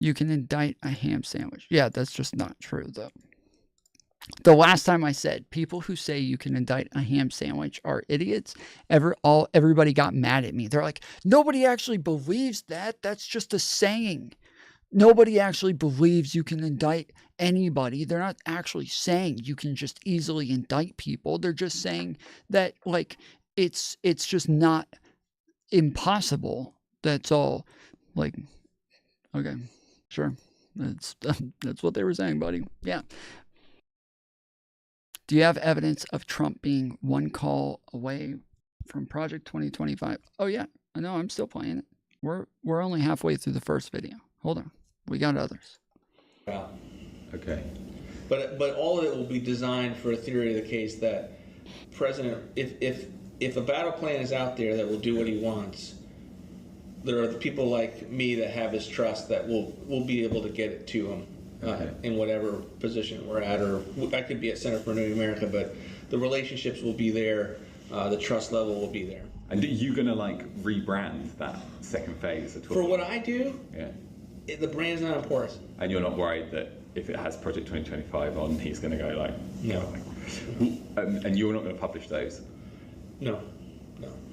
you can indict a ham sandwich. Yeah, that's just not true, though. The last time I said people who say you can indict a ham sandwich are idiots, everybody got mad at me. They're like, nobody actually believes that. That's just a saying. Nobody actually believes you can indict anybody. They're not actually saying you can just easily indict people. They're just saying that, like, it's just not impossible. That's all. Like, okay, sure. That's what they were saying, buddy. Yeah. Do you have evidence of Trump being one call away from Project 2025? Oh yeah, I know. I'm still playing it. We're only halfway through the first video. Hold on, we got others. Wow. Okay. But all of it will be designed for a theory of the case that President, if a battle plan is out there that will do what he wants, there are the people like me that have his trust that will be able to get it to him. In whatever position we're at, or I could be at Center for New America, but the relationships will be there, the trust level will be there. And are you going to rebrand that second phase at all? For what I do, yeah, the brand's not important. And you're not worried that if it has Project 2025 on, he's going to go no. And you're not going to publish those? No.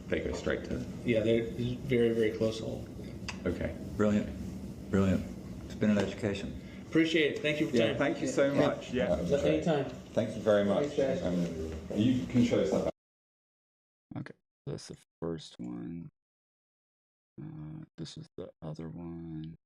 They go straight to. Yeah, they're very, very close hold. Okay. Brilliant. It's been an education. Appreciate it. Thank you for your time. Thank you so much. Yeah. Anytime. Thank you very much. You can show us that. Okay, that's the first one. This is the other one.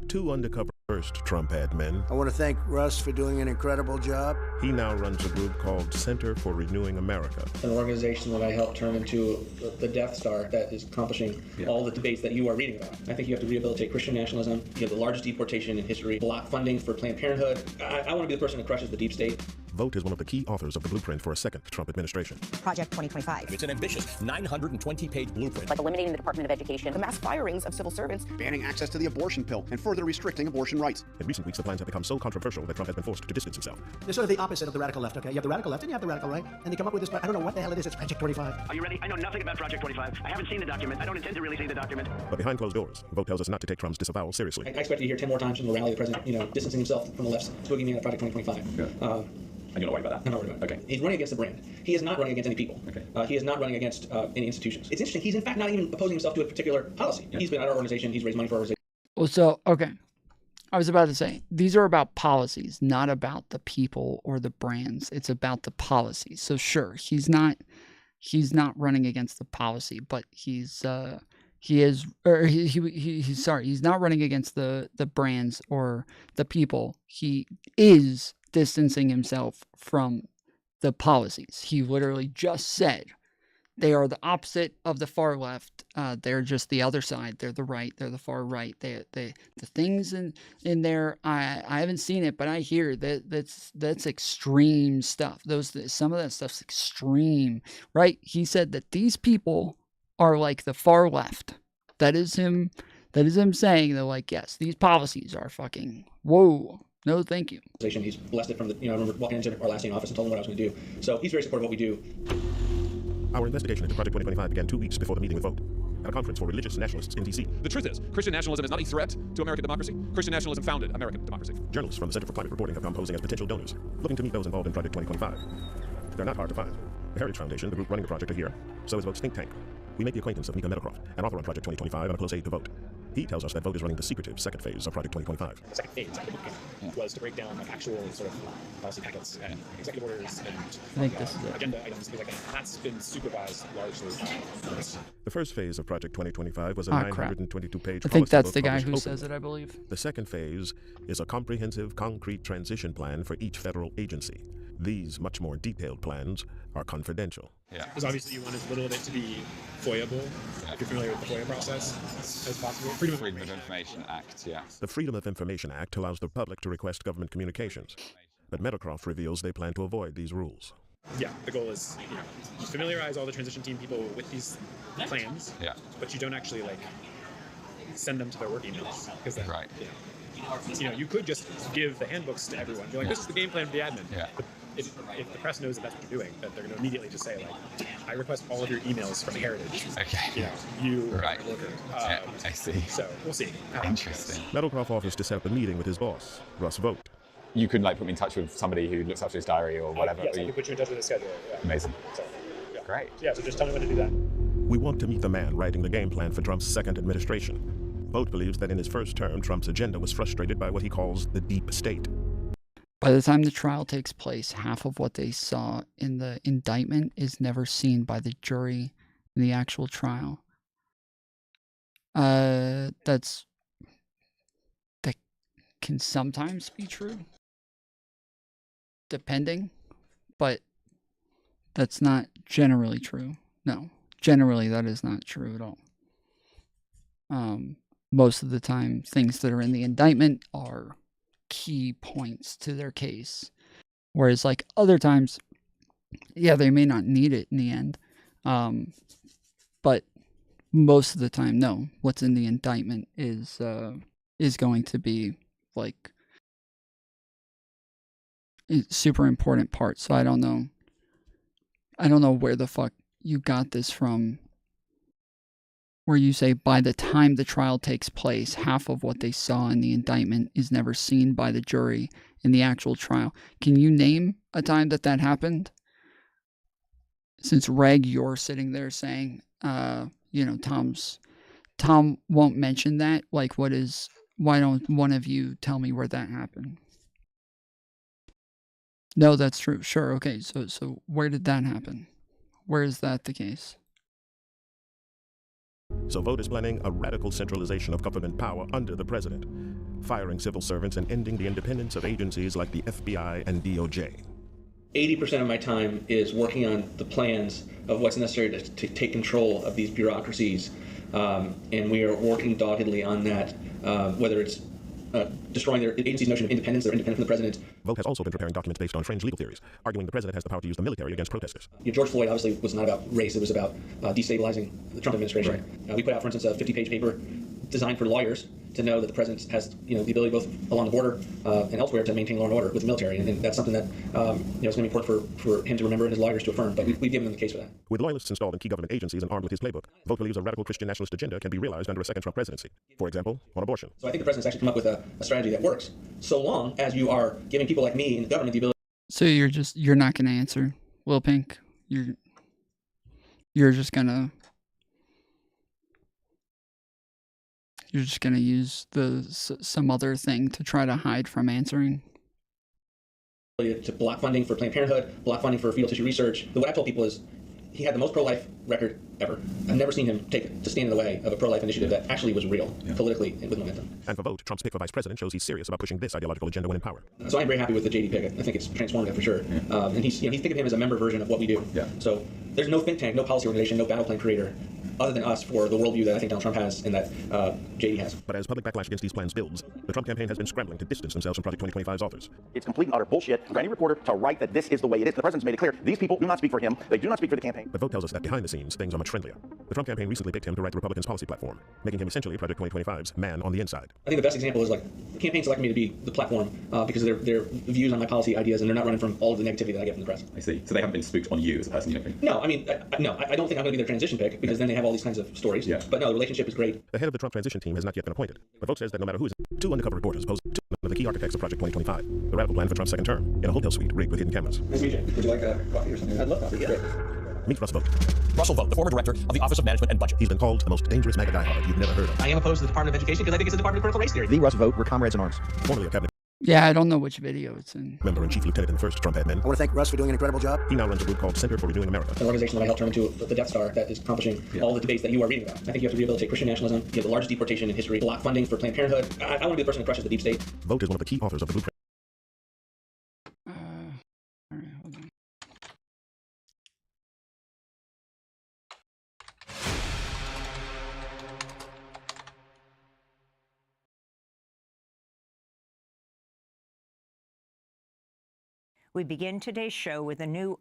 Two undercover first Trump admin. I want to thank Russ for doing an incredible job. He now runs a group called Center for Renewing America. An organization that I helped turn into the Death Star that is accomplishing all the debates that you are reading about. I think you have to rehabilitate Christian nationalism. You have the largest deportation in history, block funding for Planned Parenthood. I want to be the person that crushes the deep state. Vogt is one of the key authors of the blueprint for a second Trump administration. Project 2025. It's an ambitious 920-page blueprint. Like eliminating the Department of Education, The mass firings of civil servants, banning access to the abortion pill, and further restricting abortion rights. In recent weeks, the plans have become so controversial that Trump has been forced to distance himself. They're sort of the opposite of the radical left, okay? You have the radical left and you have the radical right, and they come up with this, I don't know what the hell it is, it's Project 25. Are you ready? I know nothing about Project 25. I haven't seen the document. I don't intend to really see the document. But behind closed doors, Vogt tells us not to take Trump's disavowal seriously. I expect to hear 10 more times from the rally the president, distancing himself from the left's boogeyman of Project 2025. Yeah. And you're not worried about that? I'm not worried about it. Okay. He's running against the brand. He is not running against any people. Okay. He is not running against any institutions. It's interesting. He's in fact not even opposing himself to a particular policy. Yeah. He's been at our organization. He's raised money for our organization. Well, so, okay. I was about to say, these are about policies, not about the people or the brands. It's about the policies. So sure, he's not running against the policy, but he's not running against the brands or the people. He is distancing himself from the policies. He literally just said They are the opposite of the far left. They're just the other side. They're the right. They're the far right. The things in there. I haven't seen it, but I hear that's extreme stuff. Some of that stuff's extreme, right? He said that these people are like the far left. That is him. That is him saying they're like, yes, these policies are fucking whoa. No, thank you. He's blessed it from the. I remember walking into our last day in office and told him what I was going to do. So he's very supportive of what we do. Our investigation into Project 2025 began 2 weeks before the meeting with Vote, at a conference for religious nationalists in D.C. The truth is, Christian nationalism is not a threat to American democracy. Christian nationalism founded American democracy. Journalists from the Center for Climate Reporting have come posing as potential donors, looking to meet those involved in Project 2025. They're not hard to find. The Heritage Foundation, the group running the project, are here. So is Vote's think tank. We make the acquaintance of Mika Meadowcroft, an author on Project 2025 and a close aide to Vote. He tells us that Vote is running the secretive second phase of Project 2025. The second phase of the boot camp was to break down actual sort of policy packets and executive orders and agenda items, things like that. That's been supervised largely. The first phase of Project 2025 was a 922-page I think that's the guy who says it, I believe. The second phase is a comprehensive, concrete transition plan for each federal agency. These much more detailed plans are confidential. Yeah. Because obviously you want as little of it to be FOIA-able, if you're familiar with the FOIA process, as possible. Freedom of Information Act, yeah. The Freedom of Information Act allows the public to request government communications, but Meadowcroft reveals they plan to avoid these rules. Yeah, the goal is, you familiarize all the transition team people with these plans, but you don't actually, send them to their work emails. Right. You could just give the handbooks to everyone. Be like, this is the game plan for the admin. Yeah. But if the press knows that that's what you're doing, that they're going to immediately just say, I request all of your emails from Heritage. Okay. You right. worker. I see. So we'll see. Interesting. Meadowcroft offers to set up a meeting with his boss, Russ Vogt. You could put me in touch with somebody who looks after his diary or whatever. Yes, I can put you in touch with his schedule. Yeah. Amazing. So, yeah. Great. Yeah, so just tell me when to do that. We want to meet the man writing the game plan for Trump's second administration. Vogt believes that in his first term, Trump's agenda was frustrated by what he calls the deep state. By the time the trial takes place, half of what they saw in the indictment is never seen by the jury in the actual trial. That can sometimes be true, depending, but that's not generally true. No, generally that is not true at all. Most of the time, things that are in the indictment are key points to their case. Whereas, other times, they may not need it in the end. But most of the time, no. What's in the indictment is going to be, a super important part. So I don't know where the fuck you got this from, where you say by the time the trial takes place, half of what they saw in the indictment is never seen by the jury in the actual trial. Can you name a time that happened? Since Reg, you're sitting there saying, Tom won't mention that. Why don't one of you tell me where that happened? No, that's true. Sure. Okay. So where did that happen? Where is that the case? So Vogt is planning a radical centralization of government power under the president, firing civil servants and ending the independence of agencies like the FBI and DOJ. 80% of my time is working on the plans of what's necessary to take control of these bureaucracies, and we are working doggedly on that, whether it's destroying their agency's notion of independence. They're independent from the president. Vogt has also been preparing documents based on fringe legal theories, arguing the president has the power to use the military against protesters. George Floyd obviously was not about race. It was about destabilizing the Trump administration. Right. We put out, for instance, a 50-page paper designed for lawyers to know that the president has, the ability both along the border and elsewhere to maintain law and order with the military, and that's something that is going to be important for him to remember and his lawyers to affirm. But we've given them the case for that. With loyalists installed in key government agencies and armed with his playbook, Vogt believes a radical Christian nationalist agenda can be realized under a second Trump presidency. For example, on abortion. So I think the president's actually come up with a strategy that works, so long as you are giving people like me in the government the ability. So you're not going to answer, Will Pink. You're just gonna use some other thing to try to hide from answering. To block funding for Planned Parenthood, block funding for fetal tissue research. What I told people is, he had the most pro-life record ever. I've never seen him stand in the way of a pro-life initiative that actually was real, politically, with momentum. And for vote, Trump's pick for vice president shows he's serious about pushing this ideological agenda when in power. So I'm very happy with the JD pick. I think it's transformative for sure. And he's think of him as a member version of what we do. So there's no think tank, no policy organization, no battle plan creator other than us for the worldview that I think Donald Trump has and that JD has. But as public backlash against these plans builds, the Trump campaign has been scrambling to distance themselves from Project 2025's authors. It's complete and utter bullshit for any reporter to write that this is the way it is. The president's made it clear these people do not speak for him. They do not speak for the campaign. But Vote tells us that behind the scenes, things are much friendlier. The Trump campaign recently picked him to write the Republicans' policy platform, making him essentially Project 2025's man on the inside. I think the best example is like the campaign selected me to be the platform because of their views on my policy ideas, and they're not running from all of the negativity that I get from the press. I see. So they haven't been spooked on you as a person, you don't think? No, I mean, no, I don't think I'm going to be their transition pick because then they have all these kinds of stories. But no, the relationship is great. The head of the Trump transition team has not yet been appointed, but Vote says that no matter who is, two undercover reporters pose two of the key architects of Project 2025, the radical plan for Trump's second term, in a hotel suite rigged with hidden cameras. Nice to meet you. Would you like a coffee or something? I'd love coffee, yeah. Meet Russ Vote. Russell Vote, the former director of the Office of Management and Budget. He's been called the most dangerous MAGA diehard you've never heard of. I am opposed to the Department of Education because I think it's a Department of Critical Race Theory. The Russ Vote, we're comrades in arms. Formerly a cabinet Yeah, I don't know which video it's in. member and chief lieutenant in the first Trump admin. I want to thank Russ for doing an incredible job. He now runs a group called Center for Renewing America. An organization that I helped turn into the Death Star that is accomplishing all the debates that you are reading about. I think you have to rehabilitate Christian nationalism. You have the largest deportation in history, block funding for Planned Parenthood. I want to be the person that crushes the deep state. Vote is one of the key authors of the blueprint. All right, hold on. We begin today's show with a new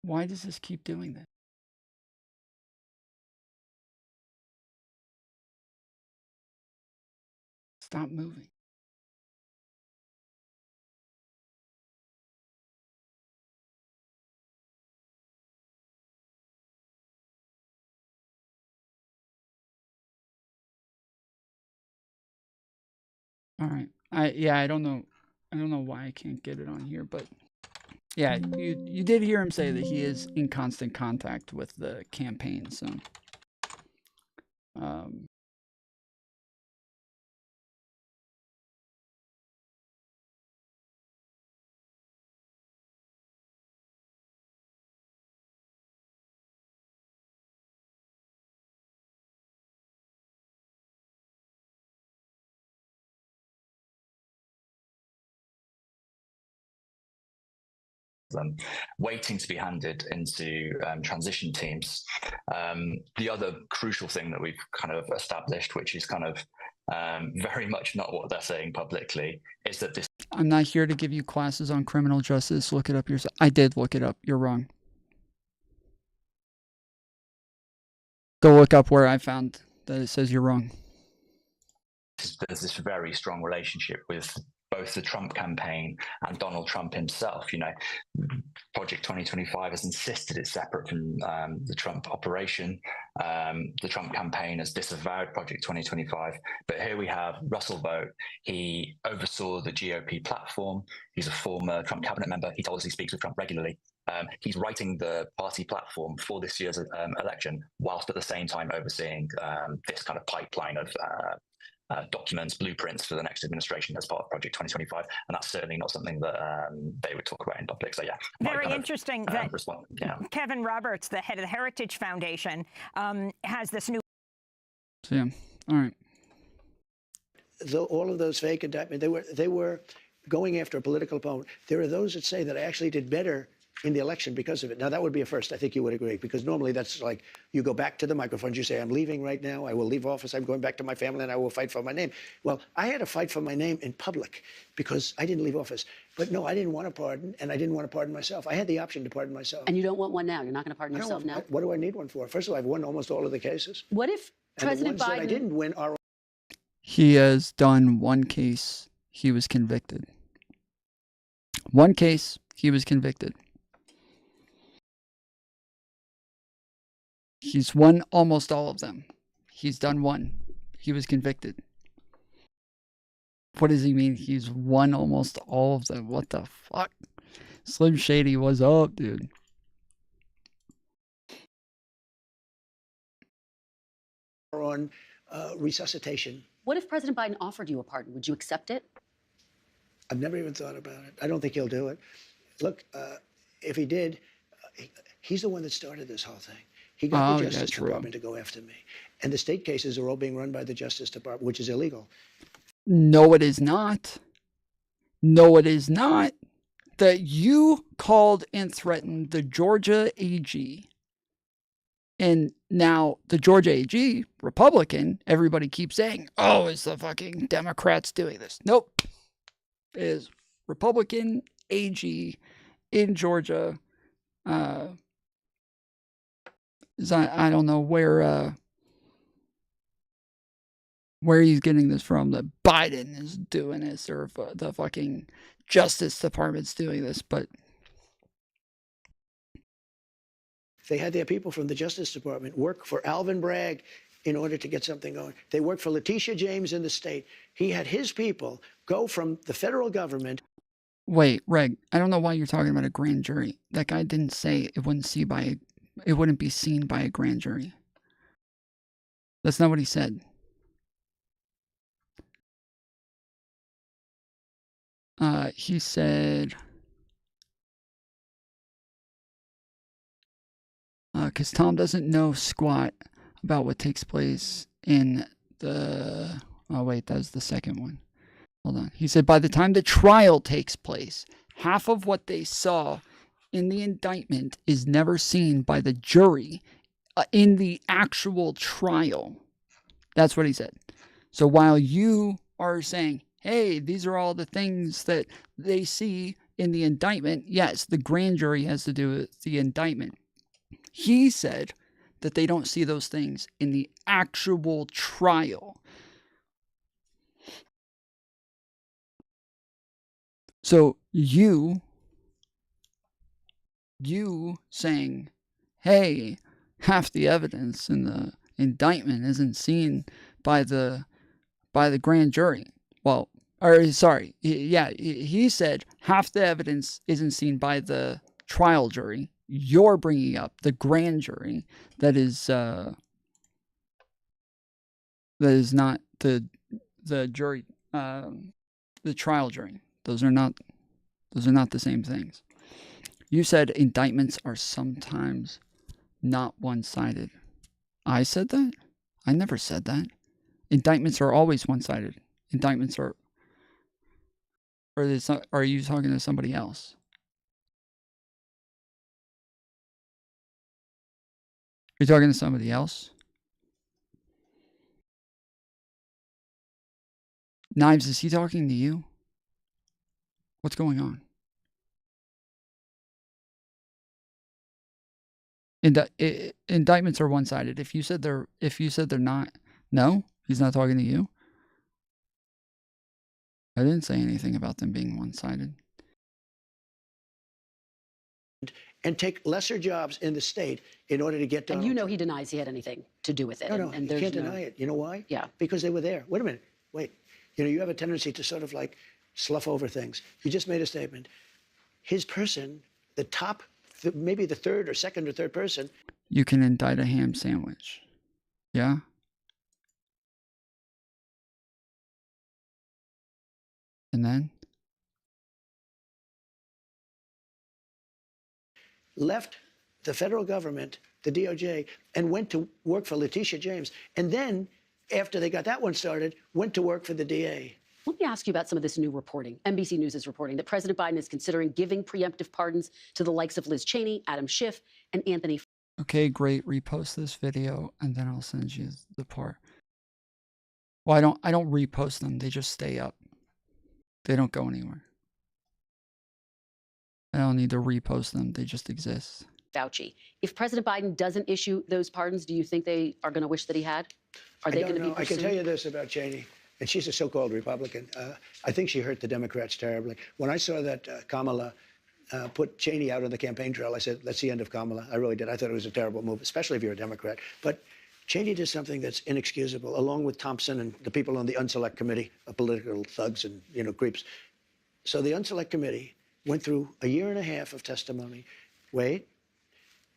Why does this keep doing that? Stop moving. All right. I don't know why I can't get it on here, but yeah, you did hear him say that he is in constant contact with the campaign, so them waiting to be handed into transition teams. The other crucial thing that we've kind of established, which is kind of very much not what they're saying publicly, is that this... I'm not here to give you classes on criminal justice. Look it up yourself. I did look it up. You're wrong. Go look up where I found that it says you're wrong. There's this very strong relationship with both the Trump campaign and Donald Trump himself. You know, Project 2025 has insisted it's separate from the Trump operation. The Trump campaign has disavowed Project 2025. But here we have Russell Vote. He oversaw the GOP platform. He's a former Trump cabinet member. He told us he speaks with Trump regularly. He's writing the party platform for this year's election, whilst at the same time overseeing this kind of pipeline of documents, blueprints for the next administration as part of Project 2025, and that's certainly not something that they would talk about in public. So yeah, very interesting that Kevin Roberts, the head of the Heritage Foundation, has this new. So yeah, all right. All of those fake indictments, they were going after a political opponent. There are those that say that I actually did better in the election because of it. Now, that would be a first. I think you would agree, because normally that's like you go back to the microphones, you say, I'm leaving right now. I will leave office. I'm going back to my family, and I will fight for my name. Well, I had to fight for my name in public because I didn't leave office. But no, I didn't want to pardon, and I didn't want to pardon myself. I had the option to pardon myself. And you don't want one now? You're not going to pardon yourself now? What do I need one for? First of all, I've won almost all of the cases. What if And President the ones Biden, that I didn't win are. He has done one case, he was convicted. One case, he was convicted. He's won almost all of them. He's done one. He was convicted. What does he mean? He's won almost all of them. What the fuck? Slim Shady, what's up, dude? On resuscitation. what if President Biden offered you a pardon? Would you accept it? I've never even thought about it. I don't think he'll do it. Look, if he did, he's the one that started this whole thing. He got the Justice Department to go after me. And the state cases are all being run by the Justice Department, which is illegal. No, it is not. No, it is not. That you called and threatened the Georgia AG. And now the Georgia AG, Republican, everybody keeps saying, oh, it's the fucking Democrats doing this. Nope. It is Republican AG in Georgia. I don't know where he's getting this from, that Biden is doing this, or if the fucking Justice Department's doing this, but They had their people from the Justice Department work for Alvin Bragg in order to get something going. They worked for Letitia James in the state. He had his people go from the federal government. Wait, Reg, I don't know why you're talking about a grand jury. That guy didn't say it wouldn't be seen by a grand jury. That's not what he said. He said, because Tom doesn't know squat about what takes place in the... Oh, wait, that was the second one. Hold on. He said, by the time the trial takes place, half of what they saw in the indictment is never seen by the jury in the actual trial. That's what he said. So while you are saying, hey, these are all the things that they see in the indictment, yes, the grand jury has to do with the indictment. He said that they don't see those things in the actual trial. So you saying, hey, half the evidence in the indictment isn't seen by the grand jury. Well, or sorry, he said half the evidence isn't seen by the trial jury. You're bringing up the grand jury that is not the jury, the trial jury. Those are not the same things. You said indictments are sometimes not one-sided. I said that? I never said that. Indictments are always one-sided. Indictments are... Or are you talking to somebody else? Are you talking to somebody else? Knives, is he talking to you? What's going on? Indictments are one-sided. If you said they're not, no, he's not talking to you. I didn't say anything about them being one-sided. And take lesser jobs in the state in order to get down. And you know he denies he had anything to do with it. No, and you can't deny it. You know why? Yeah. Because they were there. Wait a minute. Wait. You know, you have a tendency to sort of like slough over things. You just made a statement. His person, the top, maybe the third or second or third person. You can indict a ham sandwich. Yeah? And then? Left the federal government, the DOJ, and went to work for Letitia James. And then, after they got that one started, went to work for the DA. Let me ask you about some of this new reporting. NBC News is reporting that President Biden is considering giving preemptive pardons to the likes of Liz Cheney, Adam Schiff, and Anthony. Okay, great. Repost this video, and then I'll send you the part. Well, I don't repost them. They just stay up. They don't go anywhere. I don't need to repost them. They just exist. Fauci. If President Biden doesn't issue those pardons, do you think they are going to wish that he had? Are they going to be pursued? I can tell you this about Cheney, and she's a so-called Republican. I think she hurt the Democrats terribly. When I saw that Kamala put Cheney out on the campaign trail, I said, that's the end of Kamala. I really did. I thought it was a terrible move, especially if you're a Democrat. But Cheney did something that's inexcusable, along with Thompson and the people on the Unselect Committee of political thugs and, creeps. So the Unselect Committee went through a year and a half of testimony. Wait.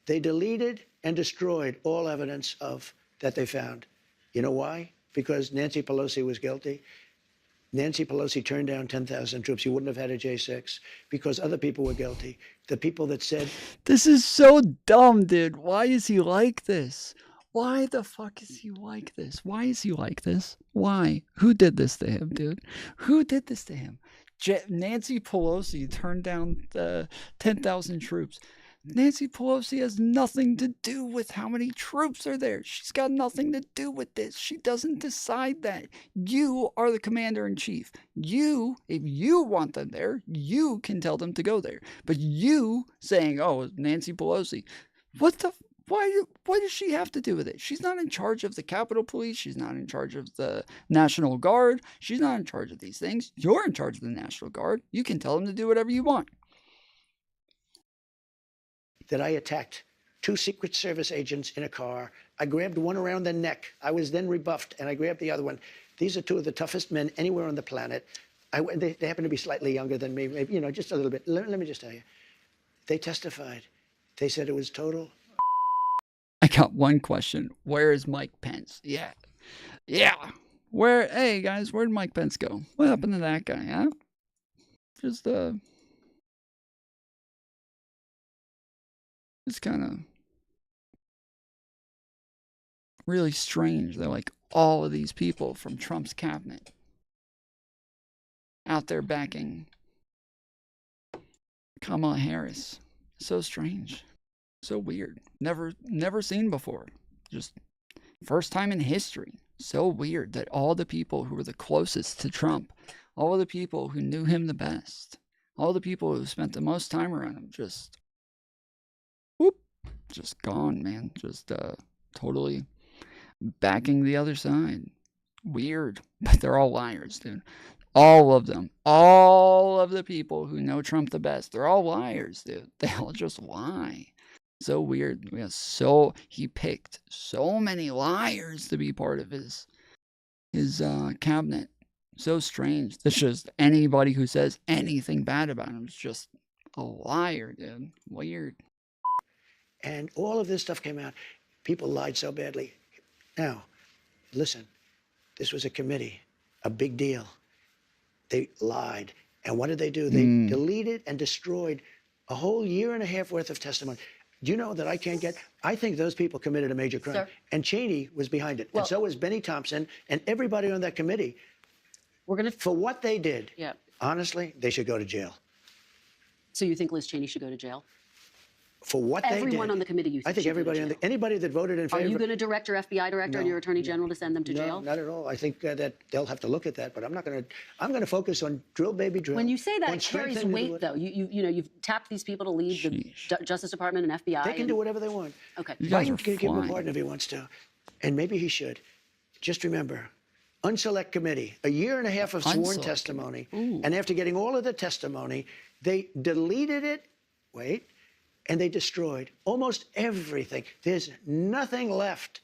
They deleted and destroyed all evidence of that they found. You know why? Because Nancy Pelosi was guilty. Nancy Pelosi turned down 10,000 troops. You wouldn't have had a J6 because other people were guilty. The people that said... This is so dumb, dude. Why is he like this? Why the fuck is he like this? Why is he like this? Why? Who did this to him, dude? Who did this to him? Nancy Pelosi turned down the 10,000 troops. Nancy Pelosi has nothing to do with how many troops are there. She's got nothing to do with this. She doesn't decide that. You are the commander-in-chief. You, if you want them there, you can tell them to go there. But you saying, oh, Nancy Pelosi, what does she have to do with it? She's not in charge of the Capitol Police. She's not in charge of the National Guard. She's not in charge of these things. You're in charge of the National Guard. You can tell them to do whatever you want. That I attacked 2 Secret Service agents in a car. I grabbed one around the neck. I was then rebuffed, and I grabbed the other one. These are 2 of the toughest men anywhere on the planet. They happen to be slightly younger than me, maybe, just a little bit. Let me just tell you. They testified. They said it was total. I got one question. Where is Mike Pence? Yeah. Hey, guys, where'd Mike Pence go? What happened to that guy, huh? Just, It's kind of really strange that, like, all of these people from Trump's cabinet out there backing Kamala Harris. So strange. So weird. Never seen before. Just first time in history. So weird that all the people who were the closest to Trump, all the people who knew him the best, all the people who spent the most time around him, just gone, man. Just totally backing the other side. Weird. But they're all liars, dude. All of them. All of the people who know Trump the best. They're all liars, dude. They all just lie. So weird. He picked so many liars to be part of his cabinet. So strange. It's just anybody who says anything bad about him is just a liar, dude. Weird. And all of this stuff came out. People lied so badly. Now, listen, this was a committee, a big deal. They lied. And what did they do? They deleted and destroyed a whole year and a half worth of testimony. Do you know that I think those people committed a major crime. Sir? And Cheney was behind it. And so was Benny Thompson and everybody on that committee. For what they did, honestly, they should go to jail. So you think Liz Cheney should go to jail? For what they did. Everyone on the committee, you think? I think everybody anybody that voted in favor. Are you going to direct your FBI director and your attorney general to send them to jail? No, not at all. I think that they'll have to look at that, but I'm going to focus on drill, baby, drill. When you say that, it carries weight, though. You've tapped these people to lead the Justice Department and FBI. They can do whatever they want. Okay. Biden can give him a pardon if he wants to, and maybe he should. Just remember, Unselect Committee, a year and a half of sworn testimony, and after getting all of the testimony, they deleted it. Wait. And they destroyed almost everything. There's nothing left.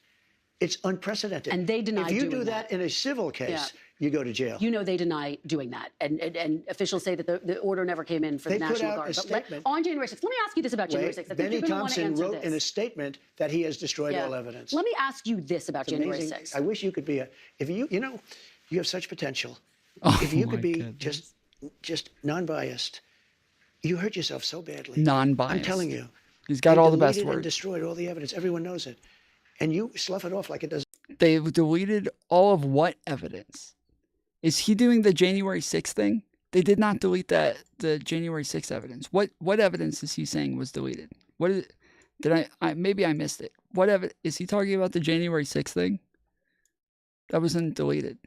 It's unprecedented. And they deny doing that. If you do that in a civil case, you go to jail. You know they deny doing that. And officials say that the order never came in for the National Guard. Statement. On January 6th, let me ask you this about January 6th. Benny Thompson wrote in a statement that he has destroyed all evidence. Let me ask you this about January 6th. I wish you could be you have such potential. If you could be just non-biased. You hurt yourself so badly. Non-biased. I'm telling you. He's got all the best words. words. Destroyed all the evidence. Everyone knows it. And you slough it off like it doesn't. They've deleted all of what evidence? Is he doing the January 6th thing? They did not delete the January 6th evidence. What evidence is he saying was deleted? What is it? Did I maybe I missed it. What is he talking about the January 6th thing? That wasn't deleted.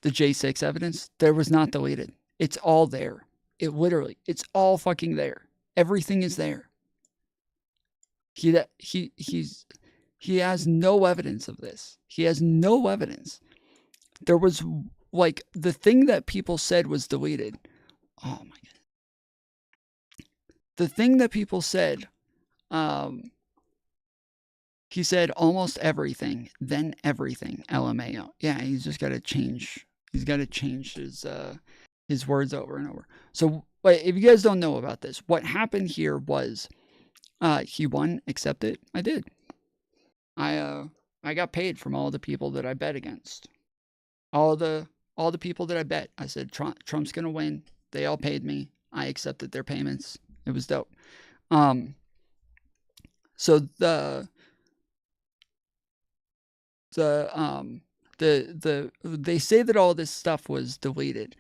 the J6 evidence, there was not deleted. It's all there. It's all fucking there. Everything is there. He has no evidence of this. He has no evidence. There was, like, the thing that people said was deleted. Oh my God. The thing that people said, he said almost everything, then everything, LMAO. Yeah, he's just got to change. He's got to change his words over and over. So, if you guys don't know about this, what happened here was he won, accept it. I did. I got paid from all the people that I bet against. All the people that I bet. I said Trump's gonna win. They all paid me. I accepted their payments. It was dope. So they say that all this stuff was deleted.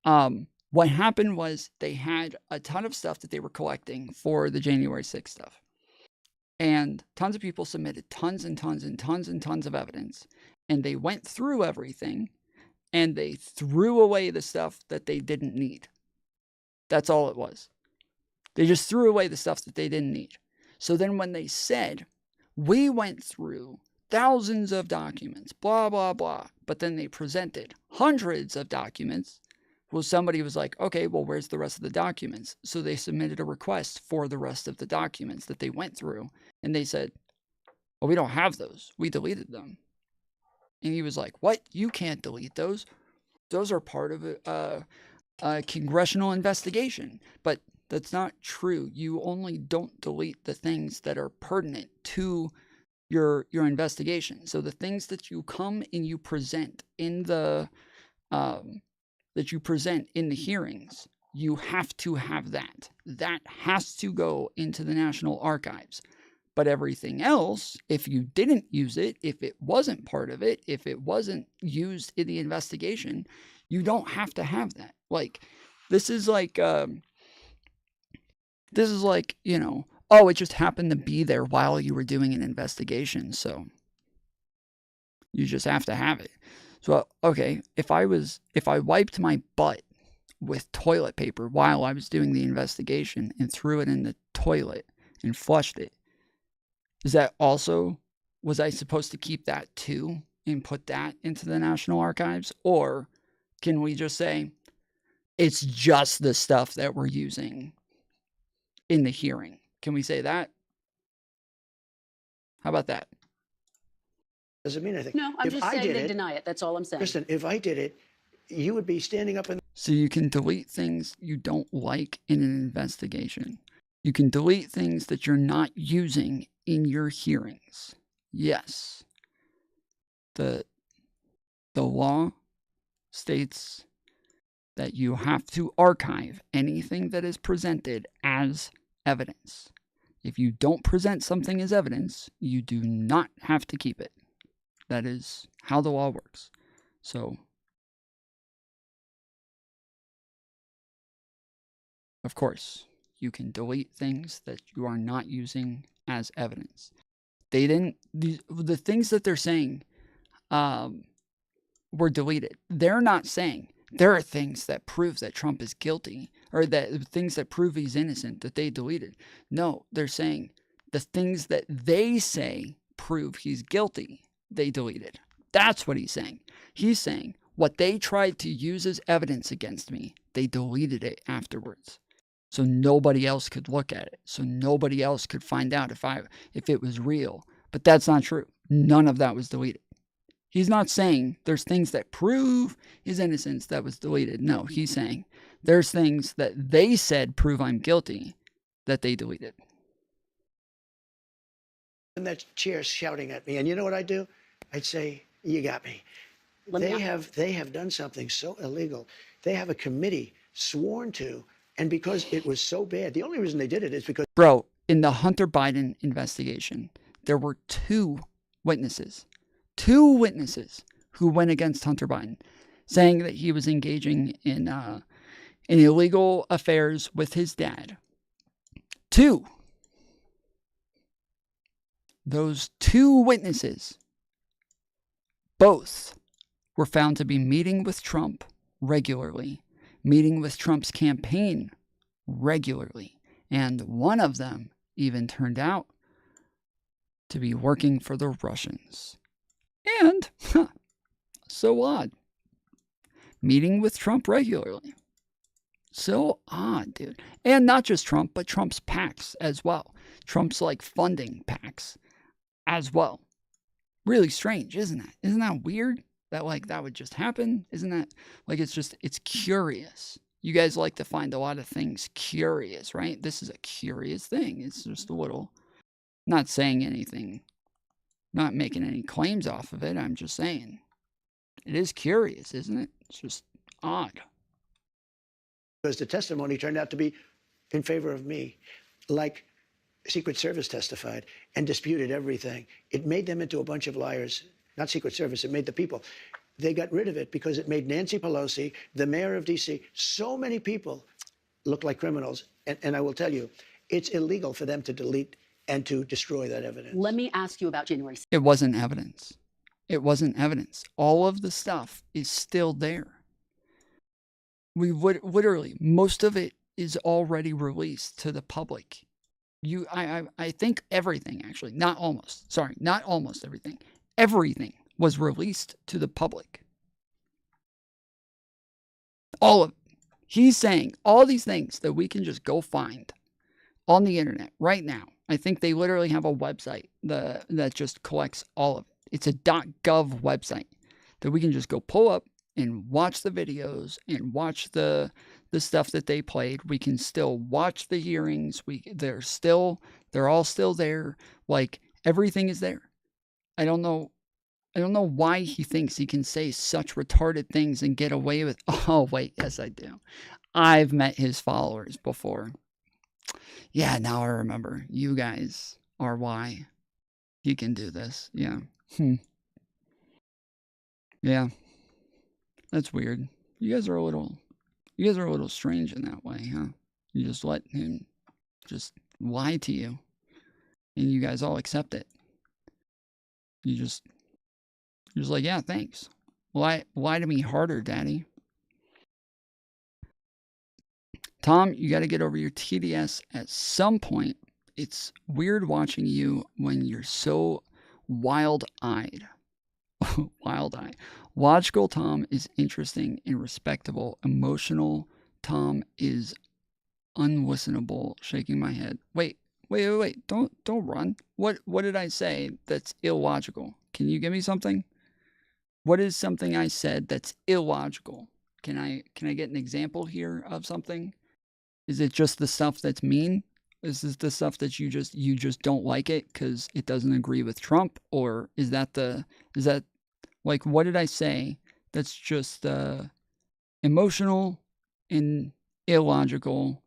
What happened was they had a ton of stuff that they were collecting for the January 6th stuff. And tons of people submitted tons and tons and tons and tons of evidence. And they went through everything and they threw away the stuff that they didn't need. That's all it was. They just threw away the stuff that they didn't need. So then when they said, we went through thousands of documents, blah, blah, blah, but then they presented hundreds of documents, well, somebody was like, okay, well, where's the rest of the documents? So they submitted a request for the rest of the documents that they went through. And they said, well, we don't have those. We deleted them. And he was like, what? You can't delete those. Those are part of a congressional investigation. But that's not true. You only don't delete the things that are pertinent to your investigation. So the things that you come and you present in the hearings, you have to have that. That has to go into the National Archives. But everything else, if you didn't use it, if it wasn't part of it, if it wasn't used in the investigation, you don't have to have that. Like, this is like, you know, oh, it just happened to be there while you were doing an investigation, so you just have to have it. So, okay, if I wiped my butt with toilet paper while I was doing the investigation and threw it in the toilet and flushed it, was I supposed to keep that too and put that into the National Archives? Or can we just say it's just the stuff that we're using in the hearing? Can we say that? How about that? Doesn't mean anything. No, I'm just saying they deny it. That's all I'm saying. Kristen, if I did it, you would be standing up and... So you can delete things you don't like in an investigation. You can delete things that you're not using in your hearings. Yes. The law states that you have to archive anything that is presented as evidence. If you don't present something as evidence, you do not have to keep it. That is how the law works. So, of course, you can delete things that you are not using as evidence. The things that they're saying were deleted. They're not saying there are things that prove that Trump is guilty, or that things that prove he's innocent that they deleted. No, they're saying the things that they say prove he's guilty, they deleted. That's what he's saying. He's saying what they tried to use as evidence against me, they deleted it afterwards. So nobody else could look at it. So nobody else could find out if it was real. But that's not true. None of that was deleted. He's not saying there's things that prove his innocence that was deleted. No, he's saying there's things that they said prove I'm guilty that they deleted. And that chair shouting at me. And you know what I'd do? I'd say, you got me. They have done something so illegal. They have a committee sworn to, and because it was so bad, the only reason they did it is because... Bro, in the Hunter Biden investigation, there were two witnesses who went against Hunter Biden, saying that he was engaging in illegal affairs with his dad. Those two witnesses both were found to be meeting with Trump regularly, meeting with Trump's campaign regularly, and one of them even turned out to be working for the Russians. And, so odd, meeting with Trump regularly. So odd, dude. And not just Trump, but Trump's PACs as well. Trump's like funding PACs as well. Really strange, isn't it? Isn't that weird that like that would just happen? Isn't that like it's curious. You guys like to find a lot of things curious, right? This is a curious thing. It's just a little, not saying anything, not making any claims off of it. I'm just saying it is curious, isn't it? It's just odd. Because the testimony turned out to be in favor of me, like Secret Service testified and disputed everything. It made them into a bunch of liars. Not Secret Service, it made the people. They got rid of it because it made Nancy Pelosi, the mayor of D.C., so many people look like criminals. And I will tell you, it's illegal for them to delete and to destroy that evidence. Let me ask you about January 6th. It wasn't evidence. It wasn't evidence. All of the stuff is still there. We would literally, most of it is already released to the public. I think everything, actually, not almost everything. Everything was released to the public. All of it. He's saying all these things that we can just go find on the internet right now. I think they literally have a website that just collects all of it. It's a .gov website that we can just go pull up and watch the videos and watch the stuff that they played. We can still watch the hearings. They're all still there. Like, everything is there. I don't know why he thinks he can say such retarded things and get away with. Oh, wait, yes, I do. I've met his followers before. Yeah, now I remember. You guys are why he can do this. Yeah. Yeah. That's weird. You guys are a little strange in that way, huh? You just let him just lie to you, and you guys all accept it. You're just like, yeah, thanks. Lie to me harder, Daddy. Tom, you got to get over your TDS at some point. It's weird watching you when you're so wild-eyed. Wild-eyed. Logical Tom is interesting and respectable. Emotional Tom is unlistenable. Shaking my head. Wait. Don't run. What did I say that's illogical? Can you give me something? What is something I said that's illogical? Can I get an example here of something? Is it just the stuff that's mean? Is this the stuff that you just don't like it because it doesn't agree with Trump? Or is that like, what did I say that's just emotional and illogical,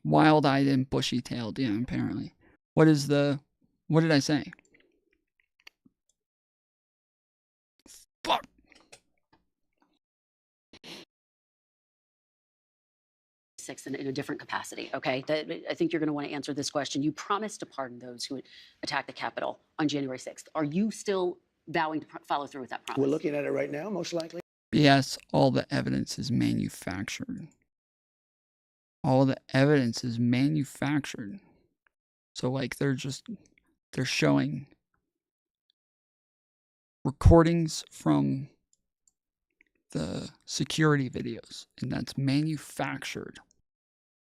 wild-eyed and bushy-tailed? Yeah, apparently. What did I say? Fuck. In a different capacity, okay? I think you're going to want to answer this question. You promised to pardon those who attacked the Capitol on January 6th. Are you still vowing to follow through with that promise? We're looking at it right now, most likely. Yes, all the evidence is manufactured. All the evidence is manufactured. So, like, they're showing recordings from the security videos, and that's manufactured.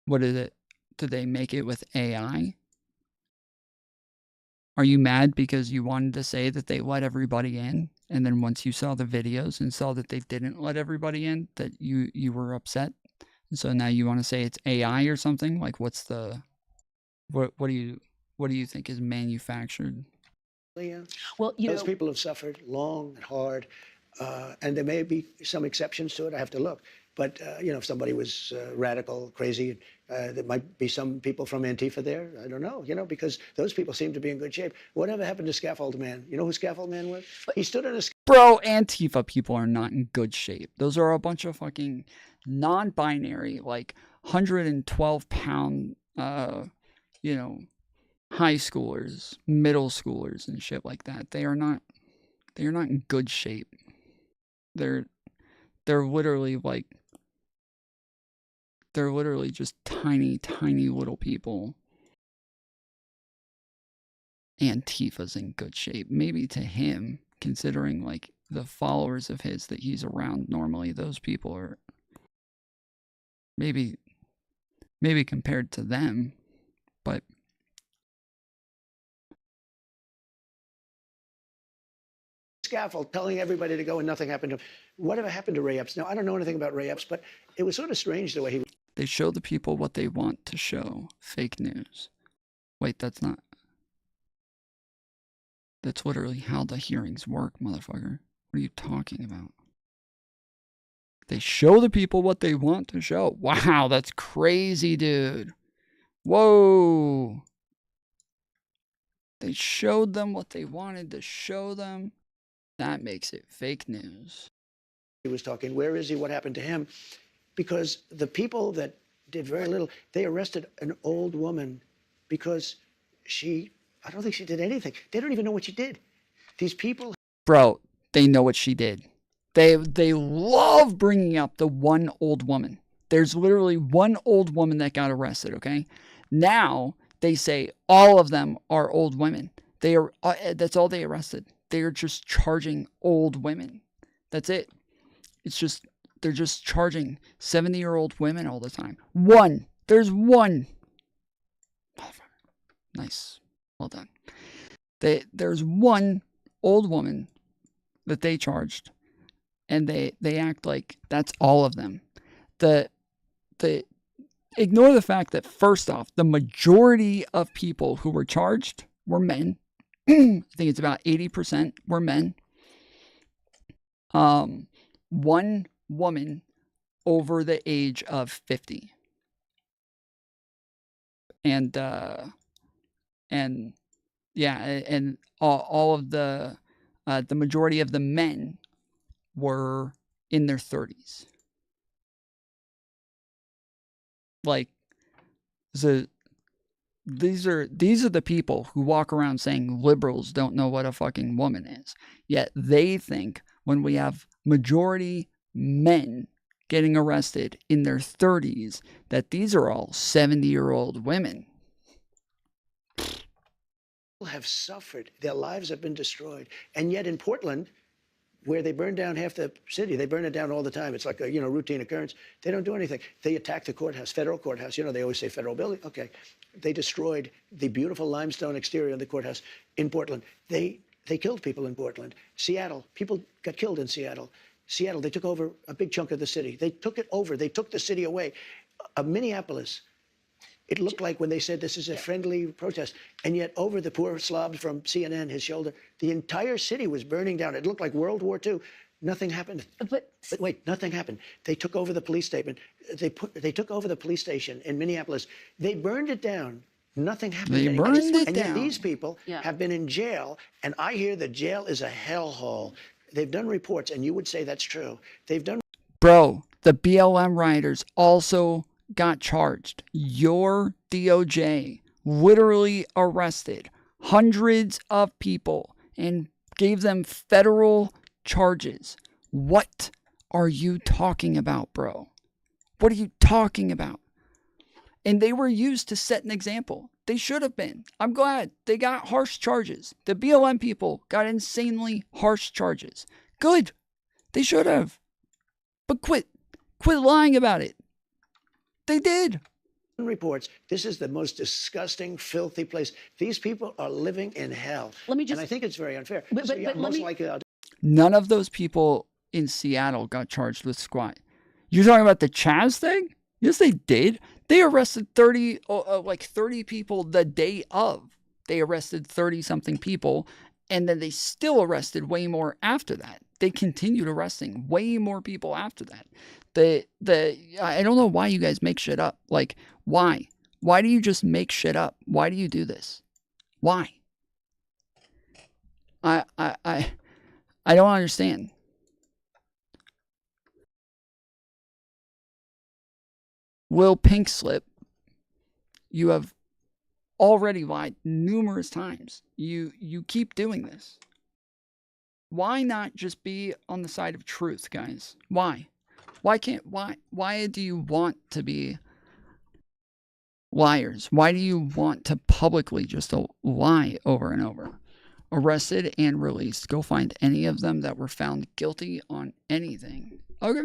What is it? Did they make it with AI? Are you mad because you wanted to say that they let everybody in, and then once you saw the videos and saw that they didn't let everybody in, that you were upset? And so now you want to say it's AI or something? Like, what do you think is manufactured? Yeah. Well, those people have suffered long and hard, and there may be some exceptions to it. I have to look. But, if somebody was radical, crazy, there might be some people from Antifa there. I don't know, because those people seem to be in good shape. Whatever happened to Scaffold Man? You know who Scaffold Man was? He stood on a... Bro, Antifa people are not in good shape. Those are a bunch of fucking non-binary, like 112-pound, high schoolers, middle schoolers and shit like that. They are not in good shape. they're literally like, they're literally just tiny, tiny little people. Antifa's in good shape. Maybe to him, considering like the followers of his that he's around normally, those people are maybe compared to them, but scaffold telling everybody to go and nothing happened to him. Whatever happened to Ray Epps? Now, I don't know anything about Ray Epps, but it was sort of strange the way he... They show the people what they want to show. Fake news. Wait, that's not... That's literally how the hearings work, motherfucker. What are you talking about? They show the people what they want to show. Wow, that's crazy, dude. Whoa. They showed them what they wanted to show them. That makes it fake news. He was talking, where is he? What happened to him? Because the people that did very little, they arrested an old woman because I don't think she did anything. They don't even know what she did. These people... Bro, they know what she did. They love bringing up the one old woman. There's literally one old woman that got arrested, okay? Now, they say all of them are old women. They are. That's all they arrested. They are just charging old women. That's it. It's just, they're just charging 70-year-old women all the time. One. There's one. Nice. Well done. There's one old woman that they charged, and they act like that's all of them. Ignore the fact that, first off, the majority of people who were charged were men. I think it's about 80% were men. One woman over the age of 50. And yeah, and all of the majority of the men were in their 30s. Like, these are the people who walk around saying liberals don't know what a fucking woman is. Yet they think when we have majority men getting arrested in their 30s that these are all 70-year-old women. Have suffered. Their lives have been destroyed. And yet in Portland, where they burn down half the city, they burn it down all the time. It's like a routine occurrence. They don't do anything. They attack the courthouse, federal courthouse. They always say federal building. Okay. They destroyed the beautiful limestone exterior of the courthouse in Portland. They killed people in Portland. Seattle, people got killed in Seattle. Seattle, they took over a big chunk of the city. They took it over. They took the city away. Minneapolis, it looked like when they said this is a friendly protest, and yet over the poor slob from CNN, his shoulder, the entire city was burning down. It looked like World War II. Nothing happened. But wait, nothing happened. They took over the police statement. They took over the police station in Minneapolis. They burned it down. Nothing happened. They burned it down. And yet these people have been in jail, and I hear the jail is a hellhole. They've done reports, and you would say that's true. They've done... Bro, the BLM rioters also got charged. Your DOJ literally arrested hundreds of people and gave them federal charges. What are you talking about, bro? What are you talking about? And they were used to set an example. They should have been. I'm glad they got harsh charges. The BLM people got insanely harsh charges. Good. They should have. But quit lying about it. They did. Reports. This is the most disgusting, filthy place. These people are living in hell. And I think it's very unfair. None of those people in Seattle got charged with squat. You're talking about the Chaz thing? Yes, they did. They arrested 30 people the day of. They arrested 30-something people, and then they still arrested way more after that. They continued arresting way more people after that. I don't know why you guys make shit up. Like, why? Why do you just make shit up? Why do you do this? Why? I don't understand. Will Pinkslip, you have already lied numerous times. You keep doing this. Why not just be on the side of truth, guys? Why? Why do you want to be liars? Why do you want to publicly just lie over and over? Arrested and released. Go find any of them that were found guilty on anything. Okay.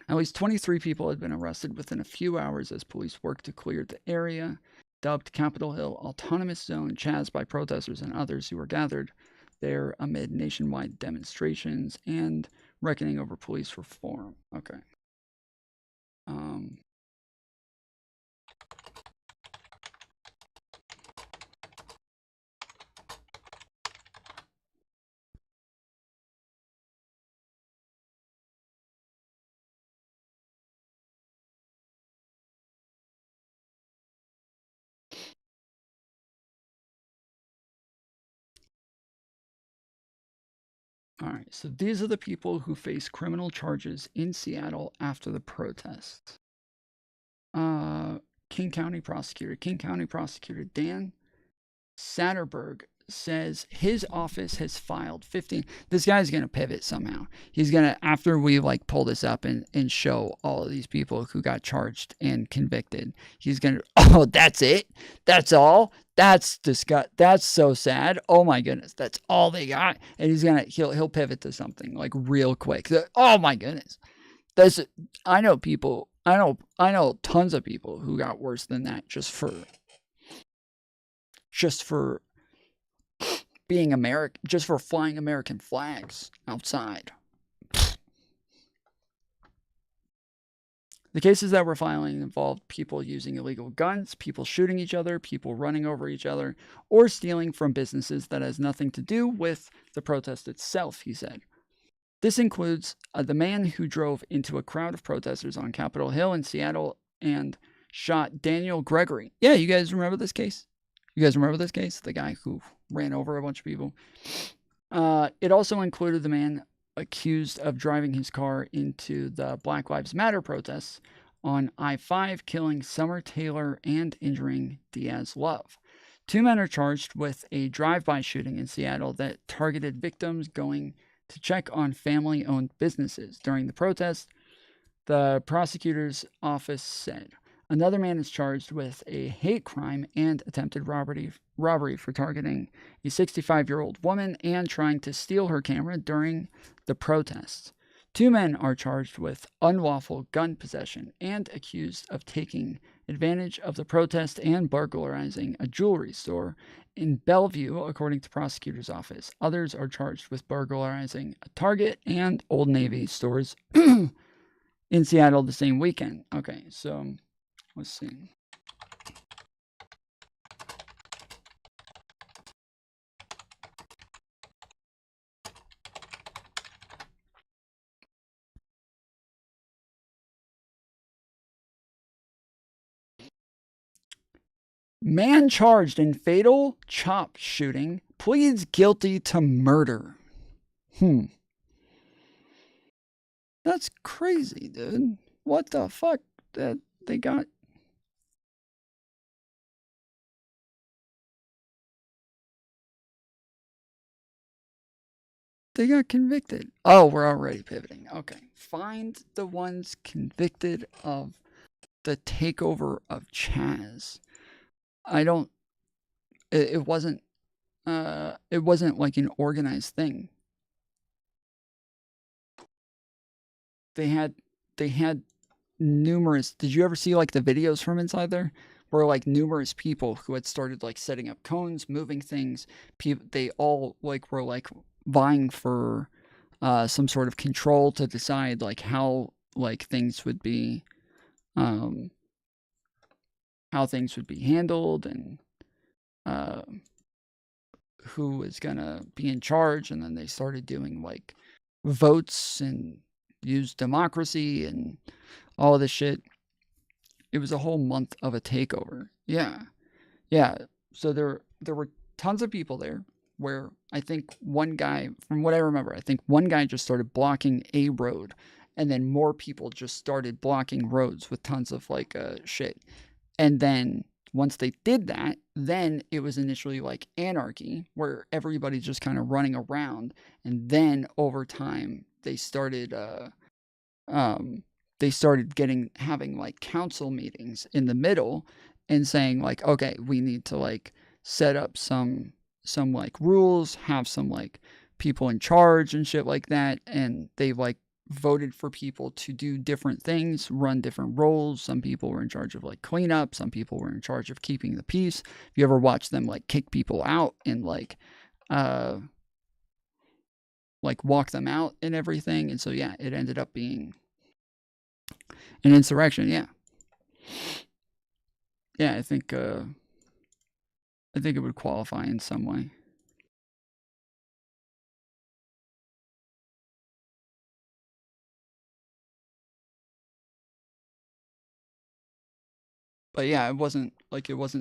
At least 23 people had been arrested within a few hours as police worked to clear the area, dubbed Capitol Hill Autonomous Zone, Chaz, by protesters and others who were gathered there amid nationwide demonstrations and reckoning over police reform. Okay. All right, so these are the people who face criminal charges in Seattle after the protests. King County Prosecutor Dan Satterberg says his office has filed 15. This guy's going to pivot somehow. He's going to, after we like pull this up and show all of these people who got charged and convicted, he's going to, oh, that's it? That's all? That's that's so sad. Oh my goodness. That's all they got. And he'll pivot to something like real quick. Oh my goodness. I know tons of people who got worse than that just for being American, just for flying American flags outside. The cases that we're filing involved people using illegal guns, people shooting each other, people running over each other, or stealing from businesses that has nothing to do with the protest itself, he said. This includes the man who drove into a crowd of protesters on Capitol Hill in Seattle and shot Daniel Gregory. Yeah, you guys remember this case? The guy who ran over a bunch of people. It also included the man accused of driving his car into the Black Lives Matter protests on I-5, killing Summer Taylor and injuring Diaz Love. 2 men are charged with a drive-by shooting in Seattle that targeted victims going to check on family-owned businesses. During the protest, the prosecutor's office said. Another man is charged with a hate crime and attempted robbery for targeting a 65-year-old woman and trying to steal her camera during the protests. 2 men are charged with unlawful gun possession and accused of taking advantage of the protest and burglarizing a jewelry store in Bellevue, according to prosecutor's office. Others are charged with burglarizing a Target and Old Navy stores in Seattle the same weekend. Okay, so let's see. Man charged in fatal chop shooting pleads guilty to murder. That's crazy, dude. What the fuck? They got convicted. Oh, we're already pivoting. Okay. Find the ones convicted of the takeover of Chaz. It wasn't like an organized thing. They had numerous, did you ever see like the videos from inside there? Where like numerous people who had started like setting up cones, moving things, they all like were like vying for some sort of control to decide like how like things would be handled and who was gonna be in charge. And then they started doing like votes and used democracy and all of this shit. It was a whole month of a takeover. Yeah. So there were tons of people there, where I think one guy, from what I remember, I think one guy just started blocking a road and then more people just started blocking roads with tons of like shit. And then once they did that, then it was initially like anarchy, where everybody's just kind of running around, and then over time they started having like council meetings in the middle and saying like, okay, we need to like set up some like rules, have some like people in charge and shit like that. And they like voted for people to do different things, run different roles. Some people were in charge of like cleanup. Some people were in charge of keeping the peace. If you ever watch them like kick people out and like walk them out and everything. And so, yeah, it ended up being an insurrection. Yeah. Yeah, I think it would qualify in some way. But yeah, it wasn't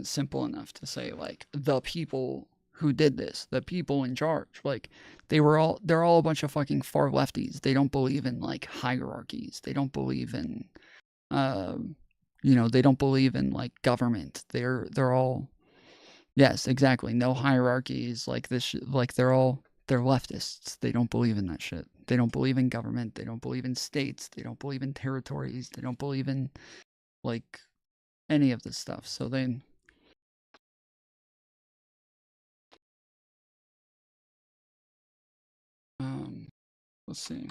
simple enough to say like the people who did this, the people in charge, like they're all a bunch of fucking far lefties. They don't believe in like hierarchies. They don't believe in they don't believe in like government. They're all, yes, exactly, no hierarchies like this like they're leftists. They don't believe in that shit. They don't believe in government. They don't believe in states. They don't believe in territories. They don't believe in like any of this stuff. So then let's see.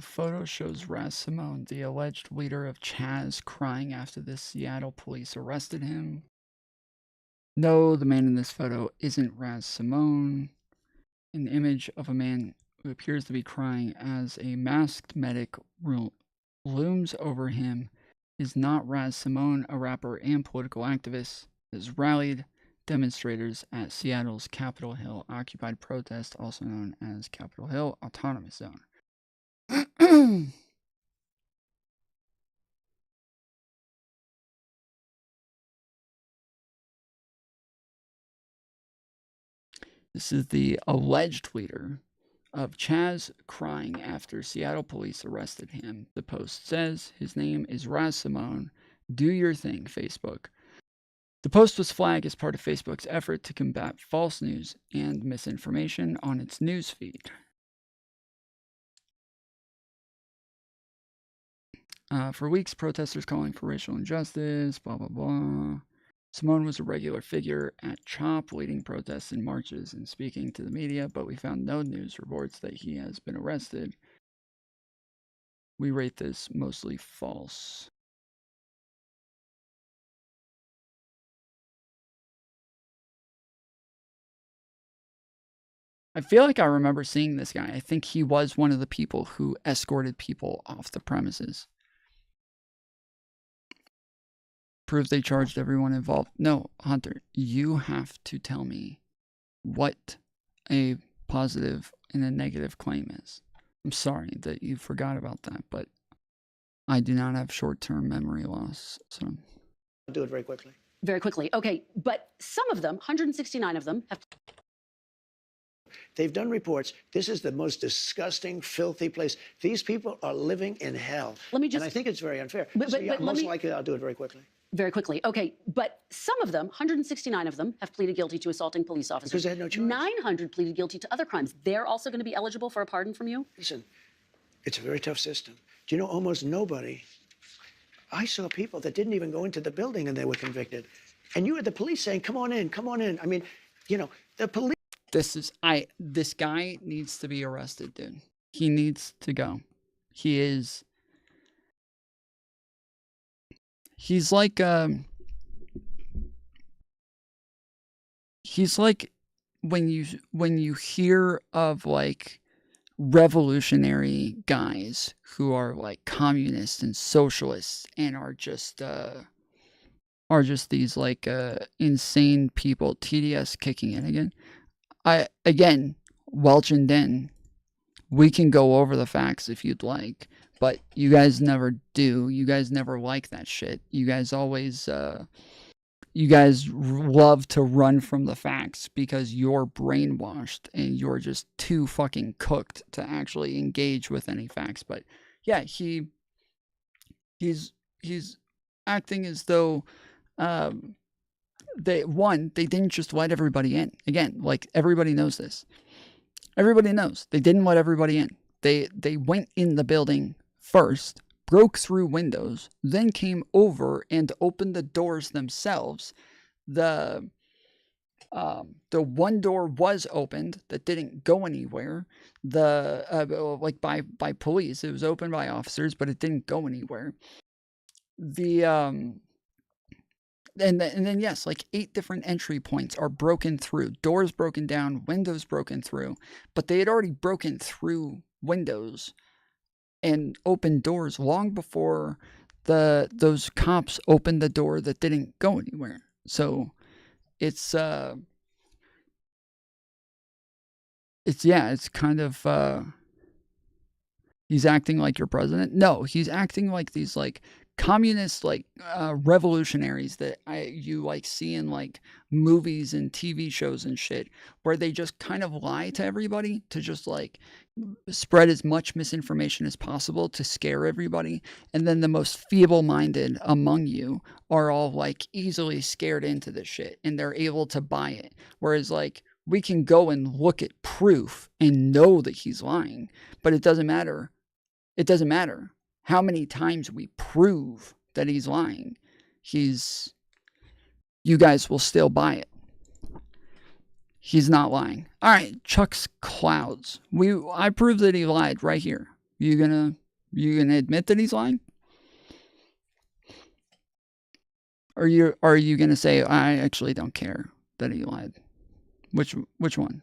Photo shows Raz Simone, the alleged leader of Chaz, crying after the Seattle police arrested him. No, the man in this photo isn't Raz Simone. An image of a man who appears to be crying as a masked medic looms over him is not Raz Simone, a rapper and political activist, has rallied demonstrators at Seattle's Capitol Hill occupied protest, also known as Capitol Hill Autonomous Zone. This is the alleged leader of Chaz crying after Seattle police arrested him. The post says his name is Raz Simone. Do your thing, Facebook. The post was flagged as part of Facebook's effort to combat false news and misinformation on its news feed. For weeks, protesters calling for racial injustice, blah, blah, blah. Simone was a regular figure at CHOP, leading protests and marches and speaking to the media, but we found no news reports that he has been arrested. We rate this mostly false. I feel like I remember seeing this guy. I think he was one of the people who escorted people off the premises. Prove they charged everyone involved. No, Hunter, you have to tell me what a positive and a negative claim is. I'm sorry that you forgot about that, but I do not have short-term memory loss, so. I'll do it very quickly. Very quickly. Okay, but some of them, 169 of them, have... They've done reports. This is the most disgusting, filthy place. These people are living in hell. Let me just... And I think it's very unfair. But most likely, I'll do it very quickly. Very quickly. Okay, but some of them, 169 of them, have pleaded guilty to assaulting police officers. Because they had no choice. 900 pleaded guilty to other crimes. They're also going to be eligible for a pardon from you? Listen, it's a very tough system. Do you know almost nobody? I saw people that didn't even go into the building and they were convicted. And you had the police saying, come on in, come on in. I mean, you know, the police... This guy needs to be arrested, dude. He needs to go. He's like when you hear of like revolutionary guys who are like communists and socialists and are just these like insane people. TDS kicking in again. Welch and Den, we can go over the facts if you'd like, but you guys never do. You guys never like that shit. You guys always you guys love to run from the facts because you're brainwashed and you're just too fucking cooked to actually engage with any facts. But yeah, he's acting as though they didn't just let everybody in. Again, like everybody knows this. Everybody knows they didn't let everybody in. They went in the building first, broke through windows, then came over and opened the doors themselves. The one door was opened that didn't go anywhere. Like by police, it was opened by officers, but it didn't go anywhere. And then yes, like 8 different entry points are broken through, doors broken down, windows broken through, but they had already broken through windows and opened doors long before those cops opened the door that didn't go anywhere. So it's kind of he's acting like your president. No, he's acting like these like communist like revolutionaries that you like see in like movies and TV shows and shit, where they just kind of lie to everybody to just like spread as much misinformation as possible to scare everybody, and then the most feeble-minded among you are all like easily scared into this shit and they're able to buy it, whereas like we can go and look at proof and know that he's lying, but it doesn't matter how many times we prove that he's lying. You guys will still buy it. He's not lying. All right, Chuck's Clouds. I proved that he lied right here. You gonna admit that he's lying? Or are you gonna say I actually don't care that he lied? Which one?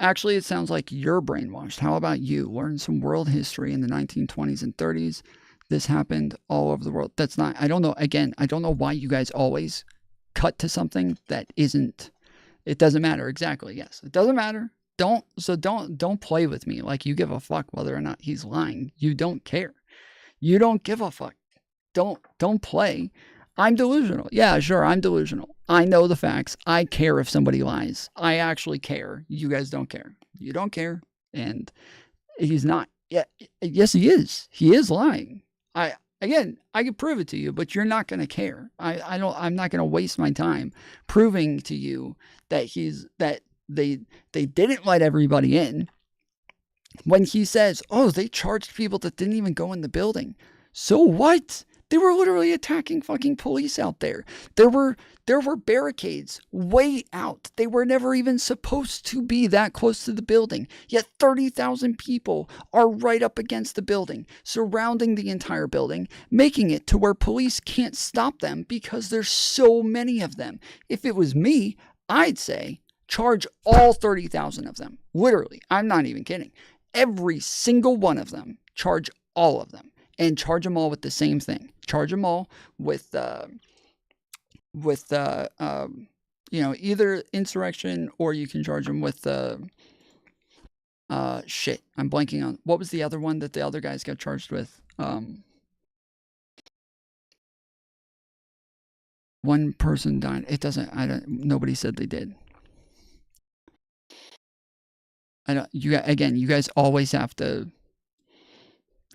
Actually, it sounds like you're brainwashed. How about you? Learn some world history in the 1920s and 30s. This happened all over the world. I don't know. Again, I don't know why you guys always cut to something that isn't. It doesn't matter. Exactly. Yes. It doesn't matter. Don't play with me like you give a fuck whether or not he's lying. You don't care. You don't give a fuck. Don't play. I'm delusional. Yeah, sure, I'm delusional. I know the facts. I care if somebody lies. I actually care. You guys don't care. You don't care. And he's not. Yeah, yes, he is. He is lying. I can prove it to you, but you're not going to care. I'm not going to waste my time proving to you that they didn't let everybody in. When he says, "Oh, they charged people that didn't even go in the building." So what? They were literally attacking fucking police out there. There were barricades way out. They were never even supposed to be that close to the building. Yet 30,000 people are right up against the building, surrounding the entire building, making it to where police can't stop them because there's so many of them. If it was me, I'd say charge all 30,000 of them. Literally, I'm not even kidding. Every single one of them, charge all of them. And charge them all with the same thing. Charge them all with either insurrection, or you can charge them with shit. I'm blanking on what was the other one that the other guys got charged with. One person died. It doesn't. Nobody said they did. You guys always have to.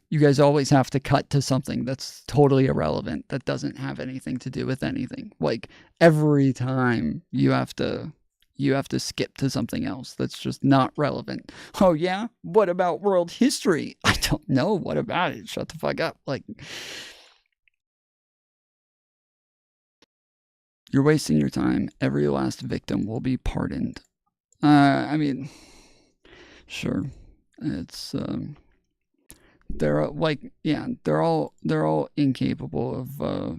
You guys always have to cut to something that's totally irrelevant, that doesn't have anything to do with anything. Like every time you have to skip to something else that's just not relevant. Oh yeah? What about world history? I don't know. What about it? Shut the fuck up. Like, You're wasting your time. Every last victim will be pardoned. I mean, sure. It's they're like, yeah, they're all incapable of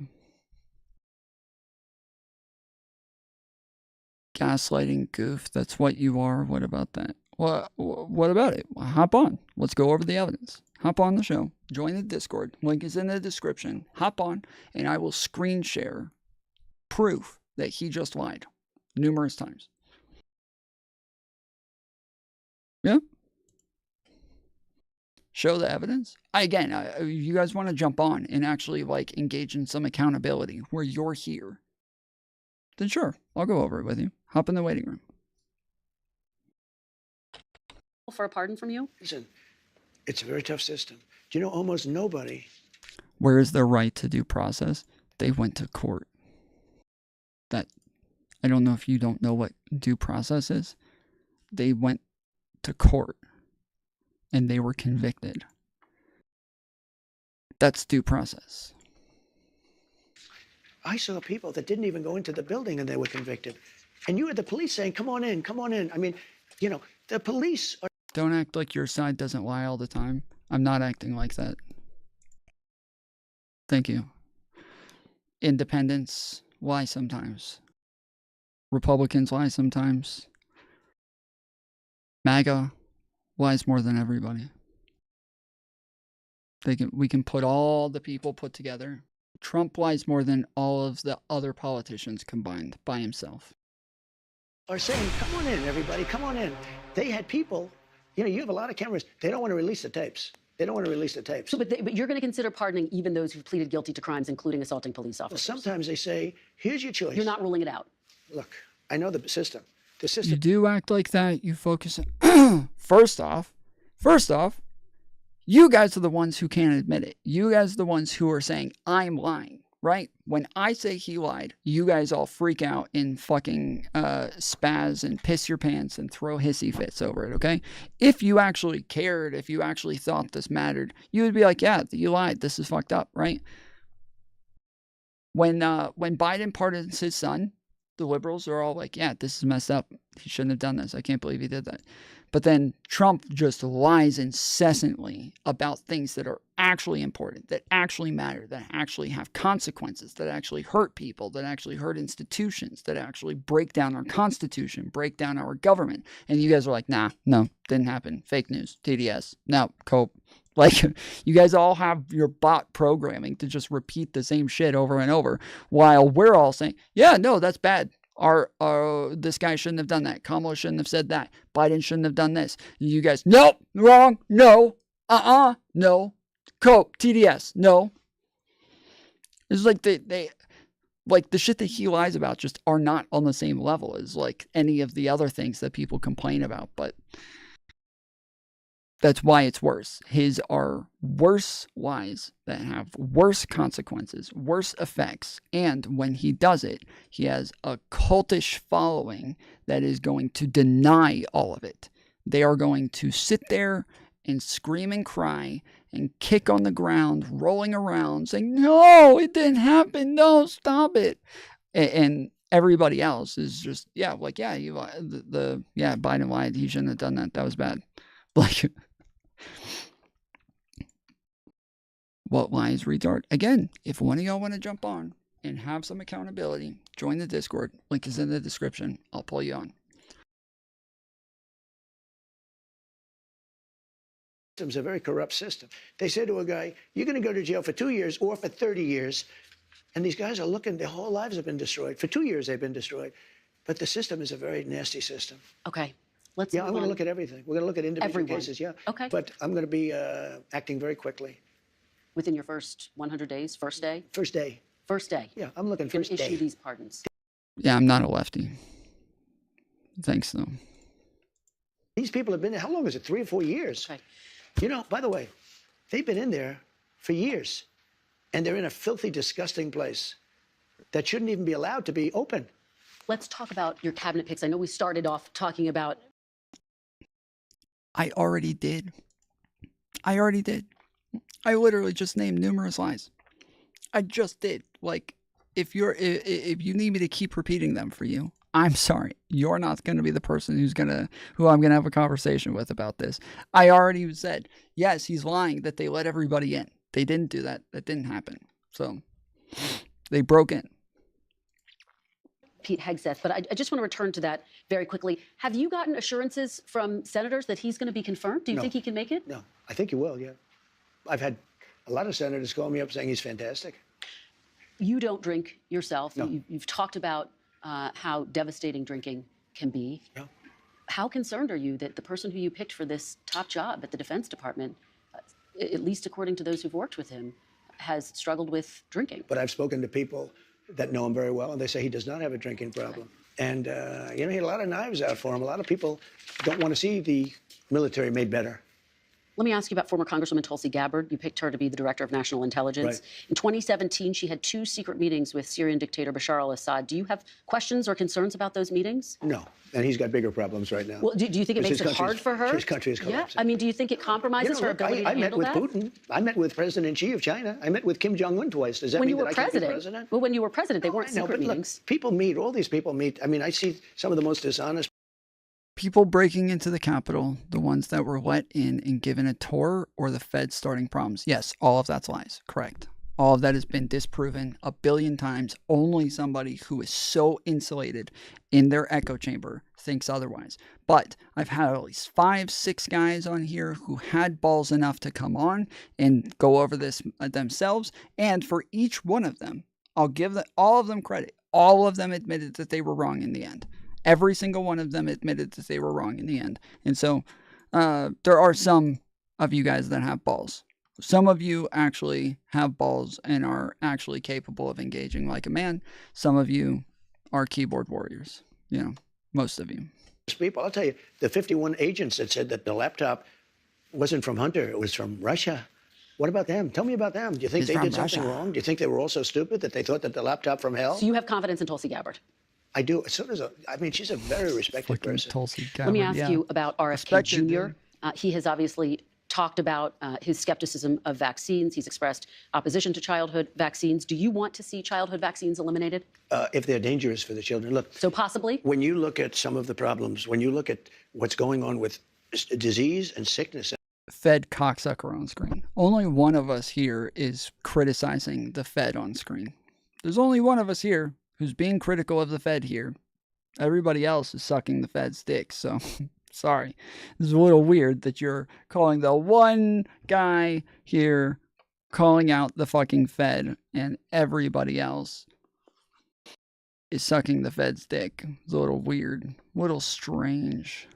gaslighting goof. That's what you are. What about that? What about it? Hop on. Let's go over the evidence. Hop on the show. Join the Discord. Link is in the description. Hop on, and I will screen share proof that he just lied numerous times. Yeah. Show the evidence. Again, you guys want to jump on and actually like engage in some accountability where you're here, then sure, I'll go over it with you. Hop in the waiting room. For a pardon from you? Listen, it's a very tough system. Do you know almost nobody? Where is their right to due process? They went to court. That, I don't know if you don't know what due process is. They went to court and they were convicted. That's due process. I saw people that didn't even go into the building and they were convicted. And you had the police saying, come on in, come on in. I mean, you know, the police are... Don't act like your side doesn't lie all the time. I'm not acting like that. Thank you. Independents lie sometimes. Republicans lie sometimes. MAGA lies more than everybody. We can put all the people put together. Trump lies more than all of the other politicians combined by himself. Are saying, come on in, everybody, come on in. They had people, you know, you have a lot of cameras. They don't want to release the tapes. They don't want to release the tapes. So, but you're going to consider pardoning even those who've pleaded guilty to crimes, including assaulting police officers? Well, sometimes they say, here's your choice. You're not ruling it out. Look, I know the system. The system. You do act like that. You focus on... First off, you guys are the ones who can't admit it. You guys are the ones who are saying, I'm lying, right? When I say he lied, you guys all freak out and fucking spaz and piss your pants and throw hissy fits over it, okay? If you actually cared, if you actually thought this mattered, you would be like, yeah, you lied. This is fucked up, right? When Biden pardons his son, the liberals are all like, yeah, this is messed up. He shouldn't have done this. I can't believe he did that. But then Trump just lies incessantly about things that are actually important, that actually matter, that actually have consequences, that actually hurt people, that actually hurt institutions, that actually break down our Constitution, break down our government. And you guys are like, nah, no, didn't happen. Fake news, TDS, no, cope. Like, you guys all have your bot programming to just repeat the same shit over and over, while we're all saying, yeah, no, that's bad. This guy shouldn't have done that. Kamala shouldn't have said that. Biden shouldn't have done this. You guys, nope, wrong, no, no, cope, TDS, no. It's like they like the shit that he lies about just are not on the same level as like any of the other things that people complain about, but that's why it's worse. His are worse lies that have worse consequences, worse effects. And when he does it, he has a cultish following that is going to deny all of it. They are going to sit there and scream and cry and kick on the ground, rolling around, saying, no, it didn't happen. No, stop it. And everybody else is just, yeah, like, yeah, Biden lied. He shouldn't have done that. That was bad. Like, what lies, retard? Again, if one of y'all want to jump on and have some accountability, join the Discord. Link is in the description. I'll pull you on. It's a very corrupt system. They say to a guy, you're going to go to jail for 2 years or for 30 years. And these guys are looking, their whole lives have been destroyed. For 2 years, they've been destroyed. But the system is a very nasty system. Okay. I'm going to look at everything. We're going to look at individual cases, yeah. Okay. But I'm going to be acting very quickly. Within your first 100 days, first day? First day. First day. Yeah, I'm looking first day. Issue these pardons. Yeah, I'm not a lefty. Thanks, though. These people have been there, how long is it? 3 or 4 years? Okay. You know, by the way, they've been in there for years. And they're in a filthy, disgusting place that shouldn't even be allowed to be open. Let's talk about your cabinet picks. I know we started off talking about... I already did. I literally just named numerous lies. I just did. Like, if you need me to keep repeating them for you, I'm sorry. You're not going to be the person who I'm going to have a conversation with about this. I already said, yes, he's lying that they let everybody in. They didn't do that. That didn't happen. So they broke in. Pete Hegseth, but I just want to return to that very quickly. Have you gotten assurances from senators that he's going to be confirmed? Do you think he can make it? No, I think he will, yeah. I've had a lot of senators call me up saying he's fantastic. You don't drink yourself. No. You've talked about how devastating drinking can be. Yeah. How concerned are you that the person who you picked for this top job at the Defense Department, at least according to those who've worked with him, has struggled with drinking? But I've spoken to people that know him very well, and they say he does not have a drinking problem. And, he had a lot of knives out for him. A lot of people don't want to see the military made better. Let me ask you about former Congresswoman Tulsi Gabbard. You picked her to be the director of national intelligence. Right. In 2017, she had 2 secret meetings with Syrian dictator Bashar al-Assad. Do you have questions or concerns about those meetings? No, and he's got bigger problems right now. Well, do you think it makes it hard for her? His country is Yeah, collapsing. I mean, do you think it compromises her ability to I met handle with that? Putin. I met with President Xi of China. I met with Kim Jong-un twice. Does that When mean you were that I can't be president? president? Well, when you were president, they weren't I know, secret but look, meetings. people meet. All these people meet. I mean, I see some of the most dishonest People breaking into the Capitol, the ones that were let in and given a tour, or the Fed starting problems. Yes, all of that's lies. Correct. All of that has been disproven a billion times. Only somebody who is so insulated in their echo chamber thinks otherwise. But I've had at least 5, 6 guys on here who had balls enough to come on and go over this themselves. And for each one of them, I'll give all of them credit. All of them admitted that they were wrong in the end. Every single one of them admitted that they were wrong in the end. And so there are some of you guys that have balls. Some of you actually have balls and are actually capable of engaging like a man. Some of you are keyboard warriors. Most of you. people. I'll tell you, the 51 agents that said that the laptop wasn't from Hunter, it was from Russia. What about them? Tell me about them. Do you think It's they from did something Russia. wrong? Do you think they were all so stupid that they thought that the laptop from hell? So you have confidence in Tulsi Gabbard? I do. So does I mean, she's a very respected person. Tulsi Let me ask you about RFK Jr. He has obviously talked about his skepticism of vaccines. He's expressed opposition to childhood vaccines. Do you want to see childhood vaccines eliminated? If they're dangerous for the children. Look. So possibly? When you look at some of the problems, when you look at what's going on with disease and sickness. Fed cocksucker on screen. Only one of us here is criticizing the Fed on screen. There's only one of us here who's being critical of the Fed here. Everybody else is sucking the Fed's dick, so sorry. This is a little weird that you're calling the one guy here calling out the fucking Fed and everybody else is sucking the Fed's dick. It's a little weird, a little strange.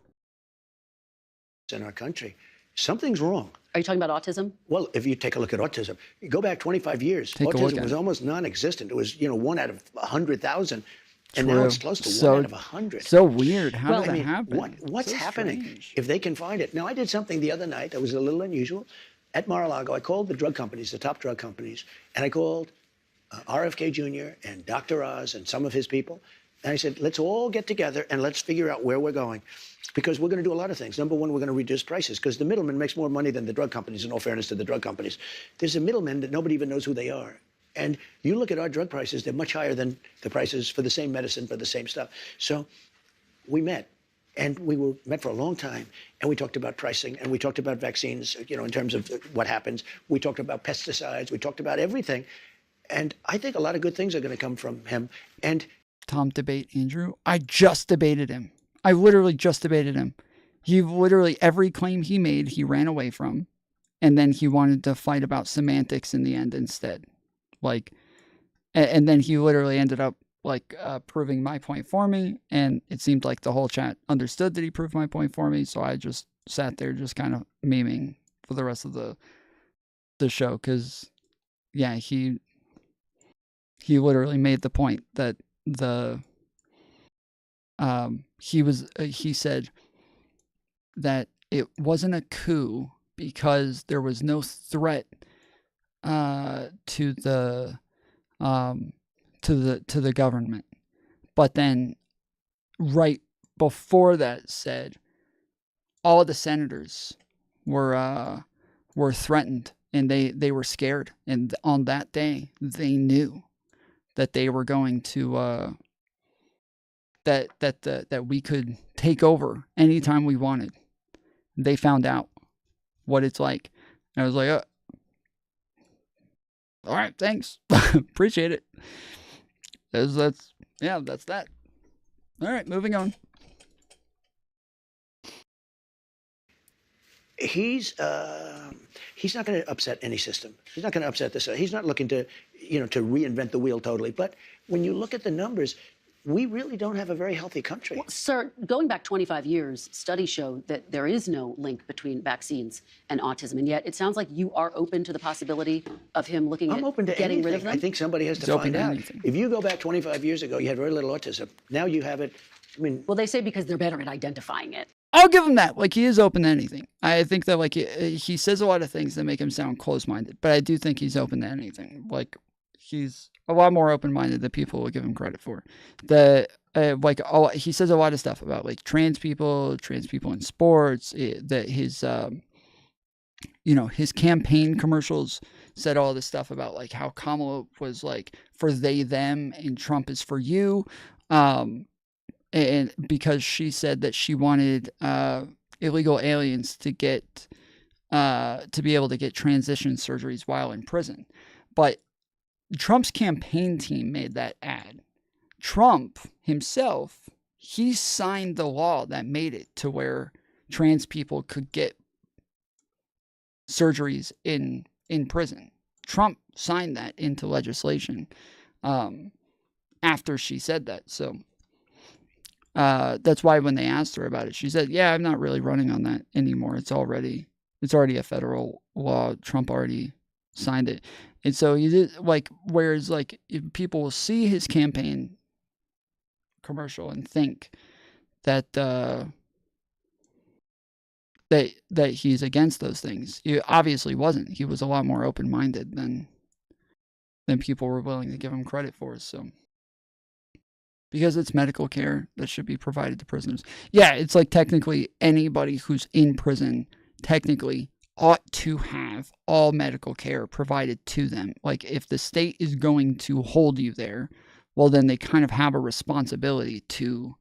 In our country, something's wrong. Are you talking about autism? Well, if you take a look at autism, you go back 25 years, Take a look autism at was it. almost non-existent. It was, 1 out of 100,000. And True. now it's close to So- 1 out of 100. So weird. How Well, did that I mean, happen? What's So happening? strange. If they can find it. Now, I did something the other night that was a little unusual. At Mar-a-Lago, I called the drug companies, the top drug companies, and I called RFK Jr. and Dr. Oz and some of his people. And I said, let's all get together and let's figure out where we're going. Because we're going to do a lot of things. Number one, we're going to reduce prices because the middleman makes more money than the drug companies, in all fairness to the drug companies. There's a middleman that nobody even knows who they are. And you look at our drug prices, they're much higher than the prices for the same medicine, for the same stuff. So we met. And we met for a long time, and we talked about pricing, and we talked about vaccines, in terms of what happens. We talked about pesticides. We talked about everything. And I think a lot of good things are going to come from him. And Tom debate Andrew. I just debated him. I literally just debated him. He literally, every claim he made, he ran away from. And then he wanted to fight about semantics in the end instead. And then he literally ended up proving my point for me. And it seemed like the whole chat understood that he proved my point for me. So I just sat there just kind of memeing for the rest of the show. Because, yeah, he literally made the point that he said that it wasn't a coup because there was no threat to the government. But then right before that said all of the senators were threatened and they were scared, and on that day they knew that they were going to that we could take over anytime we wanted. They found out what it's like. And I was like, all right, thanks. Appreciate it. That's that. All right, moving on. He's not going to upset any system. He's not going to upset this. He's not looking to, to reinvent the wheel totally. But when you look at the numbers, we really don't have a very healthy country. Well, sir, going back 25 years, studies show that there is no link between vaccines and autism. And yet it sounds like you are open to the possibility of him looking I'm at open to getting rid of anything. them? I think somebody has to find out. If you go back 25 years ago, you had very little autism. Now you have it. I mean, well, they say because they're better at identifying it. I'll give him that. Like, he is open to anything. I think that, like, he says a lot of things that make him sound closed-minded, but I do think he's open to anything. Like, he's a lot more open-minded than people will give him credit for. He says a lot of stuff about, like, trans people in sports, that his, his campaign commercials said all this stuff about, like, how Kamala was, like, for they, them, and Trump is for you. And because she said that she wanted illegal aliens to get to be able to get transition surgeries while in prison. But Trump's campaign team made that ad. Trump himself, he signed the law that made it to where trans people could get surgeries in prison. Trump signed that into legislation after she said that. So that's why when they asked her about it, she said, yeah, I'm not really running on that anymore. It's already a federal law. Trump already signed it. And so he did, like, whereas, like, if people will see his campaign commercial and think that that he's against those things. He obviously wasn't. He was a lot more open-minded than people were willing to give him credit for. So, because it's medical care that should be provided to prisoners. Yeah, it's like technically anybody who's in prison technically ought to have all medical care provided to them. Like, if the state is going to hold you there, well, then they kind of have a responsibility to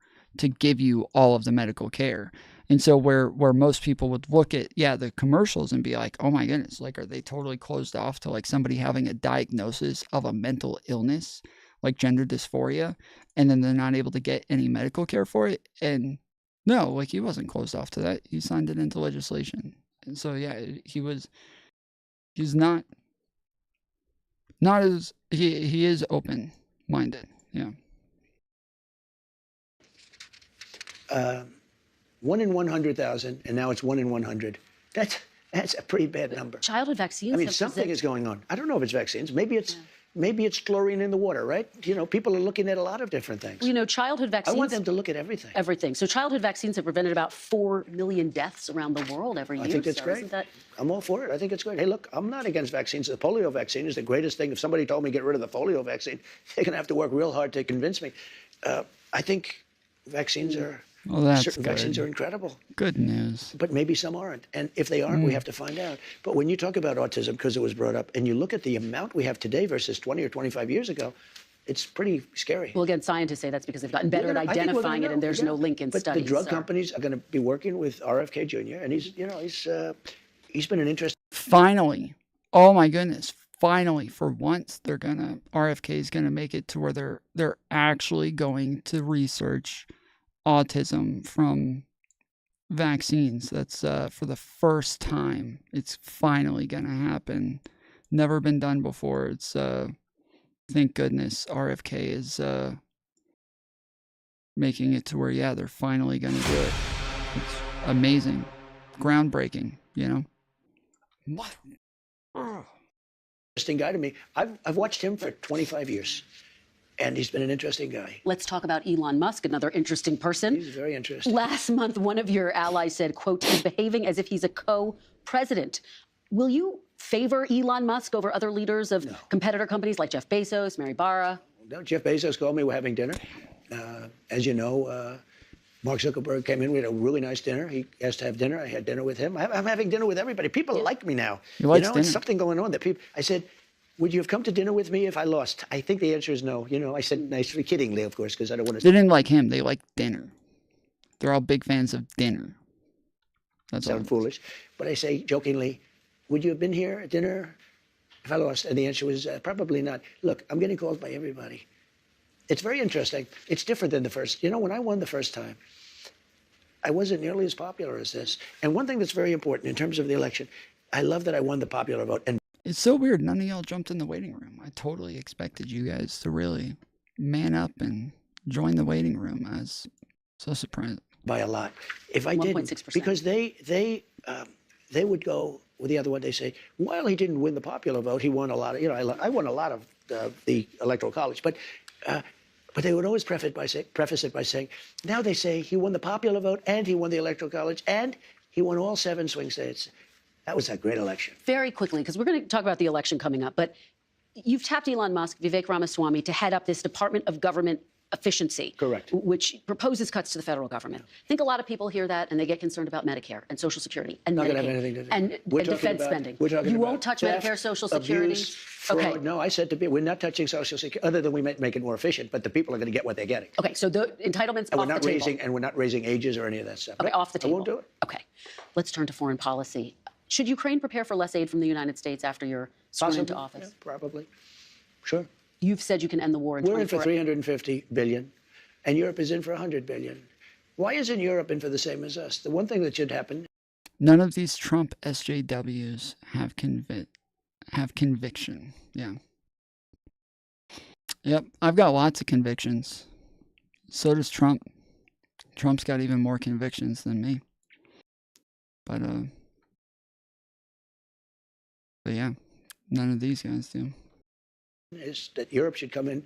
give you all of the medical care. And so where most people would look at, the commercials and be like, oh my goodness, like, are they totally closed off to, like, somebody having a diagnosis of a mental illness, like gender dysphoria, and then they're not able to get any medical care for it? And no, like, he wasn't closed off to that. He signed it into legislation. And so, he's not as, he is open-minded. Yeah. 1 in 100,000, and now it's 1 in 100. That's a pretty bad number. Childhood vaccines. I mean, something is going on. I don't know if it's vaccines. Maybe it's chlorine in the water, right? People are looking at a lot of different things. Childhood vaccines. I want them to look at everything. Everything. So childhood vaccines have prevented about 4 million deaths around the world every year. I think that's great. I'm all for it. I think it's great. Hey, look, I'm not against vaccines. The polio vaccine is the greatest thing. If somebody told me get rid of the polio vaccine, they're going to have to work real hard to convince me. I think vaccines are... certain vaccines are incredible. Good news. But maybe some aren't. And if they aren't, we have to find out. But when you talk about autism, because it was brought up, and you look at the amount we have today versus 20 or 25 years ago, it's pretty scary. Well, again, scientists say that's because they've gotten better at identifying it, and there's no link in studies. But the drug companies are going to be working with RFK Jr., and he's been an interesting... Finally. Oh, my goodness. Finally, for once, RFK is going to make it to where they're actually going to research autism from vaccines. That's for the first time. It's finally gonna happen. Never been done before. It's thank goodness RFK is making it to where they're finally gonna do it. It's amazing, groundbreaking. Interesting guy to me. I've watched him for 25 years. And he's been an interesting guy. Let's talk about Elon Musk, another interesting person. He's very interesting. Last month, one of your allies said, quote, he's behaving as if he's a co-president. Will you favor Elon Musk over other leaders of competitor companies like Jeff Bezos, Mary Barra? No, Jeff Bezos called me. We're having dinner. As you know, Mark Zuckerberg came in. We had a really nice dinner. He asked to have dinner. I had dinner with him. I'm having dinner with everybody. People like me now. He likes dinner. It's something going on that people... I said... would you have come to dinner with me if I lost? I think the answer is no. You know, I said nicely, kiddingly, of course, because I don't want to. They didn't like him. They liked dinner. They're all big fans of dinner. That's sound foolish, but I say jokingly, would you have been here at dinner if I lost? And the answer was probably not. Look, I'm getting called by everybody. It's very interesting. It's different than the first. You know, when I won the first time, I wasn't nearly as popular as this. And one thing that's very important in terms of the election, I love that I won the popular vote. And it's so weird. None of y'all jumped in the waiting room. I totally expected you guys to really man up and join the waiting room. I was so surprised. By a lot. If I didn't, because they would go with the other one. They say, well, he didn't win the popular vote. He won a lot of, you know, I won a lot of the Electoral College, but they would always preface it by saying, now they say he won the popular vote and he won the Electoral College and he won all 7 swing states. That was a great election. Very quickly, because we're going to talk about the election coming up, but you've tapped Elon Musk, Vivek Ramaswamy, to head up this Department of Government Efficiency. Correct. Which proposes cuts to the federal government. I think a lot of people hear that and they get concerned about Medicare and Social Security and Not Medicaid going to have anything to do. and defense spending. You won't touch Medicare, Social Security? Abuse, fraud. Okay. No, I said we're not touching Social Security, other than we make it more efficient, but the people are going to get what they're getting. Okay, so the entitlements and off the table. And we're not raising ages or any of that stuff. Okay, No, off the table. I won't do it. Okay, let's turn to foreign policy. Should Ukraine prepare for less aid from the United States after you're sworn into office? Yeah, probably. Sure. You've said you can end the war in We're in for 24 $350 billion, and Europe is in for $100 billion. Why isn't Europe in for the same as us? The one thing that should happen. None of these Trump SJWs have conviction. Yeah. Yep, I've got lots of convictions. So does Trump. Trump's got even more convictions than me. But yeah, none of these guys do. Is that Europe should come in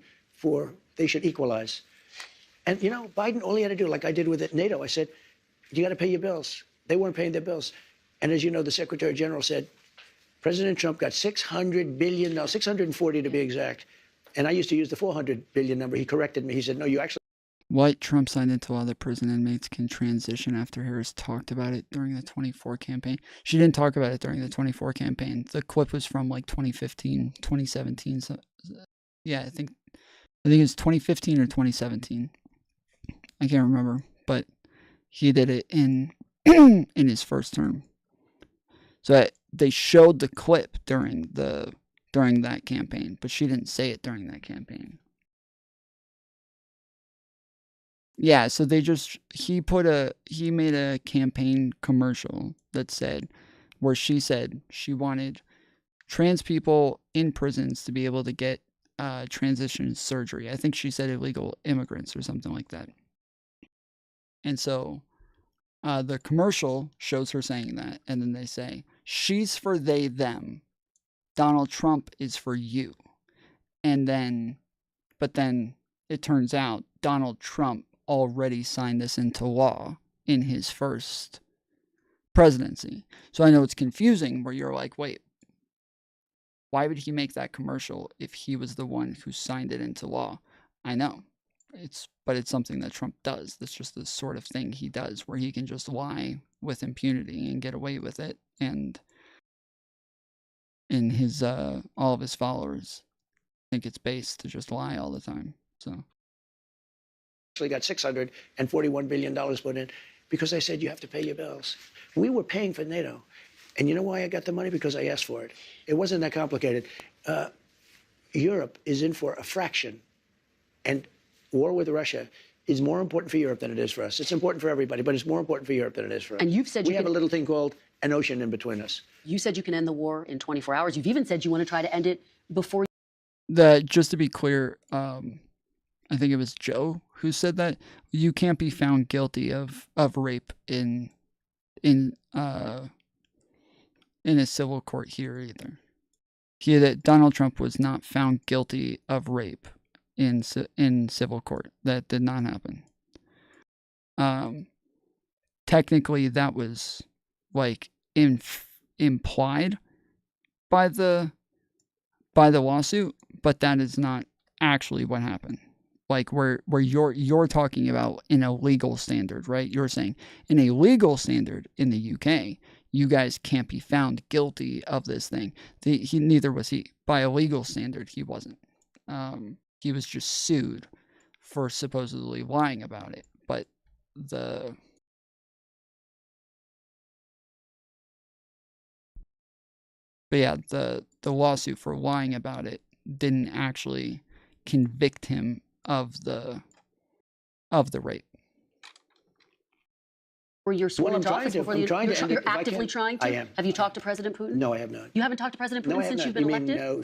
they should equalize. And, you know, Biden, all he had to do, like I did with NATO, I said, you got to pay your bills. They weren't paying their bills. And as you know, the Secretary General said, President Trump got $600 billion, no, 640 to be exact. And I used to use the 400 billion number. He corrected me. He said, no, you actually. White Trump signed into law that prison inmates can transition after Harris talked about it during the 24 campaign. She didn't talk about it during the 24 campaign. The clip was from like 2015, 2017. So, yeah, I think it was 2015 or 2017. I can't remember, but he did it in his first term. So they showed the clip during that campaign, but she didn't say it during that campaign. Yeah, so he made a campaign commercial that said, where she said she wanted trans people in prisons to be able to get transition surgery. I think she said illegal immigrants or something like that. And so the commercial shows her saying that, and then they say, she's for they, them. Donald Trump is for you. But then it turns out Donald Trump already signed this into law in his first presidency. So I know it's confusing where you're like, wait, why would he make that commercial if he was the one who signed it into law? I know. But it's something that Trump does. That's just the sort of thing he does where he can just lie with impunity and get away with it. And in his all of his followers think it's base to just lie all the time. So Actually got $641 billion put in because I said you have to pay your bills. We were paying for NATO. And you know why I got the money? Because I asked for it. It wasn't that complicated. Europe is in for a fraction. And war with Russia is more important for Europe than it is for us. It's important for everybody, but it's more important for Europe than it is for us. And you've said we have a little thing called an ocean in between us. You said you can end the war in 24 hours. You've even said you want to try to end it before. Just to be clear, I think it was Joe who said that you can't be found guilty of rape in a civil court here either. That Donald Trump was not found guilty of rape in civil court. That did not happen. Technically, that was like implied by the lawsuit, but that is not actually what happened. Like where you're talking about in a legal standard, right? You're saying in a legal standard in the UK, you guys can't be found guilty of this thing. Neither was he. By a legal standard, he wasn't. He was just sued for supposedly lying about it. But yeah, the lawsuit for lying about it didn't actually convict him of the rape. Or you're sworn into office before you're actively trying to? I am. Have you talked to President Putin? No, I have not. You haven't talked to President Putin No, I have since not. you've been You elected? mean, no,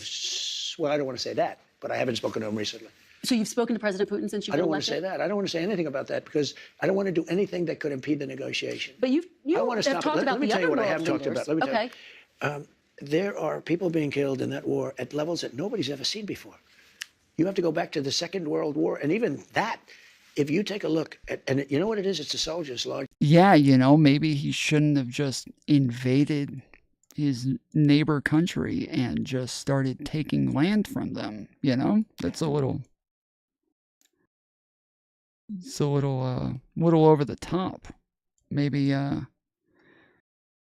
well, I don't want to say that, but I haven't spoken to him recently. So you've spoken to President Putin since you've been elected? I don't want to say that. I don't want to say anything about that because I don't want to do anything that could impede the negotiation. But you want to have stop talked it. about Let me the tell you other what I world have talked leaders. about. Let me tell Okay. you. There are people being killed in that war at levels that nobody's ever seen before. You have to go back to the Second World War, and even that, if you take a look at, and you know what it is? It's the soldiers, large. Yeah, maybe he shouldn't have just invaded his neighbor country and just started taking land from them, That's a little over the top.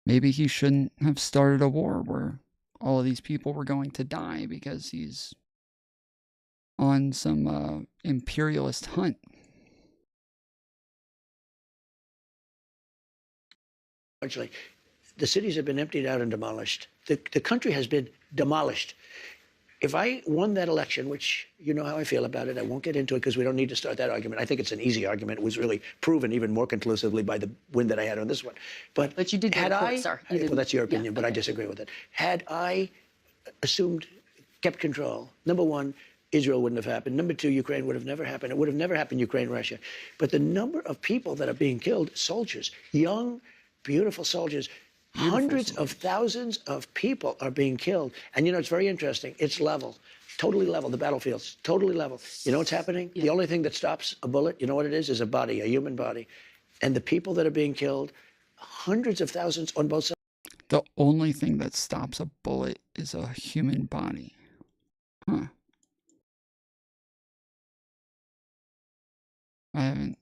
Maybe he shouldn't have started a war where all of these people were going to die because he's on some imperialist hunt. Largely, the cities have been emptied out and demolished. The country has been demolished. If I won that election, which you know how I feel about it, I won't get into it because we don't need to start that argument. I think it's an easy argument. It was really proven even more conclusively by the win that I had on this one. But you did go to court, sir. Well, that's your opinion, but I disagree with it. Had I kept control, number one, Israel wouldn't have happened. Number two, Ukraine would have never happened. It would have never happened, Ukraine, Russia. But the number of people that are being killed, soldiers, young, beautiful soldiers, hundreds of thousands of people are being killed. And it's very interesting. It's level, totally level. The battlefields, totally level. You know what's happening? Yeah. The only thing that stops a bullet, you know what it is a body, a human body. And the people that are being killed, hundreds of thousands on both sides. The only thing that stops a bullet is a human body. Huh. I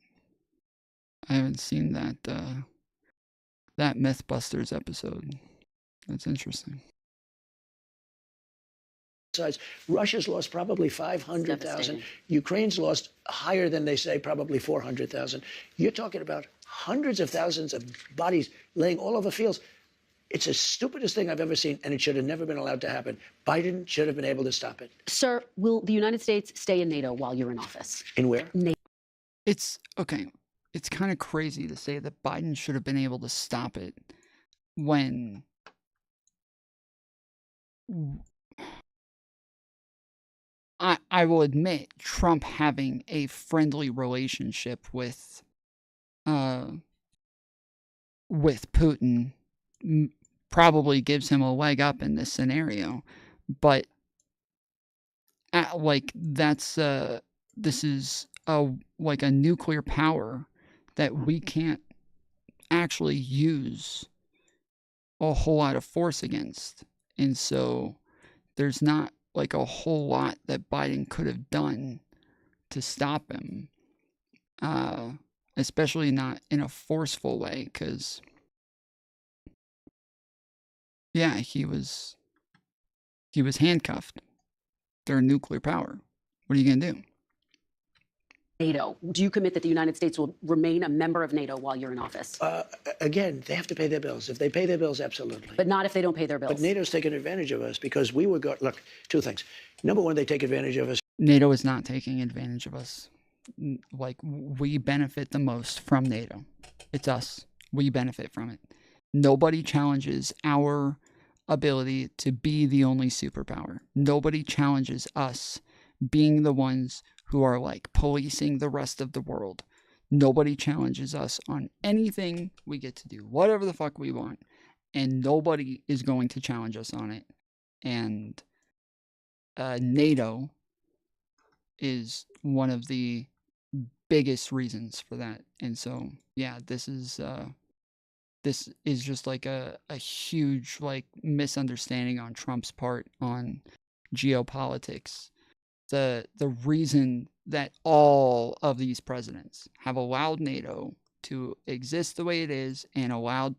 haven't seen that Mythbusters episode. That's interesting. Russia's lost probably 500,000. Ukraine's lost higher than they say, probably 400,000. You're talking about hundreds of thousands of bodies laying all over fields. It's the stupidest thing I've ever seen, and it should have never been allowed to happen. Biden should have been able to stop it. Sir, will the United States stay in NATO while you're in office? In where? NATO. It's okay. It's kind of crazy to say that Biden should have been able to stop it when I will admit Trump having a friendly relationship with Putin probably gives him a leg up in this scenario, but this is like a nuclear power that we can't actually use a whole lot of force against. And so there's not like a whole lot that Biden could have done to stop him, especially not in a forceful way, because, yeah, he was handcuffed. They're a nuclear power. What are you going to do? NATO. Do you commit that the United States will remain a member of NATO while you're in office? Again, they have to pay their bills. If they pay their bills, absolutely. But not if they don't pay their bills. But NATO's taking advantage of us because we were look, two things. Number one, they take advantage of us. NATO is not taking advantage of us. Like, we benefit the most from NATO. It's us. We benefit from it. Nobody challenges our ability to be the only superpower. Nobody challenges us being the ones who are like policing the rest of the world. Nobody challenges us on anything. We get to do whatever the fuck we want, and nobody is going to challenge us on it. And NATO is one of the biggest reasons for that. And so, yeah, this is just like a huge like misunderstanding on Trump's part on geopolitics. The reason that all of these presidents have allowed NATO to exist the way it is and allowed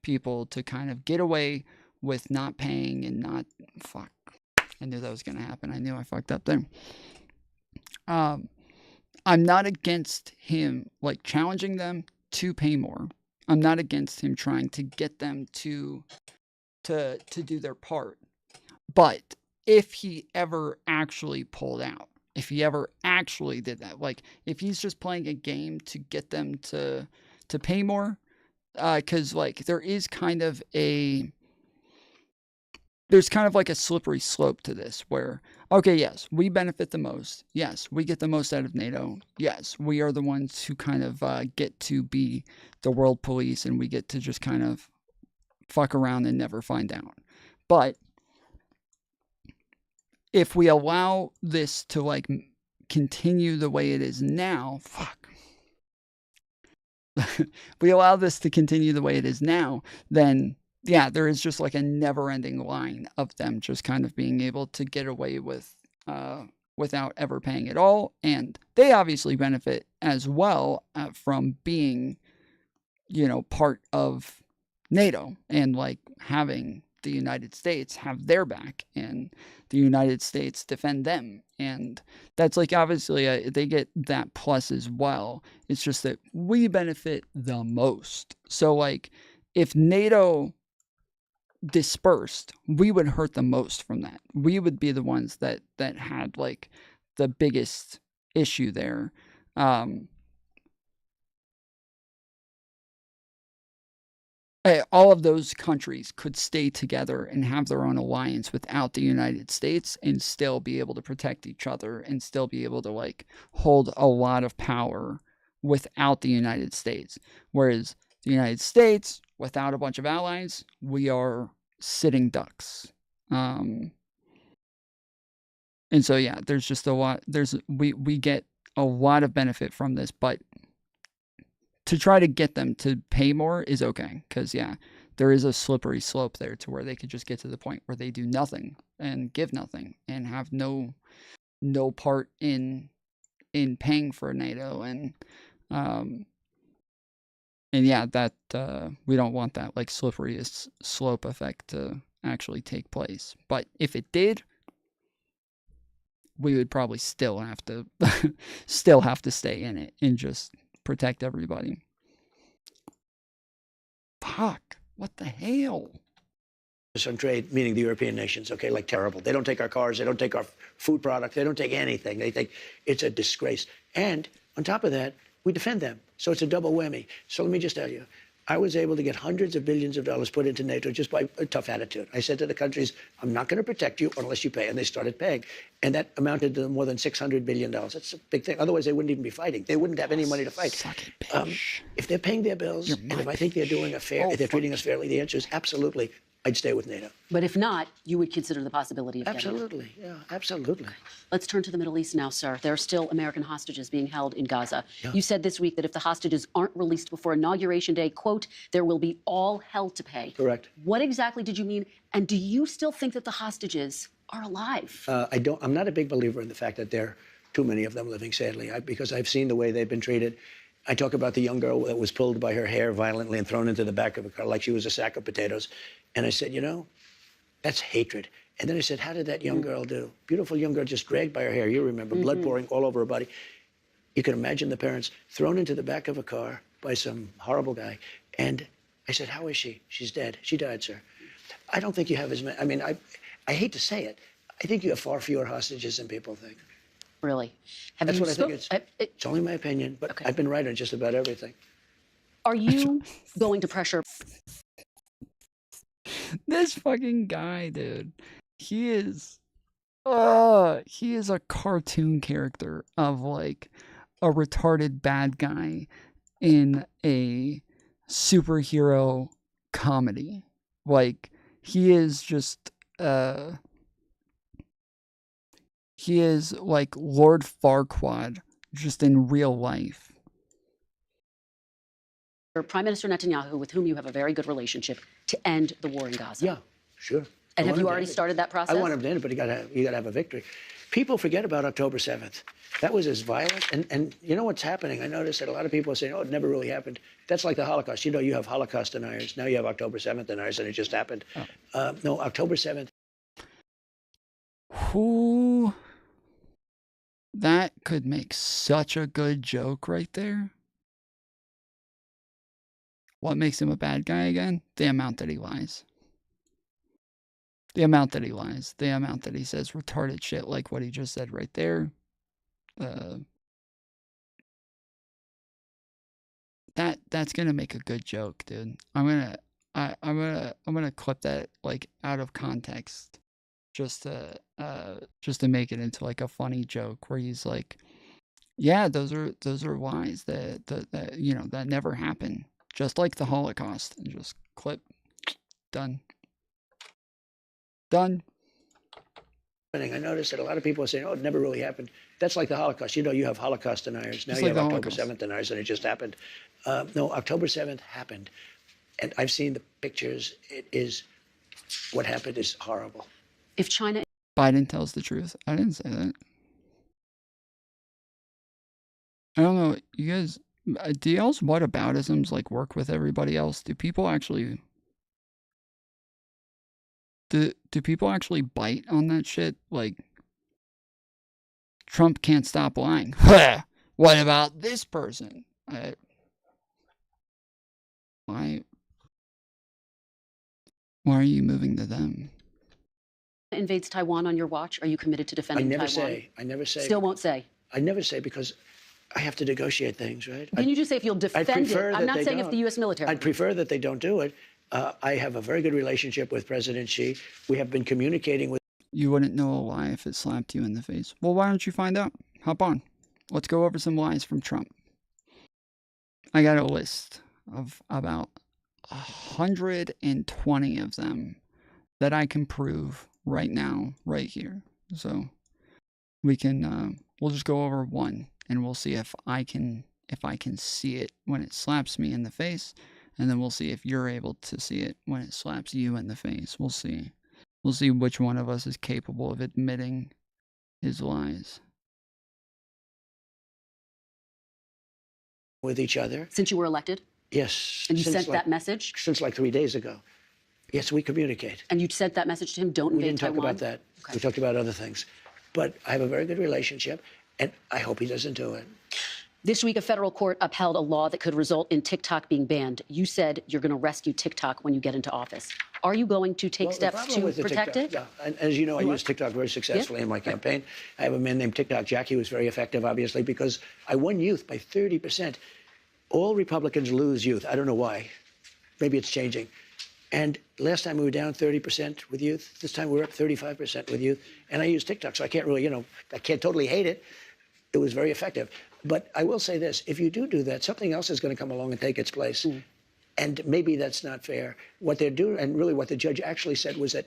people to kind of get away with not paying and not, fuck, I knew that was going to happen. I knew I fucked up there. I'm not against him like challenging them to pay more. I'm not against him trying to get them to do their part. But if he ever actually pulled out, if he ever actually did that, like if he's just playing a game to get them to pay more, because like there's kind of like a slippery slope to this where, okay, yes, we benefit the most. Yes, we get the most out of NATO. Yes, we are the ones who kind of get to be the world police, and we get to just kind of fuck around and never find out. But if we allow this to like continue the way it is now, we allow this to continue the way it is now, then yeah, there is just like a never-ending line of them just kind of being able to get away with without ever paying at all. And they obviously benefit as well from being, you know, part of NATO and like having the United States have their back and the United States defend them. And that's like obviously they get that plus as well. It's just that we benefit the most. So like if NATO dispersed, we would hurt the most from that. We would be the ones that had like the biggest issue there. All of those countries could stay together and have their own alliance without the United States and still be able to protect each other and still be able to like hold a lot of power without the United States. Whereas the United States, without a bunch of allies, we are sitting ducks. And so yeah, there's just a lot. We get a lot of benefit from this, but to try to get them to pay more is okay, because yeah, there is a slippery slope there to where they could just get to the point where they do nothing and give nothing and have no part in paying for NATO. And yeah, that we don't want that like slippery slope effect to actually take place. But if it did, we would probably still have to stay in it and just protect everybody. Fuck, what the hell? On trade, meaning the European nations, okay, like terrible. They don't take our cars, they don't take our food products, they don't take anything. They think it's a disgrace. And on top of that, we defend them. So it's a double whammy. So let me just tell you, I was able to get hundreds of billions of dollars put into NATO just by a tough attitude. I said to the countries, I'm not going to protect you unless you pay. And they started paying. And that amounted to more than $600 billion. That's a big thing. Otherwise, they wouldn't even be fighting. They wouldn't have any money to fight. If they're paying their bills, and if I think they're doing if they're treating us fairly, the answer is absolutely. I'd stay with NATO. But if not, you would consider the possibility of absolutely, yeah, absolutely. Let's turn to the Middle East now, sir. There are still American hostages being held in Gaza. Yeah. You said this week that if the hostages aren't released before Inauguration Day, quote, there will be all hell to pay. Correct. What exactly did you mean? And do you still think that the hostages are alive? I'm not a big believer in the fact that there are too many of them living, sadly, because I've seen the way they've been treated. I talk about the young girl that was pulled by her hair violently and thrown into the back of a car like she was a sack of potatoes. And I said, you know, that's hatred. And then I said, how did that young girl do? Beautiful young girl just dragged by her hair. You remember, blood pouring all over her body. You can imagine the parents thrown into the back of a car by some horrible guy. And I said, how is she? She's dead. She died, sir. I don't think you have as many. I mean, I hate to say it. I think you have far fewer hostages than people think. Really? That's what I think. It's only my opinion, but okay. I've been right on just about everything. Are you going to pressure? This fucking guy, dude. He is a cartoon character of like a retarded bad guy in a superhero comedy. Like he is just he is like Lord Farquaad just in real life. Prime Minister Netanyahu, with whom you have a very good relationship, to end the war in Gaza. Yeah, sure. And have you already started that process? I want him to end it, but you got to have a victory. People forget about October 7th. That was as violent. And you know what's happening? I noticed that a lot of people are saying, oh, it never really happened. That's like the Holocaust. You know, you have Holocaust deniers. Now you have October 7th deniers, and it just happened. No, October 7th. Who? That could make such a good joke right there. What makes him a bad guy again? The amount that he lies. The amount that he lies. The amount that he says retarded shit like what he just said right there. That's gonna make a good joke, dude. I'm gonna clip that like out of context just to make it into like a funny joke where he's like, yeah, those are lies that you know that never happened. Just like the Holocaust, and just clip. Done. Done. I noticed that a lot of people are saying, oh, it never really happened. That's like the Holocaust. You know, you have Holocaust deniers. Now you have October 7th deniers, and it just happened. No, October 7th happened. And I've seen the pictures. It is, what happened is horrible. If China... Biden tells the truth. I didn't say that. I don't know. You guys... Do y'all's whataboutisms like work with everybody else? Do people actually... Do people actually bite on that shit? Like, Trump can't stop lying. What about this person? Why are you moving to them? Invades Taiwan on your watch? Are you committed to defending Taiwan? I never say. Still won't say? I never say because I have to negotiate things, right? Can you just say if you'll defend it? I'm not saying if the U.S. military. I'd prefer that they don't do it. I have a very good relationship with President Xi. We have been communicating with... You wouldn't know a lie if it slapped you in the face. Well, why don't you find out? Hop on. Let's go over some lies from Trump. I got a list of about 120 of them that I can prove right now, right here. So we can, we'll just go over one and we'll see if I can see it when it slaps me in the face. And then we'll see if you're able to see it when it slaps you in the face. We'll see. We'll see which one of us is capable of admitting his lies. With each other. Since you were elected? Yes. And you sent that message? Since like 3 days ago. Yes, we communicate. And you sent that message to him, don't invade Taiwan? We didn't talk about that. Okay. We talked about other things. But I have a very good relationship, and I hope he doesn't do it. This week, a federal court upheld a law that could result in TikTok being banned. You said you're going to rescue TikTok when you get into office. Are you going to take steps to protect it? Yeah, and as you know, I use TikTok very successfully in my campaign. I have a man named TikTok Jack. He was very effective, obviously, because I won youth by 30%. All Republicans lose youth. I don't know why. Maybe it's changing. And last time we were down 30% with youth. This time we're up 35% with youth. And I use TikTok, so I can't really, I can't totally hate it. It was very effective. But I will say this, if you do that, something else is going to come along and take its place. And maybe that's not fair. What they're doing, and really what the judge actually said was that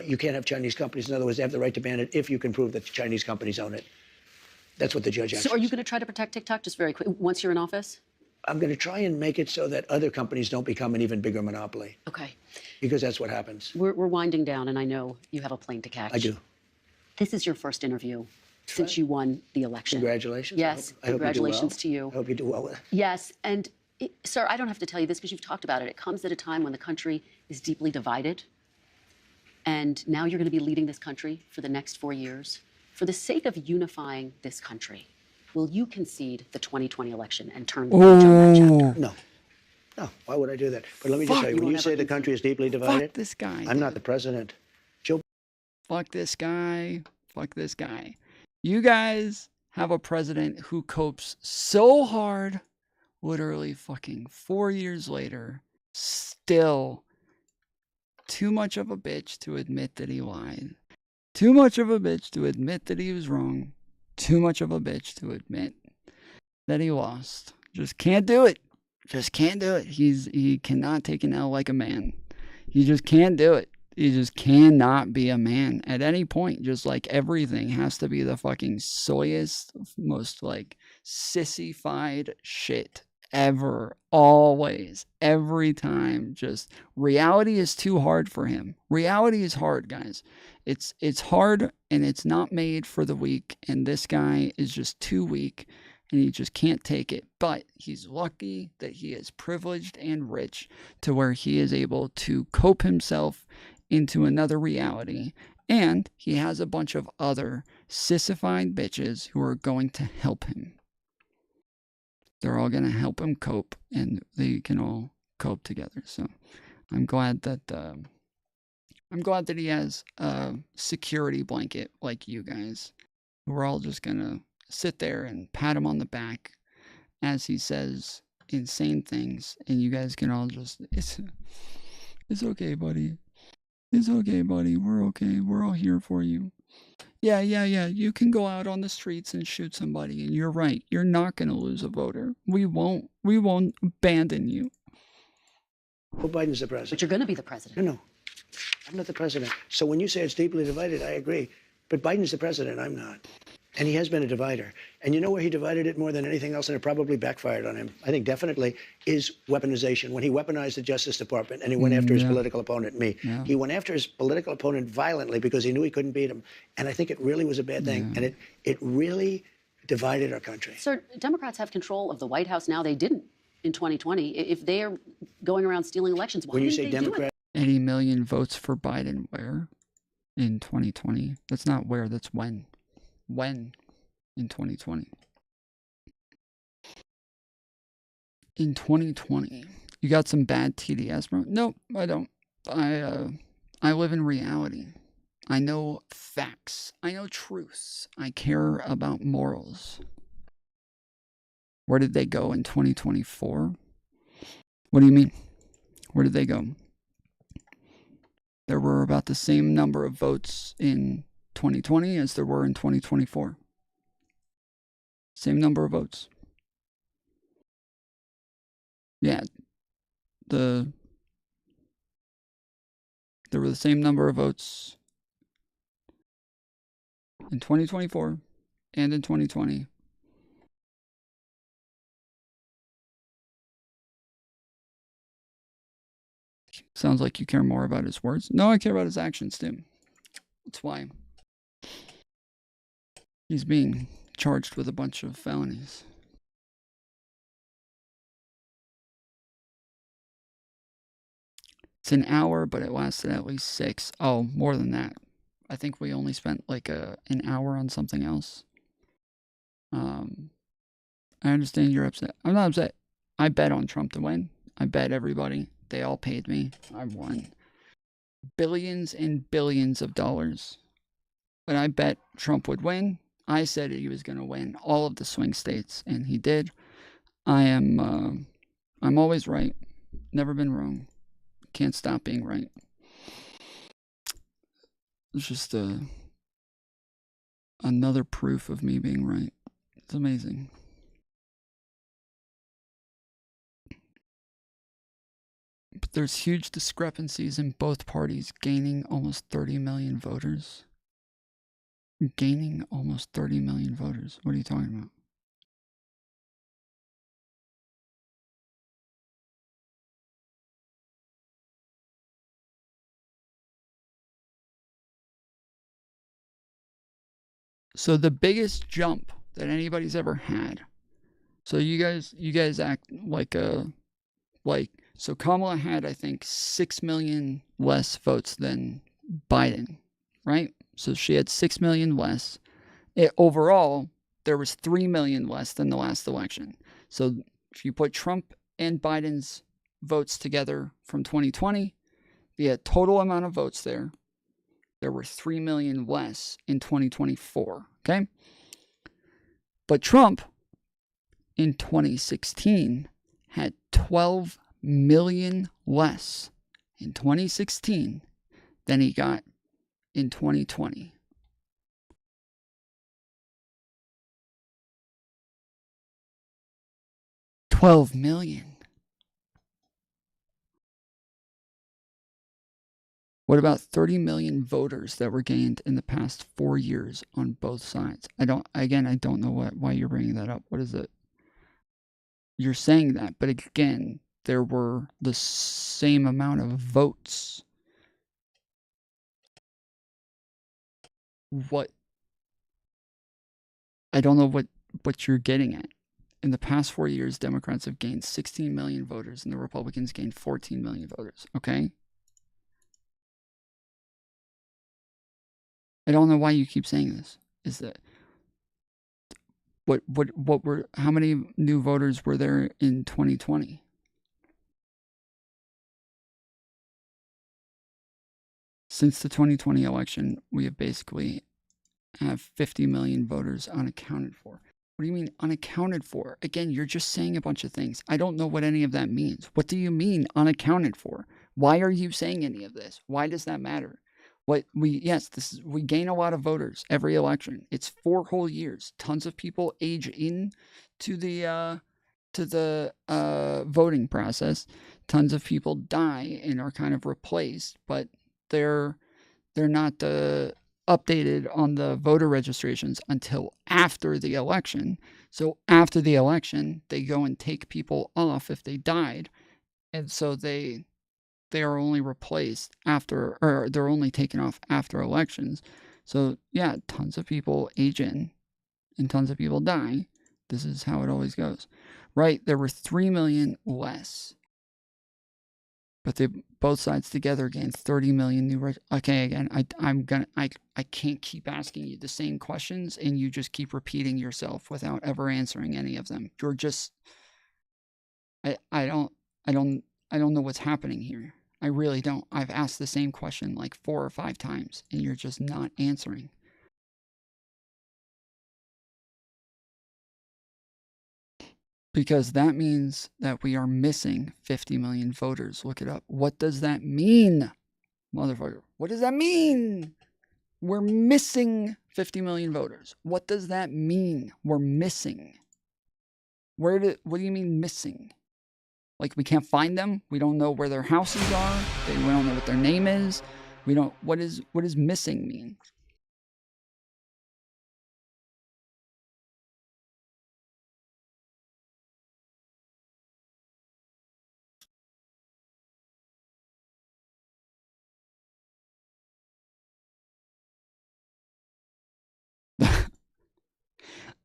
you can't have Chinese companies. In other words, they have the right to ban it if you can prove that the Chinese companies own it. That's what the judge actually said. So are you going to try to protect TikTok just very quick, once you're in office? I'm going to try and make it so that other companies don't become an even bigger monopoly. Okay. Because that's what happens. We're winding down, and I know you have a plane to catch. I do. This is your first interview since you won the election. Congratulations. Yes, congratulations to you. I hope you do well with it. Yes, and sir, I don't have to tell you this because you've talked about it. It comes at a time when the country is deeply divided, and now you're going to be leading this country for the next 4 years. For the sake of unifying this country, will you concede the 2020 election and turn the page on that chapter? No. No, why would I do that? But let me just tell you, when you say the country is deeply divided, fuck this guy. I'm not the president. Fuck this guy. Fuck this guy. You guys have a president who copes so hard, literally fucking 4 years later, still too much of a bitch to admit that he lied. Too much of a bitch to admit that he was wrong. Too much of a bitch to admit that he lost. Just can't do it. Just can't do it. He cannot take an L like a man. He just can't do it. He just cannot be a man at any point. Just like everything has to be the fucking soyest, most like sissified shit ever, always, every time. Just reality is too hard for him. Reality is hard, guys. It's hard, and it's not made for the weak, and this guy is just too weak, and he just can't take it. But he's lucky that he is privileged and rich to where he is able to cope himself into another reality, and he has a bunch of other sissified bitches who are going to help him. They're all going to help him cope, and they can all cope together. So I'm glad that he has a security blanket like you guys. We're all just going to sit there and pat him on the back as he says insane things, and you guys can all just, it's okay, buddy. It's okay, buddy. We're okay. We're all here for you. Yeah. You can go out on the streets and shoot somebody, and you're right. You're not going to lose a voter. We won't abandon you. Well, Biden's the president. But you're going to be the president. No. I'm not the president. So when you say it's deeply divided, I agree. But Biden's the president. I'm not. And he has been a divider. And you know where he divided it more than anything else, and it probably backfired on him, I think definitely, is weaponization. When he weaponized the Justice Department and he went after his political opponent, me. Yeah. He went after his political opponent violently because he knew he couldn't beat him. And I think it really was a bad thing. And it really divided our country. Sir, Democrats have control of the White House now. They didn't in 2020. If they are going around stealing elections, why didn't they do it? 80 million votes for Biden where? In 2020. That's not where, that's when. When? In 2020. In 2020. You got some bad TDS, bro? No, I don't. I live in reality. I know facts. I know truths. I care about morals. Where did they go in 2024? What do you mean? Where did they go? There were about the same number of votes in 2020 as there were in 2024. Same number of votes. Yeah. There were the same number of votes in 2024 and in 2020. Sounds like you care more about his words. No, I care about his actions, Tim. That's why he's being charged with a bunch of felonies. It's an hour, but it lasted at least 6. Oh, more than that. I think we only spent like an hour on something else. I understand you're upset. I'm not upset. I bet on Trump to win. I bet everybody. They all paid me. I won billions and billions of dollars. But I bet Trump would win. I said he was going to win all of the swing states, and he did. I'm always right. Never been wrong. Can't stop being right. It's just another proof of me being right. It's amazing. But there's huge discrepancies in both parties gaining almost 30 million voters. Gaining almost 30 million voters. What are you talking about? So the biggest jump that anybody's ever had. So you guys act like so Kamala had, I think, 6 million less votes than Biden, right? So she had 6 million less. Overall, there was 3 million less than the last election. So if you put Trump and Biden's votes together from 2020, the total amount of votes there were 3 million less in 2024, okay? But Trump, in 2016, had 12 million less in 2016 than he got in 2020. $12 million. What about 30 million voters that were gained in the past 4 years on both sides? I don't know why you're bringing that up. What is it? you're saying that, but again, there were the same amount of votes. What? I don't know what you're getting at. In the past 4 years, Democrats have gained 16 million voters and the Republicans gained 14 million voters, okay? I don't know why you keep saying this. Is that how many new voters were there in 2020? Since the 2020 election, we have basically have 50 million voters unaccounted for. What do you mean unaccounted for? Again, you're just saying a bunch of things. I don't know what any of that means. What do you mean unaccounted for? Why are you saying any of this? Why does that matter? We gain a lot of voters every election. It's 4 whole years. Tons of people age in to the voting process. Tons of people die and are kind of replaced, but they're not updated on the voter registrations until after the election. So after the election, they go and take people off if they died, and so they are only replaced after, or they're only taken off after elections. So yeah, tons of people age in and tons of people die. This is how it always goes. Right, there were 3 million less. But they both sides together gained 30 million new. Okay, again, I can't keep asking you the same questions and you just keep repeating yourself without ever answering any of them. You're just I don't know what's happening here. I really don't. I've asked the same question like 4 or 5 times and you're just not answering. Because that means that we are missing 50 million voters. Look it up. What does that mean, motherfucker? What does that mean? We're missing 50 million voters. What does that mean? We're missing. What do you mean missing? Like we can't find them? We don't know where their houses are? We don't know what their name is? What does missing mean?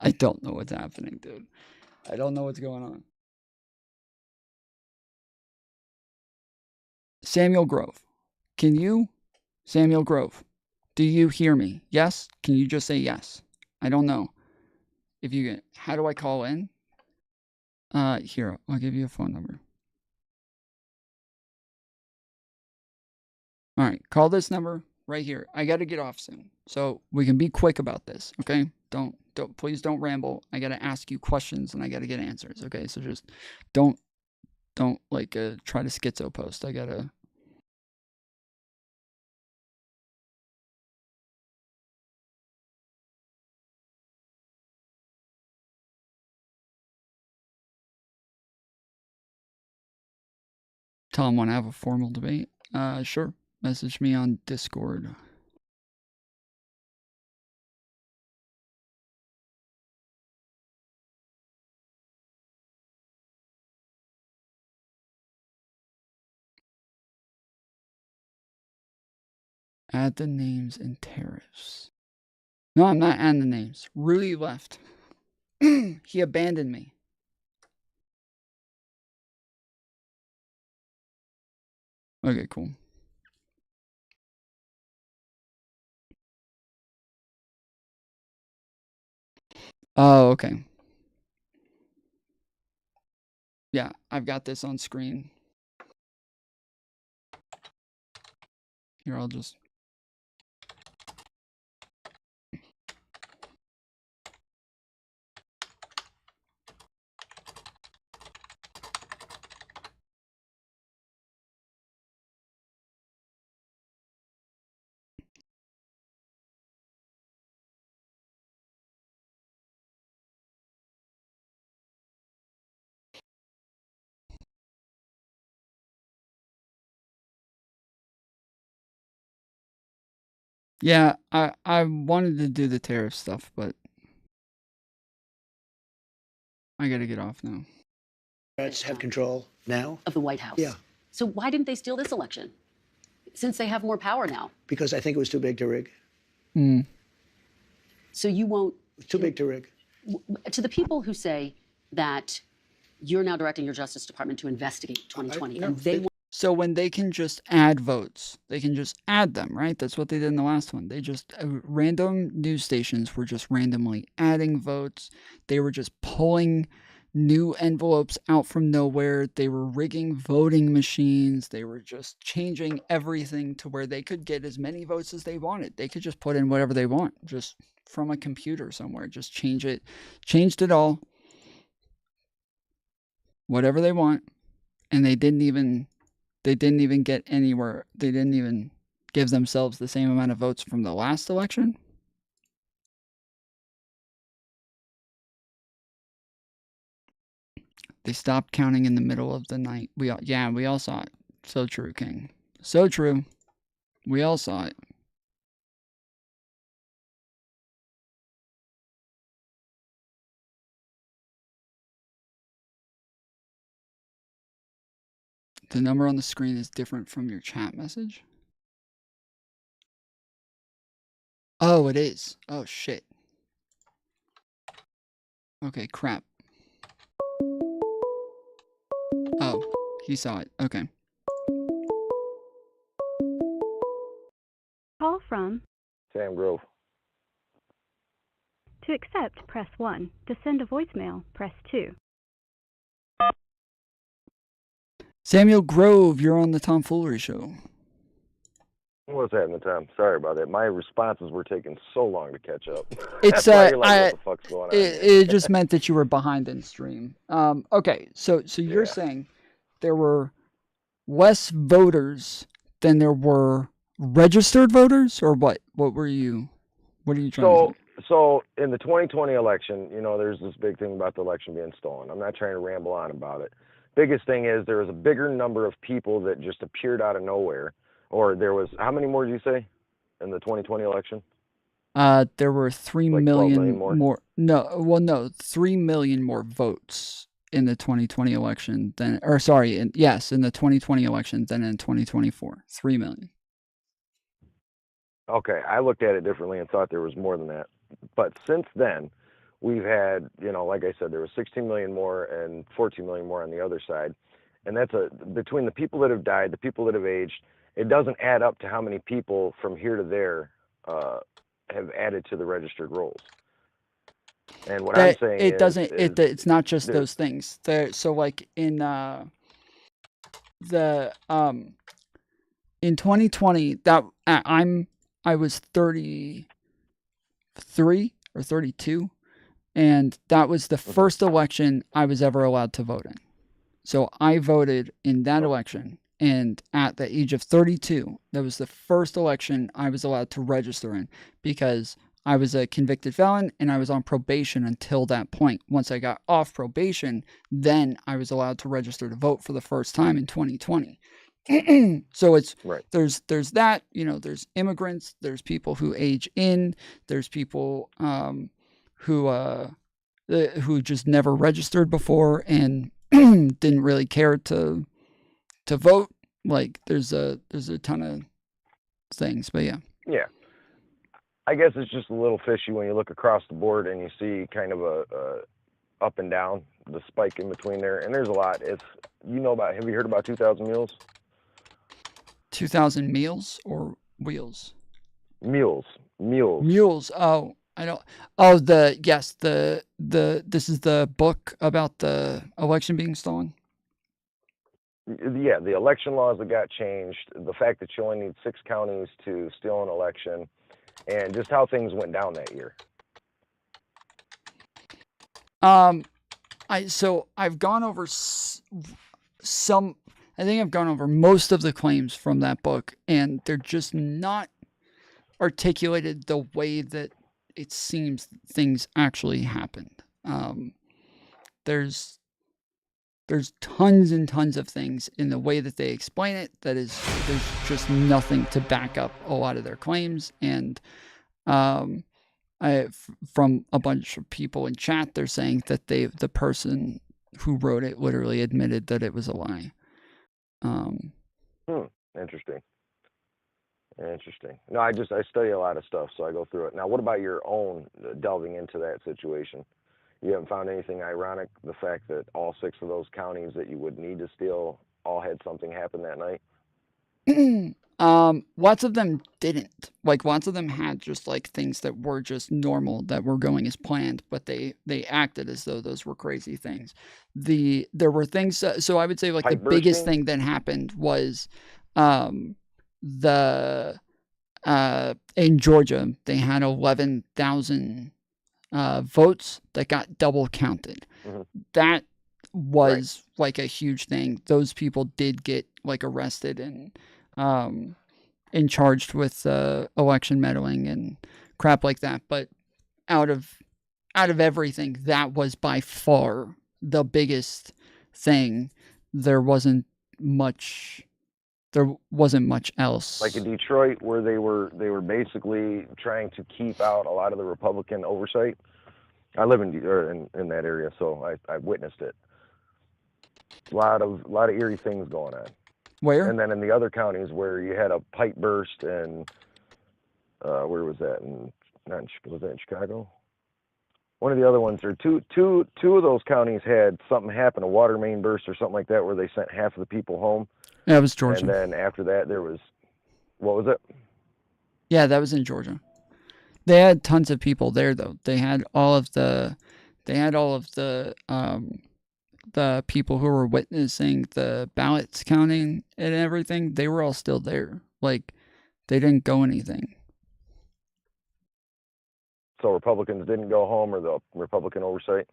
I don't know what's happening, dude. I don't know what's going on. Samuel Grove. Samuel Grove, do you hear me? Yes? Can you just say yes? I don't know. How do I call in? Here, I'll give you a phone number. All right, call this number right here. I got to get off soon, so we can be quick about this, okay? Please don't ramble. I got to ask you questions and I got to get answers, okay? So just don't like try to schizo post. I got to Tom, want to have a formal debate? Sure. Message me on Discord. Add the names and tariffs. No, I'm not adding the names. Rudy left. He abandoned me. Okay, cool. Oh, okay. Yeah, I've got this on screen. Here, I'll just... Yeah, I wanted to do the tariff stuff, but I gotta get off now. Democrats have control now of the White House. Yeah. So why didn't they steal this election? Since they have more power now. because I think it was too big to rig. So you won't. Too big to rig. To the people who say that you're now directing your Justice Department to investigate 2020, and they want. So when they can just add votes, they can just add them, right? That's what they did in the last one. They just, random news stations were just randomly adding votes. They were just pulling new envelopes out from nowhere. They were rigging voting machines. They were just changing everything to where they could get as many votes as they wanted. They could just put in whatever they want, just from a computer somewhere. Just change it. Changed it all. Whatever they want. And they didn't even get anywhere. They didn't even give themselves the same amount of votes from the last election. They stopped counting in the middle of the night. We all saw it. So true, King. So true. We all saw it. The number on the screen is different from your chat message. Oh, it is. Oh, shit. Okay, crap. Oh, he saw it. Okay. Call from Sam Grove. To accept, press 1. To send a voicemail, press 2. Samuel Grove, you're on the Tom Foolery Show. What's happening, Tom? Sorry about that. My responses were taking so long to catch up. It's That's why you're like, what the fuck's going on? it just meant that you were behind in stream. Okay, so you're saying there were less voters than there were registered voters, or what? What are you trying to say? So in the 2020 election, there's this big thing about the election being stolen. I'm not trying to ramble on about it. Biggest thing is there was a bigger number of people that just appeared out of nowhere. Or there was, how many more did you say in the 2020 election? There were 3 Like million 12 million more? No, 3 million more votes in the 2020 election than, or sorry, in the 2020 election than in 2024. 3 million. Okay, I looked at it differently and thought there was more than that. But since then, we've had, like I said, there was 16 million more and 14 million more on the other side. And that's between the people that have died, the people that have aged, it doesn't add up to how many people from here to there have added to the registered rolls. And what I'm saying it is, doesn't. It's not just those things. So like in in 2020, that I was 33 or 32, and that was the first election I was ever allowed to vote in. So I voted in that election. And at the age of 32, that was the first election I was allowed to register in, because I was a convicted felon and I was on probation until that point. Once I got off probation, then I was allowed to register to vote for the first time in 2020. So it's there's that, there's immigrants, there's people who age in, there's people who just never registered before and didn't really care to vote. Like there's a ton of things, but yeah. I guess it's just a little fishy when you look across the board and you see kind of a up and down, the spike in between there, and there's a lot. It's have you heard about 2,000 mules? 2,000 meals or wheels? Mules. Oh, I don't. Oh, this is the book about the election being stolen. Yeah, the election laws that got changed, the fact that you only need 6 counties to steal an election, and just how things went down that year. I've gone over I think I've gone over most of the claims from that book, and they're just not articulated the way that it seems things actually happened. There's tons and tons of things in the way that they explain it there's just nothing to back up a lot of their claims. And from a bunch of people in chat, they're saying that the person who wrote it literally admitted that it was a lie. Interesting. No, I study a lot of stuff, so I go through it. Now, what about your own delving into that situation? You haven't found anything ironic, the fact that all 6 of those counties that you would need to steal all had something happen that night? Lots of them didn't. Like, lots of them had just like things that were just normal, that were going as planned, but they acted as though those were crazy things. There were things, so I would say like Pipe the biggest bursting? thing that happened was in Georgia, they had 11,000 votes that got double counted. That was like a huge thing. Those people did get like arrested and charged with election meddling and crap like that. But out of everything, that was by far the biggest thing. There wasn't much else. Like in Detroit, where they were basically trying to keep out a lot of the Republican oversight. I live in that area, so I witnessed it. A lot of eerie things going on. Where? And then in the other counties where you had a pipe burst, and where was that? Was that in Chicago? One of the other ones, or two of those counties had something happen, a water main burst or something like that, where they sent half of the people home. Yeah, it was Georgia. And then after that, there was, what was it? Yeah, that was in Georgia. They had tons of people there, though. They had all of the people who were witnessing the ballots counting and everything. They were all still there. Like, they didn't go anything. So Republicans didn't go home, or the Republican oversight,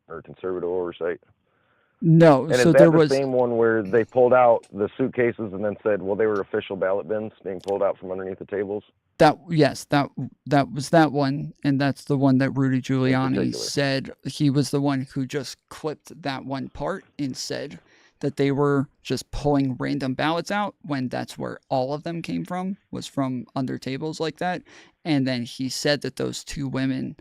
or conservative oversight? No. And so is that there the was same one where they pulled out the suitcases and then said, well, they were official ballot bins being pulled out from underneath the tables? that was that one, and that's the one that Rudy Giuliani said. He was the one who just clipped that one part and said that they were just pulling random ballots out, when that's where all of them came from, was from under tables like that. And then he said that those 2 women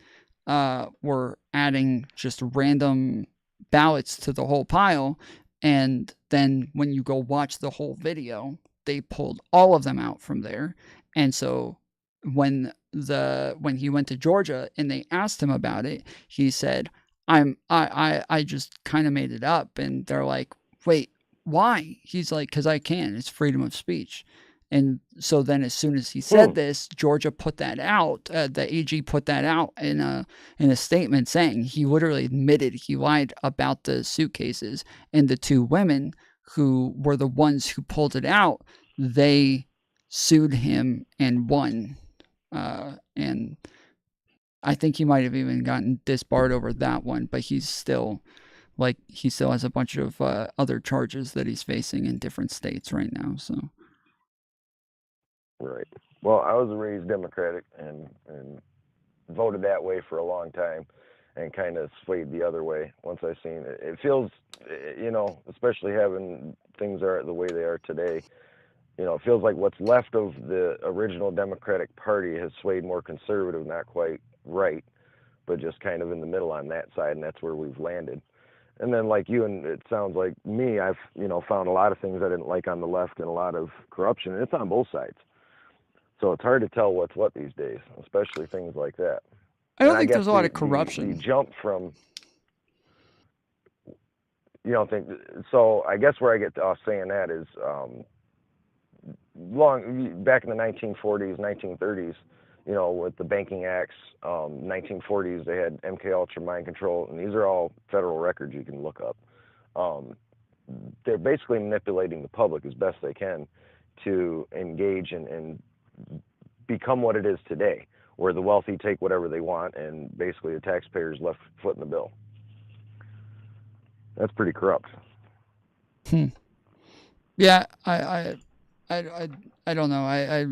were adding just random ballots to the whole pile, and then when you go watch the whole video, they pulled all of them out from there. And so when he went to Georgia and they asked him about it, he said, I just kind of made it up. And they're like, wait, why? He's like, because I can. It's freedom of speech. And so then as soon as he said this, Georgia put that out. The AG put that out in a statement, saying he literally admitted he lied about the suitcases. And the 2 women who were the ones who pulled it out, they sued him and won. And I think he might have even gotten disbarred over that one, but he still has a bunch of other charges that he's facing in different states right now. So. Right. Well, I was raised Democratic and voted that way for a long time, and kind of swayed the other way once I seen it. It feels, especially having things are the way they are today, it feels like what's left of the original Democratic Party has swayed more conservative, not quite right, but just kind of in the middle on that side, and that's where we've landed. And then like you, and it sounds like me, I've, found a lot of things I didn't like on the left, and a lot of corruption, and it's on both sides. So it's hard to tell what's what these days, especially things like that. I don't think there's a lot of corruption. The jump from, you don't think, so I guess where I get off saying that is, back in the 1940s, 1930s, with the banking acts, 1940s, they had MK Ultra mind control, and these are all federal records you can look up. They're basically manipulating the public as best they can to engage and become what it is today, where the wealthy take whatever they want, and basically the taxpayers left foot in the bill. That's pretty corrupt. Yeah, I don't know. I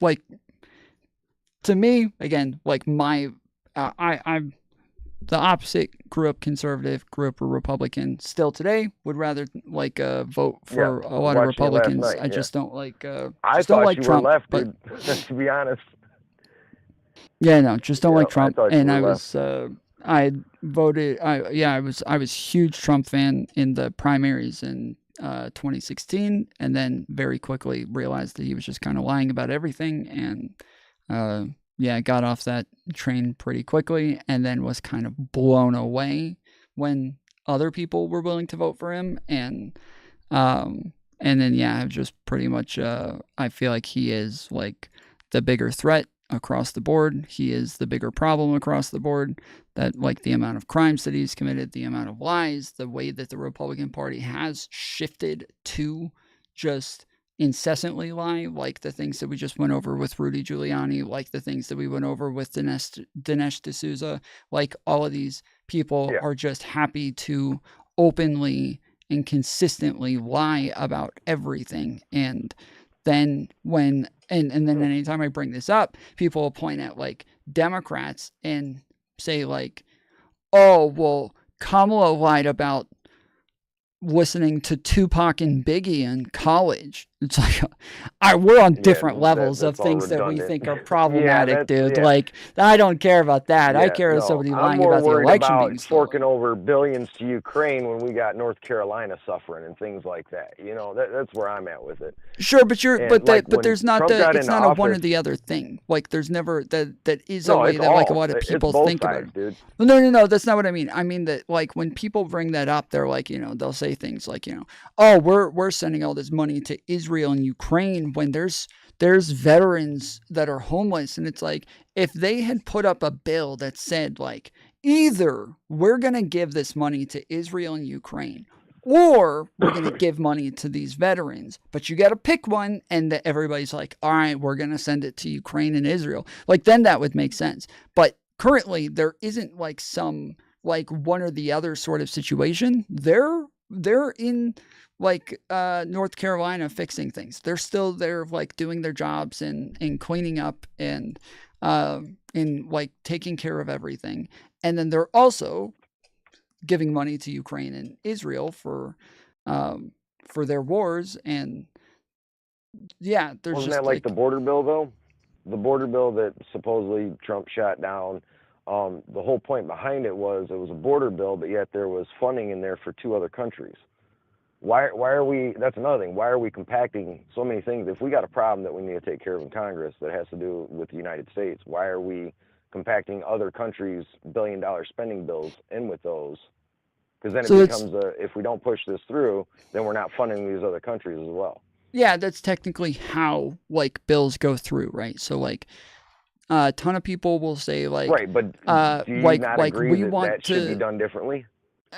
like, to me, again, like I'm the opposite. Grew up conservative, grew up a Republican. Still today, would rather vote for a lot of Republicans. I just don't like. I don't thought like you Trump, were left, but dude, to be honest. Yeah, no, just don't like Trump. I And I was I voted. I was huge Trump fan in the primaries in 2016, and then very quickly realized that he was just kind of lying about everything, and got off that train pretty quickly, and then was kind of blown away when other people were willing to vote for him, and then I've just pretty much I feel like he is like the bigger threat across the board. He is the bigger problem across the board. That like the amount of crimes that he's committed, the amount of lies, the way that the Republican Party has shifted to just incessantly lie, like the things that we just went over with Rudy Giuliani, like the things that we went over with Dinesh D'Souza, like all of these people are just happy to openly and consistently lie about everything. And then when and then anytime I bring this up, people will point at like Democrats and say like, oh, well, Kamala lied about listening to Tupac and Biggie in college. It's like, we're on different levels of things that we think are problematic, dude. Like, I don't care about that. I care about somebody lying about the election being stolen. Forking over billions to Ukraine when we got North Carolina suffering and things like that. You know, that's where I'm at with it. Sure, but there's not it's not a one or the other thing. Like, there's never that is a way that like a lot of people think about it. Dude. No, that's not what I mean. I mean that like when people bring that up, they're like, you know, they'll say things like, you know, oh, we're sending all this money to Israel and Ukraine when there's veterans that are homeless. And it's like, if they had put up a bill that said like, either we're going to give this money to Israel and Ukraine, or we're going to give money to these veterans, but you got to pick one. And everybody's like, all right, we're going to send it to Ukraine and Israel. Like, then that would make sense. But currently there isn't like some like one or the other sort of situation. They're in like North Carolina fixing things. They're still there like doing their jobs and cleaning up and like taking care of everything. And then they're also giving money to Ukraine and Israel for their wars. And there's wasn't that like the border bill though? The border bill that supposedly Trump shot down. The whole point behind it was a border bill, but yet there was funding in there for 2 other countries. Why are we, that's another thing, why are we compacting so many things? If we got a problem that we need to take care of in Congress that has to do with the United States, why are we compacting other countries' billion-dollar spending bills in with those? Because then it becomes if we don't push this through, then we're not funding these other countries as well. Yeah, that's technically how like bills go through, right? So like a ton of people will say like, right, but do you not agree that should be done differently?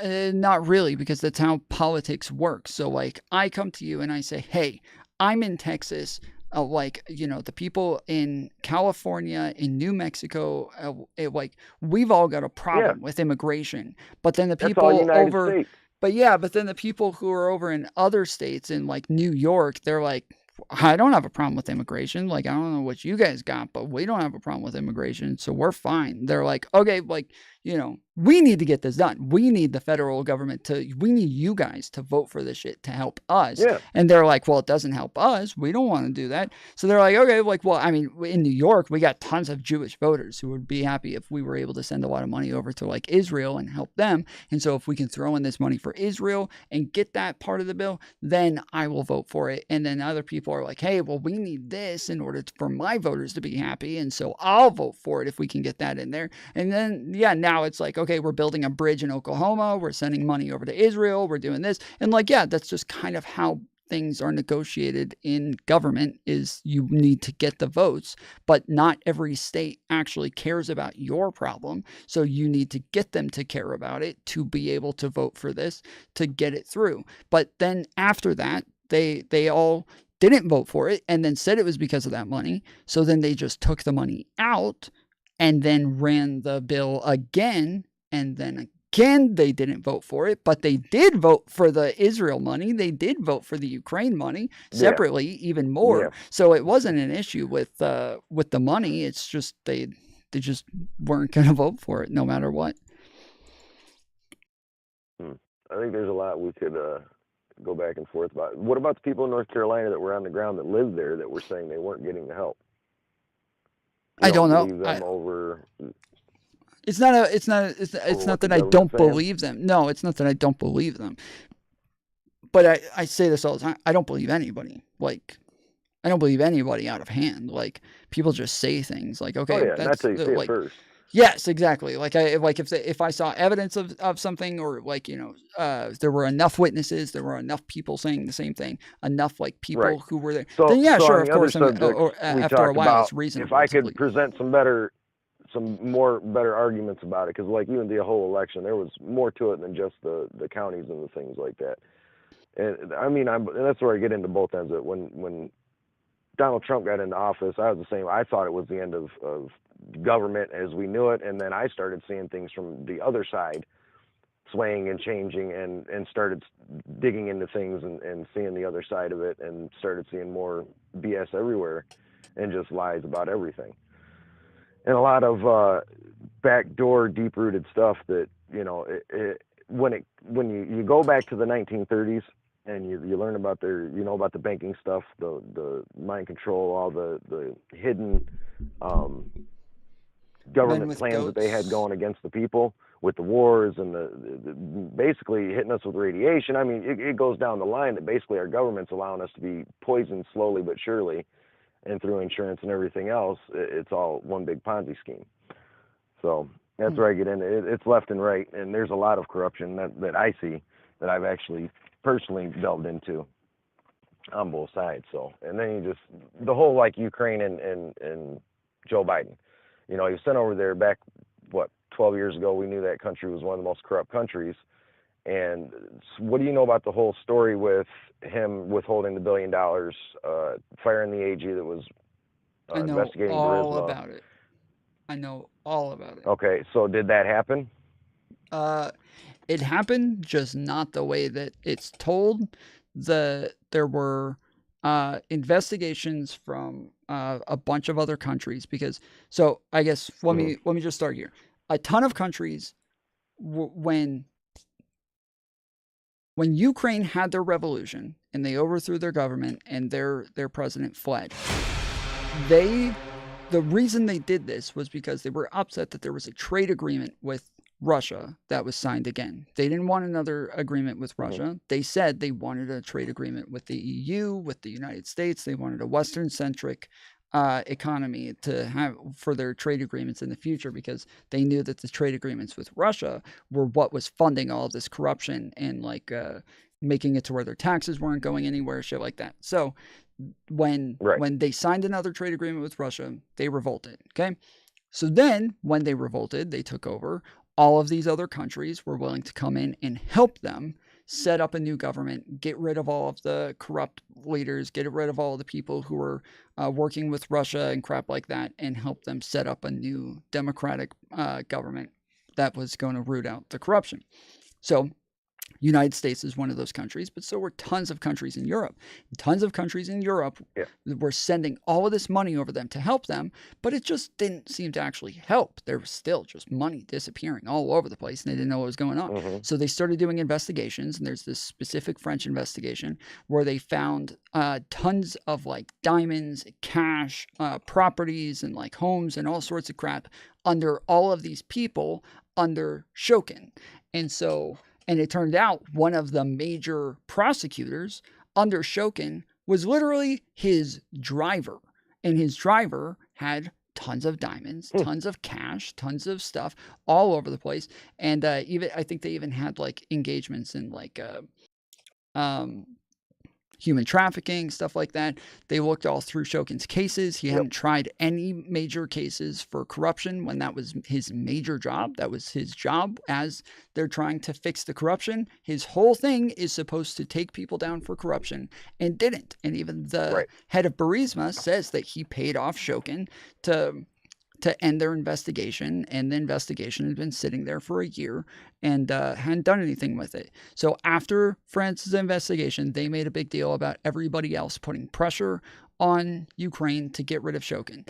Not really, because that's how politics works. So like I come to you and I say, hey, I'm in Texas. Like, you know, the people in California, in New Mexico, like we've all got a problem with immigration. But then the people over, but then the people who are over in other states in like New York, they're like, I don't have a problem with immigration. Like, I don't know what you guys got, but we don't have a problem with immigration. So we're fine. They're like, okay, like, you know, we need to get this done. We need the federal government we need you guys to vote for this shit to help us. Yeah. And they're like, well, it doesn't help us. We don't want to do that. So they're like, okay, like, well, I mean, in New York, we got tons of Jewish voters who would be happy if we were able to send a lot of money over to like Israel and help them. And so if we can throw in this money for Israel and get that part of the bill, then I will vote for it. And then other people are like, hey, well, we need this in order for my voters to be happy. And so I'll vote for it if we can get that in there. And then, now it's like, okay, we're building a bridge in Oklahoma. We're sending money over to Israel. We're doing this. And like, that's just kind of how things are negotiated in government is you need to get the votes, but not every state actually cares about your problem. So you need to get them to care about it to be able to vote for this, to get it through. But then after that, they all didn't vote for it and then said it was because of that money. So then they just took the money out and then ran the bill again, and then again they didn't vote for it, but they did vote for the Israel money. They did vote for the Ukraine money separately, even more. Yeah. So it wasn't an issue with the money. It's just they just weren't going to vote for it no matter what. I think there's a lot we could go back and forth about. What about the people in North Carolina that were on the ground that lived there that were saying they weren't getting the help? I don't know. It's not that I don't believe them. No, it's not that I don't believe them. But I say this all the time. I don't believe anybody. Like, I don't believe anybody out of hand. Like, people just say things like, okay, not till you see like, it first. yes, exactly. Like, if I saw evidence of something, or like, there were enough witnesses, there were enough people saying the same thing, enough like people who were there. So, then yeah, so sure, on of the course. other subjects, we After talked a while, about it's reasonable. if I to could believe. present some better arguments about it, because like even the whole election, there was more to it than just the counties and the things like that. And I mean, and that's where I get into both ends of it. When Donald Trump got into office, I was the same. I thought it was the end of government as we knew it, and then I started seeing things from the other side swaying and changing, and started digging into things and seeing the other side of it, and started seeing more BS everywhere and just lies about everything. And a lot of backdoor, deep-rooted stuff that, when you go back to the 1930s and you learn about about the banking stuff, the mind control, all the hidden government plans that they had going against the people with the wars and the basically hitting us with radiation. I mean, it goes down the line that basically our government's allowing us to be poisoned slowly but surely, and through insurance and everything else, it's all one big Ponzi scheme. So that's where I get in. It's left and right, and there's a lot of corruption that I see that I've actually personally delved into on both sides. So, and then the whole like Ukraine and Joe Biden, he was sent over there back, 12 years ago. We knew that country was one of the most corrupt countries. And what do you know about the whole story with him withholding the $1 billion, firing the AG that was investigating Burisma? I know all about it. I know all about it. Okay, so did that happen? It happened, just not the way that it's told. There were investigations from a bunch of other countries so I guess let me just start here. A ton of countries, when Ukraine had their revolution and they overthrew their government and their president fled, the reason they did this was because they were upset that there was a trade agreement with Russia that was signed again. They didn't want another agreement with Russia. They said they wanted a trade agreement with the EU, with the United States. They wanted a Western-centric economy to have for their trade agreements in the future, because they knew that the trade agreements with Russia were what was funding all of this corruption and like making it to where their taxes weren't going anywhere, shit like that. So when they signed another trade agreement with Russia, they revolted. Okay. So then when they revolted, they took over. All of these other countries were willing to come in and help them set up a new government, get rid of all of the corrupt leaders, get rid of all of the people who were working with Russia and crap like that, and help them set up a new democratic government that was going to root out the corruption. So United States is one of those countries, but so were tons of countries in Europe. Tons of countries in Europe were sending all of this money over them to help them, but it just didn't seem to actually help. There was still just money disappearing all over the place, and they didn't know what was going on. So they started doing investigations, and there's this specific French investigation where they found tons of like diamonds, cash, properties, and like homes and all sorts of crap under all of these people under Shokin. And it turned out one of the major prosecutors under Shokin was literally his driver. And his driver had tons of diamonds, tons of cash, tons of stuff all over the place. And even I think they even had like engagements in like human trafficking, stuff like that. They looked all through Shokin's cases. He hadn't tried any major cases for corruption when that was his major job. That was his job as they're trying to fix the corruption. His whole thing is supposed to take people down for corruption, and didn't. And even the head of Burisma says that he paid off Shokin to end their investigation, and the investigation had been sitting there for a year and hadn't done anything with it. So after France's investigation, they made a big deal about everybody else putting pressure on Ukraine to get rid of Shokin.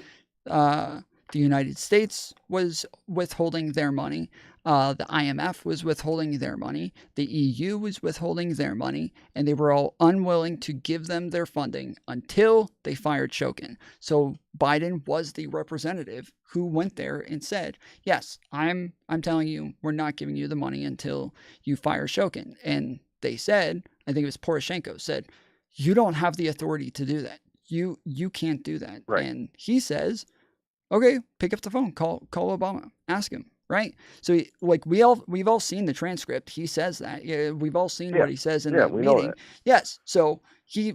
the United States was withholding their money. The IMF was withholding their money. The EU was withholding their money. And they were all unwilling to give them their funding until they fired Shokin. So Biden was the representative who went there and said, yes, I'm telling you, we're not giving you the money until you fire Shokin. And they said, I think it was Poroshenko said, you don't have the authority to do that. You can't do that. Right. And he says, okay, pick up the phone, call Obama, ask him. Right. So we've all seen the transcript. He says that. Yeah, we've all seen what he says in that meeting. Yes. So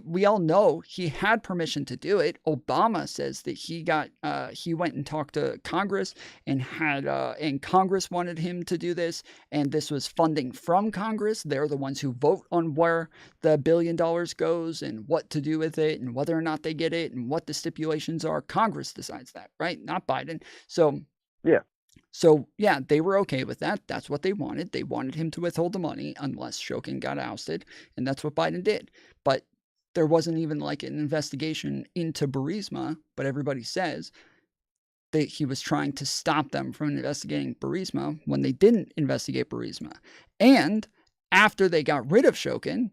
we all know he had permission to do it. Obama says that he went and talked to Congress and and Congress wanted him to do this. And this was funding from Congress. They're the ones who vote on where the $1 billion goes and what to do with it and whether or not they get it and what the stipulations are. Congress decides that, right? Not Biden. So yeah, they were okay with that. That's what they wanted. They wanted him to withhold the money unless Shokin got ousted. And that's what Biden did. But there wasn't even like an investigation into Burisma. But everybody says that he was trying to stop them from investigating Burisma when they didn't investigate Burisma. And after they got rid of Shokin,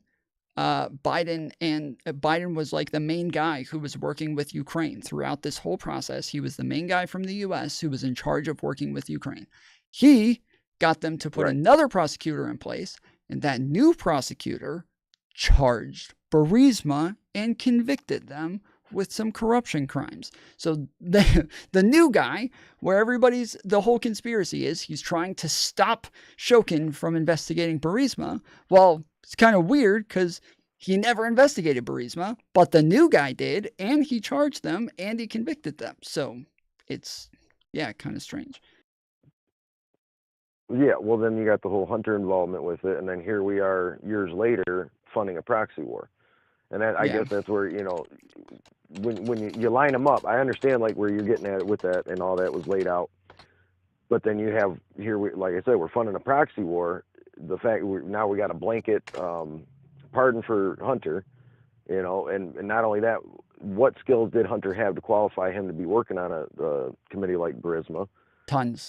Biden was like the main guy who was working with Ukraine throughout this whole process. He was the main guy from the U.S. who was in charge of working with Ukraine. He got them to put another prosecutor in place, and that new prosecutor charged Burisma and convicted them with some corruption crimes. So the new guy, where the whole conspiracy is, he's trying to stop Shokin from investigating Burisma. Well, it's kind of weird because he never investigated Burisma, but the new guy did, and he charged them and he convicted them. So it's, kind of strange. Yeah, well, then you got the whole Hunter involvement with it, and then here we are years later funding a proxy war. And that, I guess that's where, when you line them up, I understand like where you're getting at with that and all that was laid out. But then you have here, like I said, we're funding a proxy war. The fact now we got a blanket pardon for Hunter, and not only that, what skills did Hunter have to qualify him to be working on a committee like Burisma? Tons.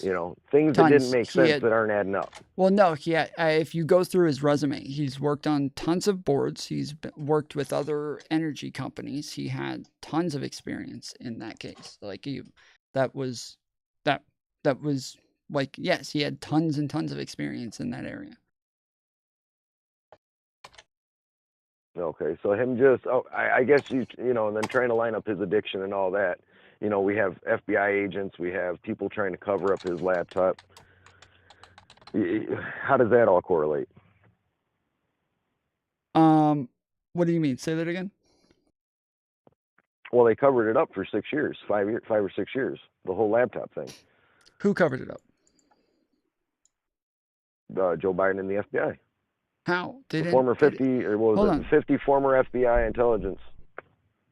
Things that didn't make sense that aren't adding up. Well, no, if you go through his resume, he's worked on tons of boards. He's worked with other energy companies. He had tons of experience in that case. Like that was like, yes, he had tons and tons of experience in that area. Okay, so him just, I guess and then trying to line up his addiction and all that. We have FBI agents, we have people trying to cover up his laptop. How does that all correlate? What do you mean? Say that again? Well, they covered it up for 6 years, 5 or 6 years, the whole laptop thing. Who covered it up? Joe Biden and the FBI. How? The former 50 former FBI intelligence.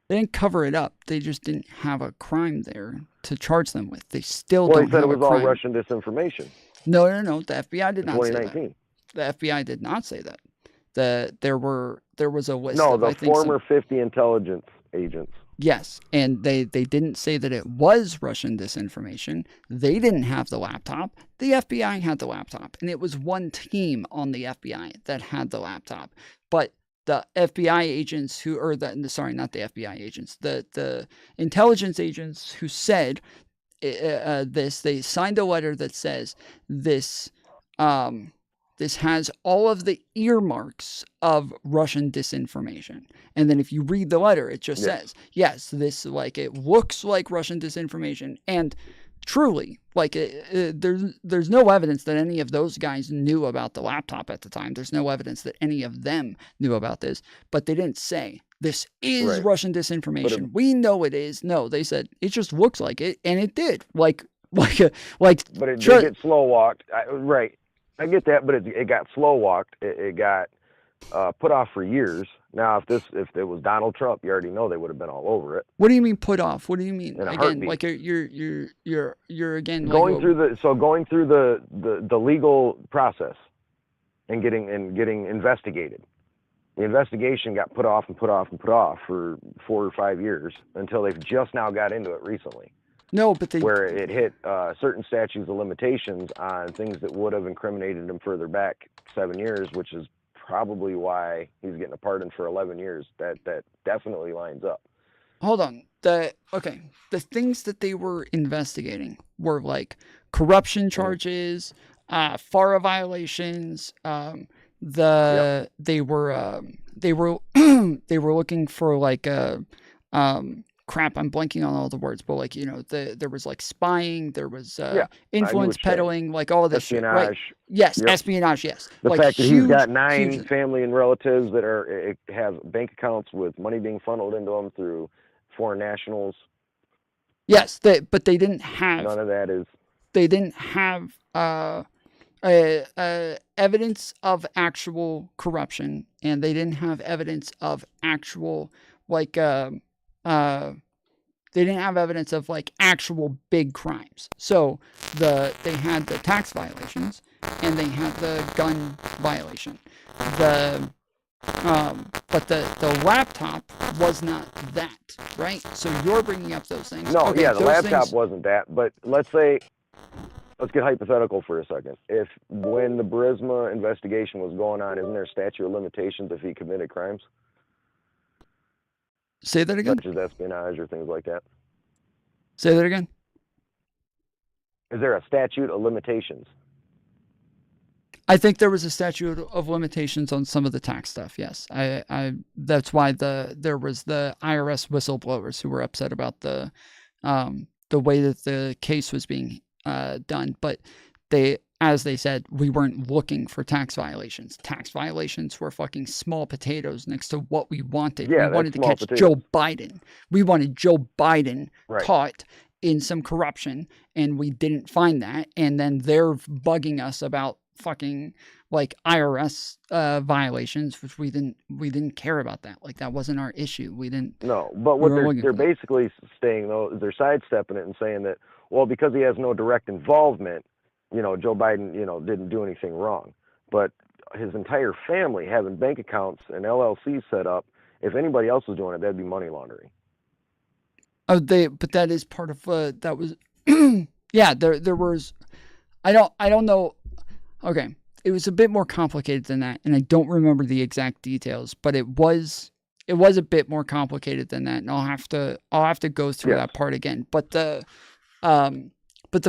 They didn't cover it up. They just didn't have a crime there to charge them with. They still don't have a crime. Well, he said it was all Russian disinformation. No. The FBI did not say that. 2019. The FBI did not say that. There was a list of, I think, former 50 intelligence agents. Yes, and they didn't say that it was Russian disinformation. They didn't have the laptop. The FBI had the laptop, and it was one team on the FBI that had the laptop. But the FBI agents not the FBI agents, the intelligence agents who said this, they signed a letter that says this has all of the earmarks of Russian disinformation. And then if you read the letter, it just says, yes, this, like, it looks like Russian disinformation. And truly, like, there's no evidence that any of those guys knew about the laptop at the time. There's no evidence that any of them knew about this. But they didn't say, this is Russian disinformation. We know it is. No, they said, it just looks like it. And it did. But it did get slow walked. Right. I get that, but it got slow walked. It got put off for years. Now, if it was Donald Trump, you already know they would have been all over it. What do you mean put off? What do you mean? In a again, heartbeat. like you're again going through the legal process and getting investigated. The investigation got put off and put off and put off for 4 or 5 years until they've just now got into it recently. No, but they where it hit certain statutes of limitations on things that would have incriminated him further back 7 years, which is probably why he's getting a pardon for 11 years. That definitely lines up. Hold on. The things that they were investigating were like corruption charges, FARA violations. They were they were looking for like crap. I'm blanking on all the words, but like there was like spying, there was influence peddling, like all of this shit, right? Yes, espionage. Yes. The like fact that he's got 9 huge... family and relatives that have bank accounts with money being funneled into them through foreign nationals. Yes, but they didn't have. None of that is. They didn't have evidence of actual corruption, and they didn't have evidence of actual they didn't have evidence of like actual big crimes. So they had the tax violations and they had the gun violation. But the laptop was not that, right? So you're bringing up those things. No, okay, yeah, the laptop wasn't that. But let's get hypothetical for a second. If when the Burisma investigation was going on, isn't there a statute of limitations if he committed crimes? Say that again? Such as espionage or things like that. Say that again? Is there a statute of limitations? I think there was a statute of limitations on some of the tax stuff. Yes, that's why there was the IRS whistleblowers who were upset about the way that the case was being done. But as they said, we weren't looking for tax violations. Tax violations were fucking small potatoes next to what we wanted. Yeah, we wanted to catch potatoes. Joe Biden. We wanted Joe Biden Right. caught in some corruption, and we didn't find that. And then they're bugging us about fucking like IRS violations, which we didn't care about that. Like that wasn't our issue. We didn't. No, but what they're basically saying though is they're sidestepping it and saying that, well, because he has no direct involvement, Joe Biden, didn't do anything wrong. But his entire family having bank accounts and LLCs set up, if anybody else was doing it, that'd be money laundering. Oh, but that is part of that was yeah, there was I don't know. Okay. It was a bit more complicated than that, and I don't remember the exact details, but it was a bit more complicated than that, and I'll have to go through that part again. But the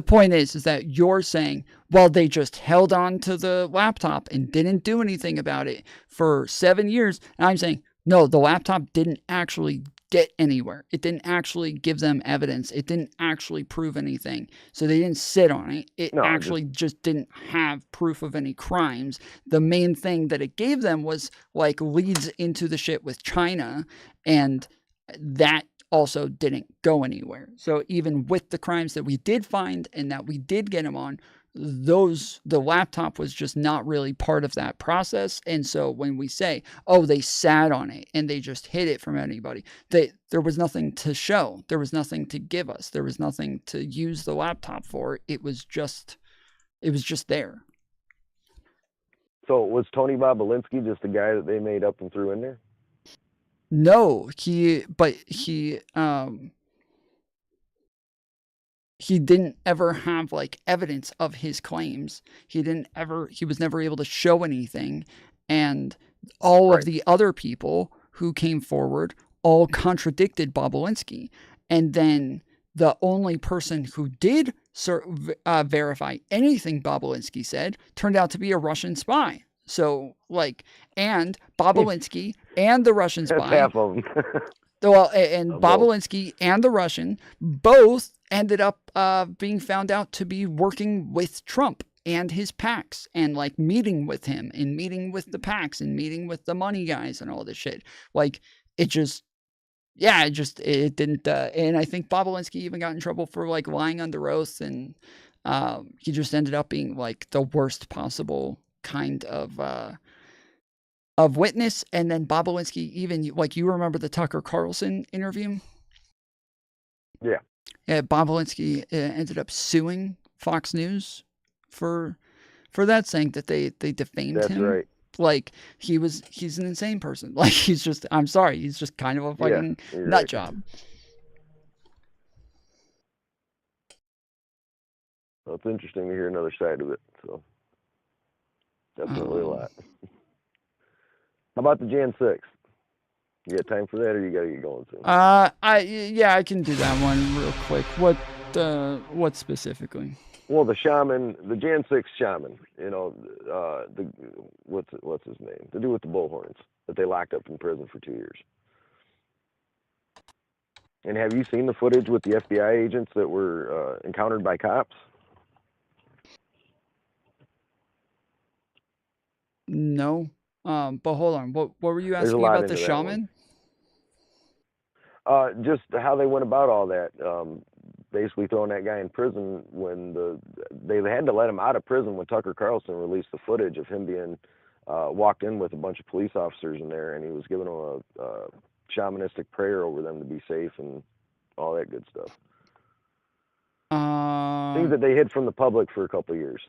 point is that you're saying, well, they just held on to the laptop and didn't do anything about it for 7 years. And I'm saying, no, the laptop didn't actually get anywhere. It didn't actually give them evidence. It didn't actually prove anything. So they didn't sit on it. It just didn't have proof of any crimes. The main thing that it gave them was like leads into the shit with China, and that also didn't go anywhere. So even with the crimes that we did find and that we did get him on, the laptop was just not really part of that process. And so when we say, oh, they sat on it and they just hid it from anybody, there was nothing to show. There was nothing to give us. There was nothing to use the laptop for. It was just there. So was Tony Bobolinsky just the guy that they made up and threw in there? No, he didn't ever have like evidence of his claims. He was never able to show anything. And all of the other people who came forward all contradicted Bobolinsky. And then the only person who did verify anything Bobolinsky said turned out to be a Russian spy. So and Bobolinsky and the Russian spy. That's half of them. Well, and Bobolinsky and the Russian both ended up being found out to be working with Trump and his PACs, and like meeting with him and meeting with the PACs and meeting with the money guys and all this shit. Like it didn't. And I think Bobolinsky even got in trouble for like lying under oath, and he just ended up being like the worst possible kind of witness. And then Bobolinsky, even like, you remember the Tucker Carlson interview? Yeah. Bobolinsky ended up suing Fox News for that, saying that they defamed him. That's right. Like he's an insane person. Like he's just kind of a fucking nut job. Well, it's interesting to hear another side of it. So definitely a lot. How about the Jan 6th? You got time for that, or you got to get going soon? I can do that one real quick. What specifically? Well, the shaman, the Jan 6 shaman, you know, what's his name? The dude with the bullhorns that they locked up in prison for 2 years. And have you seen the footage with the FBI agents that were encountered by cops? No. But hold on. What were you There's a asking lot about the into that one. shaman? Just how they went about all that. Basically throwing that guy in prison when they had to let him out of prison when Tucker Carlson released the footage of him being walked in with a bunch of police officers in there, and he was giving them a shamanistic prayer over them to be safe and all that good stuff. Things that they hid from the public for a couple of years.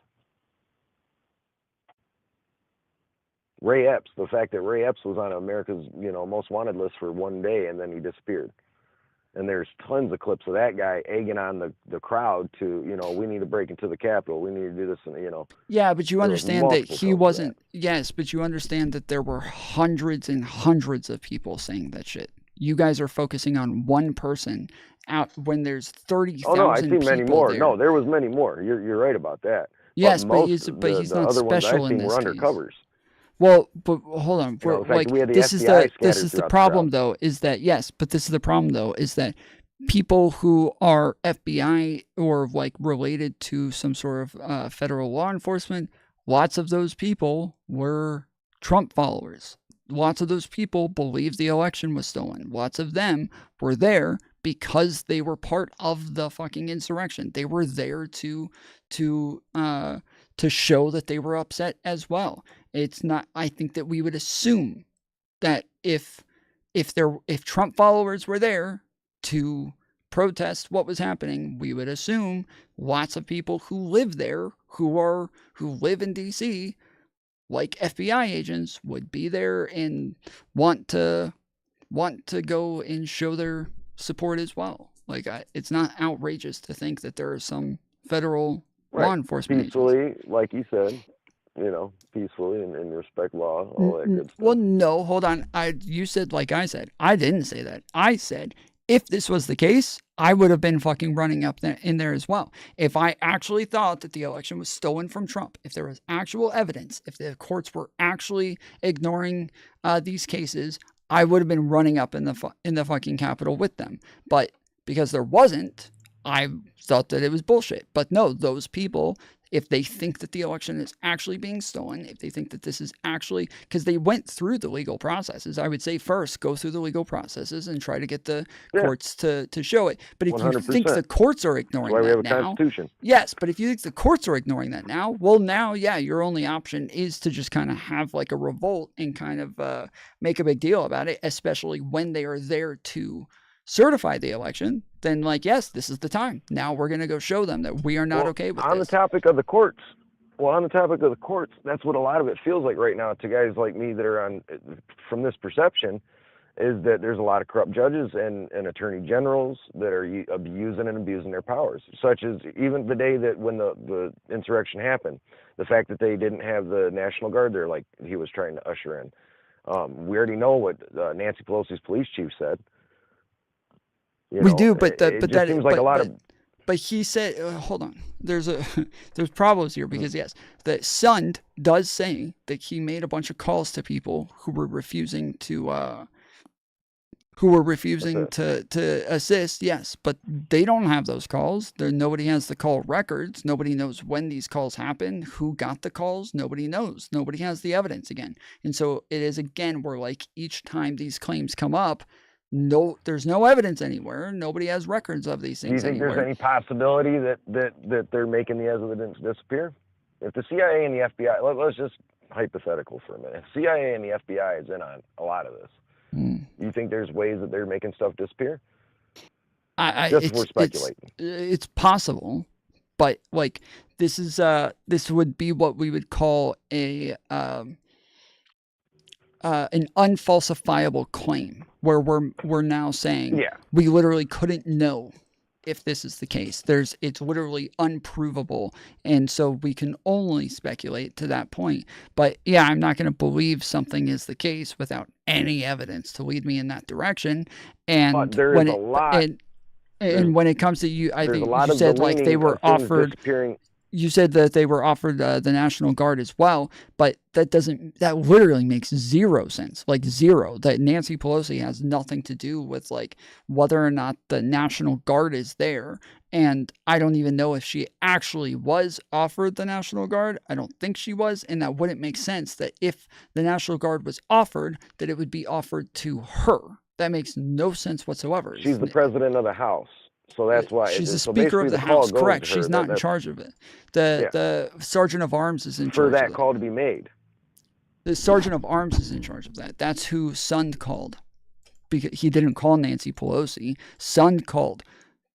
Ray Epps, the fact that Ray Epps was on America's, most wanted list for one day and then he disappeared. And there's tons of clips of that guy egging on the crowd to, we need to break into the Capitol. We need to do this, and, Yeah, but you there was understand that multiple he films of wasn't. Yes, but you understand that there were hundreds and hundreds of people saying that shit. You guys are focusing on one person out when there's 30,000 Oh no, I've seen many more. there. No, there was many more. You're right about that. Yes, but most, he's the not other ones special I've in seen were this case. undercovers. Well, but hold on. The fact that we had the this FBI is scattered the throughout problem the though. Is that yes? But this is the problem though. Is that people who are FBI or like related to some sort of federal law enforcement, lots of those people were Trump followers. Lots of those people believed the election was stolen. Lots of them were there because they were part of the fucking insurrection. They were there to show that they were upset as well. It's not. I think that we would assume that if Trump followers were there to protest what was happening, we would assume lots of people who live there, who live in DC, like FBI agents, would be there and want to go and show their support as well. Like, it's not outrageous to think that there are some federal law enforcement peacefully, like you said, peacefully and respect law, all that good stuff. Well, no, hold on. You said like I said. I didn't say that. I said if this was the case, I would have been fucking running up in there as well. If I actually thought that the election was stolen from Trump, if there was actual evidence, if the courts were actually ignoring these cases, I would have been running up in the fucking Capitol with them. But because there wasn't, I thought that it was bullshit. But no, those people, if they think that the election is actually being stolen, if they think that this is actually, because they went through the legal processes, I would say first go through the legal processes and try to get the courts to show it. But if 100%. You think the courts are ignoring That's why we have that a now, Constitution. Yes, but if you think the courts are ignoring that now, well, now, yeah, your only option is to just kind of have like a revolt and kind of make a big deal about it, especially when they are there to certify the election. Then, like, yes, this is the time. Now we're going to go show them that we are not okay with on this. The topic of the courts, that's what a lot of it feels like right now to guys like me that are on, from this perception, is that there's a lot of corrupt judges and attorney generals that are using and abusing their powers, such as even the day that when the insurrection happened, the fact that they didn't have the National Guard there like he was trying to usher in. We already know what Nancy Pelosi's police chief said. We do, but that seems like a lot of. But he said, hold on. There's problems here because yes, the Sun does say that he made a bunch of calls to people who were refusing to assist. Yes, but they don't have those calls. Nobody has the call records. Nobody knows when these calls happened. Who got the calls? Nobody knows. Nobody has the evidence again. And so it is again where like each time these claims come up. No, there's no evidence anywhere. Nobody has records of these things. Do you think anywhere. There's any possibility that they're making the evidence disappear? If the CIA and the FBI, let's just hypothetical for a minute. If CIA and the FBI is in on a lot of this, you think there's ways that they're making stuff disappear? We're speculating. It's possible, but like this would be what we would call an unfalsifiable claim, where we're now saying we literally couldn't know if this is the case. It's literally unprovable, and so we can only speculate to that point. But yeah, I'm not going to believe something is the case without any evidence to lead me in that direction. And there when is a lot. And when it comes to you, I think lot you of said like they delineating were of things offered. disappearing. You said that they were offered the National Guard as well, but that literally makes zero sense. Like zero. That Nancy Pelosi has nothing to do with like whether or not the National Guard is there. And I don't even know if she actually was offered the National Guard. I don't think she was. And that wouldn't make sense that if the National Guard was offered, that it would be offered to her. That makes no sense whatsoever. She's the president of the House. So that's why she's the so Speaker of the House. Correct. To her. She's not in charge of it. The Sergeant of Arms is in charge for that of call to be made. The Sergeant of Arms is in charge of that. That's who Sund called. Because he didn't call Nancy Pelosi. Sund called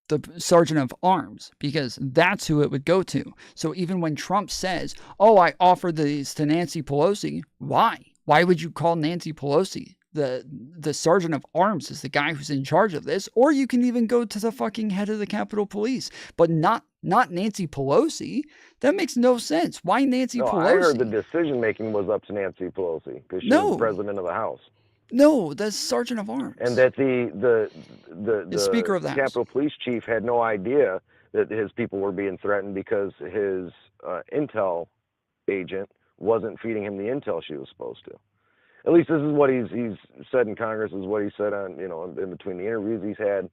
the Sergeant of Arms because that's who it would go to. So even when Trump says, "Oh, I offered these to Nancy Pelosi," why? Why would you call Nancy Pelosi? The Sergeant of Arms is the guy who's in charge of this, or you can even go to the fucking head of the Capitol Police, but not Nancy Pelosi. That makes no sense. Why Nancy Pelosi? I heard the decision making was up to Nancy Pelosi because she's the president of the House. No, that's Sergeant of Arms. And that the Speaker of the Capitol House. Police chief had no idea that his people were being threatened because his intel agent wasn't feeding him the intel she was supposed to. At least this is what he's said in Congress, is what he said on, in between the interviews he's had.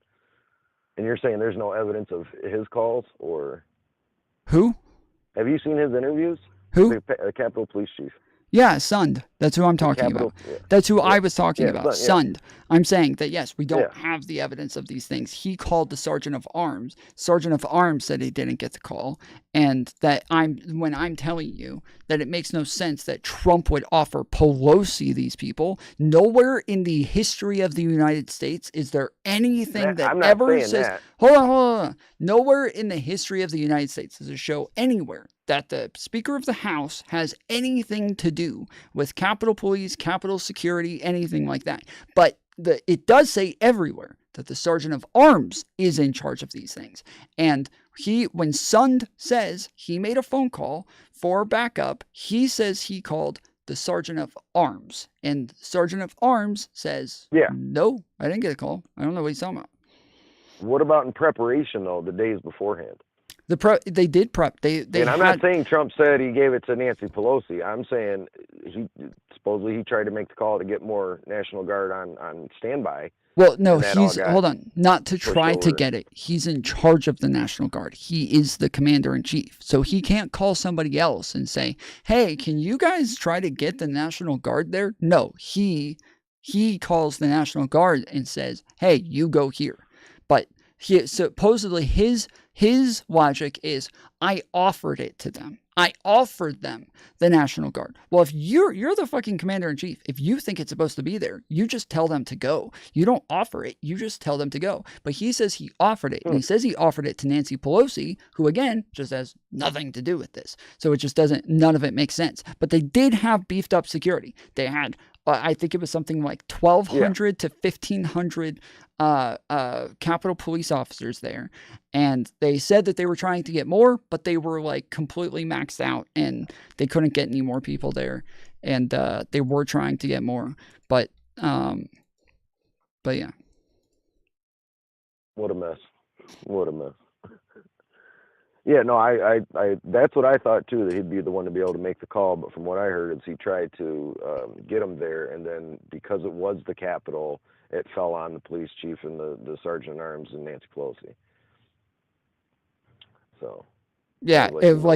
And you're saying there's no evidence of his calls, or? Who? Have you seen his interviews? Who? The Capitol Police chief. Yeah, Sund. That's who I'm talking about. That's who I was talking about. Sund. I'm saying that, yes, we don't have the evidence of these things. He called the Sergeant of Arms. Sergeant of Arms said he didn't get the call. And that when I'm telling you that it makes no sense that Trump would offer Pelosi these people, nowhere in the history of the United States is there anything that ever says, hold on. Nowhere in the history of the United States does it show anywhere that the Speaker of the House has anything to do with Capitol Police, Capitol Security, anything like that. But it does say everywhere that the Sergeant of Arms is in charge of these things. And when Sund says he made a phone call for backup, he says he called the Sergeant of Arms. And the Sergeant of Arms says, no, I didn't get a call. I don't know what he's talking about. What about in preparation, though, the days beforehand? They did prep. And I'm not saying Trump said he gave it to Nancy Pelosi. I'm saying supposedly he tried to make the call to get more National Guard on standby. Well, no, hold on. Not to try to get it. He's in charge of the National Guard. He is the commander-in-chief. So he can't call somebody else and say, hey, can you guys try to get the National Guard there? No, he calls the National Guard and says, hey, you go here. But supposedly his logic is, I offered it to them. I offered them the National Guard. Well, if you're the fucking commander-in-chief, if you think it's supposed to be there, you just tell them to go. You don't offer it. You just tell them to go. But he says he offered it. And he says he offered it to Nancy Pelosi, who, again, just has nothing to do with this. So it just none of it makes sense. But they did have beefed up security. They had, I think it was something like 1,200 to 1,500 Capitol Police officers there. And they said that they were trying to get more, but they were like completely maxed out and they couldn't get any more people there. And they were trying to get more. But yeah. What a mess. What a mess. Yeah, no, I that's what I thought too, that he'd be the one to be able to make the call. But from what I heard, is he tried to get him there, and then because it was the Capitol, it fell on the police chief and the Sergeant at Arms and Nancy Pelosi. So. Yeah,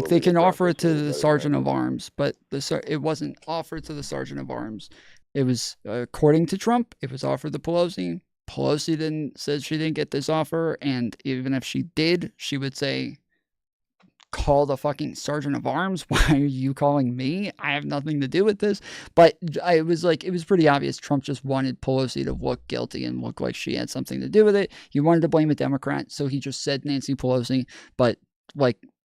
they can offer it to the Sergeant of Arms, but it wasn't offered to the Sergeant of Arms. It was, according to Trump, it was offered to Pelosi. Pelosi said she didn't get this offer, and even if she did, she would say, call the fucking Sergeant of Arms. Why are you calling me? I have nothing to do with this. But it was pretty obvious Trump just wanted Pelosi to look guilty and look like she had something to do with it. He wanted to blame a Democrat, so he just said Nancy Pelosi. But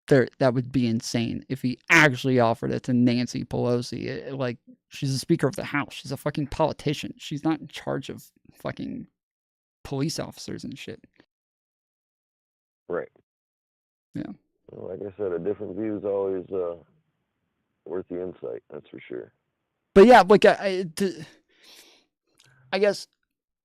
that would be insane if he actually offered it to Nancy Pelosi. She's the Speaker of the House. She's a fucking politician. She's not in charge of fucking police officers and shit. Right. Yeah. Well, like I said, a different view is always worth the insight. That's for sure. But yeah, like I guess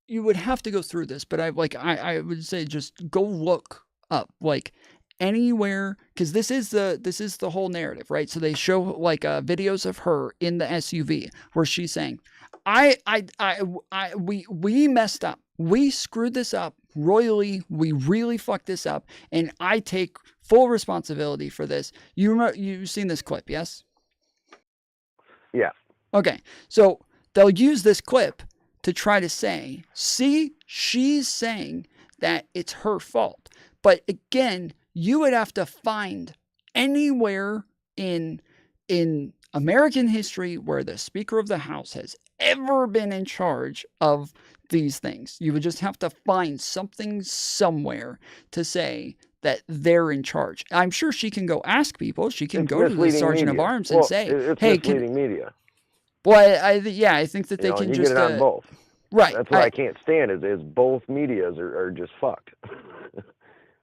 you would have to go through this, but I would say just go look up like anywhere, because this is the whole narrative, right? So they show like videos of her in the SUV where she's saying, we messed up. We screwed this up royally. We really fucked this up, and I take full responsibility for this. You've seen this clip, yes? Yeah. Okay, so they'll use this clip to try to say, see, she's saying that it's her fault. But again, you would have to find anywhere in American history where the Speaker of the House has ever been in charge of these things. You would just have to find something somewhere to say that they're in charge. I'm sure she can go ask people. She can go to the Sergeant of Arms and say, it's hey, misleading media. Well, I think that they can you just get it on both. Right. That's what I can't stand is both medias are just fucked.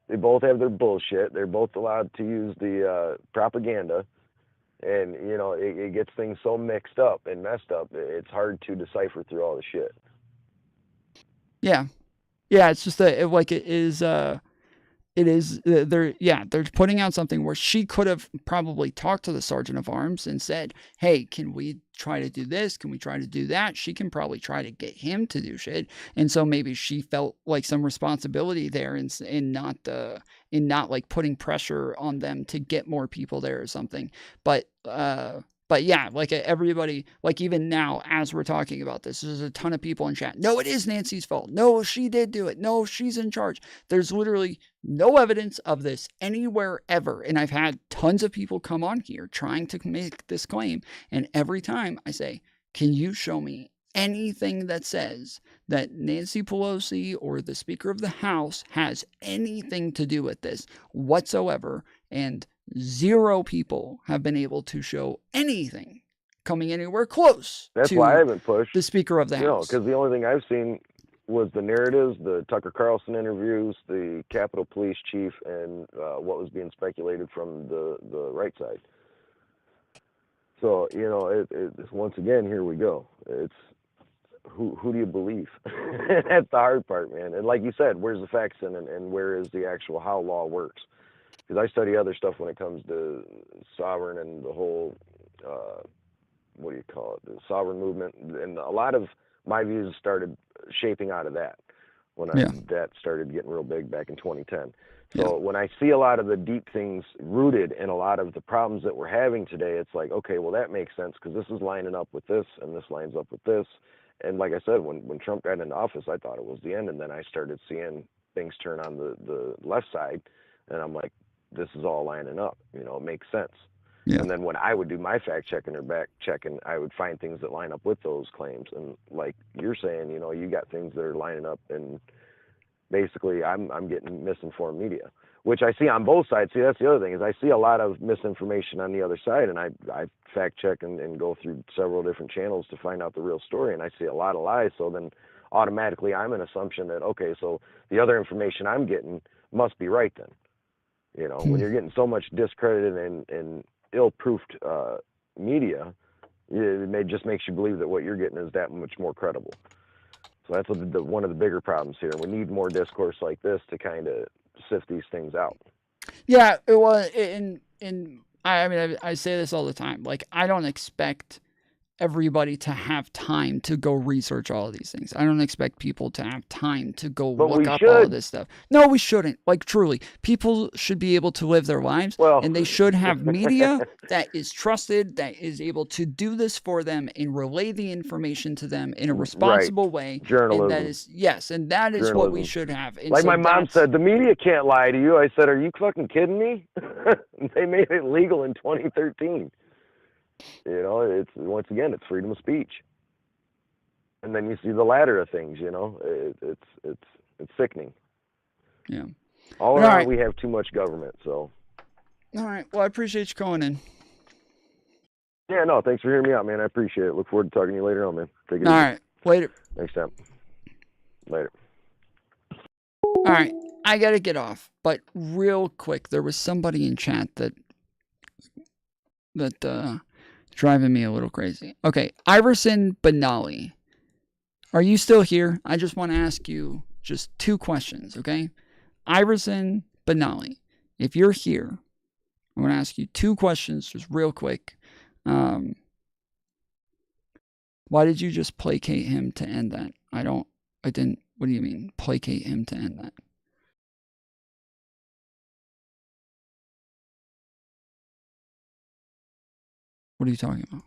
They both have their bullshit. They're both allowed to use the propaganda, and it gets things so mixed up and messed up. It's hard to decipher through all the shit. Yeah, it's just that they're putting out something where she could have probably talked to the Sergeant of Arms and said, hey, can we try to do this? Can we try to do that? She can probably try to get him to do shit. And so maybe she felt like some responsibility there in not like putting pressure on them to get more people there or something. But yeah, like everybody, like even now, as we're talking about this, there's a ton of people in chat. No, it is Nancy's fault. No, she did do it. No, she's in charge. There's literally no evidence of this anywhere ever. And I've had tons of people come on here trying to make this claim. And every time I say, can you show me anything that says that Nancy Pelosi or the Speaker of the House has anything to do with this whatsoever? And zero people have been able to show anything coming anywhere close. That's to why I haven't pushed the Speaker of the House. Because the only thing I've seen was the narratives, the Tucker Carlson interviews, the Capitol Police Chief, and what was being speculated from the right side. So it's once again, here we go. It's who do you believe? That's the hard part, man. And like you said, where's the facts and where is the actual how law works? Because I study other stuff when it comes to sovereign and the whole, the sovereign movement. And a lot of my views started shaping out of that when that started getting real big back in 2010. So when I see a lot of the deep things rooted in a lot of the problems that we're having today, it's like, okay, well, that makes sense because this is lining up with this and this lines up with this. And like I said, when Trump got into office, I thought it was the end. And then I started seeing things turn on the left side. And I'm like, this is all lining up, it makes sense. Yeah. And then when I would do my fact checking or back checking, I would find things that line up with those claims. And like you're saying, you got things that are lining up, and basically I'm getting misinformed media, which I see on both sides. See, that's the other thing is I see a lot of misinformation on the other side, and I fact check and go through several different channels to find out the real story, and I see a lot of lies. So then automatically I'm an assumption that, okay, so the other information I'm getting must be right then. When you're getting so much discredited and ill-proofed media, it just makes you believe that what you're getting is that much more credible. So that's one of the bigger problems here. We need more discourse like this to kind of sift these things out. Yeah, well, I say this all the time. Like, I don't expect everybody to have time to go research all of these things. I don't expect people to have time to go look up all of this stuff. No, we shouldn't. Like, truly, people should be able to live their lives, and they should have media that is trusted, that is able to do this for them and relay the information to them in a responsible way. Journalism. And that is what we should have. And like so my mom said, the media can't lie to you. I said, are you fucking kidding me? They made it legal in 2013. It's once again, it's freedom of speech. And then you see the ladder of things, it's sickening. Yeah. All around, we have too much government. So. All right. Well, I appreciate you calling in. Yeah, no, thanks for hearing me out, man. I appreciate it. Look forward to talking to you later on, man. Take it easy. All right. Later. Next time. Later. All right. I gotta get off, but real quick, there was somebody in chat that driving me a little crazy. Okay, Iverson Benali, are you still here? I just want to ask you just 2 questions, okay? Iverson Benali, if you're here, I want to ask you 2 questions just real quick. Why did you just placate him to end that? I didn't, what do you mean, placate him to end that? What are you talking about?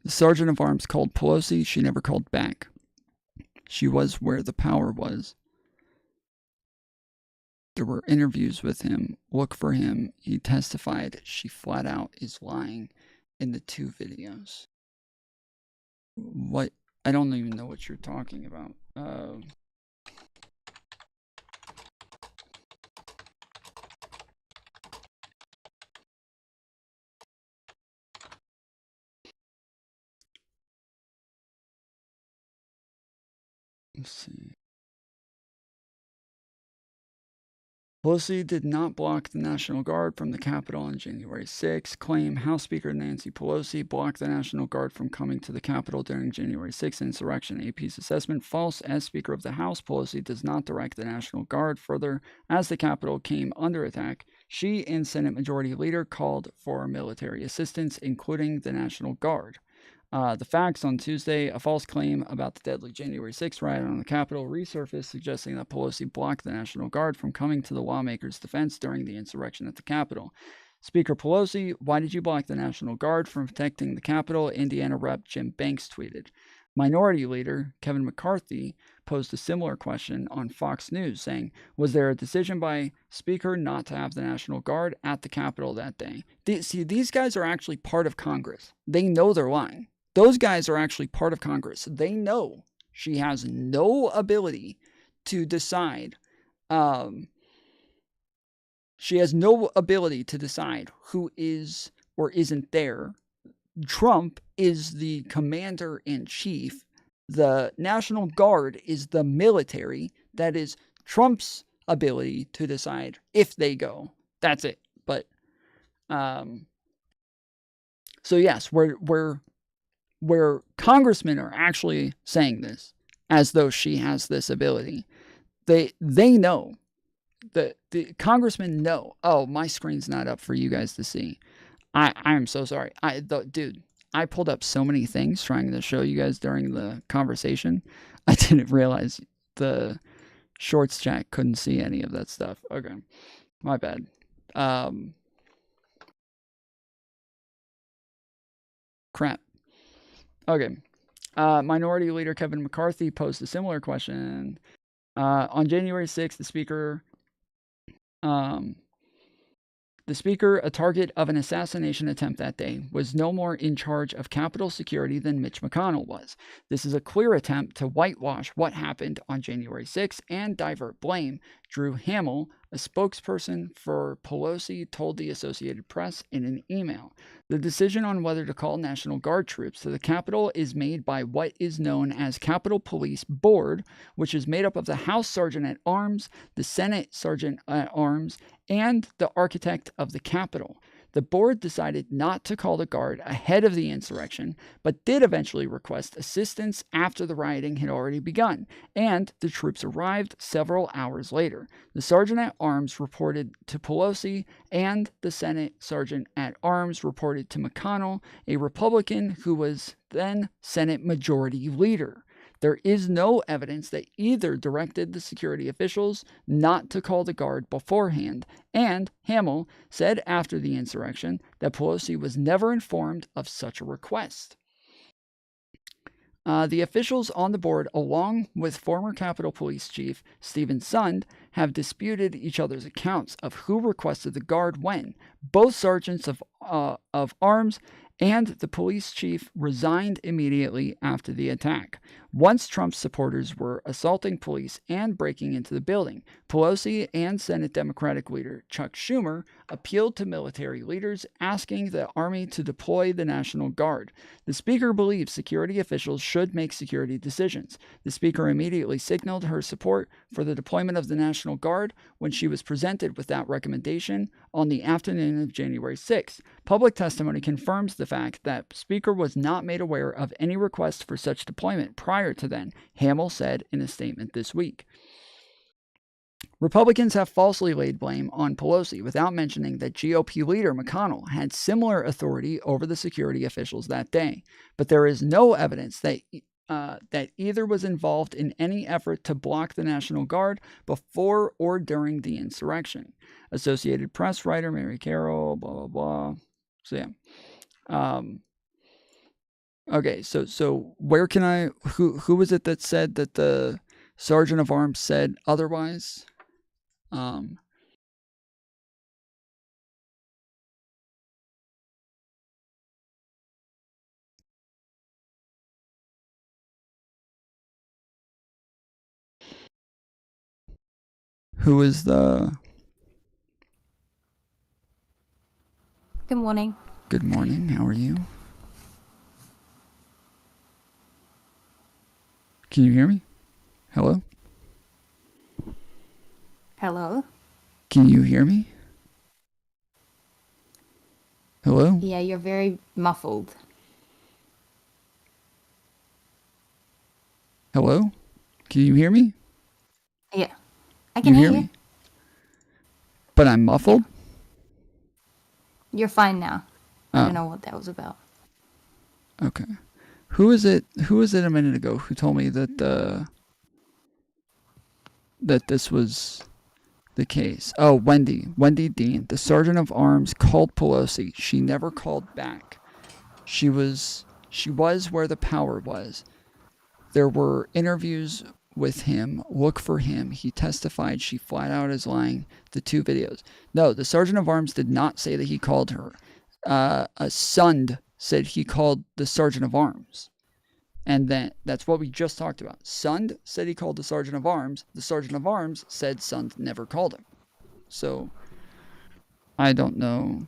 The sergeant of arms called Pelosi. She never called back. She was where the power was. There were interviews with him. Look for him. He testified. She flat out is lying in the 2 videos. What? I don't even know what you're talking about. Let's see. Pelosi did not block the National Guard from the Capitol on January 6. Claim House Speaker Nancy Pelosi blocked the National Guard from coming to the Capitol during January 6 insurrection. AP's assessment false. As Speaker of the House, Pelosi does not direct the National Guard. Further, as the Capitol came under attack, she and Senate Majority Leader called for military assistance, including the National Guard. The facts on Tuesday, a false claim about the deadly January 6th riot on the Capitol resurfaced, suggesting that Pelosi blocked the National Guard from coming to the lawmakers' defense during the insurrection at the Capitol. Speaker Pelosi, why did you block the National Guard from protecting the Capitol? Indiana Rep. Jim Banks tweeted. Minority Leader Kevin McCarthy posed a similar question on Fox News, saying, was there a decision by Speaker not to have the National Guard at the Capitol that day? See, these guys are actually part of Congress. They know they're lying. Those guys are actually part of Congress. They know she has no ability to decide. She has no ability to decide who is or isn't there. Trump is the commander-in-chief. The National Guard is the military. That is Trump's ability to decide if they go. That's it. But, so yes, where congressmen are actually saying this as though she has this ability, they know, the congressmen know. Oh, my screen's not up for you guys to see. I'm so sorry. Dude, I pulled up so many things trying to show you guys during the conversation. I didn't realize the shorts chat couldn't see any of that stuff. Okay, my bad. Crap. Okay. Minority Leader Kevin McCarthy posed a similar question. On January 6th, the Speaker, a target of an assassination attempt that day, was no more in charge of Capitol security than Mitch McConnell was. This is a clear attempt to whitewash what happened on January 6th and divert blame. Drew Hamill, a spokesperson for Pelosi, told the Associated Press in an email. The decision on whether to call National Guard troops to the Capitol is made by what is known as Capitol Police Board, which is made up of the House Sergeant at Arms, the Senate Sergeant at Arms, and the architect of the Capitol. The board decided not to call the Guard ahead of the insurrection, but did eventually request assistance after the rioting had already begun, and the troops arrived several hours later. The Sergeant at Arms reported to Pelosi, and the Senate Sergeant at Arms reported to McConnell, a Republican who was then Senate Majority Leader. There is no evidence that either directed the security officials not to call the Guard beforehand, and Hamill said after the insurrection that Pelosi was never informed of such a request. The officials on the board, along with former Capitol Police Chief Stephen Sund, have disputed each other's accounts of who requested the Guard when. Both sergeants of arms and the police chief resigned immediately after the attack. once Trump's supporters were assaulting police and breaking into the building. Pelosi and Senate Democratic leader Chuck Schumer appealed to military leaders, asking the Army to deploy the National Guard. The Speaker believes security officials should make security decisions. The Speaker immediately signaled her support for the deployment of the National Guard when she was presented with that recommendation on the afternoon of January 6th. Public testimony confirms the fact that Speaker was not made aware of any request for such deployment prior to then, Hamill said in a statement this week. Republicans have falsely laid blame on Pelosi without mentioning that GOP leader McConnell had similar authority over the security officials that day. But there is no evidence that either was involved in any effort to block the National Guard before or during the insurrection. Associated Press writer Mary Carroll, blah, blah, blah. So, yeah. Okay, so where can I... Who was it that said that the Sergeant of Arms said otherwise? Who is the... Good morning. Good morning, how are you? Can you hear me? Hello? Hello? Can you hear me? Hello? Yeah, you're very muffled. Hello? Can you hear me? Yeah, I can hear you. Me? But I'm muffled? You're fine now. I don't know what that was about. Okay. Who was it a minute ago who told me that that this was the case? Oh, Wendy Dean. The Sergeant of Arms called Pelosi. She never called back. She was where the power was. There were interviews with him. Look for him. He testified. She flat out is lying. The 2 videos. No, the Sergeant of Arms did not say that he called her. A Sund said he called the Sergeant of Arms. And then that's what we just talked about. Sund said he called the Sergeant of Arms. The Sergeant of Arms said Sund never called him. So I don't know.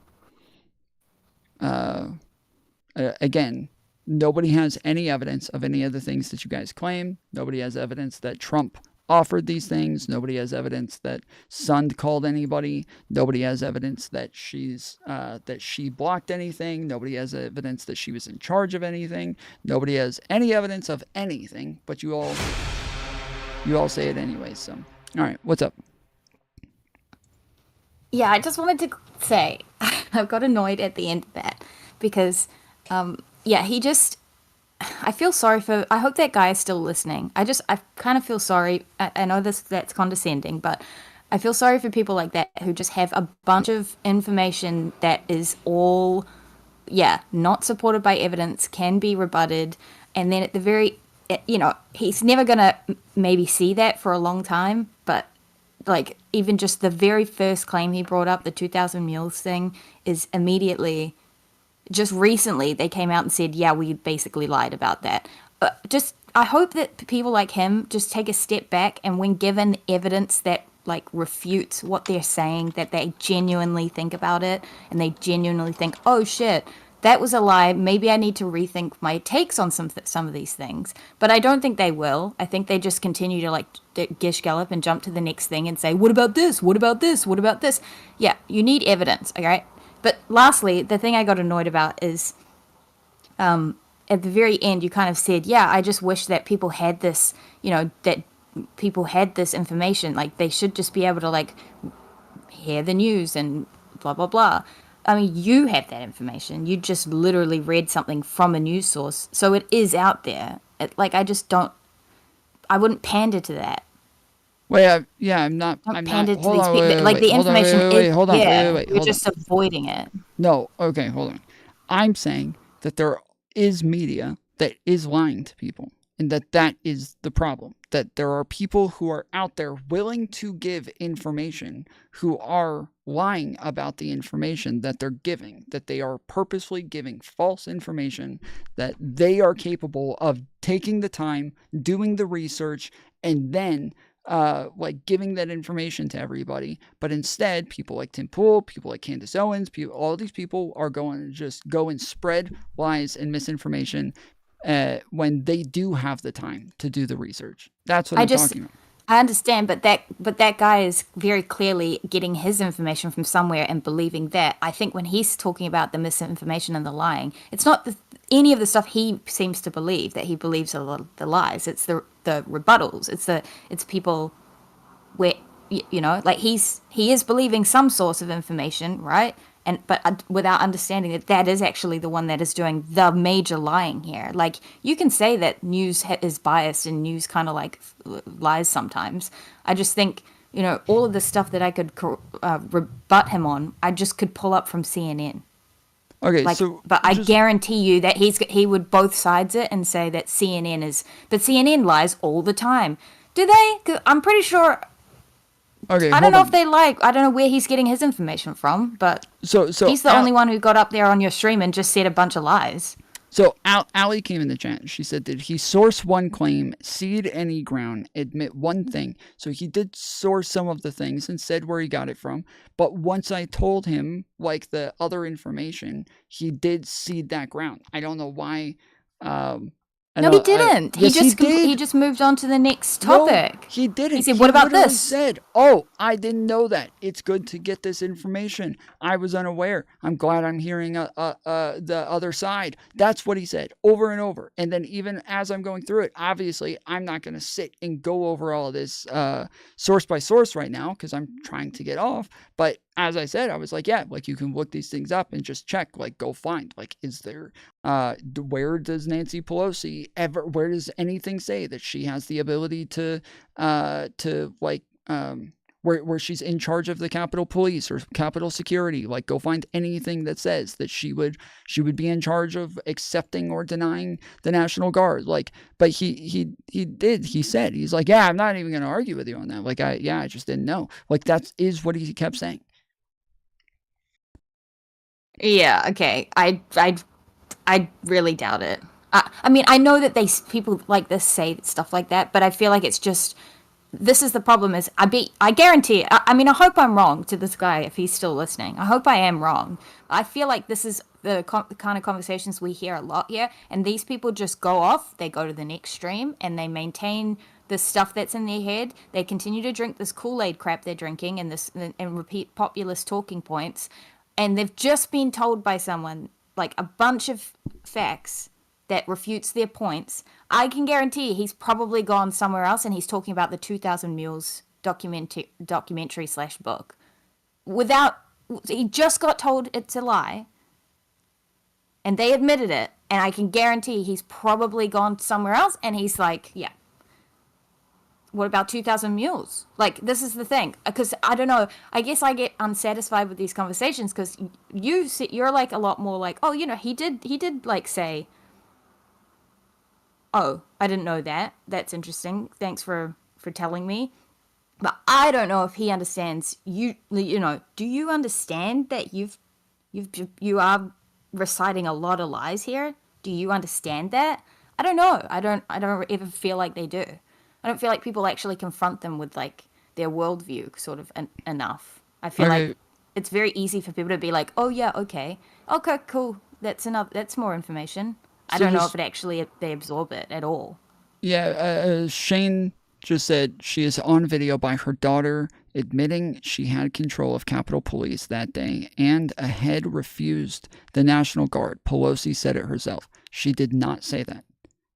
Again, nobody has any evidence of any of the things that you guys claim. Nobody has evidence that Trump offered these things. Nobody has evidence that Sund called anybody. Nobody has evidence that she blocked anything. Nobody has evidence that she was in charge of anything. Nobody has any evidence of anything, but you all say it anyway. So, all right, what's up? Yeah, I just wanted to say I got annoyed at the end of that because, I feel sorry for... I hope that guy is still listening. I kind of feel sorry. I know that's condescending, but I feel sorry for people like that who just have a bunch of information that is all, not supported by evidence, can be rebutted, and then at the very... he's never going to maybe see that for a long time, but, even just the very first claim he brought up, the 2,000 mules thing, is immediately... Just recently, they came out and said, yeah, we basically lied about that. I hope that people like him just take a step back, and when given evidence that, refutes what they're saying, that they genuinely think about it, and they genuinely think, oh, shit, that was a lie. Maybe I need to rethink my takes on some of these things. But I don't think they will. I think they just continue to, gish gallop and jump to the next thing and say, what about this? What about this? What about this? Yeah, you need evidence, all right? But lastly, the thing I got annoyed about is at the very end, you kind of said, yeah, I just wish that people had this, that people had this information. They should just be able to, hear the news and blah, blah, blah. I mean, you have that information. You just literally read something from a news source. So it is out there. I wouldn't pander to that. Well, I'm not. I'm pander to these people. The information is there. You're just avoiding it. No, okay, hold on. I'm saying that there is media that is lying to people. and that is the problem, that there are people who are out there willing to give information who are lying about the information that they're giving, that they are purposefully giving false information, that they are capable of taking the time, doing the research, and then like giving that information to everybody. But instead, people like Tim Pool, people like Candace Owens, all these people are going to just go and spread lies and misinformation when they do have the time to do the research. That's what I'm talking about. I understand, but that guy is very clearly getting his information from somewhere and believing that. I think when he's talking about the misinformation and the lying, it's not any of the stuff he seems to believe that he believes are the lies. It's the rebuttals. It's people where like he is believing some source of information, right? But without understanding that is actually the one that is doing the major lying here. Like, you can say that news is biased and news kind of like lies sometimes. I just think, all of the stuff that I could rebut him on, I just could pull up from CNN. Okay, but I guarantee you that he would both sides it and say that CNN lies all the time. Do they? 'Cause I'm pretty sure. Okay, I don't know if they I don't know where he's getting his information from, but so he's the only one who got up there on your stream and just said a bunch of lies. So Allie came in the chat. She said, did he source one claim, seed any ground, admit one thing? So he did source some of the things and said where he got it from. But once I told him, like, the other information, he did seed that ground. I don't know why. No, he didn't. Yes, he just moved on to the next topic. No, he didn't. He said, "What about this?" He said, "Oh, I didn't know that. It's good to get this information. I was unaware. I'm glad I'm hearing the other side." That's what he said over and over. And then even as I'm going through it, obviously I'm not going to sit and go over all of this source by source right now because I'm trying to get off. But as I said, I was like, yeah, like, you can look these things up and just check, like, go find, like, is there, where does Nancy Pelosi where does anything say that she has the ability to like, where she's in charge of the Capitol Police or Capitol Security? Like, go find anything that says that she would be in charge of accepting or denying the National Guard. Like, but he said, he's like, yeah, I'm not even going to argue with you on that. Like, I just didn't know. Like, that is what he kept saying. Yeah, okay. I really doubt it. I mean, I know that people like this say stuff like that, but I feel like it's just, this is the problem is, I guarantee, I mean, I hope I'm wrong to this guy if he's still listening. I hope I am wrong. I feel like this is the kind of conversations we hear a lot here, and these people just go off, they go to the next stream, and they maintain the stuff that's in their head. They continue to drink this Kool-Aid crap they're drinking and repeat populist talking points. And they've just been told by someone, like, a bunch of facts that refutes their points. I can guarantee he's probably gone somewhere else and he's talking about the 2000 Mules documentary/book. He just got told it's a lie. And they admitted it. And I can guarantee he's probably gone somewhere else and he's like, yeah. What about 2000 Mules? Like, this is the thing. Because, I don't know, I guess I get unsatisfied with these conversations because you're, like, a lot more like, oh, he did, like, say, oh, I didn't know that. That's interesting. Thanks for telling me. But I don't know if he understands, do you understand that you are reciting a lot of lies here? Do you understand that? I don't know. I don't ever feel like they do. I don't feel like people actually confront them with, like, their worldview sort of enough. I feel like it's very easy for people to be like, oh yeah, okay, cool. That's more information. I don't know if they absorb it at all. Yeah, Shane just said she is on video by her daughter admitting she had control of Capitol Police that day and a head refused the National Guard. Pelosi said it herself. She did not say that.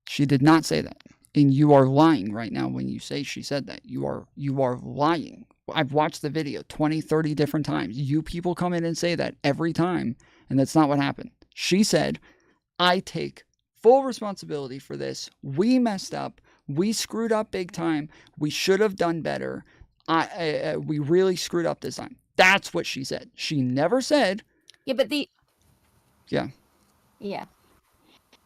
She did not say that. And you are lying right now when you say she said that. You are lying. I've watched the video 20, 30 different times. You people come in and say that every time, and that's not what happened. She said, I take full responsibility for this. We messed up. We screwed up big time. We should have done better. We really screwed up this time. That's what she said. She never said. Yeah, but Yeah. Yeah.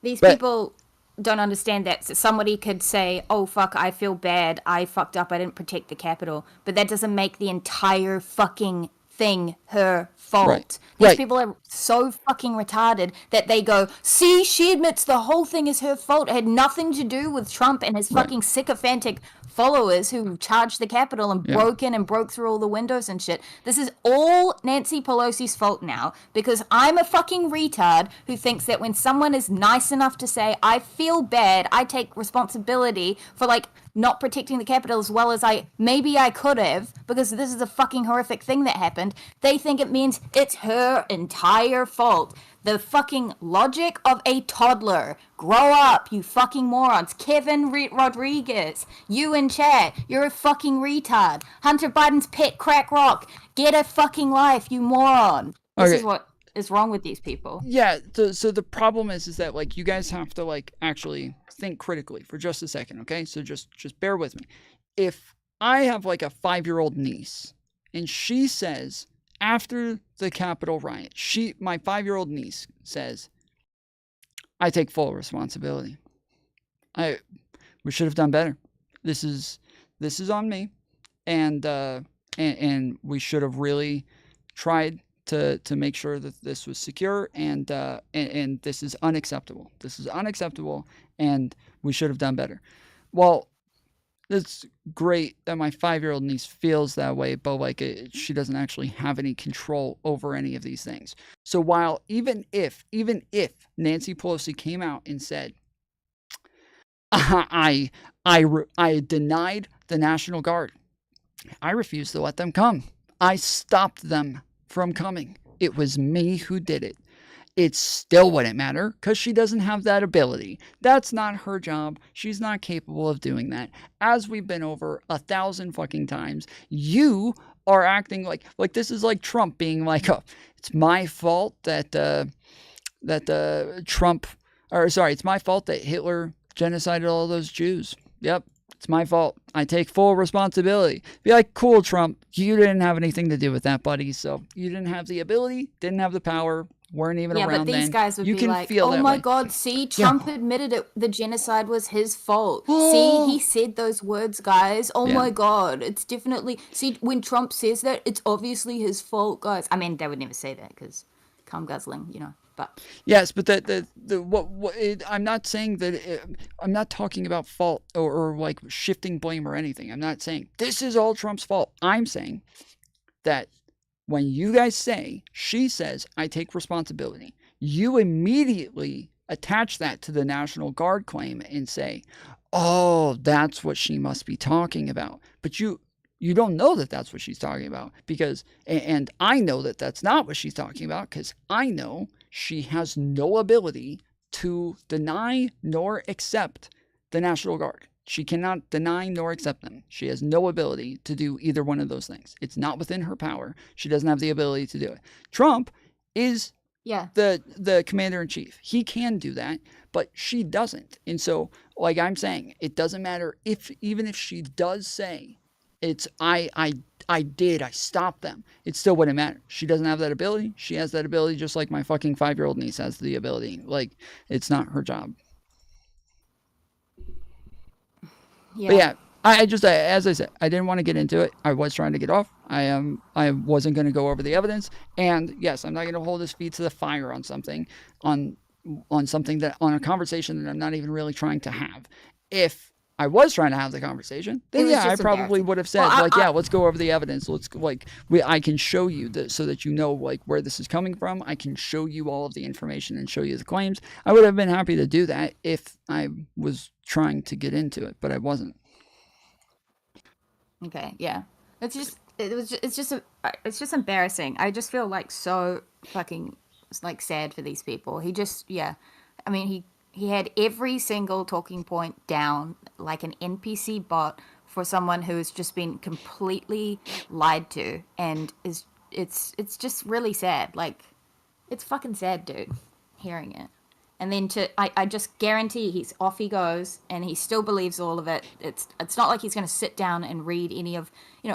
These people don't understand that. So somebody could say, oh, fuck, I feel bad. I fucked up. I didn't protect the Capitol. But that doesn't make the entire fucking thing her fault. Right. These Right. people are so fucking retarded that they go, see, she admits the whole thing is her fault. It had nothing to do with Trump and his fucking sycophantic followers who charged the Capitol and Yeah. broke in and broke through all the windows and shit. This is all Nancy Pelosi's fault now because I'm a fucking retard who thinks that when someone is nice enough to say, I feel bad, I take responsibility for like not protecting the Capitol as well as maybe I could have, because this is a fucking horrific thing that happened, they think it means it's her entire fault. The fucking logic of a toddler. Grow up, you fucking morons. Kevin Rodriguez, you in chat, you're a fucking retard. Hunter Biden's pet crack rock. Get a fucking life, you moron. This is what is wrong with these people. Yeah, so the problem is that like you guys have to like actually think critically for just a second, okay? So just bear with me. If I have like a 5-year-old niece and she says after the Capitol riot, my 5-year-old niece says, I take full responsibility. We should have done better. This is on me, and we should have really tried to make sure that this was secure, and this is unacceptable. This is unacceptable, and we should have done better. Well, it's great that my 5-year-old niece feels that way, but like she doesn't actually have any control over any of these things. So while even if Nancy Pelosi came out and said, I denied the National Guard, I refused to let them come. I stopped them from coming. It was me who did it. It still wouldn't matter because she doesn't have that ability. That's not her job. She's not capable of doing that. As we've been over 1,000 fucking times, you are acting like this is like Trump being like, oh, it's my fault that it's my fault that Hitler genocided all those Jews. Yep. It's my fault. I take full responsibility. Be like, cool, Trump. You didn't have anything to do with that, buddy. So you didn't have the ability, didn't have the power, weren't even around then. Yeah, but these guys would you be can like, feel oh that my way. God, see, Trump admitted it. The genocide was his fault. See, he said those words, guys. Oh my God, it's definitely, see, when Trump says that, it's obviously his fault, guys. I mean, they would never say that because cum guzzling, you know. But yes, but I'm not saying that I'm not talking about fault or like shifting blame or anything. I'm not saying this is all Trump's fault. I'm saying that when you guys say, she says, I take responsibility, you immediately attach that to the National Guard claim and say, oh, that's what she must be talking about. But you don't know that that's what she's talking about because, and I know that that's not what she's talking about because I know she has no ability to deny nor accept the National Guard. She cannot deny nor accept them. She has no ability to do either one of those things. It's not within her power. She doesn't have the ability to do it. Trump is the commander-in-chief. He can do that, but she doesn't. And so, like I'm saying, it doesn't matter even if she does say, it's I stopped them. It still wouldn't matter. She doesn't have that ability. She has that ability just like my fucking 5-year-old niece has the ability. Like, it's not her job. yeah. But yeah, I just, as I said, I didn't want to get into it. I was trying to get off. I wasn't going to go over the evidence. And yes, I'm not going to hold his feet to the fire on something, on a conversation that I'm not even really trying to have. If I was trying to have the conversation, then yeah, I probably would have said, let's go over the evidence. I can show you that so that you know, like, where this is coming from. I can show you all of the information and show you the claims. I would have been happy to do that if I was trying to get into it, but I wasn't. Okay, yeah. It's just embarrassing. I just feel like so fucking like sad for these people. He just, yeah. I mean, he had every single talking point down like an NPC bot for someone who has just been completely lied to, and it's just really sad. Like, it's fucking sad, dude, hearing it. And then I just guarantee he's off he goes, and he still believes all of it. It's not like he's going to sit down and read any of,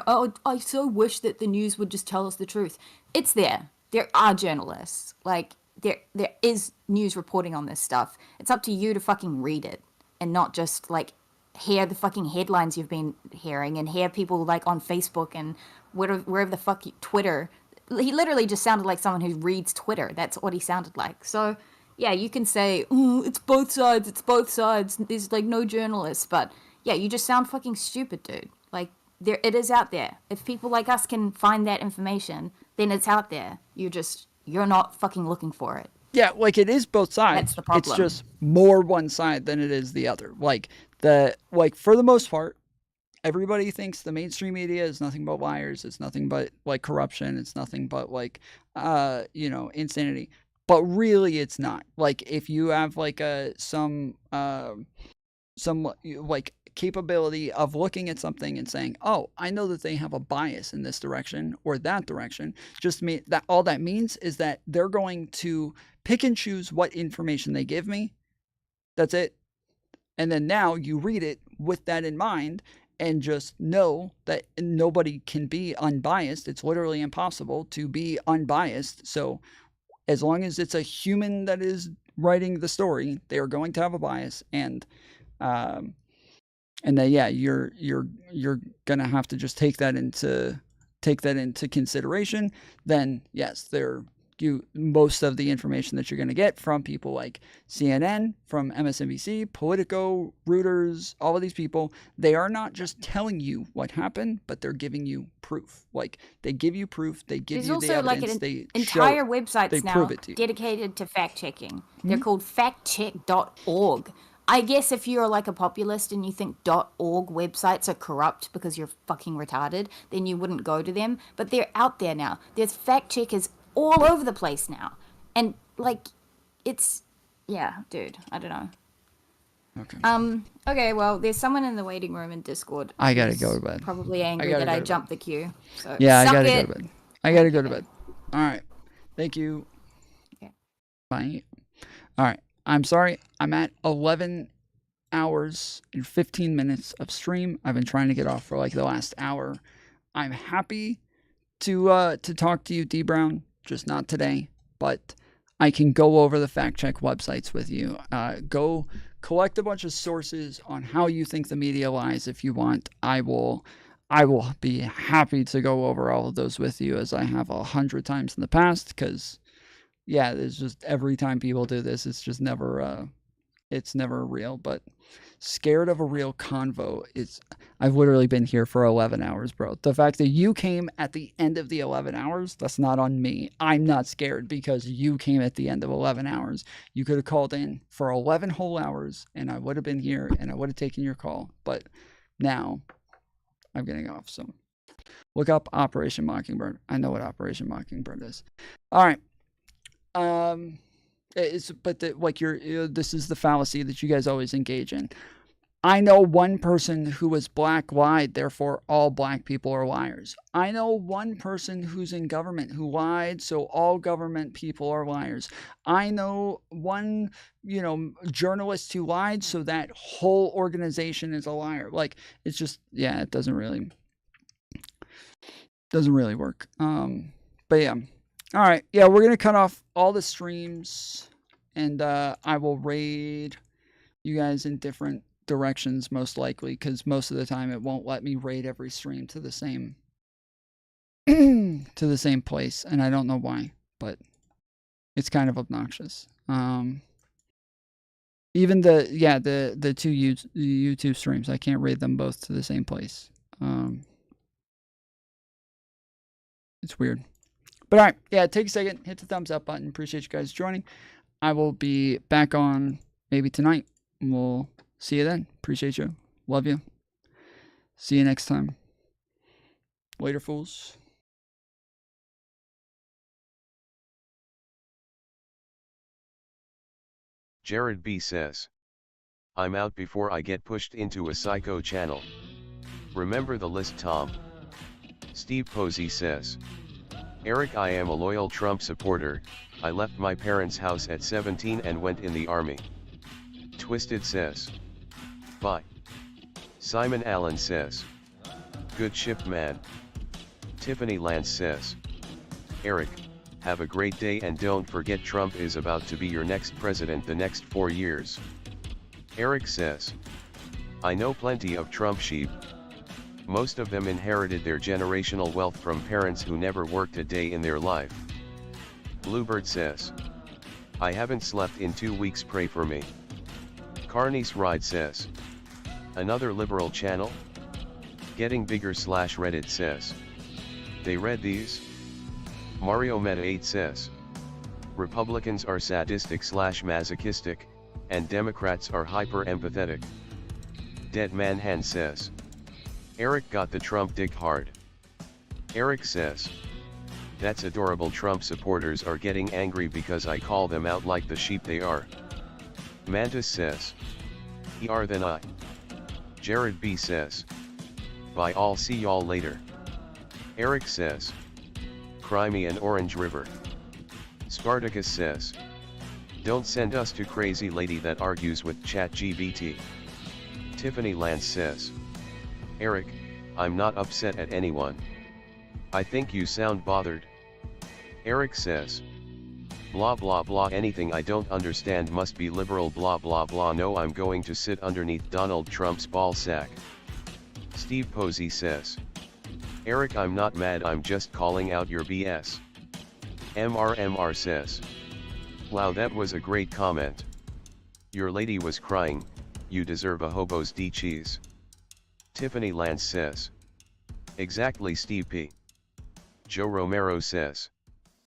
oh, I so wish that the news would just tell us the truth. It's there. There are journalists. Like, there is news reporting on this stuff. It's up to you to fucking read it and not just like hear the fucking headlines you've been hearing and hear people like on Facebook and wherever the fuck Twitter. He literally just sounded like someone who reads Twitter. That's what he sounded like. So yeah, you can say, oh, it's both sides. There's like no journalists, but yeah, you just sound fucking stupid, dude. Like it is out there. If people like us can find that information, then it's out there. You're not fucking looking for it. Yeah, like it is both sides. That's the problem. It's just more one side than it is the other. Like for the most part, everybody thinks the mainstream media is nothing but liars. It's nothing but like corruption. It's nothing but like insanity. But really, it's not. Like if you have like some like capability of looking at something and saying, oh, I know that they have a bias in this direction or that direction, just mean that all that means is that they're going to pick and choose what information they give me. That's it. And then now you read it with that in mind and just know that nobody can be unbiased. It's literally impossible to be unbiased. So as long as it's a human that is writing the story, they are going to have a bias. And then yeah, you're gonna have to just take that into consideration. Then yes, most of the information that you're gonna get from people like CNN, from MSNBC, Politico, Reuters, all of these people, they are not just telling you what happened, but they're giving you proof. Like they give you proof, they give you the evidence, they entire websites now prove it to you. Dedicated to fact checking. They're called factcheck.org. I guess if you're like a populist and you think .org websites are corrupt because you're fucking retarded, then you wouldn't go to them. But they're out there now. There's fact checkers all over the place now. And like, yeah, dude, I don't know. Okay. Okay, well, there's someone in the waiting room in Discord. I gotta go to bed. Probably angry that I jumped the queue. So yeah, I gotta go to bed. I gotta go to bed. All right. Thank you. Okay. Bye. All right. I'm sorry, I'm at 11 hours and 15 minutes of stream. I've been trying to get off for like the last hour. I'm happy to talk to you, D Brown, just not today, but I can go over the fact check websites with you. Go collect a bunch of sources on how you think the media lies if you want. I will be happy to go over all of those with you, as I have 100 times in the past, because yeah, there's just every time people do this, it's just never real. But scared of a real convo is, I've literally been here for 11 hours, bro. The fact that you came at the end of the 11 hours, that's not on me. I'm not scared because you came at the end of 11 hours. You could have called in for 11 whole hours and I would have been here and I would have taken your call. But now I'm getting off. So look up Operation Mockingbird. I know what Operation Mockingbird is. All right. This is the fallacy that you guys always engage in. I know one person who was black lied, therefore all black people are liars. I know one person who's in government who lied, so all government people are liars. I know one, journalist who lied, so that whole organization is a liar. Like, it's just, yeah, it doesn't really work. But yeah. All right, yeah, we're going to cut off all the streams, and I will raid you guys in different directions, most likely, because most of the time it won't let me raid every stream to the same place, and I don't know why, but it's kind of obnoxious. Even the two YouTube streams, I can't raid them both to the same place. It's weird. But all right, yeah, take a second, hit the thumbs up button. Appreciate you guys joining. I will be back on maybe tonight. We'll see you then. Appreciate you. Love you. See you next time. Later, fools. Jared B says, I'm out before I get pushed into a psycho channel. Remember the list, Tom. Steve Posey says, Eric, I am a loyal Trump supporter. I left my parents' house at 17 and went in the army. Twisted says, bye. Simon Allen says, good ship, man. Tiffany Lance says, Eric, Have a great day and don't forget Trump is about to be your next president the next 4 years. Eric says, I know plenty of Trump sheep. Most of them inherited their generational wealth from parents who never worked a day in their life. Bluebird says, I haven't slept in 2 weeks, pray for me. Carnice Ride says, another liberal channel? Getting bigger / Reddit says, they read these? Mario Meta 8 says, Republicans are sadistic / masochistic, and Democrats are hyper-empathetic. Dead Man Hand says, Eric got the Trump dig hard. Eric says, that's adorable. Trump supporters are getting angry because I call them out like the sheep they are. Mantis says, ER than I. Jared B says, bye, I'll see y'all later. Eric says, cry me an Orange River. Spartacus says, don't send us to crazy lady that argues with ChatGPT. Tiffany Lance says, Eric, I'm not upset at anyone. I think you sound bothered. Eric says, blah blah blah, anything I don't understand must be liberal blah blah blah. No, I'm going to sit underneath Donald Trump's ball sack. Steve Posey says, Eric, I'm not mad, I'm just calling out your BS. MRMR says, wow, that was a great comment. Your lady was crying, you deserve a hobo's D cheese. Tiffany Lance says, exactly, Steve P. Joe Romero says,